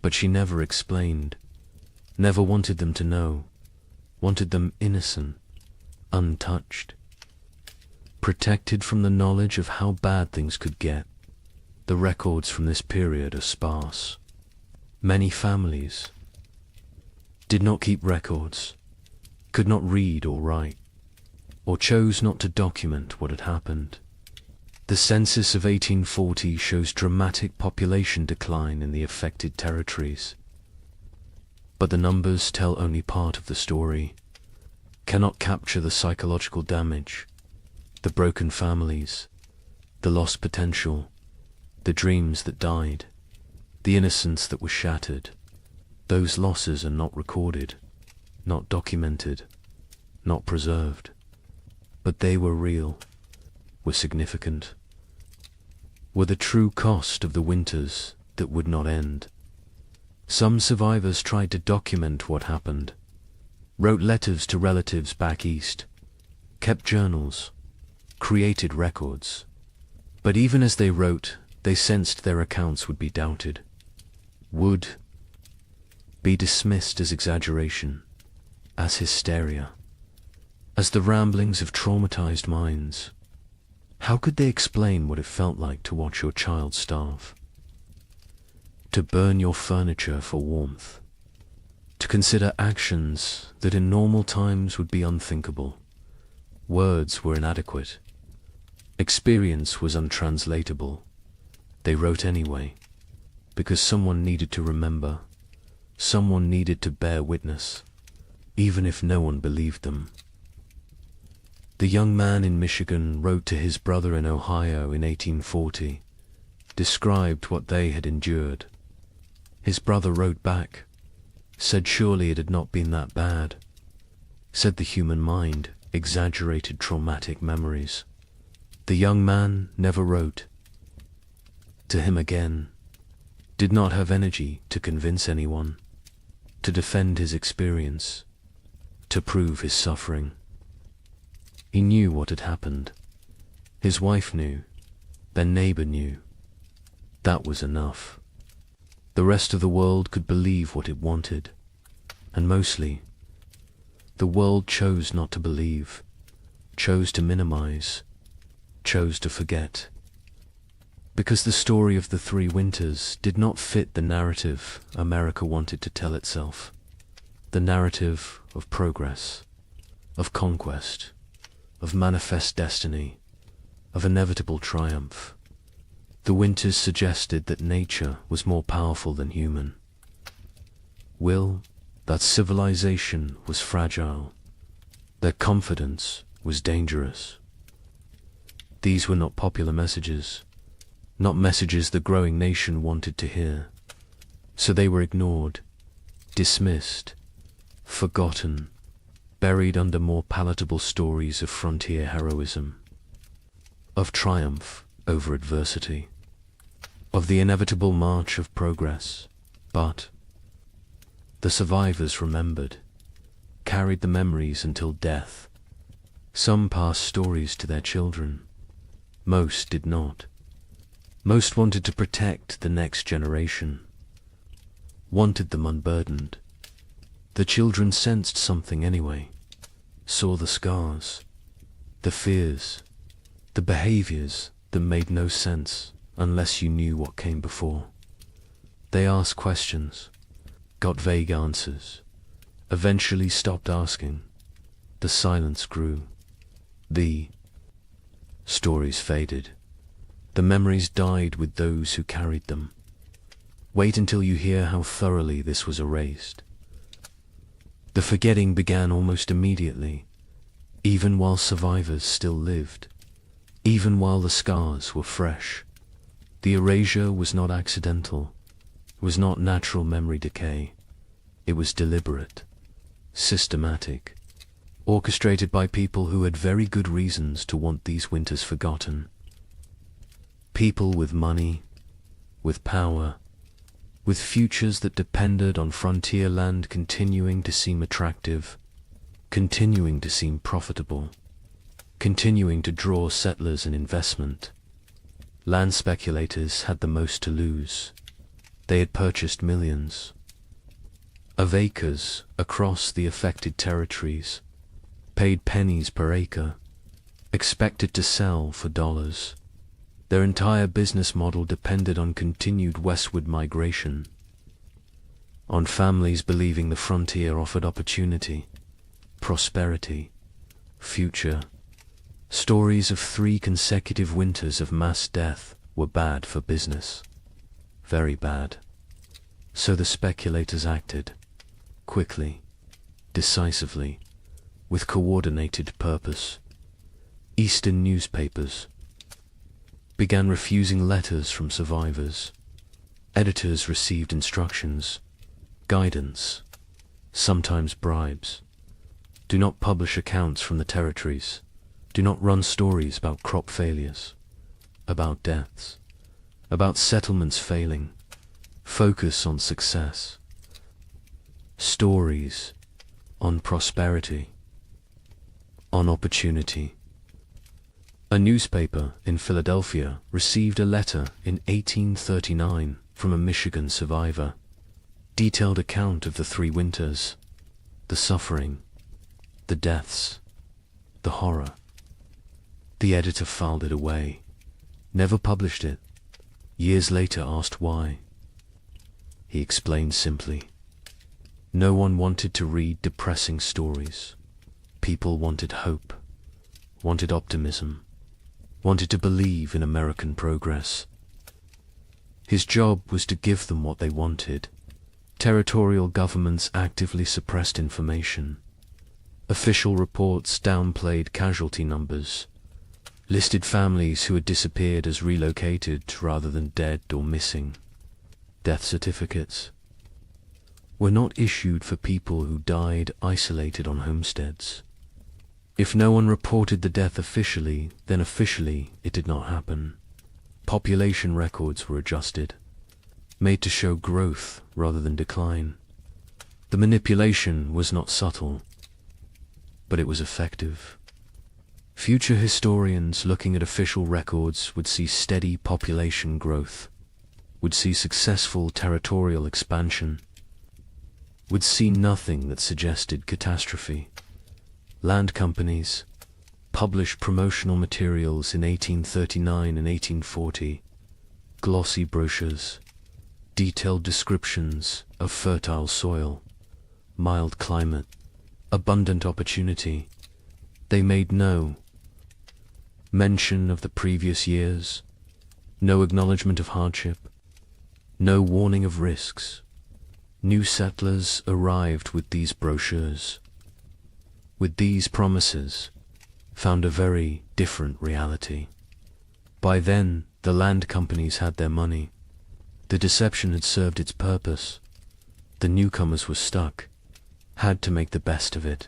But she never explained, never wanted them to know, wanted them innocent, untouched, protected from the knowledge of how bad things could get. The records from this period are sparse. Many families did not keep records, could not read or write, or chose not to document what had happened. The census of 1840 shows dramatic population decline in the affected territories. But the numbers tell only part of the story, cannot capture the psychological damage, the broken families, the lost potential, the dreams that died, the innocence that was shattered. Those losses are not recorded, not documented, not preserved. But they were real, were significant, were the true cost of the winters that would not end. Some survivors tried to document what happened, wrote letters to relatives back east, kept journals, created records. But even as they wrote, they sensed their accounts would be doubted, would be dismissed as exaggeration, as hysteria, as the ramblings of traumatized minds. How could they explain what it felt like to watch your child starve? To burn your furniture for warmth? To consider actions that in normal times would be unthinkable? Words were inadequate. Experience was untranslatable. They wrote anyway, because someone needed to remember, someone needed to bear witness, even if no one believed them. The young man in Michigan wrote to his brother in Ohio in 1840, described what they had endured. His brother wrote back, said surely it had not been that bad, said the human mind exaggerated traumatic memories. The young man never wrote to him again, did not have energy to convince anyone, to defend his experience, to prove his suffering. He knew what had happened. His wife knew. Their neighbor knew. That was enough. The rest of the world could believe what it wanted, and mostly, the world chose not to believe, chose to minimize, chose to forget. Because the story of the 3 winters did not fit the narrative America wanted to tell itself. The narrative of progress, of conquest, of manifest destiny, of inevitable triumph. The winters suggested that nature was more powerful than human. Will, that civilization was fragile, that confidence was dangerous. These were not popular messages, not messages the growing nation wanted to hear. So they were ignored, dismissed, forgotten, buried under more palatable stories of frontier heroism, of triumph over adversity, of the inevitable march of progress. But the survivors remembered, carried the memories until death. Some passed stories to their children. Most did not. Most wanted to protect the next generation, wanted them unburdened. The children sensed something anyway, saw the scars, the fears, the behaviors that made no sense unless you knew what came before. They asked questions, got vague answers, eventually stopped asking. The silence grew. The stories faded. The memories died with those who carried them. Wait until you hear how thoroughly this was erased. The forgetting began almost immediately, even while survivors still lived, even while the scars were fresh. The erasure was not accidental, was not natural memory decay. It was deliberate, systematic, orchestrated by people who had very good reasons to want these winters forgotten. People with money, with power, with futures that depended on frontier land continuing to seem attractive, continuing to seem profitable, continuing to draw settlers and investment. Land speculators had the most to lose. They had purchased millions of acres across the affected territories, paid pennies per acre, expected to sell for dollars. Their entire business model depended on continued westward migration, on families believing the frontier offered opportunity, prosperity, future. Stories of 3 consecutive winters of mass death were bad for business, very bad. So the speculators acted, quickly, decisively, with coordinated purpose. Eastern newspapers began refusing letters from survivors. Editors received instructions, guidance, sometimes bribes. Do not publish accounts from the territories. Do not run stories about crop failures, about deaths, about settlements failing. Focus on success. Stories on prosperity, on opportunity. A newspaper in Philadelphia received a letter in 1839 from a Michigan survivor. detailed account of the 3 winters, the suffering, the deaths, the horror. The editor filed it away, never published it. Years later asked why. He explained simply, no one wanted to read depressing stories. People wanted hope, wanted optimism, wanted to believe in American progress. His job was to give them what they wanted. Territorial governments actively suppressed information. Official reports downplayed casualty numbers, listed families who had disappeared as relocated rather than dead or missing. Death certificates were not issued for people who died isolated on homesteads. If no one reported the death officially, then officially it did not happen. Population records were adjusted, made to show growth rather than decline. The manipulation was not subtle, but it was effective. Future historians looking at official records would see steady population growth, would see successful territorial expansion, would see nothing that suggested catastrophe. Land companies published promotional materials in 1839 and 1840, glossy brochures, detailed descriptions of fertile soil, mild climate, abundant opportunity. They made no mention of the previous years, no acknowledgement of hardship, no warning of risks. New settlers arrived with these brochures, with these promises, found a very different reality. By then, the land companies had their money. The deception had served its purpose. The newcomers were stuck, had to make the best of it,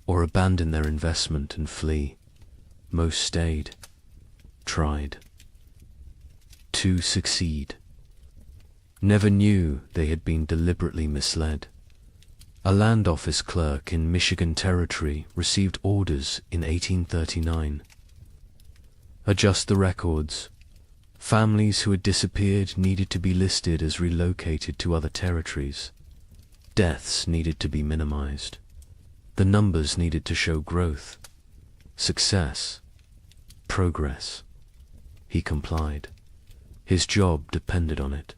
or abandon their investment and flee. Most stayed, tried to succeed. Never knew they had been deliberately misled. A land office clerk in Michigan Territory received orders in 1839. Adjust the records. Families who had disappeared needed to be listed as relocated to other territories. Deaths needed to be minimized. The numbers needed to show growth, success, progress. He complied. His job depended on it.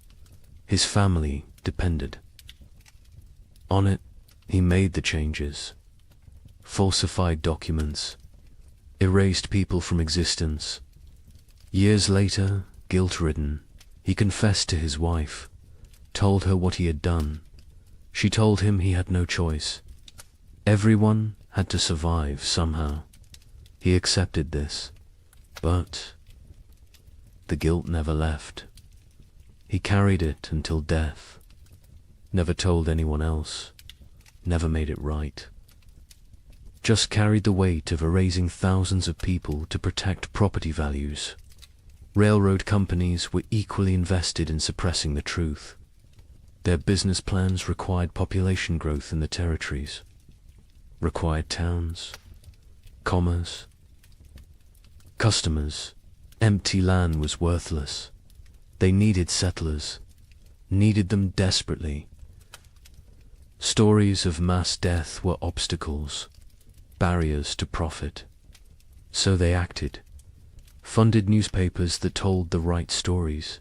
His family depended on it. He made the changes, falsified documents, erased people from existence. Years later, guilt-ridden, he confessed to his wife, told her what he had done. She told him he had no choice. Everyone had to survive somehow. He accepted this, but the guilt never left. He carried it until death, never told anyone else, never made it right. Just carried the weight of erasing thousands of people to protect property values. Railroad companies were equally invested in suppressing the truth. Their business plans required population growth in the territories, required towns, commerce, customers. Empty land was worthless. They needed settlers, needed them desperately. Stories of mass death were obstacles, barriers to profit. So they acted, funded newspapers that told the right stories,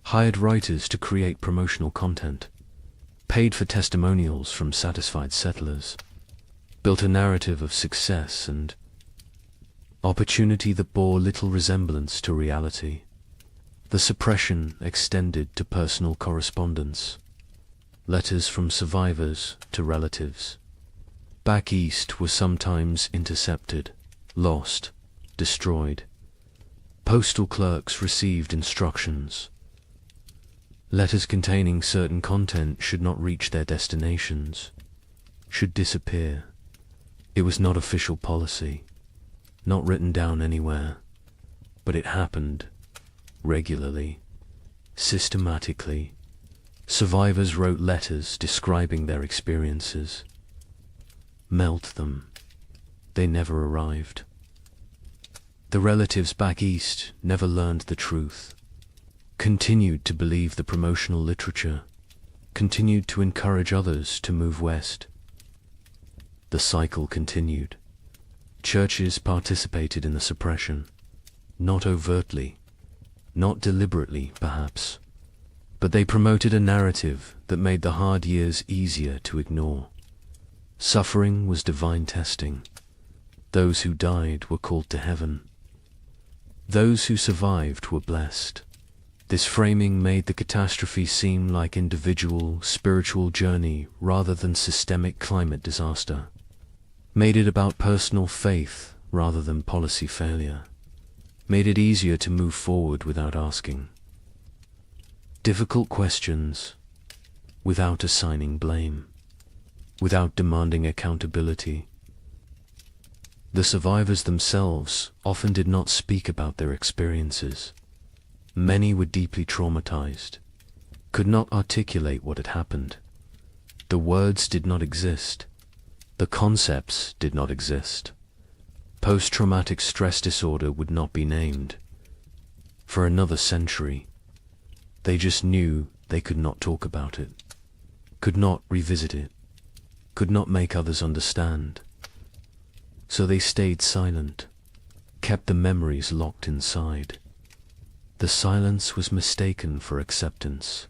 hired writers to create promotional content, paid for testimonials from satisfied settlers, built a narrative of success and opportunity that bore little resemblance to reality. The suppression extended to personal correspondence, letters from survivors to relatives. Back east were sometimes intercepted, lost, destroyed. Postal clerks received instructions. Letters containing certain content should not reach their destinations, should disappear. It was not official policy, not written down anywhere, but it happened regularly, systematically. Survivors wrote letters describing their experiences. Melt them. They never arrived. The relatives back east never learned the truth, continued to believe the promotional literature, continued to encourage others to move west. The cycle continued. Churches participated in the suppression, not overtly, not deliberately, perhaps, but they promoted a narrative that made the hard years easier to ignore. Suffering was divine testing. Those who died were called to heaven. Those who survived were blessed. This framing made the catastrophe seem like individual, spiritual journey rather than systemic climate disaster. Made it about personal faith rather than policy failure. Made it easier to move forward without asking difficult questions, without assigning blame, without demanding accountability. The survivors themselves often did not speak about their experiences. Many were deeply traumatized, could not articulate what had happened. The words did not exist. The concepts did not exist. Post-traumatic stress disorder would not be named. For another century, they just knew they could not talk about it, could not revisit it, could not make others understand. So they stayed silent, kept the memories locked inside. The silence was mistaken for acceptance,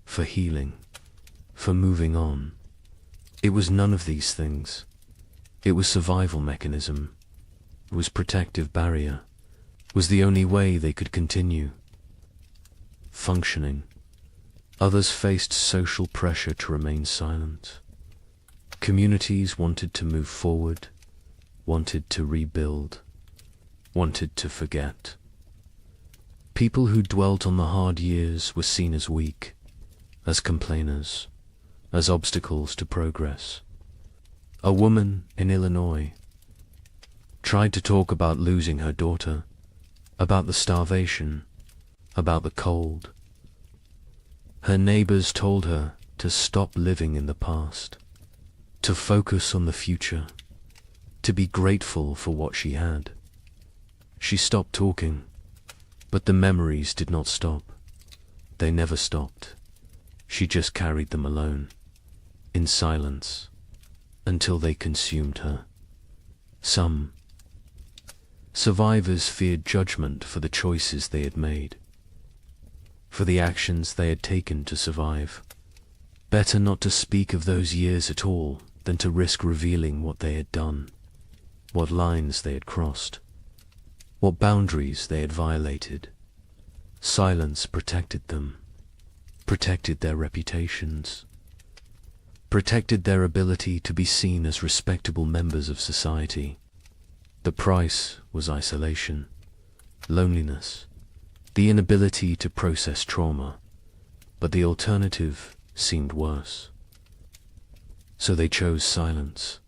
for healing, for moving on. It was none of these things. It was survival mechanism. It was protective barrier. It was the only way they could continue functioning. Others faced social pressure to remain silent. Communities wanted to move forward, wanted to rebuild, wanted to forget. People who dwelt on the hard years were seen as weak, as complainers, as obstacles to progress. A woman in Illinois tried to talk about losing her daughter, about the starvation, about the cold. Her neighbors told her to stop living in the past, to focus on the future, to be grateful for what she had. She stopped talking, but the memories did not stop. They never stopped. She just carried them alone, in silence, until they consumed her. Some survivors feared judgment for the choices they had made, for the actions they had taken to survive. Better not to speak of those years at all than to risk revealing what they had done, what lines they had crossed, what boundaries they had violated. Silence protected them, protected their reputations, protected their ability to be seen as respectable members of society. The price was isolation, loneliness, the inability to process trauma, but the alternative seemed worse. So they chose silence.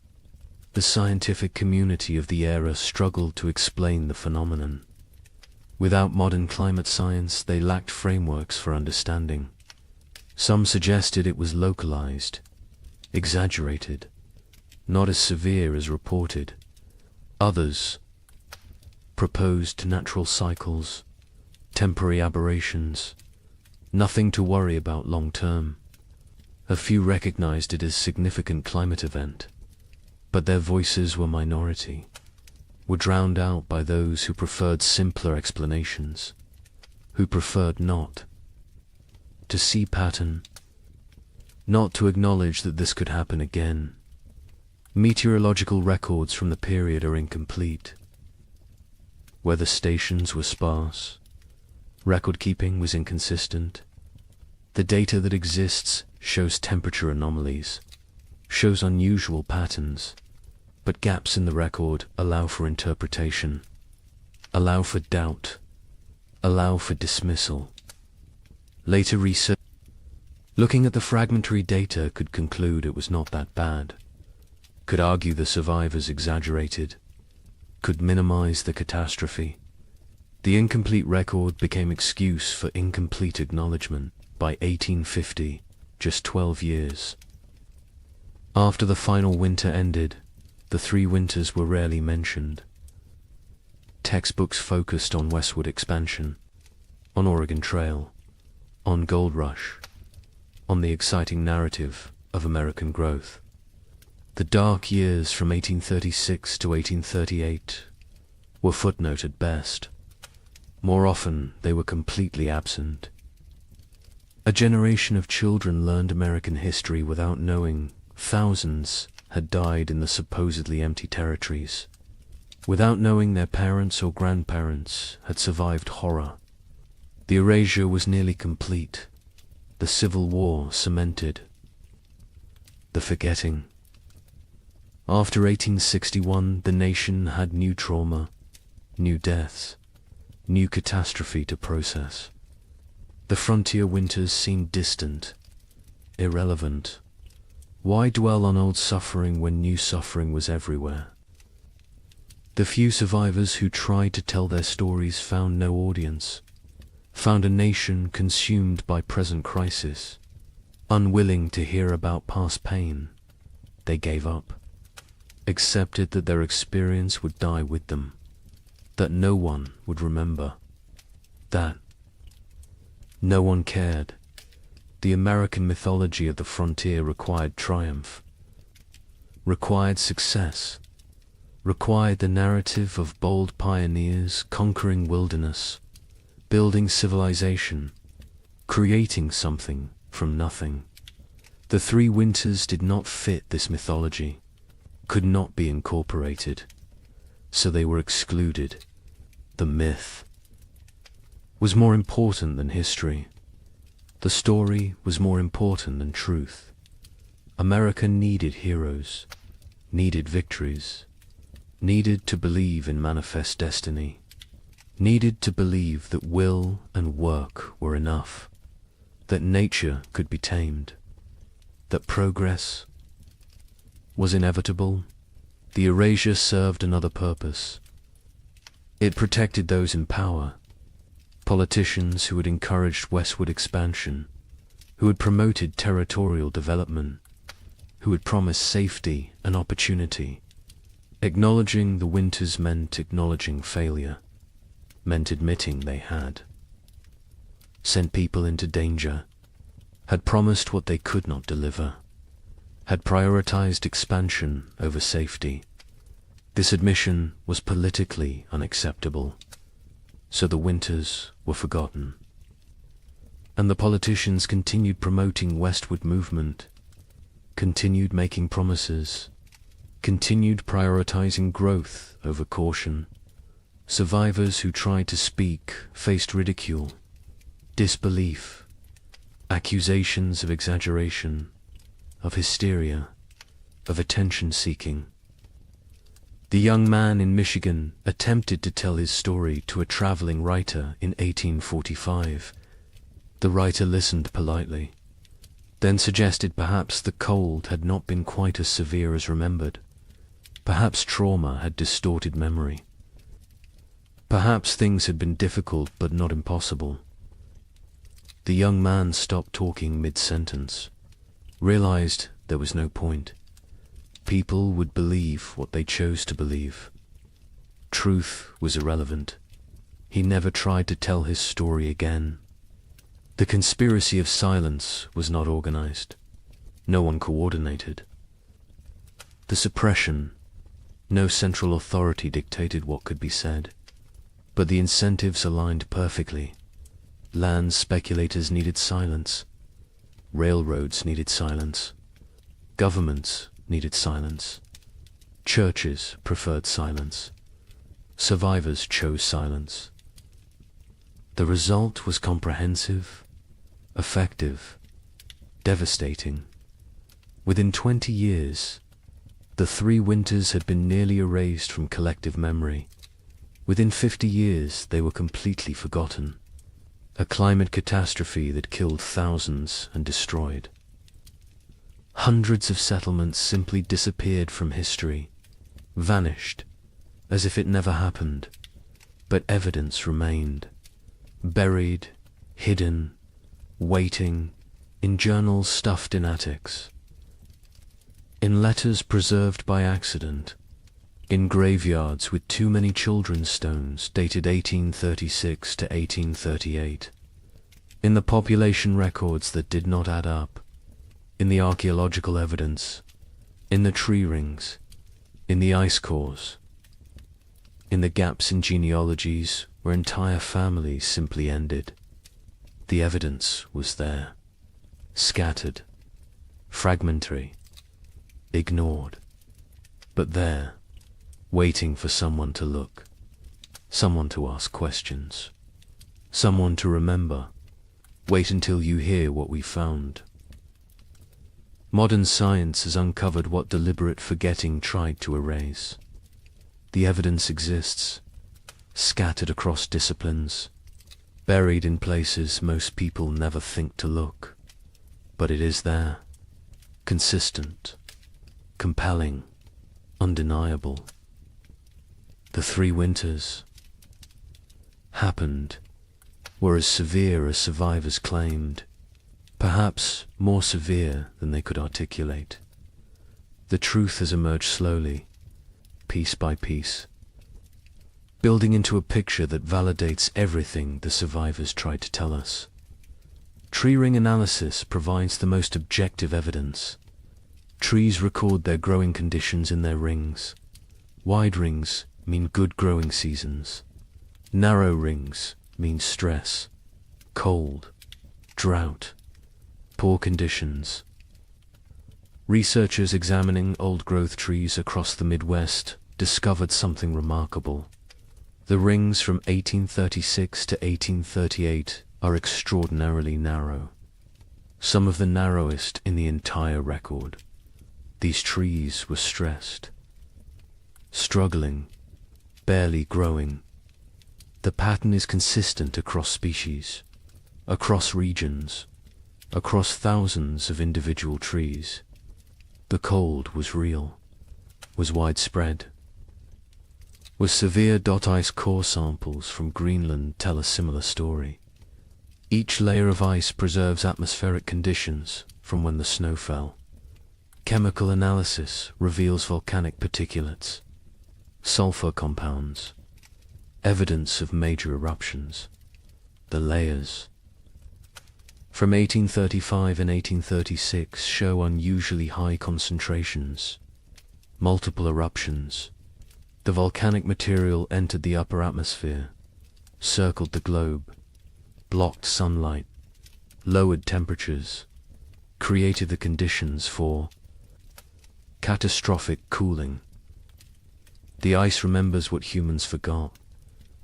The scientific community of the era struggled to explain the phenomenon. Without modern climate science, they lacked frameworks for understanding. Some suggested it was localized, exaggerated, not as severe as reported. Others proposed natural cycles, temporary aberrations, nothing to worry about long term. A few recognized it as significant climate event, but their voices were minority, were drowned out by those who preferred simpler explanations, who preferred not to see pattern, not to acknowledge that this could happen again. Meteorological records from the period are incomplete. Weather stations were sparse. Record keeping was inconsistent. The data that exists shows temperature anomalies, shows unusual patterns, but gaps in the record allow for interpretation, allow for doubt, allow for dismissal. Later research, looking at the fragmentary data, could conclude it was not that bad, could argue the survivors exaggerated, could minimize the catastrophe. The incomplete record became excuse for incomplete acknowledgement. By 1850, just 12 years after the final winter ended, the 3 winters were rarely mentioned. Textbooks focused on westward expansion, on Oregon Trail, on Gold Rush, on the exciting narrative of American growth. The dark years from 1836 to 1838 were footnote at best. More often, they were completely absent. A generation of children learned American history without knowing thousands had died in the supposedly empty territories, without knowing their parents or grandparents had survived horror. The erasure was nearly complete. The Civil War cemented. The forgetting. After 1861, the nation had new trauma, new deaths, new catastrophe to process. The frontier winters seemed distant, irrelevant. Why dwell on old suffering when new suffering was everywhere? The few survivors who tried to tell their stories found no audience, found a nation consumed by present crisis. Unwilling to hear about past pain, they gave up, accepted that their experience would die with them, that no one would remember, that no one cared. The American mythology of the frontier required triumph, required success, required the narrative of bold pioneers conquering wilderness, building civilization, creating something from nothing. The three winters did not fit this mythology, could not be incorporated, so they were excluded. The myth was more important than history. The story was more important than truth. America needed heroes, needed victories, needed to believe in manifest destiny, needed to believe that will and work were enough, that nature could be tamed, that progress was inevitable. The erasure served another purpose. It protected those in power, politicians who had encouraged westward expansion, who had promoted territorial development, who had promised safety and opportunity. Acknowledging the winters meant acknowledging failure, meant admitting they had. Sent people into danger, had promised what they could not deliver, had prioritized expansion over safety. This admission was politically unacceptable, so the winters were forgotten. And the politicians continued promoting westward movement, continued making promises, continued prioritizing growth over caution. Survivors who tried to speak faced ridicule, disbelief, accusations of exaggeration, of hysteria, of attention-seeking. The young man in Michigan attempted to tell his story to a traveling writer in 1845. The writer listened politely, then suggested perhaps the cold had not been quite as severe as remembered. Perhaps trauma had distorted memory. Perhaps things had been difficult but not impossible. The young man stopped talking mid-sentence, realized there was no point. People would believe what they chose to believe. Truth was irrelevant. He never tried to tell his story again. The conspiracy of silence was not organized. No one coordinated. The suppression, no central authority dictated what could be said, but the incentives aligned perfectly. Land speculators needed silence. Railroads needed silence. Governments needed silence. Churches preferred silence. Survivors chose silence. The result was comprehensive, effective, devastating. Within 20 years, the three winters had been nearly erased from collective memory. Within 50 years, they were completely forgotten. A climate catastrophe that killed thousands and destroyed. Hundreds of settlements simply disappeared from history, vanished, as if it never happened, but evidence remained, buried, hidden, waiting, in journals stuffed in attics, in letters preserved by accident, in graveyards with too many children's stones dated 1836 to 1838. In the population records that did not add up, in the archaeological evidence, in the tree rings, in the ice cores, in the gaps in genealogies where entire families simply ended. The evidence was there, scattered, fragmentary, ignored, but there, waiting for someone to look, someone to ask questions, someone to remember. Wait until you hear what we found. Modern science has uncovered what deliberate forgetting tried to erase. The evidence exists, scattered across disciplines, buried in places most people never think to look. But it is there, consistent, compelling, undeniable. The 3 winters happened, were as severe as survivors claimed, perhaps more severe than they could articulate. The truth has emerged slowly, piece by piece, building into a picture that validates everything the survivors tried to tell us. Tree ring analysis provides the most objective evidence. Trees record their growing conditions in their rings. Wide rings mean good growing seasons. Narrow rings mean stress, cold, drought, poor conditions. Researchers examining old-growth trees across the Midwest discovered something remarkable. The rings from 1836 to 1838 are extraordinarily narrow, some of the narrowest in the entire record. These trees were stressed, struggling, barely growing. The pattern is consistent across species, across regions, across thousands of individual trees. The cold was real, was widespread. Was severe ice core samples from Greenland tell a similar story. Each layer of ice preserves atmospheric conditions from when the snow fell. Chemical analysis reveals volcanic particulates, sulfur compounds, evidence of major eruptions. The layers from 1835 and 1836 show unusually high concentrations, multiple eruptions. The volcanic material entered the upper atmosphere, circled the globe, blocked sunlight, lowered temperatures, created the conditions for catastrophic cooling. The ice remembers what humans forgot.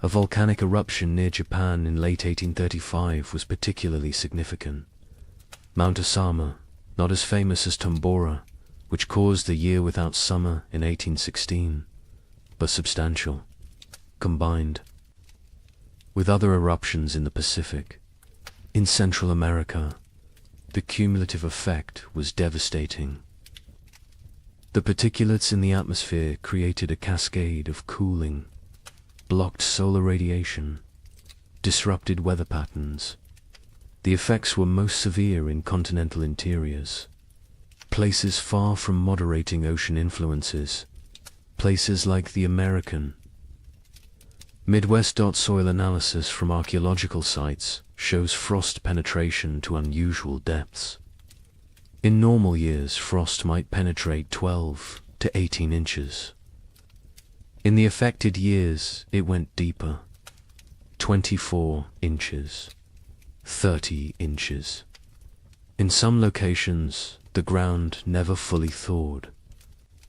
A volcanic eruption near Japan in late 1835 was particularly significant. Mount Osama, not as famous as Tombora, which caused a year without summer in 1816, but substantial, combined with other eruptions in the Pacific. In Central America, the cumulative effect was devastating. The particulates in the atmosphere created a cascade of cooling, blocked solar radiation, disrupted weather patterns. The effects were most severe in continental interiors, places far from moderating ocean influences, places like the American Midwest. Soil analysis from archaeological sites shows frost penetration to unusual depths. In normal years, frost might penetrate 12 to 18 inches. In the affected years, it went deeper, 24 inches, 30 inches. In some locations, the ground never fully thawed.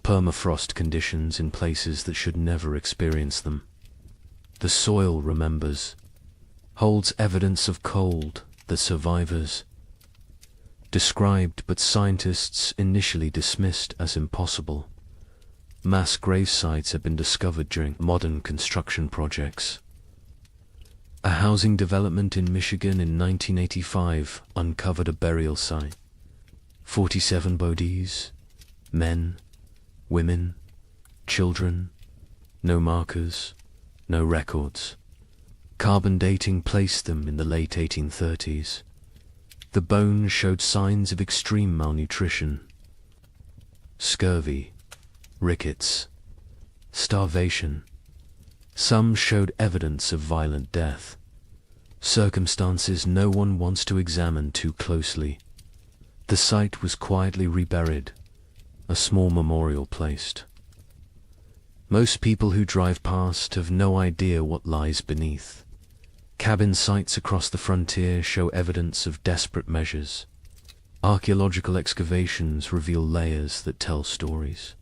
Permafrost conditions in places that should never experience them. The soil remembers, holds evidence of cold that survivors described but scientists initially dismissed as impossible. Mass grave sites have been discovered during modern construction projects. A housing development in Michigan in 1985 uncovered a burial site. 47 bodies, men, women, children, no markers, no records. Carbon dating placed them in the late 1830s. The bones showed signs of extreme malnutrition, scurvy, rickets, starvation. Some showed evidence of violent death. circumstances no one wants to examine too closely. The site was quietly reburied, a small memorial placed. Most people who drive past have no idea what lies beneath. Cabin sites across the frontier show evidence of desperate measures. Archaeological excavations reveal layers that tell stories.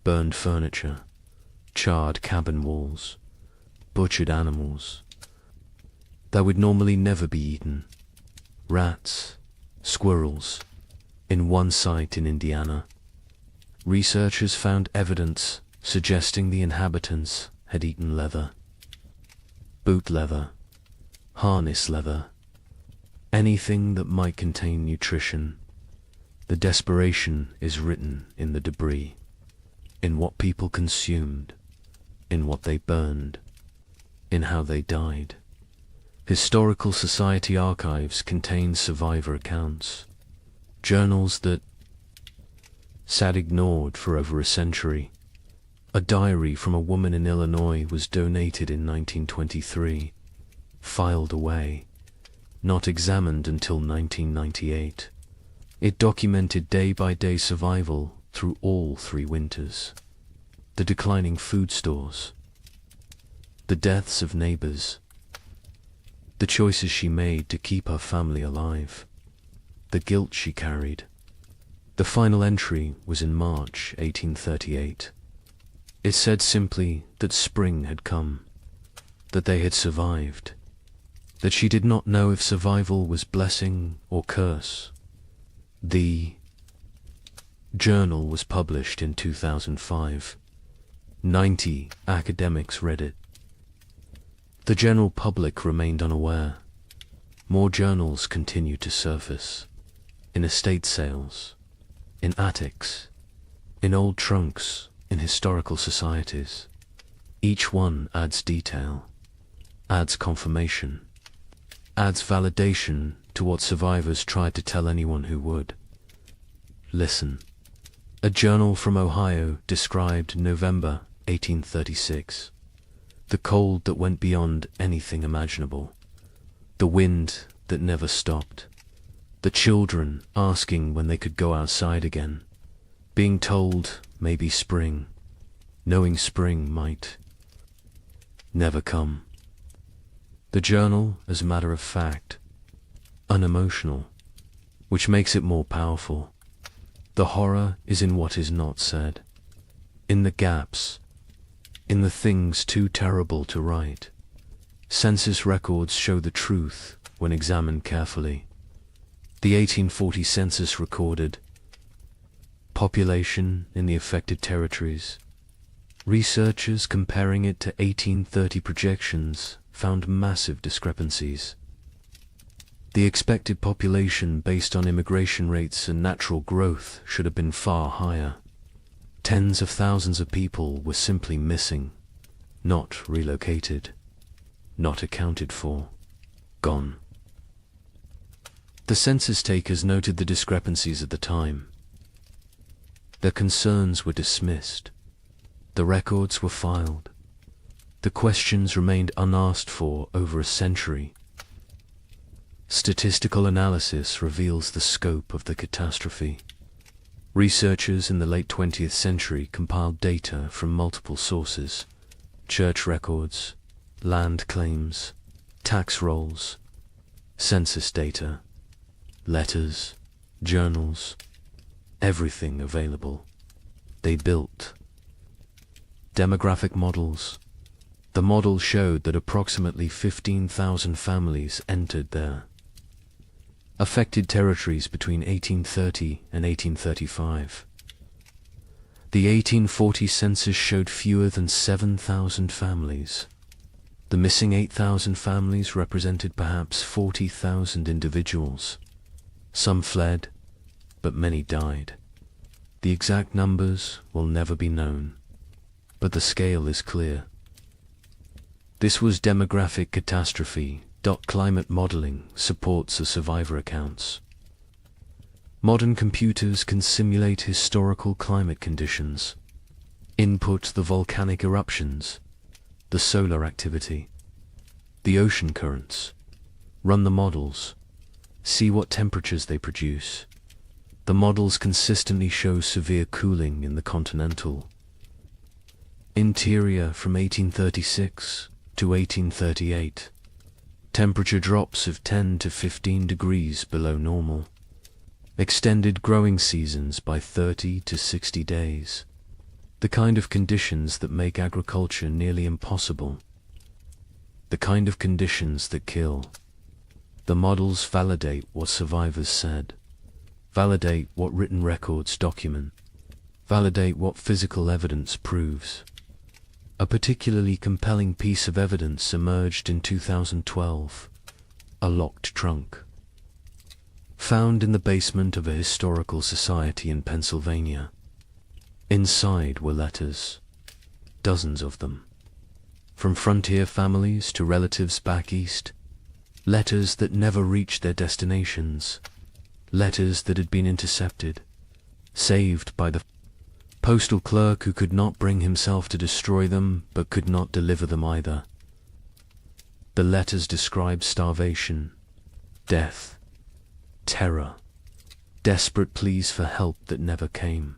Burned furniture, charred cabin walls, butchered animals that would normally never be eaten. Rats, squirrels. In one site in Indiana, researchers found evidence suggesting the inhabitants had eaten leather. Boot leather, harness leather, anything that might contain nutrition. The desperation is written in the debris, in what people consumed, in what they burned, in how they died. Historical Society archives contain survivor accounts, journals that sat ignored for over a century. A diary from a woman in Illinois was donated in 1923, filed away, not examined until 1998. It documented day-by-day survival through all 3 winters. The declining food stores, the deaths of neighbors, the choices she made to keep her family alive, the guilt she carried. The final entry was in March 1838. It said simply that spring had come, that they had survived, that she did not know if survival was blessing or curse. The journal was published in 2005. 90 academics read it. The general public remained unaware. More journals continued to surface, in estate sales, in attics, in old trunks, in historical societies. Each one adds detail, adds confirmation, adds validation to what survivors tried to tell anyone who would. Listen. A journal from Ohio described November 1836. The cold that went beyond anything imaginable. The wind that never stopped. The children asking when they could go outside again. Being told maybe spring, knowing spring might never come. The journal, as a matter of fact, unemotional, which makes it more powerful. The horror is in what is not said, in the gaps, in the things too terrible to write. Census records show the truth when examined carefully. The 1840 census recorded population in the affected territories. Researchers comparing it to 1830 projections found massive discrepancies. The expected population based on immigration rates and natural growth should have been far higher. Tens of thousands of people were simply missing, not relocated, not accounted for, gone. The census takers noted the discrepancies at the time. Their concerns were dismissed. The records were filed. The questions remained unasked for over a century. Statistical analysis reveals the scope of the catastrophe. Researchers in the late 20th century compiled data from multiple sources: church records, land claims, tax rolls, census data, letters, journals, everything available. They built demographic models. The model showed that approximately 15,000 families entered their affected territories between 1830 and 1835. The 1840 census showed fewer than 7,000 families. The missing 8,000 families represented perhaps 40,000 individuals. Some fled, but many died. The exact numbers will never be known, but the scale is clear. This was demographic catastrophe. Climate modeling supports the survivor accounts. Modern computers can simulate historical climate conditions, input the volcanic eruptions, the solar activity, the ocean currents, Run the models. See what temperatures they produce. The models consistently show severe cooling in the continental interior from 1836 to 1838. Temperature drops of 10 to 15 degrees below normal. Extended growing seasons by 30 to 60 days. The kind of conditions that make agriculture nearly impossible. The kind of conditions that kill. The models validate what survivors said. Validate what written records document. Validate what physical evidence proves. A particularly compelling piece of evidence emerged in 2012. A locked trunk. Found in the basement of a historical society in Pennsylvania. Inside were letters. Dozens of them. From frontier families to relatives back east. Letters that never reached their destinations. Letters that had been intercepted. Saved by the postal clerk who could not bring himself to destroy them, but could not deliver them either. The letters describe starvation, death, terror, desperate pleas for help that never came.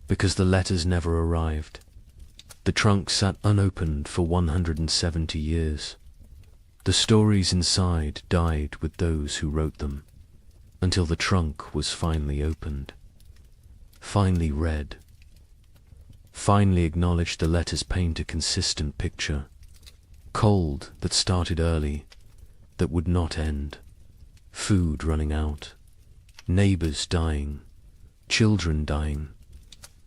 Because the letters never arrived. The trunk sat unopened for 170 years. The stories inside died with those who wrote them, until the trunk was finally opened, finally read, finally acknowledged. The letters paint a consistent picture. Cold that started early, that would not end. Food running out. Neighbors dying. Children dying.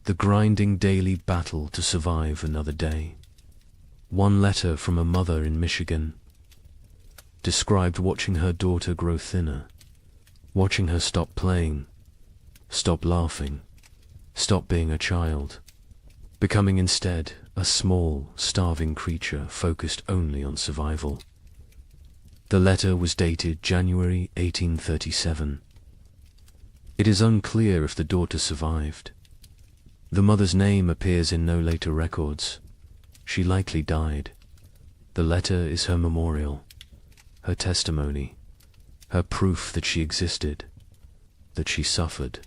The grinding daily battle to survive another day. One letter from a mother in Michigan described watching her daughter grow thinner, watching her stop playing, stop laughing, stop being a child, becoming instead a small, starving creature focused only on survival. The letter was dated January 1837. It is unclear if the daughter survived. The mother's name appears in no later records. She likely died. The letter is her memorial, her testimony, her proof that she existed, that she suffered,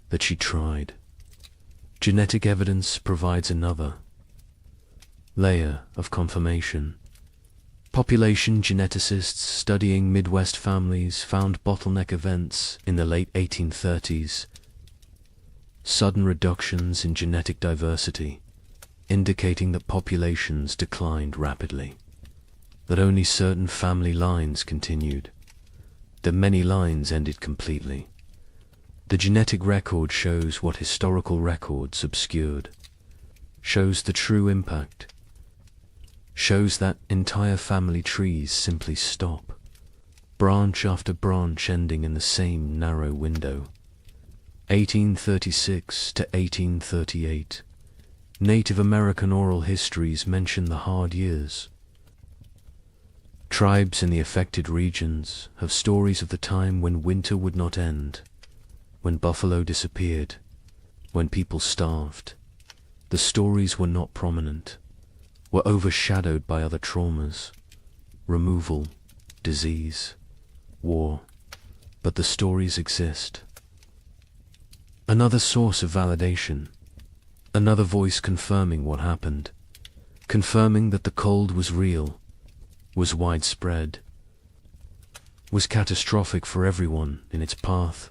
that she tried. Genetic evidence provides another layer of confirmation. Population geneticists studying Midwest families found bottleneck events in the late 1830s. Sudden reductions in genetic diversity, indicating that populations declined rapidly, that only certain family lines continued, that many lines ended completely. The genetic record shows what historical records obscured, shows the true impact, shows that entire family trees simply stop, branch after branch ending in the same narrow window. 1836 to 1838. Native American oral histories mention the hard years. Tribes in the affected regions have stories of the time when winter would not end, when buffalo disappeared, when people starved. The stories were not prominent, were overshadowed by other traumas, removal, disease, war, but the stories exist. Another source of validation, another voice confirming what happened, confirming that the cold was real, was widespread, was catastrophic for everyone in its path.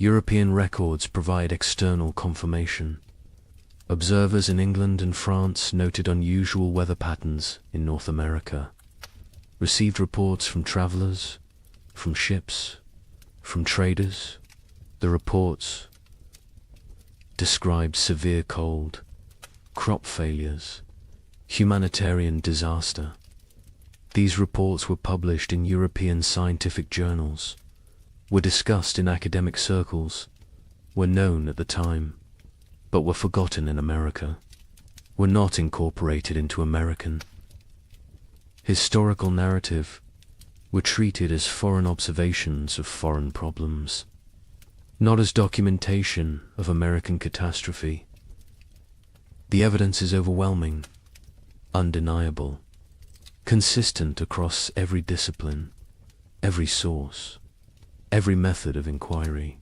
European records provide external confirmation. Observers in England and France noted unusual weather patterns in North America, received reports from travelers, from ships, from traders. The reports described severe cold, crop failures, humanitarian disaster. These reports were published in European scientific journals, were discussed in academic circles, were known at the time, but were forgotten in America, were not incorporated into American historical narrative, were treated as foreign observations of foreign problems, not as documentation of American catastrophe. The evidence is overwhelming, undeniable, consistent across every discipline. every source, every method of inquiry.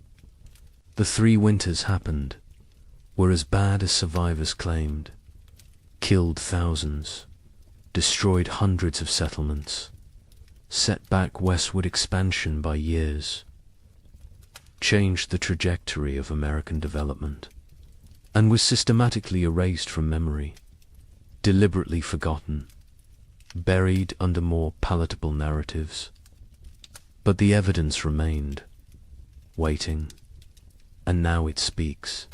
The 3 winters happened, were as bad as survivors claimed, killed thousands, destroyed hundreds of settlements, set back westward expansion by years, changed the trajectory of American development, and was systematically erased from memory, deliberately forgotten, buried under more palatable narratives. But the evidence remained, waiting, and now it speaks,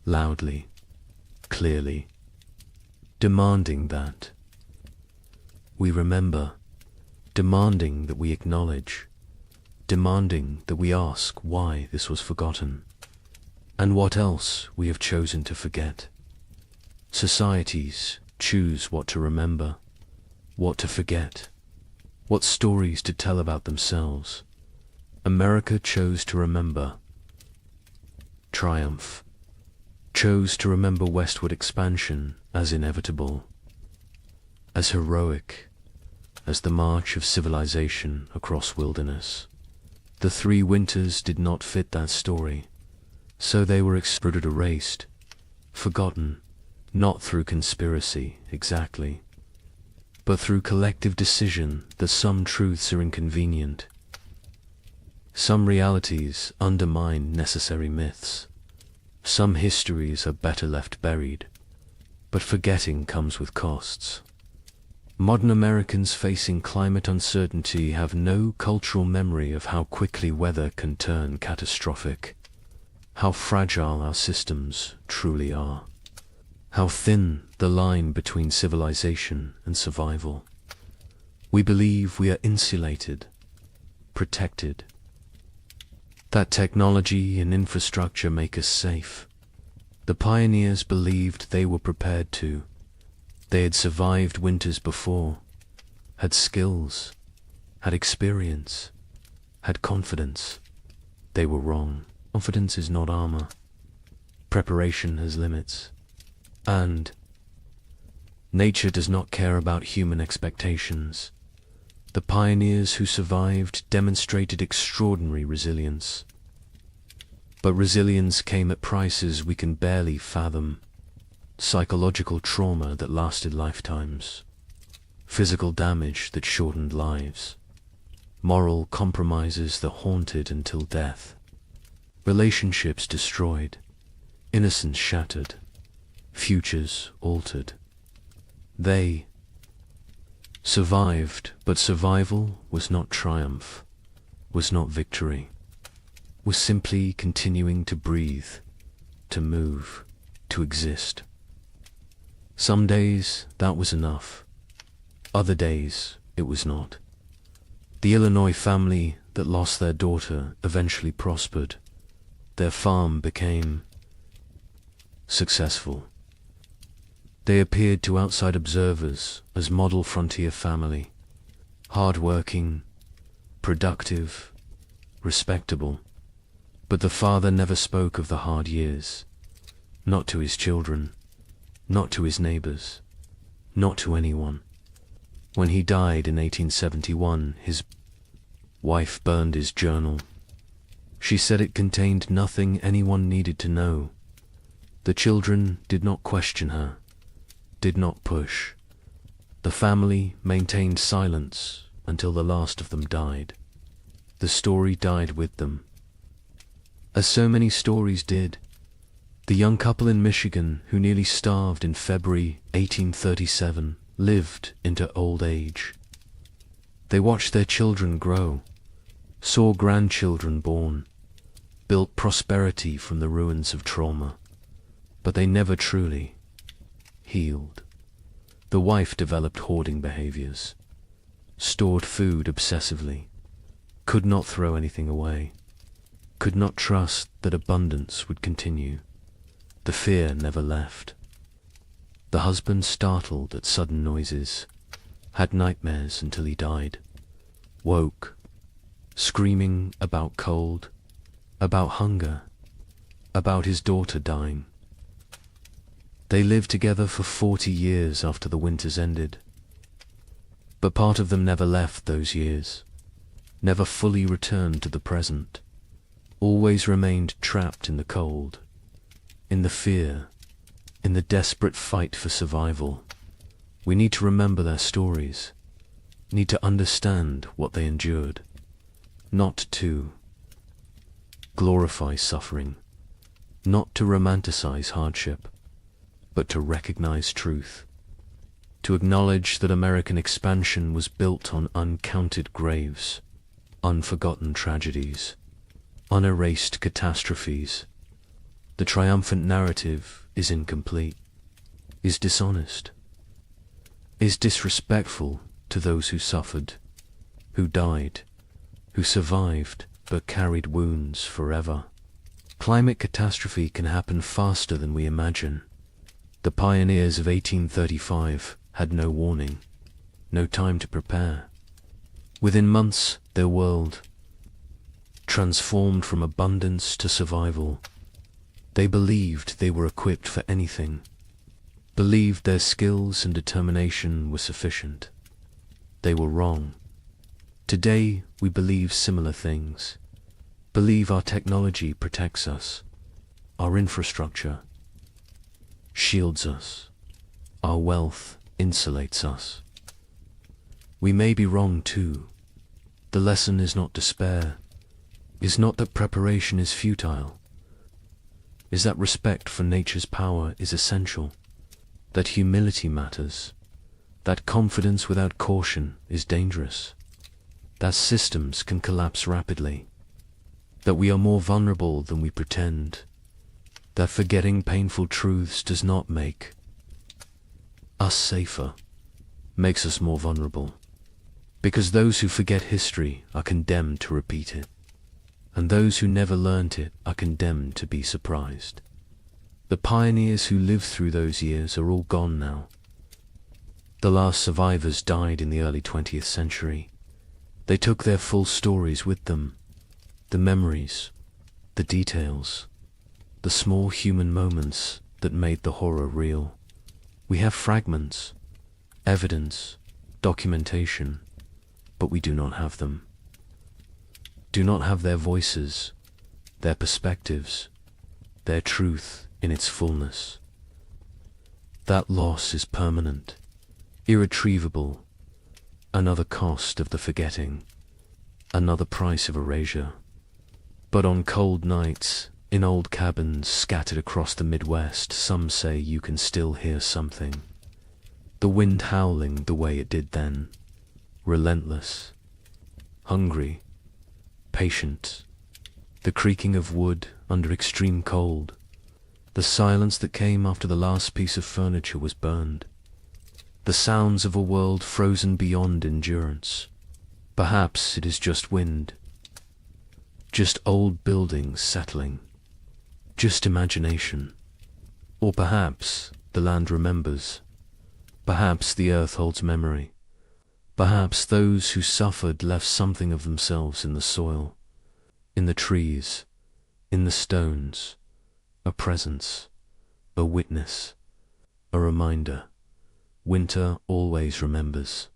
loudly, clearly, demanding that we remember, demanding that we acknowledge, demanding that we ask why this was forgotten, and what else we have chosen to forget. Societies choose what to remember, what to forget, what stories to tell about themselves. America chose to remember triumph, chose to remember westward expansion as inevitable, as heroic as the march of civilization across wilderness. The 3 winters did not fit that story, so they were extruded, erased, forgotten, not through conspiracy exactly, but through collective decision that some truths are inconvenient. Some realities undermine necessary myths. Some histories are better left buried, but forgetting comes with costs. Modern Americans facing climate uncertainty have no cultural memory of how quickly weather can turn catastrophic, how fragile our systems truly are, how thin the line between civilization and survival. We believe we are insulated, protected, that technology and infrastructure make us safe. The pioneers believed they were prepared to. They had survived winters before, had skills, had experience, had confidence. They were wrong. Confidence is not armor. Preparation has limits. And nature does not care about human expectations. The pioneers who survived demonstrated extraordinary resilience. But resilience came at prices we can barely fathom. Psychological trauma that lasted lifetimes, physical damage that shortened lives, moral compromises that haunted until death, relationships destroyed, innocence shattered, futures altered. They survived, but survival was not triumph, was not victory, was simply continuing to breathe, to move, to exist. Some days that was enough. Other days it was not. The Illinois family that lost their daughter eventually prospered. Their farm became successful. They appeared to outside observers as model frontier family, hard-working, productive, respectable. But the father never spoke of the hard years, not to his children, not to his neighbors, not to anyone. When he died in 1871, his wife burned his journal. She said it contained nothing anyone needed to know. The children did not question her, did not push. The family maintained silence until the last of them died. The story died with them. As so many stories did, the young couple in Michigan who nearly starved in February 1837 lived into old age. They watched their children grow, saw grandchildren born, built prosperity from the ruins of trauma, but they never truly healed. The wife developed hoarding behaviors, stored food obsessively, could not throw anything away, could not trust that abundance would continue. The fear never left. The husband, startled at sudden noises, had nightmares until he died, woke, screaming about cold, about hunger, about his daughter dying. They lived together for 40 years after the winters ended, but part of them never left those years. never fully returned to the present, always remained trapped in the cold, in the fear, in the desperate fight for survival. We need to remember their stories, need to understand what they endured, not to glorify suffering, not to romanticize hardship, but to recognize truth, to acknowledge that American expansion was built on uncounted graves, unforgotten tragedies, unerased catastrophes. The triumphant narrative is incomplete, is dishonest, is disrespectful to those who suffered, who died, who survived but carried wounds forever. Climate catastrophe can happen faster than we imagine. The pioneers of 1835 had no warning, no time to prepare. Within months, their world transformed from abundance to survival. They believed they were equipped for anything, believed their skills and determination were sufficient. They were wrong. Today, we believe similar things, believe our technology protects us, our infrastructure shields us, our wealth insulates us. We may be wrong too. The lesson is not despair, is not that preparation is futile, is that respect for nature's power is essential, that humility matters, that confidence without caution is dangerous, that systems can collapse rapidly, that we are more vulnerable than we pretend, that forgetting painful truths does not make us safer, makes us more vulnerable, because those who forget history are condemned to repeat it, and those who never learnt it are condemned to be surprised. The pioneers who lived through those years are all gone now. The last survivors died in the early 20th century. They took their full stories with them, the memories, the details, the small human moments that made the horror real. We have fragments, evidence, documentation, but we do not have them. Do not have their voices, their perspectives, their truth in its fullness. That loss is permanent, irretrievable, another cost of the forgetting, another price of erasure. But on cold nights, in old cabins scattered across the Midwest, some say you can still hear something. The wind howling the way it did then, relentless, hungry, patient, the creaking of wood under extreme cold, the silence that came after the last piece of furniture was burned, the sounds of a world frozen beyond endurance. Perhaps it is just wind, just old buildings settling, just imagination. Or perhaps the land remembers, perhaps the earth holds memory, perhaps those who suffered left something of themselves in the soil, in the trees, in the stones, a presence, a witness, a reminder. Winter always remembers,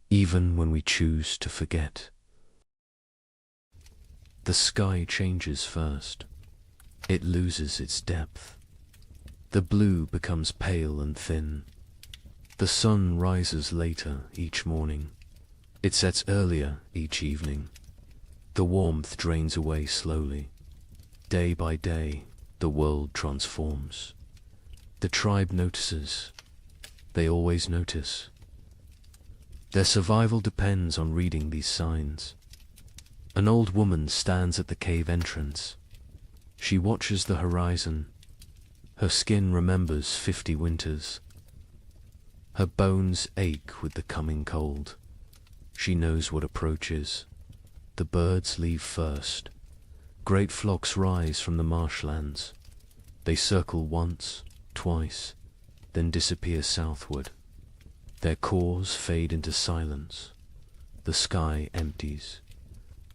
even when we choose to forget. The sky changes first. It loses its depth. The blue becomes pale and thin. The sun rises later each morning. It sets earlier each evening. The warmth drains away slowly. Day by day, the world transforms. The tribe notices. They always notice. Their survival depends on reading these signs. An old woman stands at the cave entrance. She watches the horizon. Her skin remembers 50 winters. Her bones ache with the coming cold. She knows what approaches. The birds leave first. Great flocks rise from the marshlands. They circle once, twice, then disappear southward. Their cores fade into silence. The sky empties.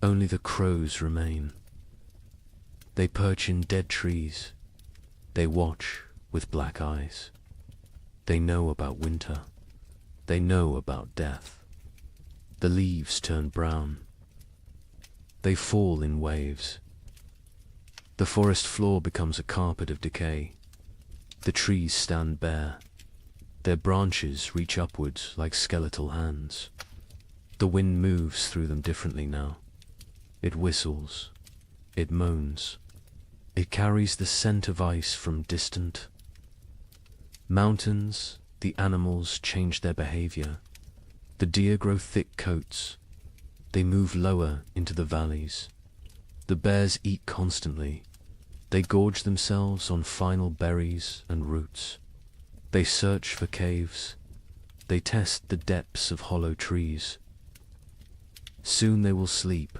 Only the crows remain. They perch in dead trees. They watch with black eyes. They know about winter. They know about death. The leaves turn brown. They fall in waves. The forest floor becomes a carpet of decay. The trees stand bare. Their branches reach upwards like skeletal hands. The wind moves through them differently now. It whistles. It moans. It carries the scent of ice from distant mountains. The animals change their behavior. The deer grow thick coats. They move lower into the valleys. The bears eat constantly. They gorge themselves on final berries and roots. They search for caves. They test the depths of hollow trees. Soon they will sleep.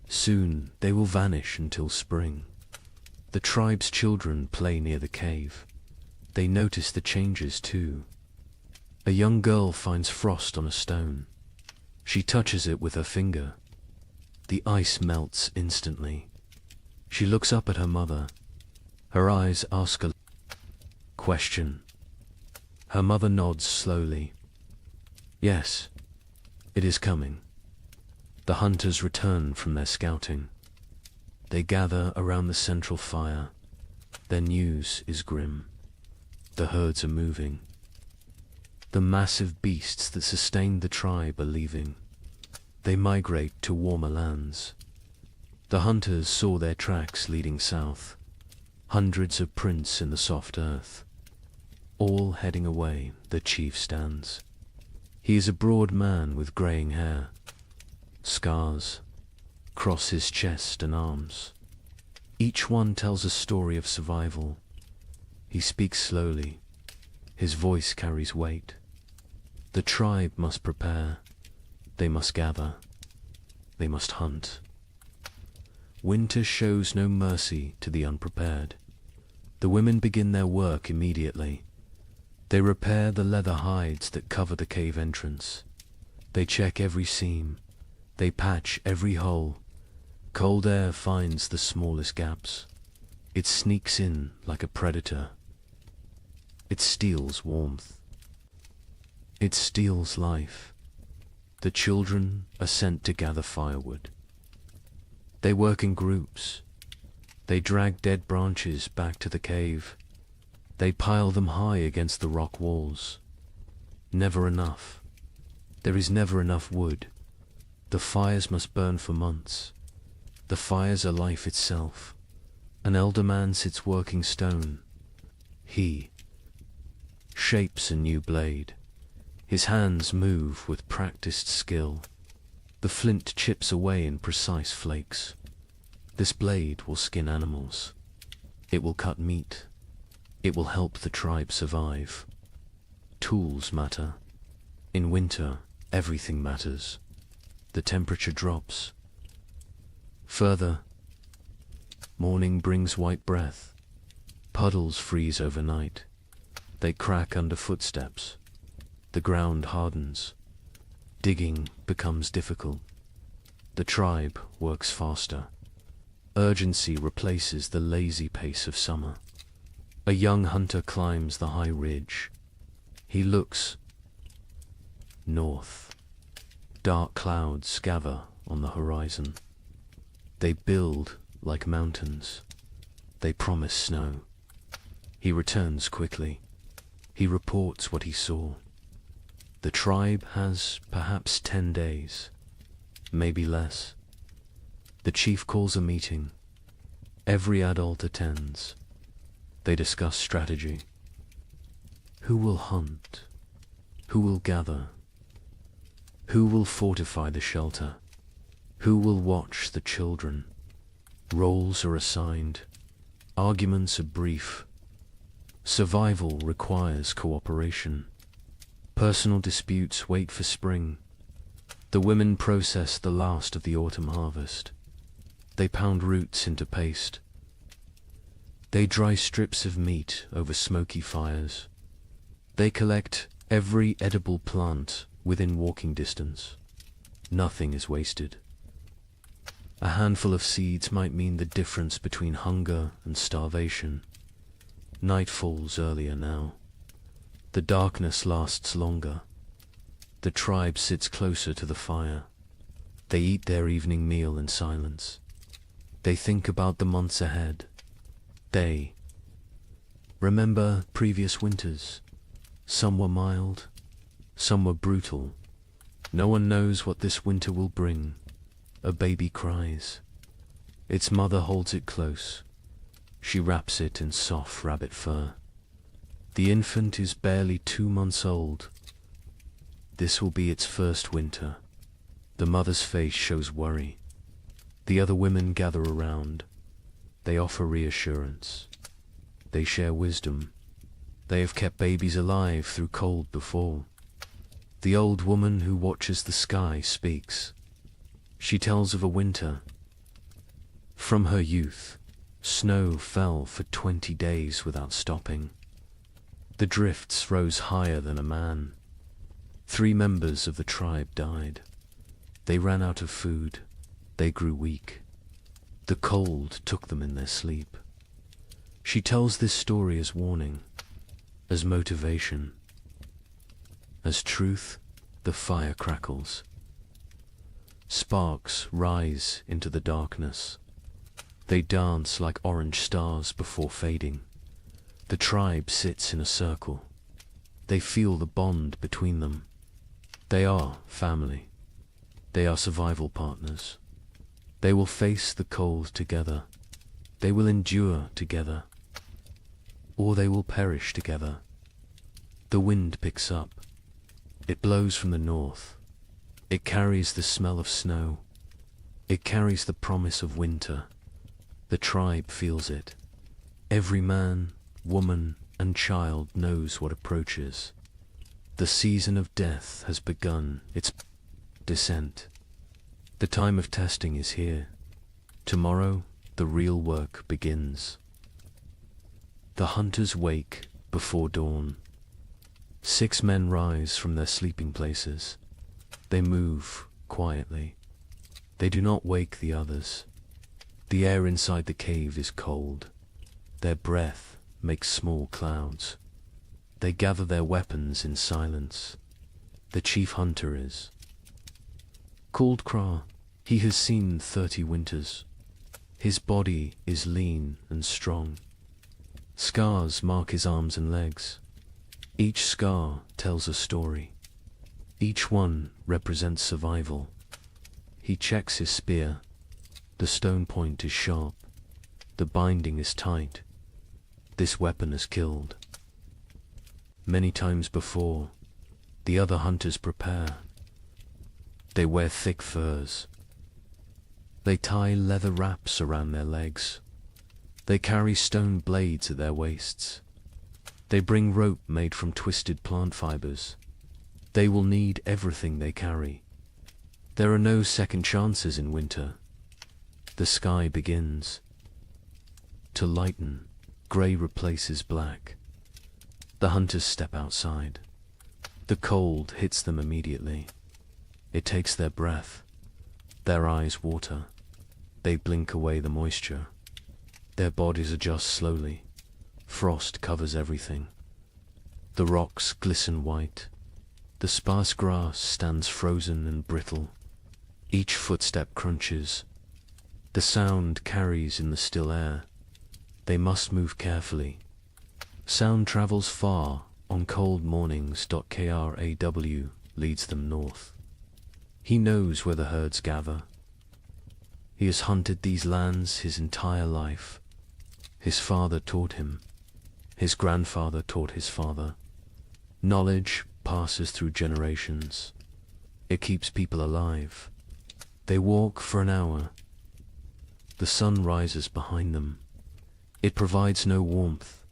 Soon they will vanish until spring. The tribe's children play near the cave. They notice the changes too. A young girl finds frost on a stone. She touches it with her finger. The ice melts instantly. She looks up at her mother. Her eyes ask a question. Her mother nods slowly. Yes, it is coming. The hunters return from their scouting. They gather around the central fire. Their news is grim. The herds are moving. The massive beasts that sustained the tribe are leaving. They migrate to warmer lands. The hunters saw their tracks leading south. Hundreds of prints in the soft earth. All heading away, the chief stands. He is a broad man with greying hair. Scars cross his chest and arms. Each one tells a story of survival. He speaks slowly. His voice carries weight. The tribe must prepare. They must gather. They must hunt. Winter shows no mercy to the unprepared. The women begin their work immediately. They repair the leather hides that cover the cave entrance. They check every seam. They patch every hole. Cold air finds the smallest gaps. It sneaks in like a predator. It steals warmth. It steals life. The children are sent to gather firewood. They work in groups. They drag dead branches back to the cave. They pile them high against the rock walls. Never enough. There is never enough wood. The fires must burn for months. The fires are life itself. An elder man sits working stone. He shapes a new blade. His hands move with practiced skill. The flint chips away in precise flakes. This blade will skin animals. It will cut meat. It will help the tribe survive. Tools matter. In winter, everything matters. The temperature drops. Further, morning brings white breath. Puddles freeze overnight. They crack under footsteps. The ground hardens. Digging becomes difficult. The tribe works faster. Urgency replaces the lazy pace of summer. A young hunter climbs the high ridge. He looks north. Dark clouds gather on the horizon. They build like mountains. They promise snow. He returns quickly. He reports what he saw. The tribe has perhaps 10 days, maybe less. The chief calls a meeting. Every adult attends. They discuss strategy. Who will hunt? Who will gather? Who will fortify the shelter? Who will watch the children? Roles are assigned. Arguments are brief. Survival requires cooperation. Personal disputes wait for spring. The women process the last of the autumn harvest. They pound roots into paste. They dry strips of meat over smoky fires. They collect every edible plant within walking distance. Nothing is wasted. A handful of seeds might mean the difference between hunger and starvation. Night falls earlier now. The darkness lasts longer. The tribe sits closer to the fire. They eat their evening meal in silence. They think about the months ahead. They remember previous winters. Some were mild, some were brutal. No one knows what this winter will bring. A baby cries. Its mother holds it close. She wraps it in soft rabbit fur. The infant is barely 2 months old. This will be its first winter. The mother's face shows worry. The other women gather around. They offer reassurance. They share wisdom. They have kept babies alive through cold before. The old woman who watches the sky speaks. She tells of a winter. From her youth, snow fell for 20 days without stopping. The drifts rose higher than a man. 3 members of the tribe died. They ran out of food. They grew weak. The cold took them in their sleep. She tells this story as warning, as motivation. As truth, the fire crackles. Sparks rise into the darkness. They dance like orange stars before fading. The tribe sits in a circle. They feel the bond between them. They are family. They are survival partners. They will face the cold together. They will endure together. Or they will perish together. The wind picks up. It blows from the north. It carries the smell of snow. It carries the promise of winter. The tribe feels it. Every man, woman, and child knows what approaches. The season of death has begun its descent. The time of testing is here. Tomorrow, the real work begins. The hunters wake before dawn. 6 men rise from their sleeping places. They move quietly. They do not wake the others. The air inside the cave is cold. Their breath makes small clouds. They gather their weapons in silence. The chief hunter is called Kra. He has seen 30 winters. His body is lean and strong. Scars mark his arms and legs. Each scar tells a story. Each one represents survival. He checks his spear. The stone point is sharp. The binding is tight. This weapon has killed. Many times before, the other hunters prepare. They wear thick furs. They tie leather wraps around their legs. They carry stone blades at their waists. They bring rope made from twisted plant fibers. They will need everything they carry. There are no second chances in winter. The sky begins to lighten. Grey replaces black. The hunters step outside. The cold hits them immediately. It takes their breath. Their eyes water. They blink away the moisture. Their bodies adjust slowly. Frost covers everything. The rocks glisten white. The sparse grass stands frozen and brittle. Each footstep crunches. The sound carries in the still air. They must move carefully. Sound travels far on cold mornings. Kraw leads them north. He knows where the herds gather. He has hunted these lands his entire life. His father taught him. His grandfather taught his father. Knowledge passes through generations. It keeps people alive. They walk for an hour. The sun rises behind them. It provides no warmth.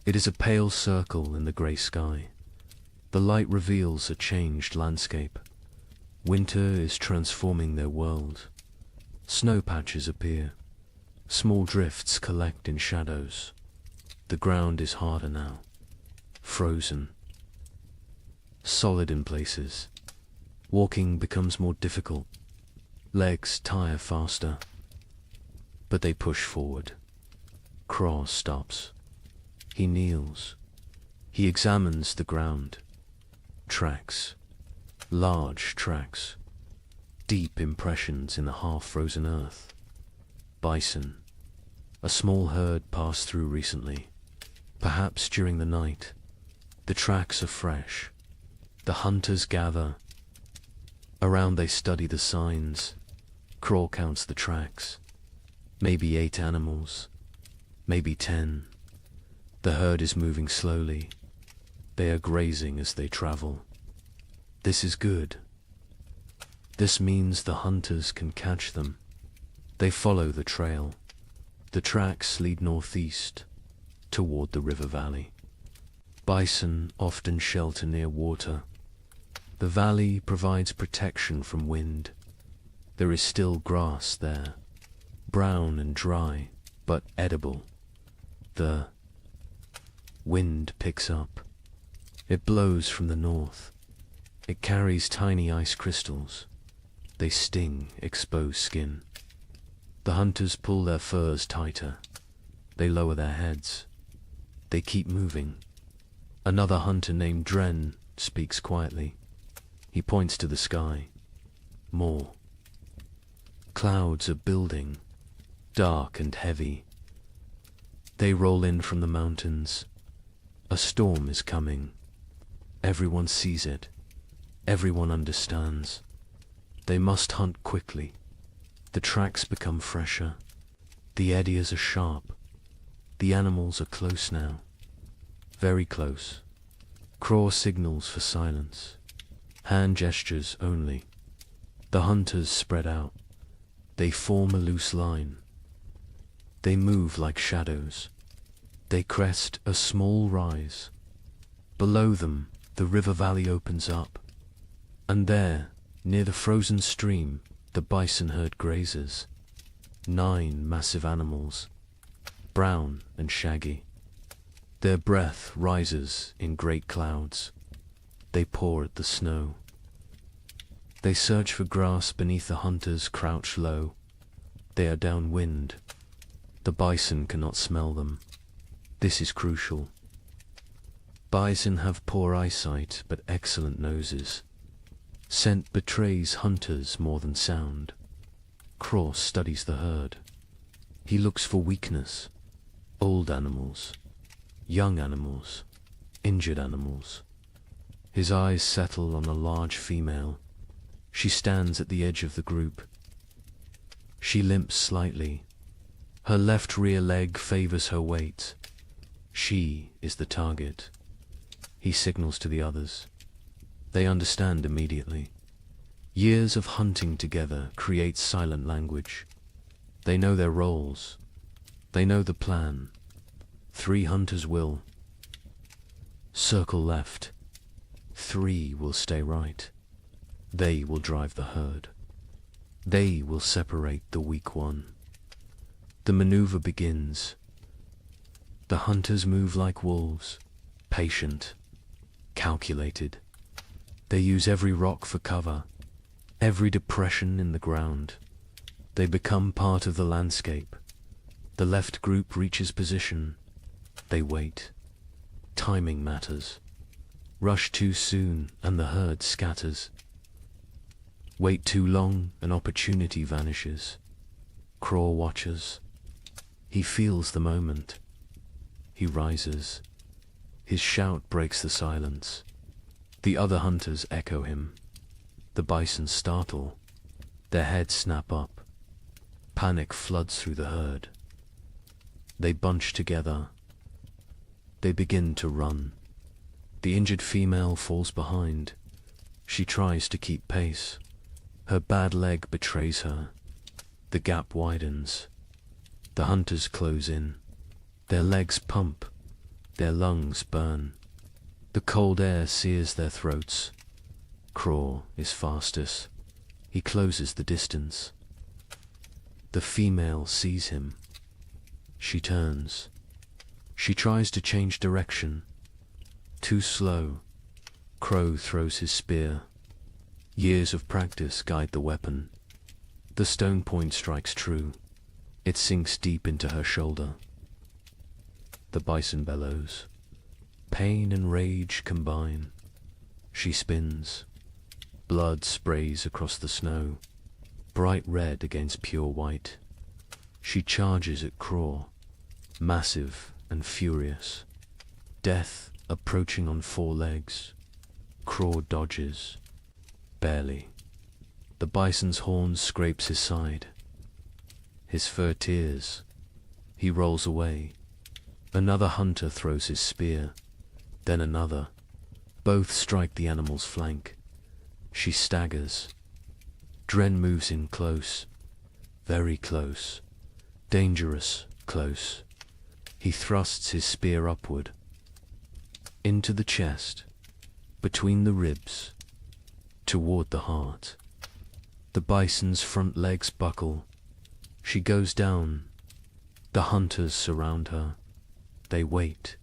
It is a pale circle in the grey sky. The light reveals a changed landscape. Winter is transforming their world. Snow patches appear. Small drifts collect in shadows. The ground is harder now. Frozen. Solid in places. Walking becomes more difficult. Legs tire faster. But they push forward. Kraw stops. He kneels. He examines the ground. Tracks. Large tracks. deep impressions in the half-frozen earth. Bison. A small herd passed through recently, perhaps during the night. The tracks are fresh. The hunters gather. Around they study the signs. Craw counts the tracks. Maybe 8 animals. Maybe 10. The herd is moving slowly. They are grazing as they travel. This is good. This means the hunters can catch them. They follow the trail. The tracks lead northeast, toward the river valley. Bison often shelter near water. The valley provides protection from wind. There is still grass there, brown and dry, but edible. The wind picks up. It blows from the north. It carries tiny ice crystals. They sting exposed skin. The hunters pull their furs tighter. They lower their heads. They keep moving. Another hunter named Dren speaks quietly. He points to the sky. More. Clouds are building, dark and heavy. They roll in from the mountains. A storm is coming. Everyone sees it. Everyone understands. They must hunt quickly. The tracks become fresher. The eddies are sharp. The animals are close now. Very close. Craw signals for silence. Hand gestures only. The hunters spread out. They form a loose line. They move like shadows. They crest a small rise. Below them, the river valley opens up. And there, near the frozen stream, the bison herd grazes. 9 massive animals, brown and shaggy. Their breath rises in great clouds. They paw at the snow. They search for grass beneath the hunters crouch low. They are downwind. The bison cannot smell them. This is crucial. Bison have poor eyesight but excellent noses. Scent betrays hunters more than sound. Craw studies the herd. He looks for weakness. Old animals. Young animals. Injured animals. His eyes settle on a large female. She stands at the edge of the group. She limps slightly. Her left rear leg favors her weight. She is the target. He signals to the others. They understand immediately. Years of hunting together create silent language. They know their roles. They know the plan. 3 hunters will circle left. 3 will stay right. They will drive the herd. They will separate the weak one. The maneuver begins. The hunters move like wolves, patient, calculated. They use every rock for cover, every depression in the ground. They become part of the landscape. The left group reaches position. They wait. Timing matters. Rush too soon and the herd scatters. Wait too long, an opportunity vanishes. Craw watches. He feels the moment. He rises. His shout breaks the silence. The other hunters echo him. The bison startle. Their heads snap up. Panic floods through the herd. They bunch together. They begin to run. The injured female falls behind. She tries to keep pace. Her bad leg betrays her. The gap widens. The hunters close in. Their legs pump. Their lungs burn. The cold air sears their throats. Craw is fastest. He closes the distance. The female sees him. She turns. She tries to change direction. Too slow. Crow throws his spear. Years of practice guide the weapon. The stone point strikes true. It sinks deep into her shoulder. The bison bellows. Pain and rage combine. She spins. Blood sprays across the snow. bright red against pure white. She charges at Craw, massive and furious. Death approaching on 4 legs. Craw dodges, barely. The bison's horn scrapes his side. His fur tears. He rolls away. Another hunter throws his spear, then another. Both strike the animal's flank. She staggers. Dren moves in close, very close, dangerous close. He thrusts his spear upward, into the chest, between the ribs, toward the heart. The bison's front legs buckle. She goes down. The hunters surround her. They wait.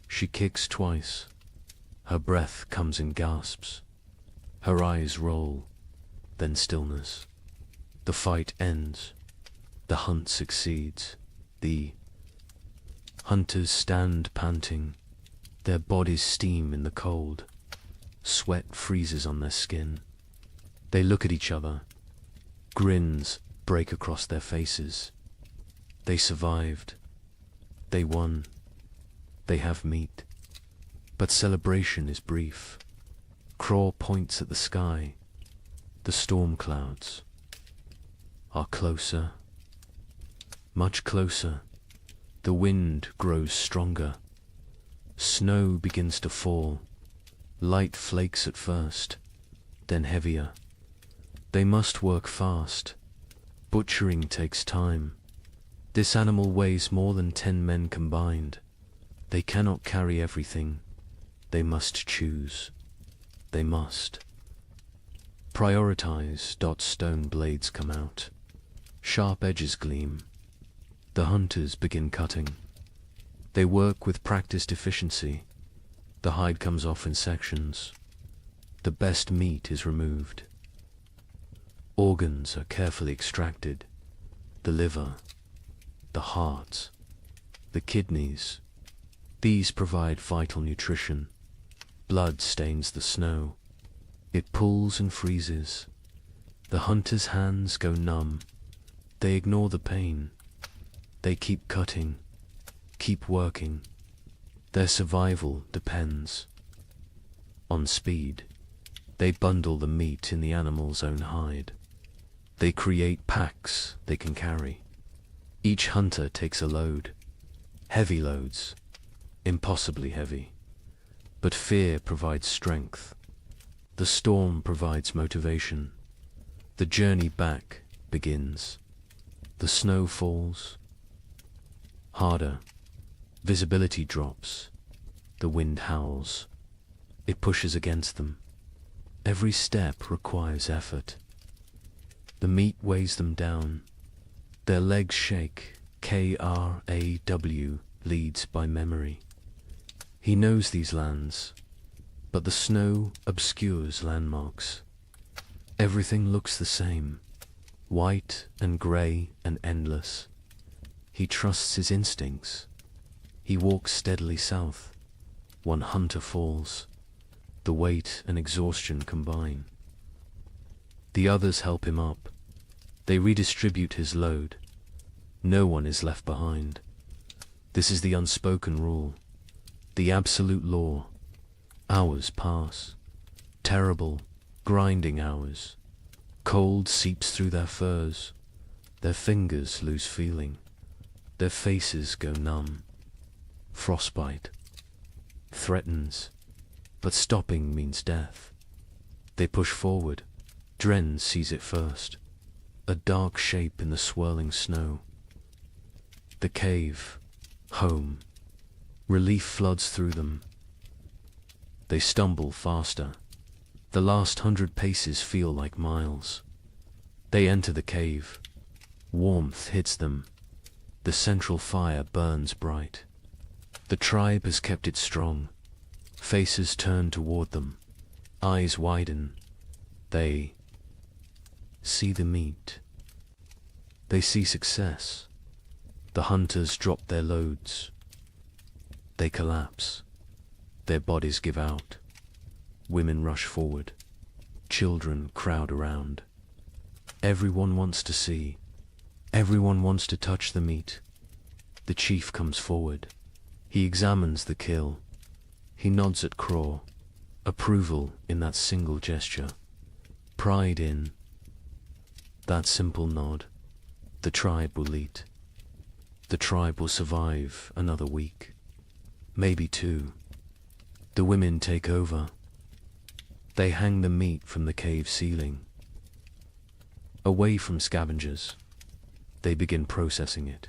She kicks twice. Her breath comes in gasps. Her eyes roll, then stillness. The fight ends. The hunt succeeds. The hunters stand panting. Their bodies steam in the cold. Sweat freezes on their skin. They look at each other. Grins break across their faces. They survived. They won. They have meat. But celebration is brief. Craw points at the sky. The storm clouds are closer, much closer. The wind grows stronger. Snow begins to fall. Light flakes at first, then heavier. They must work fast. Butchering takes time. This animal weighs more than 10 men combined. They cannot carry everything. They must choose. They must. Prioritize. Stone blades come out. Sharp edges gleam. The hunters begin cutting. They work with practiced efficiency. The hide comes off in sections. The best meat is removed. Organs are carefully extracted. The liver, the heart, the kidneys. These provide vital nutrition. Blood stains the snow. It pulls and freezes. The hunter's hands go numb. They ignore the pain. They keep cutting, keep working. Their survival depends on speed. They bundle the meat in the animal's own hide. They create packs they can carry. Each hunter takes a load. Heavy loads, impossibly heavy. But fear provides strength. The storm provides motivation. The journey back begins. The snow falls harder. Visibility drops. The wind howls. It pushes against them. Every step requires effort. The meat weighs them down. Their legs shake. Kraw leads by memory. He knows these lands, but the snow obscures landmarks. Everything looks the same, white and grey and endless. He trusts his instincts. He walks steadily south. One hunter falls. The weight and exhaustion combine. The others help him up. They redistribute his load. No one is left behind. This is the unspoken rule, the absolute law. Hours pass. Terrible, grinding hours. Cold seeps through their furs. Their fingers lose feeling. Their faces go numb. Frostbite threatens, but stopping means death. They push forward. Dren sees it first. A dark shape in the swirling snow. The cave. Home. Relief floods through them. They stumble faster. The last 100 paces feel like miles. They enter the cave. Warmth hits them. The central fire burns bright. The tribe has kept it strong. Faces turn toward them. Eyes widen. They see the meat. They see success. The hunters drop their loads. They collapse. Their bodies give out. Women rush forward. Children crowd around. Everyone wants to see. Everyone wants to touch the meat. The chief comes forward. He examines the kill. He nods at Craw. Approval in that single gesture. Pride in that simple nod. The tribe will eat. The tribe will survive another week. Maybe two. The women take over. They hang the meat from the cave ceiling. Away from scavengers, they begin processing it.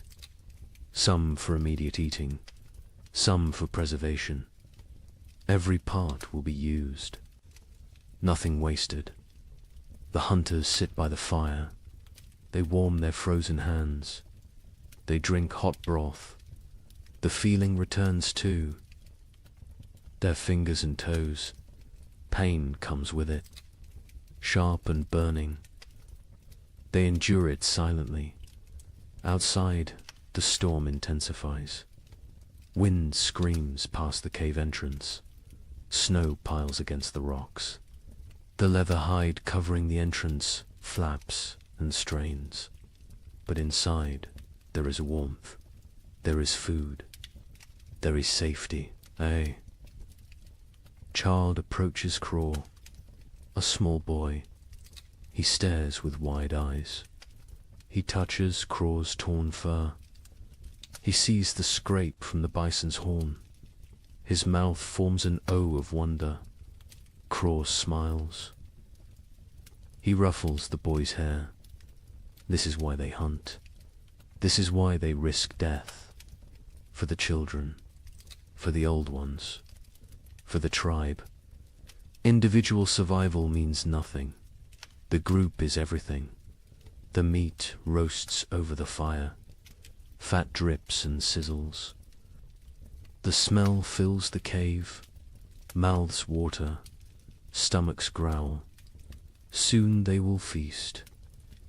Some for immediate eating, some for preservation. Every part will be used. Nothing wasted. The hunters sit by the fire. They warm their frozen hands. They drink hot broth. The feeling returns too. Their fingers and toes. Pain comes with it. Sharp and burning. They endure it silently. Outside, the storm intensifies. Wind screams past the cave entrance. Snow piles against the rocks. The leather hide covering the entrance flaps and strains. But inside, there is warmth. There is food. There is safety. Aye. Child approaches Craw. A small boy. He stares with wide eyes. He touches Craw's torn fur. He sees the scrape from the bison's horn. His mouth forms an O of wonder. Craw smiles. He ruffles the boy's hair. This is why they hunt. This is why they risk death. For the children. For the old ones. For the tribe. Individual survival means nothing. The group is everything. The meat roasts over the fire. Fat drips and sizzles. The smell fills the cave. Mouths water. Stomachs growl. Soon they will feast.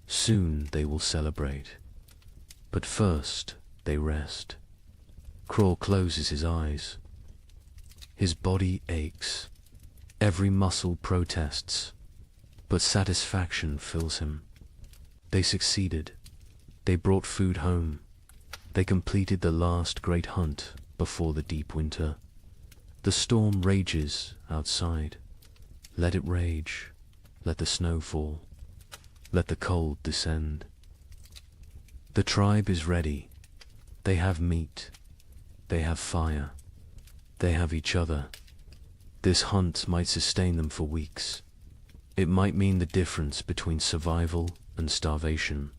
Soon they will celebrate. But first they rest. Craw closes his eyes. His body aches. Every muscle protests. But satisfaction fills him. They succeeded. They brought food home. They completed the last great hunt before the deep winter. The storm rages outside. Let it rage. Let the snow fall. Let the cold descend. The tribe is ready. They have meat. They have fire. They have each other. This hunt might sustain them for weeks. It might mean the difference between survival and starvation.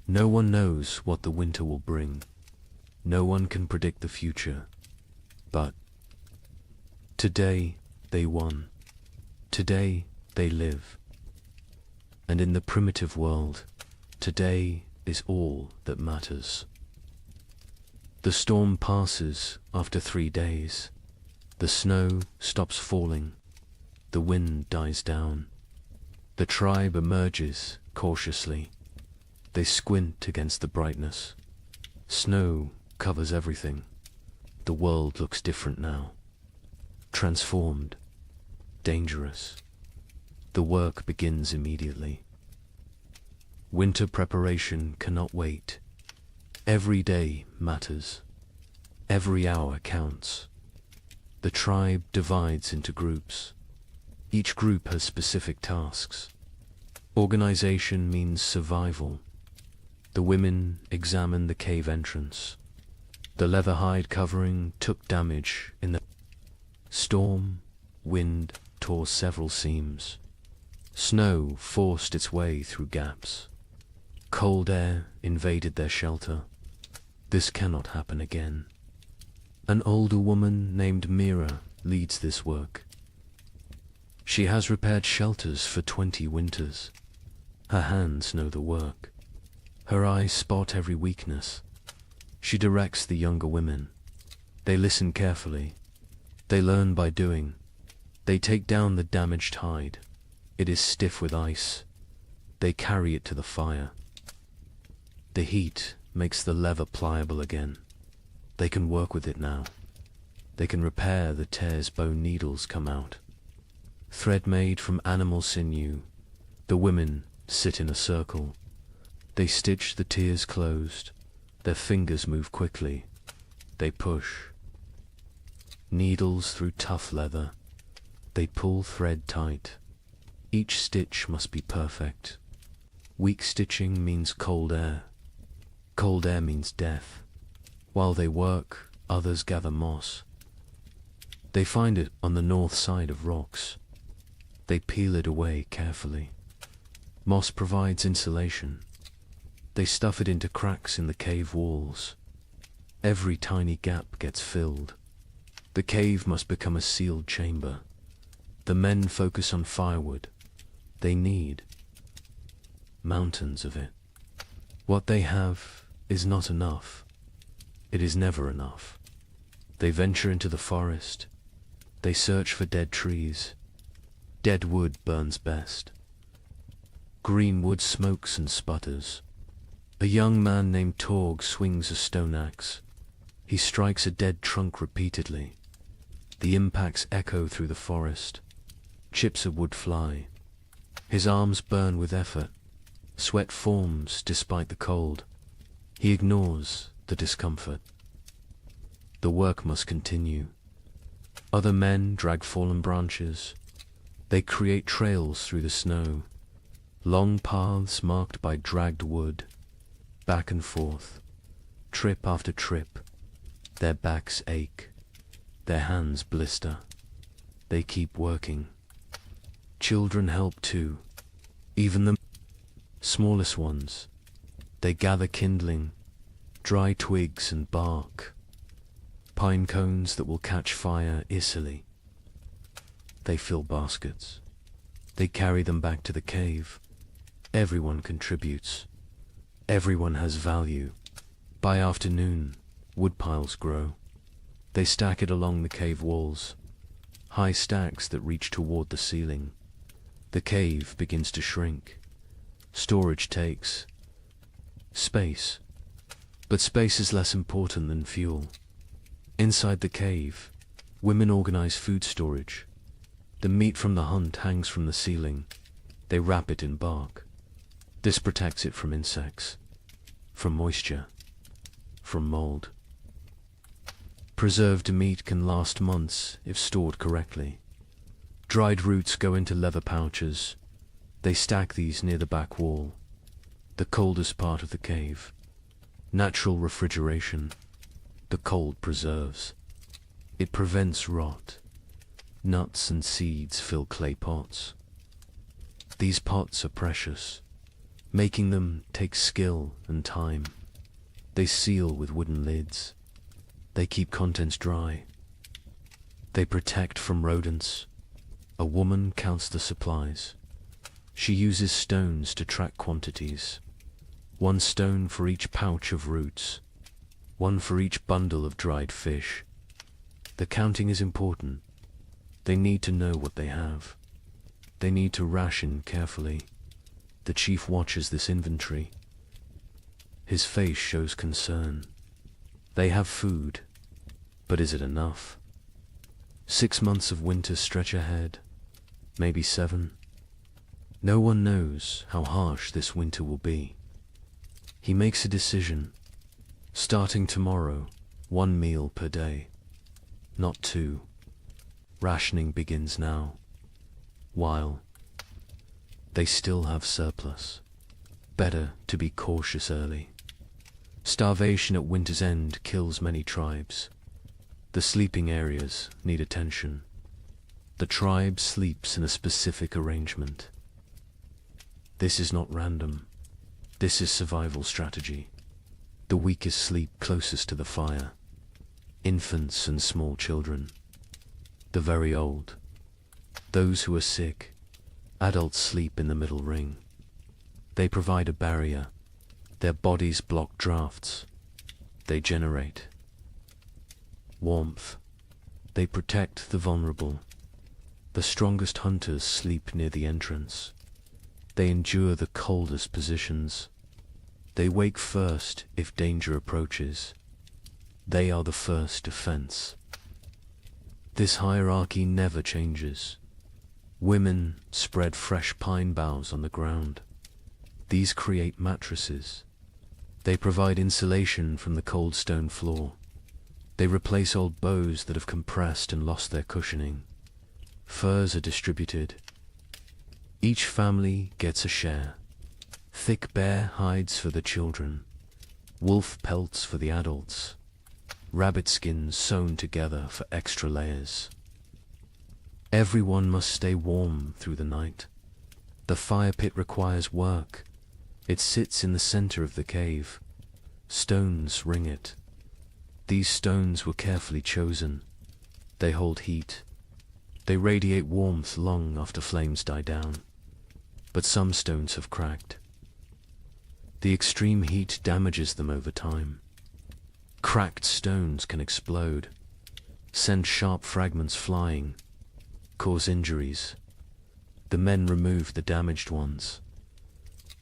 No one knows what the winter will bring. No one can predict the future. But today they won. Today they live. And in the primitive world, today is all that matters. The storm passes after 3 days. The snow stops falling. The wind dies down. The tribe emerges cautiously. They squint against the brightness. Snow covers everything. The world looks different now. Transformed. Dangerous. The work begins immediately. Winter preparation cannot wait. Every day matters. Every hour counts. The tribe divides into groups. Each group has specific tasks. Organization means survival. The women examine the cave entrance. The leather hide covering took damage in the storm. Wind tore several seams. Snow forced its way through gaps. Cold air invaded their shelter. This cannot happen again. An older woman named Mira leads this work. She has repaired shelters for 20 winters. Her hands know the work. Her eyes spot every weakness. She directs the younger women. They listen carefully. They learn by doing. They take down the damaged hide. It is stiff with ice. They carry it to the fire. The heat makes the leather pliable again. They can work with it now. They can repair the tears bone needles come out. Thread made from animal sinew, the women sit in a circle. They stitch the tears closed. Their fingers move quickly. They push. Needles through tough leather. They pull thread tight. Each stitch must be perfect. Weak stitching means cold air. Cold air means death. While they work, others gather moss. They find it on the north side of rocks. They peel it away carefully. Moss provides insulation. They stuff it into cracks in the cave walls. Every tiny gap gets filled. The cave must become a sealed chamber. The men focus on firewood. They need mountains of it. What they have is not enough. It is never enough. They venture into the forest. They search for dead trees. Dead wood burns best. Green wood smokes and sputters. A young man named Torg swings a stone axe. He strikes a dead trunk repeatedly. The impacts echo through the forest. Chips of wood fly. His arms burn with effort. Sweat forms despite the cold. He ignores the discomfort. The work must continue. Other men drag fallen branches. They create trails through the snow. Long paths marked by dragged wood. Back and forth. Trip after trip. Their backs ache. Their hands blister. They keep working. Children help too. Even the smallest ones. They gather kindling, dry twigs and bark, pine cones that will catch fire easily. They fill baskets. They carry them back to the cave. Everyone contributes. Everyone has value. By afternoon, wood piles grow. They stack it along the cave walls, high stacks that reach toward the ceiling. The cave begins to shrink. Storage takes space, but space is less important than fuel. Inside the cave, women organize food storage. The meat from the hunt hangs from the ceiling. They wrap it in bark. This protects it from insects, from moisture, from mold. Preserved meat can last months if stored correctly. Dried roots go into leather pouches. They stack these near the back wall, the coldest part of the cave. Natural refrigeration. The cold preserves. It prevents rot. Nuts and seeds fill clay pots. These pots are precious. Making them takes skill and time. They seal with wooden lids. They keep contents dry. They protect from rodents. A woman counts the supplies. She uses stones to track quantities. 1 stone for each pouch of roots. 1 for each bundle of dried fish. The counting is important. They need to know what they have. They need to ration carefully. The chief watches this inventory. His face shows concern. They have food, but is it enough? 6 months of winter stretch ahead, maybe 7. No one knows how harsh this winter will be. He makes a decision. Starting tomorrow, 1 meal per day, not 2. Rationing begins now, while they still have surplus. Better to be cautious early. Starvation at winter's end kills many tribes. The sleeping areas need attention. The tribe sleeps in a specific arrangement. This is not random. This is survival strategy. The weakest sleep closest to the fire. Infants and small children. The very old. Those who are sick. Adults sleep in the middle ring. They provide a barrier. Their bodies block drafts. They generate warmth. They protect the vulnerable. The strongest hunters sleep near the entrance. They endure the coldest positions. They wake first if danger approaches. They are the first defense. This hierarchy never changes. Women spread fresh pine boughs on the ground. These create mattresses. They provide insulation from the cold stone floor. They replace old bows that have compressed and lost their cushioning. Furs are distributed. Each family gets a share. Thick bear hides for the children, wolf pelts for the adults, rabbit skins sewn together for extra layers. Everyone must stay warm through the night. The fire pit requires work. It sits in the center of the cave. Stones ring it. These stones were carefully chosen. They hold heat. They radiate warmth long after flames die down. But some stones have cracked. The extreme heat damages them over time. Cracked stones can explode, send sharp fragments flying, cause injuries. The men remove the damaged ones.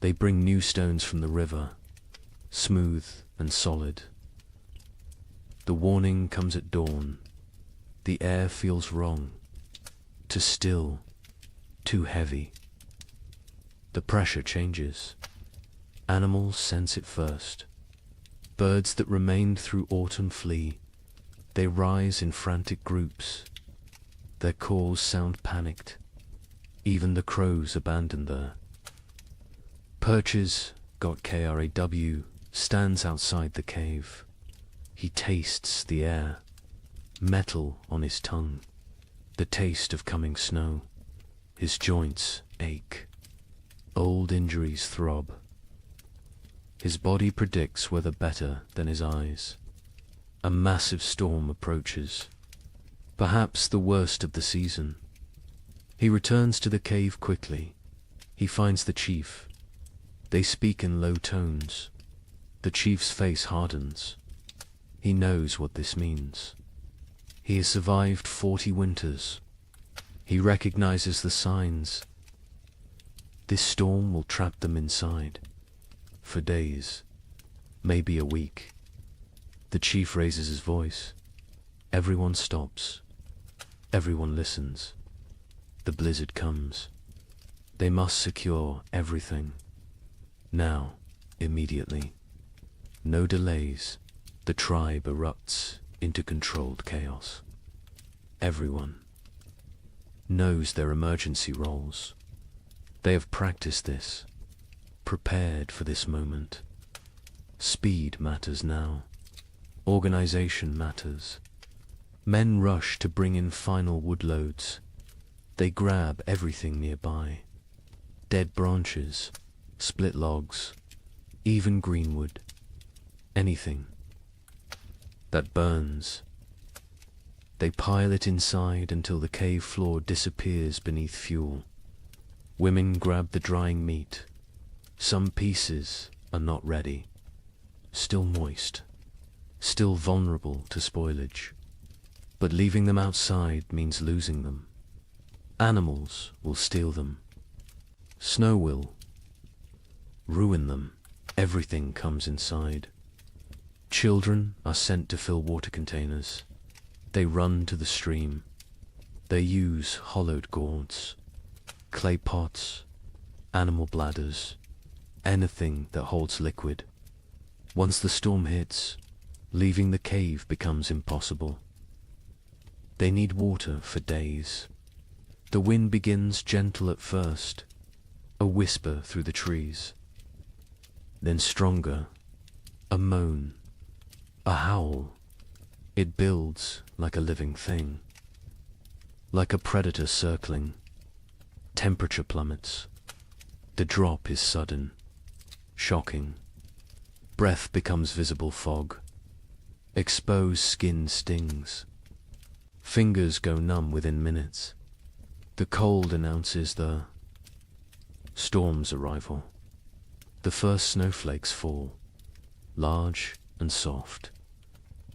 They bring new stones from the river, smooth and solid. The warning comes at dawn. The air feels wrong, too still, too heavy. The pressure changes. Animals sense it first. Birds that remained through autumn flee. They rise in frantic groups. Their calls sound panicked. Even the crows abandon there. Perches, got KRAW, stands outside the cave. He tastes the air, metal on his tongue, the taste of coming snow. His joints ache. Old injuries throb. His body predicts weather better than his eyes. A massive storm approaches, perhaps the worst of the season. He returns to the cave quickly. He finds the chief. They speak in low tones. The chief's face hardens. He knows what this means. He has survived 40 winters. He recognizes the signs. This storm will trap them inside. For days, maybe a week. The chief raises his voice. Everyone stops. Everyone listens. The blizzard comes. They must secure everything. Now, immediately. No delays. The tribe erupts into controlled chaos. Everyone knows their emergency roles. They have practiced this, prepared for this moment. Speed matters now. Organization matters. Men rush to bring in final wood loads. They grab everything nearby. Dead branches, split logs, even greenwood. Anything that burns. They pile it inside until the cave floor disappears beneath fuel. Women grab the drying meat. Some pieces are not ready, still moist, still vulnerable to spoilage. But leaving them outside means losing them. Animals will steal them. Snow will ruin them. Everything comes inside. Children are sent to fill water containers. They run to the stream. They use hollowed gourds, clay pots, animal bladders, anything that holds liquid. Once the storm hits, leaving the cave becomes impossible. They need water for days. The wind begins gentle at first, a whisper through the trees. Then stronger, a moan, a howl. It builds like a living thing, like a predator circling. Temperature plummets. The drop is sudden, shocking. Breath becomes visible fog. Exposed skin stings. Fingers go numb within minutes. The cold announces the storm's arrival. The first snowflakes fall, large and soft.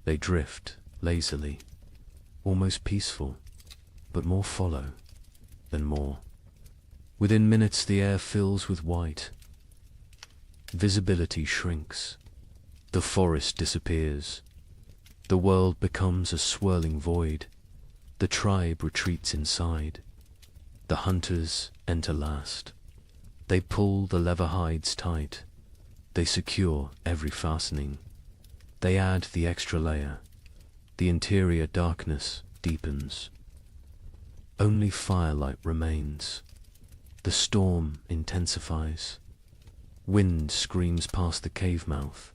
They drift lazily, almost peaceful, but more follow than more. Within minutes the air fills with white. Visibility shrinks. The forest disappears. The world becomes a swirling void. The tribe retreats inside. The hunters enter last. They pull the leather hides tight. They secure every fastening. They add the extra layer. The interior darkness deepens. Only firelight remains. The storm intensifies. Wind screams past the cave mouth.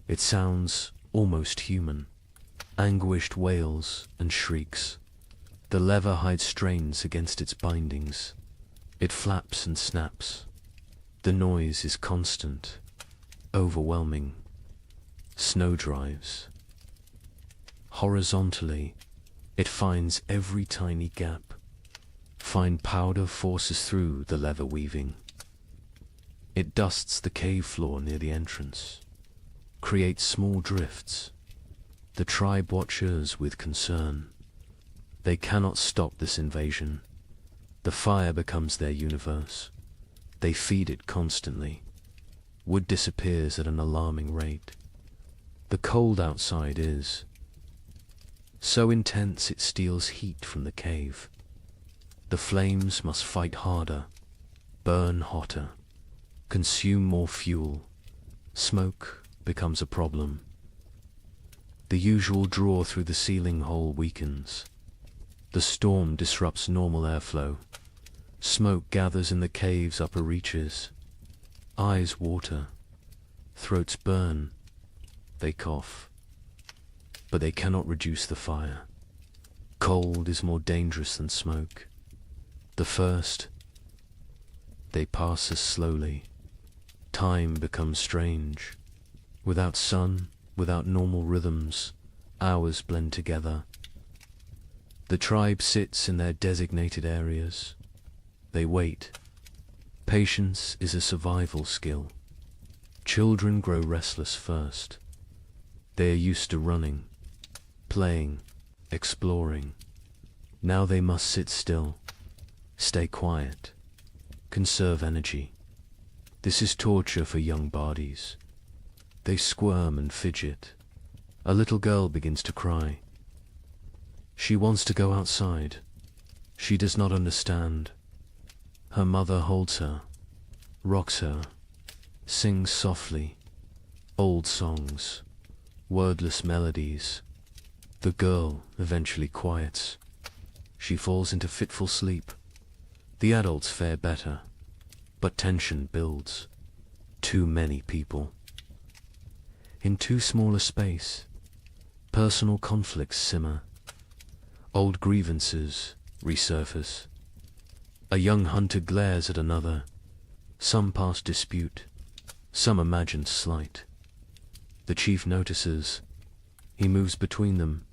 It sounds almost human. Anguished wails and shrieks. The leather hide strains against its bindings. It flaps and snaps. The noise is constant, overwhelming. Snow drives. Horizontally, it finds every tiny gap. Fine powder forces through the leather weaving. It dusts the cave floor near the entrance, creates small drifts. The tribe watches with concern. They cannot stop this invasion. The fire becomes their universe. They feed it constantly. Wood disappears at an alarming rate. The cold outside is so intense it steals heat from the cave. The flames must fight harder, burn hotter, consume more fuel. Smoke becomes a problem. The usual draw through the ceiling hole weakens. The storm disrupts normal airflow. Smoke gathers in the cave's upper reaches. Eyes water. Throats burn. They cough. But they cannot reduce the fire. Cold is more dangerous than smoke. The first, they pass us slowly. Time becomes strange. Without sun, without normal rhythms, hours blend together. The tribe sits in their designated areas. They wait. Patience is a survival skill. Children grow restless first. They are used to running, playing, exploring. Now they must sit still, stay quiet, conserve energy. This is torture for young bodies. They squirm and fidget. A little girl begins to cry. She wants to go outside. She does not understand. Her mother holds her, rocks her, sings softly, old songs, wordless melodies. The girl eventually quiets. She falls into fitful sleep. The adults fare better, but tension builds. Too many people. In too small a space, personal conflicts simmer. Old grievances resurface. A young hunter glares at another. Some past dispute, some imagined slight. The chief notices. He moves between them.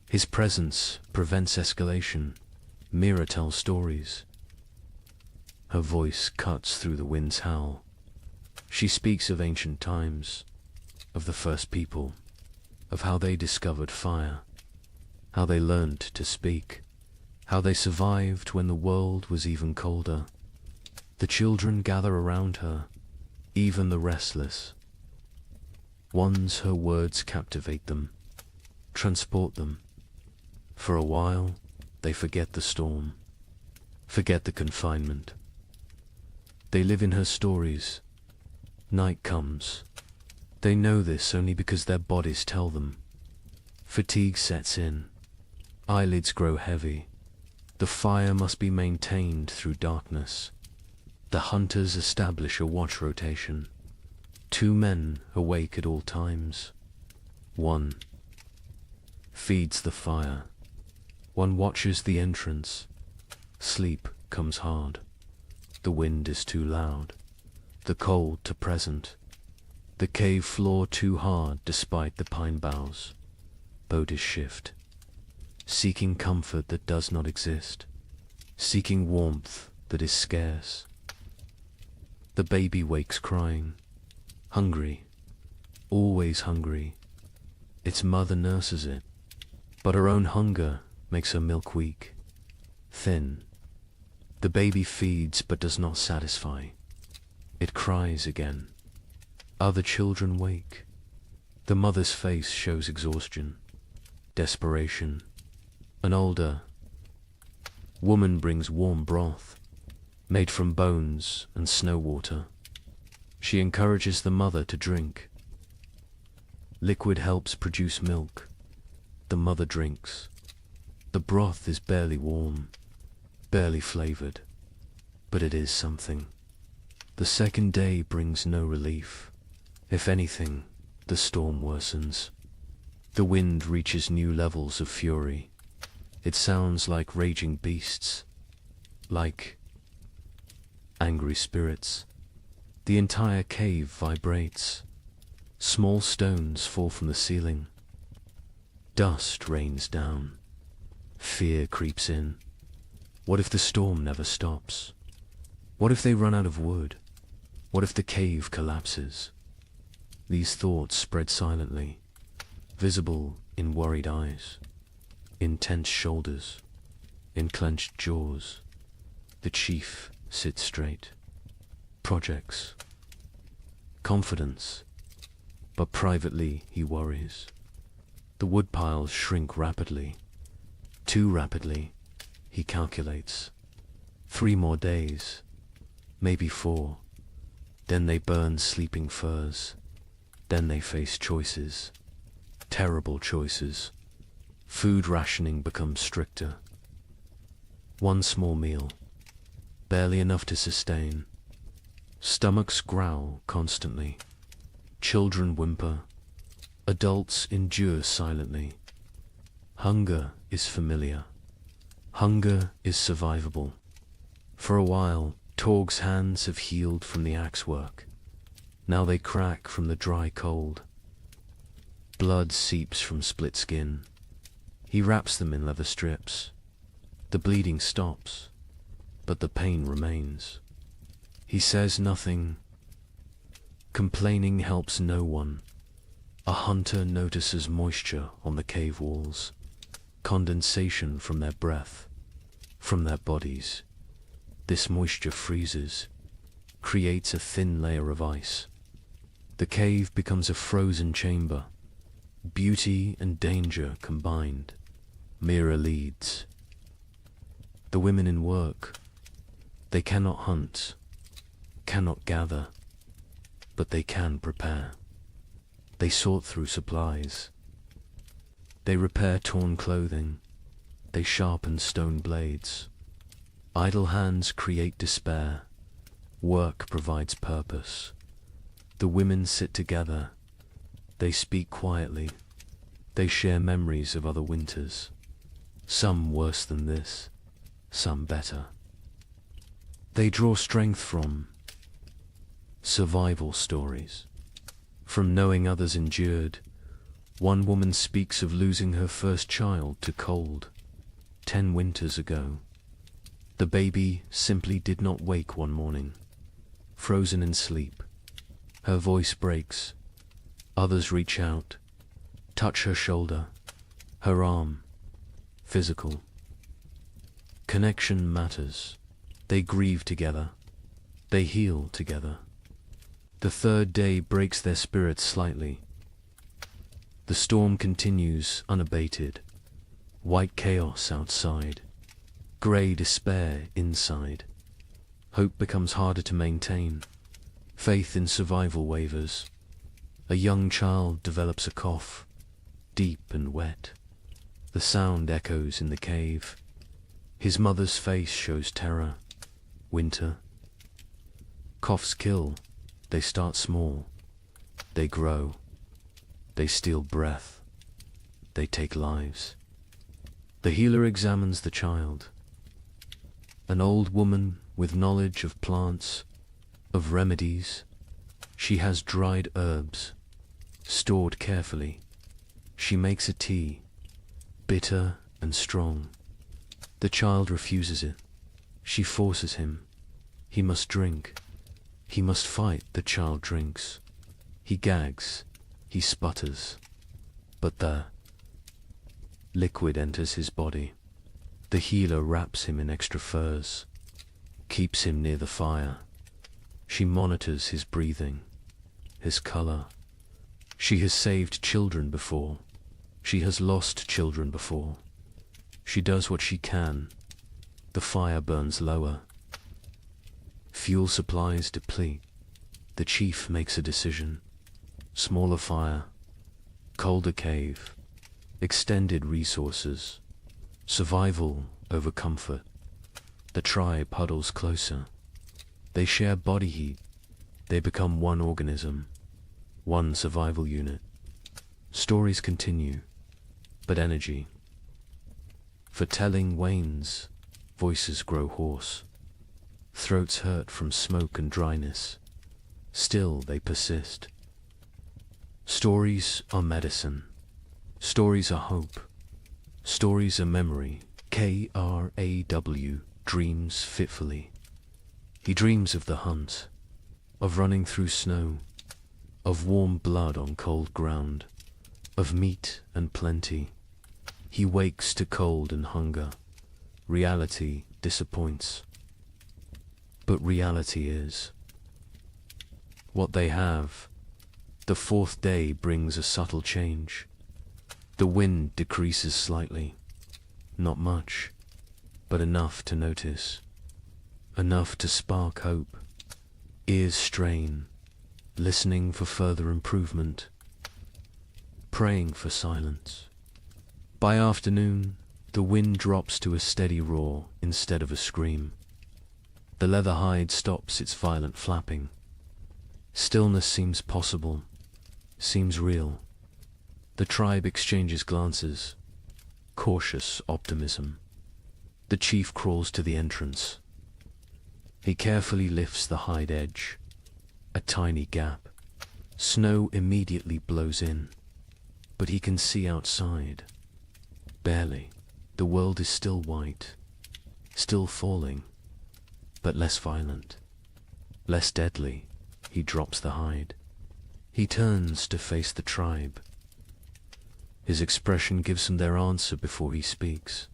His presence prevents escalation. Mira tells stories. Her voice cuts through the wind's howl. She speaks of ancient times, of the first people, of how they discovered fire, how they learned to speak, how they survived when the world was even colder. The children gather around her, even the restless. Once her words captivate them, transport them. For a while, they forget the storm, forget the confinement. They live in her stories. Night comes. They know this only because their bodies tell them. Fatigue sets in. Eyelids grow heavy. The fire must be maintained through darkness. The hunters establish a watch rotation. 2 men awake at all times. 1 feeds the fire. 1 watches the entrance. Sleep comes hard. The wind is too loud. The cold too present. The cave floor too hard despite the pine boughs. Bodies shift. Seeking comfort that does not exist. Seeking warmth that is scarce. The baby wakes crying. Hungry. Always hungry. Its mother nurses it. But her own hunger makes her milk weak. Thin. The baby feeds but does not satisfy. It cries again. Other children wake. The mother's face shows exhaustion, desperation. An older woman brings warm broth. made from bones and snow water. She encourages the mother to drink. Liquid helps produce milk. The mother drinks. The broth is barely warm, barely flavored, but it is something. The second day brings no relief. If anything, the storm worsens. The wind reaches new levels of fury. It sounds like raging beasts, like angry spirits. The entire cave vibrates. Small stones fall from the ceiling. Dust rains down. Fear creeps in. What if the storm never stops? What if they run out of wood? What if the cave collapses? These thoughts spread silently, visible in worried eyes, in tense shoulders, in clenched jaws. The chief sits straight. Projects. Confidence. But privately he worries. The woodpiles shrink rapidly. Too rapidly, he calculates. 3 more days, maybe 4. Then they burn sleeping firs. Then they face choices. Terrible choices. Food rationing becomes stricter. 1 small meal, barely enough to sustain. Stomachs growl constantly. Children whimper. Adults endure silently. Hunger is familiar. Hunger is survivable. For a while, Torg's hands have healed from the axe work. Now they crack from the dry cold. Blood seeps from split skin. He wraps them in leather strips. The bleeding stops, but the pain remains. He says nothing. Complaining helps no one. A hunter notices moisture on the cave walls, condensation from their breath, from their bodies. This moisture freezes, creates a thin layer of ice. The cave becomes a frozen chamber. Beauty and danger combined. Mira leads. The women in work. They cannot hunt, cannot gather, but they can prepare. They sort through supplies. They repair torn clothing. They sharpen stone blades. Idle hands create despair. Work provides purpose. The women sit together. They speak quietly. They share memories of other winters. Some worse than this, some better. They draw strength from survival stories. From knowing others endured. One woman speaks of losing her first child to cold 10 winters ago. The baby simply did not wake one morning, frozen in sleep. Her voice breaks. Others reach out, touch her shoulder, her arm. Physical. Connection matters. They grieve together. They heal together. The 3rd day breaks their spirits slightly. The storm continues unabated. White chaos outside. Grey despair inside. Hope becomes harder to maintain. Faith in survival wavers. A young child develops a cough, deep and wet. The sound echoes in the cave. His mother's face shows terror. Winter. Coughs kill. They start small. They grow. They steal breath. They take lives. The healer examines the child. An old woman with knowledge of plants, of remedies. She has dried herbs, stored carefully. She makes a tea, bitter and strong. The child refuses it. She forces him. He must drink. He must fight. The child drinks. He gags. He sputters. But the liquid enters his body. The healer wraps him in extra furs, keeps him near the fire. She monitors his breathing, his color. She has saved children before. She has lost children before. She does what she can. The fire burns lower. Fuel supplies deplete. The chief makes a decision. Smaller fire, colder cave, extended resources, survival over comfort. The tribe huddles closer. They share body heat. They become one organism, one survival unit. Stories continue, but energy for telling wanes. Voices grow hoarse. Throats hurt from smoke and dryness. Still they persist. Stories are medicine. Stories are hope. Stories are memory. Kraw dreams fitfully. He dreams of the hunt, of running through snow, of warm blood on cold ground, of meat and plenty. He wakes to cold and hunger. Reality disappoints. But reality is what they have. The fourth day brings a subtle change. The wind decreases slightly. Not much, but enough to notice. Enough to spark hope. Ears strain, listening for further improvement. Praying for silence. By afternoon, the wind drops to a steady roar instead of a scream. The leather hide stops its violent flapping. Stillness seems possible, seems real. The tribe exchanges glances. Cautious optimism. The chief crawls to the entrance. He carefully lifts the hide edge. A tiny gap. Snow immediately blows in, but he can see outside. Barely. The world is still white, still falling, but less violent, less deadly. He drops the hide. He turns to face the tribe. His expression gives them their answer before he speaks.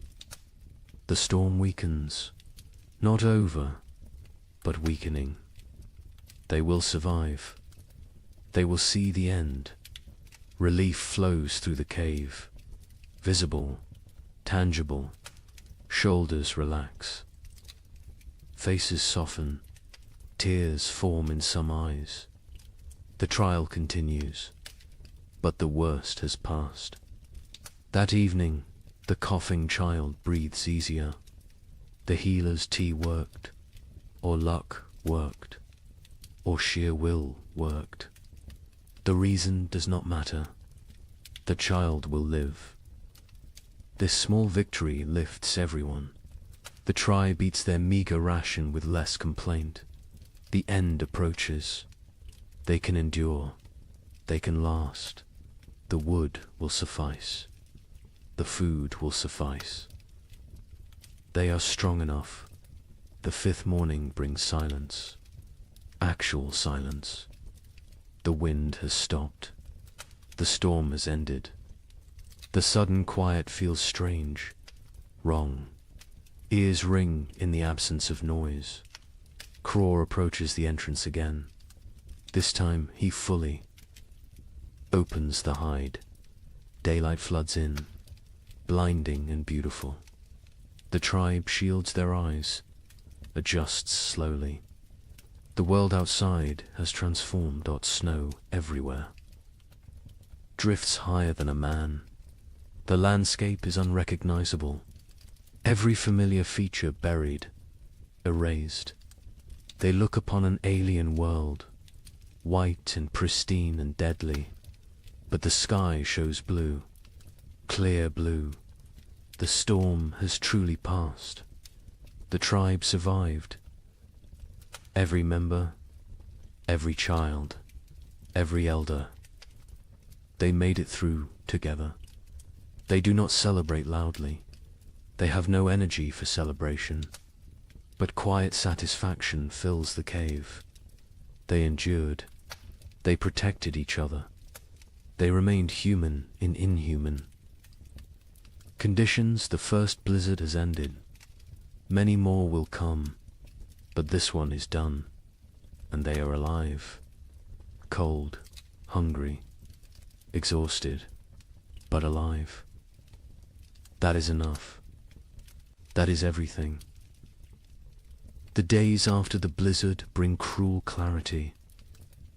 The storm weakens, not over, but weakening. They will survive. They will see the end. Relief flows through the cave, visible, tangible. Shoulders relax. Faces soften. Tears form in some eyes. The trial continues, but the worst has passed. That evening, the coughing child breathes easier. The healer's tea worked, or luck worked, or sheer will worked. The reason does not matter. The child will live. This small victory lifts everyone. The tribe eats their meager ration with less complaint. The end approaches. They can endure. They can last. The wood will suffice. The food will suffice. They are strong enough. The fifth morning brings silence. Actual silence. The wind has stopped. The storm has ended. The sudden quiet feels strange, wrong. Ears ring in the absence of noise. Kraw approaches the entrance again. This time he fully opens the hide. Daylight floods in, blinding and beautiful. The tribe shields their eyes, adjusts slowly. The world outside has transformed. Snow everywhere. Drifts higher than a man. The landscape is unrecognizable. Every familiar feature buried, erased. They look upon an alien world, white and pristine and deadly. But the sky shows blue, clear blue. The storm has truly passed. The tribe survived. Every member, every child, every elder. They made it through together. They do not celebrate loudly. They have no energy for celebration. But quiet satisfaction fills the cave. They endured. They protected each other. They remained human in inhuman conditions. The first blizzard has ended. Many more will come, but this one is done, and they are alive. Cold, hungry, exhausted, but alive. That is enough. That is everything. The days after the blizzard bring cruel clarity.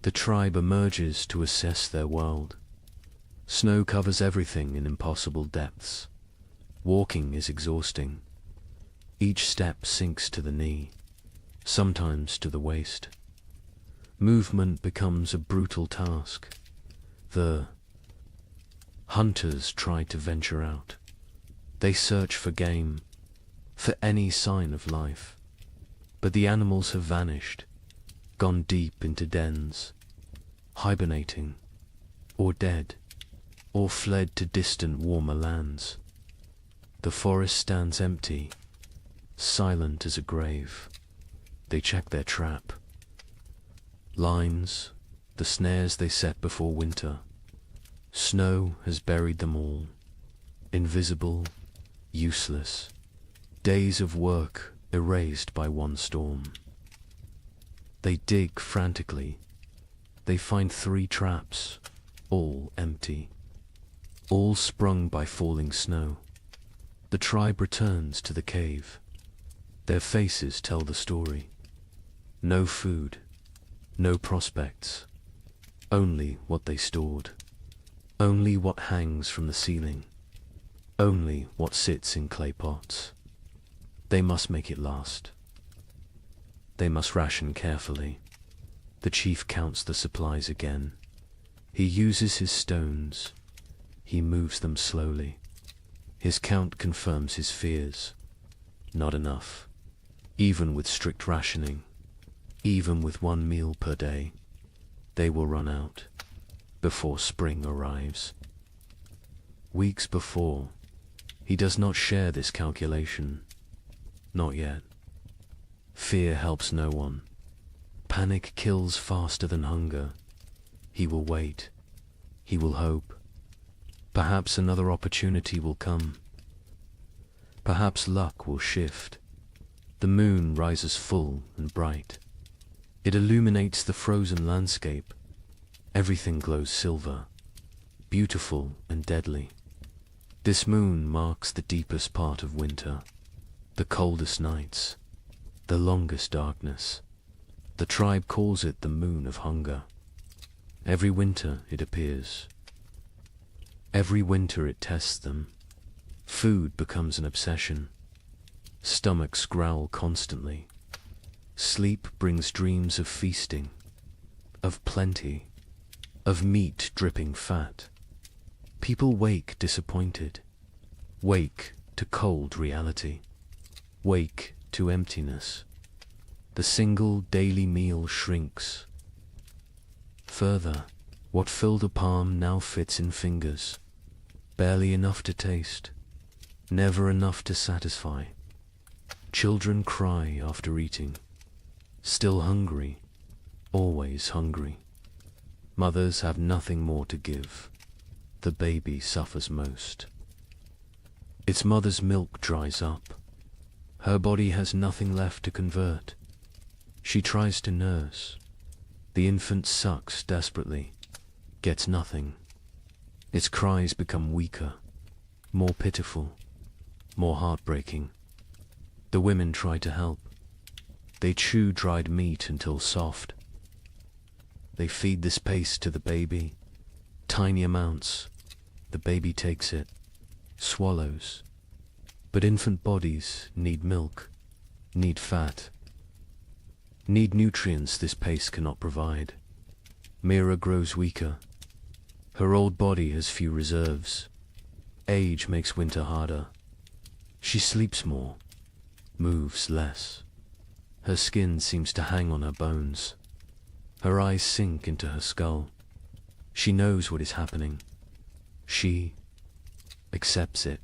The tribe emerges to assess their world. Snow covers everything in impossible depths. Walking is exhausting. Each step sinks to the knee, sometimes to the waist. Movement becomes a brutal task. The hunters try to venture out. They search for game, for any sign of life. But the animals have vanished, gone deep into dens, hibernating, or dead, or fled to distant warmer lands. The forest stands empty, silent as a grave. They check their trap. Lines, the snares they set before winter. Snow has buried them all. Invisible, useless. Days of work erased by one storm. They dig frantically. They find 3 traps, all empty. All sprung by falling snow. The tribe returns to the cave. Their faces tell the story. No food, no prospects, only what they stored. Only what hangs from the ceiling. Only what sits in clay pots. They must make it last. They must ration carefully. The chief counts the supplies again. He uses his stones. He moves them slowly. His count confirms his fears. Not enough. Even with strict rationing, even with 1 meal per day, they will run out before spring arrives. Weeks before, he does not share this calculation. Not yet. Fear helps no one. Panic kills faster than hunger. He will wait. He will hope. Perhaps another opportunity will come. Perhaps luck will shift. The moon rises full and bright. It illuminates the frozen landscape. Everything glows silver, beautiful and deadly. This moon marks the deepest part of winter, the coldest nights, the longest darkness. The tribe calls it the moon of hunger. Every winter it appears. Every winter it tests them. Food becomes an obsession. Stomachs growl constantly. Sleep brings dreams of feasting, of plenty, of meat dripping fat. People wake disappointed, wake to cold reality, wake to emptiness. The single daily meal shrinks. Further, what filled a palm now fits in fingers, barely enough to taste, never enough to satisfy. Children cry after eating, still hungry, always hungry. Mothers have nothing more to give. The baby suffers most. Its mother's milk dries up. Her body has nothing left to convert. She tries to nurse. The infant sucks desperately, gets nothing. Its cries become weaker, more pitiful, more heartbreaking. The women try to help. They chew dried meat until soft. They feed this paste to the baby, tiny amounts. The baby takes it, swallows. But infant bodies need milk, need fat, need nutrients this paste cannot provide. Mira grows weaker. Her old body has few reserves. Age makes winter harder. She sleeps more, moves less. Her skin seems to hang on her bones. Her eyes sink into her skull. She knows what is happening. She accepts it.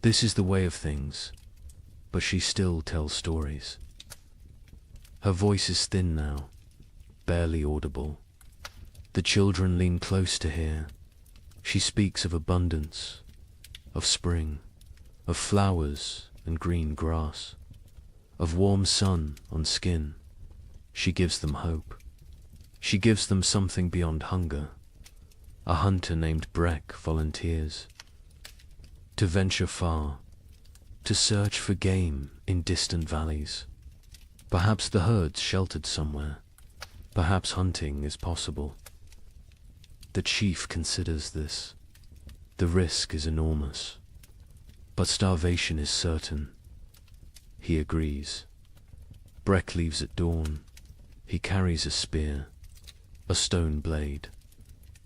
This is the way of things, but she still tells stories. Her voice is thin now, barely audible. The children lean close to hear. She speaks of abundance, of spring, of flowers and green grass, of warm sun on skin. She gives them hope. She gives them something beyond hunger. A hunter named Breck volunteers to venture far, to search for game in distant valleys. Perhaps the herd's sheltered somewhere. Perhaps hunting is possible. The chief considers this. The risk is enormous. But starvation is certain. He agrees. Breck leaves at dawn. He carries a spear, a stone blade,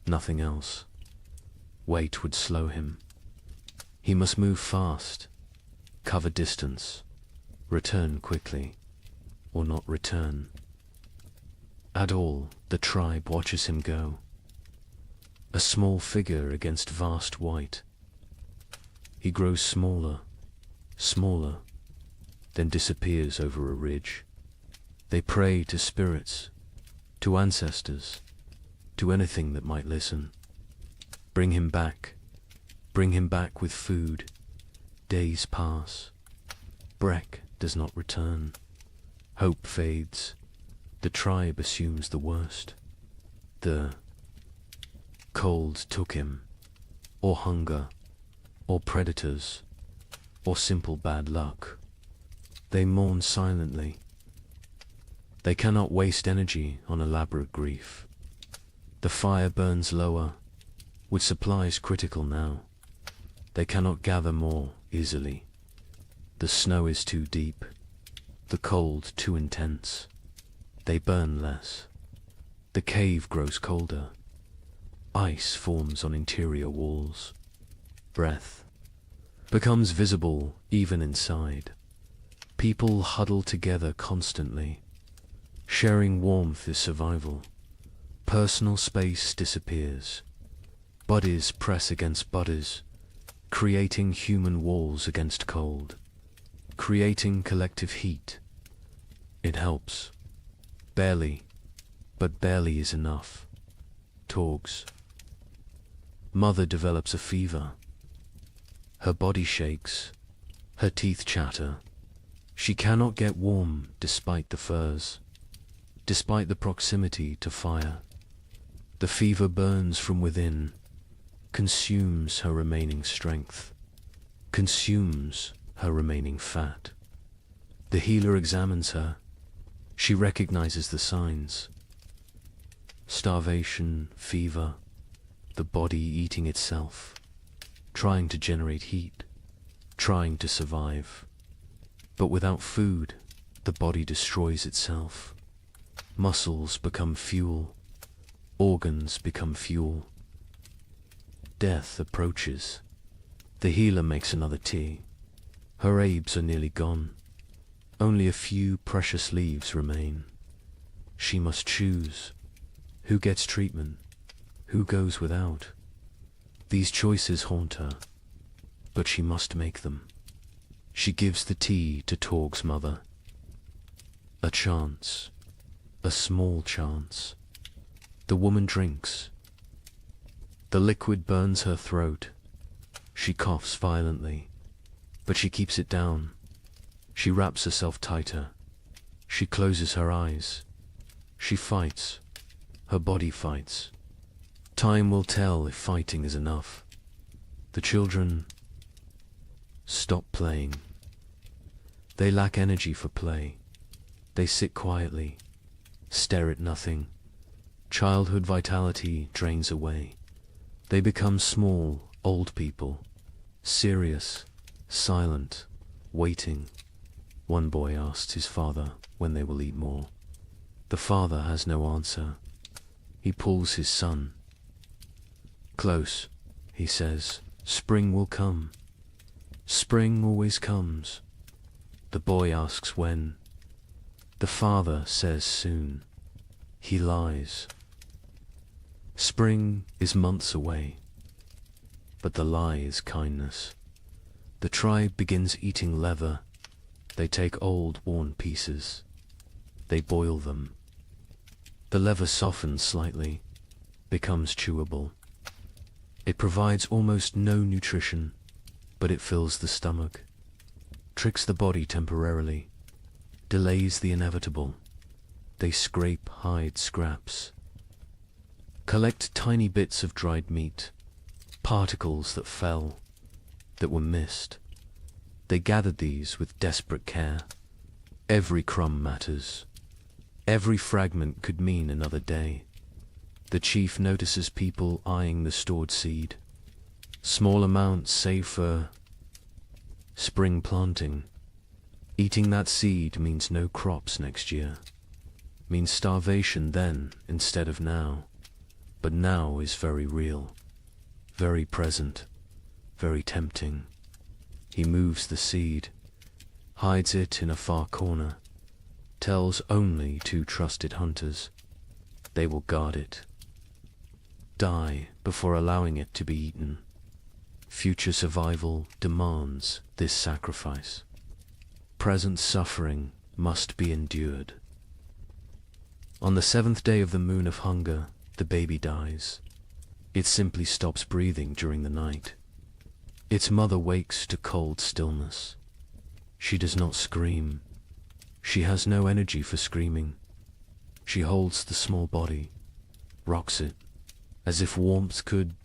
nothing else. Weight would slow him. He must move fast, cover distance, return quickly, or not return. At all, the tribe watches him go. A small figure against vast white. He grows smaller, smaller, then disappears over a ridge. They pray to spirits, to ancestors, to anything that might listen. Bring him back with food. Days pass. Breck does not return. Hope fades. The tribe assumes the worst. The cold took him, or hunger, or predators, or simple bad luck. They mourn silently. They cannot waste energy on elaborate grief. The fire burns lower, with supplies critical now. They cannot gather more easily. The snow is too deep, the cold too intense. They burn less. The cave grows colder. Ice forms on interior walls. Breath becomes visible even inside. People huddle together constantly. Sharing warmth is survival. Personal space disappears. Bodies press against bodies, creating human walls against cold, creating collective heat. It helps. Barely, but barely is enough. Torgs. Mother develops a fever. Her body shakes. Her teeth chatter. She cannot get warm despite the furs, despite the proximity to fire. The fever burns from within, consumes her remaining strength, consumes her remaining fat. The healer examines her. She recognizes the signs. Starvation, fever, the body eating itself, trying to generate heat, trying to survive. But without food, the body destroys itself. Muscles become fuel, organs become fuel. Death approaches. The healer makes another tea. Her herbs are nearly gone. Only a few precious leaves remain. She must choose. Who gets treatment? Who goes without? These choices haunt her, but she must make them. She gives the tea to Torg's mother. A chance. A small chance. The woman drinks. The liquid burns her throat. She coughs violently, but she keeps it down. She wraps herself tighter. She closes her eyes. She fights. Her body fights. Time will tell if fighting is enough. The children stop playing. They lack energy for play. They sit quietly, stare at nothing. Childhood vitality drains away. They become small, old people, serious, silent, waiting. One boy asks his father when they will eat more. The father has no answer. He pulls his son. Close, he says, spring will come. Spring always comes. The boy asks when. The father says soon. He lies. Spring is months away, but the lie is kindness. The tribe begins eating leather. They take old, worn pieces. They boil them. The leather softens slightly, becomes chewable. It provides almost no nutrition, but it fills the stomach, tricks the body temporarily, delays the inevitable. They scrape hide scraps, collect tiny bits of dried meat, particles that fell, that were missed. They gathered these with desperate care. Every crumb matters. Every fragment could mean another day. The chief notices people eyeing the stored seed. Small amounts save for spring planting. Eating that seed means no crops next year. Means starvation then instead of now. But now is very real, very present, very tempting. He moves the seed, hides it in a far corner, tells only 2 trusted hunters. They will guard it. Die before allowing it to be eaten. Future survival demands this sacrifice. Present suffering must be endured. On the 7th day of the moon of hunger, the baby dies. It simply stops breathing during the night. Its mother wakes to cold stillness. She does not scream. She has no energy for screaming. She holds the small body, rocks it, as if warmth could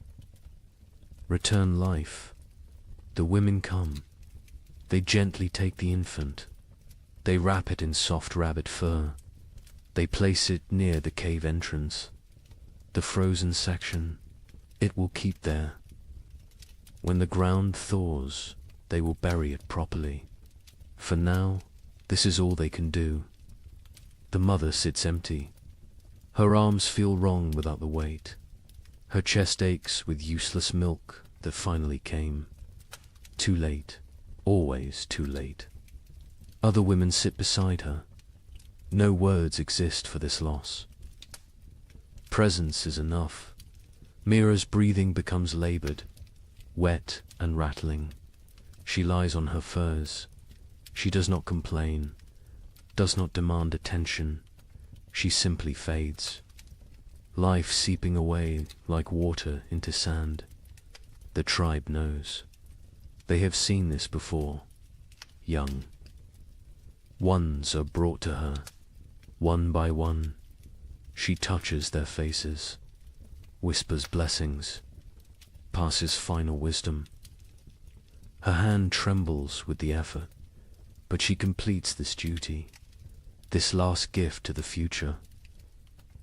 return life. The women come. They gently take the infant. They wrap it in soft rabbit fur. They place it near the cave entrance. The frozen section, it will keep there. When the ground thaws, they will bury it properly. For now, this is all they can do. The mother sits empty. Her arms feel wrong without the weight. Her chest aches with useless milk that finally came. Too late, always too late. Other women sit beside her. No words exist for this loss. Presence is enough. Mira's breathing becomes labored, wet and rattling. She lies on her furs. She does not complain, does not demand attention. She simply fades. Life seeping away like water into sand. The tribe knows. They have seen this before. Young. Ones are brought to her, one by one. She touches their faces, whispers blessings, passes final wisdom. Her hand trembles with the effort, but she completes this duty, this last gift to the future.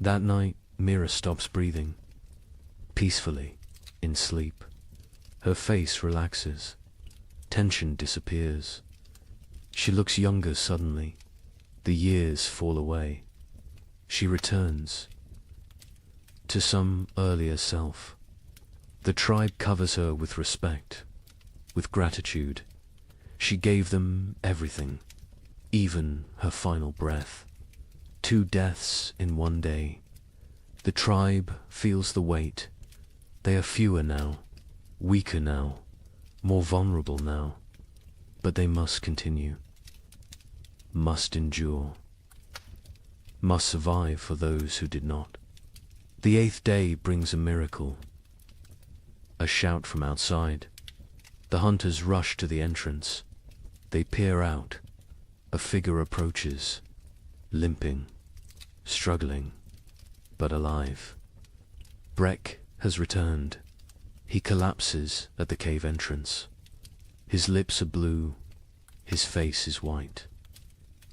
That night, Mira stops breathing, peacefully, in sleep. Her face relaxes, tension disappears. She looks younger suddenly. The years fall away. She returns to some earlier self. The tribe covers her with respect, with gratitude. She gave them everything, even her final breath. 2 deaths in one day. The tribe feels the weight. They are fewer now, weaker now, more vulnerable now. But they must continue, must endure, must survive for those who did not. The 8th day brings a miracle. A shout from outside. The hunters rush to the entrance. They peer out. A figure approaches, limping, struggling, but alive. Breck has returned. He collapses at the cave entrance. His lips are blue. His face is white.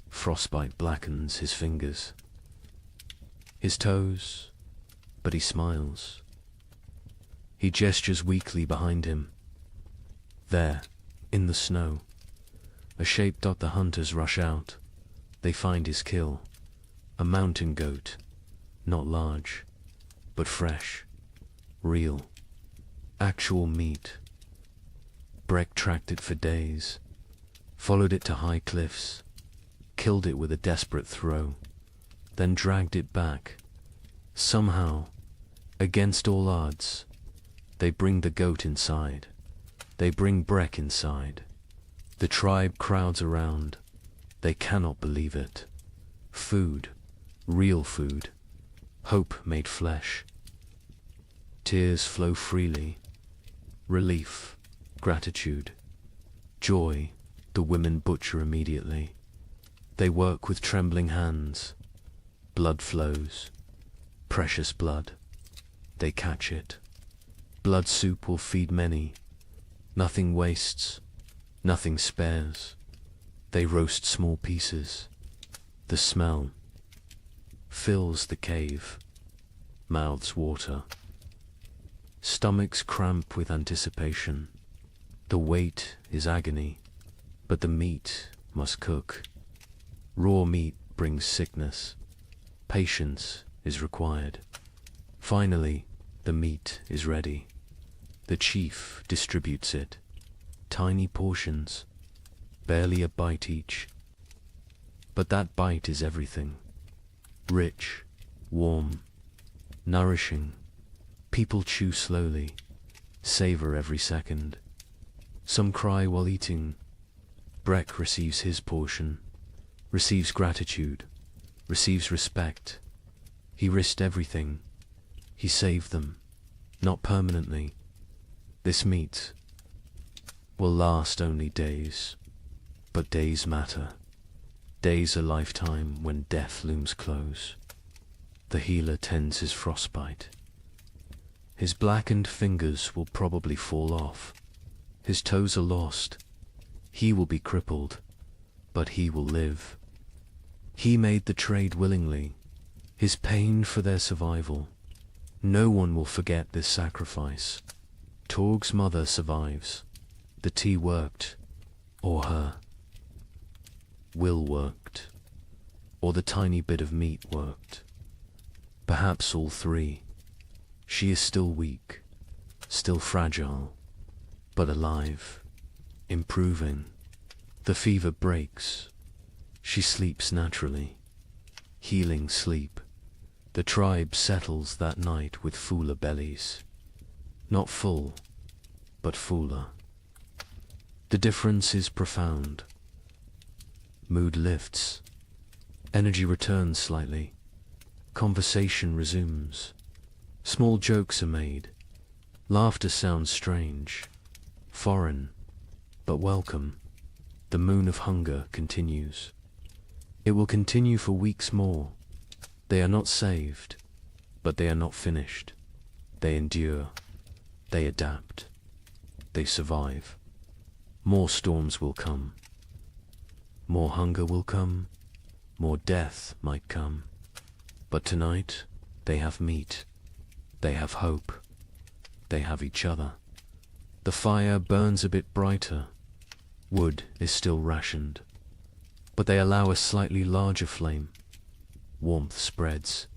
Frostbite blackens his fingers, his toes, but he smiles. He gestures weakly behind him. There, in the snow, a shape. The hunters rush out. They find his kill, a mountain goat, not large, but fresh, real, actual meat. Breck tracked it for days, followed it to high cliffs, killed it with a desperate throw, then dragged it back. Somehow, against all odds, they bring the goat inside. They bring Breck inside. The tribe crowds around. They cannot believe it. Food, real food, hope made flesh. Tears flow freely. Relief, gratitude, joy. The women butcher immediately. They work with trembling hands. Blood flows. Precious blood. They catch it. Blood soup will feed many. Nothing wastes. Nothing spares. They roast small pieces. The smell fills the cave, mouths water, stomachs cramp with anticipation. The wait is agony, but the meat must cook. Raw meat brings sickness. Patience is required. Finally, the meat is ready. The chief distributes it. Tiny portions, barely a bite each. But that bite is everything. Rich, warm, nourishing. People chew slowly, savor every second. Some cry while eating. Breck receives his portion, receives gratitude, receives respect. He risked everything. He saved them, not permanently. This meat will last only days, but days matter. Days a lifetime when death looms close. The healer tends his frostbite. His blackened fingers will probably fall off. His toes are lost. He will be crippled, but he will live. He made the trade willingly, his pain for their survival. No one will forget this sacrifice. Torg's mother survives. The tea worked, or her will worked, or the tiny bit of meat worked. Perhaps all three. She is still weak, still fragile, but alive, improving. The fever breaks. She sleeps naturally. Healing sleep. The tribe settles that night with fuller bellies. Not full, but fuller. The difference is profound. Mood lifts. Energy returns slightly. Conversation resumes. Small jokes are made. Laughter sounds strange, foreign, but welcome. The moon of hunger continues. It will continue for weeks more. They are not saved, but they are not finished. They endure. They adapt. They survive. More storms will come. More hunger will come. More death might come. But tonight, they have meat. They have hope. They have each other. The fire burns a bit brighter. Wood is still rationed. But they allow a slightly larger flame. Warmth spreads.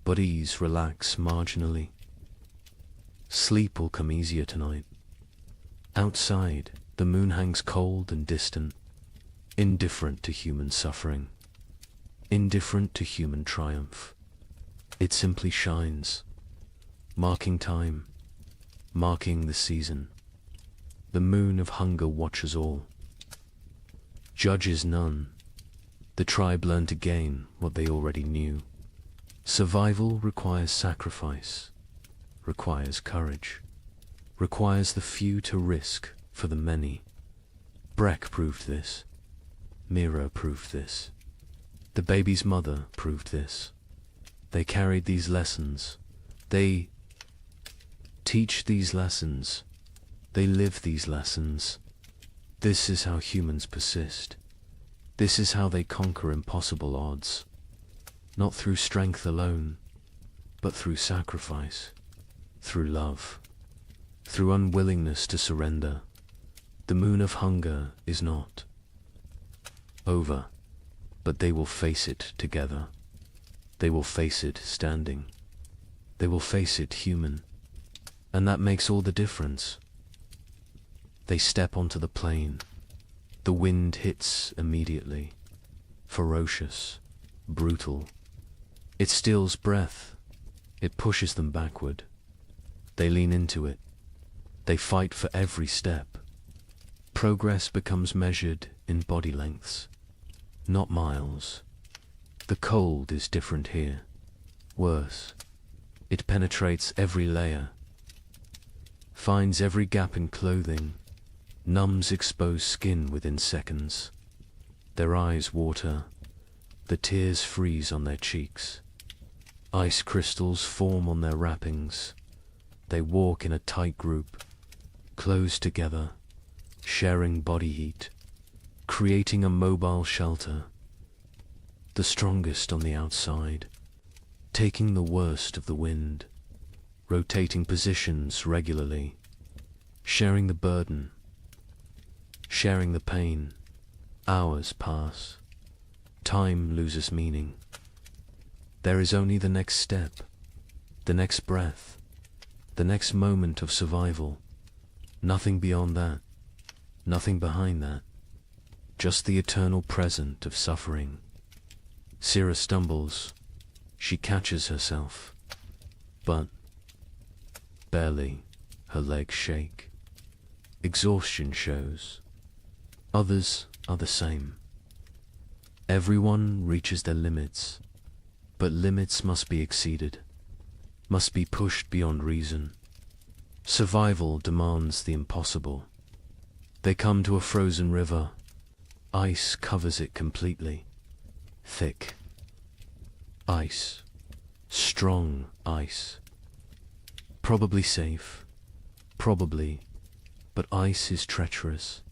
Bodies relax marginally. Sleep will come easier tonight. Outside, the moon hangs cold and distant, indifferent to human suffering, indifferent to human triumph. It simply shines, marking time, marking the season. The moon of hunger watches all, judges none. The tribe learned again what they already knew. Survival requires sacrifice, requires courage, requires the few to risk for the many. Breck proved this. Mira proved this. The baby's mother proved this. They carried these lessons. They teach these lessons. They live these lessons. This is how humans persist. This is how they conquer impossible odds. Not through strength alone, but through sacrifice, through love, through unwillingness to surrender. The moon of hunger is not over, but they will face it together. They will face it standing. They will face it human. And that makes all the difference. They step onto the plain. The wind hits immediately. Ferocious, brutal. It steals breath. It pushes them backward. They lean into it. They fight for every step. Progress becomes measured in body lengths, not miles. The cold is different here. Worse. It penetrates every layer, finds every gap in clothing, numbs exposed skin within seconds. Their eyes water. The tears freeze on their cheeks. Ice crystals form on their wrappings. They walk in a tight group, close together, sharing body heat, creating a mobile shelter. The the strongest on the outside, taking the worst of the wind, rotating positions regularly, sharing the burden, sharing the pain. Hours pass. Time loses meaning. There is only the next step, the next breath, the next moment of survival. Nothing beyond that, nothing behind that. Just the eternal present of suffering. Sira stumbles. She catches herself. But barely. Her legs shake. Exhaustion shows. Others are the same. Everyone reaches their limits, but limits must be exceeded, must be pushed beyond reason. Survival demands the impossible. They come to a frozen river. Ice covers it completely. Thick. Ice. Strong ice. Probably safe. Probably. But ice is treacherous.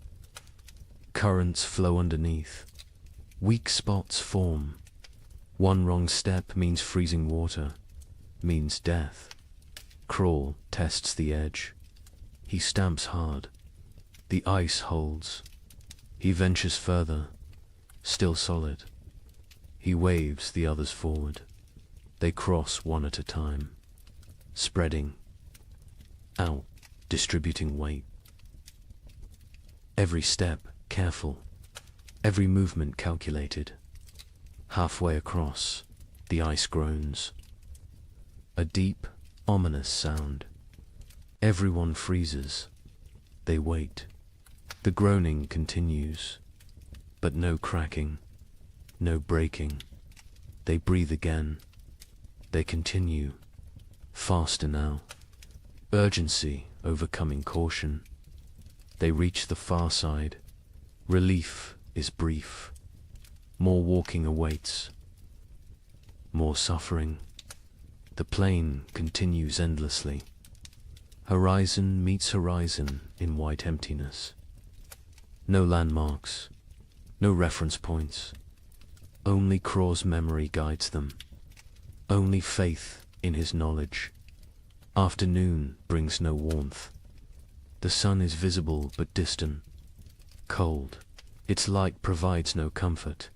Currents flow underneath. Weak spots form. One wrong step means freezing water, means death. Crawl tests the edge. He stamps hard. The ice holds. He ventures further, still solid. He waves the others forward. They cross one at a time, spreading out, distributing weight. Every step careful, every movement calculated. Halfway across, the ice groans. A deep, ominous sound. Everyone freezes. They wait. The groaning continues, but no cracking, no breaking. They breathe again. They continue, faster now. Urgency overcoming caution. They reach the far side. Relief is brief. More walking awaits. More suffering. The plain continues endlessly. Horizon meets horizon in white emptiness. No landmarks, no reference points. Only Craw's memory guides them. Only faith in his knowledge. Afternoon brings no warmth. The sun is visible but distant, cold. Its light provides no comfort,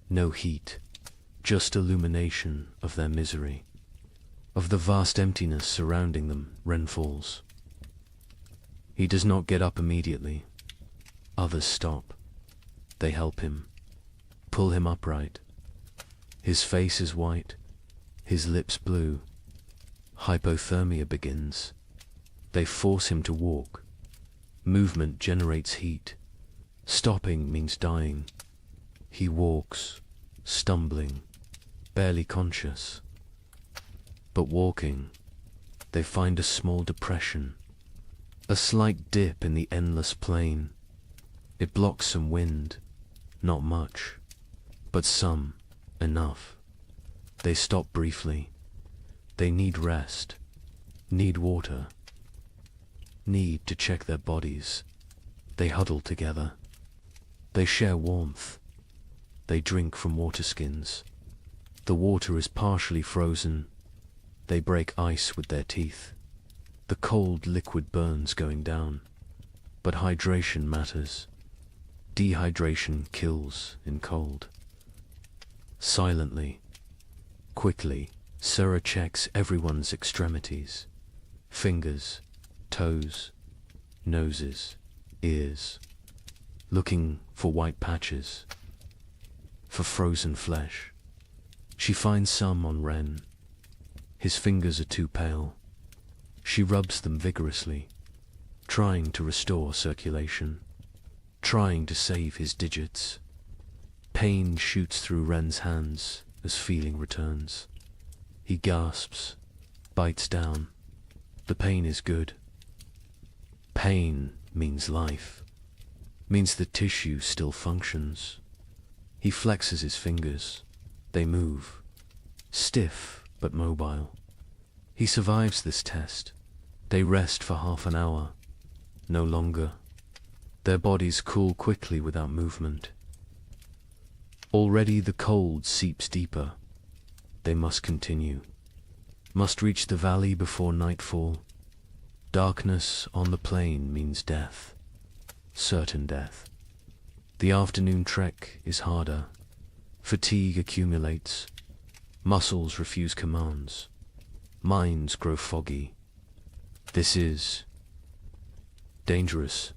no heat, just illumination of their misery. Of the vast emptiness surrounding them, Ren falls. He does not get up immediately. Others stop. They help him, pull him upright. His face is white, his lips blue. Hypothermia begins. They force him to walk. Movement generates heat. Stopping means dying. He walks, stumbling, barely conscious. But walking, they find a small depression, a slight dip in the endless plain. It blocks some wind, not much, but some, enough. They stop briefly. They need rest, need water, need to check their bodies. They huddle together. They share warmth. They drink from water skins. The water is partially frozen. They break ice with their teeth. The cold liquid burns going down. But hydration matters. Dehydration kills in cold. Silently, quickly, Sura checks everyone's extremities. Fingers, toes, noses, ears. Looking for white patches. For frozen flesh. She finds some on Ren. His fingers are too pale. She rubs them vigorously, trying to restore circulation, trying to save his digits. Pain shoots through Ren's hands as feeling returns. He gasps, bites down. The pain is good. Pain means life, means the tissue still functions. He flexes his fingers. They move, stiff but mobile. He survives this test. They rest for half an hour, no longer. Their bodies cool quickly without movement. Already the cold seeps deeper. They must continue. Must reach the valley before nightfall. Darkness on the plain means death. Certain death. The afternoon trek is harder. Fatigue accumulates. Muscles refuse commands. Minds grow foggy. This is dangerous.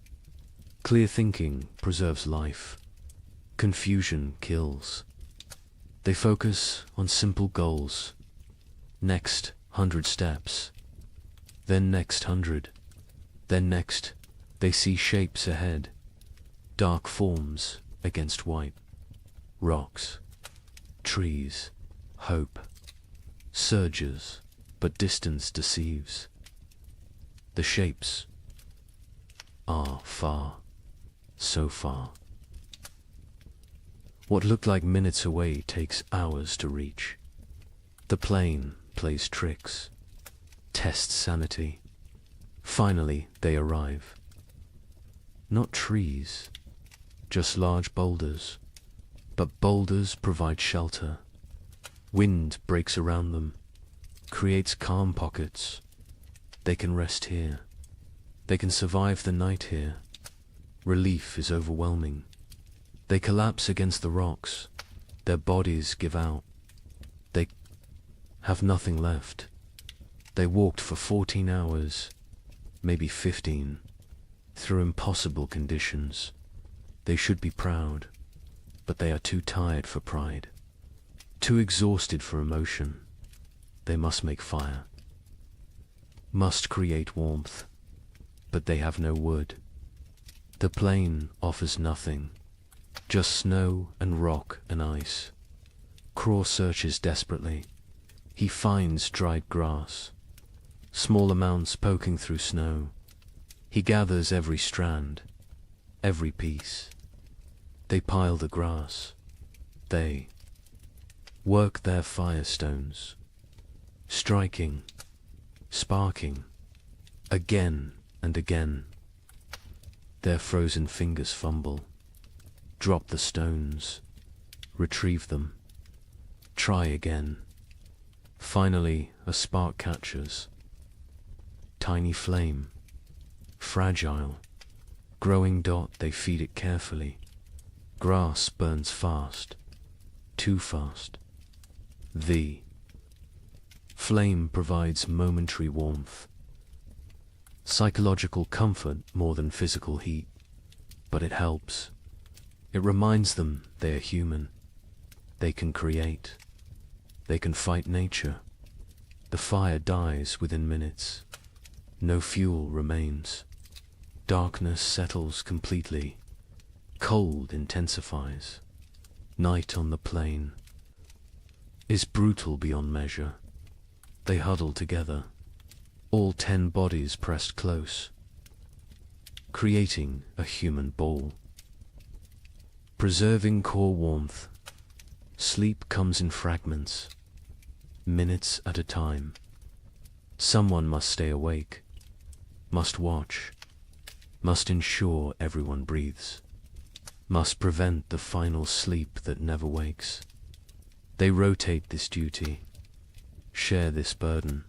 Clear thinking preserves life. Confusion kills. They focus on simple goals. Next 100 steps. Then next 100. Then next, they see shapes ahead. Dark forms against white. Rocks. Trees. Hope. Surges, but distance deceives. The shapes are far. So far. What looked like minutes away takes hours to reach. The plane plays tricks, tests sanity. Finally, they arrive. Not trees, just large boulders. But boulders provide shelter. Wind breaks around them, creates calm pockets. They can rest here. They can survive the night here. Relief is overwhelming. They collapse against the rocks. Their bodies give out. They have nothing left. They walked for 14 hours, maybe 15, through impossible conditions. They should be proud, but they are too tired for pride, too exhausted for emotion. They must make fire, must create warmth, but they have no wood. The plain offers nothing, just snow and rock and ice. Craw searches desperately. He finds dried grass, small amounts poking through snow. He gathers every strand, every piece. They pile the grass. They work their firestones, striking, sparking, again and again. Their frozen fingers fumble, drop the stones, retrieve them, try again. Finally, a spark catches. Tiny flame, fragile, growing dot, they feed it carefully. Grass burns fast, too fast. The flame provides momentary warmth, psychological comfort more than physical heat, but it helps. It reminds them they are human. They can create. They can fight nature. The fire dies within minutes. No fuel remains. Darkness settles completely. Cold intensifies. Night on the plain is brutal beyond measure. They huddle together, all 10 bodies pressed close, creating a human ball. Preserving core warmth, sleep comes in fragments, minutes at a time. Someone must stay awake, must watch, must ensure everyone breathes, must prevent the final sleep that never wakes. They rotate this duty, share this burden.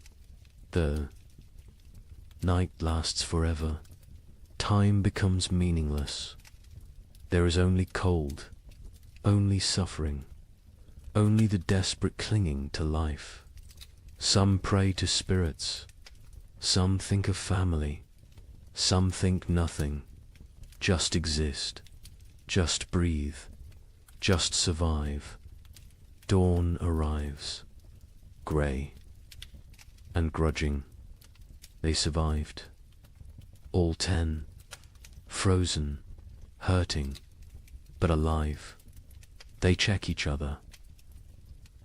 The night lasts forever. Time becomes meaningless. There is only cold, only suffering, only the desperate clinging to life. Some pray to spirits, some think of family, some think nothing, just exist, just breathe, just survive. Dawn arrives, grey and grudging. They survived, all 10, frozen, hurting, but alive. They check each other.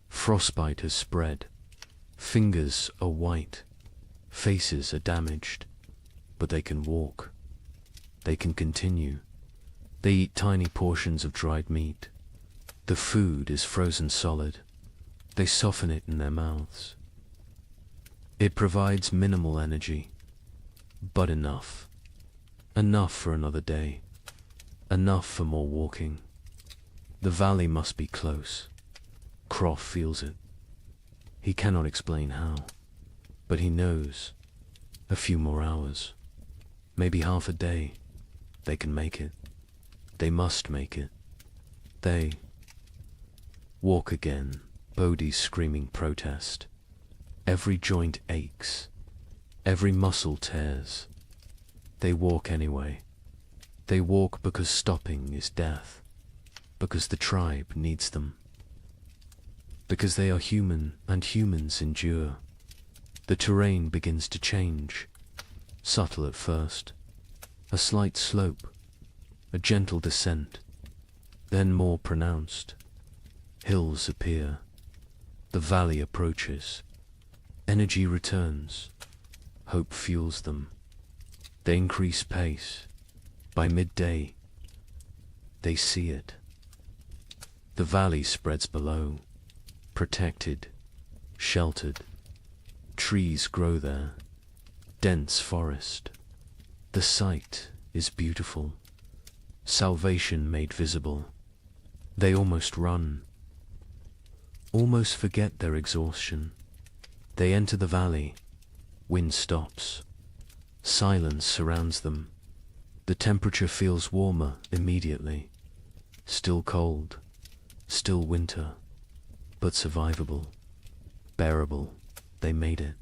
Frostbite has spread. Fingers are white. Faces are damaged. But they can walk. They can continue. They eat tiny portions of dried meat. The food is frozen solid. They soften it in their mouths. It provides minimal energy, but enough. Enough for another day. Enough for more walking. The valley must be close. Croft feels it. He cannot explain how, but he knows. A few more hours, maybe half a day, they can make it. They must make it. They walk again, Bodhi's screaming protest. Every joint aches, every muscle tears. They walk anyway. They walk because stopping is death, because the tribe needs them, because they are human and humans endure. The terrain begins to change, subtle at first, a slight slope, a gentle descent, then more pronounced. Hills appear, the valley approaches, energy returns, hope fuels them. They increase pace. By midday, they see it. The valley spreads below, protected, sheltered. Trees grow there, dense forest. The sight is beautiful, salvation made visible. They almost run, almost forget their exhaustion. They enter the valley, wind stops, silence surrounds them. The temperature feels warmer immediately, still cold, still winter, but survivable, bearable. They made it.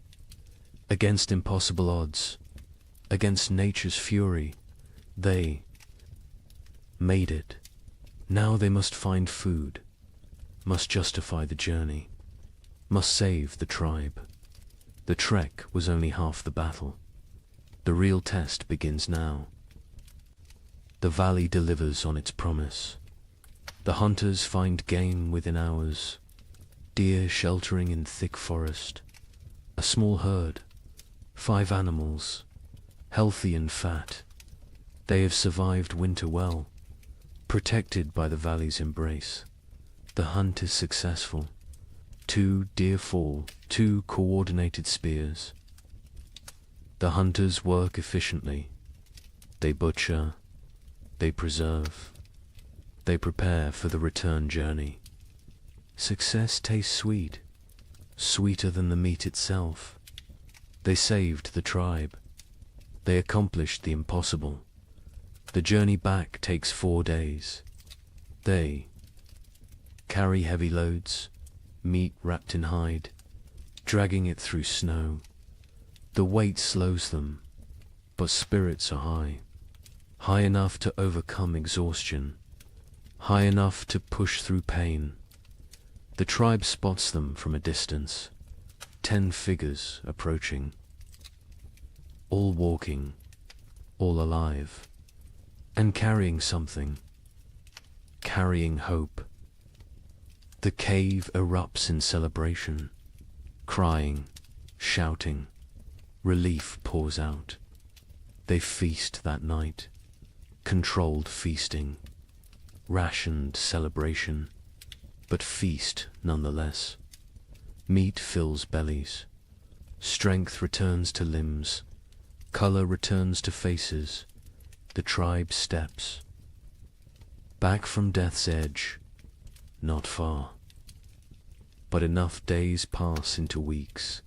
Against impossible odds, against nature's fury, they made it. Now they must find food, must justify the journey, must save the tribe. The trek was only half the battle. The real test begins now. The valley delivers on its promise. The hunters find game within hours, deer sheltering in thick forest. A small herd, 5 animals, healthy and fat. They have survived winter well, protected by the valley's embrace. The hunt is successful. 2 deer fall, 2 coordinated spears. The hunters work efficiently. They butcher, they preserve, they prepare for the return journey. Success tastes sweet, sweeter than the meat itself. They saved the tribe. They accomplished the impossible. The journey back takes 4 days. They carry heavy loads, meat wrapped in hide, dragging it through snow. The weight slows them, but spirits are high, high enough to overcome exhaustion, high enough to push through pain. The tribe spots them from a distance, 10 figures approaching, all walking, all alive, and carrying something, carrying hope. The cave erupts in celebration, crying, shouting, relief pours out. They feast that night, controlled feasting, rationed celebration, but feast nonetheless. Meat fills bellies, strength returns to limbs, color returns to faces. The tribe steps back from death's edge, not far, but enough days pass into weeks.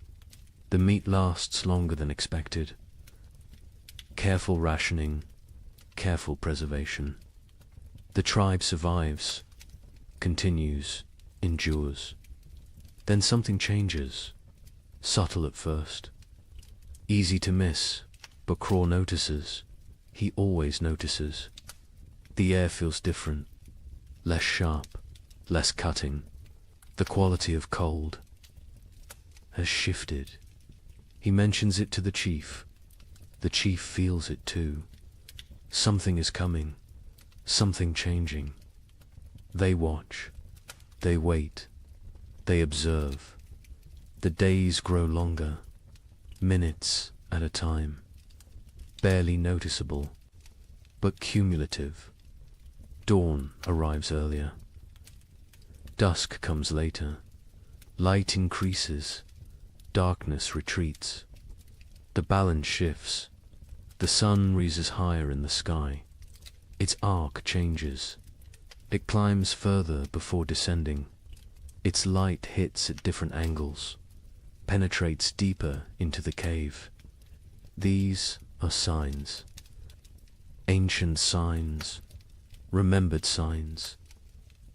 The meat lasts longer than expected. Careful rationing, careful preservation. The tribe survives, continues, endures. Then something changes, subtle at first, easy to miss, but Craw notices. He always notices. The air feels different, less sharp, less cutting. The quality of cold has shifted. He mentions it to the chief. The chief feels it too. Something is coming, something changing. They watch, they wait, they observe. The days grow longer, minutes at a time, barely noticeable, but cumulative. Dawn arrives earlier. Dusk comes later. Light increases, darkness retreats. The balance shifts. The sun rises higher in the sky. Its arc changes. It climbs further before descending. Its light hits at different angles, penetrates deeper into the cave. These are signs. Ancient signs, remembered signs.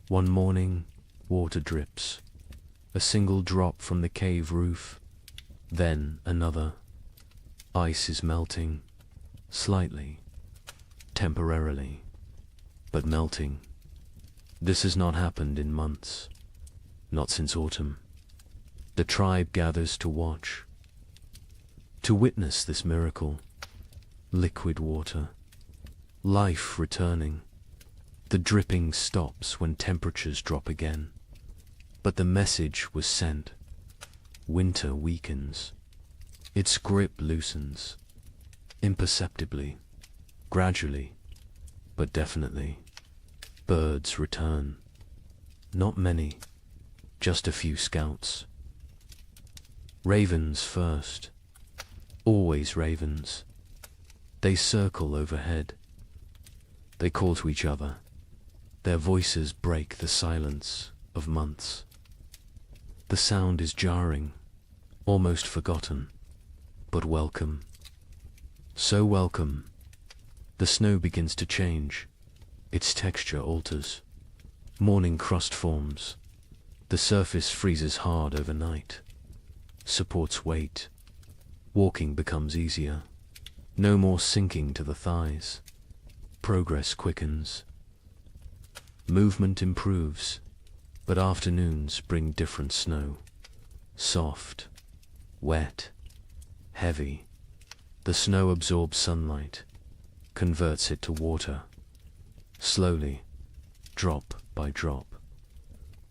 One morning, water drips. A single drop from the cave roof, then another. Ice is melting, slightly, temporarily, but melting. This has not happened in months, not since autumn. The tribe gathers to watch, to witness this miracle. Liquid water, life returning. The dripping stops when temperatures drop again. But the message was sent. Winter weakens. Its grip loosens. Imperceptibly, gradually, but definitely. Birds return. Not many, just a few scouts. Ravens first. Always ravens. They circle overhead. They call to each other. Their voices break the silence of months. The sound is jarring, almost forgotten, but welcome. So welcome. The snow begins to change. Its texture alters. Morning crust forms. The surface freezes hard overnight. Supports weight. Walking becomes easier. No more sinking to the thighs. Progress quickens. Movement improves. But afternoons bring different snow. Soft, wet, heavy. The snow absorbs sunlight, converts it to water. Slowly, drop by drop,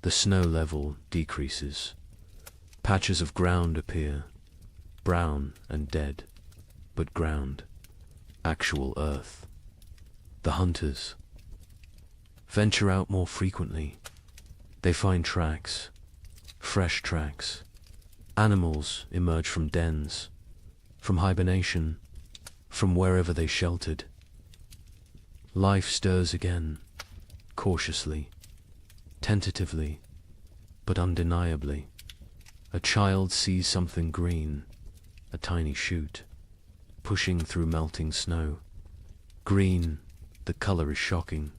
the snow level decreases. Patches of ground appear, brown and dead, but ground, actual earth. The hunters venture out more frequently. They find tracks, fresh tracks. Animals emerge from dens, from hibernation, from wherever they sheltered. Life stirs again, cautiously, tentatively, but undeniably. A child sees something green, a tiny shoot, pushing through melting snow. Green, the color is shocking.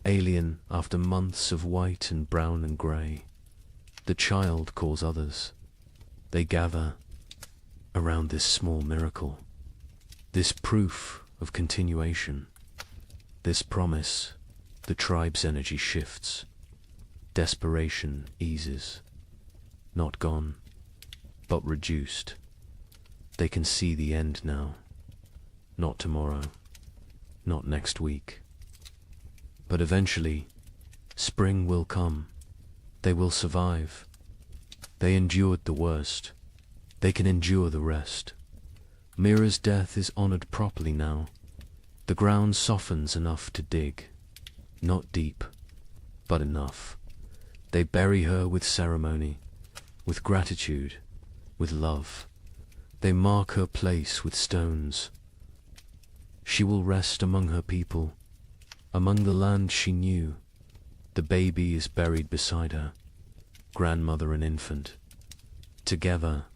Alien after months of white and brown and grey. The child calls others. They gather around this small miracle, this proof of continuation, this promise. The tribe's energy shifts. Desperation eases. Not gone, but reduced. They can see the end now. Not tomorrow, not next week. But eventually, spring will come. They will survive. They endured the worst. They can endure the rest. Mira's death is honored properly now. The ground softens enough to dig. Not deep, but enough. They bury her with ceremony, with gratitude, with love. They mark her place with stones. She will rest among her people, among the land she knew. The baby is buried beside her, grandmother and infant. Together,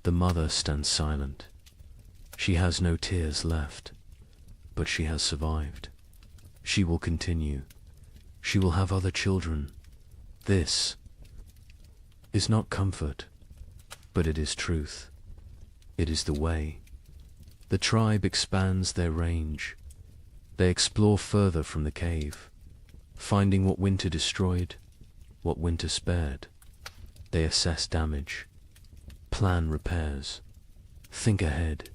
the mother stands silent. She has no tears left, but she has survived. She will continue. She will have other children. This is not comfort, but it is truth. It is the way. The tribe expands their range. They explore further from the cave, finding what winter destroyed, what winter spared. They assess damage, plan repairs, think ahead.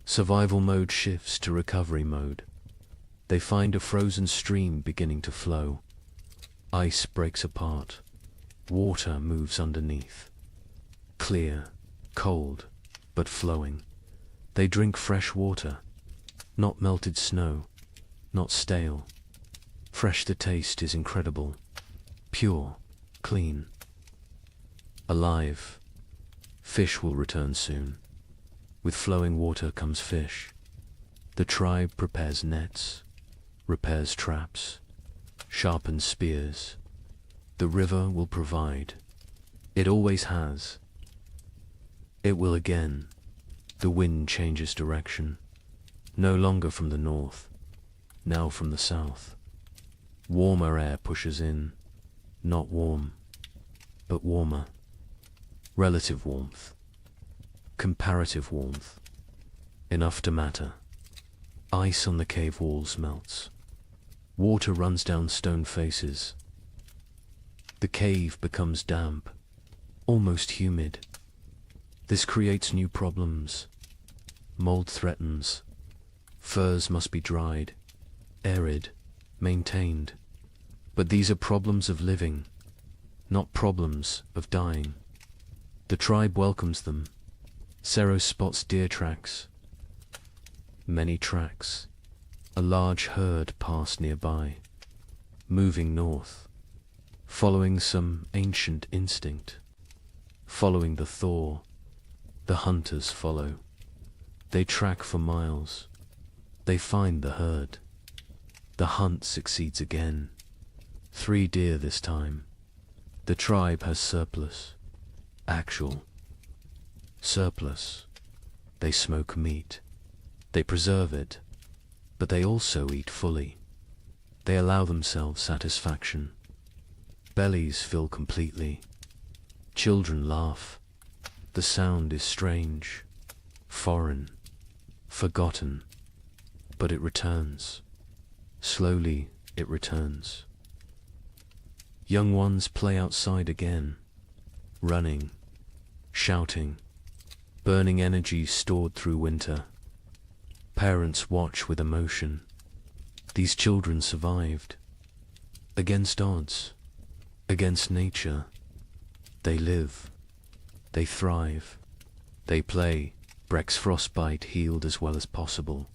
Survival mode shifts to recovery mode. They find a frozen stream beginning to flow. Ice breaks apart. Water moves underneath. Clear, cold, but flowing. They drink fresh water, not melted snow, not stale. Fresh the taste is incredible, pure, clean, alive. Fish will return soon. With flowing water comes fish. The tribe prepares nets, repairs traps, sharpened spears. The river will provide. It always has. It will again. The wind changes direction, no longer from the north, now from the south. Warmer air pushes in, not warm, but warmer. Relative warmth, comparative warmth, enough to matter. Ice on the cave walls melts. Water runs down stone faces. The cave becomes damp, almost humid. This creates new problems. Mold threatens. Furs must be dried, arid, maintained. But these are problems of living, not problems of dying. The tribe welcomes them. Sero spots deer tracks. Many tracks. A large herd pass nearby, moving north, following some ancient instinct. Following the thaw, the hunters follow. They track for miles. They find the herd. The hunt succeeds again. 3 deer this time. The tribe has surplus. Actual. Surplus. They smoke meat. They preserve it. But they also eat fully. They allow themselves satisfaction. Bellies fill completely. Children laugh. The sound is strange, foreign, forgotten, but it returns. Slowly it returns. Young ones play outside again, running, shouting, burning energy stored through winter. Parents watch with emotion. These children survived. Against odds, against nature, they live. They thrive. They play. Breck's frostbite healed as well as possible.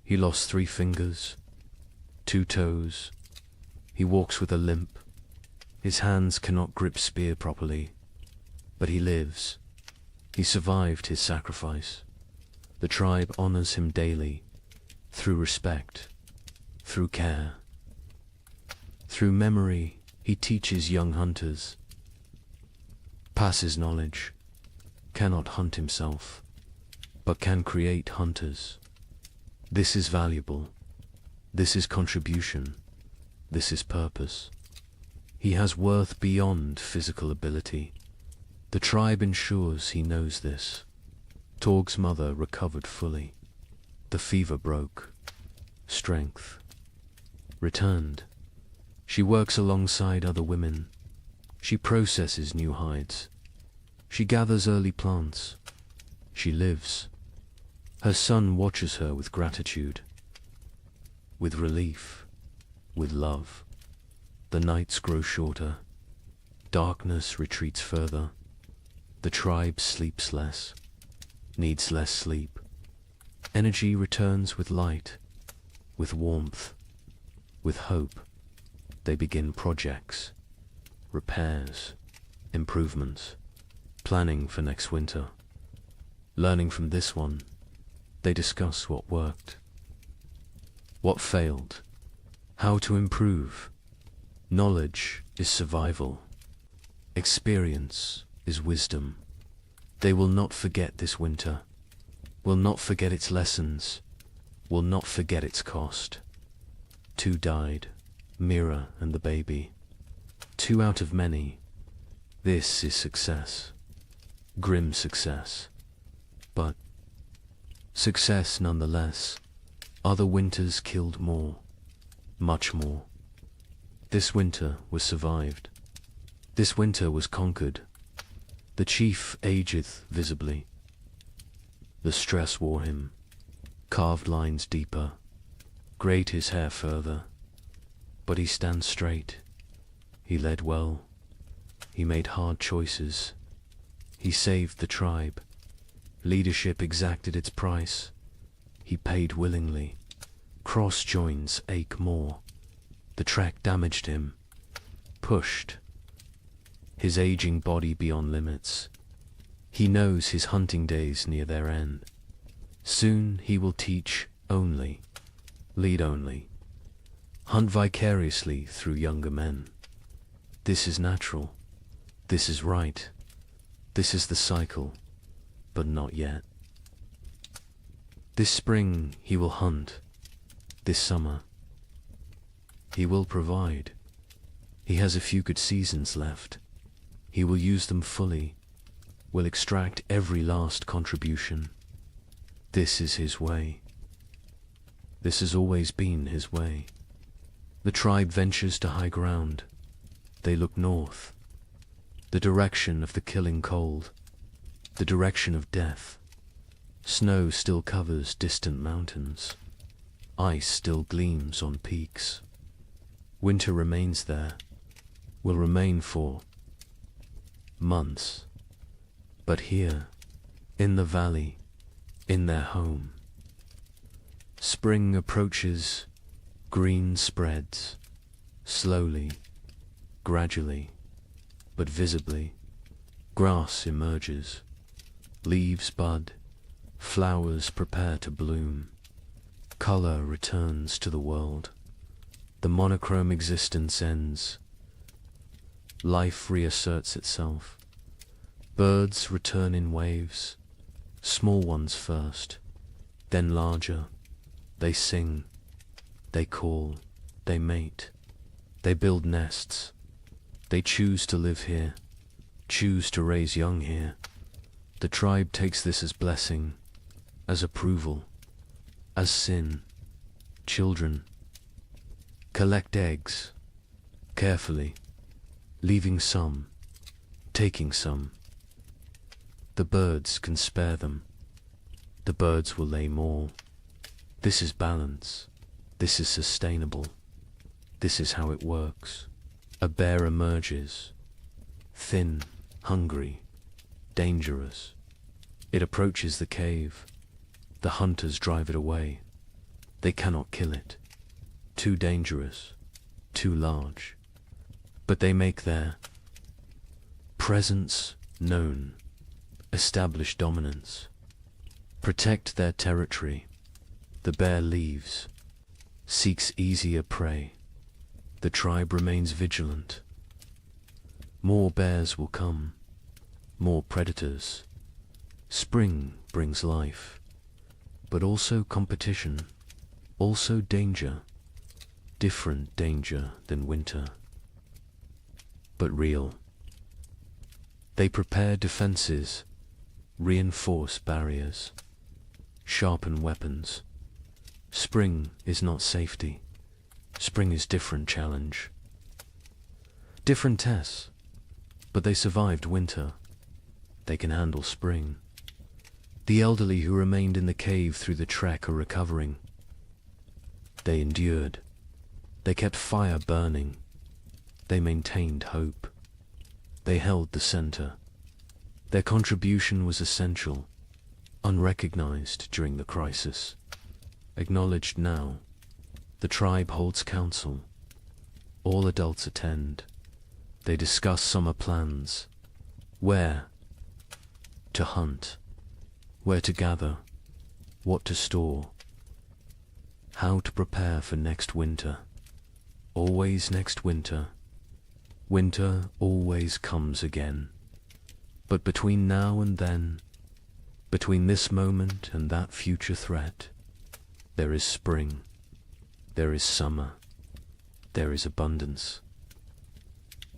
He lost 3 fingers, 2 toes. He walks with a limp. His hands cannot grip spear properly. But he lives. He survived his sacrifice. The tribe honors him daily, through respect, through care. Through memory, he teaches young hunters. Passes knowledge, cannot hunt himself, but can create hunters. This is valuable. This is contribution. This is purpose. He has worth beyond physical ability. The tribe ensures he knows this. Torg's mother recovered fully. The fever broke. Strength returned. She works alongside other women. She processes new hides. She gathers early plants. She lives. Her son watches her with gratitude, with relief, with love. The nights grow shorter. Darkness retreats further. The tribe sleeps less, needs less sleep. Energy returns with light, with warmth, with hope. They begin projects, repairs, improvements, planning for next winter. Learning from this one, they discuss what worked, what failed, how to improve. Knowledge is survival. Experience is wisdom. They will not forget this winter, will not forget its lessons, will not forget its cost. 2 died, Mira and the baby. 2 out of many. This is success. Grim success. But success nonetheless. Other winters killed more, much more. This winter was survived. This winter was conquered. The chief ageth visibly. The stress wore him. Carved lines deeper. Grayed his hair further. But he stands straight. He led well. He made hard choices. He saved the tribe. Leadership exacted its price. He paid willingly. Cross joins ache more. The track damaged him. Pushed. His aging body beyond limits. He knows his hunting days near their end. Soon he will teach only. Lead only. hunt vicariously through younger men. This is natural. This is right. This is the cycle, but not yet. This spring he will hunt. This summer he will provide. He has a few good seasons left. He will use them fully, will extract every last contribution. This is his way. This has always been his way. The tribe ventures to high ground. They look north, the direction of the killing cold, the direction of death. Snow still covers distant mountains. Ice still gleams on peaks. Winter remains there, will remain for months. But here, in the valley, in their home, spring approaches, green spreads, slowly, gradually, but visibly. Grass emerges, leaves bud, flowers prepare to bloom. Color returns to the world. The monochrome existence ends. Life reasserts itself. Birds return in waves, small ones first, then larger. They sing, they call, they mate, they build nests. They choose to live here, choose to raise young here. The tribe takes this as blessing, as approval, as sin. Children collect eggs, carefully, leaving some, taking some. The birds can spare them. The birds will lay more. This is balance. This is sustainable. This is how it works. A bear emerges, thin, hungry, dangerous. It approaches the cave. The hunters drive it away. They cannot kill it. Too dangerous, too large. But they make their presence known, establish dominance, protect their territory. The bear leaves, seeks easier prey. The tribe remains vigilant. More bears will come, more predators. Spring brings life, but also competition, also danger, different danger than winter, but real. They prepare defenses, reinforce barriers, sharpen weapons. Spring is not safety. Spring is different challenge. Different tests, but they survived winter. They can handle spring. The elderly who remained in the cave through the trek are recovering. They endured. They kept fire burning. They maintained hope. They held the center. Their contribution was essential, unrecognized during the crisis, acknowledged now. The tribe holds council. All adults attend. They discuss summer plans. Where to hunt, where to gather, what to store, how to prepare for next winter. Always next winter. Winter always comes again. But between now and then, between this moment and that future threat, there is spring. There is summer. There is abundance.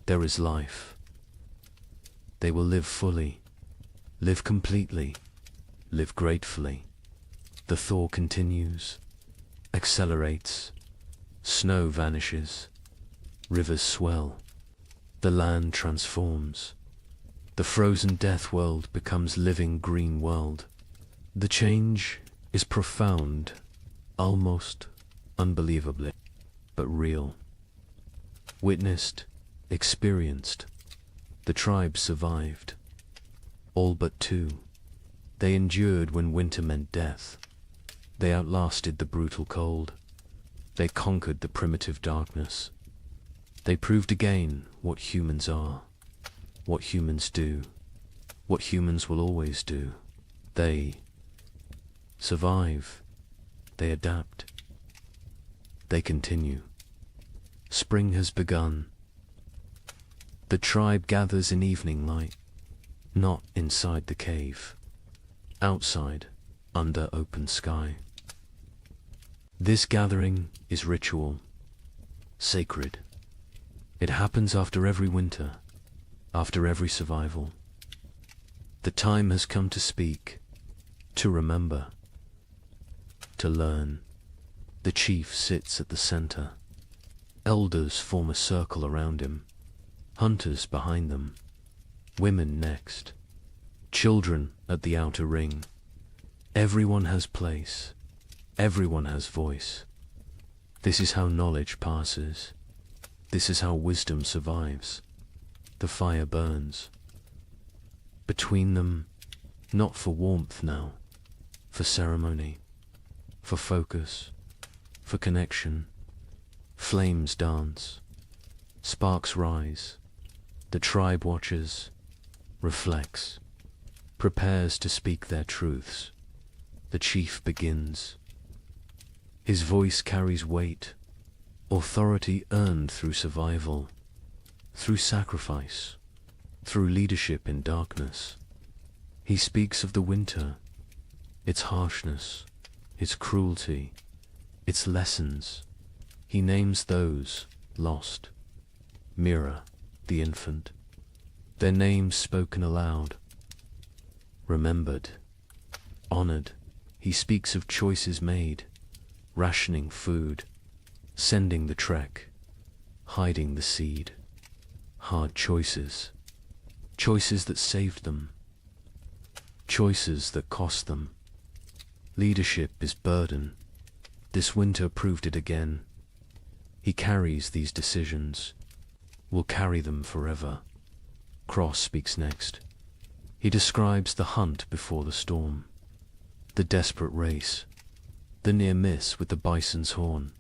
There is life. They will live fully, live completely, live gratefully. The thaw continues, accelerates, snow vanishes, rivers swell, the land transforms. The frozen death world becomes living green world. The change is profound, almost unbelievably, but real. Witnessed, experienced, the tribe survived. All but two. They endured when winter meant death. They outlasted the brutal cold. They conquered the primitive darkness. They proved again what humans are, what humans do, what humans will always do. They survive. They adapt. They continue. Spring has begun. The tribe gathers in evening light, not inside the cave, outside, under open sky. This gathering is ritual, sacred. It happens after every winter, after every survival. The time has come to speak, to remember, to learn. The chief sits at the center. Elders form a circle around him, hunters behind them, women next, children at the outer ring. Everyone has place, everyone has voice. This is how knowledge passes. This is how wisdom survives. The fire burns. Between them, not for warmth now, for ceremony, for focus, for connection. Flames dance, sparks rise. The tribe watches, reflects, prepares to speak their truths. The chief begins. His voice carries weight, authority earned through survival, through sacrifice, through leadership in darkness. He speaks of the winter, its harshness, its cruelty, its lessons. He names those lost. Mira, the infant, their names spoken aloud. Remembered, honored, he speaks of choices made, rationing food, sending the trek, hiding the seed. Hard choices, choices that saved them, choices that cost them. Leadership is burden. This winter proved it again. He carries these decisions, will carry them forever. Cross speaks next. He describes the hunt before the storm, the desperate race, the near miss with the bison's horn.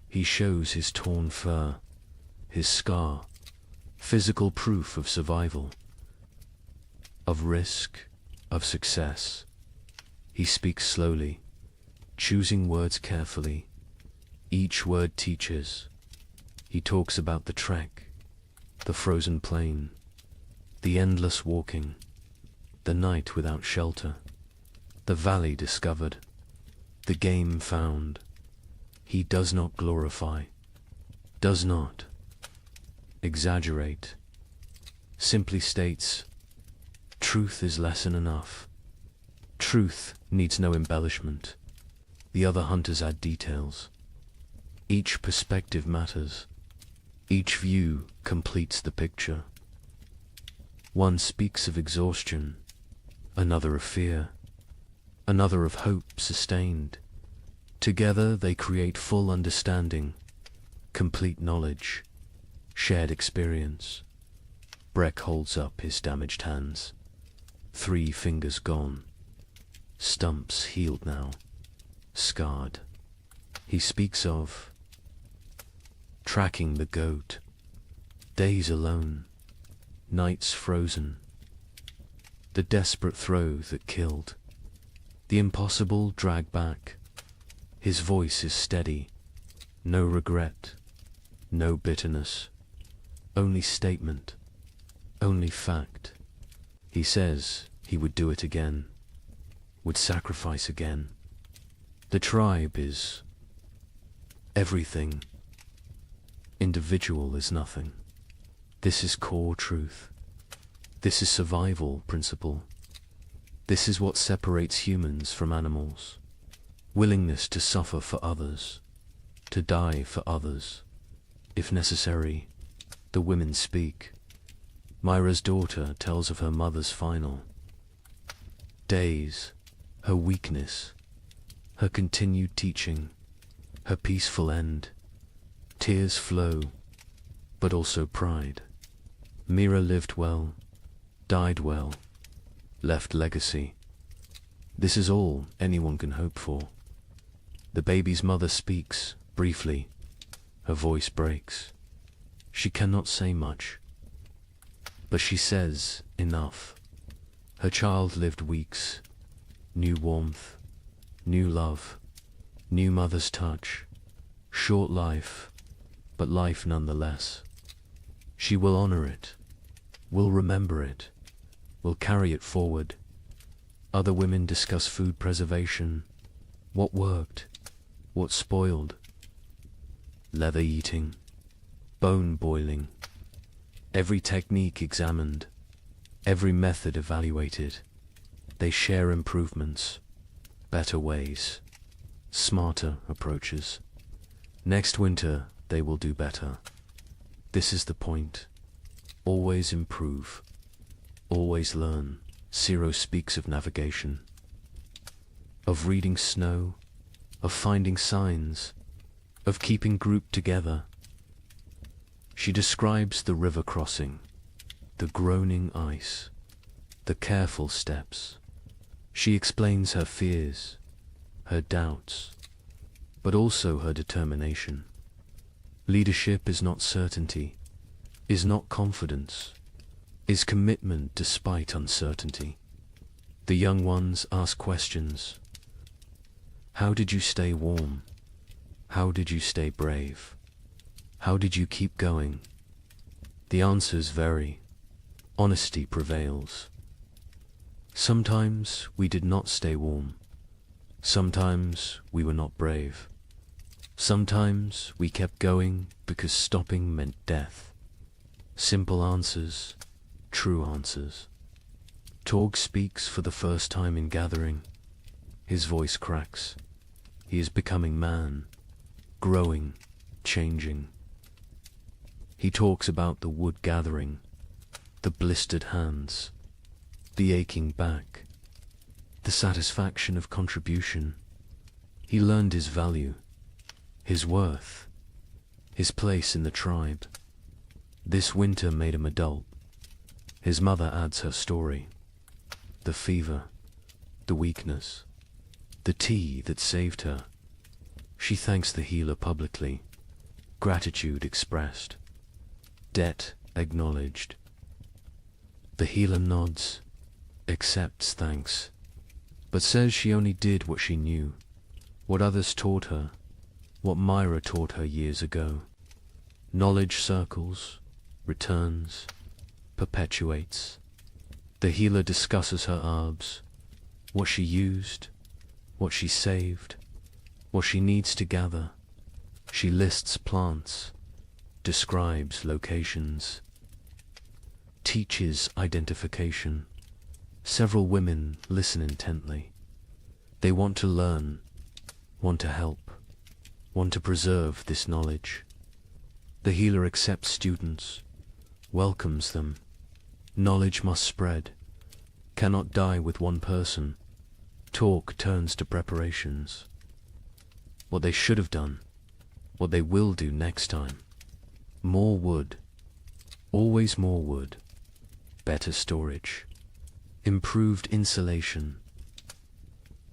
He shows his torn fur, his scar, physical proof of survival, of risk, of success. He speaks slowly, choosing words carefully. Each word teaches. He talks about the trek, the frozen plain, the endless walking, the night without shelter, the valley discovered, the game found. He does not glorify, does not exaggerate, simply states, truth is lesson enough. Truth needs no embellishment. The other hunters add details. Each perspective matters. Each view completes the picture. One speaks of exhaustion, another of fear, another of hope sustained. Together they create full understanding, complete knowledge, shared experience. Breck holds up his damaged hands. 3 fingers gone. Stumps healed now, scarred. He speaks of tracking the goat, days alone, nights frozen, the desperate throw that killed, the impossible drag back. His voice is steady, no regret, no bitterness, only statement, only fact. He says he would do it again, would sacrifice again. The tribe is everything. Individual is nothing. This is core truth. This is survival principle. This is what separates humans from animals. Willingness to suffer for others, to die for others. If necessary, the women speak. Myra's daughter tells of her mother's final days, her weakness, her continued teaching, her peaceful end. Tears flow, but also pride. Mira lived well, died well, left legacy. This is all anyone can hope for. The baby's mother speaks, briefly. Her voice breaks. She cannot say much, but she says enough. Her child lived weeks, new warmth, new love, new mother's touch, short life, but life nonetheless. She will honor it, will remember it, will carry it forward. Other women discuss food preservation, what worked, what spoiled, leather eating, bone boiling, every technique examined, every method evaluated. They share improvements, better ways, smarter approaches. Next winter, they will do better. This is the point. Always improve. Always learn. Ciro speaks of navigation, of reading snow, of finding signs, of keeping group together. She describes the river crossing, the groaning ice, the careful steps. She explains her fears, her doubts, but also her determination. Leadership is not certainty, is not confidence, is commitment despite uncertainty. The young ones ask questions. How did you stay warm? How did you stay brave? How did you keep going? The answers vary. Honesty prevails. Sometimes we did not stay warm. Sometimes we were not brave. Sometimes we kept going because stopping meant death. Simple answers, true answers. Torg speaks for the first time in gathering. His voice cracks. He is becoming man, growing, changing. He talks about the wood gathering, the blistered hands, the aching back, the satisfaction of contribution. He learned his value, his worth, his place in the tribe. This winter made him adult. His mother adds her story. The fever, the weakness, the tea that saved her. She thanks the healer publicly. Gratitude expressed. Debt acknowledged. The healer nods, accepts thanks, but says she only did what she knew, what others taught her, what Myra taught her years ago. Knowledge circles, returns, perpetuates. The healer discusses her herbs, what she used, what she saved, what she needs to gather. She lists plants, describes locations, teaches identification. Several women listen intently. They want to learn, want to help, want to preserve this knowledge. The healer accepts students, welcomes them. Knowledge must spread, cannot die with one person. Talk turns to preparations. What they should have done, what they will do next time. More wood, always more wood. Better storage, improved insulation,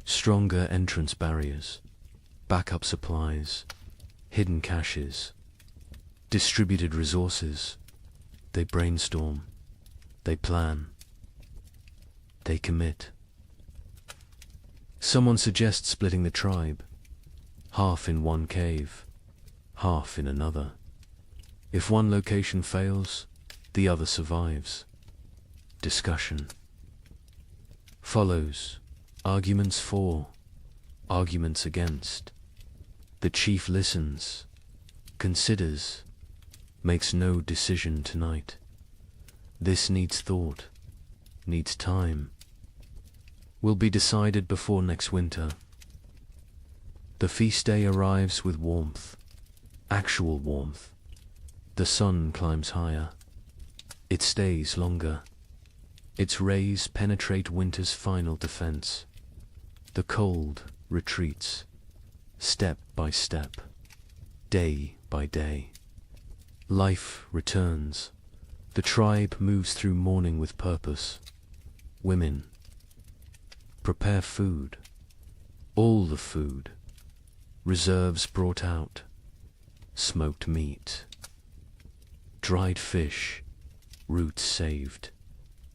stronger entrance barriers, backup supplies, hidden caches, distributed resources. They brainstorm, they plan, they commit. Someone suggests splitting the tribe, half in one cave, half in another. If one location fails, the other survives. Discussion follows, arguments for, arguments against. The chief listens, considers, makes no decision tonight. This needs thought, needs time. Will be decided before next winter. The feast day arrives with warmth, actual warmth. The sun climbs higher. It stays longer. Its rays penetrate winter's final defense. The cold retreats, step by step, day by day. Life returns. The tribe moves through mourning with purpose. Women prepare food, all the food, reserves brought out, smoked meat, dried fish, roots saved,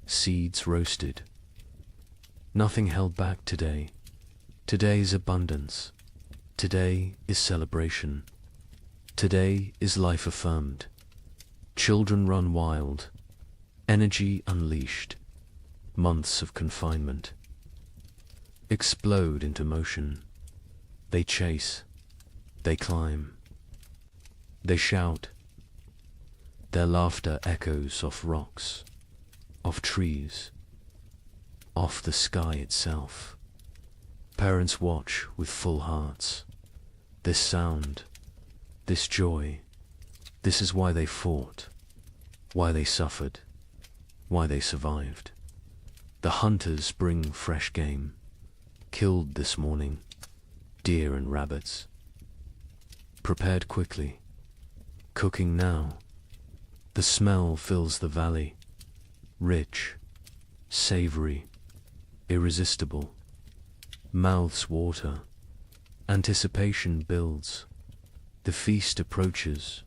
seeds roasted. Nothing held back today. Today's abundance. Today is celebration. Today is life affirmed. Children run wild, energy unleashed, months of confinement explode into motion. They chase, they climb, they shout. Their laughter echoes off rocks, off trees, off the sky itself. Parents watch with full hearts. This sound, this joy, this is why they fought, why they suffered, why they survived. The hunters bring fresh game, killed this morning, deer and rabbits. Prepared quickly, cooking now. The smell fills the valley, rich, savory, irresistible. Mouths water, anticipation builds. The feast approaches.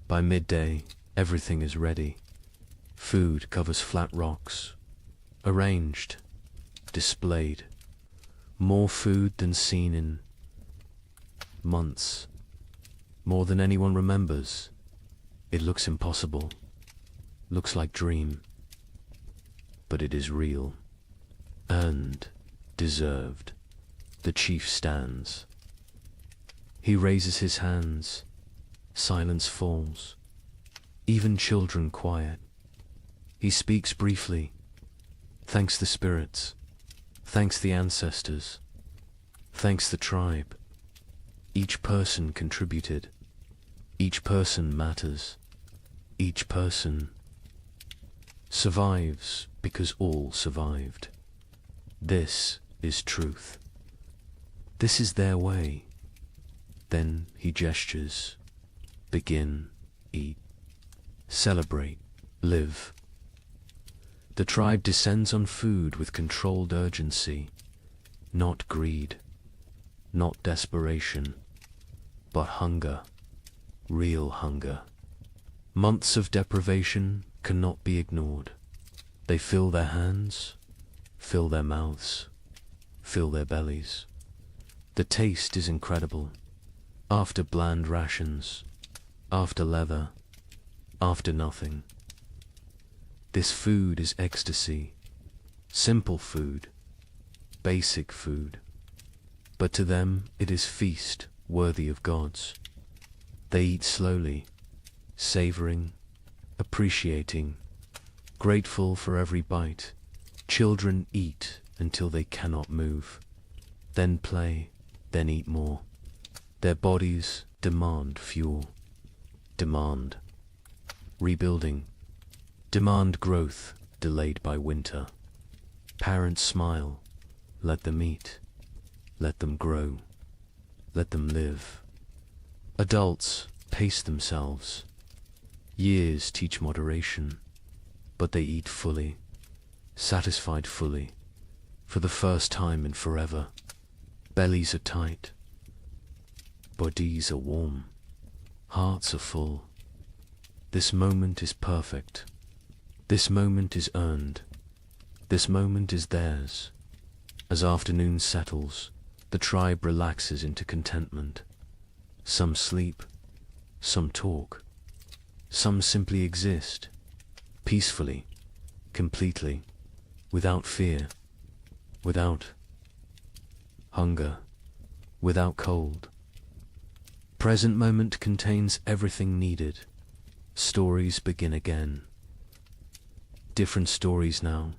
By midday, everything is ready. Food covers flat rocks, arranged, displayed. More food than seen in months, more than anyone remembers. It looks impossible, looks like dream, but it is real, earned, deserved. The chief stands. He raises his hands, silence falls, even children quiet. He speaks briefly, thanks the spirits, thanks the ancestors, thanks the tribe. Each person contributed, each person matters, each person survives because all survived. This is truth. This is their way. Then he gestures. Begin, eat, celebrate, live. The tribe descends on food with controlled urgency, not greed, not desperation, but hunger, real hunger. Months of deprivation cannot be ignored. They fill their hands, fill their mouths, fill their bellies. The taste is incredible. After bland rations, after leather, after nothing. This food is ecstasy, simple food, basic food. But to them it is feast worthy of gods. They eat slowly, savoring, appreciating, grateful for every bite. Children eat until they cannot move, then play, then eat more. Their bodies demand fuel, demand rebuilding, demand growth delayed by winter. Parents smile, let them eat, let them grow, let them live. Adults pace themselves. Years teach moderation, but they eat fully, satisfied fully, for the first time in forever. Bellies are tight, bodies are warm, hearts are full. This moment is perfect. This moment is earned. This moment is theirs. As afternoon settles, the tribe relaxes into contentment. Some sleep, some talk, some simply exist, peacefully, completely, without fear, without hunger, without cold. Present moment contains everything needed. Stories begin again. Different stories now,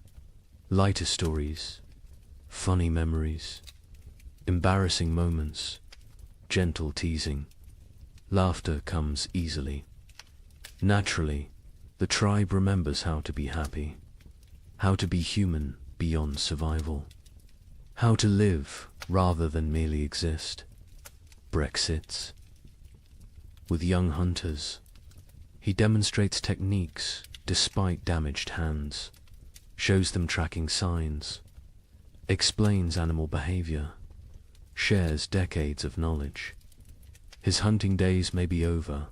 lighter stories, funny memories, embarrassing moments, gentle teasing. Laughter comes easily. Naturally, the tribe remembers how to be happy, how to be human beyond survival, how to live rather than merely exist. Brexits. With young hunters, he demonstrates techniques despite damaged hands, shows them tracking signs, explains animal behavior, shares decades of knowledge. His hunting days may be over,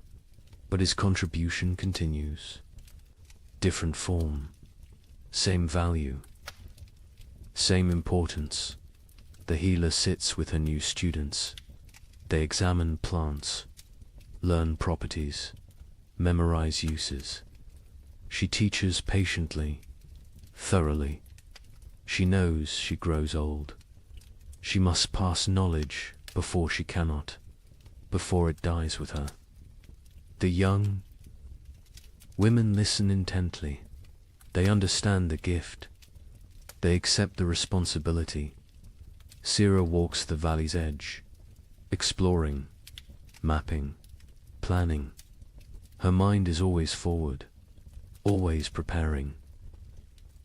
but his contribution continues. Different form, same value, same importance. The healer sits with her new students. They examine plants, learn properties, memorize uses. She teaches patiently, thoroughly. She knows she grows old. She must pass knowledge before she cannot, before it dies with her. The young women listen intently. They understand the gift. They accept the responsibility. Sira walks the valley's edge, exploring, mapping, planning. Her mind is always forward, always preparing.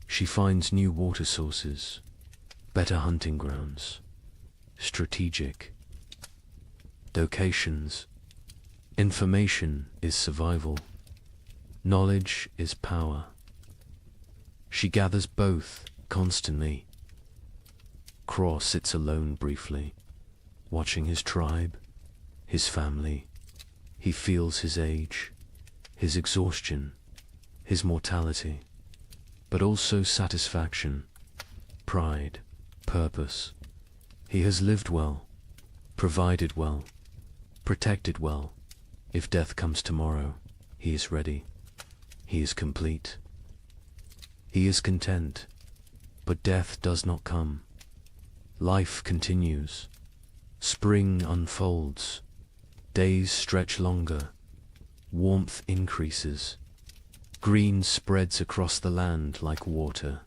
She finds new water sources, better hunting grounds, strategic locations. Information is survival. Knowledge is power. She gathers both constantly. Craw sits alone briefly, watching his tribe, his family. He feels his age, his exhaustion, his mortality, but also satisfaction, pride, purpose. He has lived well, provided well, protected well. If death comes tomorrow, he is ready. He is complete. He is content, but death does not come. Life continues. Spring unfolds. Days stretch longer. Warmth increases. Green spreads across the land like water,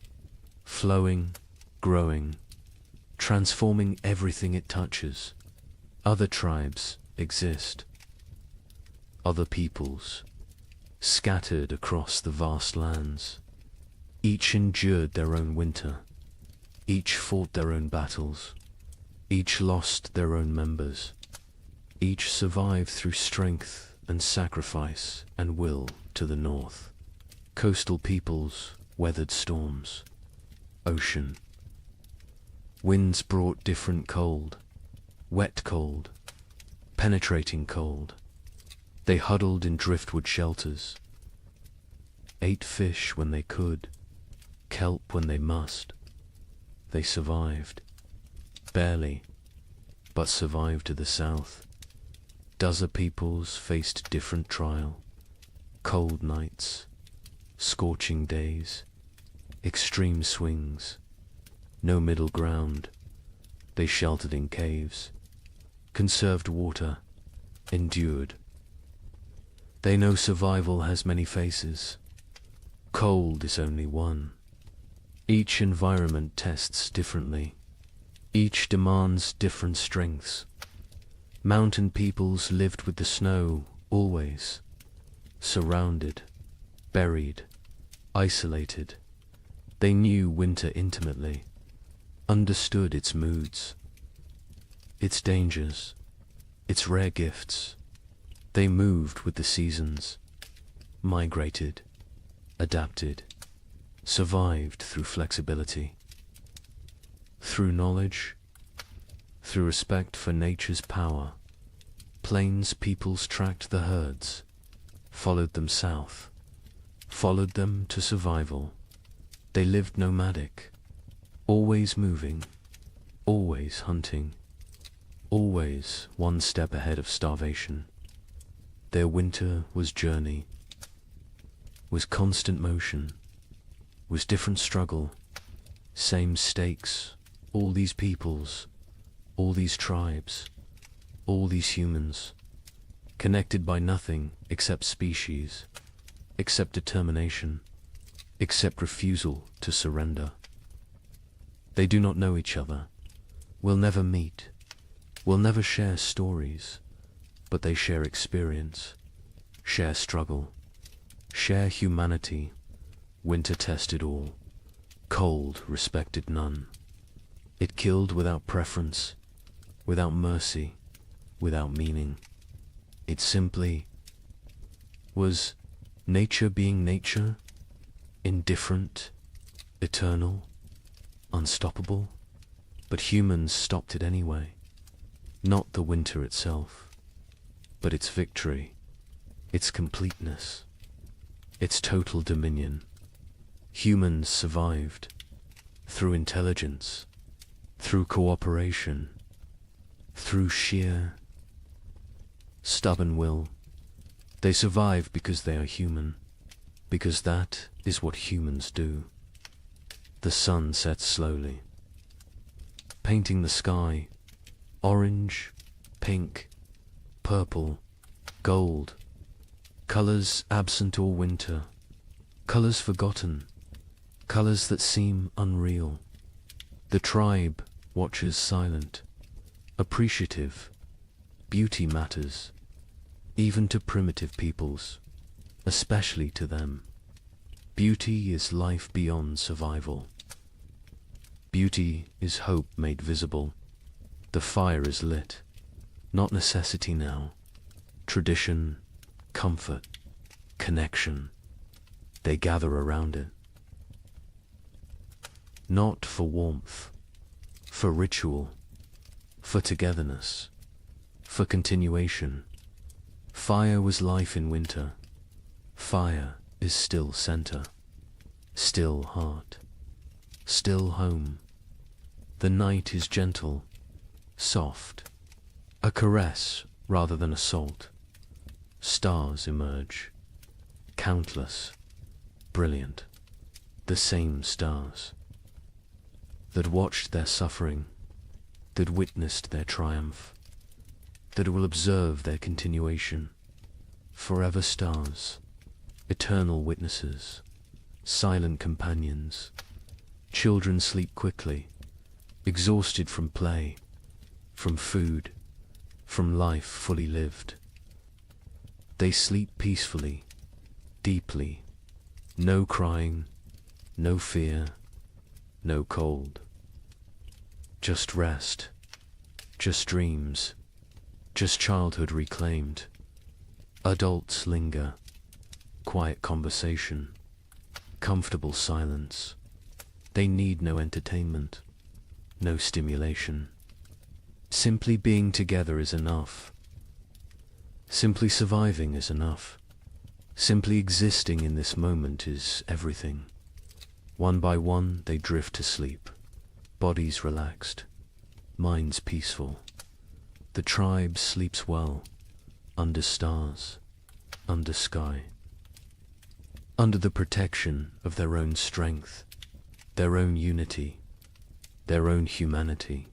flowing, growing, transforming everything it touches. Other tribes exist. Other peoples, scattered across the vast lands. Each endured their own winter. Each fought their own battles. Each lost their own members. Each survived through strength and sacrifice and will to the north. Coastal peoples weathered storms. Ocean. Winds brought different cold. Wet cold. Penetrating cold. They huddled in driftwood shelters. Ate fish when they could. Kelp when they must. They survived. Barely, but survived to the south. Dozen peoples faced different trial. Cold nights, scorching days, extreme swings, no middle ground. They sheltered in caves, conserved water, endured. They know survival has many faces. Cold is only one. Each environment tests differently. Each demands different strengths. Mountain peoples lived with the snow, always. Surrounded, buried, isolated. They knew winter intimately, understood its moods, its dangers, its rare gifts. They moved with the seasons, migrated, adapted, survived through flexibility. Through knowledge, through respect for nature's power, plains peoples tracked the herds, followed them south, followed them to survival. They lived nomadic, always moving, always hunting, always one step ahead of starvation. Their winter was journey, was constant motion, was different struggle, same stakes. All these peoples, all these tribes, all these humans, connected by nothing except species, except determination, except refusal to surrender. They do not know each other, will never meet, will never share stories, but they share experience, share struggle, share humanity. Winter tested all, cold respected none. It killed without preference, without mercy, without meaning. It simply was nature being nature, indifferent, eternal, unstoppable, but humans stopped it anyway. Not the winter itself, but its victory, its completeness, its total dominion. Humans survived through intelligence, through cooperation, through sheer, stubborn will, They survive because they are human, because that is what humans do. The sun sets slowly, painting the sky orange, pink, purple, gold, colors absent all winter, colors forgotten, colors that seem unreal. The tribe watches silent, appreciative. Beauty matters, even to primitive peoples, especially to them. Beauty is life beyond survival. Beauty is hope made visible. The fire is lit, not necessity now. Tradition, comfort, connection. They gather around it. Not for warmth, for ritual, for togetherness, for continuation. Fire was life in winter. Fire is still center, still heart, still home. The night is gentle, soft, a caress rather than assault. Stars emerge, countless, brilliant, the same stars that watched their suffering, that witnessed their triumph, that will observe their continuation. Forever stars, eternal witnesses, silent companions. Children sleep quickly, exhausted from play, from food, from life fully lived. They sleep peacefully, deeply, no crying, no fear, no cold. Just rest, just dreams, just childhood reclaimed. Adults linger, quiet conversation, comfortable silence. They need no entertainment, no stimulation. Simply being together is enough. Simply surviving is enough. Simply existing in this moment is everything. One by one they drift to sleep, bodies relaxed, minds peaceful. The tribe sleeps well, under stars, under sky, under the protection of their own strength, their own unity, their own humanity.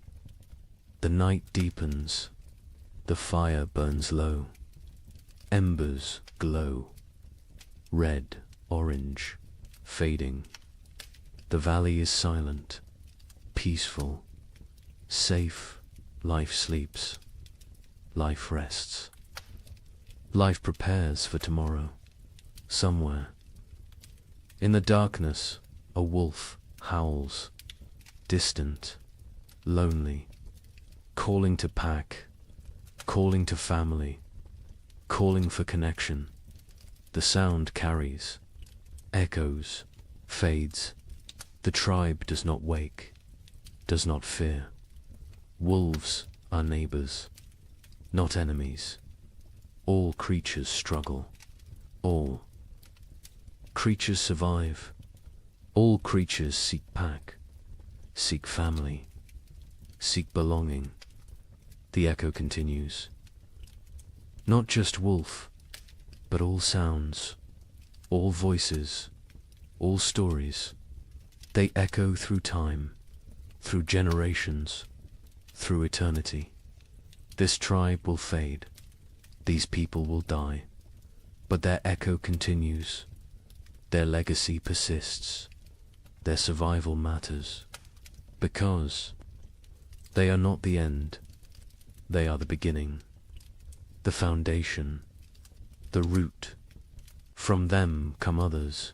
The night deepens, the fire burns low, embers glow, red, orange, fading. The valley is silent, peaceful, safe. Life sleeps, life rests. Life prepares for tomorrow, somewhere. In the darkness, a wolf howls, distant, lonely, calling to pack, calling to family, calling for connection. The sound carries, echoes, fades. The tribe does not wake, does not fear. Wolves are neighbors, not enemies. All creatures struggle. All creatures survive. All creatures seek pack, seek family, seek belonging. The echo continues. Not just wolf, but all sounds, all voices, all stories. They echo through time, through generations, through eternity. This tribe will fade. These people will die. But their echo continues. Their legacy persists. Their survival matters. Because they are not the end. They are the beginning, the foundation, the root. From them come others,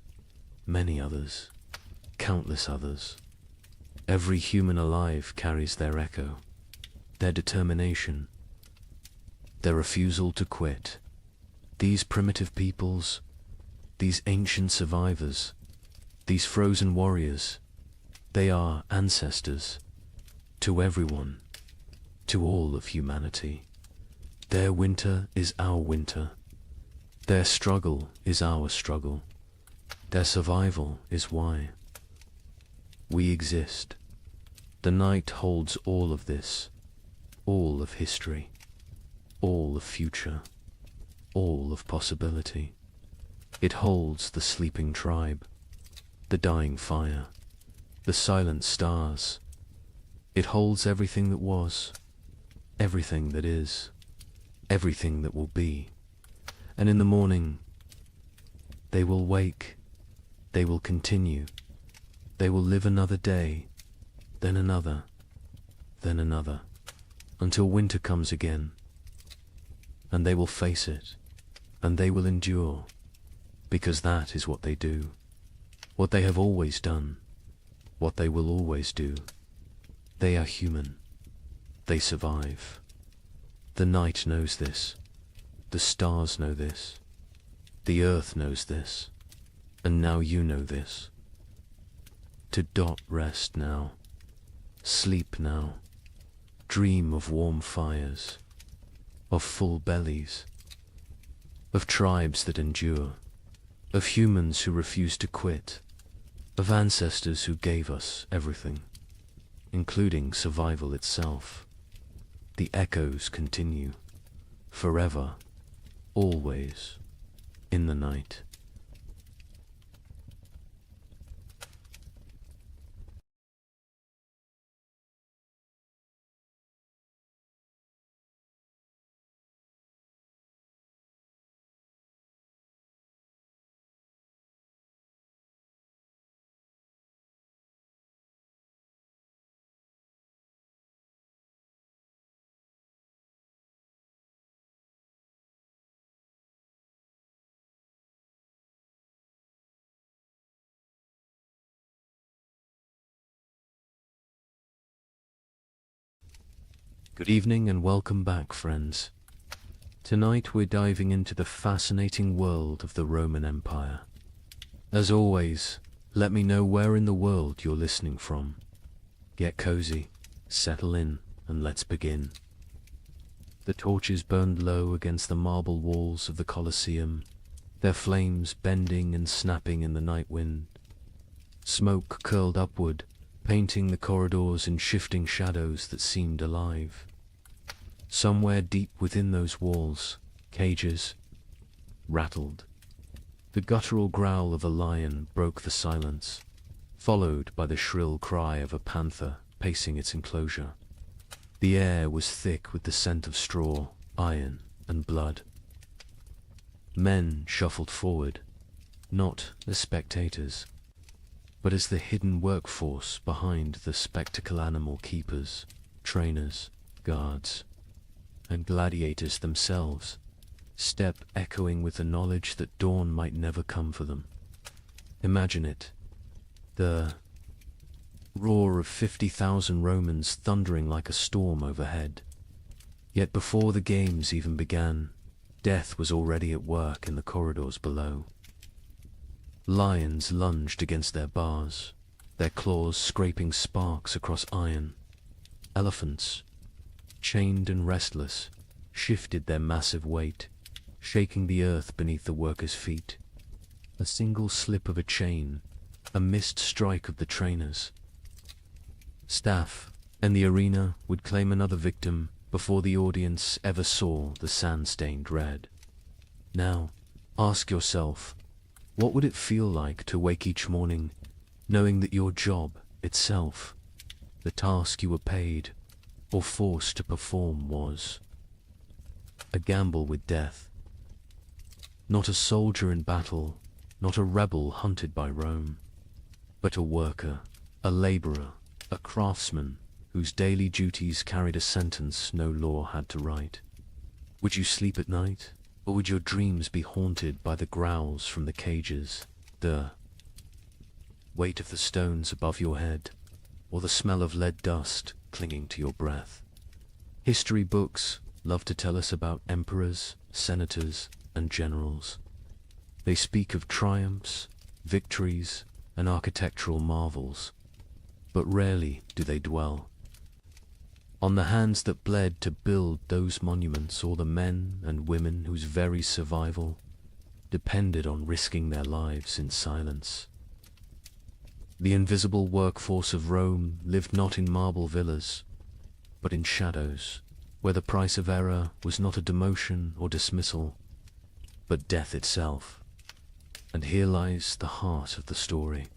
many others, countless others. Every human alive carries their echo, their determination, their refusal to quit. These primitive peoples, these ancient survivors, these frozen warriors, they are ancestors to everyone, to all of humanity. Their winter is our winter. Their struggle is our struggle. Their survival is why we exist. The night holds all of this, all of history, all of future. all of possibility. It holds the sleeping tribe, the dying fire, the silent stars. It holds everything that was, everything that is, everything that will be. And in the morning, they will wake, they will continue, they will live another day, then another, until winter comes again. And they will face it, and they will endure, because that is what they do, what they have always done, what they will always do. They are human. They survive. The night knows this. The stars know this. The earth knows this. And now you know this. To rest now. Sleep now. Dream of warm fires. Of full bellies. Of tribes that endure. Of humans who refuse to quit. Of ancestors who gave us everything, including survival itself. The echoes continue, forever, always, in the night. Good evening and welcome back, friends. Tonight we're diving into the fascinating world of the Roman Empire. As always, let me know where in the world you're listening from. Get cozy, settle in, and let's begin. The torches burned low against the marble walls of the Colosseum, their flames bending and snapping in the night wind. Smoke curled upward, painting the corridors in shifting shadows that seemed alive. Somewhere deep within those walls, cages rattled. The guttural growl of a lion broke the silence, followed by the shrill cry of a panther pacing its enclosure. The air was thick with the scent of straw, iron, and blood. Men shuffled forward, not as spectators, but as the hidden workforce behind the spectacle animal keepers, trainers, guards, and gladiators themselves, step echoing with the knowledge that dawn might never come for them. Imagine it, the roar of 50,000 Romans thundering like a storm overhead. Yet before the games even began, death was already at work in the corridors below. Lions lunged against their bars, their claws scraping sparks across iron. Elephants, chained and restless, shifted their massive weight, shaking the earth beneath the workers' feet. A single slip of a chain, a missed strike of the trainers. Staff and the arena would claim another victim before the audience ever saw the sand-stained red. Now, ask yourself, what would it feel like to wake each morning knowing that your job itself, the task you were paid or forced to perform, was a gamble with death? Not a soldier in battle, not a rebel hunted by Rome, but a worker, a laborer, a craftsman whose daily duties carried a sentence no law had to write. Would you sleep at night? Or would your dreams be haunted by the growls from the cages, the weight of the stones above your head, or the smell of lead dust clinging to your breath? History books love to tell us about emperors, senators, and generals. They speak of triumphs, victories, and architectural marvels, but rarely do they dwell on the hands that bled to build those monuments, or the men and women whose very survival depended on risking their lives in silence. The invisible workforce of Rome lived not in marble villas, but in shadows, where the price of error was not a demotion or dismissal, but death itself. And here lies the heart of the story.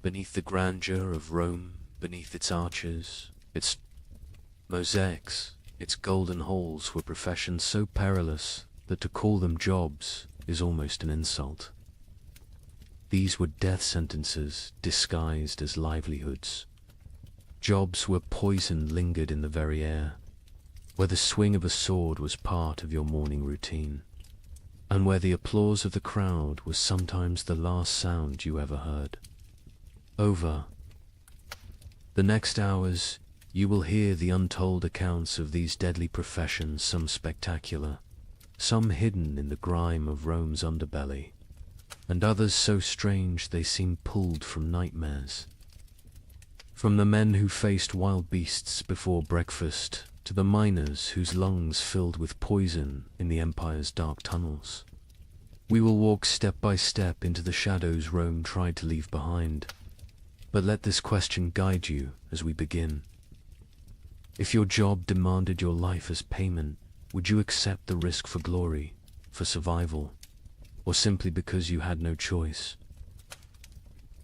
Beneath the grandeur of Rome, beneath its arches, its mosaics, its golden halls were professions so perilous that to call them jobs is almost an insult. These were death sentences disguised as livelihoods. Jobs where poison lingered in the very air, where the swing of a sword was part of your morning routine, and where the applause of the crowd was sometimes the last sound you ever heard. Over the next hours, you will hear the untold accounts of these deadly professions, some spectacular, some hidden in the grime of Rome's underbelly, and others so strange they seem pulled from nightmares. From the men who faced wild beasts before breakfast, to the miners whose lungs filled with poison in the empire's dark tunnels. We will walk step by step into the shadows Rome tried to leave behind. But let this question guide you as we begin. If your job demanded your life as payment, would you accept the risk for glory, for survival, or simply because you had no choice?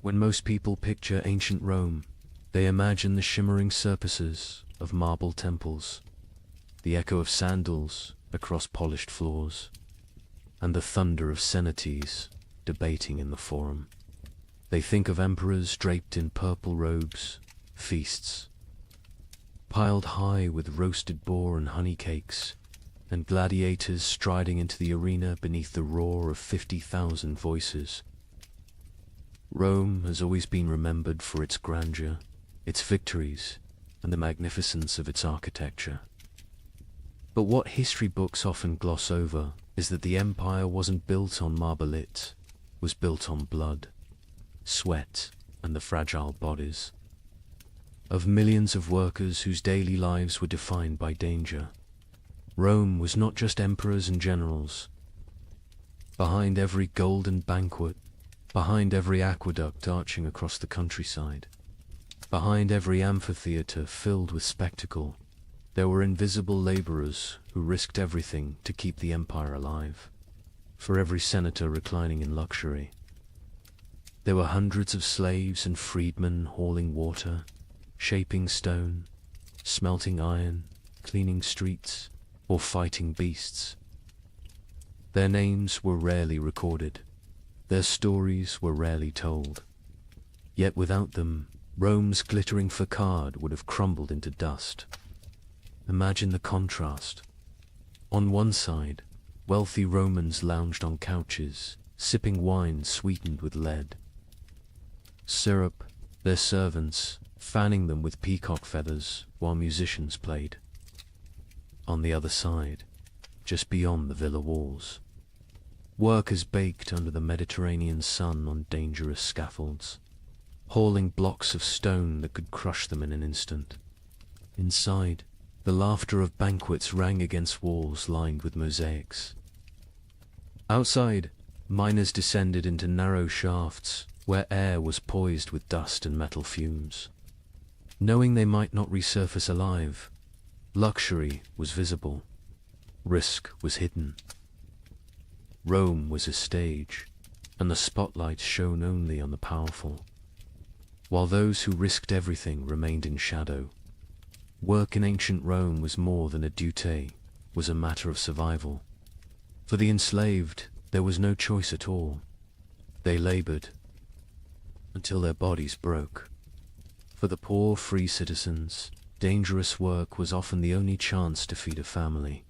When most people picture ancient Rome, they imagine the shimmering surfaces of marble temples, the echo of sandals across polished floors, and the thunder of cenotes debating in the forum. They think of emperors draped in purple robes, feasts piled high with roasted boar and honey cakes, and gladiators striding into the arena beneath the roar of 50,000 voices. Rome has always been remembered for its grandeur, its victories, and the magnificence of its architecture. But what history books often gloss over is that the empire wasn't built on marble, it was built on blood, sweat, and the fragile bodies of millions of workers whose daily lives were defined by danger. Rome was not just emperors and generals. Behind every golden banquet, behind every aqueduct arching across the countryside, behind every amphitheater filled with spectacle, there were invisible laborers who risked everything to keep the empire alive. For every senator reclining in luxury, there were hundreds of slaves and freedmen hauling water, shaping stone, smelting iron, cleaning streets, or fighting beasts. Their names were rarely recorded. Their stories were rarely told. Yet without them, Rome's glittering facade would have crumbled into dust. Imagine the contrast. On one side, wealthy Romans lounged on couches, sipping wine sweetened with lead. Syrup, their servants, fanning them with peacock feathers while musicians played. On the other side, just beyond the villa walls, workers baked under the Mediterranean sun on dangerous scaffolds, hauling blocks of stone that could crush them in an instant. Inside, the laughter of banquets rang against walls lined with mosaics. Outside, miners descended into narrow shafts where air was poised with dust and metal fumes. Knowing they might not resurface alive, luxury was visible, risk was hidden. Rome was a stage, and the spotlight shone only on the powerful, while those who risked everything remained in shadow. Work in ancient Rome was more than a duty, was a matter of survival. For the enslaved, there was no choice at all. They labored until their bodies broke. For the poor free citizens, dangerous work was often the only chance to feed a family.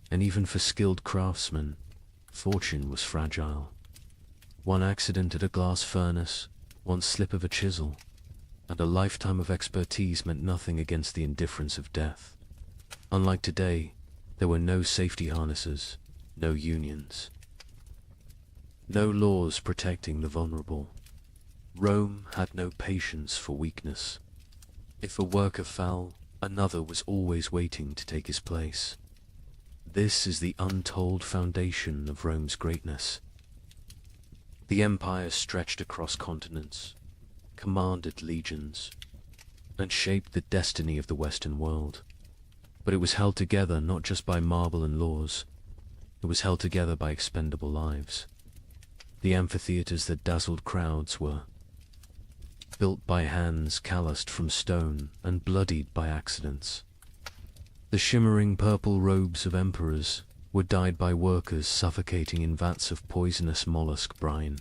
And even for skilled craftsmen, fortune was fragile. One accident at a glass furnace, one slip of a chisel, and a lifetime of expertise meant nothing against the indifference of death. Unlike today, there were no safety harnesses, no unions, no laws protecting the vulnerable. Rome had no patience for weakness. If a worker fell, another was always waiting to take his place. This is the untold foundation of Rome's greatness. The empire stretched across continents, commanded legions, and shaped the destiny of the Western world. But it was held together not just by marble and laws, It was held together by expendable lives. The amphitheaters that dazzled crowds were built by hands calloused from stone and bloodied by accidents. The shimmering purple robes of emperors were dyed by workers suffocating in vats of poisonous mollusk brine.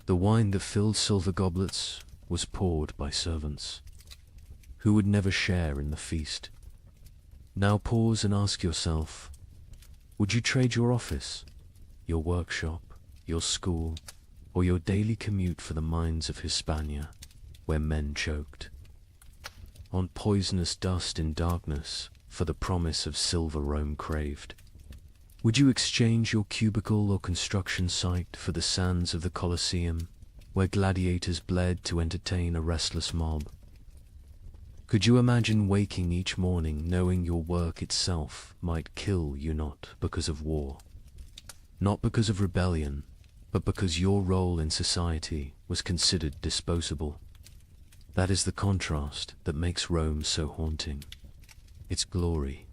The wine that filled silver goblets was poured by servants who would never share in the feast. Now pause and ask yourself, would you trade your office, your workshop, your school, or your daily commute for the mines of Hispania, where men choked on poisonous dust in darkness for the promise of silver Rome craved? Would you exchange your cubicle or construction site for the sands of the Colosseum, where gladiators bled to entertain a restless mob? Could you imagine waking each morning knowing your work itself might kill you, not because of war, not because of rebellion, but because your role in society was considered disposable? That is the contrast that makes Rome so haunting. Its glory.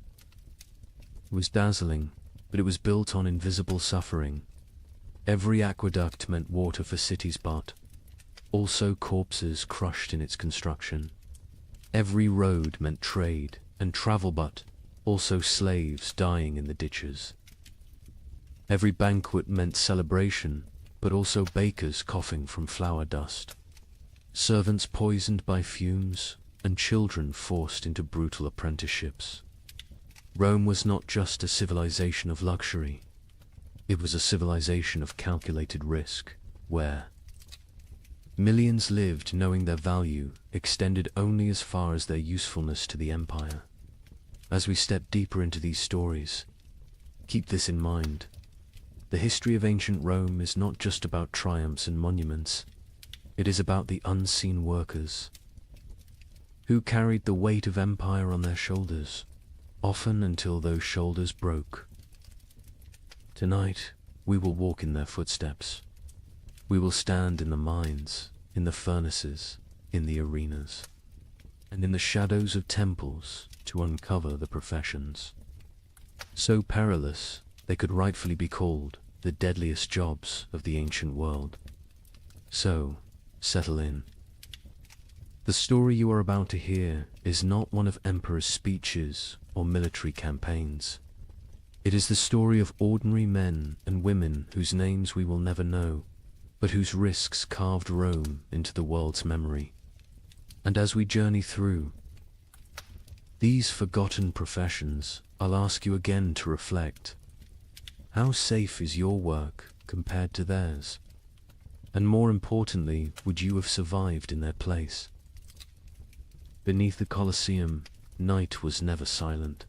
It was dazzling, but it was built on invisible suffering. Every aqueduct meant water for cities, but also corpses crushed in its construction. Every road meant trade and travel, but also slaves dying in the ditches. Every banquet meant celebration, but also bakers coughing from flour dust, servants poisoned by fumes, and children forced into brutal apprenticeships. Rome was not just a civilization of luxury. It was a civilization of calculated risk, where millions lived knowing their value extended only as far as their usefulness to the empire. As we step deeper into these stories, keep this in mind. The history of ancient Rome is not just about triumphs and monuments. It is about the unseen workers who carried the weight of empire on their shoulders, often until those shoulders broke. Tonight, we will walk in their footsteps. We will stand in the mines, in the furnaces, in the arenas, and in the shadows of temples to uncover the professions so perilous they could rightfully be called the deadliest jobs of the ancient world. So, settle in. The story you are about to hear is not one of emperors' speeches or military campaigns. It is the story of ordinary men and women whose names we will never know, but whose risks carved Rome into the world's memory. And as we journey through these forgotten professions, I'll ask you again to reflect. How safe is your work compared to theirs? And more importantly, would you have survived in their place? Beneath the Colosseum, night was never silent.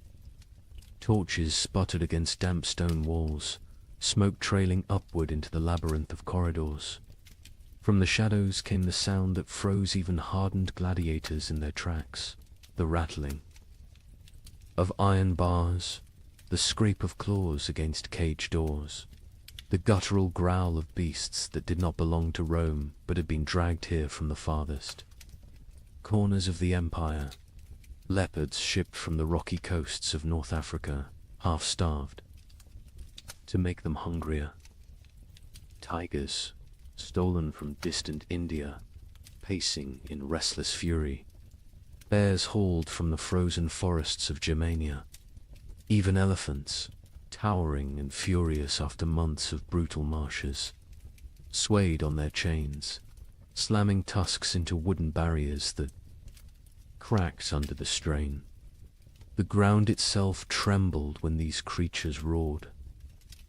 Torches sputtered against damp stone walls, smoke trailing upward into the labyrinth of corridors. From the shadows came the sound that froze even hardened gladiators in their tracks, the rattling of iron bars, the scrape of claws against cage doors, the guttural growl of beasts that did not belong to Rome but had been dragged here from the farthest corners of the empire. Leopards shipped from the rocky coasts of North Africa, half-starved, to make them hungrier. Tigers, stolen from distant India, pacing in restless fury. Bears hauled from the frozen forests of Germania. Even elephants, towering and furious after months of brutal marshes, swayed on their chains, slamming tusks into wooden barriers that cracked under the strain. The ground itself trembled when these creatures roared,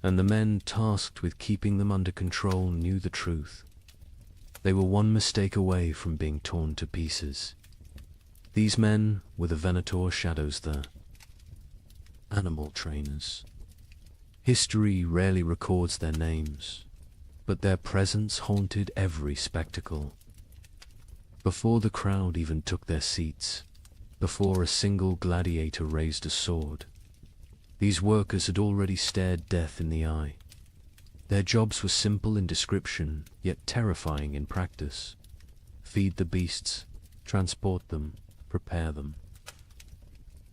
and the men tasked with keeping them under control knew the truth. They were one mistake away from being torn to pieces. These men were the Venator shadows, the animal trainers. History rarely records their names, but their presence haunted every spectacle. Before the crowd even took their seats, before a single gladiator raised a sword, these workers had already stared death in the eye. Their jobs were simple in description, yet terrifying in practice. Feed the beasts, transport them, prepare them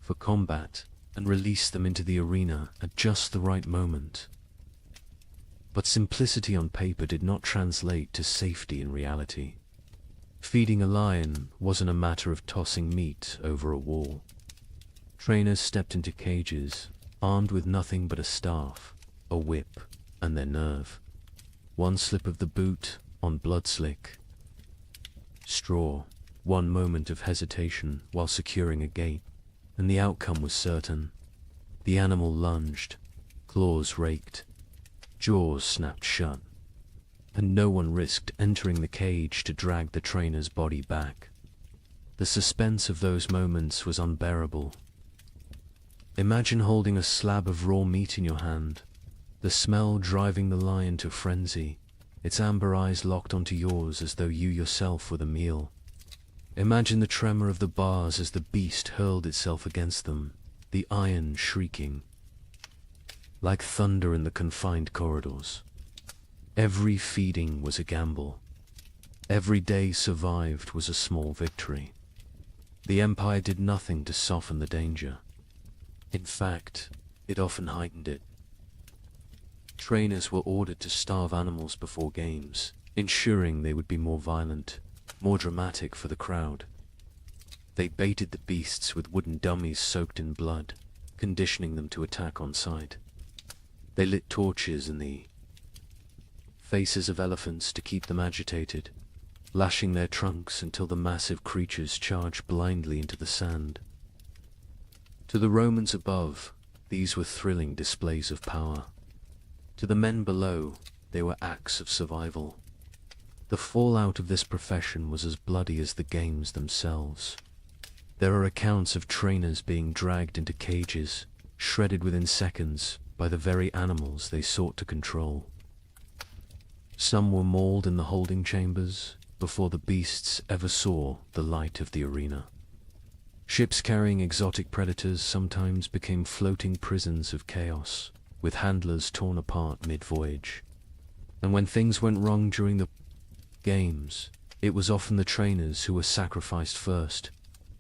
for combat, and release them into the arena at just the right moment. But simplicity on paper did not translate to safety in reality. Feeding a lion wasn't a matter of tossing meat over a wall. Trainers stepped into cages, armed with nothing but a staff, a whip, and their nerve. One slip of the boot on blood-slick straw, one moment of hesitation while securing a gate, and the outcome was certain. The animal lunged, claws raked, jaws snapped shut, and no one risked entering the cage to drag the trainer's body back. The suspense of those moments was unbearable. Imagine holding a slab of raw meat in your hand, the smell driving the lion to frenzy, its amber eyes locked onto yours as though you yourself were the meal. Imagine the tremor of the bars as the beast hurled itself against them, the iron shrieking like thunder in the confined corridors. Every feeding was a gamble. Every day survived was a small victory. The Empire did nothing to soften the danger. In fact, it often heightened it. Trainers were ordered to starve animals before games, ensuring they would be more violent, more dramatic for the crowd. They baited the beasts with wooden dummies soaked in blood, conditioning them to attack on sight. They lit torches in the faces of elephants to keep them agitated, lashing their trunks until the massive creatures charged blindly into the sand. To the Romans above, these were thrilling displays of power. To the men below, they were acts of survival. The fallout of this profession was as bloody as the games themselves. There are accounts of trainers being dragged into cages, shredded within seconds by the very animals they sought to control. Some were mauled in the holding chambers before the beasts ever saw the light of the arena. Ships carrying exotic predators sometimes became floating prisons of chaos, with handlers torn apart mid-voyage. And when things went wrong during the games, it was often the trainers who were sacrificed first,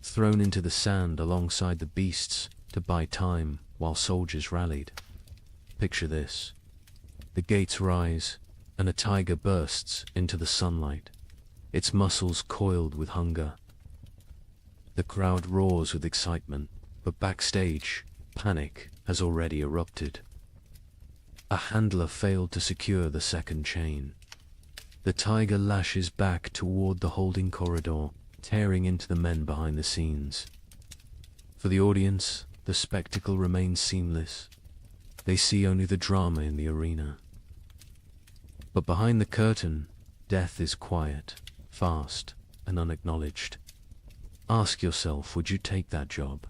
thrown into the sand alongside the beasts to buy time while soldiers rallied. Picture this. The gates rise, and a tiger bursts into the sunlight, its muscles coiled with hunger. The crowd roars with excitement, but backstage, panic has already erupted. A handler failed to secure the second chain. The tiger lashes back toward the holding corridor, tearing into the men behind the scenes. For the audience, the spectacle remains seamless. They see only the drama in the arena. But behind the curtain, death is quiet, fast, and unacknowledged. Ask yourself, would you take that job?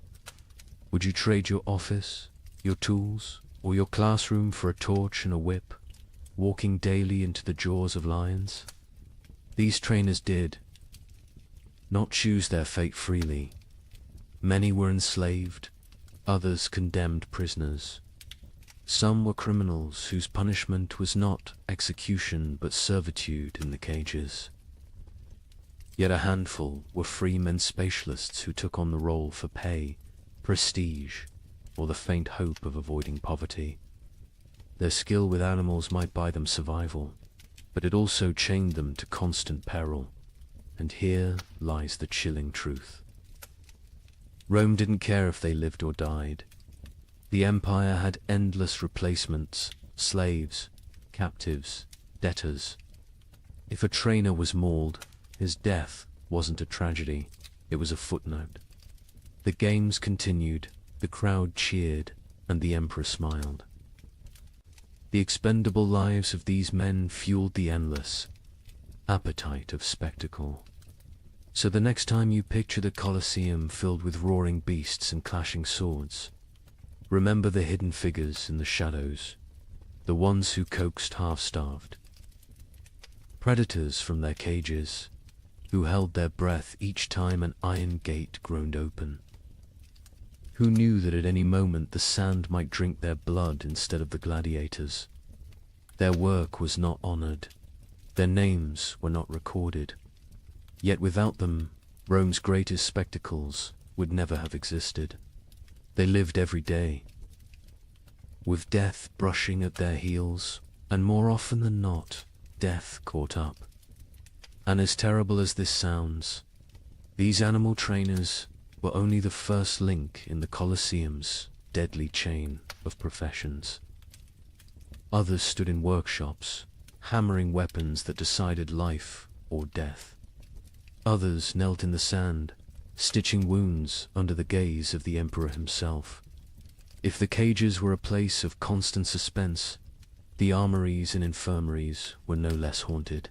Would you trade your office, your tools, or your classroom for a torch and a whip, walking daily into the jaws of lions? These trainers did not choose their fate freely. Many were enslaved, others condemned prisoners. Some were criminals whose punishment was not execution but servitude in the cages. Yet a handful were free men spatialists who took on the role for pay, prestige, or the faint hope of avoiding poverty. Their skill with animals might buy them survival, but it also chained them to constant peril. And here lies the chilling truth. Rome didn't care if they lived or died. The empire had endless replacements, slaves, captives, debtors. If a trainer was mauled, his death wasn't a tragedy, it was a footnote. The games continued, the crowd cheered, and the emperor smiled. The expendable lives of these men fueled the endless appetite of spectacle. So the next time you picture the Colosseum filled with roaring beasts and clashing swords, remember the hidden figures in the shadows, the ones who coaxed half-starved. Predators from their cages, who held their breath each time an iron gate groaned open. Who knew that at any moment the sand might drink their blood instead of the gladiators. Their work was not honored. Their names were not recorded. Yet without them, Rome's greatest spectacles would never have existed. They lived every day, with death brushing at their heels, and more often than not, death caught up. And as terrible as this sounds, these animal trainers were only the first link in the Colosseum's deadly chain of professions. Others stood in workshops, hammering weapons that decided life or death. Others knelt in the sand, stitching wounds under the gaze of the emperor himself. If the cages were a place of constant suspense, the armories and infirmaries were no less haunted.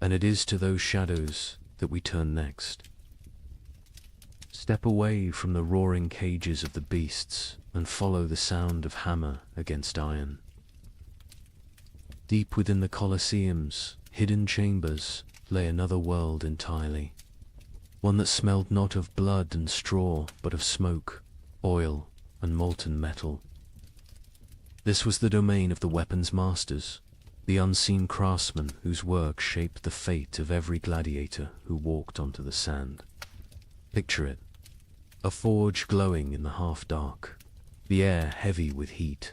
And it is to those shadows that we turn next. Step away from the roaring cages of the beasts and follow the sound of hammer against iron. Deep within the Colosseum's hidden chambers lay another world entirely, one that smelled not of blood and straw, but of smoke, oil, and molten metal. This was the domain of the weapons masters, the unseen craftsmen whose work shaped the fate of every gladiator who walked onto the sand. Picture it, a forge glowing in the half-dark, the air heavy with heat,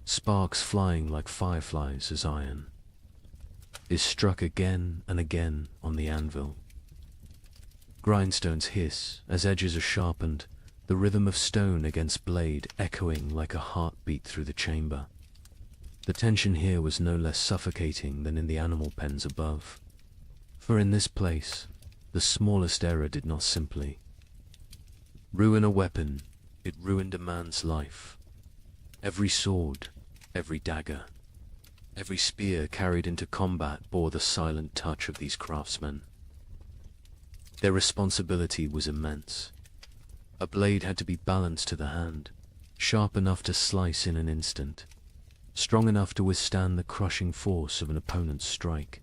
sparks flying like fireflies as iron is struck again and again on the anvil. Grindstones hiss as edges are sharpened, the rhythm of stone against blade echoing like a heartbeat through the chamber. The tension here was no less suffocating than in the animal pens above, for in this place, the smallest error did not simply ruin a weapon, it ruined a man's life. Every sword, every dagger, every spear carried into combat bore the silent touch of these craftsmen. Their responsibility was immense. A blade had to be balanced to the hand, sharp enough to slice in an instant, strong enough to withstand the crushing force of an opponent's strike.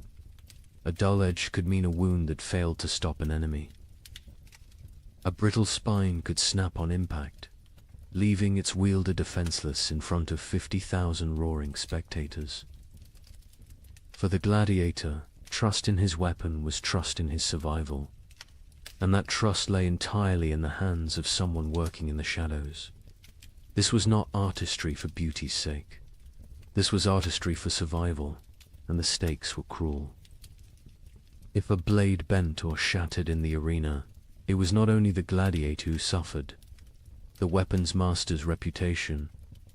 A dull edge could mean a wound that failed to stop an enemy. A brittle spine could snap on impact, leaving its wielder defenseless in front of 50,000 roaring spectators. For the gladiator, trust in his weapon was trust in his survival, and that trust lay entirely in the hands of someone working in the shadows. This was not artistry for beauty's sake. This was artistry for survival, and the stakes were cruel. If a blade bent or shattered in the arena, it was not only the gladiator who suffered. The weapons master's reputation,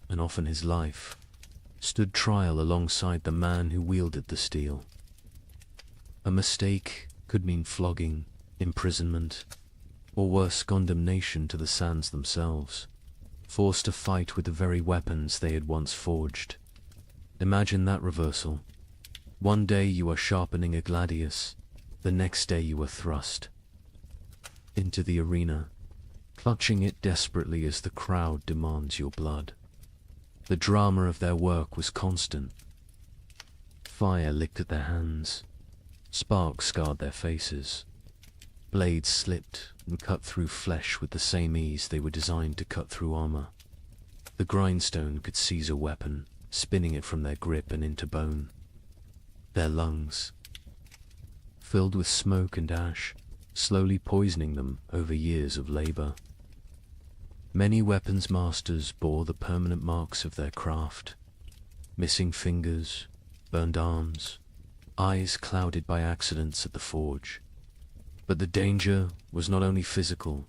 and often his life, stood trial alongside the man who wielded the steel. A mistake could mean flogging, imprisonment, or worse, condemnation to the sands themselves, forced to fight with the very weapons they had once forged. Imagine that reversal. One day you are sharpening a gladius, the next day you are thrust into the arena, clutching it desperately as the crowd demands your blood. The drama of their work was constant. Fire licked at their hands, sparks scarred their faces, blades slipped and cut through flesh with the same ease they were designed to cut through armor. The grindstone could seize a weapon, spinning it from their grip and into bone. Their lungs, filled with smoke and ash, slowly poisoning them over years of labor. Many weapons masters bore the permanent marks of their craft, missing fingers, burned arms, eyes clouded by accidents at the forge. But the danger was not only physical,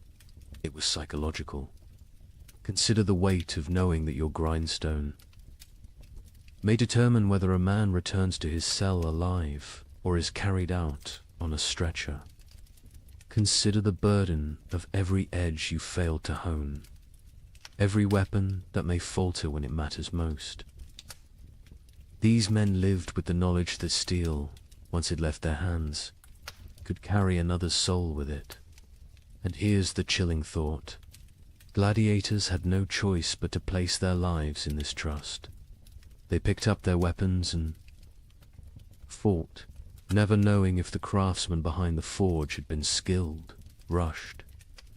it was psychological. Consider the weight of knowing that your grindstone may determine whether a man returns to his cell alive or is carried out on a stretcher. Consider the burden of every edge you failed to hone, every weapon that may falter when it matters most. These men lived with the knowledge that steel, once it left their hands, could carry another's soul with it. And here's the chilling thought. Gladiators had no choice but to place their lives in this trust. They picked up their weapons and fought, never knowing if the craftsman behind the forge had been skilled, rushed,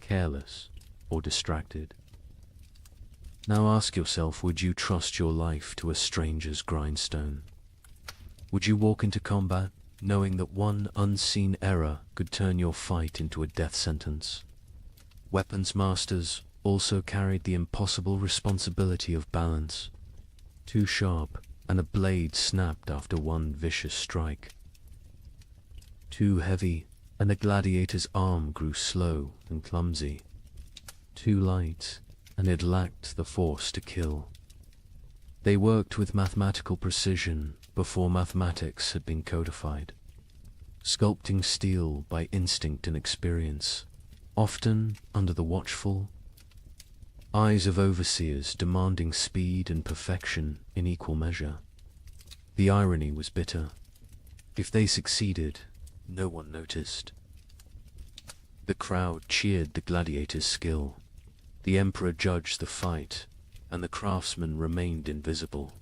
careless, or distracted. Now ask yourself, would you trust your life to a stranger's grindstone? Would you walk into combat knowing that one unseen error could turn your fight into a death sentence? Weapons masters also carried the impossible responsibility of balance. Too sharp, and a blade snapped after one vicious strike. Too heavy, and a gladiator's arm grew slow and clumsy. Too light, and it lacked the force to kill. They worked with mathematical precision before mathematics had been codified, sculpting steel by instinct and experience, often under the watchful eyes of overseers demanding speed and perfection in equal measure. The irony was bitter. If they succeeded, no one noticed. The crowd cheered the gladiator's skill. The emperor judged the fight, and the craftsman remained invisible.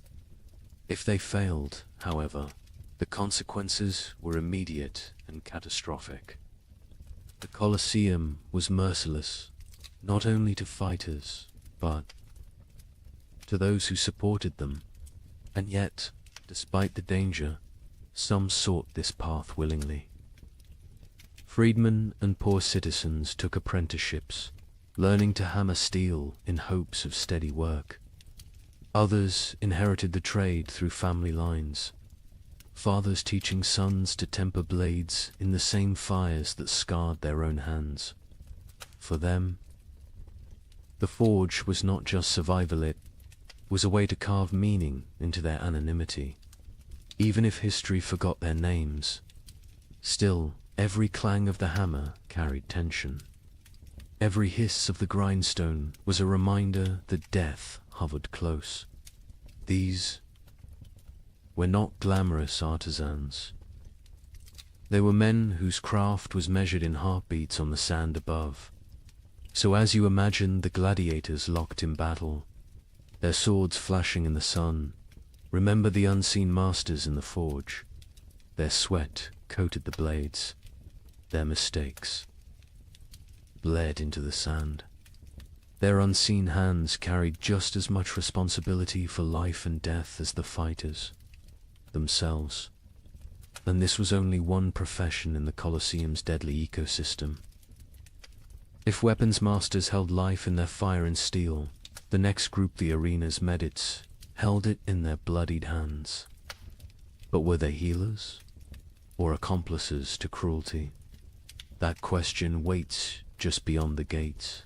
If they failed, however, the consequences were immediate and catastrophic. The Colosseum was merciless, not only to fighters, but to those who supported them. And yet, despite the danger, some sought this path willingly. Freedmen and poor citizens took apprenticeships, learning to hammer steel in hopes of steady work. Others inherited the trade through family lines, fathers teaching sons to temper blades in the same fires that scarred their own hands. For them, the forge was not just survival, it was a way to carve meaning into their anonymity. Even if history forgot their names, still, every clang of the hammer carried tension. Every hiss of the grindstone was a reminder that death hovered close. These were not glamorous artisans. They were men whose craft was measured in heartbeats on the sand above. So as you imagine the gladiators locked in battle, their swords flashing in the sun, remember the unseen masters in the forge. Their sweat coated the blades. Their mistakes bled into the sand. Their unseen hands carried just as much responsibility for life and death as the fighters themselves. And this was only one profession in the Colosseum's deadly ecosystem. If weapons masters held life in their fire and steel, the next group, the arena's medics, held it in their bloodied hands. But were they healers, or accomplices to cruelty? That question waits just beyond the gates.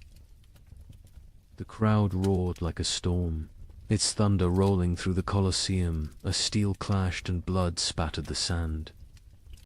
The crowd roared like a storm, its thunder rolling through the Colosseum as steel clashed and blood spattered the sand.